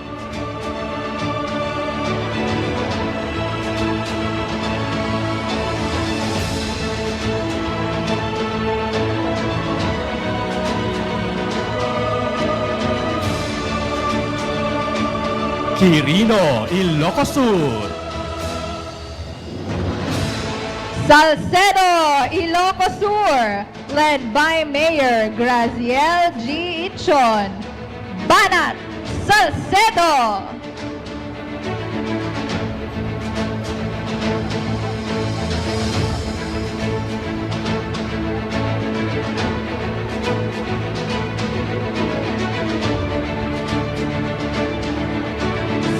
Quirino, Ilocos Sur. Salcedo, Ilocos Sur, led by Mayor Graziel G. Ichon. Banat, Salcedo.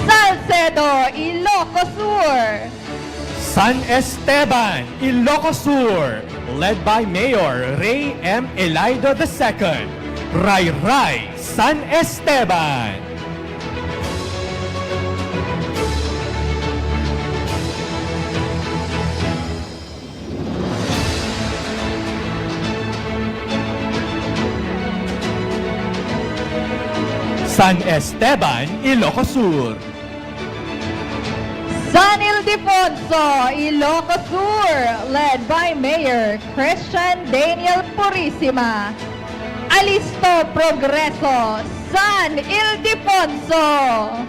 Salcedo, Ilocos Sur. San Esteban, Ilocos Sur, led by Mayor Ray M. Elaido II. Ray Ray, San Esteban. San Esteban, Ilocos Sur. San Ildefonso, Ilocos Sur, led by Mayor Christian Daniel Purisima. Alisto Progreso, San Ildefonso.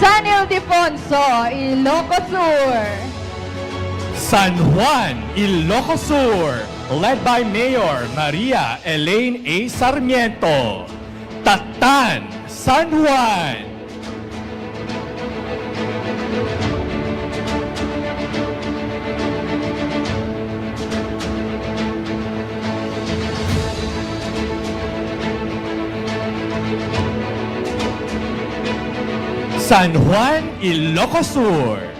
San Ildefonso, Ilocos Sur. San Juan, Ilocos Sur, led by Mayor Maria Elaine A. Sarmiento. Tatan, San Juan. San Juan, Ilocos Sur.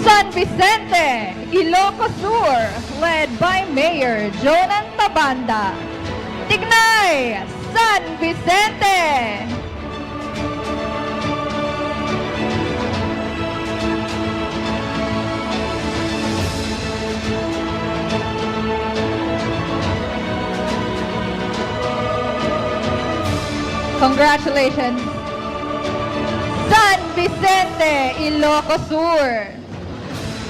San Vicente, Ilocos Sur, led by Mayor Jonan Tabanda. Tignay, San Vicente. Congratulations. San Vicente, Ilocos Sur.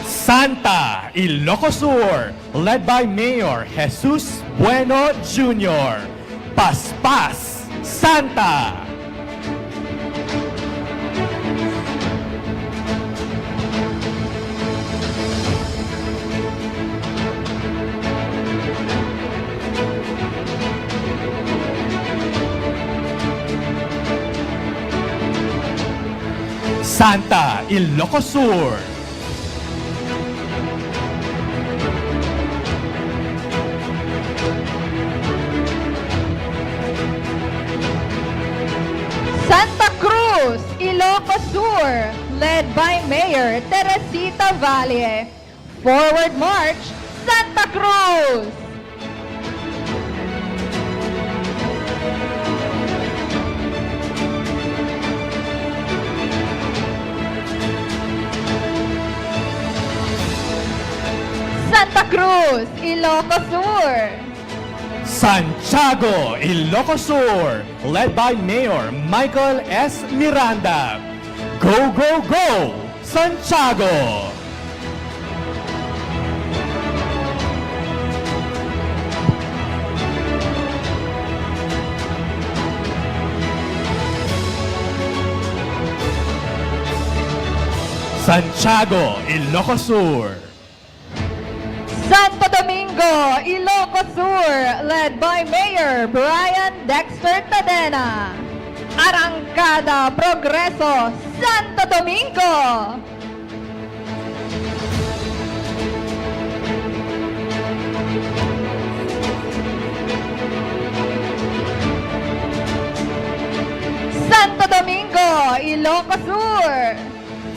Santa, Ilocos Sur, led by Mayor Jesus Bueno Jr. Paspas, Santa. Santa, Ilocos Sur. Santa Cruz, Ilocos Sur, led by Mayor Teresita Valle. Forward March, Santa Cruz. Santa Cruz, Ilocos Sur. Santiago, Ilocos Sur, led by Mayor Michael S. Miranda. Go, go, go, Santiago! Santiago, Ilocos Sur. Santo Domingo, Ilocos Sur, led by Mayor Brian Dexter Tadena. Arangkada Progreso, Santo Domingo. Santo Domingo, Ilocos Sur.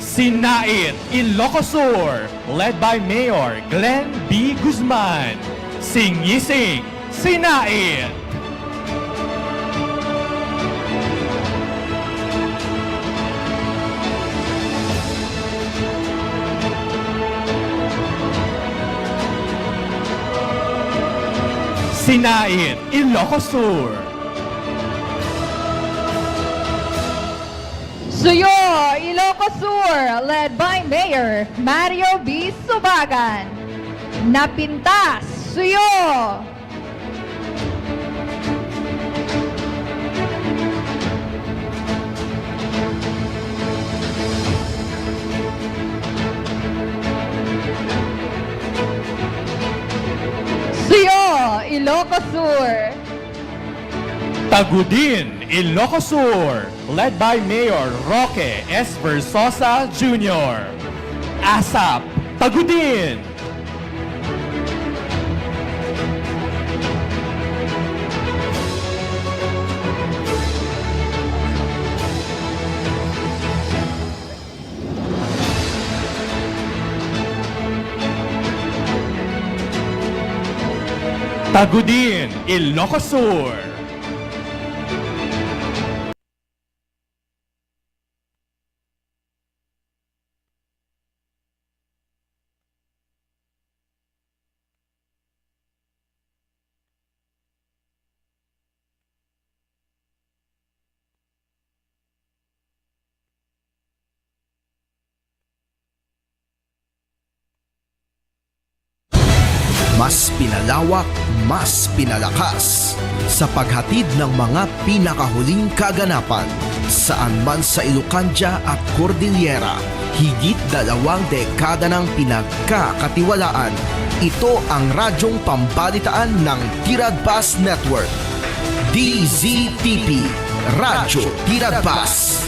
Sinait, Ilocos Sur, led by Mayor Glenn B. Guzman. Singising, Sinait. Sinait, Ilocos Sur. Suyo, Ilocos Sur, led by Mayor Mario B. Subagan. Napintas, Suyo! Suyo, Ilocos Sur. Tagudin, Ilocos Sur, led by Mayor Roque S. Versosa Jr. ASAP, Tagudin. Tagudin, Ilocos Sur. Mas pinalawak, mas pinalakas sa paghatid ng mga pinakahuling kaganapan saan man sa Ilocanja at Cordillera. Higit 2 dekada ng pinagkakatiwalaan. Ito ang radyong pambalitaan ng Tiradpas Network. DZTP, Radyo Tiradpas.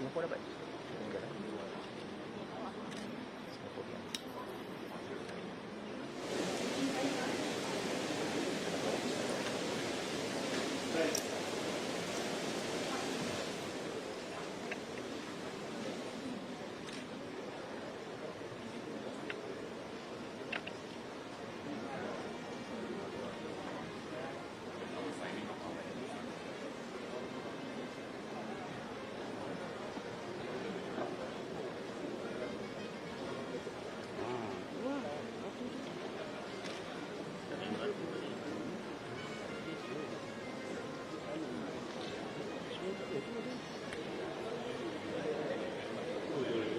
Singapura dapat?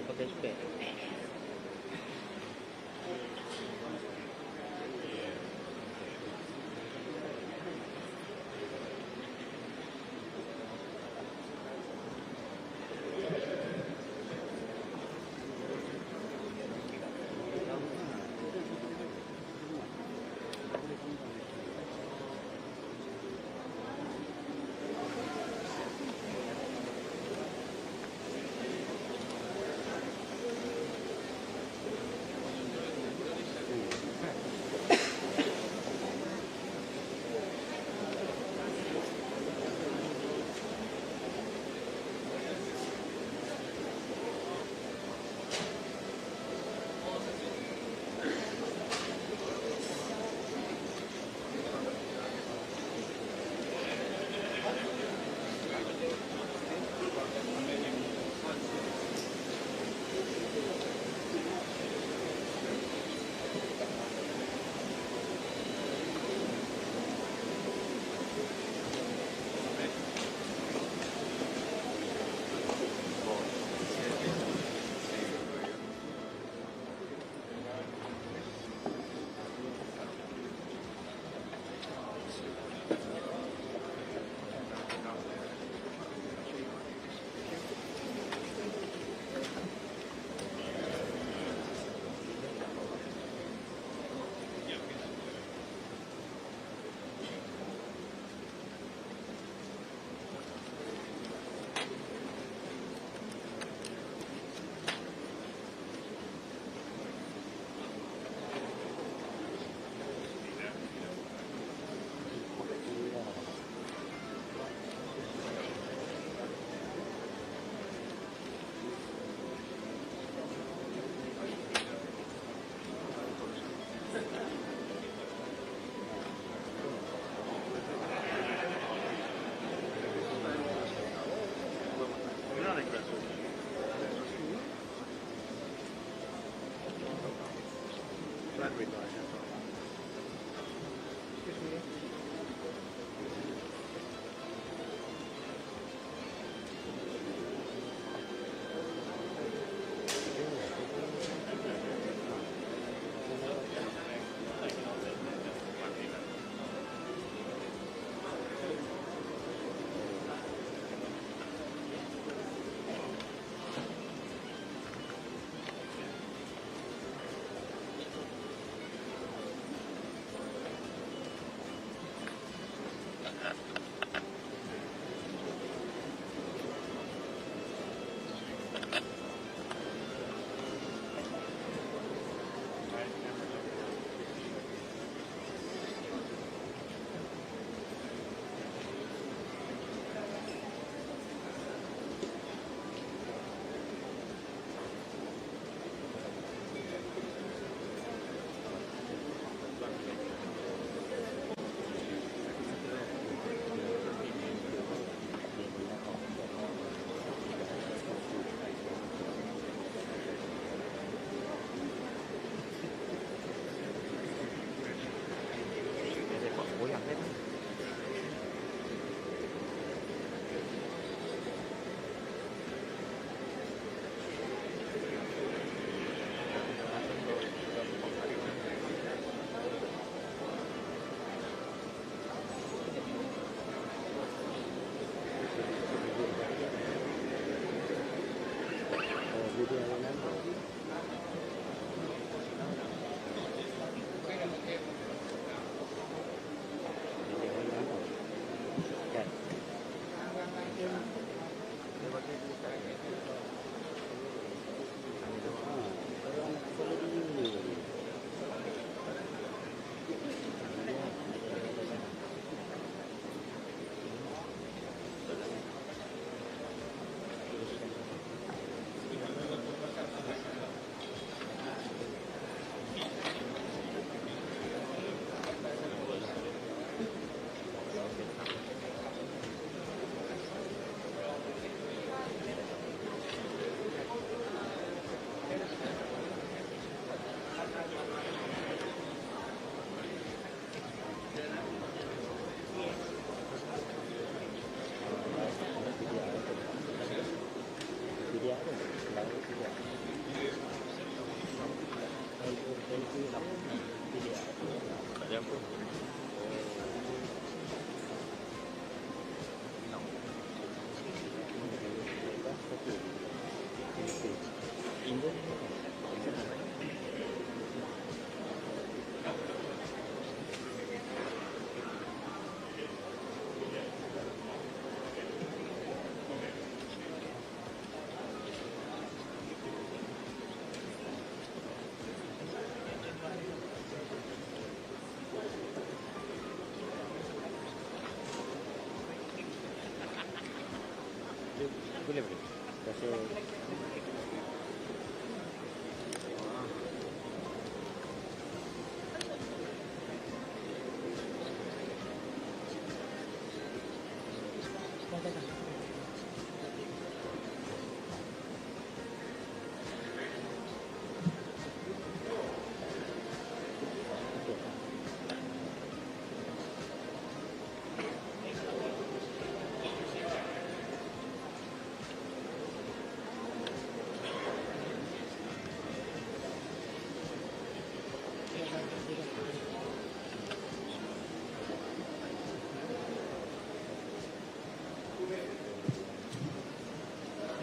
Pakai spek.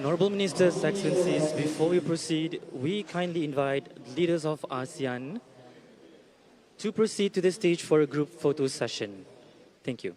Honorable Ministers, Excellencies, before we proceed, we kindly invite leaders of ASEAN to proceed to the stage for a group photo session. Thank you.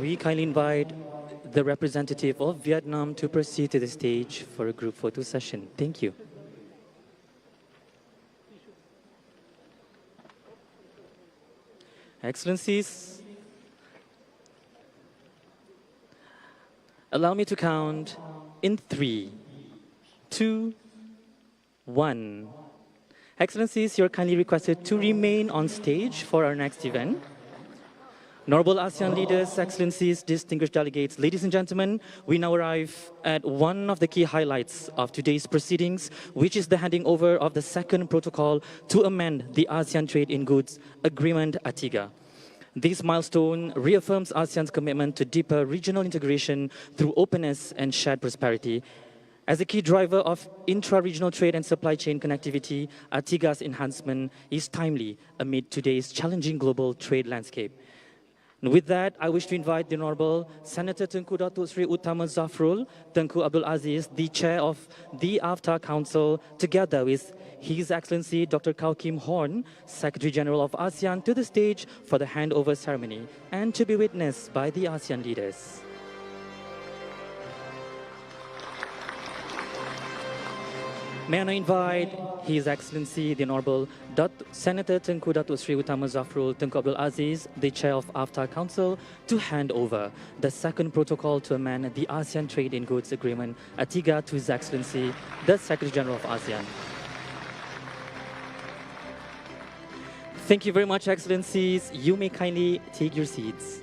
We kindly invite the representative of Vietnam to proceed to the stage for a group photo session. Thank you. Excellencies, allow me to count in 3, 2, 1. Excellencies, you're kindly requested to remain on stage for our next event. Honorable ASEAN leaders, Excellencies, distinguished delegates, ladies and gentlemen, we now arrive at one of the key highlights of today's proceedings, which is the handing over of the second protocol to amend the ASEAN Trade in Goods Agreement, ATIGA. This milestone reaffirms ASEAN's commitment to deeper regional integration through openness and shared prosperity. As a key driver of intra-regional trade and supply chain connectivity, ATIGA's enhancement is timely amid today's challenging global trade landscape. And with that, I wish to invite the Honorable Senator Tengku Datuk Sri Utama Zafrul, Tengku Abdul Aziz, the Chair of the AFTA Council, together with His Excellency Dr. Kao Kim Horn, Secretary General of ASEAN, to the stage for the handover ceremony and to be witnessed by the ASEAN leaders. May I now invite His Excellency the Honorable Senator Tengku Datuk Sri Utama Zafrul Tengku Abdul Aziz, the Chair of AFTA Council, to hand over the second protocol to amend the ASEAN Trade in Goods Agreement, ATIGA, to His Excellency the Secretary General of ASEAN. Thank you very much, Excellencies. You may kindly take your seats.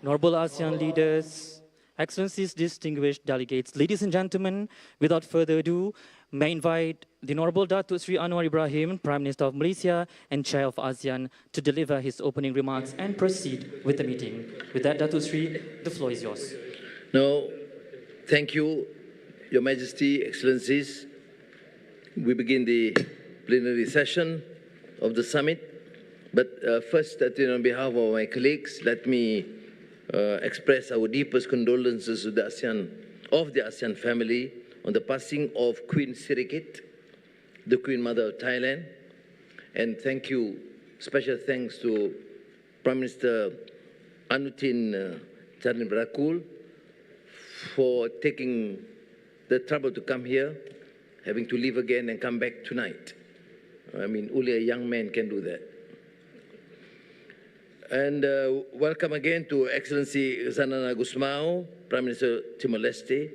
Honorable ASEAN leaders, Excellencies, distinguished delegates, ladies and gentlemen, without further ado, may I invite the Honorable Datuk Sri Anwar Ibrahim, Prime Minister of Malaysia and Chair of ASEAN, to deliver his opening remarks and proceed with the meeting. With that, Datuk Sri, the floor is yours. Now, thank you, Your Majesty, Excellencies. We begin the plenary session of the summit. But first, on behalf of my colleagues, let me express our deepest condolences to the ASEAN family on the passing of Queen Sirikit, the Queen Mother of Thailand. And thank you, special thanks to Prime Minister Anutin Charnvirakul for taking the trouble to come here, having to leave again and come back tonight. I mean, only a young man can do that. And welcome again to Excellency Xanana Gusmao, Prime Minister Timor-Leste,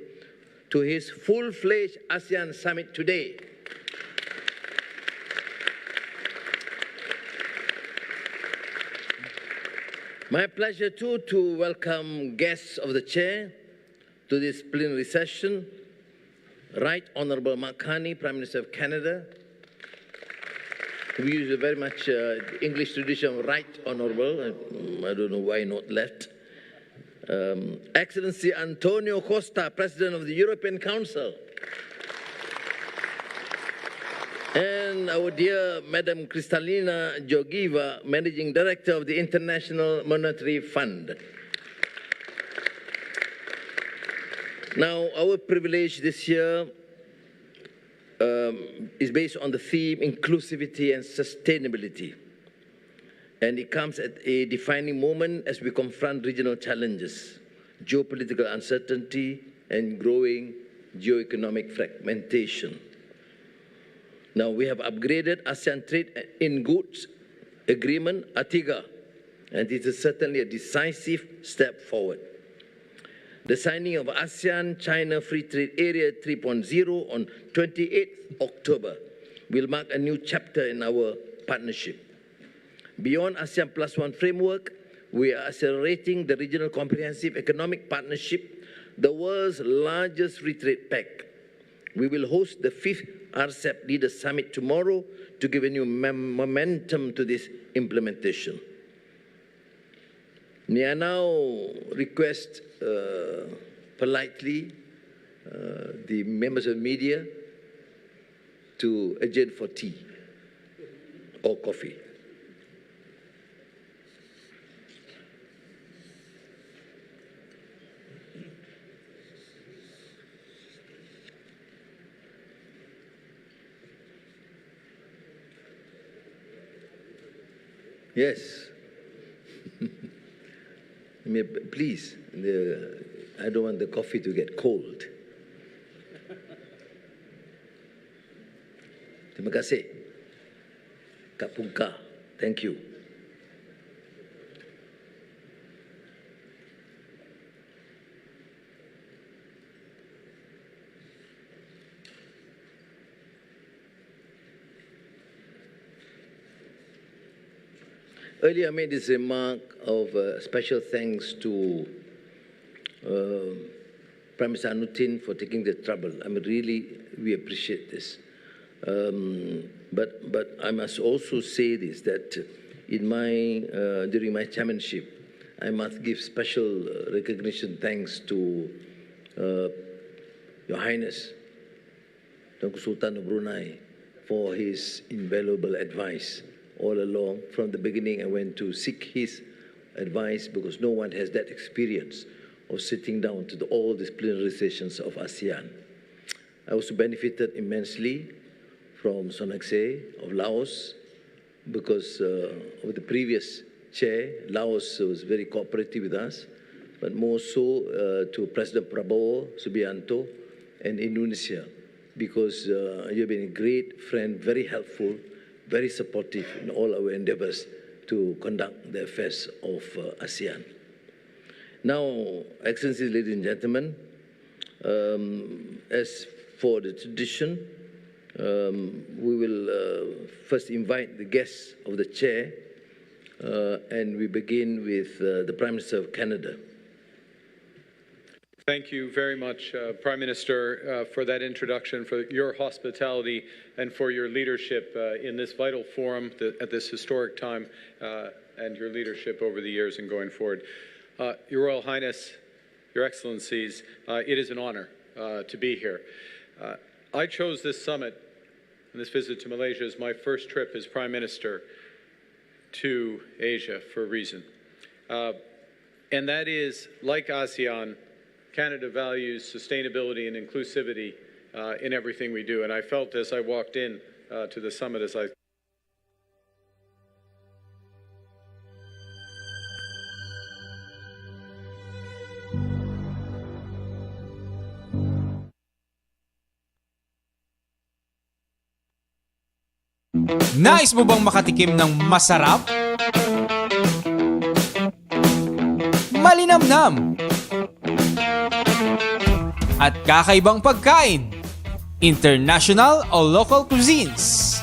to his full-fledged ASEAN summit today. My pleasure too to welcome guests of the chair to this plenary session. Right Honorable Mark Carney, Prime Minister of Canada. We use a very much English tradition of right honorable. I don't know why not left. Excellency Antonio Costa, President of the European Council. And our dear Madam Kristalina Georgieva, Managing Director of the International Monetary Fund. Now, our privilege this year is based on the theme inclusivity and sustainability. And it comes at a defining moment as we confront regional challenges, geopolitical uncertainty, and growing geoeconomic fragmentation. Now, we have upgraded ASEAN Trade in Goods Agreement, ATIGA, and it is certainly a decisive step forward. The signing of ASEAN-China Free Trade Area 3.0 on 28th October will mark a new chapter in our partnership. Beyond ASEAN Plus One framework, we are accelerating the Regional Comprehensive Economic Partnership, the world's largest free trade pact. We will host the 5th RCEP Leaders Summit tomorrow to give a new momentum to this implementation. May I now request politely the members of the media to adjourn for tea or coffee. Yes. Please, I don't want the coffee to get cold. Terima kasih. Kak Pungka, thank you. Earlier, I made this remark of special thanks to Prime Minister Anutin for taking the trouble. I mean, really, we appreciate this. But I must also say this, that in during my chairmanship, I must give special recognition thanks to Your Highness, Tunku Sultan of Brunei, for his invaluable advice. All along, from the beginning, I went to seek his advice because no one has that experience of sitting down to all these plenary sessions of ASEAN. I also benefited immensely from Sonakse of Laos because of the previous chair. Laos was very cooperative with us, but more so to President Prabowo Subianto and Indonesia because you've been a great friend, very helpful, very supportive in all our endeavors to conduct the affairs of ASEAN. Now, Excellencies, ladies and gentlemen, as for the tradition, we will first invite the guests of the chair and we begin with the Prime Minister of Canada. Thank you very much, Prime Minister, for that introduction, for your hospitality, and for your leadership in this vital forum at this historic time, and your leadership over the years and going forward. Your Royal Highness, Your Excellencies, it is an honor to be here. I chose this summit and this visit to Malaysia as my first trip as Prime Minister to Asia for a reason. And that is, like ASEAN, Canada values sustainability and inclusivity in everything we do. And I felt as I walked in to the summit, as I Nais mo bang makatikim ng masarap? Malinamnam at kakaibang pagkain, international o local cuisines.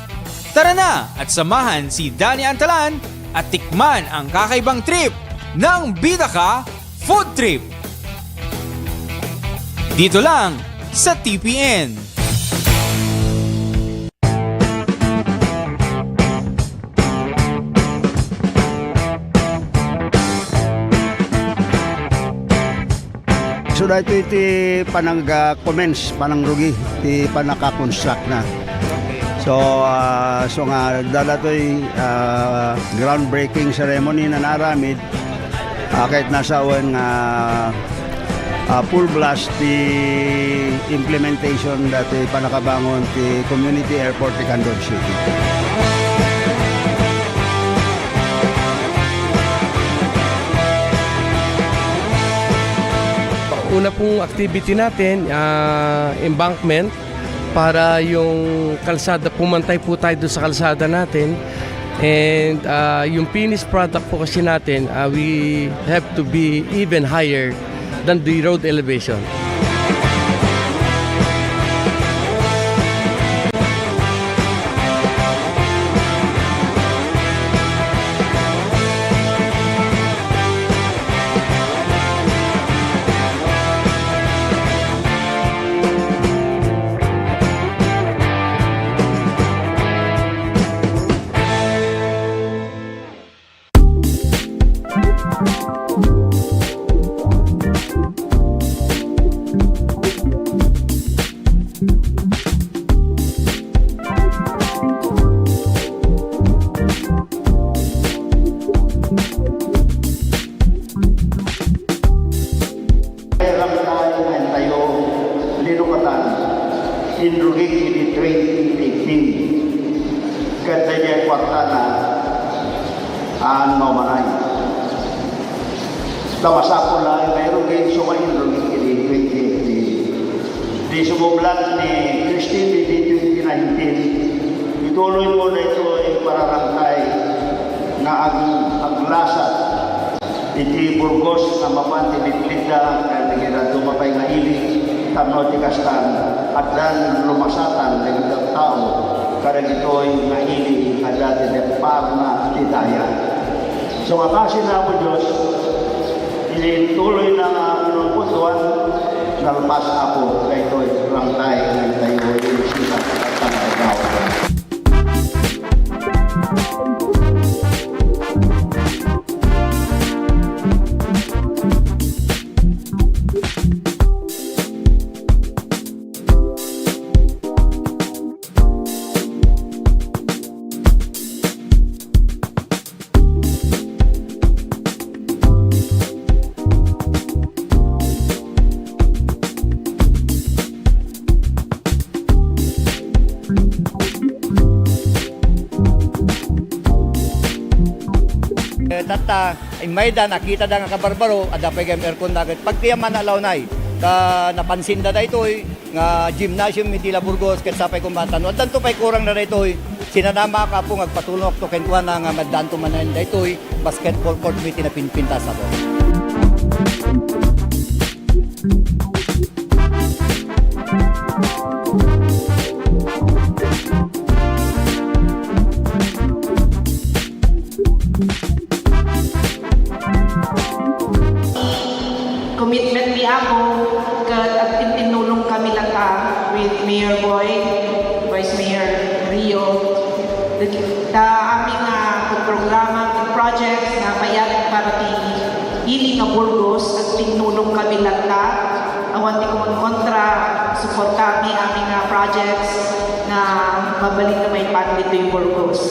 Tara na at samahan si Danny Antalan at tikman ang kakaibang trip ng Bida Ka Food Trip. Dito lang sa TPN. So dito iti panag-commence, panangrugi, iti panaka-construct na. So nga dala to'y groundbreaking ceremony na naramid kahit nasa awan nga full blast the implementation dati panakabangon ti community airport ti Candon City. Una pong activity natin, embankment, para yung kalsada, pumantay po tayo doon sa kalsada natin. And yung finished product po kasi natin, we have to be even higher than the road elevation. Inrugik di 2018 katanya kwartana ang mamanay. Tamasapon lang mayroon din suma inrugik di 2018. Di sumublat ni Christine di 2019. Ituloy mo na ito ay pararangkay na aglasat iti Burgos na mapanti bitlita kaya naging tumapay na ili tamo ti kastan at dan lumasatan ng tao kada ito'y nahili at dati ng parna titaya. So makasin na po Diyos, tuloy na pinunputuan, nalpas ako kaya ito'y rangtay ng tayo yung sikat at tanagaw. Tata, mayda nakita da nga kabarbaro, ada pa game aircon dagat. Pag tiyaman alaw nay, napansin da ito'y nga gymnasium Mitila Burgos ket sapay kumbatan. At danto pay kurang na ito'y sinanama ka po ngagpatulong to kentuan na nga maddanto manan da ito'y basketball court mit na pinpintas ako. nga Burgos at tinulong kami lata. Awan ti kumon kontra, support kami aming projects na mabalik na may pat dito yung Burgos.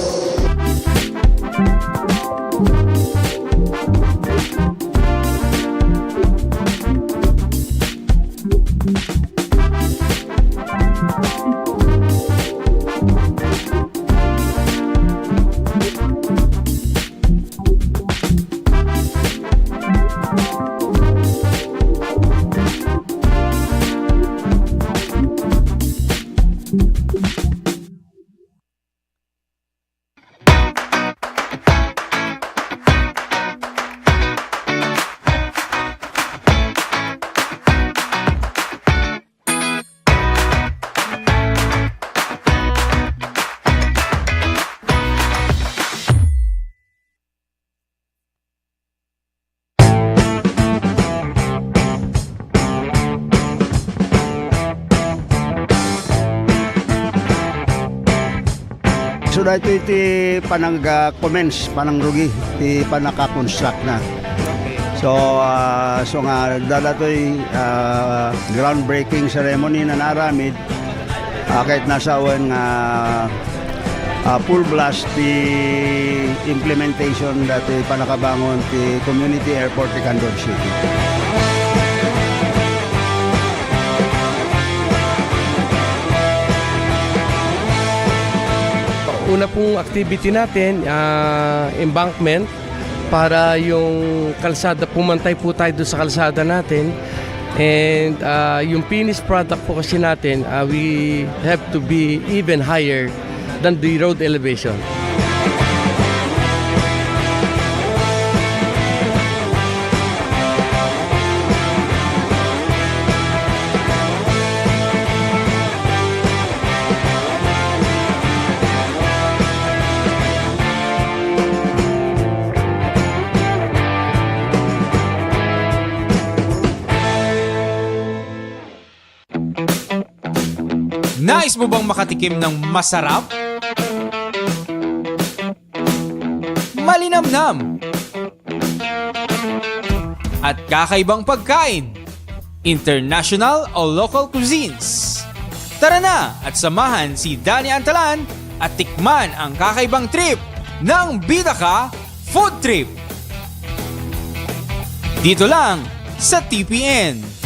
So dito iti panag-commence, panang rugi, iti panaka-construct na. So, so nga dadatoy groundbreaking ceremony na naramid kahit nasa awan nga full blast the implementation dati panakabangon ti community airport ti Candor City. Una pong activity natin, embankment, para yung kalsada, pumantay po tayo doon sa kalsada natin. And yung finished product po kasi natin, we have to be even higher than the road elevation. Nais mo bang makatikim ng masarap? Malinamnam at kakaibang pagkain, international o local cuisines. Tara na at samahan si Danny Antalan at tikman ang kakaibang trip ng Bida Ka Food Trip. Dito lang sa TPN.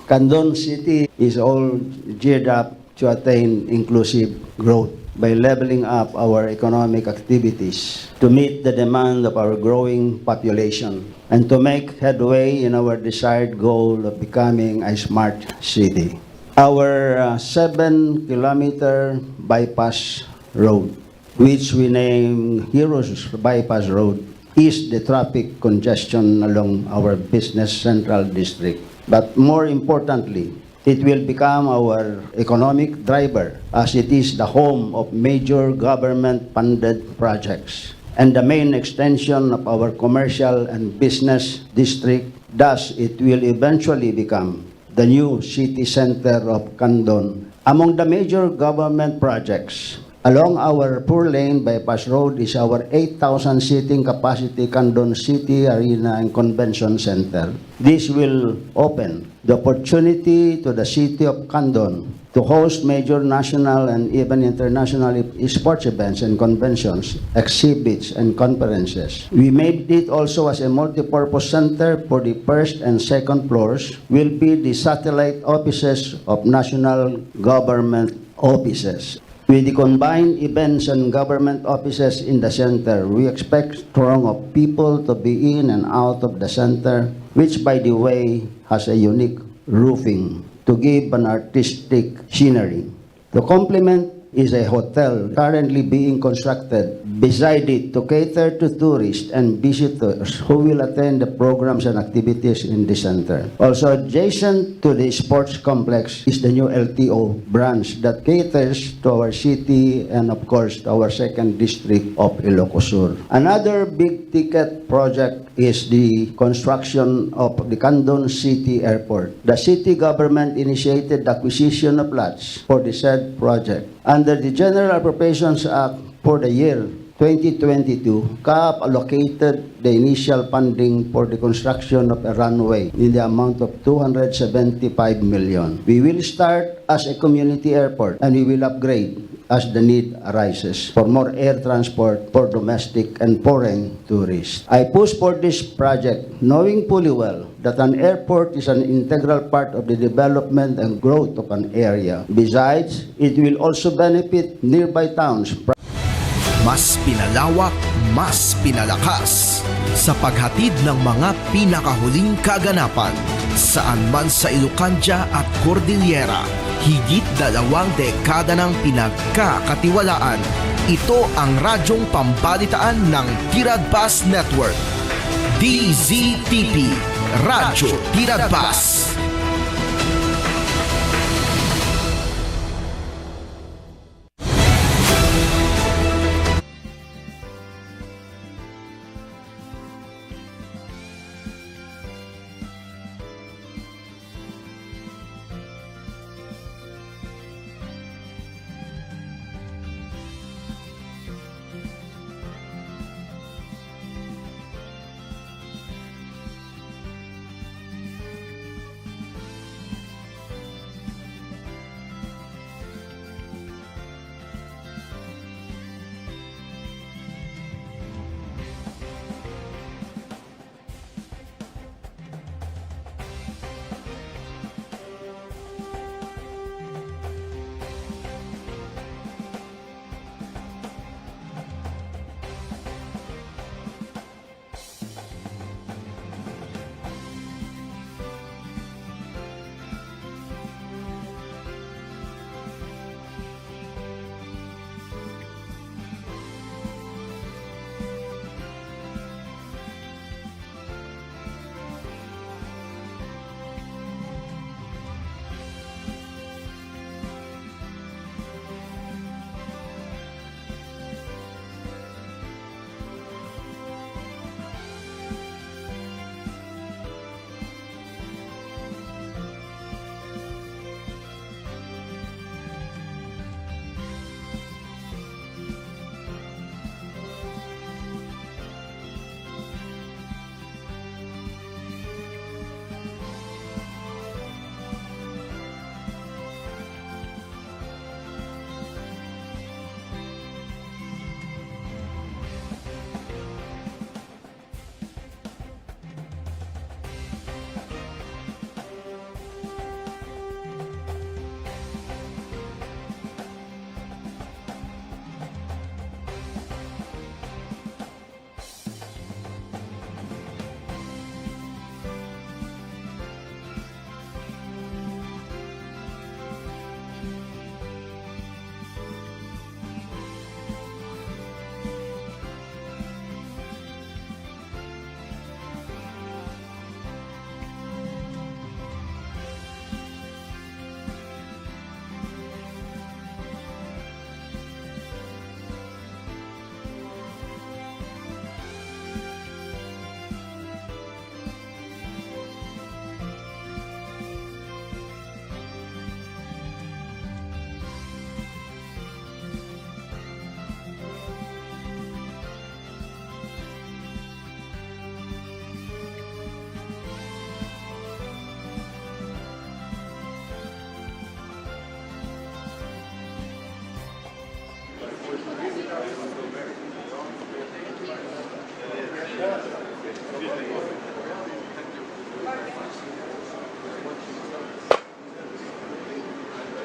Candon City is all geared up to attain inclusive growth by leveling up our economic activities to meet the demand of our growing population and to make headway in our desired goal of becoming a smart city. Our 7-kilometer bypass road, which we name Heroes Bypass Road, is the traffic congestion along our business central district. But more importantly, it will become our economic driver as it is the home of major government-funded projects and the main extension of our commercial and business district. Thus, it will eventually become the new city center of Candon. Among the major government projects, along our 4-lane bypass road is our 8,000 seating capacity Candon City Arena and Convention Center. This will open the opportunity to the city of Candon to host major national and even international sports events and conventions, exhibits, and conferences. We made it also as a multi-purpose center for the first and second floors will be the satellite offices of national government offices. With the combined events and government offices in the center, we expect throng of people to be in and out of the center, which by the way has a unique roofing to give an artistic scenery. To complement is a hotel currently being constructed beside it to cater to tourists and visitors who will attend the programs and activities in the center. Also adjacent to the sports complex is the new LTO branch that caters to our city and of course to our second district of Ilocos Sur. Another big ticket project is the construction of the Candon City Airport. The city government initiated the acquisition of lots for the said project. Under the General Appropriations Act for the year 2022, CAAP allocated the initial funding for the construction of a runway in the amount of 275 million. We will start as a community airport and we will upgrade as the need arises for more air transport for domestic and foreign tourists. I push for this project knowing fully well that an airport is an integral part of the development and growth of an area. Besides, it will also benefit nearby towns. Mas pinalawak, mas pinalakas sa paghatid ng mga pinakahuling kaganapan saan man sa Ilocandia at Cordillera. Higit 2 dekada ng pinagkakatiwalaan. Ito ang radyong pambalitaan ng Tiradpas Network. DZTP, Radyo Tiradpas.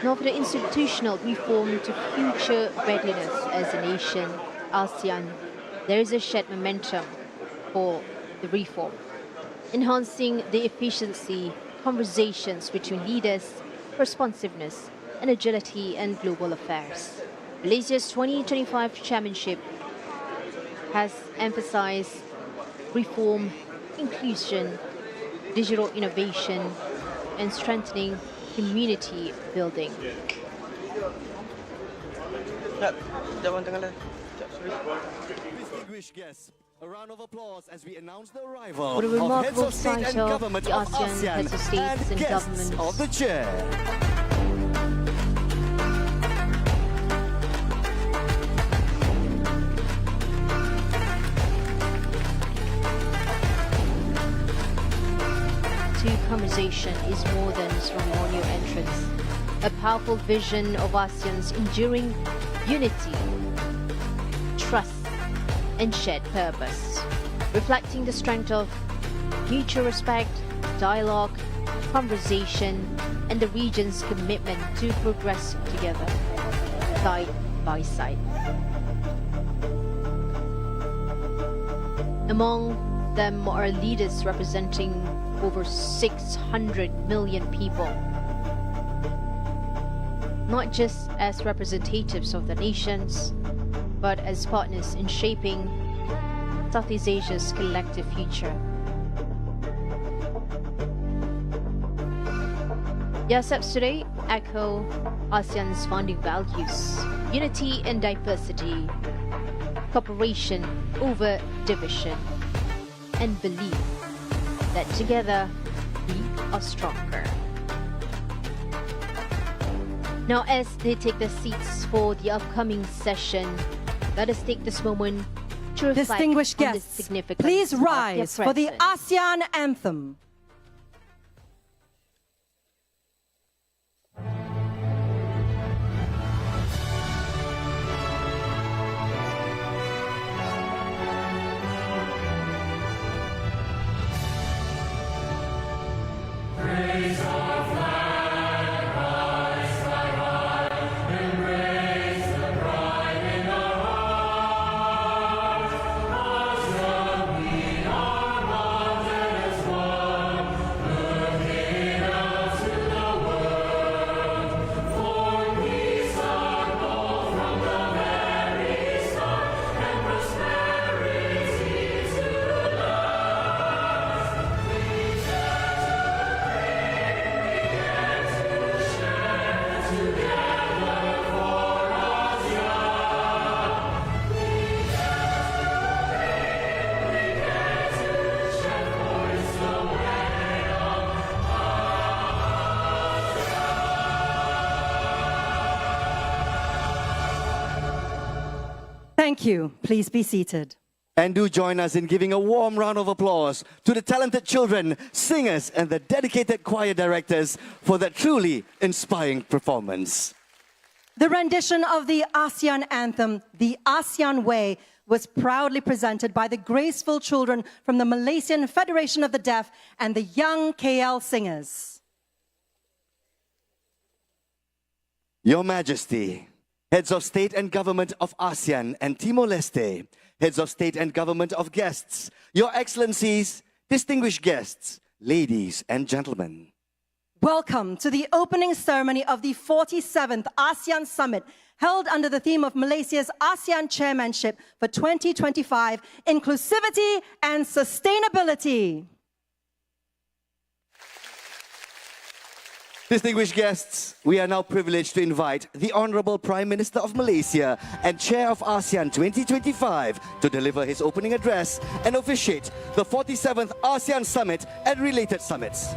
nor for the institutional reform to future readiness as a nation, ASEAN, there is a shared momentum for the reform, enhancing the efficiency, conversations between leaders, responsiveness, and agility in global affairs. Malaysia's 2025 chairmanship has emphasized reform, inclusion, digital innovation, and strengthening community building. Distinguished guests, a round of applause as we announce the arrival For the of heads remarkable of state and sight of government the of ASEAN ASEAN heads of states and guests governments. of the chair. Conversation is more than ceremonial entrance. A powerful vision of ASEAN's enduring unity, trust, and shared purpose, reflecting the strength of mutual respect, dialogue, conversation, and the region's commitment to progress together, side by side. Among them are leaders representing over 600 million people, not just as representatives of the nations, but as partners in shaping Southeast Asia's collective future. YASEPs today echo ASEAN's founding values: unity and diversity, cooperation over division, and belief that together we are stronger. Now, as they take their seats for the upcoming session, let us take this moment to reflect Distinguished on the guests, significance please of their rise for the presence. ASEAN anthem. Thank you. Please be seated. And do join us in giving a warm round of applause to the talented children, singers, and the dedicated choir directors for that truly inspiring performance. The rendition of the ASEAN anthem, The ASEAN Way, was proudly presented by the graceful children from the Malaysian Federation of the Deaf and the Young KL Singers. Your Majesty, heads of state and government of ASEAN and Timor-Leste, heads of state and government of guests, Your Excellencies, distinguished guests, ladies and gentlemen. Welcome to the opening ceremony of the 47th ASEAN Summit, held under the theme of Malaysia's ASEAN Chairmanship for 2025, Inclusivity and Sustainability. Distinguished guests, we are now privileged to invite the Honorable Prime Minister of Malaysia and Chair of ASEAN 2025 to deliver his opening address and officiate the 47th ASEAN Summit and related summits.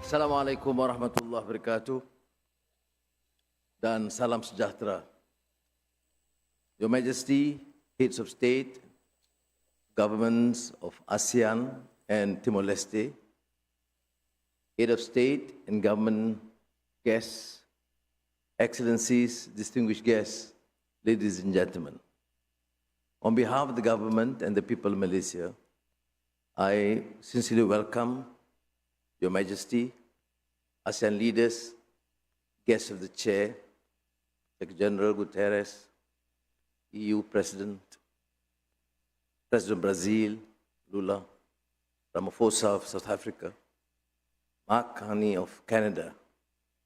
Assalamualaikum warahmatullahi wabarakatuh. Dan salam sejahtera. Your Majesty, heads of state, governments of ASEAN and Timor-Leste, head of state and government guests, excellencies, distinguished guests, ladies and gentlemen, on behalf of the government and the people of Malaysia, I sincerely welcome Your Majesty, ASEAN leaders, guests of the Chair, Secretary General Guterres, EU President, President of Brazil, Lula, Ramaphosa of South Africa, Mark Carney of Canada,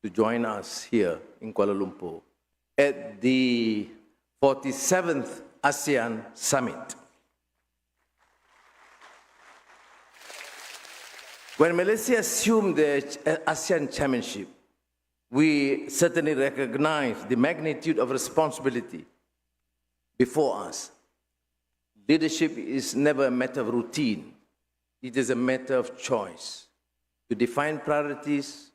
to join us here in Kuala Lumpur at the 47th ASEAN Summit. When Malaysia assumed the ASEAN chairmanship, we certainly recognize the magnitude of responsibility before us. Leadership is never a matter of routine. It is a matter of choice. To define priorities,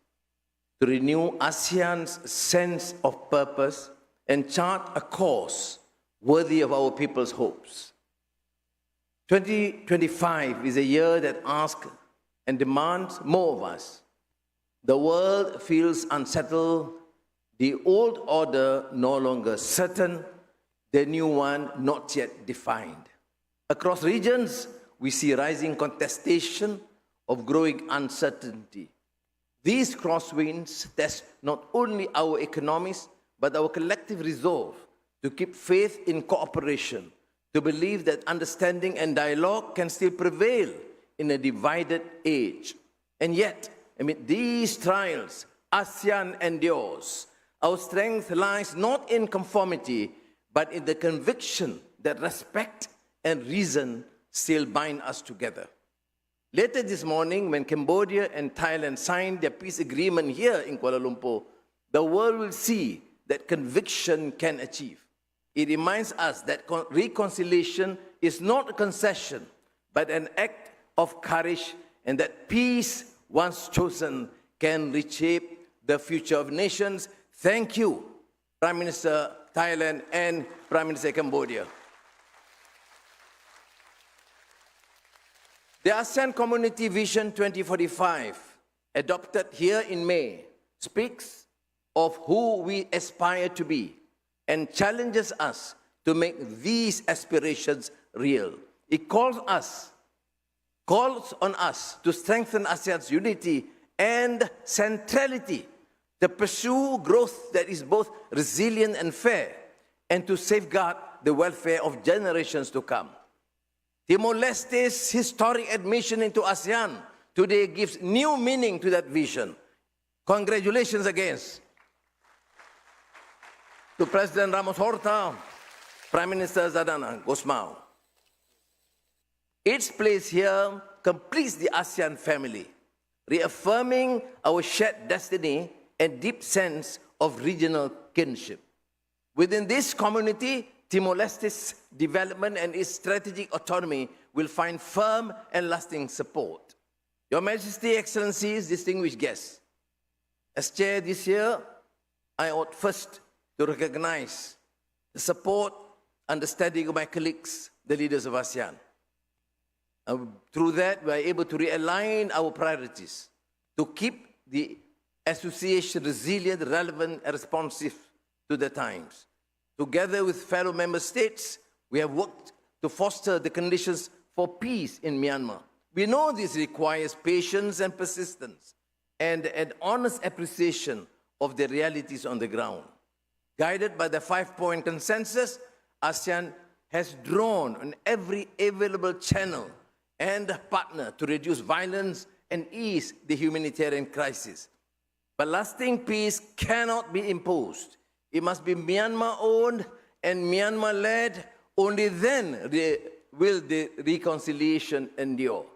to renew ASEAN's sense of purpose, and chart a course worthy of our people's hopes. 2025 is a year that asks and demands more of us. The world feels unsettled, the old order no longer certain, the new one not yet defined. Across regions, we see rising contestation of growing uncertainty. These crosswinds test not only our economies, but our collective resolve to keep faith in cooperation, to believe that understanding and dialogue can still prevail in a divided age. And yet, amid these trials, ASEAN endures. Our strength lies not in conformity, but in the conviction that respect and reason still bind us together. Later this morning, when Cambodia and Thailand signed their peace agreement here in Kuala Lumpur, the world will see that conviction can achieve. It reminds us that reconciliation is not a concession, but an act of courage, and that peace, once chosen, can reshape the future of nations. Thank you, Prime Minister Thailand and Prime Minister Cambodia. The ASEAN Community Vision 2045, adopted here in May, speaks of who we aspire to be and challenges us to make these aspirations real. It calls on us to strengthen ASEAN's unity and centrality, to pursue growth that is both resilient and fair, and to safeguard the welfare of generations to come. Timor-Leste's historic admission into ASEAN today gives new meaning to that vision. Congratulations again to President Ramos Horta, Prime Minister Zadana Gusmao. Its place here completes the ASEAN family, reaffirming our shared destiny and deep sense of regional kinship. Within this community, Timor-Leste's development and its strategic autonomy will find firm and lasting support. Your Majesty, Excellencies, distinguished guests, as chair this year, I ought first to recognize the support, understanding of my colleagues, the leaders of ASEAN. Through that, we are able to realign our priorities to keep the association resilient, relevant, and responsive to the times. Together with fellow member states, we have worked to foster the conditions for peace in Myanmar. We know this requires patience and persistence, and an honest appreciation of the realities on the ground. Guided by the 5-point consensus, ASEAN has drawn on every available channel and partner to reduce violence and ease the humanitarian crisis. But lasting peace cannot be imposed. It must be Myanmar-owned and Myanmar-led. Only then will the reconciliation endure.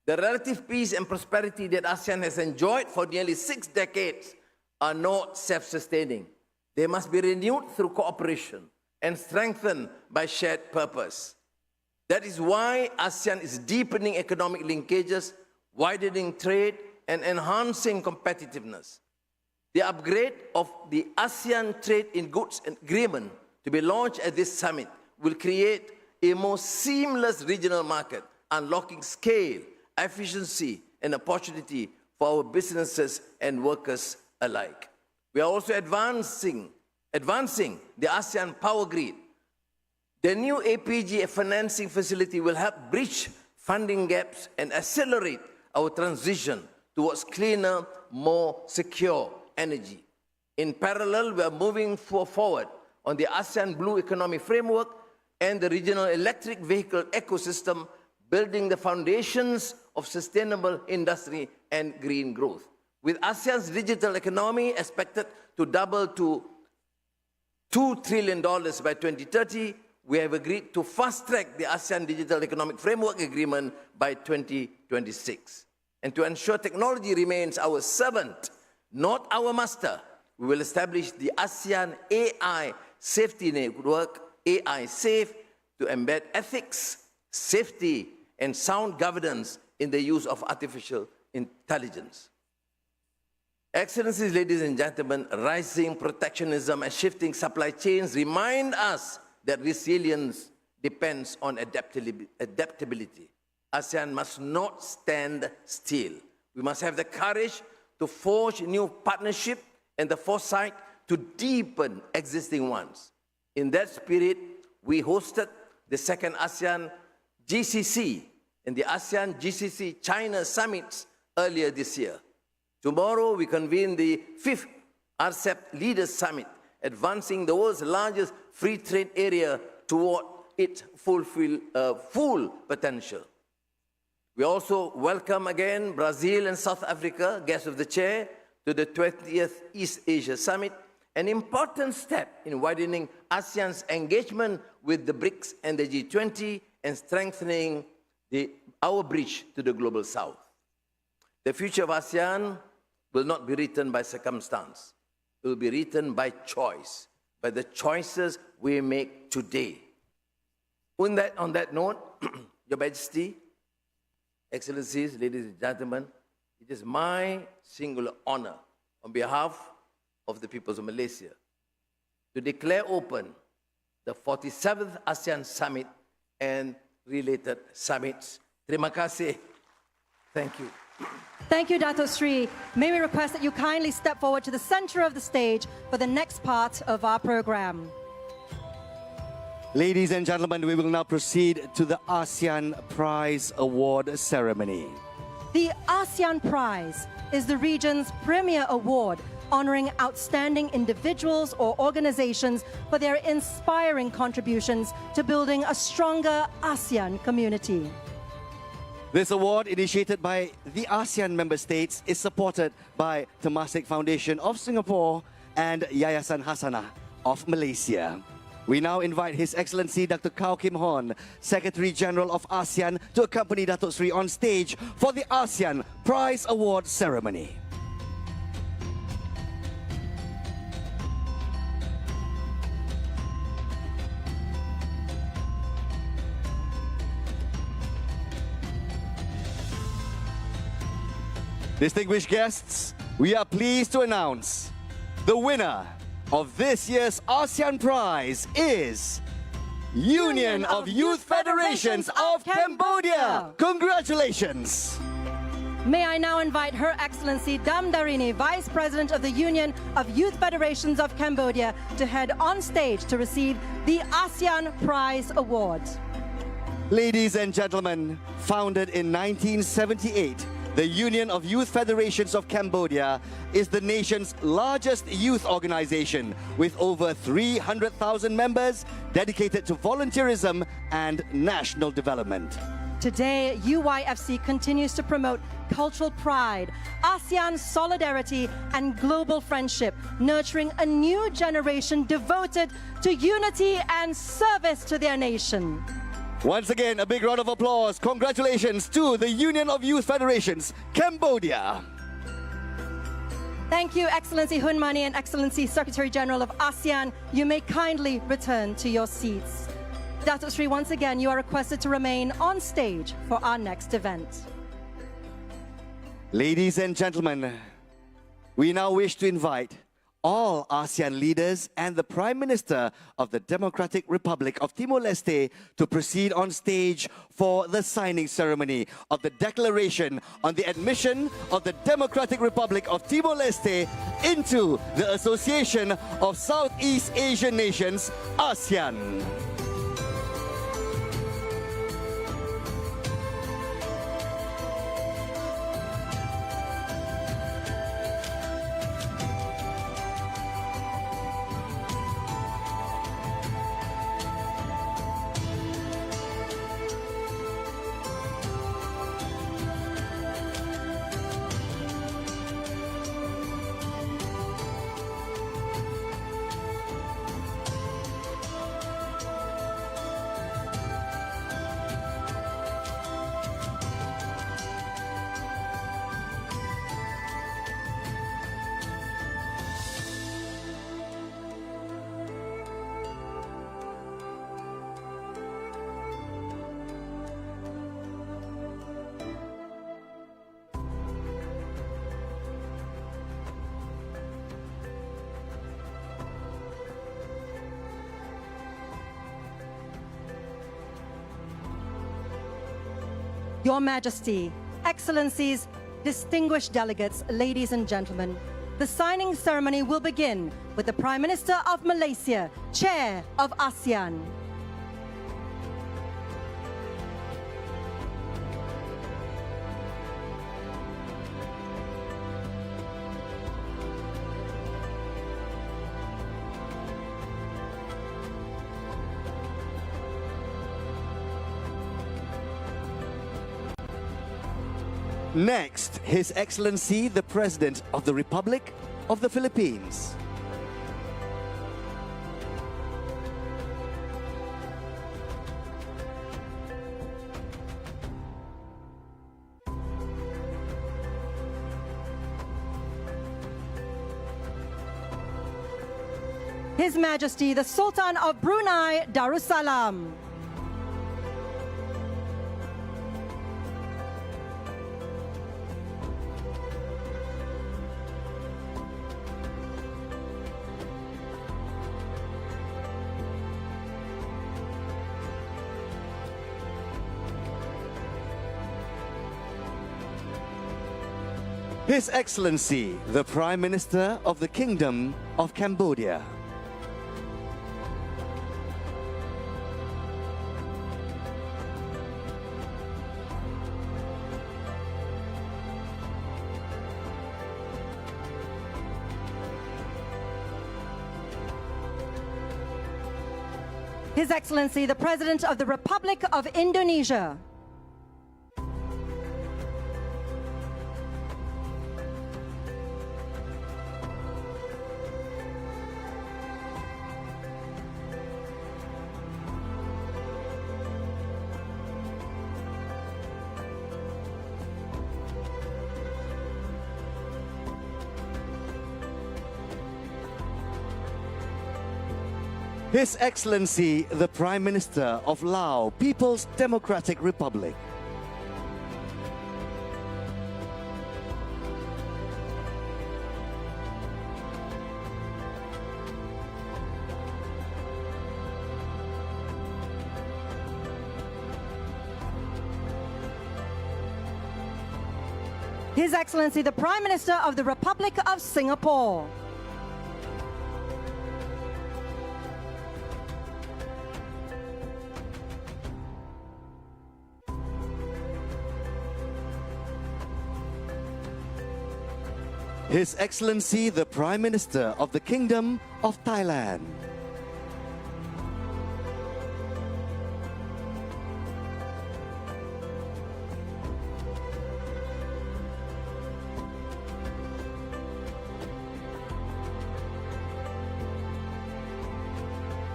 The relative peace and prosperity that ASEAN has enjoyed for nearly 6 decades are not self-sustaining. They must be renewed through cooperation and strengthened by shared purpose. That is why ASEAN is deepening economic linkages, widening trade, and enhancing competitiveness. The upgrade of the ASEAN Trade in Goods Agreement to be launched at this summit will create a more seamless regional market, unlocking scale, efficiency, and opportunity for our businesses and workers alike. We are also advancing advancing the ASEAN power grid. The new APG financing facility will help bridge funding gaps and accelerate our transition towards cleaner, more secure energy. In parallel, we are moving forward on the ASEAN Blue Economy Framework and the regional electric vehicle ecosystem, building the foundations of sustainable industry and green growth. With ASEAN's digital economy expected to double to $2 trillion by 2030, we have agreed to fast-track the ASEAN Digital Economic Framework Agreement by 2026. And to ensure technology remains our servant, not our master, we will establish the ASEAN AI Safety Network, AI Safe, to embed ethics, safety, and sound governance in the use of artificial intelligence. Excellencies, ladies and gentlemen, rising protectionism and shifting supply chains remind us that resilience depends on adaptability. ASEAN must not stand still. We must have the courage to forge new partnerships and the foresight to deepen existing ones. In that spirit, we hosted the second ASEAN GCC and the ASEAN GCC China summits earlier this year. Tomorrow, we convene the 5th RCEP Leaders Summit, advancing the world's largest free trade area toward its full potential. We also welcome again Brazil and South Africa, guests of the chair, to the 20th East Asia Summit, an important step in widening ASEAN's engagement with the BRICS and the G20 and strengthening our bridge to the global south. The future of ASEAN will not be written by circumstance. It will be written by choice, by the choices we make today. On that note, Your Majesty, Excellencies, ladies and gentlemen, it is my singular honor on behalf of the peoples of Malaysia to declare open the 47th ASEAN Summit and related summits. Terima kasih. Thank you. Thank you, Dato Sri. May we request that you kindly step forward to the center of the stage for the next part of our program. Ladies and gentlemen, we will now proceed to the ASEAN Prize Award ceremony. The ASEAN Prize is the region's premier award honoring outstanding individuals or organizations for their inspiring contributions to building a stronger ASEAN community. This award, initiated by the ASEAN member states, is supported by Temasek Foundation of Singapore and Yayasan Hasanah of Malaysia. We now invite His Excellency Dr. Kao Kim Horn, Secretary General of ASEAN, to accompany Dato Sri on stage for the ASEAN Prize Award ceremony. Distinguished guests, we are pleased to announce the winner of this year's ASEAN Prize is Union of Youth Federations of Cambodia. Congratulations! May I now invite Her Excellency Dam Darini, Vice President of the Union of Youth Federations of Cambodia, to head on stage to receive the ASEAN Prize Award. Ladies and gentlemen, founded in 1978, the Union of Youth Federations of Cambodia is the nation's largest youth organization with over 300,000 members dedicated to volunteerism and national development. Today, UYFC continues to promote cultural pride, ASEAN solidarity, and global friendship, nurturing a new generation devoted to unity and service to their nation. Once again, a big round of applause. Congratulations to the Union of Youth Federations, Cambodia. Thank you, Excellency Hun Mani and Excellency Secretary General of ASEAN. You may kindly return to your seats. Dato Sri, once again, you are requested to remain on stage for our next event. Ladies and gentlemen, we now wish to invite all ASEAN leaders and the Prime Minister of the Democratic Republic of Timor-Leste to proceed on stage for the signing ceremony of the Declaration on the Admission of the Democratic Republic of Timor-Leste into the Association of Southeast Asian Nations, ASEAN. Your Majesty, Excellencies, distinguished delegates, ladies and gentlemen, the signing ceremony will begin with the Prime Minister of Malaysia, Chair of ASEAN. Next, His Excellency, the President of the Republic of the Philippines. His Majesty, the Sultan of Brunei Darussalam. His Excellency, the Prime Minister of the Kingdom of Cambodia. His Excellency, the President of the Republic of Indonesia. His Excellency, the Prime Minister of Laos People's Democratic Republic. His Excellency, the Prime Minister of the Republic of Singapore. His Excellency, the Prime Minister of the Kingdom of Thailand.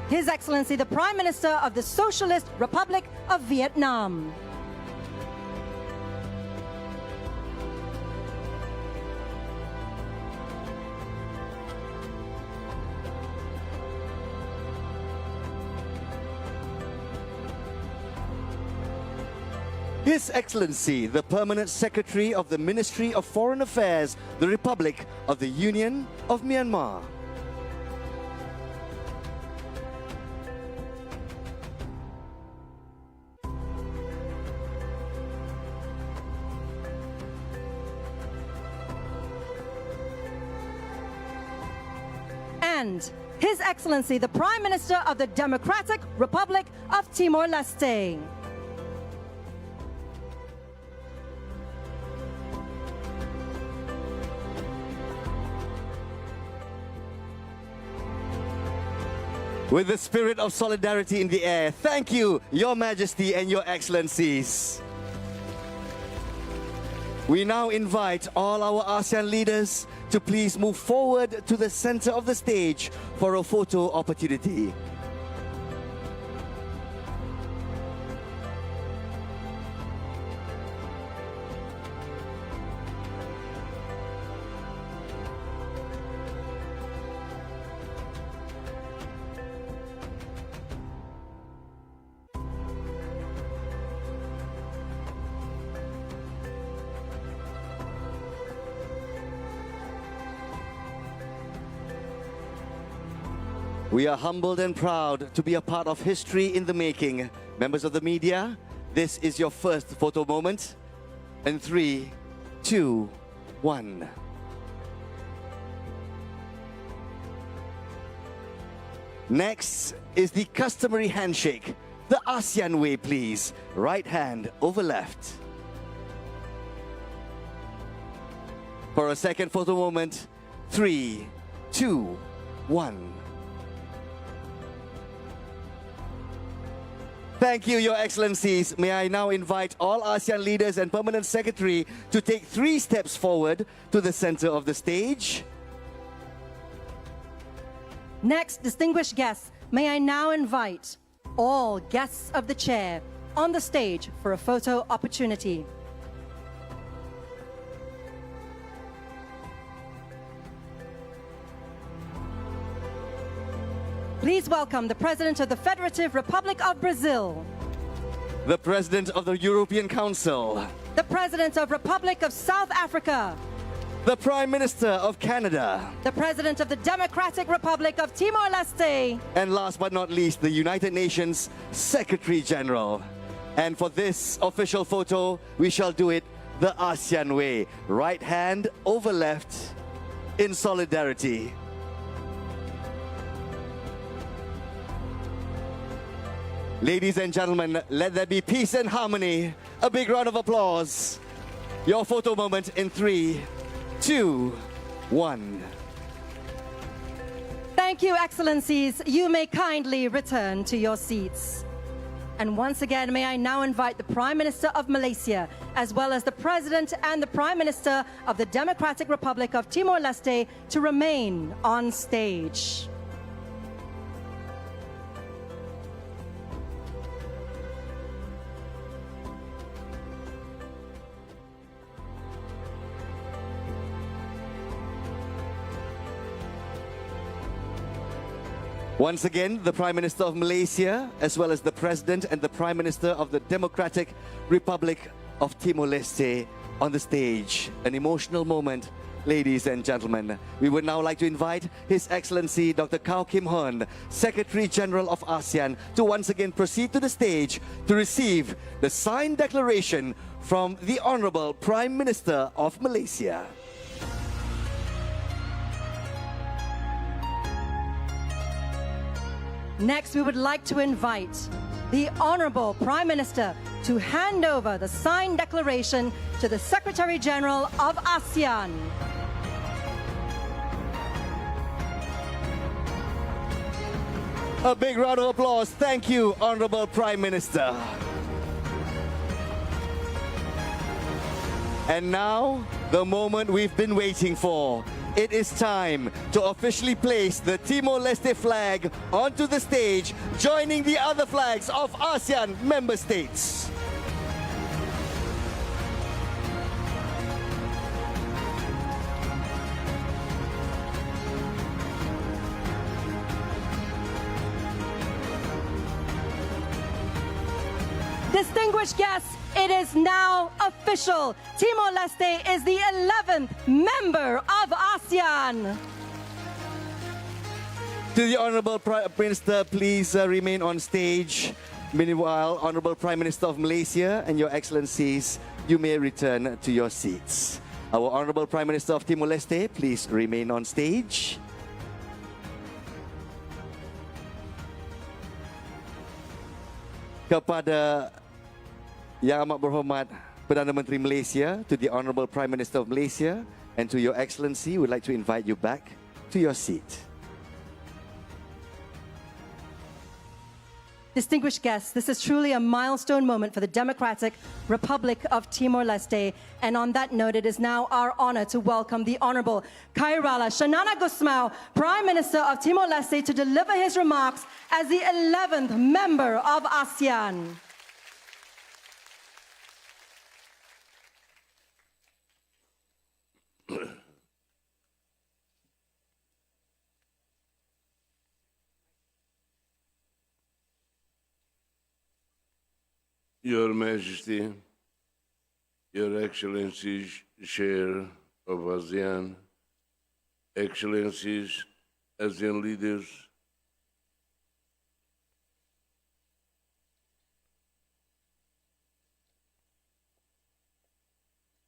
His Excellency, the Prime Minister of the Socialist Republic of Vietnam. His Excellency, the Permanent Secretary of the Ministry of Foreign Affairs, the Republic of the Union of Myanmar. and His Excellency, the Prime Minister of the Democratic Republic of Timor-Leste. With the spirit of solidarity in the air, thank you, Your Majesty and Your Excellencies. We now invite all our ASEAN leaders to please move forward to the center of the stage for a photo opportunity. We are humbled and proud to be a part of history in the making. Members of the media, this is your first photo moment. In 3, 2, 1. Next is the customary handshake, the ASEAN way, please. Right hand over left. For a second photo moment, 3, 2, 1. Thank you, Your Excellencies. May I now invite all ASEAN leaders and Permanent Secretary to take 3 steps forward to the center of the stage. Next, distinguished guests, may I now invite all guests of the chair on the stage for a photo opportunity. Please welcome the President of the Federative Republic of Brazil, The President of the European Council, the President of Republic of South Africa, the Prime Minister of Canada, the President of the Democratic Republic of Timor-Leste, and last but not least, the United Nations Secretary General. And for this official photo, we shall do it the ASEAN way. Right hand over left in solidarity. Ladies and gentlemen, let there be peace and harmony. A big round of applause. Your photo moment in 3, 2, 1. Thank you, Excellencies. You may kindly return to your seats. And once again, may I now invite the Prime Minister of Malaysia, as well as the President and the Prime Minister of the Democratic Republic of Timor-Leste to remain on stage. Once again, the Prime Minister of Malaysia, as well as the President and the Prime Minister of the Democratic Republic of Timor-Leste on the stage. An emotional moment, ladies and gentlemen. We would now like to invite His Excellency Dr. Kao Kim Hoorn, Secretary General of ASEAN, to once again proceed to the stage to receive the signed declaration from the Honorable Prime Minister of Malaysia. Next, we would like to invite the Honorable Prime Minister to hand over the signed declaration to the Secretary General of ASEAN. A big round of applause. Thank you, Honorable Prime Minister. And now, the moment we've been waiting for. It is time to officially place the Timor-Leste flag onto the stage, joining the other flags of ASEAN member states. Distinguished guests, it is now official. Timor-Leste is the 11th member of ASEAN. To the Honorable Prime Minister, please remain on stage. Meanwhile, Honorable Prime Minister of Malaysia and Your Excellencies, you may return to your seats. Our Honorable Prime Minister of Timor-Leste, please remain on stage. kepada Yang Amat Berhormat Perdana Menteri Malaysia, to the Honourable Prime Minister of Malaysia, and to Your Excellency, we'd like to invite you back to your seat. Distinguished guests, this is truly a milestone moment for the Democratic Republic of Timor-Leste. And on that note, it is now our honor to welcome the Honorable Kairala Xanana Gusmao, Prime Minister of Timor-Leste, to deliver his remarks as the 11th member of ASEAN. Your Majesty, Your Excellencies, Chair of ASEAN, Excellencies, ASEAN leaders,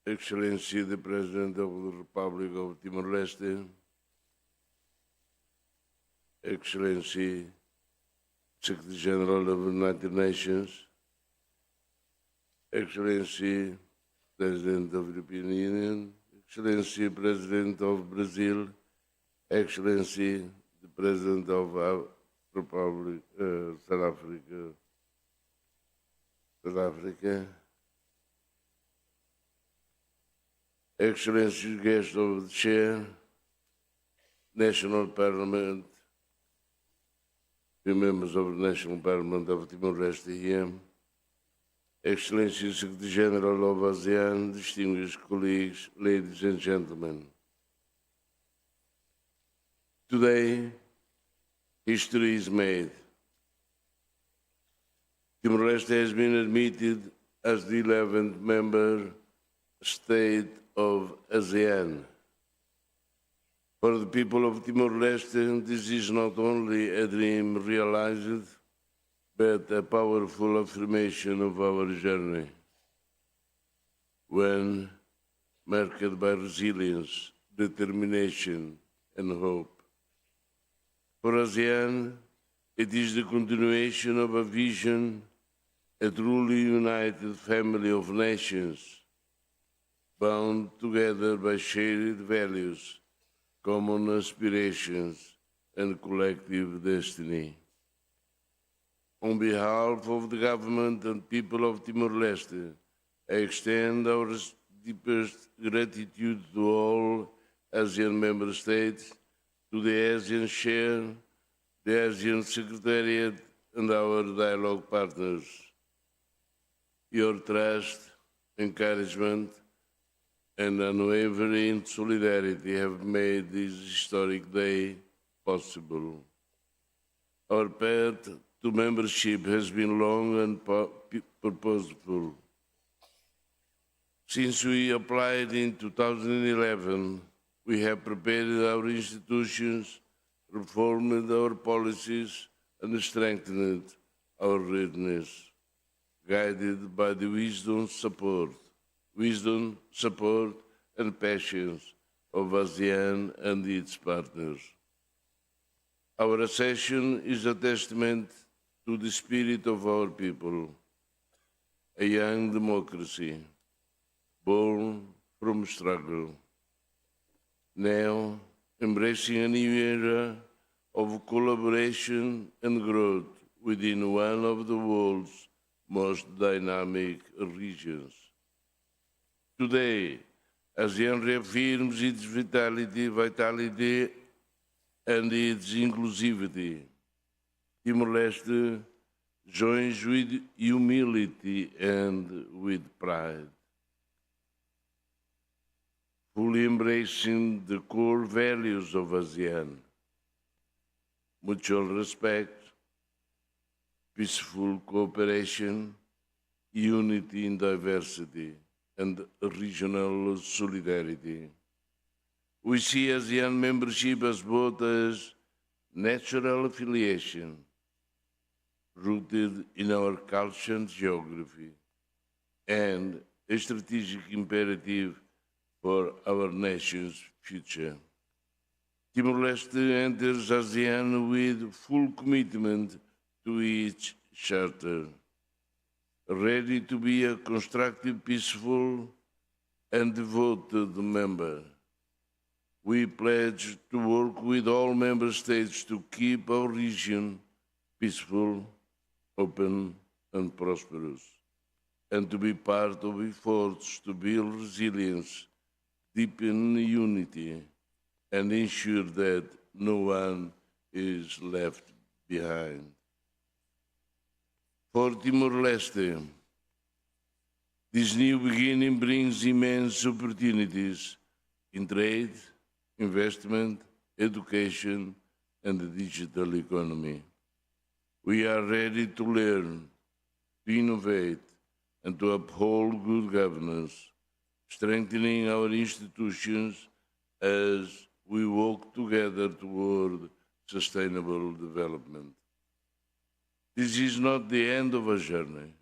Excellency, the President of the Republic of Timor-Leste, Excellency, Secretary General of the United Nations, Excellency, President of the European Union, Excellency, President of Brazil, Excellency, the President of Republic South Africa, Excellency, guests of the Chair, National Parliament, the members of the National Parliament of Timor-Leste here, Excellency, Secretary General of ASEAN, distinguished colleagues, ladies and gentlemen. Today, history is made. Timor-Leste has been admitted as the 11th member state of ASEAN. For the people of Timor-Leste, this is not only a dream realized, but a powerful affirmation of our journey, one marked by resilience, determination, and hope. For ASEAN, it is the continuation of a vision, a truly united family of nations, bound together by shared values, common aspirations, and collective destiny. On behalf of the government and people of Timor-Leste, I extend our deepest gratitude to all ASEAN member states, to the ASEAN Chair, the ASEAN Secretariat, and our dialogue partners. Your trust, encouragement, and unwavering solidarity have made this historic day possible. Our path to membership has been long and purposeful. Since we applied in 2011, we have prepared our institutions, reformed our policies, and strengthened our readiness, guided by the wisdom, support, and patience of ASEAN and its partners. Our accession is a testament to the spirit of our people, a young democracy born from struggle, now embracing a new era of collaboration and growth within one of the world's most dynamic regions. Today, ASEAN reaffirms its vitality and its inclusivity. Timor-Leste joins with humility and with pride, fully embracing the core values of ASEAN: mutual respect, peaceful cooperation, unity in diversity, and regional solidarity. We see ASEAN membership as both as natural affiliation, rooted in our culture and geography, and a strategic imperative for our nation's future. Timor-Leste enters ASEAN with full commitment to its charter, ready to be a constructive, peaceful, and devoted member. We pledge to work with all member states to keep our region peaceful, open, and prosperous, and to be part of efforts to build resilience, deepen unity, and ensure that no one is left behind. For Timor-Leste, this new beginning brings immense opportunities in trade, investment, education, and the digital economy. We are ready to learn, to innovate, and to uphold good governance, strengthening our institutions as we work together toward sustainable development. This is not the end of a journey.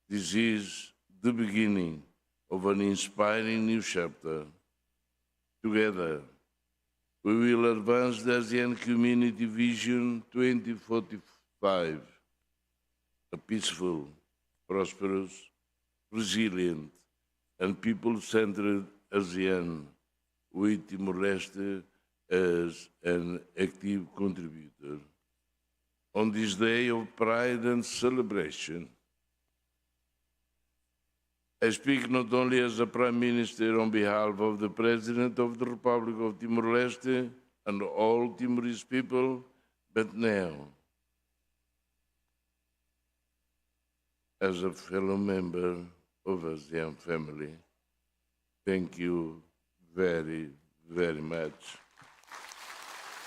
This is the beginning of an inspiring new chapter. Together, we will advance the ASEAN Community Vision 2045, a peaceful, prosperous, resilient, and people-centered ASEAN, with Timor-Leste as an active contributor. On this day of pride and celebration, I speak not only as a Prime Minister on behalf of the President of the Republic of Timor-Leste and all Timorese people, but now as a fellow member of ASEAN family. Thank you very, very much.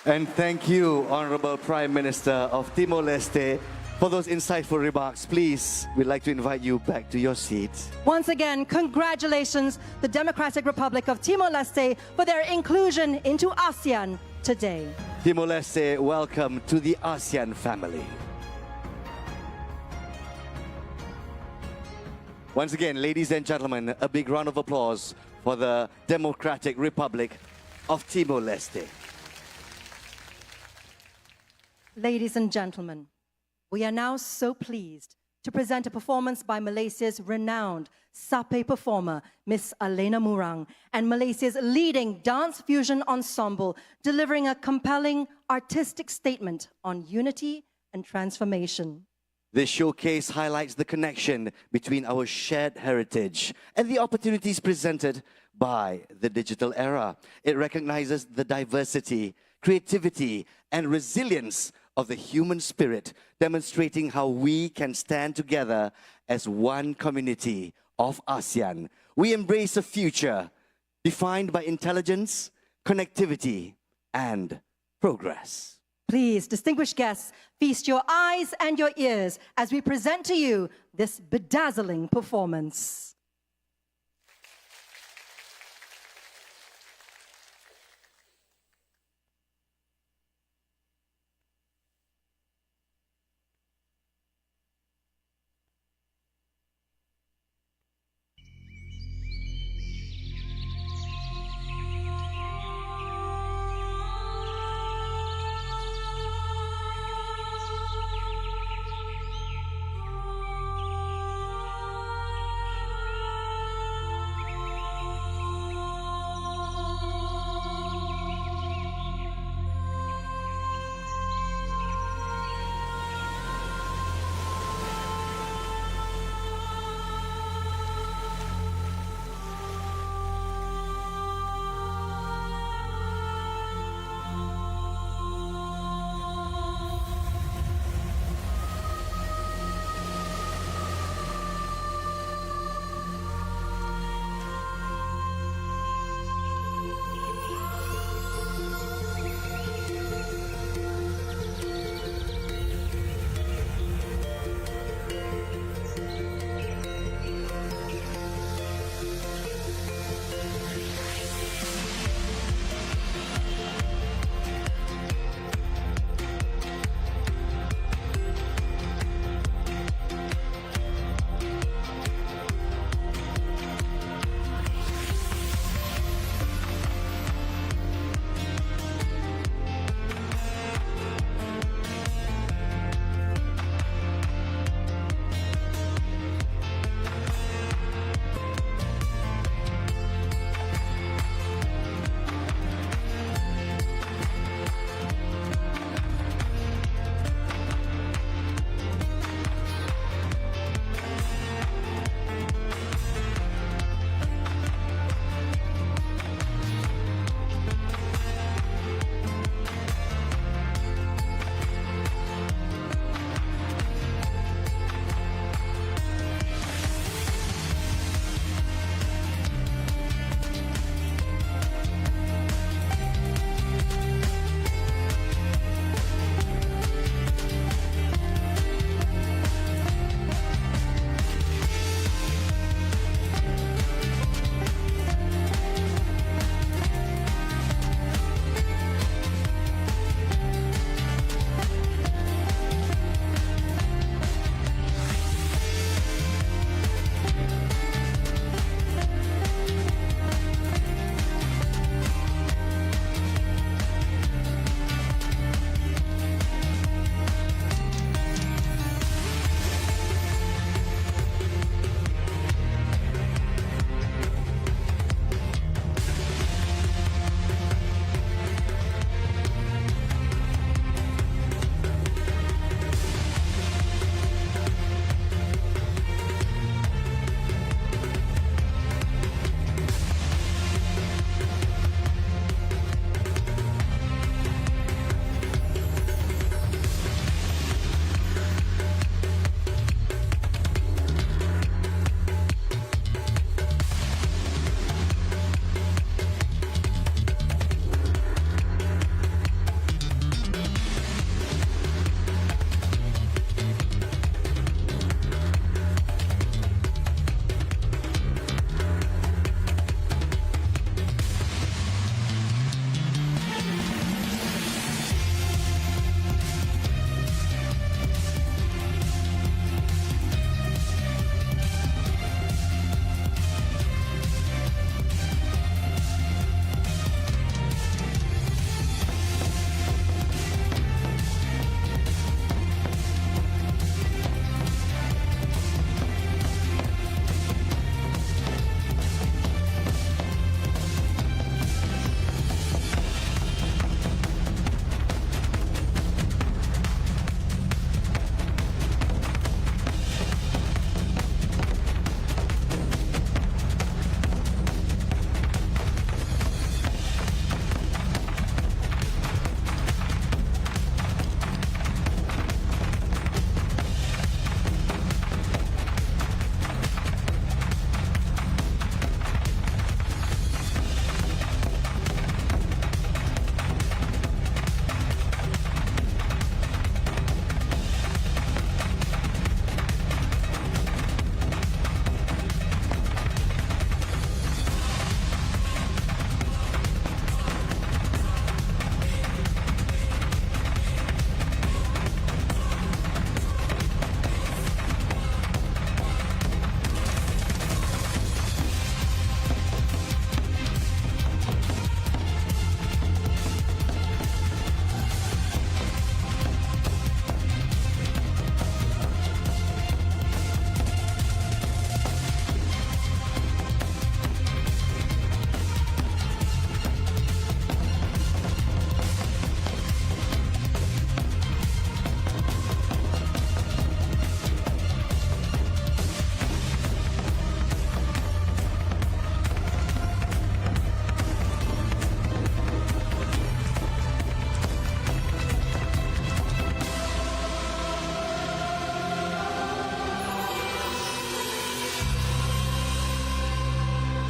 And thank you, Honorable Prime Minister of Timor-Leste, for those insightful remarks. Please, we'd like to invite you back to your seat. Once again, congratulations, the Democratic Republic of Timor-Leste, for their inclusion into ASEAN today. Timor-Leste, welcome to the ASEAN family. Once again, ladies and gentlemen, a big round of applause for the Democratic Republic of Timor-Leste. Ladies and gentlemen, we are now so pleased to present a performance by Malaysia's renowned Sape performer, Miss Alena Murang, and Malaysia's leading dance fusion ensemble, delivering a compelling artistic statement on unity and transformation. This showcase highlights the connection between our shared heritage and the opportunities presented by the digital era. It recognizes the diversity, creativity, and resilience of the human spirit, demonstrating how we can stand together as one community of ASEAN. We embrace a future defined by intelligence, connectivity, and progress. Please, distinguished guests, feast your eyes and your ears as we present to you this bedazzling performance.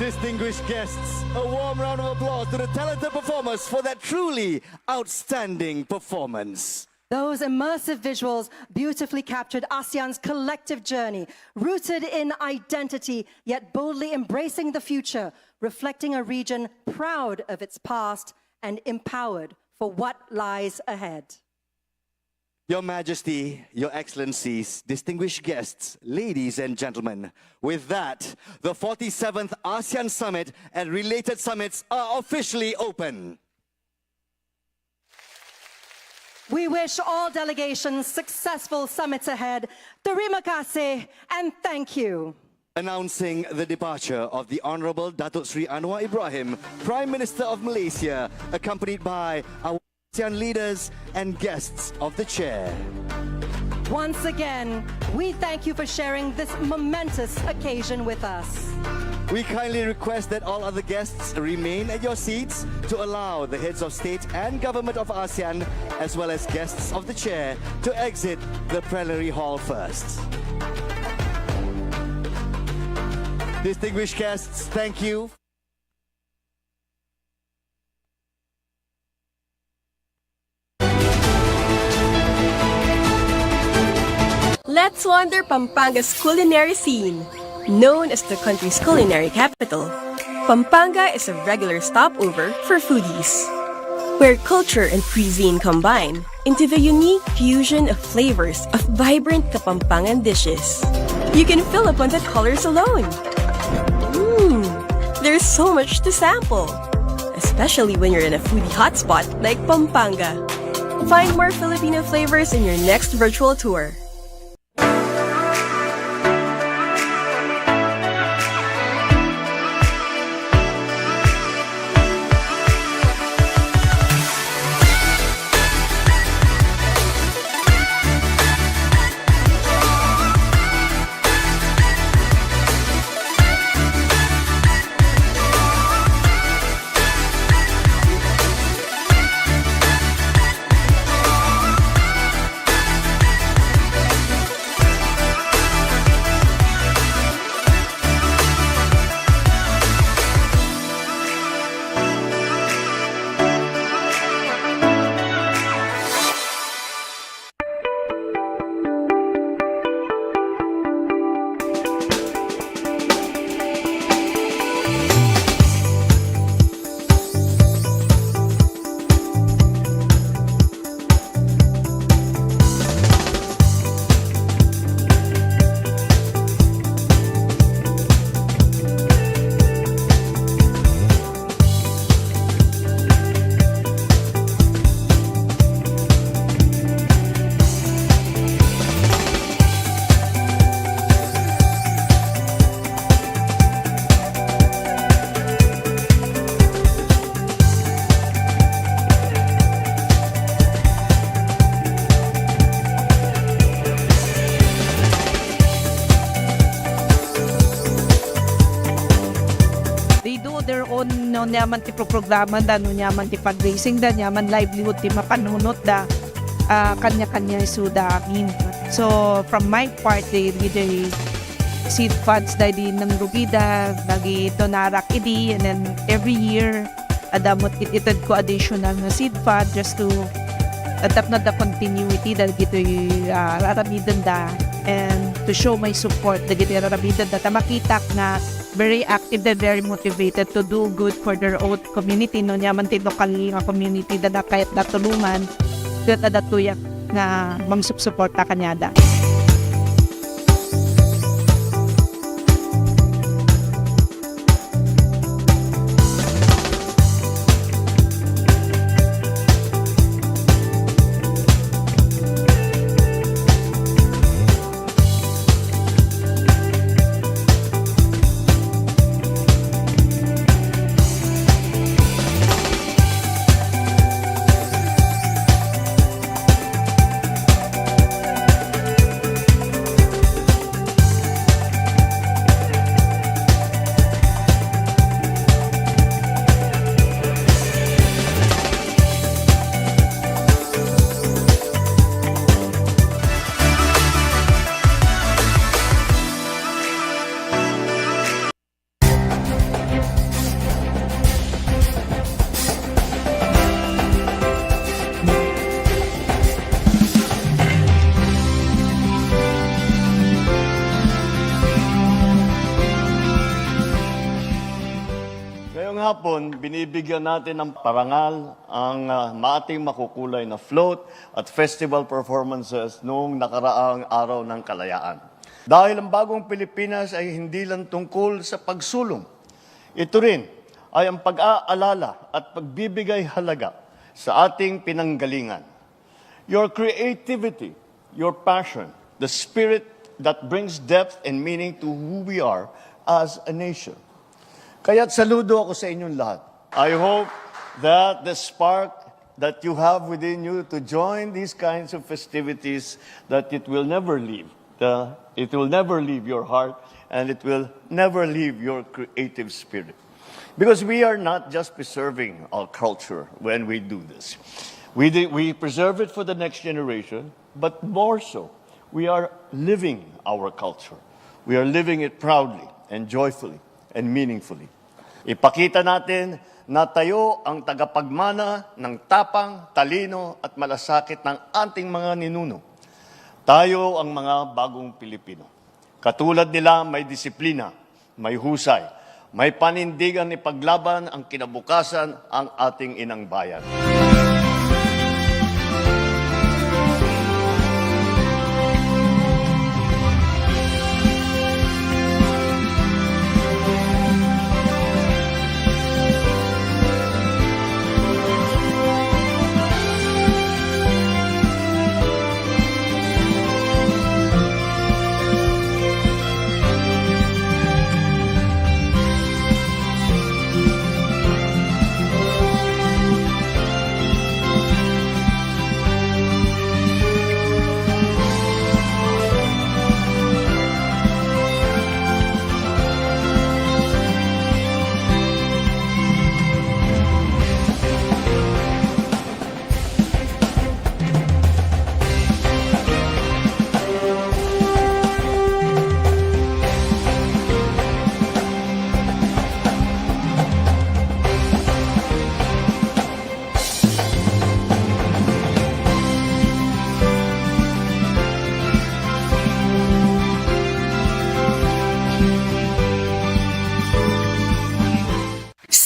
Distinguished guests, a warm round of applause to the talented performers for that truly outstanding performance. Those immersive visuals beautifully captured ASEAN's collective journey, rooted in identity, yet boldly embracing the future, reflecting a region proud of its past and empowered for what lies ahead. Your Majesty, Your Excellencies, distinguished guests, ladies and gentlemen, with that, the 47th ASEAN Summit and related summits are officially open. We wish all delegations successful summits ahead. Terima kasih and thank you. Announcing the departure of the Honorable Datuk Sri Anwar Ibrahim, Prime Minister of Malaysia, accompanied by our ASEAN leaders and guests of the chair. Once again, we thank you for sharing this momentous occasion with us. We kindly request that all other guests remain at your seats to allow the heads of state and government of ASEAN, as well as guests of the chair, to exit the plenary hall first. Distinguished guests, thank you. Let's wander Pampanga's culinary scene. Known as the country's culinary capital, Pampanga is a regular stopover for foodies, where culture and cuisine combine into the unique fusion of flavors of vibrant Kapampangan dishes. You can fill up on the colors alone. There's so much to sample, especially when you're in a foodie hotspot like Pampanga. Find more Filipino flavors in your next virtual tour. their own no nyaman ti programa da no nyaman ti fundraising da nyaman livelihood ti mapanunot da kanya-kanya isuda amin. So from my part the seed funds da di nang rugida lagi donarak idi, and then every year adamot ititad ko additional na seed fund just to adapt na the continuity dahil gito raramidan da and to show my support dahil gito raramidan da ta makita na very active and very motivated to do good for their own community no nyaman ti local community da kahit natulungan kat adatuyak na mangsuporta kanyada. Ngayong hapon, binibigyan natin ng parangal ang ating makukulay na float at festival performances noong nakaraang araw ng kalayaan. Dahil ang bagong Pilipinas ay hindi lang tungkol sa pagsulong. Ito rin ay ang pag-aalala at pagbibigay halaga sa ating pinanggalingan. Your creativity, your passion, the spirit that brings depth and meaning to who we are as a nation. Kaya't saludo ako sa inyong lahat. I hope that the spark that you have within you to join these kinds of festivities, that it will never leave. It will never leave your heart, and it will never leave your creative spirit. Because we are not just preserving our culture when we do this. We preserve it for the next generation, but more so, we are living our culture. We are living it proudly and joyfully and meaningfully. Ipakita natin na tayo ang tagapagmana ng tapang, talino at malasakit ng ating mga ninuno. Tayo ang mga bagong Pilipino. Katulad nila, may disiplina, may husay, may panindigan ipaglaban ang kinabukasan ang ating inang bayan.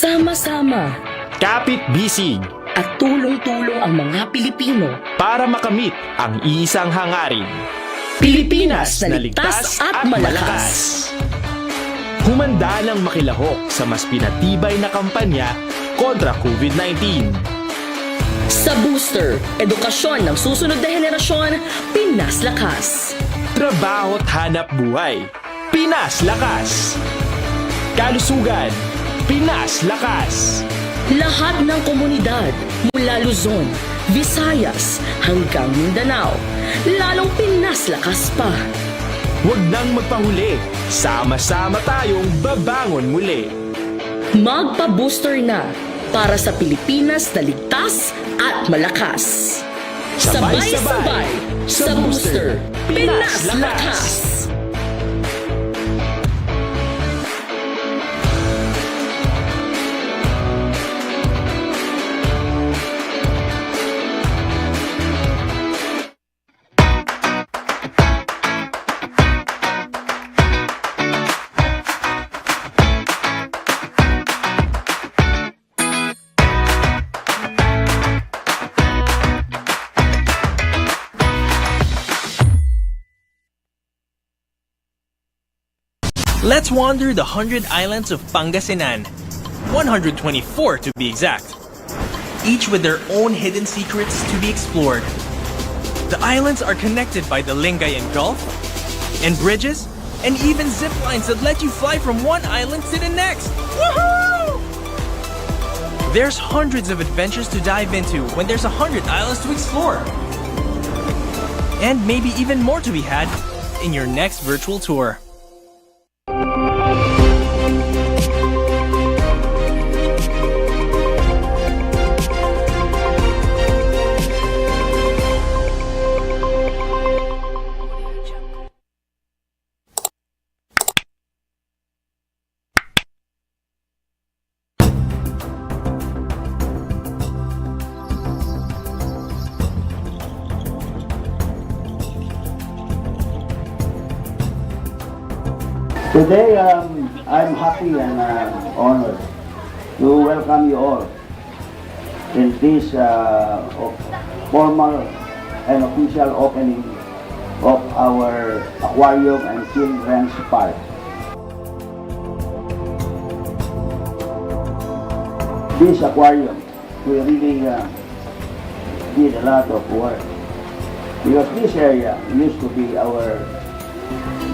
Sama-sama, kapit-bisig, at tulong-tulong ang mga Pilipino para makamit ang iisang hangarin. Pilipinas na ligtas at malakas. Humanda ng makilahok sa mas pinatibay na kampanya kontra COVID-19. Sa booster, edukasyon ng susunod na henerasyon, Pinas Lakas. Trabaho at hanap buhay, Pinas Lakas. Kalusugan, Pinas Lakas. Lahat ng komunidad mula Luzon, Visayas hanggang Mindanao, lalong Pinas Lakas pa. Huwag nang magpahuli, sama-sama tayong babangon muli. Magpa-booster na para sa Pilipinas na ligtas at malakas. Sabay-sabay sa booster, Pinas Lakas. Let's wander the 100 islands of Pangasinan, 124 to be exact, each with their own hidden secrets to be explored. The islands are connected by the Lingayen Gulf, and bridges, and even zip lines that let you fly from one island to the next. Woohoo! There's hundreds of adventures to dive into when there's 100 islands to explore. And maybe even more to be had in your next virtual tour. Today, I'm happy and honored to welcome you all in this formal and official opening of our aquarium and children's park. This aquarium will really did a lot of work because this area used to be our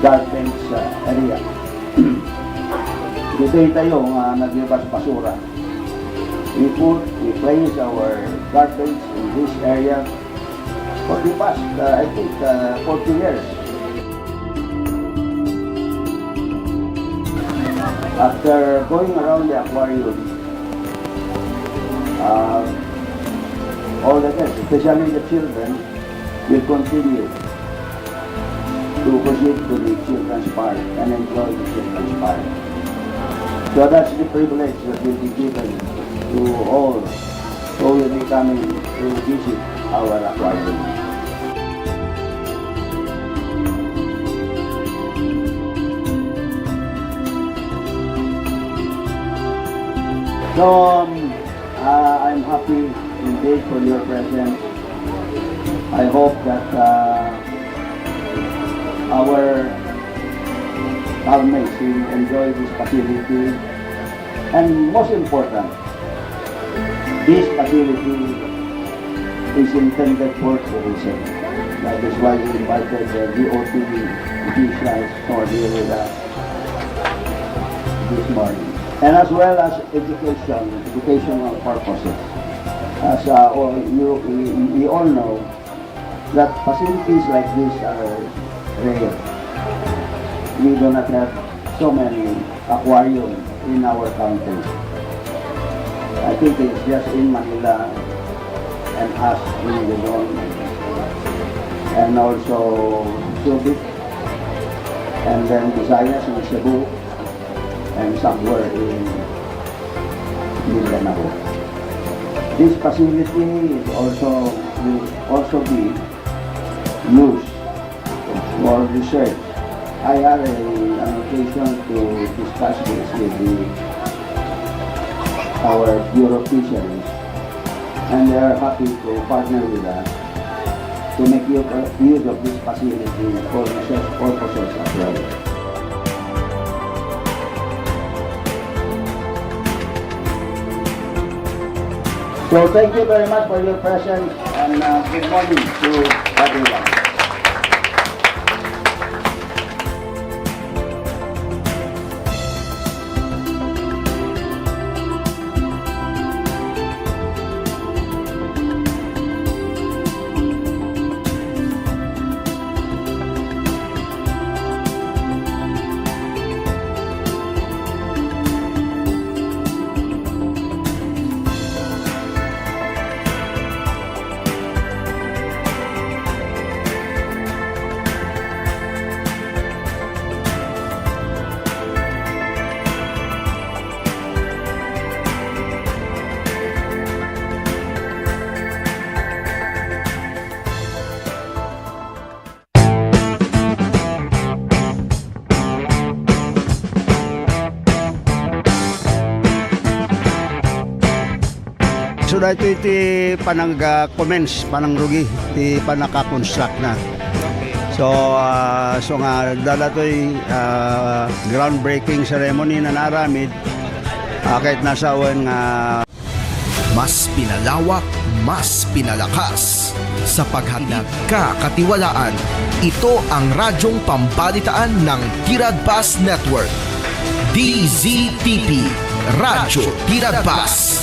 garbage area. Dito yung tayo naglibas basura. We place our garbage in this area for the past, I think, 40 years. After going around the aquarium, all the guests, especially the children, will continue to proceed to the children's park and enjoy the children's park. So that's the privilege that will be given to all who will be coming to visit our aquarium. So I'm happy indeed for your presence. I hope that our housemates will enjoy this facility, and most important, this facility is intended for tourism. That is why we invited the DOT officials for here with us this morning, and as well as educational purposes. As we all know that facilities like this are rare. We do not have so many aquariums in our country. I think it's just in Manila and us in Luzon, and also Subic, and then Visayas in Cebu, and somewhere in Mindanao. This facility will also be used for research. I had an occasion to discuss this with our Bureau of Fisheries, and they are happy to partner with us to make use of this facility for research purposes as well. So thank you very much for your presence, and good morning to everyone. So dito iti panag-commence, panang rugi, iti panaka-construct na. So nga dala to'y groundbreaking ceremony na naramid, kahit nasa awan nga. Mas pinalawak, mas pinalakas. Sa paghatid kakatiwalaan, ito ang radyong pambalitaan ng Tiradpas Network. DZTP, Radyo Tiradpas.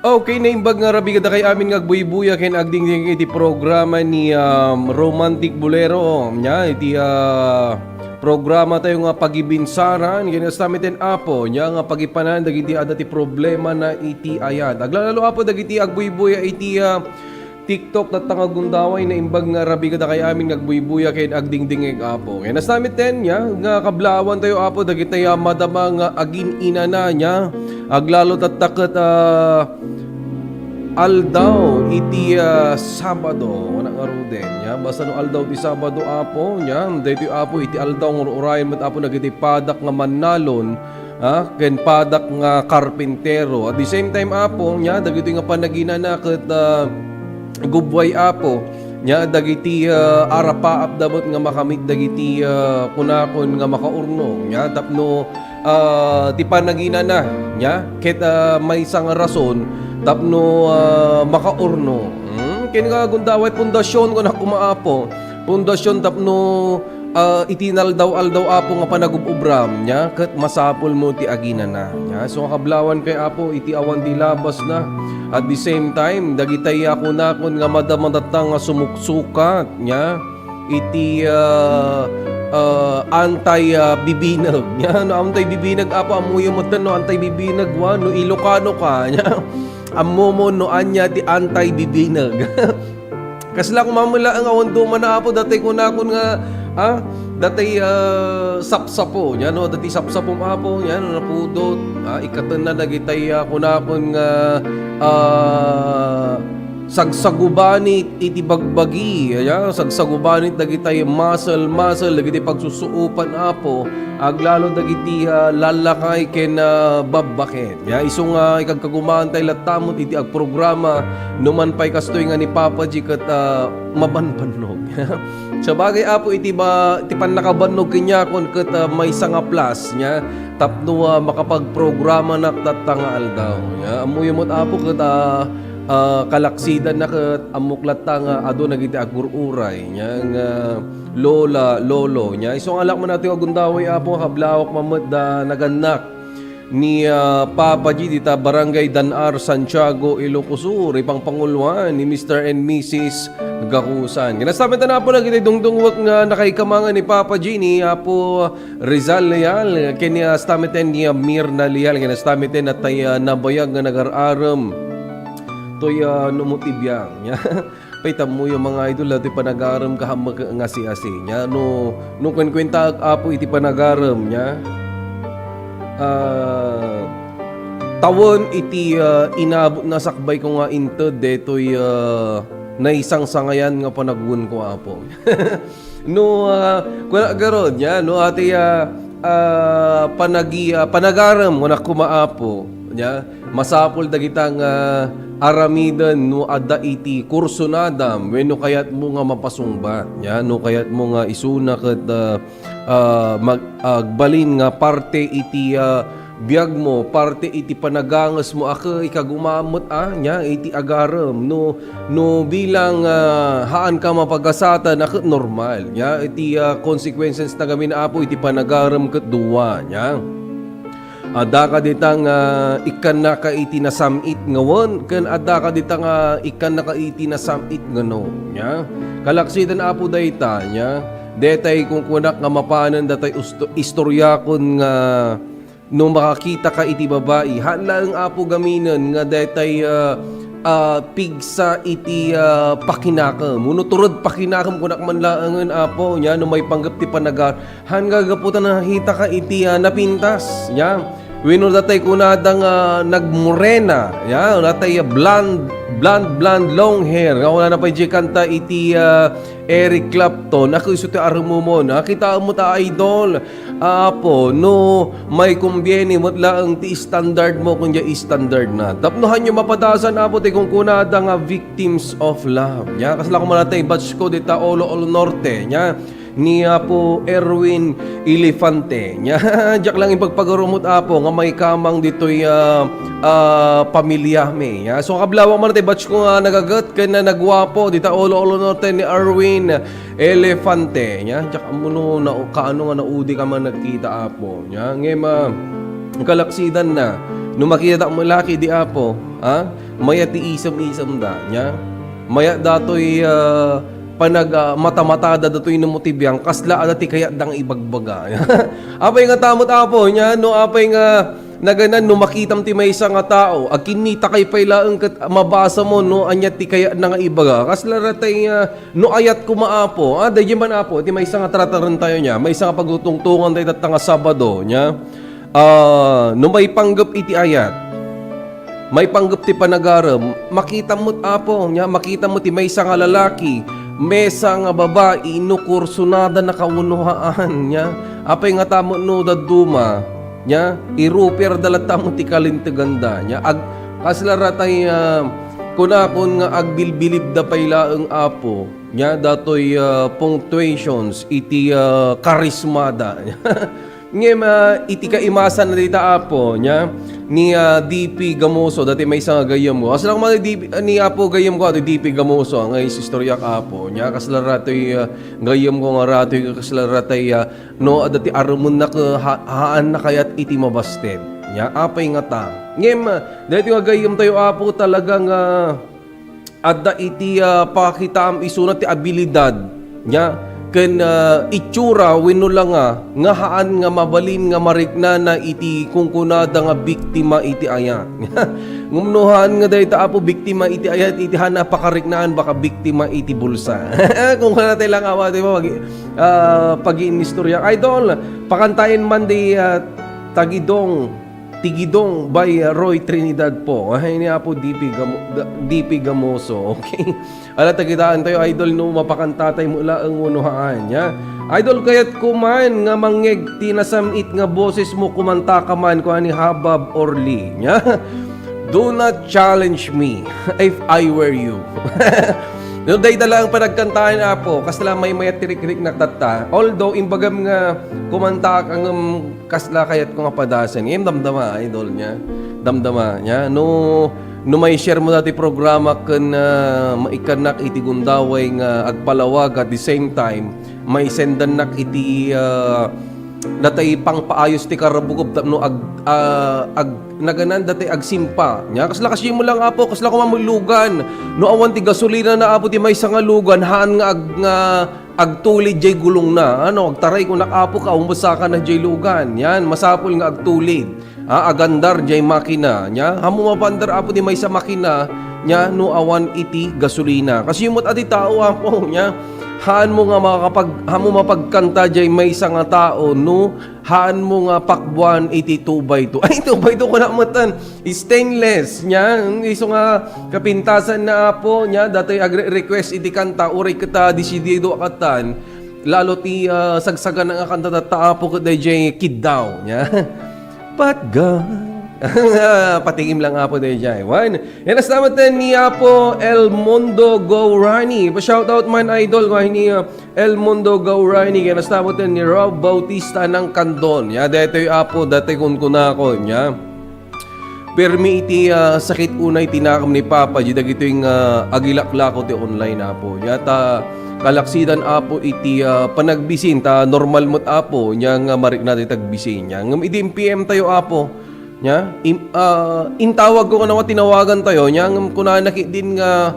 Okay, naimbag nga rabi kada kay amin nga buy-buya ken agding iti programa ni Romantic Bolero nya iti programa tayo nga pagibinsaran ginastamiten apo nya nga pagipanan dagiti adati problema na iti ayat. Aglalalo apo dagiti agbuy-buya iti TikTok na tangagundaway na imbag nga rabi kada kay amin nga buy-buya ken agdingdingeg apo. Ginastamiten nya nga kablawan tayo apo dagiti madama nga agin inana nya aglalo tattaket aldaw iti Sabado wala nga ruden nya basta no aldaw ti Sabado apo nya daytoy apo iti aldaw nga urayan met apo nagiti padak nga mannalon ken padak nga karpentero at the same time apo nya dagiti nga panaginana ket gubway apo nya dagiti arapa abdabot nga makamit dagiti kunakon nga makaurno nya tapno ti panaginana nya ket may isang rason tapno makaurno. Kaya nga gundaway pundasyon ko na kumaapo. Pundasyon tapno itinaldaw apo nga panagububram nya ket masapol mo ti agina na nya. So kablawan kay apo iti awan ti labas na. At the same time dagitay ako nakon nga madamadatang nga sumuksukat nya iti anti-bibinag nya no anti-bibinag apo amuyo mo no anti-bibinag wa no Ilocano ka nya ammo no anya ti anti-bibinag. Kasla kung mamula ang awan duman na apo datay ko na akon nga datay sapsapo nya no dati sapsapo apo nya no napudot ikatan na dagitay kunakon nga sagsagubanit iti bagbagi sagsagubanit dagitay muscle dagiti pagsusuupan apo aglalo dagiti lalakay ken babbaket isong ikagkagumaan tay latamot iti agprograma numan pay kastoy nga ni Papa G ket mabanbanog sa bagay apo iti panakabannog kanya kon ket may sanga plus nya tapno makapagprograma naktatanga aldaw amuyomot apo ket kalaksidan na ket amuklat nga ado nagiti agururay nya nga lola lolo nya isong alak man natin agundaway apo kablawak mamet da naganak ni Papa G dita Barangay Danar, Santiago, Ilocos Sur ipang pangulwan ni Mr. and Mrs. Gakusan. Kinasabi na po lagi dungdungwak nga nakaikamangan ni Papa G ni Apo Rizal Leal kanya stamiten ni Mirna Leal kinastamiten at tay nabayag nga nagararam toy numutibiyang nya paitam mo yung mga idol iti panagaram kahamag nga si-asi nya no kwenta apo iti panagaram nya tawon iti inabot na sakbay ko nga inted detoy na isang sangayan nga panagwon ko apo no kuna garod nya no ati panagaram nga kumaapo nya masapol dagitang aramidan no adda iti kurso nadam wenno kayat mo nga mapasungbat nya no kayat mo nga isuna ket magbalin nga parte iti biyag mo parte iti panagangas mo ikagumamot nya iti agaram no bilang haan ka mapagasatan na normal nya iti consequences na gamin apo iti panagaram ket duwa nya ada ka ditang ikan na ka iti na samit ngawon ken ada ka ditang ikan na ka iti na samit ngano nya kalaksidan apo dayta nya detay kung kunak nga mapanan datay istoryakon nga no makakita ka iti babae hanlang apo gaminan nga detay pigsa iti pakinakam munuturod pakinakam kunak man laangan apo nya no may panggap ti panagar hanga gaputan nakita ka iti napintas nya wino datay kunadang nagmorena ya datay blonde long hair nga wala na pay kanta iti Eric Clapton ako iso ti arumumon nakita mo ta idol apo no may kumbieni mo laang ti standard mo kunya standard na tapnohan nyo mapadasan apo ti kung kunadang victims of love nya kasla ko manatay batch ko dita Olo Norte nya ni Apo Erwin Elefante nya jak lang ipagpagarumot apo nga may kamang ditoy pamilya me nya so kablawang man tay batch ko nga nagagat ken na nagwapo dita Olo Norte ni Erwin Elefante nya jak amuno na kaano nga naudi ka man nagkita apo nya ngema kalaksidan na no makita mo laki di apo maya ti isam-isam da nya. Maya datoy mata-mata da datoy no motibyang kasla ada ti kaya dang ibagbaga. Apay nga tamot apo nya no apay nga naganan no makitam ti maysa nga tao akinita kay paylaeng ket mabasa mo no anya ti kaya na nga ibaga kasla ratay no ayat kumaapo dayem man apo ti maysa nga trataran tayo nya maysa nga pagtungtungan tayo tat nga Sabado nya no may panggap iti ayat may panggap ti panagaram makita mo't apo nya makita mo ti maysa nga lalaki mesa nga babae no kursunada na kaunuhaan nya apay nga tamo no daduma nya iruper dalata mo ti kalinteganda nya kasla ratay kunapon nga agbilbilib da paylaeng apo nya datoy punctuations iti karismada ngem iti kaimasan na dita apo nya ni DP Gamoso dati may isang gayam mo aslang mga ni apo gayam ko ato DP Gamoso nga istorya ka apo nya kasla ratoy gayam ko nga ratoy kasla ratay no dati arumon na haan na kayat iti mabasted nya apay nga ta ngem dati nga gayam tayo apo talagang adda iti pakitam isunat ti abilidad nya ken itsura wenno lang nga haan nga mabalin nga marikna na iti kungkunada nga biktima iti ayat. Ngumnuhan nga dayta apo biktima iti ayat iti hana pakariknaan baka biktima iti bulsa. Kung kanatay lang awa di ba pag-inistorya idol pakantayin man di Tigidong by Roy Trinidad po. Ay ni apo DP Gamoso. Okay. Ala tagitaan tayo idol no mapakantatay mula ang unuhaan nya. Idol kayat kuman nga mangeg tinasamit nga boses mo kumanta ka man ko ani Habab Orly nya. Do not challenge me if I were you. No, day dala ang panagkantahan apo kasla may tirik-rik na tata. Although imbagam nga kumanta kang kasla kayat ko nga padasan. Damdama idol niya. Damdama niya. No may share mo dati programa kan maikanak iti gundaway nga agpalawag at the same time may sendan nak iti datay pang paayos ti karabugob no naganan datay agsimpa nya kasla kasi mo lang apo kasla ko mamulugan no awan ti gasolina na apo ti may sangalugan haan nga agtulid jay gulong na agtaray ko nakapo ka umbusa ka na jay lugan yan masapol nga agtulid agandar jay makina nya hamo mapandar apo ti may sa makina nya no awan iti gasolina kasi yumot ati tao apo nya haan mo nga mapagkanta jay may nga tao no haan mo nga pakbuan iti 2x2 ay 2x2 ko na matan stainless nya iso nga kapintasan na apo nya datay request iti kanta uray kita desidido akatan lalo ti sagsagan nga kanta taapo ko jay kid daw nya patgan patingim lang apo day jay. One. Yan nasamatan ni Apo El Mundo Gaurani. Pa-shoutout man idol ko ni El Mundo Gaurani. Yan nasamatan ni Rob Bautista ng Kandon. Ya dito yung Apo dati kun kunako nya. Permi iti sakit unay tinakam ni Papa jida gito yung agilaklako ti online Apo. Yata kalaksidan Apo iti panagbisin ta normal mo't Apo nya nga marik natin tagbisin nya. Ngam iti PM tayo Apo. Nya intawag ko na tinawagan tayo nya ngam kuna nakit din nga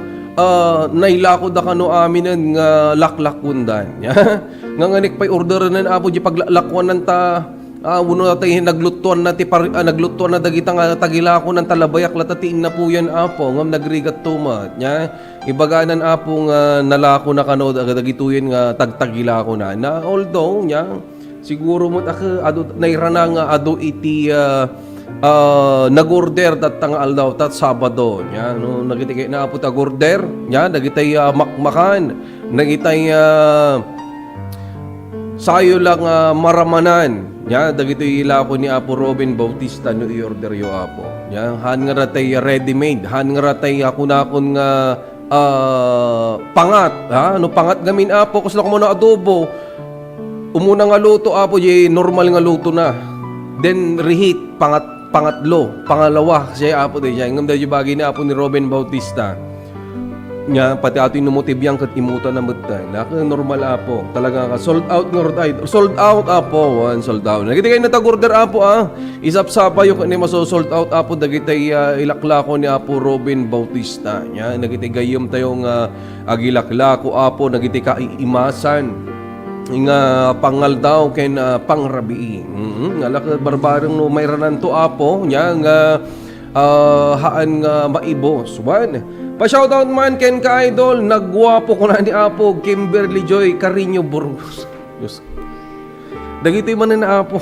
nailako da kano aminan nga laklakundan nya nga nganik pay orderan apo di paglakwan ta uno natay naglutuan na ti naglutuan na dagita nga tagilako ng talabayak latatiin na po yan apo ngam nagrigat tumat nya ibaganan apo nga nalako na kano dagituyen nga tagtagilako na although nya siguro mo ado nairana nga ado iti nag-order tat tangal daw tat Sabado nya no nagitay na apo tag-order nya nagitay makmakan nagitay sayo lang maramanan nya dagitoy ilako ni Apo Robin Bautista no i-order yo apo nya han nga ratay ready made han nga ratay kunakon nga pangat no pangat gamin apo kusla ko mo na adobo umuna nga luto apo jay normal nga luto na then reheat pangatlo, pangalawa siya apo day siya. Ngam daw bagay ni apo ni Robin Bautista. nya pati ato inumotibyan kat imuta na matay naka normal apo talaga ka sold out ng Rhode Island sold out apo sold out nagiti kay natag-order apo isap-sapa yung ni maso sold out apo dagitay ilaklako ni apo Robin Bautista nya nagiti gayom tayong agilaklako apo nagiti ka imasan nga pangal daw ken pangrabi ngalak barbareng no mayranan to apo nya nga haan nga maibos pa-shoutout man ken ka idol, nagwapo ko na ni Apo Kimberly Joy Carino Burgos. Diyos. Dagitoy man na Apo.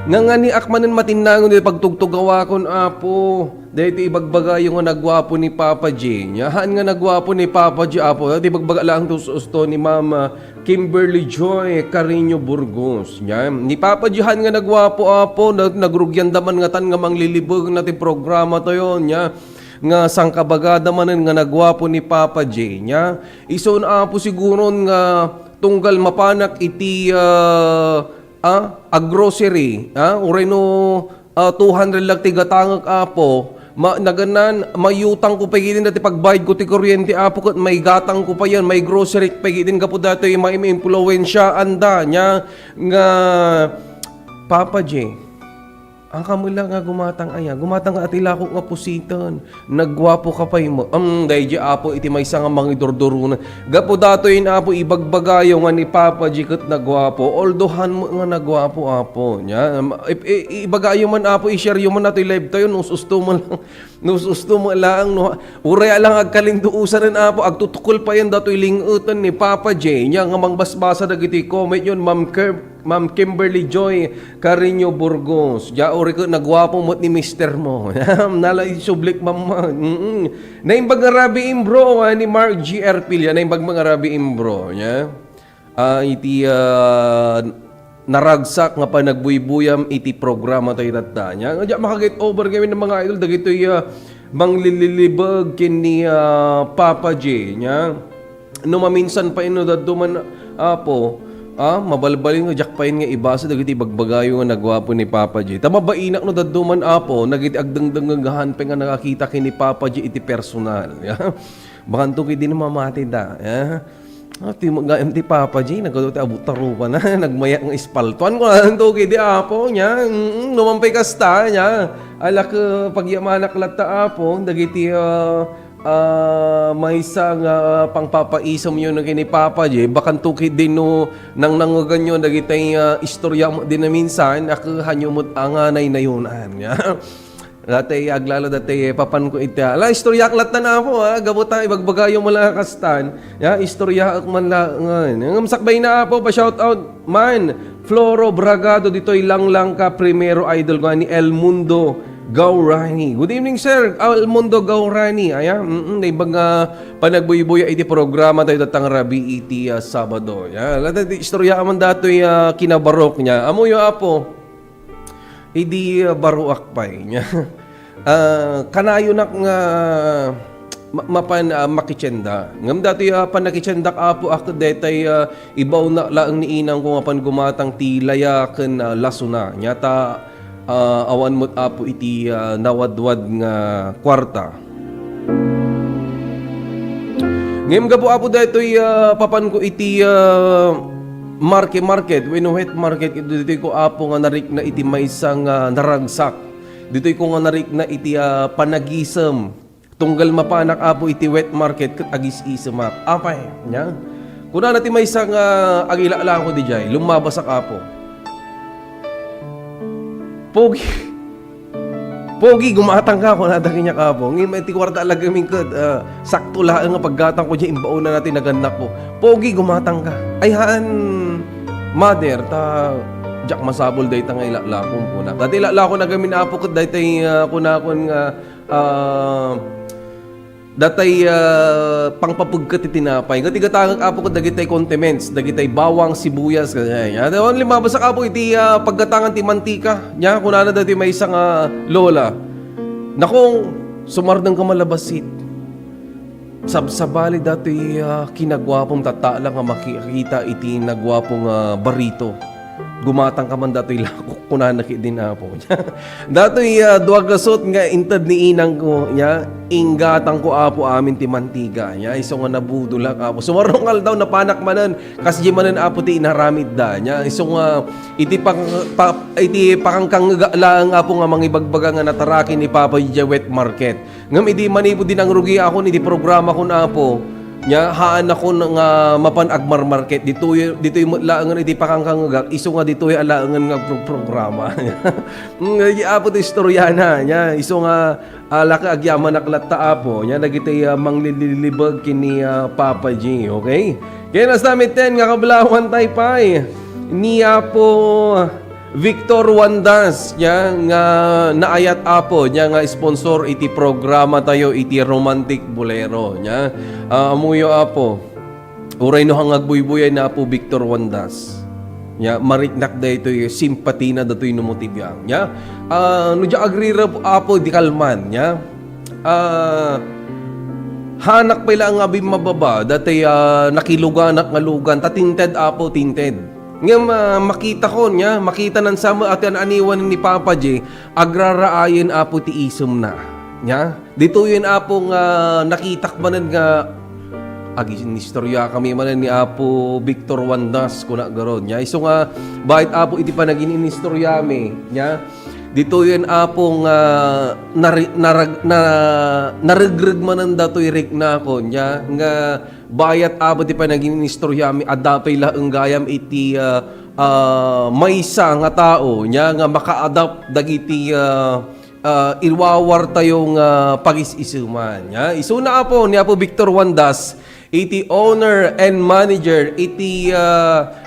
Nga ni akmanen matinangon dito pagtugtugawa kon Apo. Dito ibagbaga yung nagwapo ni Papa J. Haan nga nagwapo ni Papa J Apo. Dito ibagbaga lang to usto ni Mama Kimberly Joy Carino Burgos. Ni Papa J haan nga nagwapo Apo. Nagrugyan daman nga tan nga manglilibog natin programa to yon nga sangkabagada manen nga nagwapo ni Papa J nya iso na po siguro nga tunggal mapanak iti a grocery uray no 200 lang tigatangak apo naganan mayutang ko pagidin dati pagbayad ko ti kuryente apo kat may gatang ko pa yan may grocery pagidin ka po dati may impluwensya anda nya nga Papa J ang kamula nga gumatang ka atila ko nga pusitan. Nagwapo ka pa mo. Dahil apo iti may nga mga idordorunan. Gapo dato yun apo ibagbagayo nga ni Papa Jikot nagwapo. Although mo nga nagwapo apo. Ibagayo man apo i-share yun man nato live tayo. Nususto mo lang. Uray lang agkalinduusan rin apo. Agtutukol pa yan dato ilingutan ni Papa J. Nga nga mangbasbasa dagiti comment yun Ma'am Kimberly Joy Carino Burgos. Ori ko nagwapo mo ni Mr. mo. Nalay sublik mama. Naimbag nga rabi imbro ni Mark G.R. Pilya. Naimbag mga rabi imbro. Iti naragsak nga pa nagbuybuyam iti programa tayo tatanya. Nga makagit over kami ng mga idol. Dagito'y manglililibag kini Papa J. No maminsan pa ino daduman apo. Mabalbalin nga jakpain nga ibasa dagiti bagbagayo nga nagwapo ni Papa J. Tama ba inak no daduman apo nagiti agdangdangahan pa nga nakakita kini Papa J iti personal. Bakanto kay din mamati da. Ti Papa J nagadote abutaro pa na nagmaya ng ispaltuan ko nanto kay di apo nya numampay kasta nya alak pagyamanak latta apo dagiti may isang pangpapaisom yun na kini Papa J bakan tukid din no nang nangugan dagitay istorya mo din na minsan akahanyo mo ang anay na yunan dati aglalo dati papan ko ita ala istorya aklat na ako gabot tayo ibagbagayo mo lang kastan istorya ak man lang ngamsakbay na ako pa shout out man Floro Bragado ditoy lang ka primero idol ko ni El Mundo Gaurani. Good evening, sir. El Mundo Gaurani. Naibang panagbuy-buya iti programa tayo datang rabi iti Sabado. Istorya man dato'y kinabarok niya. Amo yung apo, hindi baruak pa niya. Kanayo nak nga mapan makitsenda. Ngam dato'y panakitsendak apo ako detay ibaw na lang ni inang kung mapan gumatang tilaya ken lasuna. Nyata awan mo't apo iti nawadwad nga kwarta. Ngayon po apo dito'y papan ko iti market, winuhet market, dito'y ko apo nga narik na iti may isang naragsak. Dito'y ko nga narik na iti panagisem. Tunggal mapanak apo iti wet market kat agis-isem apay. Kuna natin may isang agila lang ko di jay, lumabasak apo. Pogi, gumatang ka ako, nadaki niya ka po. Ngayon, may tikwarta alagaming ka. Sakto lang nga paggatang ko dyan, imbaon na natin naganak ko. Pogi, gumatang ka. Ay, haan, mother, jak masabol dahi tanga ilalakong po na. Dati ilalako na gamin apo ko, dati kunakon nga, datay pangpapugkat itinapay. Gatigatangag apo ko dagitay condiments, dagitay bawang, sibuyas kanya. Dawan limabasa apo iti paggatangan ti mantika. Nya kunana dati may isang lola. Nakong sumardang ka malabasit. Sabsabali dati kinagwapong tata lang nga makikita iti nagwapong barito. gumatang ka man dato'y lakok kunanaki din apo. Dato'y duwag gasot nga intad ni inang ko, nya, inggatang ko apo amin ti mantiga, nya, iso nga nabudulak apo. Sumarongal daw napanak manan, kasi manan apo ti inaramid da, nya, iso nga iti pakangkang lang apo nga mangibagbaga nga natarakin ni Papa Ija wet market. Ngam iti manipo din ang rugi ako iti programa ko na apo. Nya haan ako nga mapanagmar market ditoy laangan iti pakangkangagak iso nga ditoy alaangan nga programa. Apo ti istoryana nya iso nga alaka agyaman aklat ta apo nya dagiti manglilibag kini Papa G, okay? Kaya nas damit ten nga kablawan taypay ni Apo Victor Wandas nya nga naayat apo nya nga sponsor iti programa tayo iti romantic bolero nya amuyo apo uray no hangag buybuyan na apo Victor Wandas nya mariknak da ito simpati na datoy no motibyang nya no ja agrira apo di kalman nya hanak pala nga mababa datay nakiluganak nga lugan tatinted apo tinted. Nga makita ko niya, makita ng sama at aniwan ni Papa J, agraraayin apo ti isum na. Nya? Dito yun apong nakitak manan nga istorya kami manan ni Apo Victor Wandas kuna garon. Nya? Iso nga, bahit apo iti panagin inistorya mi. Nya? Dito yun apong narigreg manan dato'y rik na ako. Nya? Nga bayat apo ti panagin inistorya mi adapay laeng gayam iti maysa nga tao nya nga maka-adapt dagiti ilwawar tayong pagis-isuman nya isu na apo ni Apo Victor Wandas iti owner and manager iti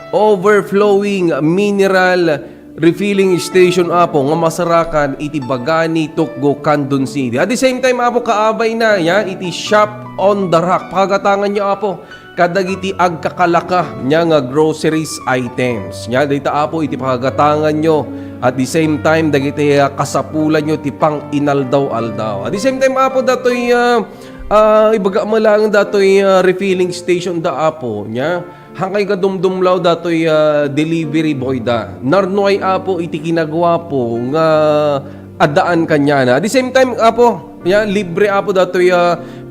overflowing mineral refilling station apo nga masarakan iti Bagani, Tukgo, Candon City. At the same time apo kaabay na ya iti Shop on the Rock. Pagatangan niyo apo kadagiti agkakalaka nya nga groceries items. Nya dita apo iti pagatangan nyo. At the same time dagiti kasapulan nyo ti pang inaldaw-aldaw. At the same time apo datoy ibaga mo lang datoy refilling station da apo nya. Hangkay ka dumdumlaw datoy delivery boy da. Narnoy apo iti kinagawa po nga adaan kanya na. At the same time apo, libre apo datoy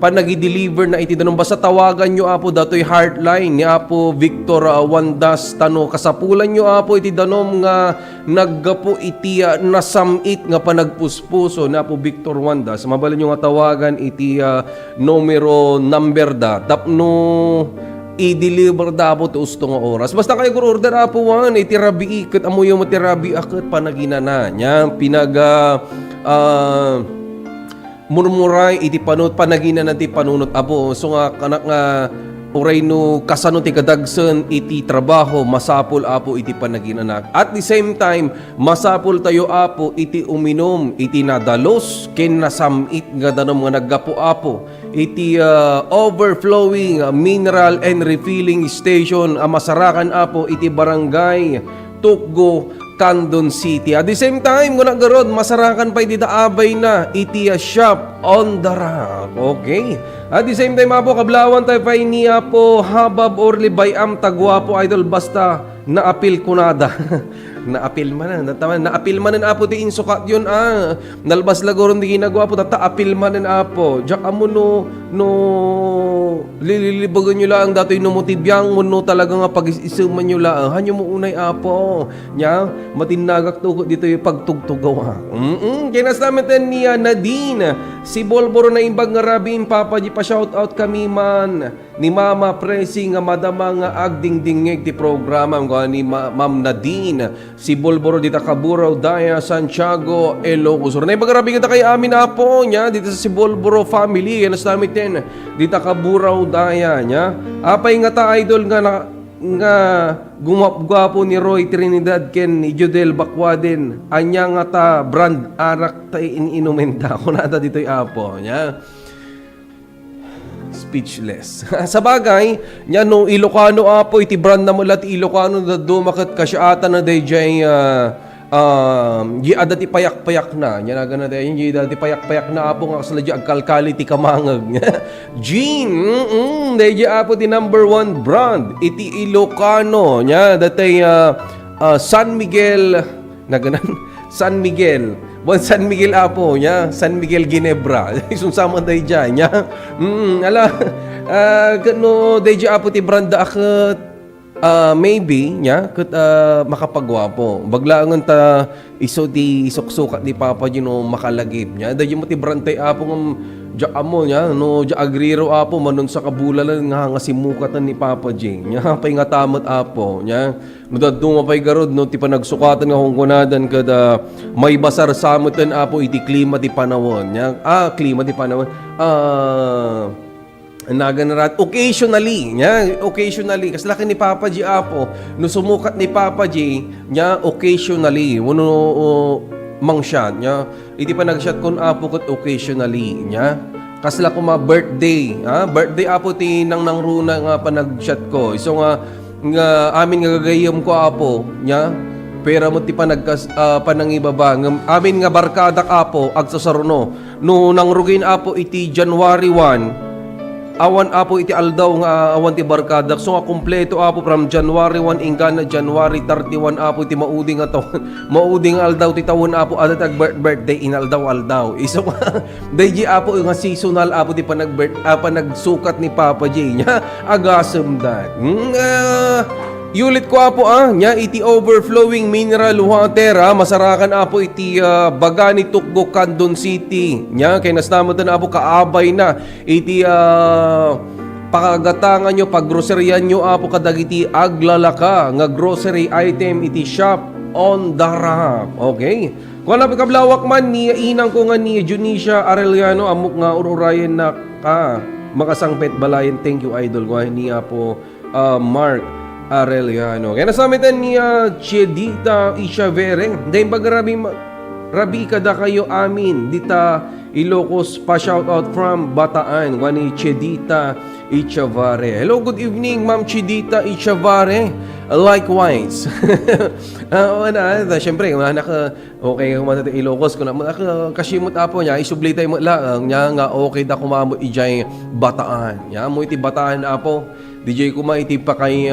panagi-deliver na iti danom basta tawagan nyo apo datoy heartline ni Apo Victor Wandas tano kasapulan nyo apo iti danom nga naggapo iti nasamit nga panagpuspuso na Apo Victor Wandas. Mabalin nyo nga tawagan iti number da tapno i-deliver da po ti usto nga oras. Basta kayo order apo wan iti rabi iket amuyo mo ti rabi aket panaginana nya pinaga murmuray iti panunot panaginan ti panunot apo so nga kanak nga uray no kasano ti kadagsen iti trabaho masapol apo iti panaginanak. At the same time masapol tayo apo iti uminom iti nadalos ken nasamit nga danom nga naggapo apo iti overflowing mineral and refilling station masarakan apo iti barangay Tukgo, Candon City. At the same time, kung naggarod, masarakan pa iti daabay na iti Shop on the Rock. Okay? At the same time, apo, kablawan tayo pa niya po habab or libayam tagwa po idol basta naapil kunada. Naapil manan, naapil manan apo ti insukat yun nalbas lagoron di ginagawa po taapil manan apo. Diyak amo no lililibagan nyo lang datoy no motibyang mo no talaga nga pag-isuman nyo lang hanyo mo unay apo nya matinagak tukot dito yung pagtugtugaw kinas namin ten niya Nadine si Bolboro na imbag nga rabin Papa di pa shout out kami man ni Mama Presi nga madama nga agdingdingeg ti programa ni Ma'am Nadine si Bolboro dita Kaburaw Daya Santiago Ilocos na ibagrabi kita kay amin apo nya dito sa si Bolboro family kinas namin ten dita Kaburaw Daya nya apay nga ta idol nga gumapgwapo ni Roy Trinidad ken ni Jodel Bakwaden anya nga ta brand arak ta inumenta ko na ta ditoy apo nya speechless. Sa bagay, nya no Ilocano apo iti brand na mula ti Ilocano da dumakat kasyata na dayjay ada ti payak-payak na. Nya na gana dayon ada ti payak-payak na apo nga kasla agkalkali ti kamangag. Jean, dayjay apo ti number 1 brand iti Ilocano nya datay San Miguel na ganan San Miguel San Miguel apo nya San Miguel Ginebra sunsama day dyan nya kano day dyan apo ti Branda akat maybe nya kat makapagwapo baglaangan ta iso ti suksukat ni Papa Gino makalagip nya day mo ti Brantay apo ng amo nya no agriro apo manon sa kabulalan nga simukatan ni Papa Jing nya pay nga tamat apo nya no dadto mapay garod no ti panagsukatan nga hungkunadan kada may basar samutan apo iti klima ti panawon nya klima ti panawon naganarat occasionally kasi laki ni Papa G apo no sumukat ni Papa G nya occasionally mangshot nya iti pa nagshot kon apo ket occasionally nya kasla ko birthday birthday apo ti nang runa nga panagshot ko so nga amin nga gagayom ko apo nya pera mo ti panangibaba amin nga barkada apo agsasaruno no nangrugin apo iti January 1 awan apo iti aldaw nga awan ti barkadak so nga kompleto apo from January 1 inggan na January 31 apo iti mauding mauding aldaw ti tawon apo at birthday inaldaw iso nga day apo nga seasonal apo ti panagsukat ni Papa J nya agasem dat yulit ko apo nya iti overflowing mineral water masarakan apo iti Bagani Tukgo Candon City nya kay nasnamatan apo kaabay na iti pakagatangan nyo paggroceryan nyo apo kadagiti aglalaka nga grocery item iti shop on Darahap okay kung na pagkablawak man ni inang ko nga ni Junicia Arellano amok nga ururayan na makasangpet balayan thank you idol ko ni apo Mark Arellano. Kaya nasamitan ni Chedita Ishavere. Dahil rabi kada kayo amin. Dita Ilocos pa shout out from Bataan. Wani Chedita Ishavare. Hello, good evening Ma'am Chedita Ishavare. Likewise. Siyempre, okay kumata Ilocos ko na kasimot apo niya isublitay mo lang niya nga okay da kumamo ijay Bataan. Ya mo iti Bataan apo. DJ kuma iti pa kay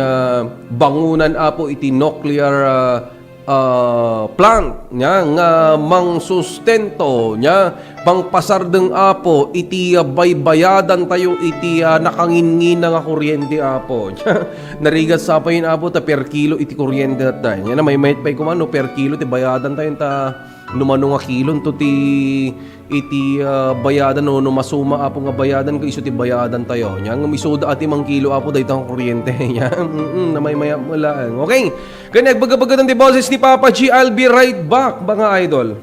bangunan apo iti nuclear plant nya nga mang sustento nya pangpasardeng apo iti baybayadan tayo iti nakangingin nga kuryente apo nya narigat sa payin apo ta per kilo iti kuryente dat nya na may pay kumano per kilo ti bayadan tayo ta numano nga kilon to iti bayadan no masuma apo nga bayadan ko iso ti bayadan tayo nya nga misuda ati mang kilo apo daytang kuryente nya na may maya mulaan okay kaya nagbaga-baga ng boses ni Papa G. I'll be right back mga idol.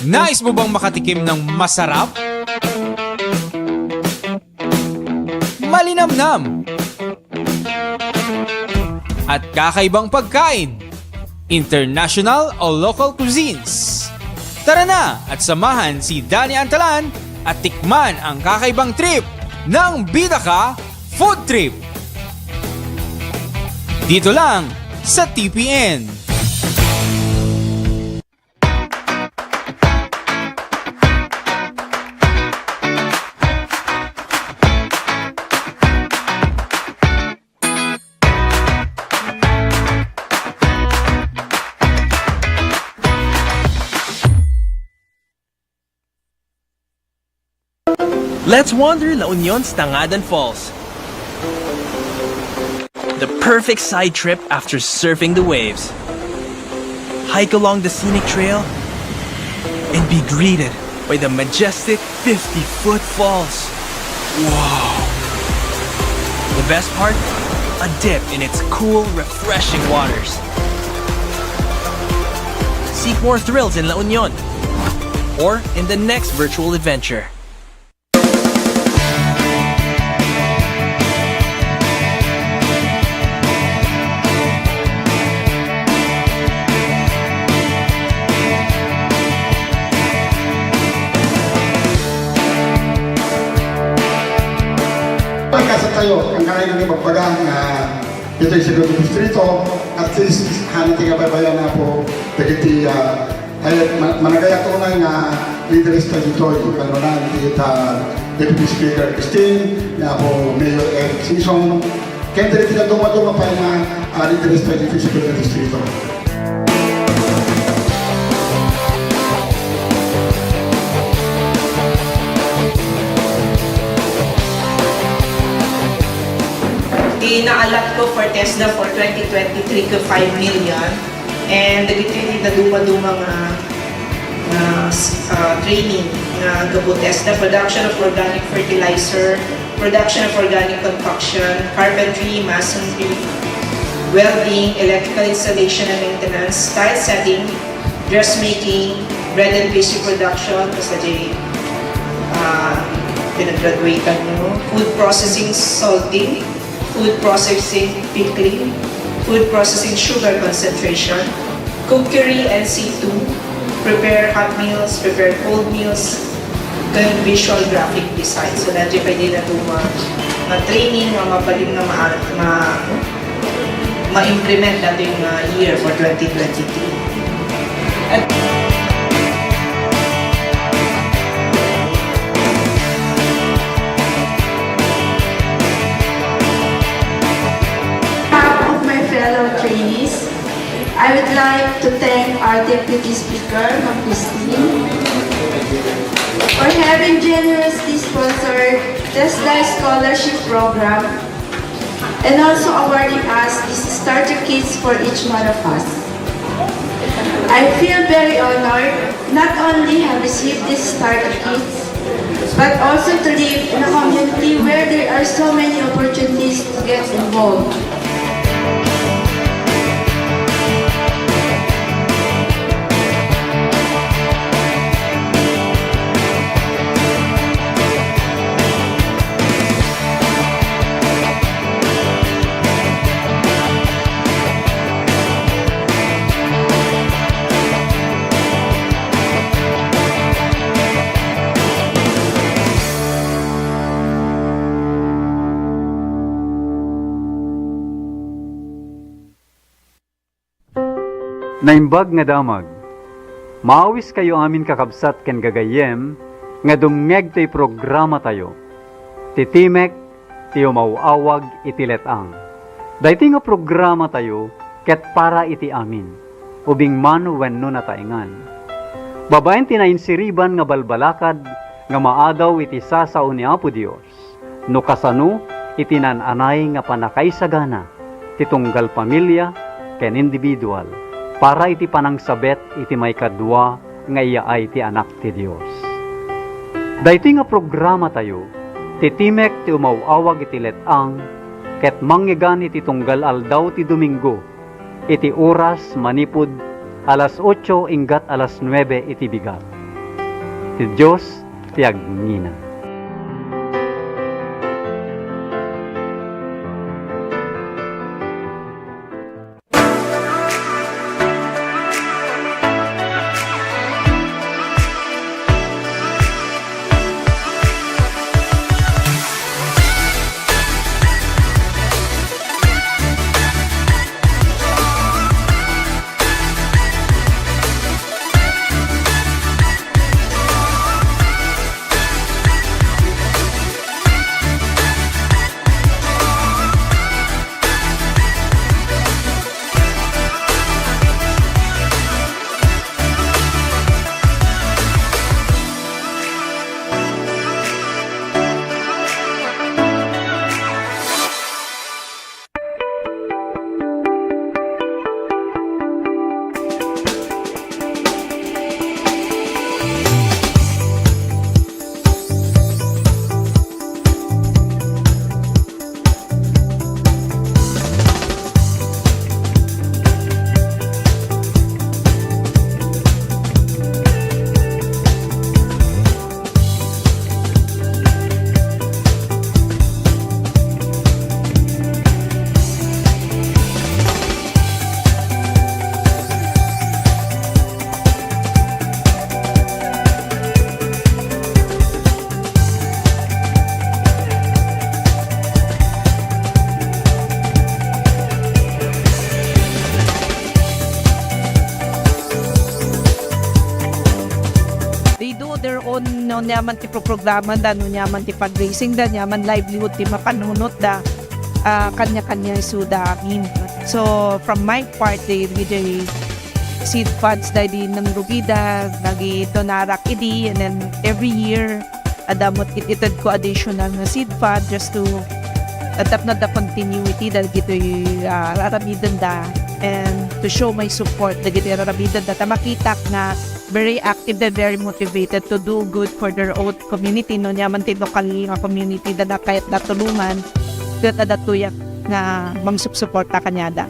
Nais mo bang makatikim ng masarap? Malinamnam at kakaibang pagkain, international o local cuisines. Tara na at samahan si Danny Antalan at tikman ang kakaibang trip ng Bida Ka Food Trip. Dito lang sa TPN. Let's wander La Union's Tangadan Falls. The perfect side trip after surfing the waves. Hike along the scenic trail and be greeted by the majestic 50-foot falls. Whoa! The best part? A dip in its cool, refreshing waters. Seek more thrills in La Union or in the next virtual adventure. Pagkasa tayo, ang kaya ng ipagpagang ito yung siguro distrito, at least haniti nga babayan na po dagiti ay managaya tunay nga leaders tayo dito, kano na kita Deputy Speaker Christine, nga po Mayor Eric Sison, kaya dito na dumaduma pa nga leaders tayo dito siguro distrito. Inaalat ko for TESDA for 2023 ko 5 million and dagiti na duma-duma training nga gabo TESDA, production of organic fertilizer, production of organic concoction, carpentry, masonry, welding, electrical installation and maintenance, tile setting, dressmaking, bread and pastry production, basta di pinag-graduate mo, food processing, salting, food processing pickling, food processing sugar concentration, cookery and C2, prepare hot meals, prepare cold meals, and visual graphic design. So that you pwede na ito ma-training, mabaling na ma-implement natin yung year for 2023. Trainees, I would like to thank our Deputy Speaker, Ma'am Christine, for having generously sponsored TESDA Scholarship Program and also awarding us these starter kits for each one of us. I feel very honored not only have received these starter kits, but also to live in a community where there are so many opportunities to get involved. Naimbag nga damag, maawis kayo amin kakabsat ken gagayem, nga dumngeg to'y programa tayo. Titimek, tiyo mauawag itiletang. Dayti nga programa tayo, ket para iti amin, ubing mano wenno nataingan. Babaen tinainsiriban nga balbalakad, nga maadaw iti sasao ni Apo Dios. No kasano, itinananay nga panakaisagana, titunggal pamilya, ken individual. Para iti panangsabet iti may kadwa nga iya ay ti anak ti Dios. Dayti nga programa tayo, titimek ti umawawag iti letang, ket manggigan iti tunggal aldaw ti Domingo, iti oras manipud alas 8 inggat alas 9 iti bigat. Ti Dios ti agngina. no nyaman ti programa da no nyaman ti fundraising da nyaman livelihood ti mapanunot da kanya-kanya isuda amin. So from my part the seed funds da di ng Rugida nagi donarak idi, and then every year adamot ititad ko additional na seed fund just to atap na the continuity da gito raramidan da, and to show my support da gito raramidan da ta makita na very active and very motivated to do good for their own community no nyaman ti local nga community da kahit natulungan ket adatuyak nga mangsuporta kanyada.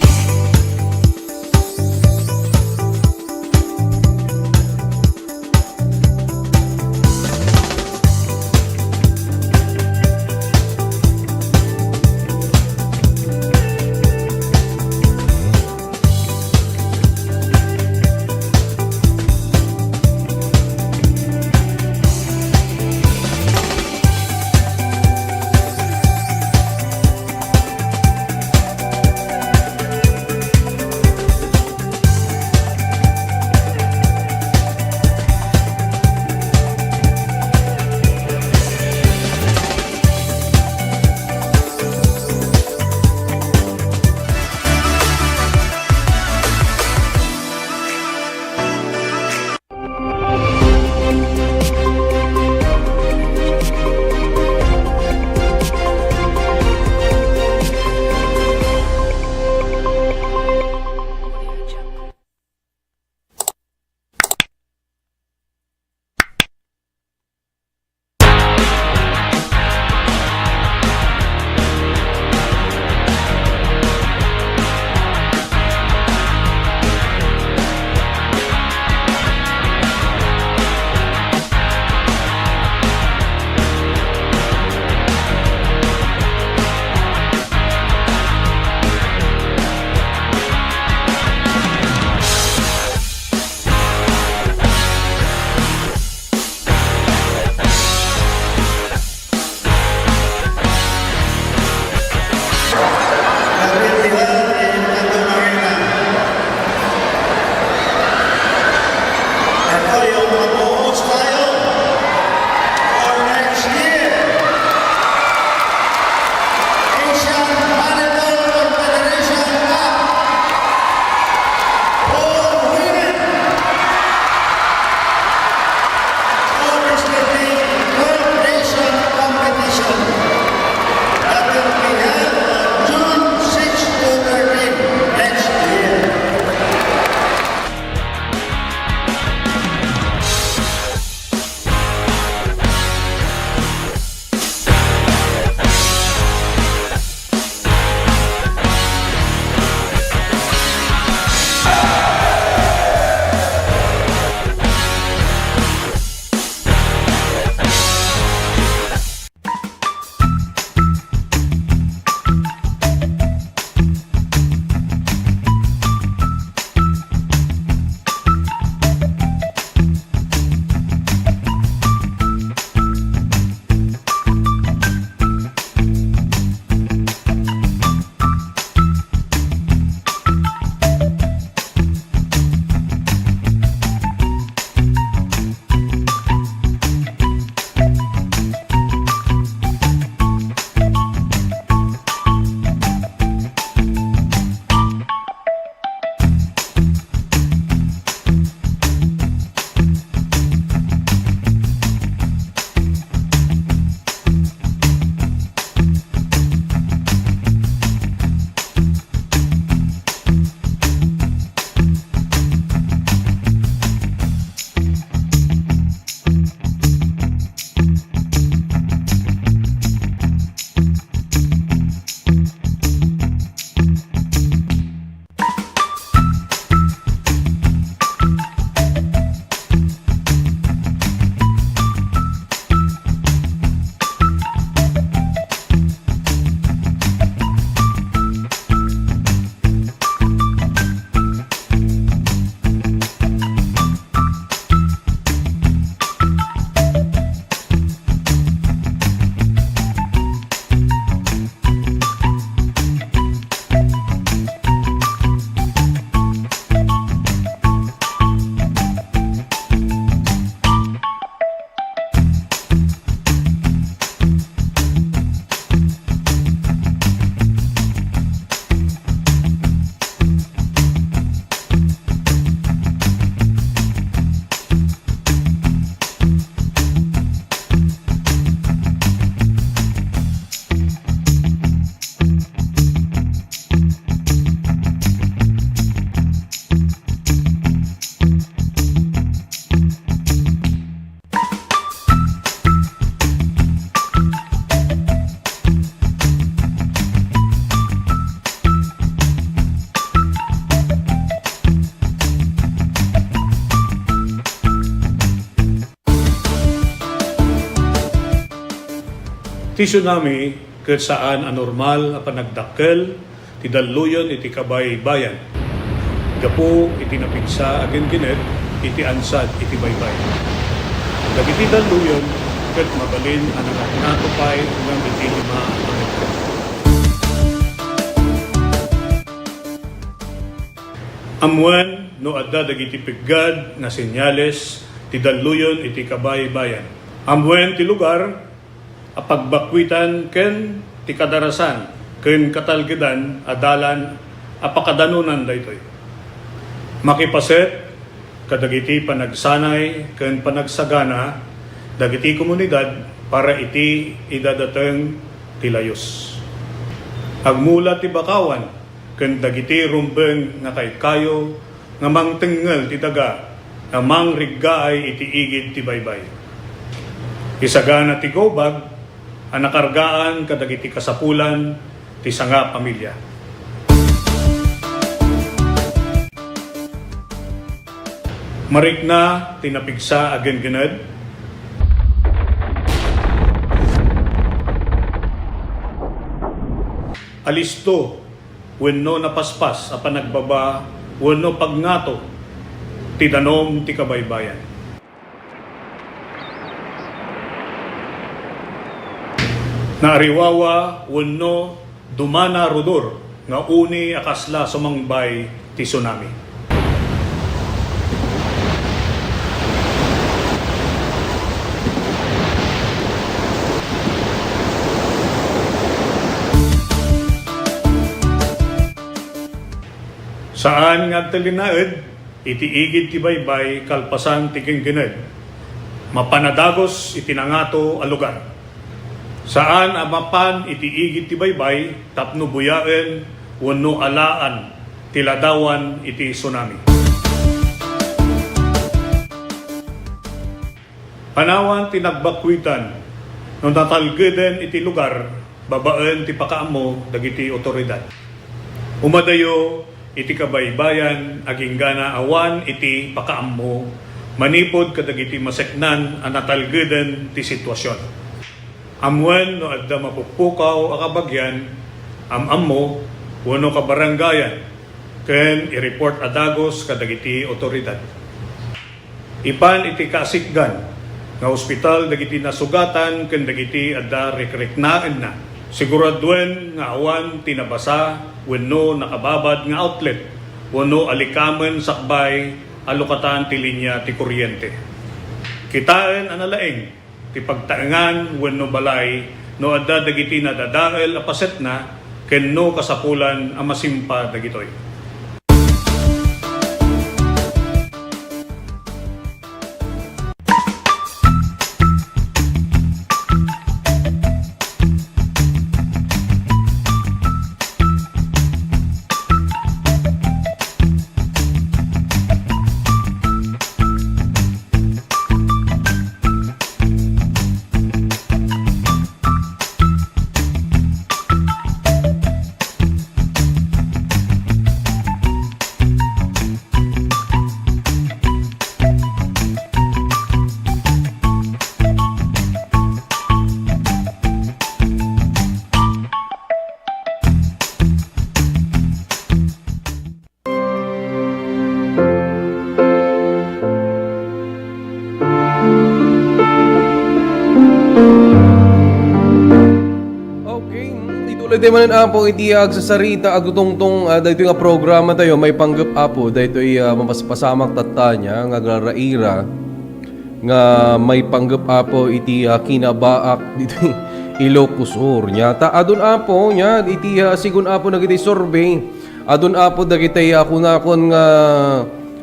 Ti tsunami ket saan anormal a panagdakkel ti daluyon iti kabay-bayan. Gapo iti napigsa agen ginet iti ansad iti baybay. Dagiti daluyon ket mabalin ang natupay hanggang iti 5 metro. Amuan no adda dagiti piggad nga senyales ti daluyon iti kabay-bayan. Amuan ti lugar a pagbakwitan ken ti kadarasan ken katalgedan adalan a pakadanunan daytoy. Makipaset kadagiti panagsanay ken panagsagana dagiti komunidad para iti idadateng ti layos. Agmula ti bakawan ken dagiti rumbeng nga kayo nga mangtengel ti daga nga mangriggaay iti igid ti baybay. Isagana ti gobag ang nakargaan kadagiti kasapulan ti sanga pamilya. Marikna tinapigsa agen gened alisto wenno napaspas a panagbaba wenno pagngato ti danom ti kabaybayan. Naariwawa wenno dumana rodor nga uni akasla sumangbay ti tsunami. Saan nga talinaed, iti igid ti baybay kalpasan ti kengkened. Mapanadagos iti nangato a lugar. Saan amapan iti igid ti baybay tapno buyaen wenno alaan ti ladawan iti tsunami. Panawan ti nagbakwitan no natalgeden iti lugar babaen ti pakaammo dagiti otoridad. Umadayo iti kabaybayan aging gana awan iti pakaammo manipod kadagiti maseknan ang natalgeden ti sitwasyon. Amwen no adda mapuppukaw a kabagyan ammo wenno kabarangayan ken i-report adagos kadagiti otoridad. Ipan iti kasikgan nga ospital dagiti nasugatan ken dagiti adda rekreknaan na. Siguraduen nga awan tinabasa wenno nakababad nga outlet wenno alikamen sakbay alokatan ti linya ti kuryente. Kitaen analaeng ti pagtaengan wenno balay no adda dagiti nadadael a paset na kenno kasapulan a masimpa dagitoy. Iti manan apo iti agsasarita agutongtong dayto nga programa tayo may panggap apo dayto mapaspasamak tatanya nga agraraira nga may panggap apo iti kinabaak dito Ilocos Sur nya ta adun apo nya iti sigun apo nagiti survey adun apo dagiti kunakon nga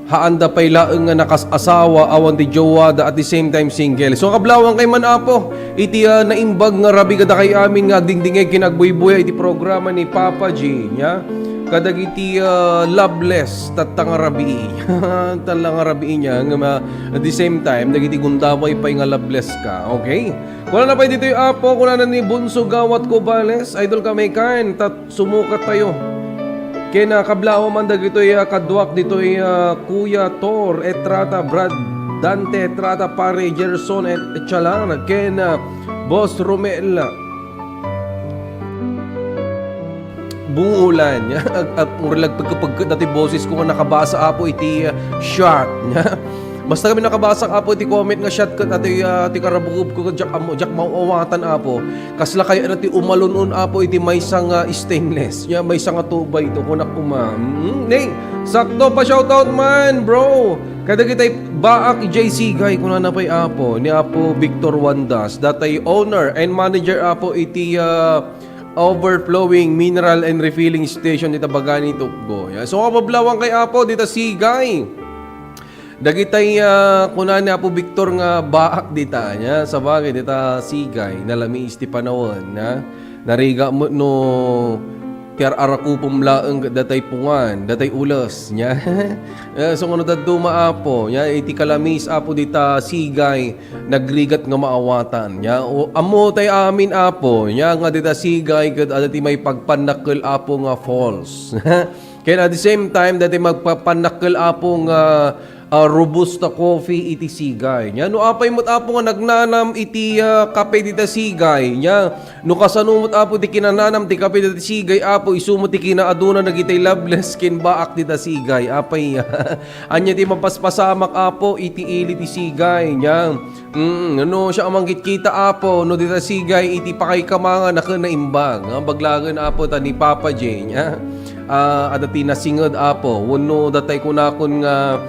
haanda pay laeng nga nakasawa awan ti jowa da at the same time single. So kablawang kay man apo iti naimbag nga rabi kada kay amin nga dingdingay kinagbuy-buya iti programa ni Papa G nya kadagiti loveless tatang rabi talang rabi niya nga at the same time dagiti gundaway pay nga loveless ka. Okay? Wala na pa dito yung apo kuna na ni Bunso Gawat Cobales idol kami kain tat sumukat tayo. Kena kablaw man dagitoy kadwak ditoy Kuya Tor Etrata Brad Dante Etrata Pare Gerson et Chalan kena Boss Romel bungulan nya ag murag pagkapagkat dati boses ko nga nakabasa apo iti shot nya. Basta kami nakabasa apo iti comment nga shot kat ati karabugub ko jak mauawatan apo. Kasla kay ati umalunon apo iti maysang stainless nya maysang tubay to kunak uma. Ning sakto pa shoutout man bro. Kada kitay baak JC guy kuna na pay apo ni apo Victor Wandas datay owner and manager apo iti overflowing mineral and refilling station dita Bagani Tukbo. So kapablawang kay apo dita si guy. Dagitay kunan ni apo Victor nga baak dita nya sa bagay dita sigay nalami isti panawon na nariga mo no tiar arakupom laeng datay pungan datay ulas nya. So kuno dadto maapo nya iti kalamis apo dita sigay nagrigat nga maawatan nya amo tay amin apo nya nga dita sigay ket adati may pagpanakkel apo nga falls. Kaya at the same time dati magpapanakkel apo nga robusta coffee iti sigay nya no apay mo't apo nga nagnanam iti kape dita sigay nya no kasanumot apo ti kinananam ti kape dita sigay apo isumot ti kinaaduna nagitay loveless kin baak dita sigay apay anya ti mapaspasamak apo iti ili ti sigay nya no siya amanggit kita apo no dita sigay iti pakay kamanga na imbag baglagan apo ta ni Papa J nya adati nasingod apo wenno datay kunakon nga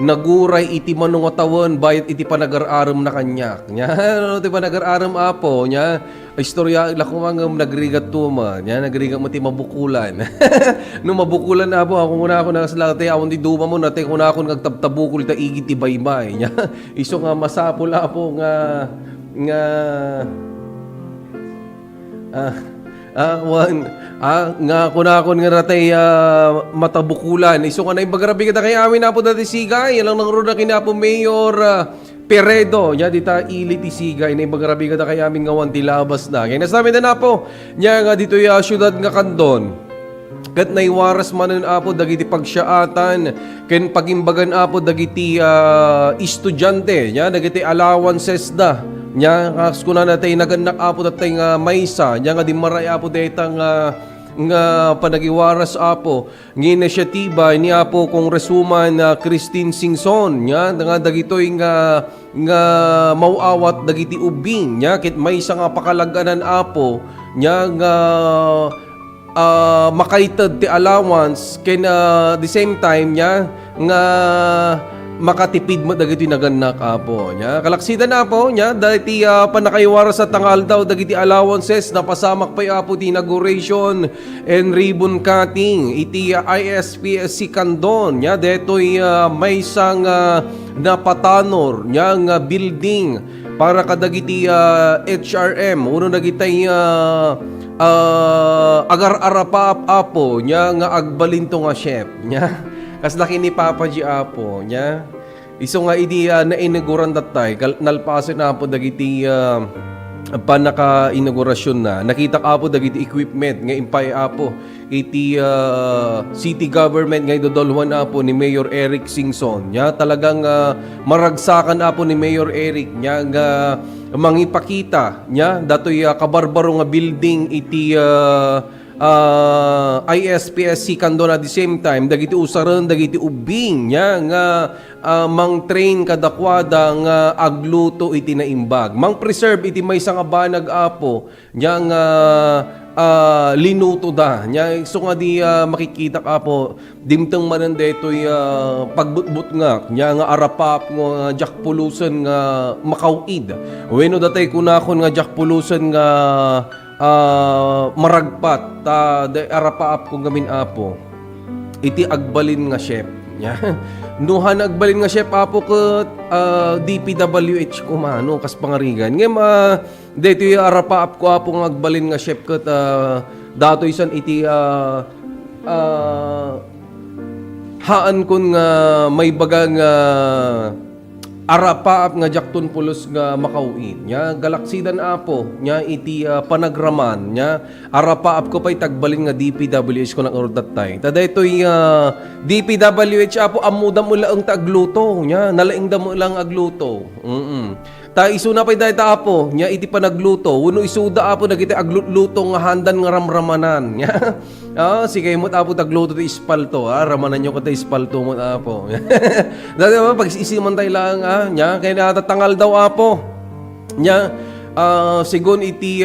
naguray iti manungatawon bayat iti panagararam na kanyak nya no ti panagararam apo nya istorya lakumang nagrigat tuma nya nagrigat mo ti mabukulan. No mabukulan apo ako muna ako nakasalate awon ti duma mo nate kuna ako nagtabtabukol ta igit ti baybay nya iso nga masapol apo nga nga kunakon nga ratay matabukulan iso ka na ibagrabi kita kay amin na po dati sigay ilang nangrod na kinapo Mayor Peredo nya dita ili ti sigay na ibagrabi kita kay amin nga wanti labas na kaya nasabi na po nya nga dito syudad nga Kandon kat naiwaras manen apo dagiti pagsiyaatan ken pagimbagan apo dagiti estudyante nya dagiti allowances da nya kas kuna natay naganak apo datay nga maysa nya nga di maray apo dayta nga panagiwaras apo ng inisyatiba ni apo Congresswoman Christine Singson nya nga dagitoy nga mauawat dagiti ubing nya ket maysa nga pakalaganan apo nya nga makaited ti allowance ken the same time nya nga makatipid mo dagiti naganak apo nya kalaksidan apo nya dagiti panakaiwara sa tangal daw dagiti allowances napasamak pay apo ti inauguration and ribbon cutting iti ISPSC Kandon nya detoy may isang napatanor nya nga building para kadagiti HRM uno dagitay agar-arapap apo nya nga agbalinto nga chef nya kaslaki ni Papa G apo nya iso nga idi na-inauguran datay nalpaso na po dagiti panaka-inaugurasyon na nakita apo dagiti equipment nga impay apo iti city government nga idodolwan apo ni Mayor Eric Singson nya talagang maragsakan apo ni Mayor Eric nya nga mangipakita nya datoy kabarbaro nga building iti ISPSC Kandon at the same time dagiti usaran dagiti ubing nya nga mang train kadakwada nga agluto iti naimbag mang preserve iti maysa nga banag apo nya nga linuto da nya so nga di makikita apo dimteng manen detoy pagbutbut nga nya nga arapap nga jakpulusen nga makawid wenno datay kunakon nga jakpulusen nga maragpat arapaap kung gamin apo iti agbalin nga chef nya nuhan agbalin nga chef apo ket DPWH kumano kas pangarigan ngem dito arapaap ko apo nga agbalin nga chef ket datoy san iti haan kun nga may bagang arapaap nga jakton pulos nga makauin nya galaksidan apo nya iti panagraman nya arapaap ko pay tagbalin nga DPWH ko nang urdatay tada itoy DPWH apo amudam mo lang tagluto nya nalaing damo lang agluto Ta iso na pay dahil ta apo, nya iti pa nagluto. Uno isuda apo nagiti agluto nga handan nga ramramanan. Nya. Sige mo apo tagluto ti ispalto. Ramanan nyo ko ti ispalto mo apo. Dati ba pag isiman tayo lang nya kaya natatangal daw apo. Nya sigon iti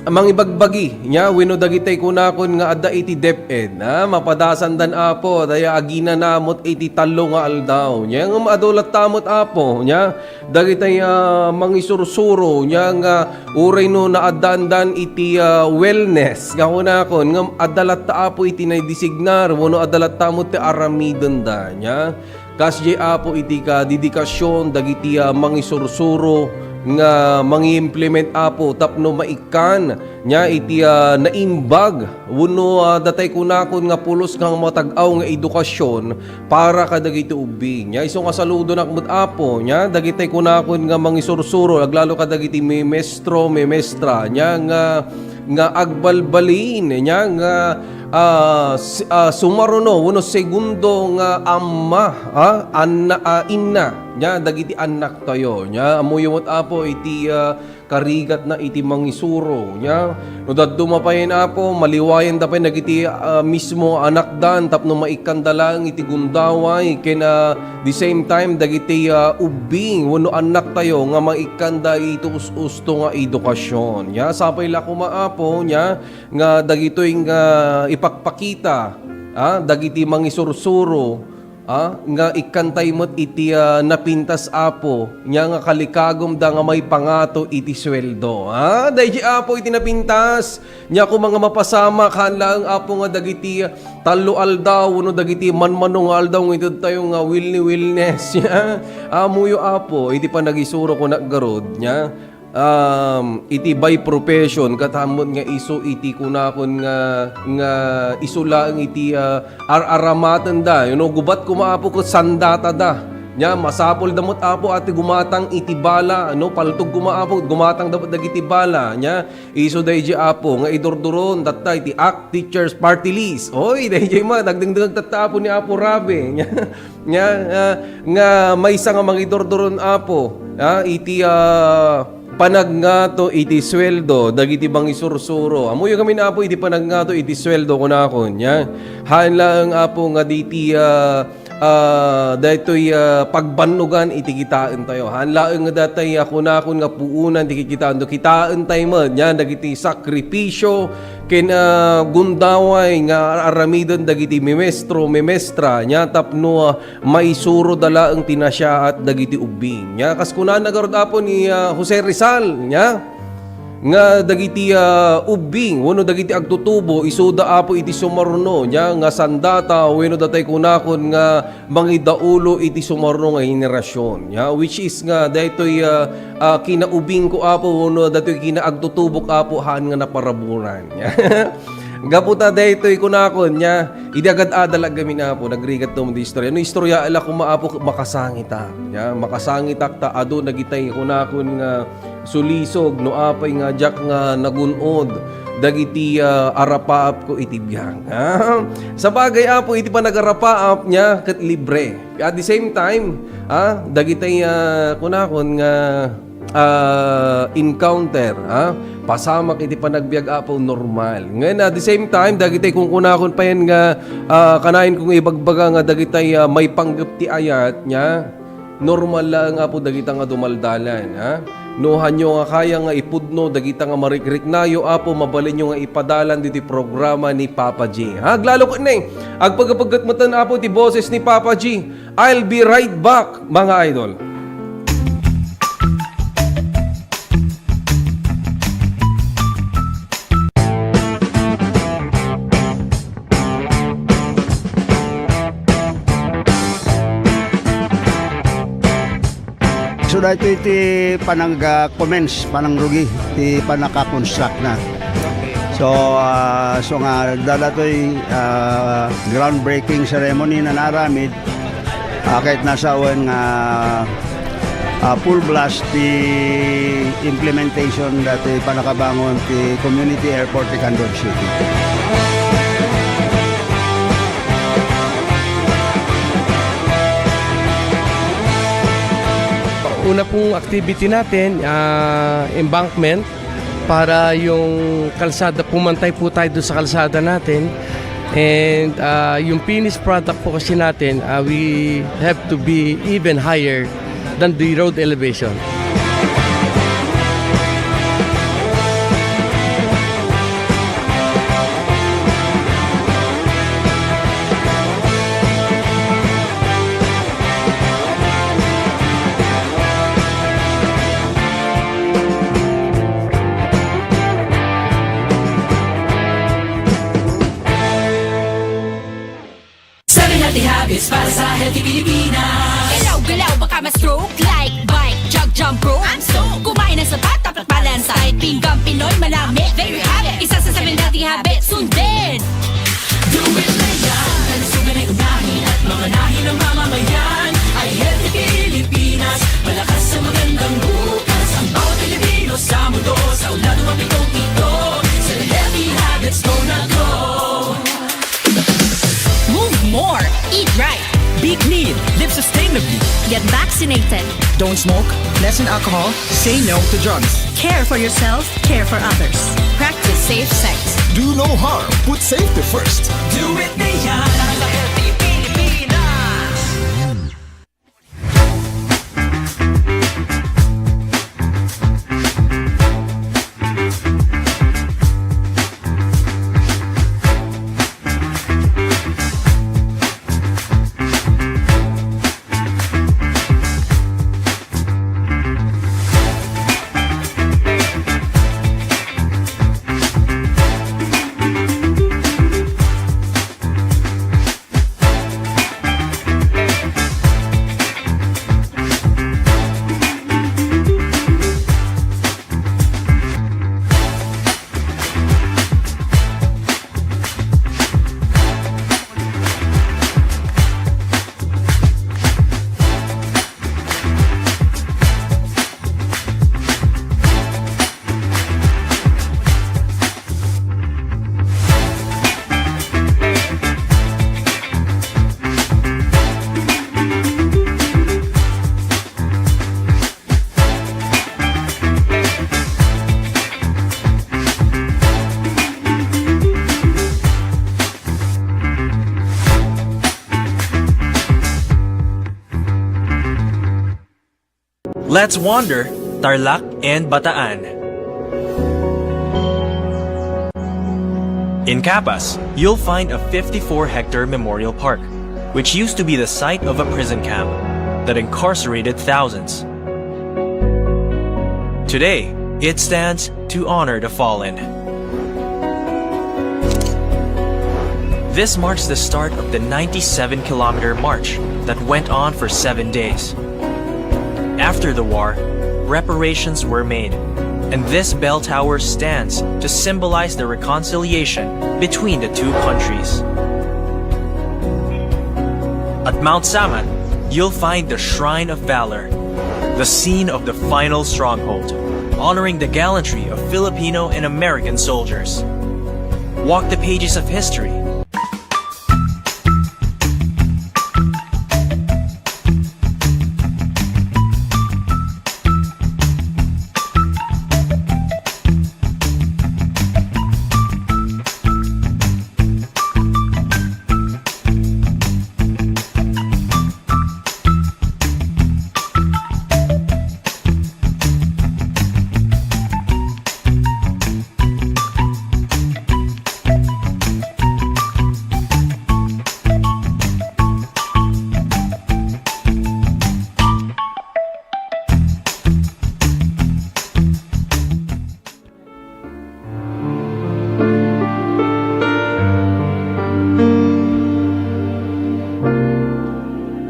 amang ibagbagi nya wenno dagitay kunakon nga adda iti DepEd mapadasan dan apo daya agina namot iti tallo nga aldaw nya nga maadulat tamot apo nya dagitay mangisursuro nya nga uray no naaddan iti wellness nga kunakon nga adalat ta apo iti naidesignar wenno adalat tamot ti aramidon da nya kasjay apo iti ka dedikasyon dagiti mangisursuro nga mangi-implement apo tapno maikan nya iti naimbag wenno datay kunakon nga pulos kang matag-aw nga edukasyon para kadagiti ubing nya iso nga saludo nakmut apo nya dagitay kunakon nga mangisursuro aglalo kadagiti memestro memestra nya nga agbalbalin nya nga sumaruno wenno segundo nga amma inna nya dagiti anak tayo nya amuyomot apo iti karigat na iti mangisuro nya no dadto mapayen apo maliwayan da pay nagiti mismo anak dan tapno maikandalang iti gundaway ken the same time dagiti ubing wenno anak tayo nga maikanda iti usto nga edukasyon nya sapay la kumaapo nya nga dagitoy nga ipakpakita dagiti mangisursuro nga ikantay mo't iti napintas apo nya nga kalikagom da nga may pangato iti sweldo dahil apo iti napintas nya ko mga mapasama kanlang apo nga dagiti talo aldaw no dagiti manmanong aldaw ito tayo nga willness nya amuyo apo iti pa nagisuro ko naggarod nya iti by profession katamon nga iso iti kunakon nga iso lang iti aramatan da gubat kumaapo ko sandata da nya masapol damot apo ati gumatang iti bala paltog gumaapod gumatang dapat dagiti bala nya iso dayjay apo nga idurduron datta iti ACT Teachers Party List oy dayjay ma dagdingdag tattapo ni apo Rabe nya nga maysa nga mangidurduron apo iti panagnato iti sweldo dagiti bang isursuro amuyo kami na apo iti panagnato iti sweldo kunakon nya hanlang apo nga diti daytoy pagbannugan iti kitaan tayo hanlaeng nga datay kunakon nga puunan iti kitaan do kitaan tayo man nya dagiti sakripisyo ken gundaway nga aramidon dagiti memestro memestra nya tapno maisuro dala ang tinasya at dagiti ubing nya kas kunan nagarod apo ni Jose Rizal nya nga dagiti ubing wenno dagiti agtutubo isuda apo iti sumaruno nya nga sandata wenno datay kunakon nga mangidaulo iti sumaruno nga henerasyon nya which is nga daytoy kinaubing ko apo wenno daytoy kinaagtutubok apo haan nga naparaburan nya gaputa daytoy kunakon nya idagad adalag kami na po nagrigat to mo di istorya istorya ala ko maapo makasangita nya makasangitak ta ado nagitay kunakon nga sulisog no apay nga jak nga nagunod dagiti arapaap ko iti biyang sa bagay apo iti pa nagarapaap nya ket libre at the same time dagitay kunakon nga encounter pasamak iti panagbiag apo normal ngayon at the same time dagitay kung kunakon pa yan nga kanain kung ibagbaga nga dagitay may panggap ti ayat nya normal lang apo dagita nga dumaldalan no hanyo nga kaya nga ipudno dagita nga marikriknayo apo mabalin nyo nga ipadalan diti programa ni Papa G haglalo ko na agpagapagkatmatan apo ti boses ni Papa G I'll be right back mga idol. So dito iti panang-commence, panang-rugi, iti panaka-construct na. So nga dala to'y groundbreaking ceremony na naramid kahit nasa awan nga full blast the implementation dati panakabangon ti community airport ti Candor City. una pong activity natin, embankment, para yung kalsada, pumantay po tayo doon sa kalsada natin. And yung finished product po kasi natin, we have to be even higher than the road elevation. Habits para sa healthy Pilipinas. Galaw-galaw baka ma-stroke. Like bike, jog, jump rope. I'm so kumain ng sapat, dapat balance. Kahit pinggang Pinoy, malami. There you have it. Isa sa 7 healthy habits. Sundin! Do it na yan. Kalusugan ay unahin at mga nahin ng mamamayan. Ay healthy Pilipinas. Malakas sa magandang bukas. Ang bawat Pilipino sa mundo. Sa ulado ang pitong ito. Sa healthy habits, go na go. Move more. Eat right. Be clean. Live sustainably. Get vaccinated. Don't smoke. Lessen alcohol. Say no to drugs. Care for yourself. Care for others. Practice safe sex. Do no harm. Put safety first. Do it na yan. Sa healthy Pilipinas. Let's wander Tarlac and Bataan. In Capas, you'll find a 54-hectare memorial park, which used to be the site of a prison camp that incarcerated thousands. Today, it stands to honor the fallen. This marks the start of the 97-kilometer march that went on for 7 days. After the war, reparations were made, and this bell tower stands to symbolize the reconciliation between the two countries. At Mount Samat, you'll find the Shrine of Valor, the scene of the final stronghold, honoring the gallantry of Filipino and American soldiers. Walk the pages of history.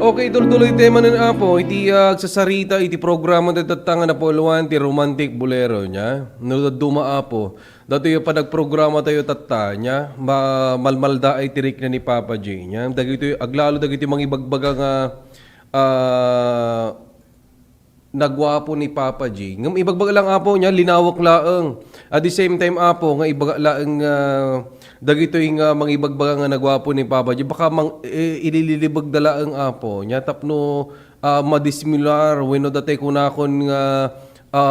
Okay, tuloy tema ng apo, iti agsasarita, iti programa datatanga na poluan, ti romantic bolero niya. No, duma apo. Dato yung panagprograma tayo tatta niya, malmalda ay tirik na ni Papa J niya. Dagito aglalo dagito mga ibagbaga nga nagwapo ni Papa J. Ngam ibagbaga lang apo niya, linawak laeng. At the same time apo, nga ibaga laeng dagito yung mga ibagbaga nga nagwapo ni Papa J. Baka ililibag dala ang apo niya. Tapno madisimilar wenno dati kunakon nga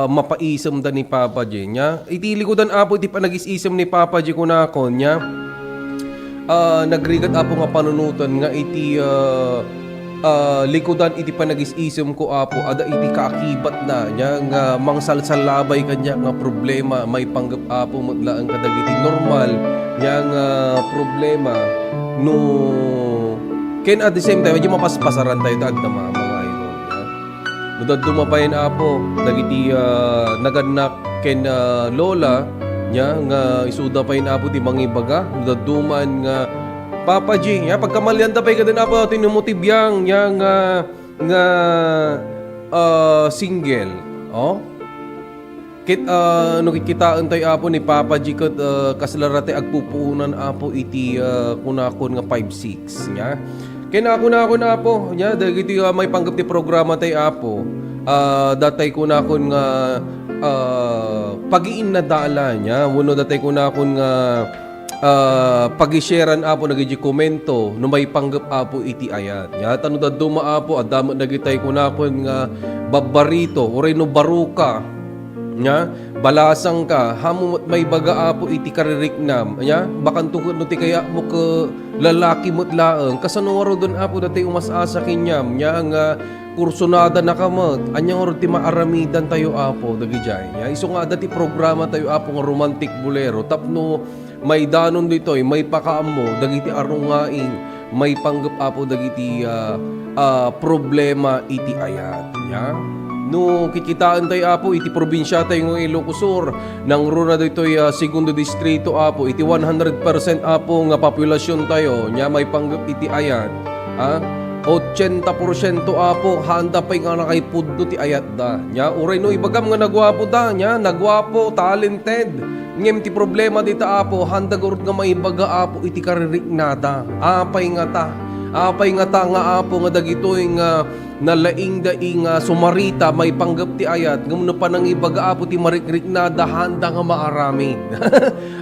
mapaisam da ni Papa J nya. Iti likodan apo iti panagis-isam ni Papa J kunakon nya. Nagrigat apo nga panunutan nga iti likodan iti panagis-isam ko apo ada iti kaakibat na nya nga mangsalsalabay kanya nga problema may panggap apo matlaan kadagiti normal nya nga problema no ken at the same time medyo mapaspasaran tayo dag na mga idol nya. Nudad dumabayan apo dagiti naganak ken lola nya nga isuda pa apo ti mangibaga nudad duman nga Papa G, ya pagkamalian tapay ka din apo tinumutibiyang ya nga single. Oh. No kikitaan tayo apo ni Papa G ket kaslarate agpupuunan apo iti kunakon nga 5-6 ya. Kena kunakon apo ya dagiti may panggap ti programa tayo apo. Datay kunakon nga pag-iin na dala niya. Uno datay kunakon nga pag-sharean apo nagiji komento no may panggap apo iti ayat nya tanu da duma apo adam nagitay kunakon nga babarito oray no baruka nya balasang ka hamo may baga apo iti kaririknam nya bakan tungkol no ti kaya mo ke lalaki mo't laeng kasano waro don apo datay umasasa kinyam nya nga kursunada na kamot anyang oro ti maaramidan tayo apo dagijay nya iso nga dati programa tayo apo nga romantic bolero tapno may danon ditoy may pakaammo dagiti arungaing may panggap apo dagiti problema iti ayat nya no kikitaan tayo apo iti probinsya tayo ng Ilocos Sur nang runa ditoy segundo distrito apo iti 100% apo nga populasyon tayo nya may panggap iti ayat 80% apo handa pay nga nakay pudno ti ayat da nya uray no ibagam nga nagwapo da nya nagwapo talented ngem ti problema dita apo handa gurud nga maibaga apo iti kaririknada apay nga ta nga apo nga dagitoy nga nalaing daing sumarita may panggap ti ayat ngem no panang ibaga apo ti marikriknada handa nga maarami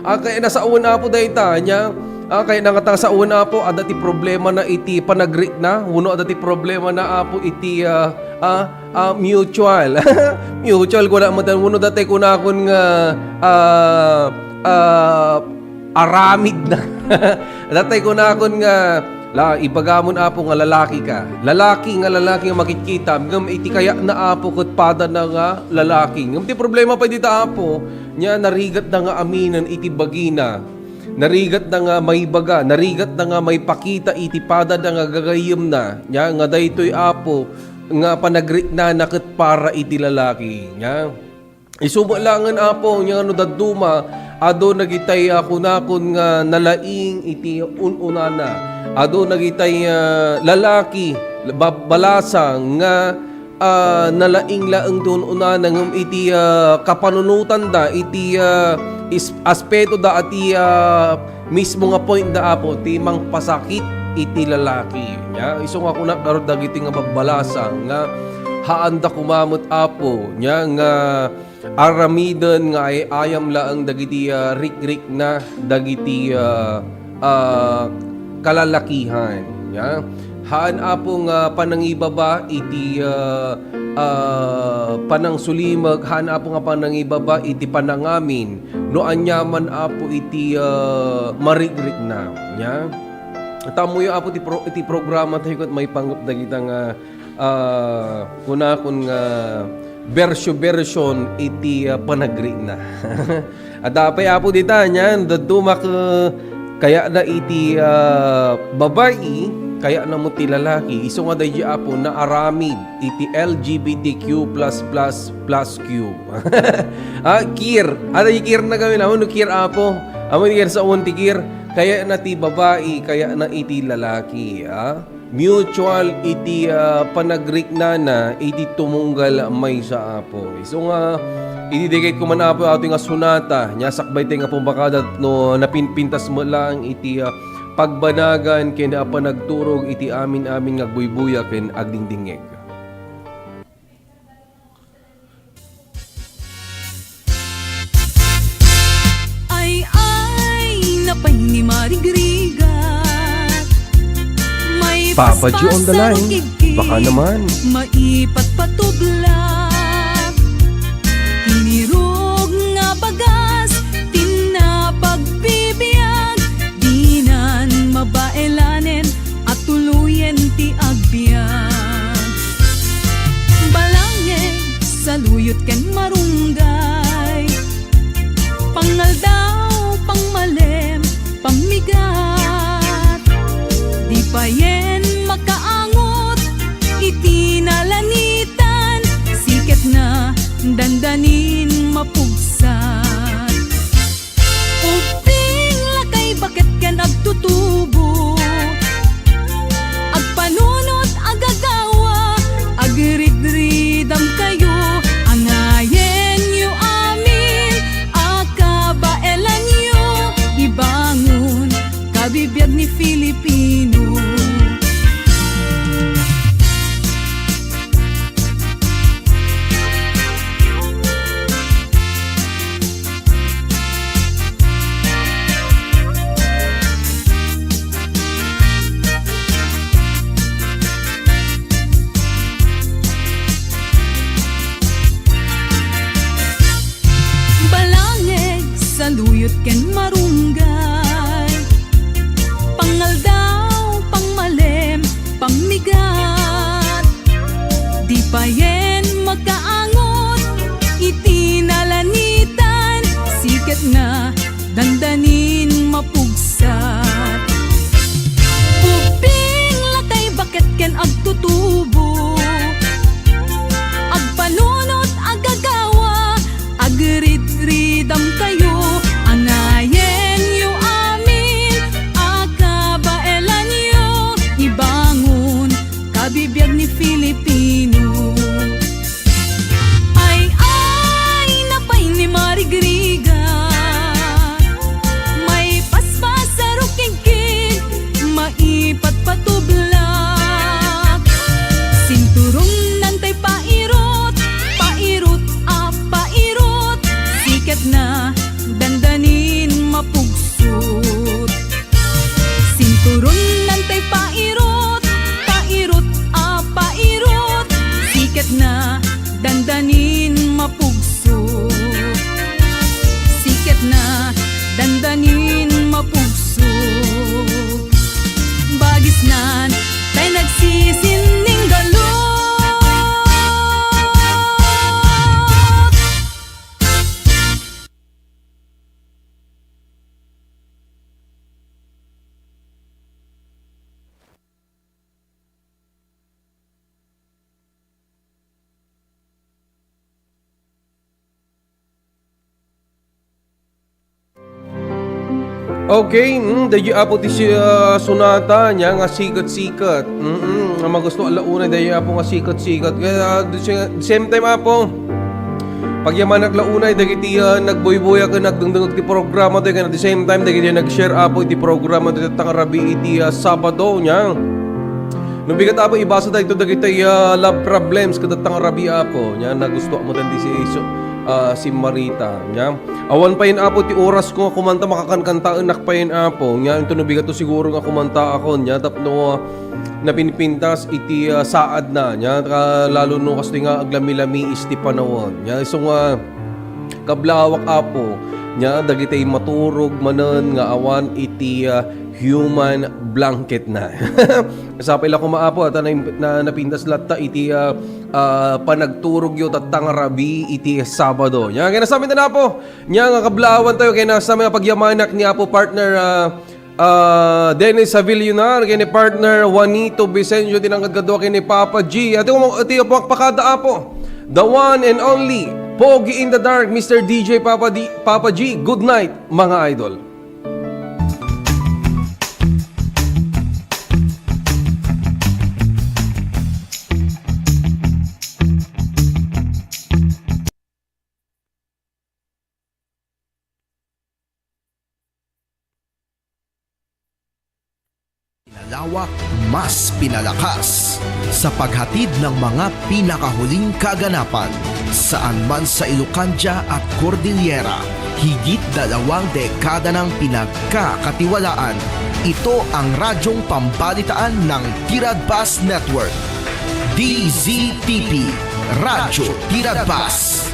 kaya nasa uwan apo dayta nya kaya nangatang sa una po ada ti problema na iti panagrik na uno ada ti problema na apo iti mutual mutual ko na matan uno dati ko na akon nga aramid na dati ko na akon nga ibagamon apo nga lalaki ka lalaki nga makikita ngam iti kaya na apo ket pada na nga lalaki ngam ti problema pa dita apo nya narigat na nga aminan iti bagina narigat na nga may baga, narigat na nga may pakita itipada na nga gagayim na, nya nga daytoy apo nga panagrik na nakit para iti lalaki, nya. Isumalangan apo nya no daduma ado nagitay kunakon nga nalaing iti ununana. Ado nagitay lalaki balasang nga nalaing laeng doon una nang iti kapanunutan da iti aspeto da ati mismo nga point da apo ti mang pasakit iti lalaki nya iso nga kuna karod dagiti nga babbalasa nga haanda kumamot apo nya nga aramiden nga ay ayam laeng dagiti rik-rik na dagiti kalalakihan nya haan apo nga panangibaba iti panang sulimag haan apo nga panangibaba iti panangamin no anyaman apo iti marigrik na nya tamuyo apo iti programa tayo ket may panggap dagita nga kunakon nga version iti panagri na adapay apo dita nya dadumak kaya na iti babayi kaya na mo ti lalaki iso nga dahi apo na aramid iti LGBTQ+++Q kir ada kir na gawin amo no kir apo amo ni kir sa ti kir kaya na ti babae kaya na iti lalaki mutual iti panagrik na iti tumunggal may sa apo iso nga ididikit ko man apo ato nga sunata nya sakbay tay nga pumbakada no napinpintas mo lang iti pagbanagan ken apa nagturog iti amin nga buybuya ken agdingdingeg. Ay napay ni marigrigat may Papa G on the line. Baka naman. Maipat patublag, tinirog nga bagas, tinapagbibiag, dinan mabaelanen at tuluyen ti agbiag. Balangin saluyot ken marunggay, pangaldaw, pangmalem, pangmigat, di payen makaangot, itinalanitan, siket na dandanin mapugsat. Uping lakay bakit ken agtutubo, agpanunot agagawa, agridridam kayo, angayen yu amin, akabaelan yu, ibangon kabibiyag ni Filipino. Balangeg saluyot ken marunggay, pangaldaw, pangmalem, pangmigat, di payen magkaangot, itinalanitan, siket na dandanin mapugsat. Uping lakay bakit ken agtutubo, agpanunot agagawa, agrid-ridam kayo, angayen yu amin, akabaelan yu, ibangon kabibiyag ni Filipino. Ay napay ni marigriga, may paspas sa rukigkig, maipat patublak, sinturong nantay pairot, pairot pairot, siket na dandanin mapugsot. Sinturon nantay pairot, pairot pairot, siket na dandanin mapugsot. Siket na dandanin mapugsot. Bagis nan tay nagsisining galot. Okay, dayo apo ti sunata niya nga sikat-sikat. Nga magusto alauna dayo apo nga sikat-sikat. Kaya same time apo. Pagyaman naglaunay dagiti nagboy-boya ka nagdungdung ti programa to kaya at the same time dagiti nag-share apo iti programa to tangarabi iti Sabado niya. Nung bigat apo ibasa tayo ito dagiti love problems kada tangarabi apo. Niya nagusto mo din si Marita nya awan pa yun apo ti oras ko kumanta makakankantaan nak pa yun apo nya ito nabigat to siguro nga kumanta ako nya tapno napinipintas iti saad na nya lalo no kasi nga aglamilami isti panawon nya iso nga kablawak apo nya dagitay maturog manen nga awan iti human blanket na. Sapay lang kumaapo at na napintas latta iti panagturog yun at tangarabi iti Sabado. Nya kaya nasabi na po. Nya nga kablawan tayo kaya nasabi na pagyamanak ni Apo partner Dennis Savillonar kaya ni partner Juanito Vicencio tinanggad kadwa kaya ni Papa G. At yung pakada Apo. The one and only Pogi in the Dark, Mr. DJ Papa G. Good night mga idol. Pinalawak, mas pinalakas sa paghatid ng mga pinakahuling kaganapan saan man sa Ilocania at Cordillera. Higit 2 dekada ng pinagkakatiwalaan. Ito ang radyong pambalitaan ng Tiradpas Network. DZTP, Radyo Tirabas.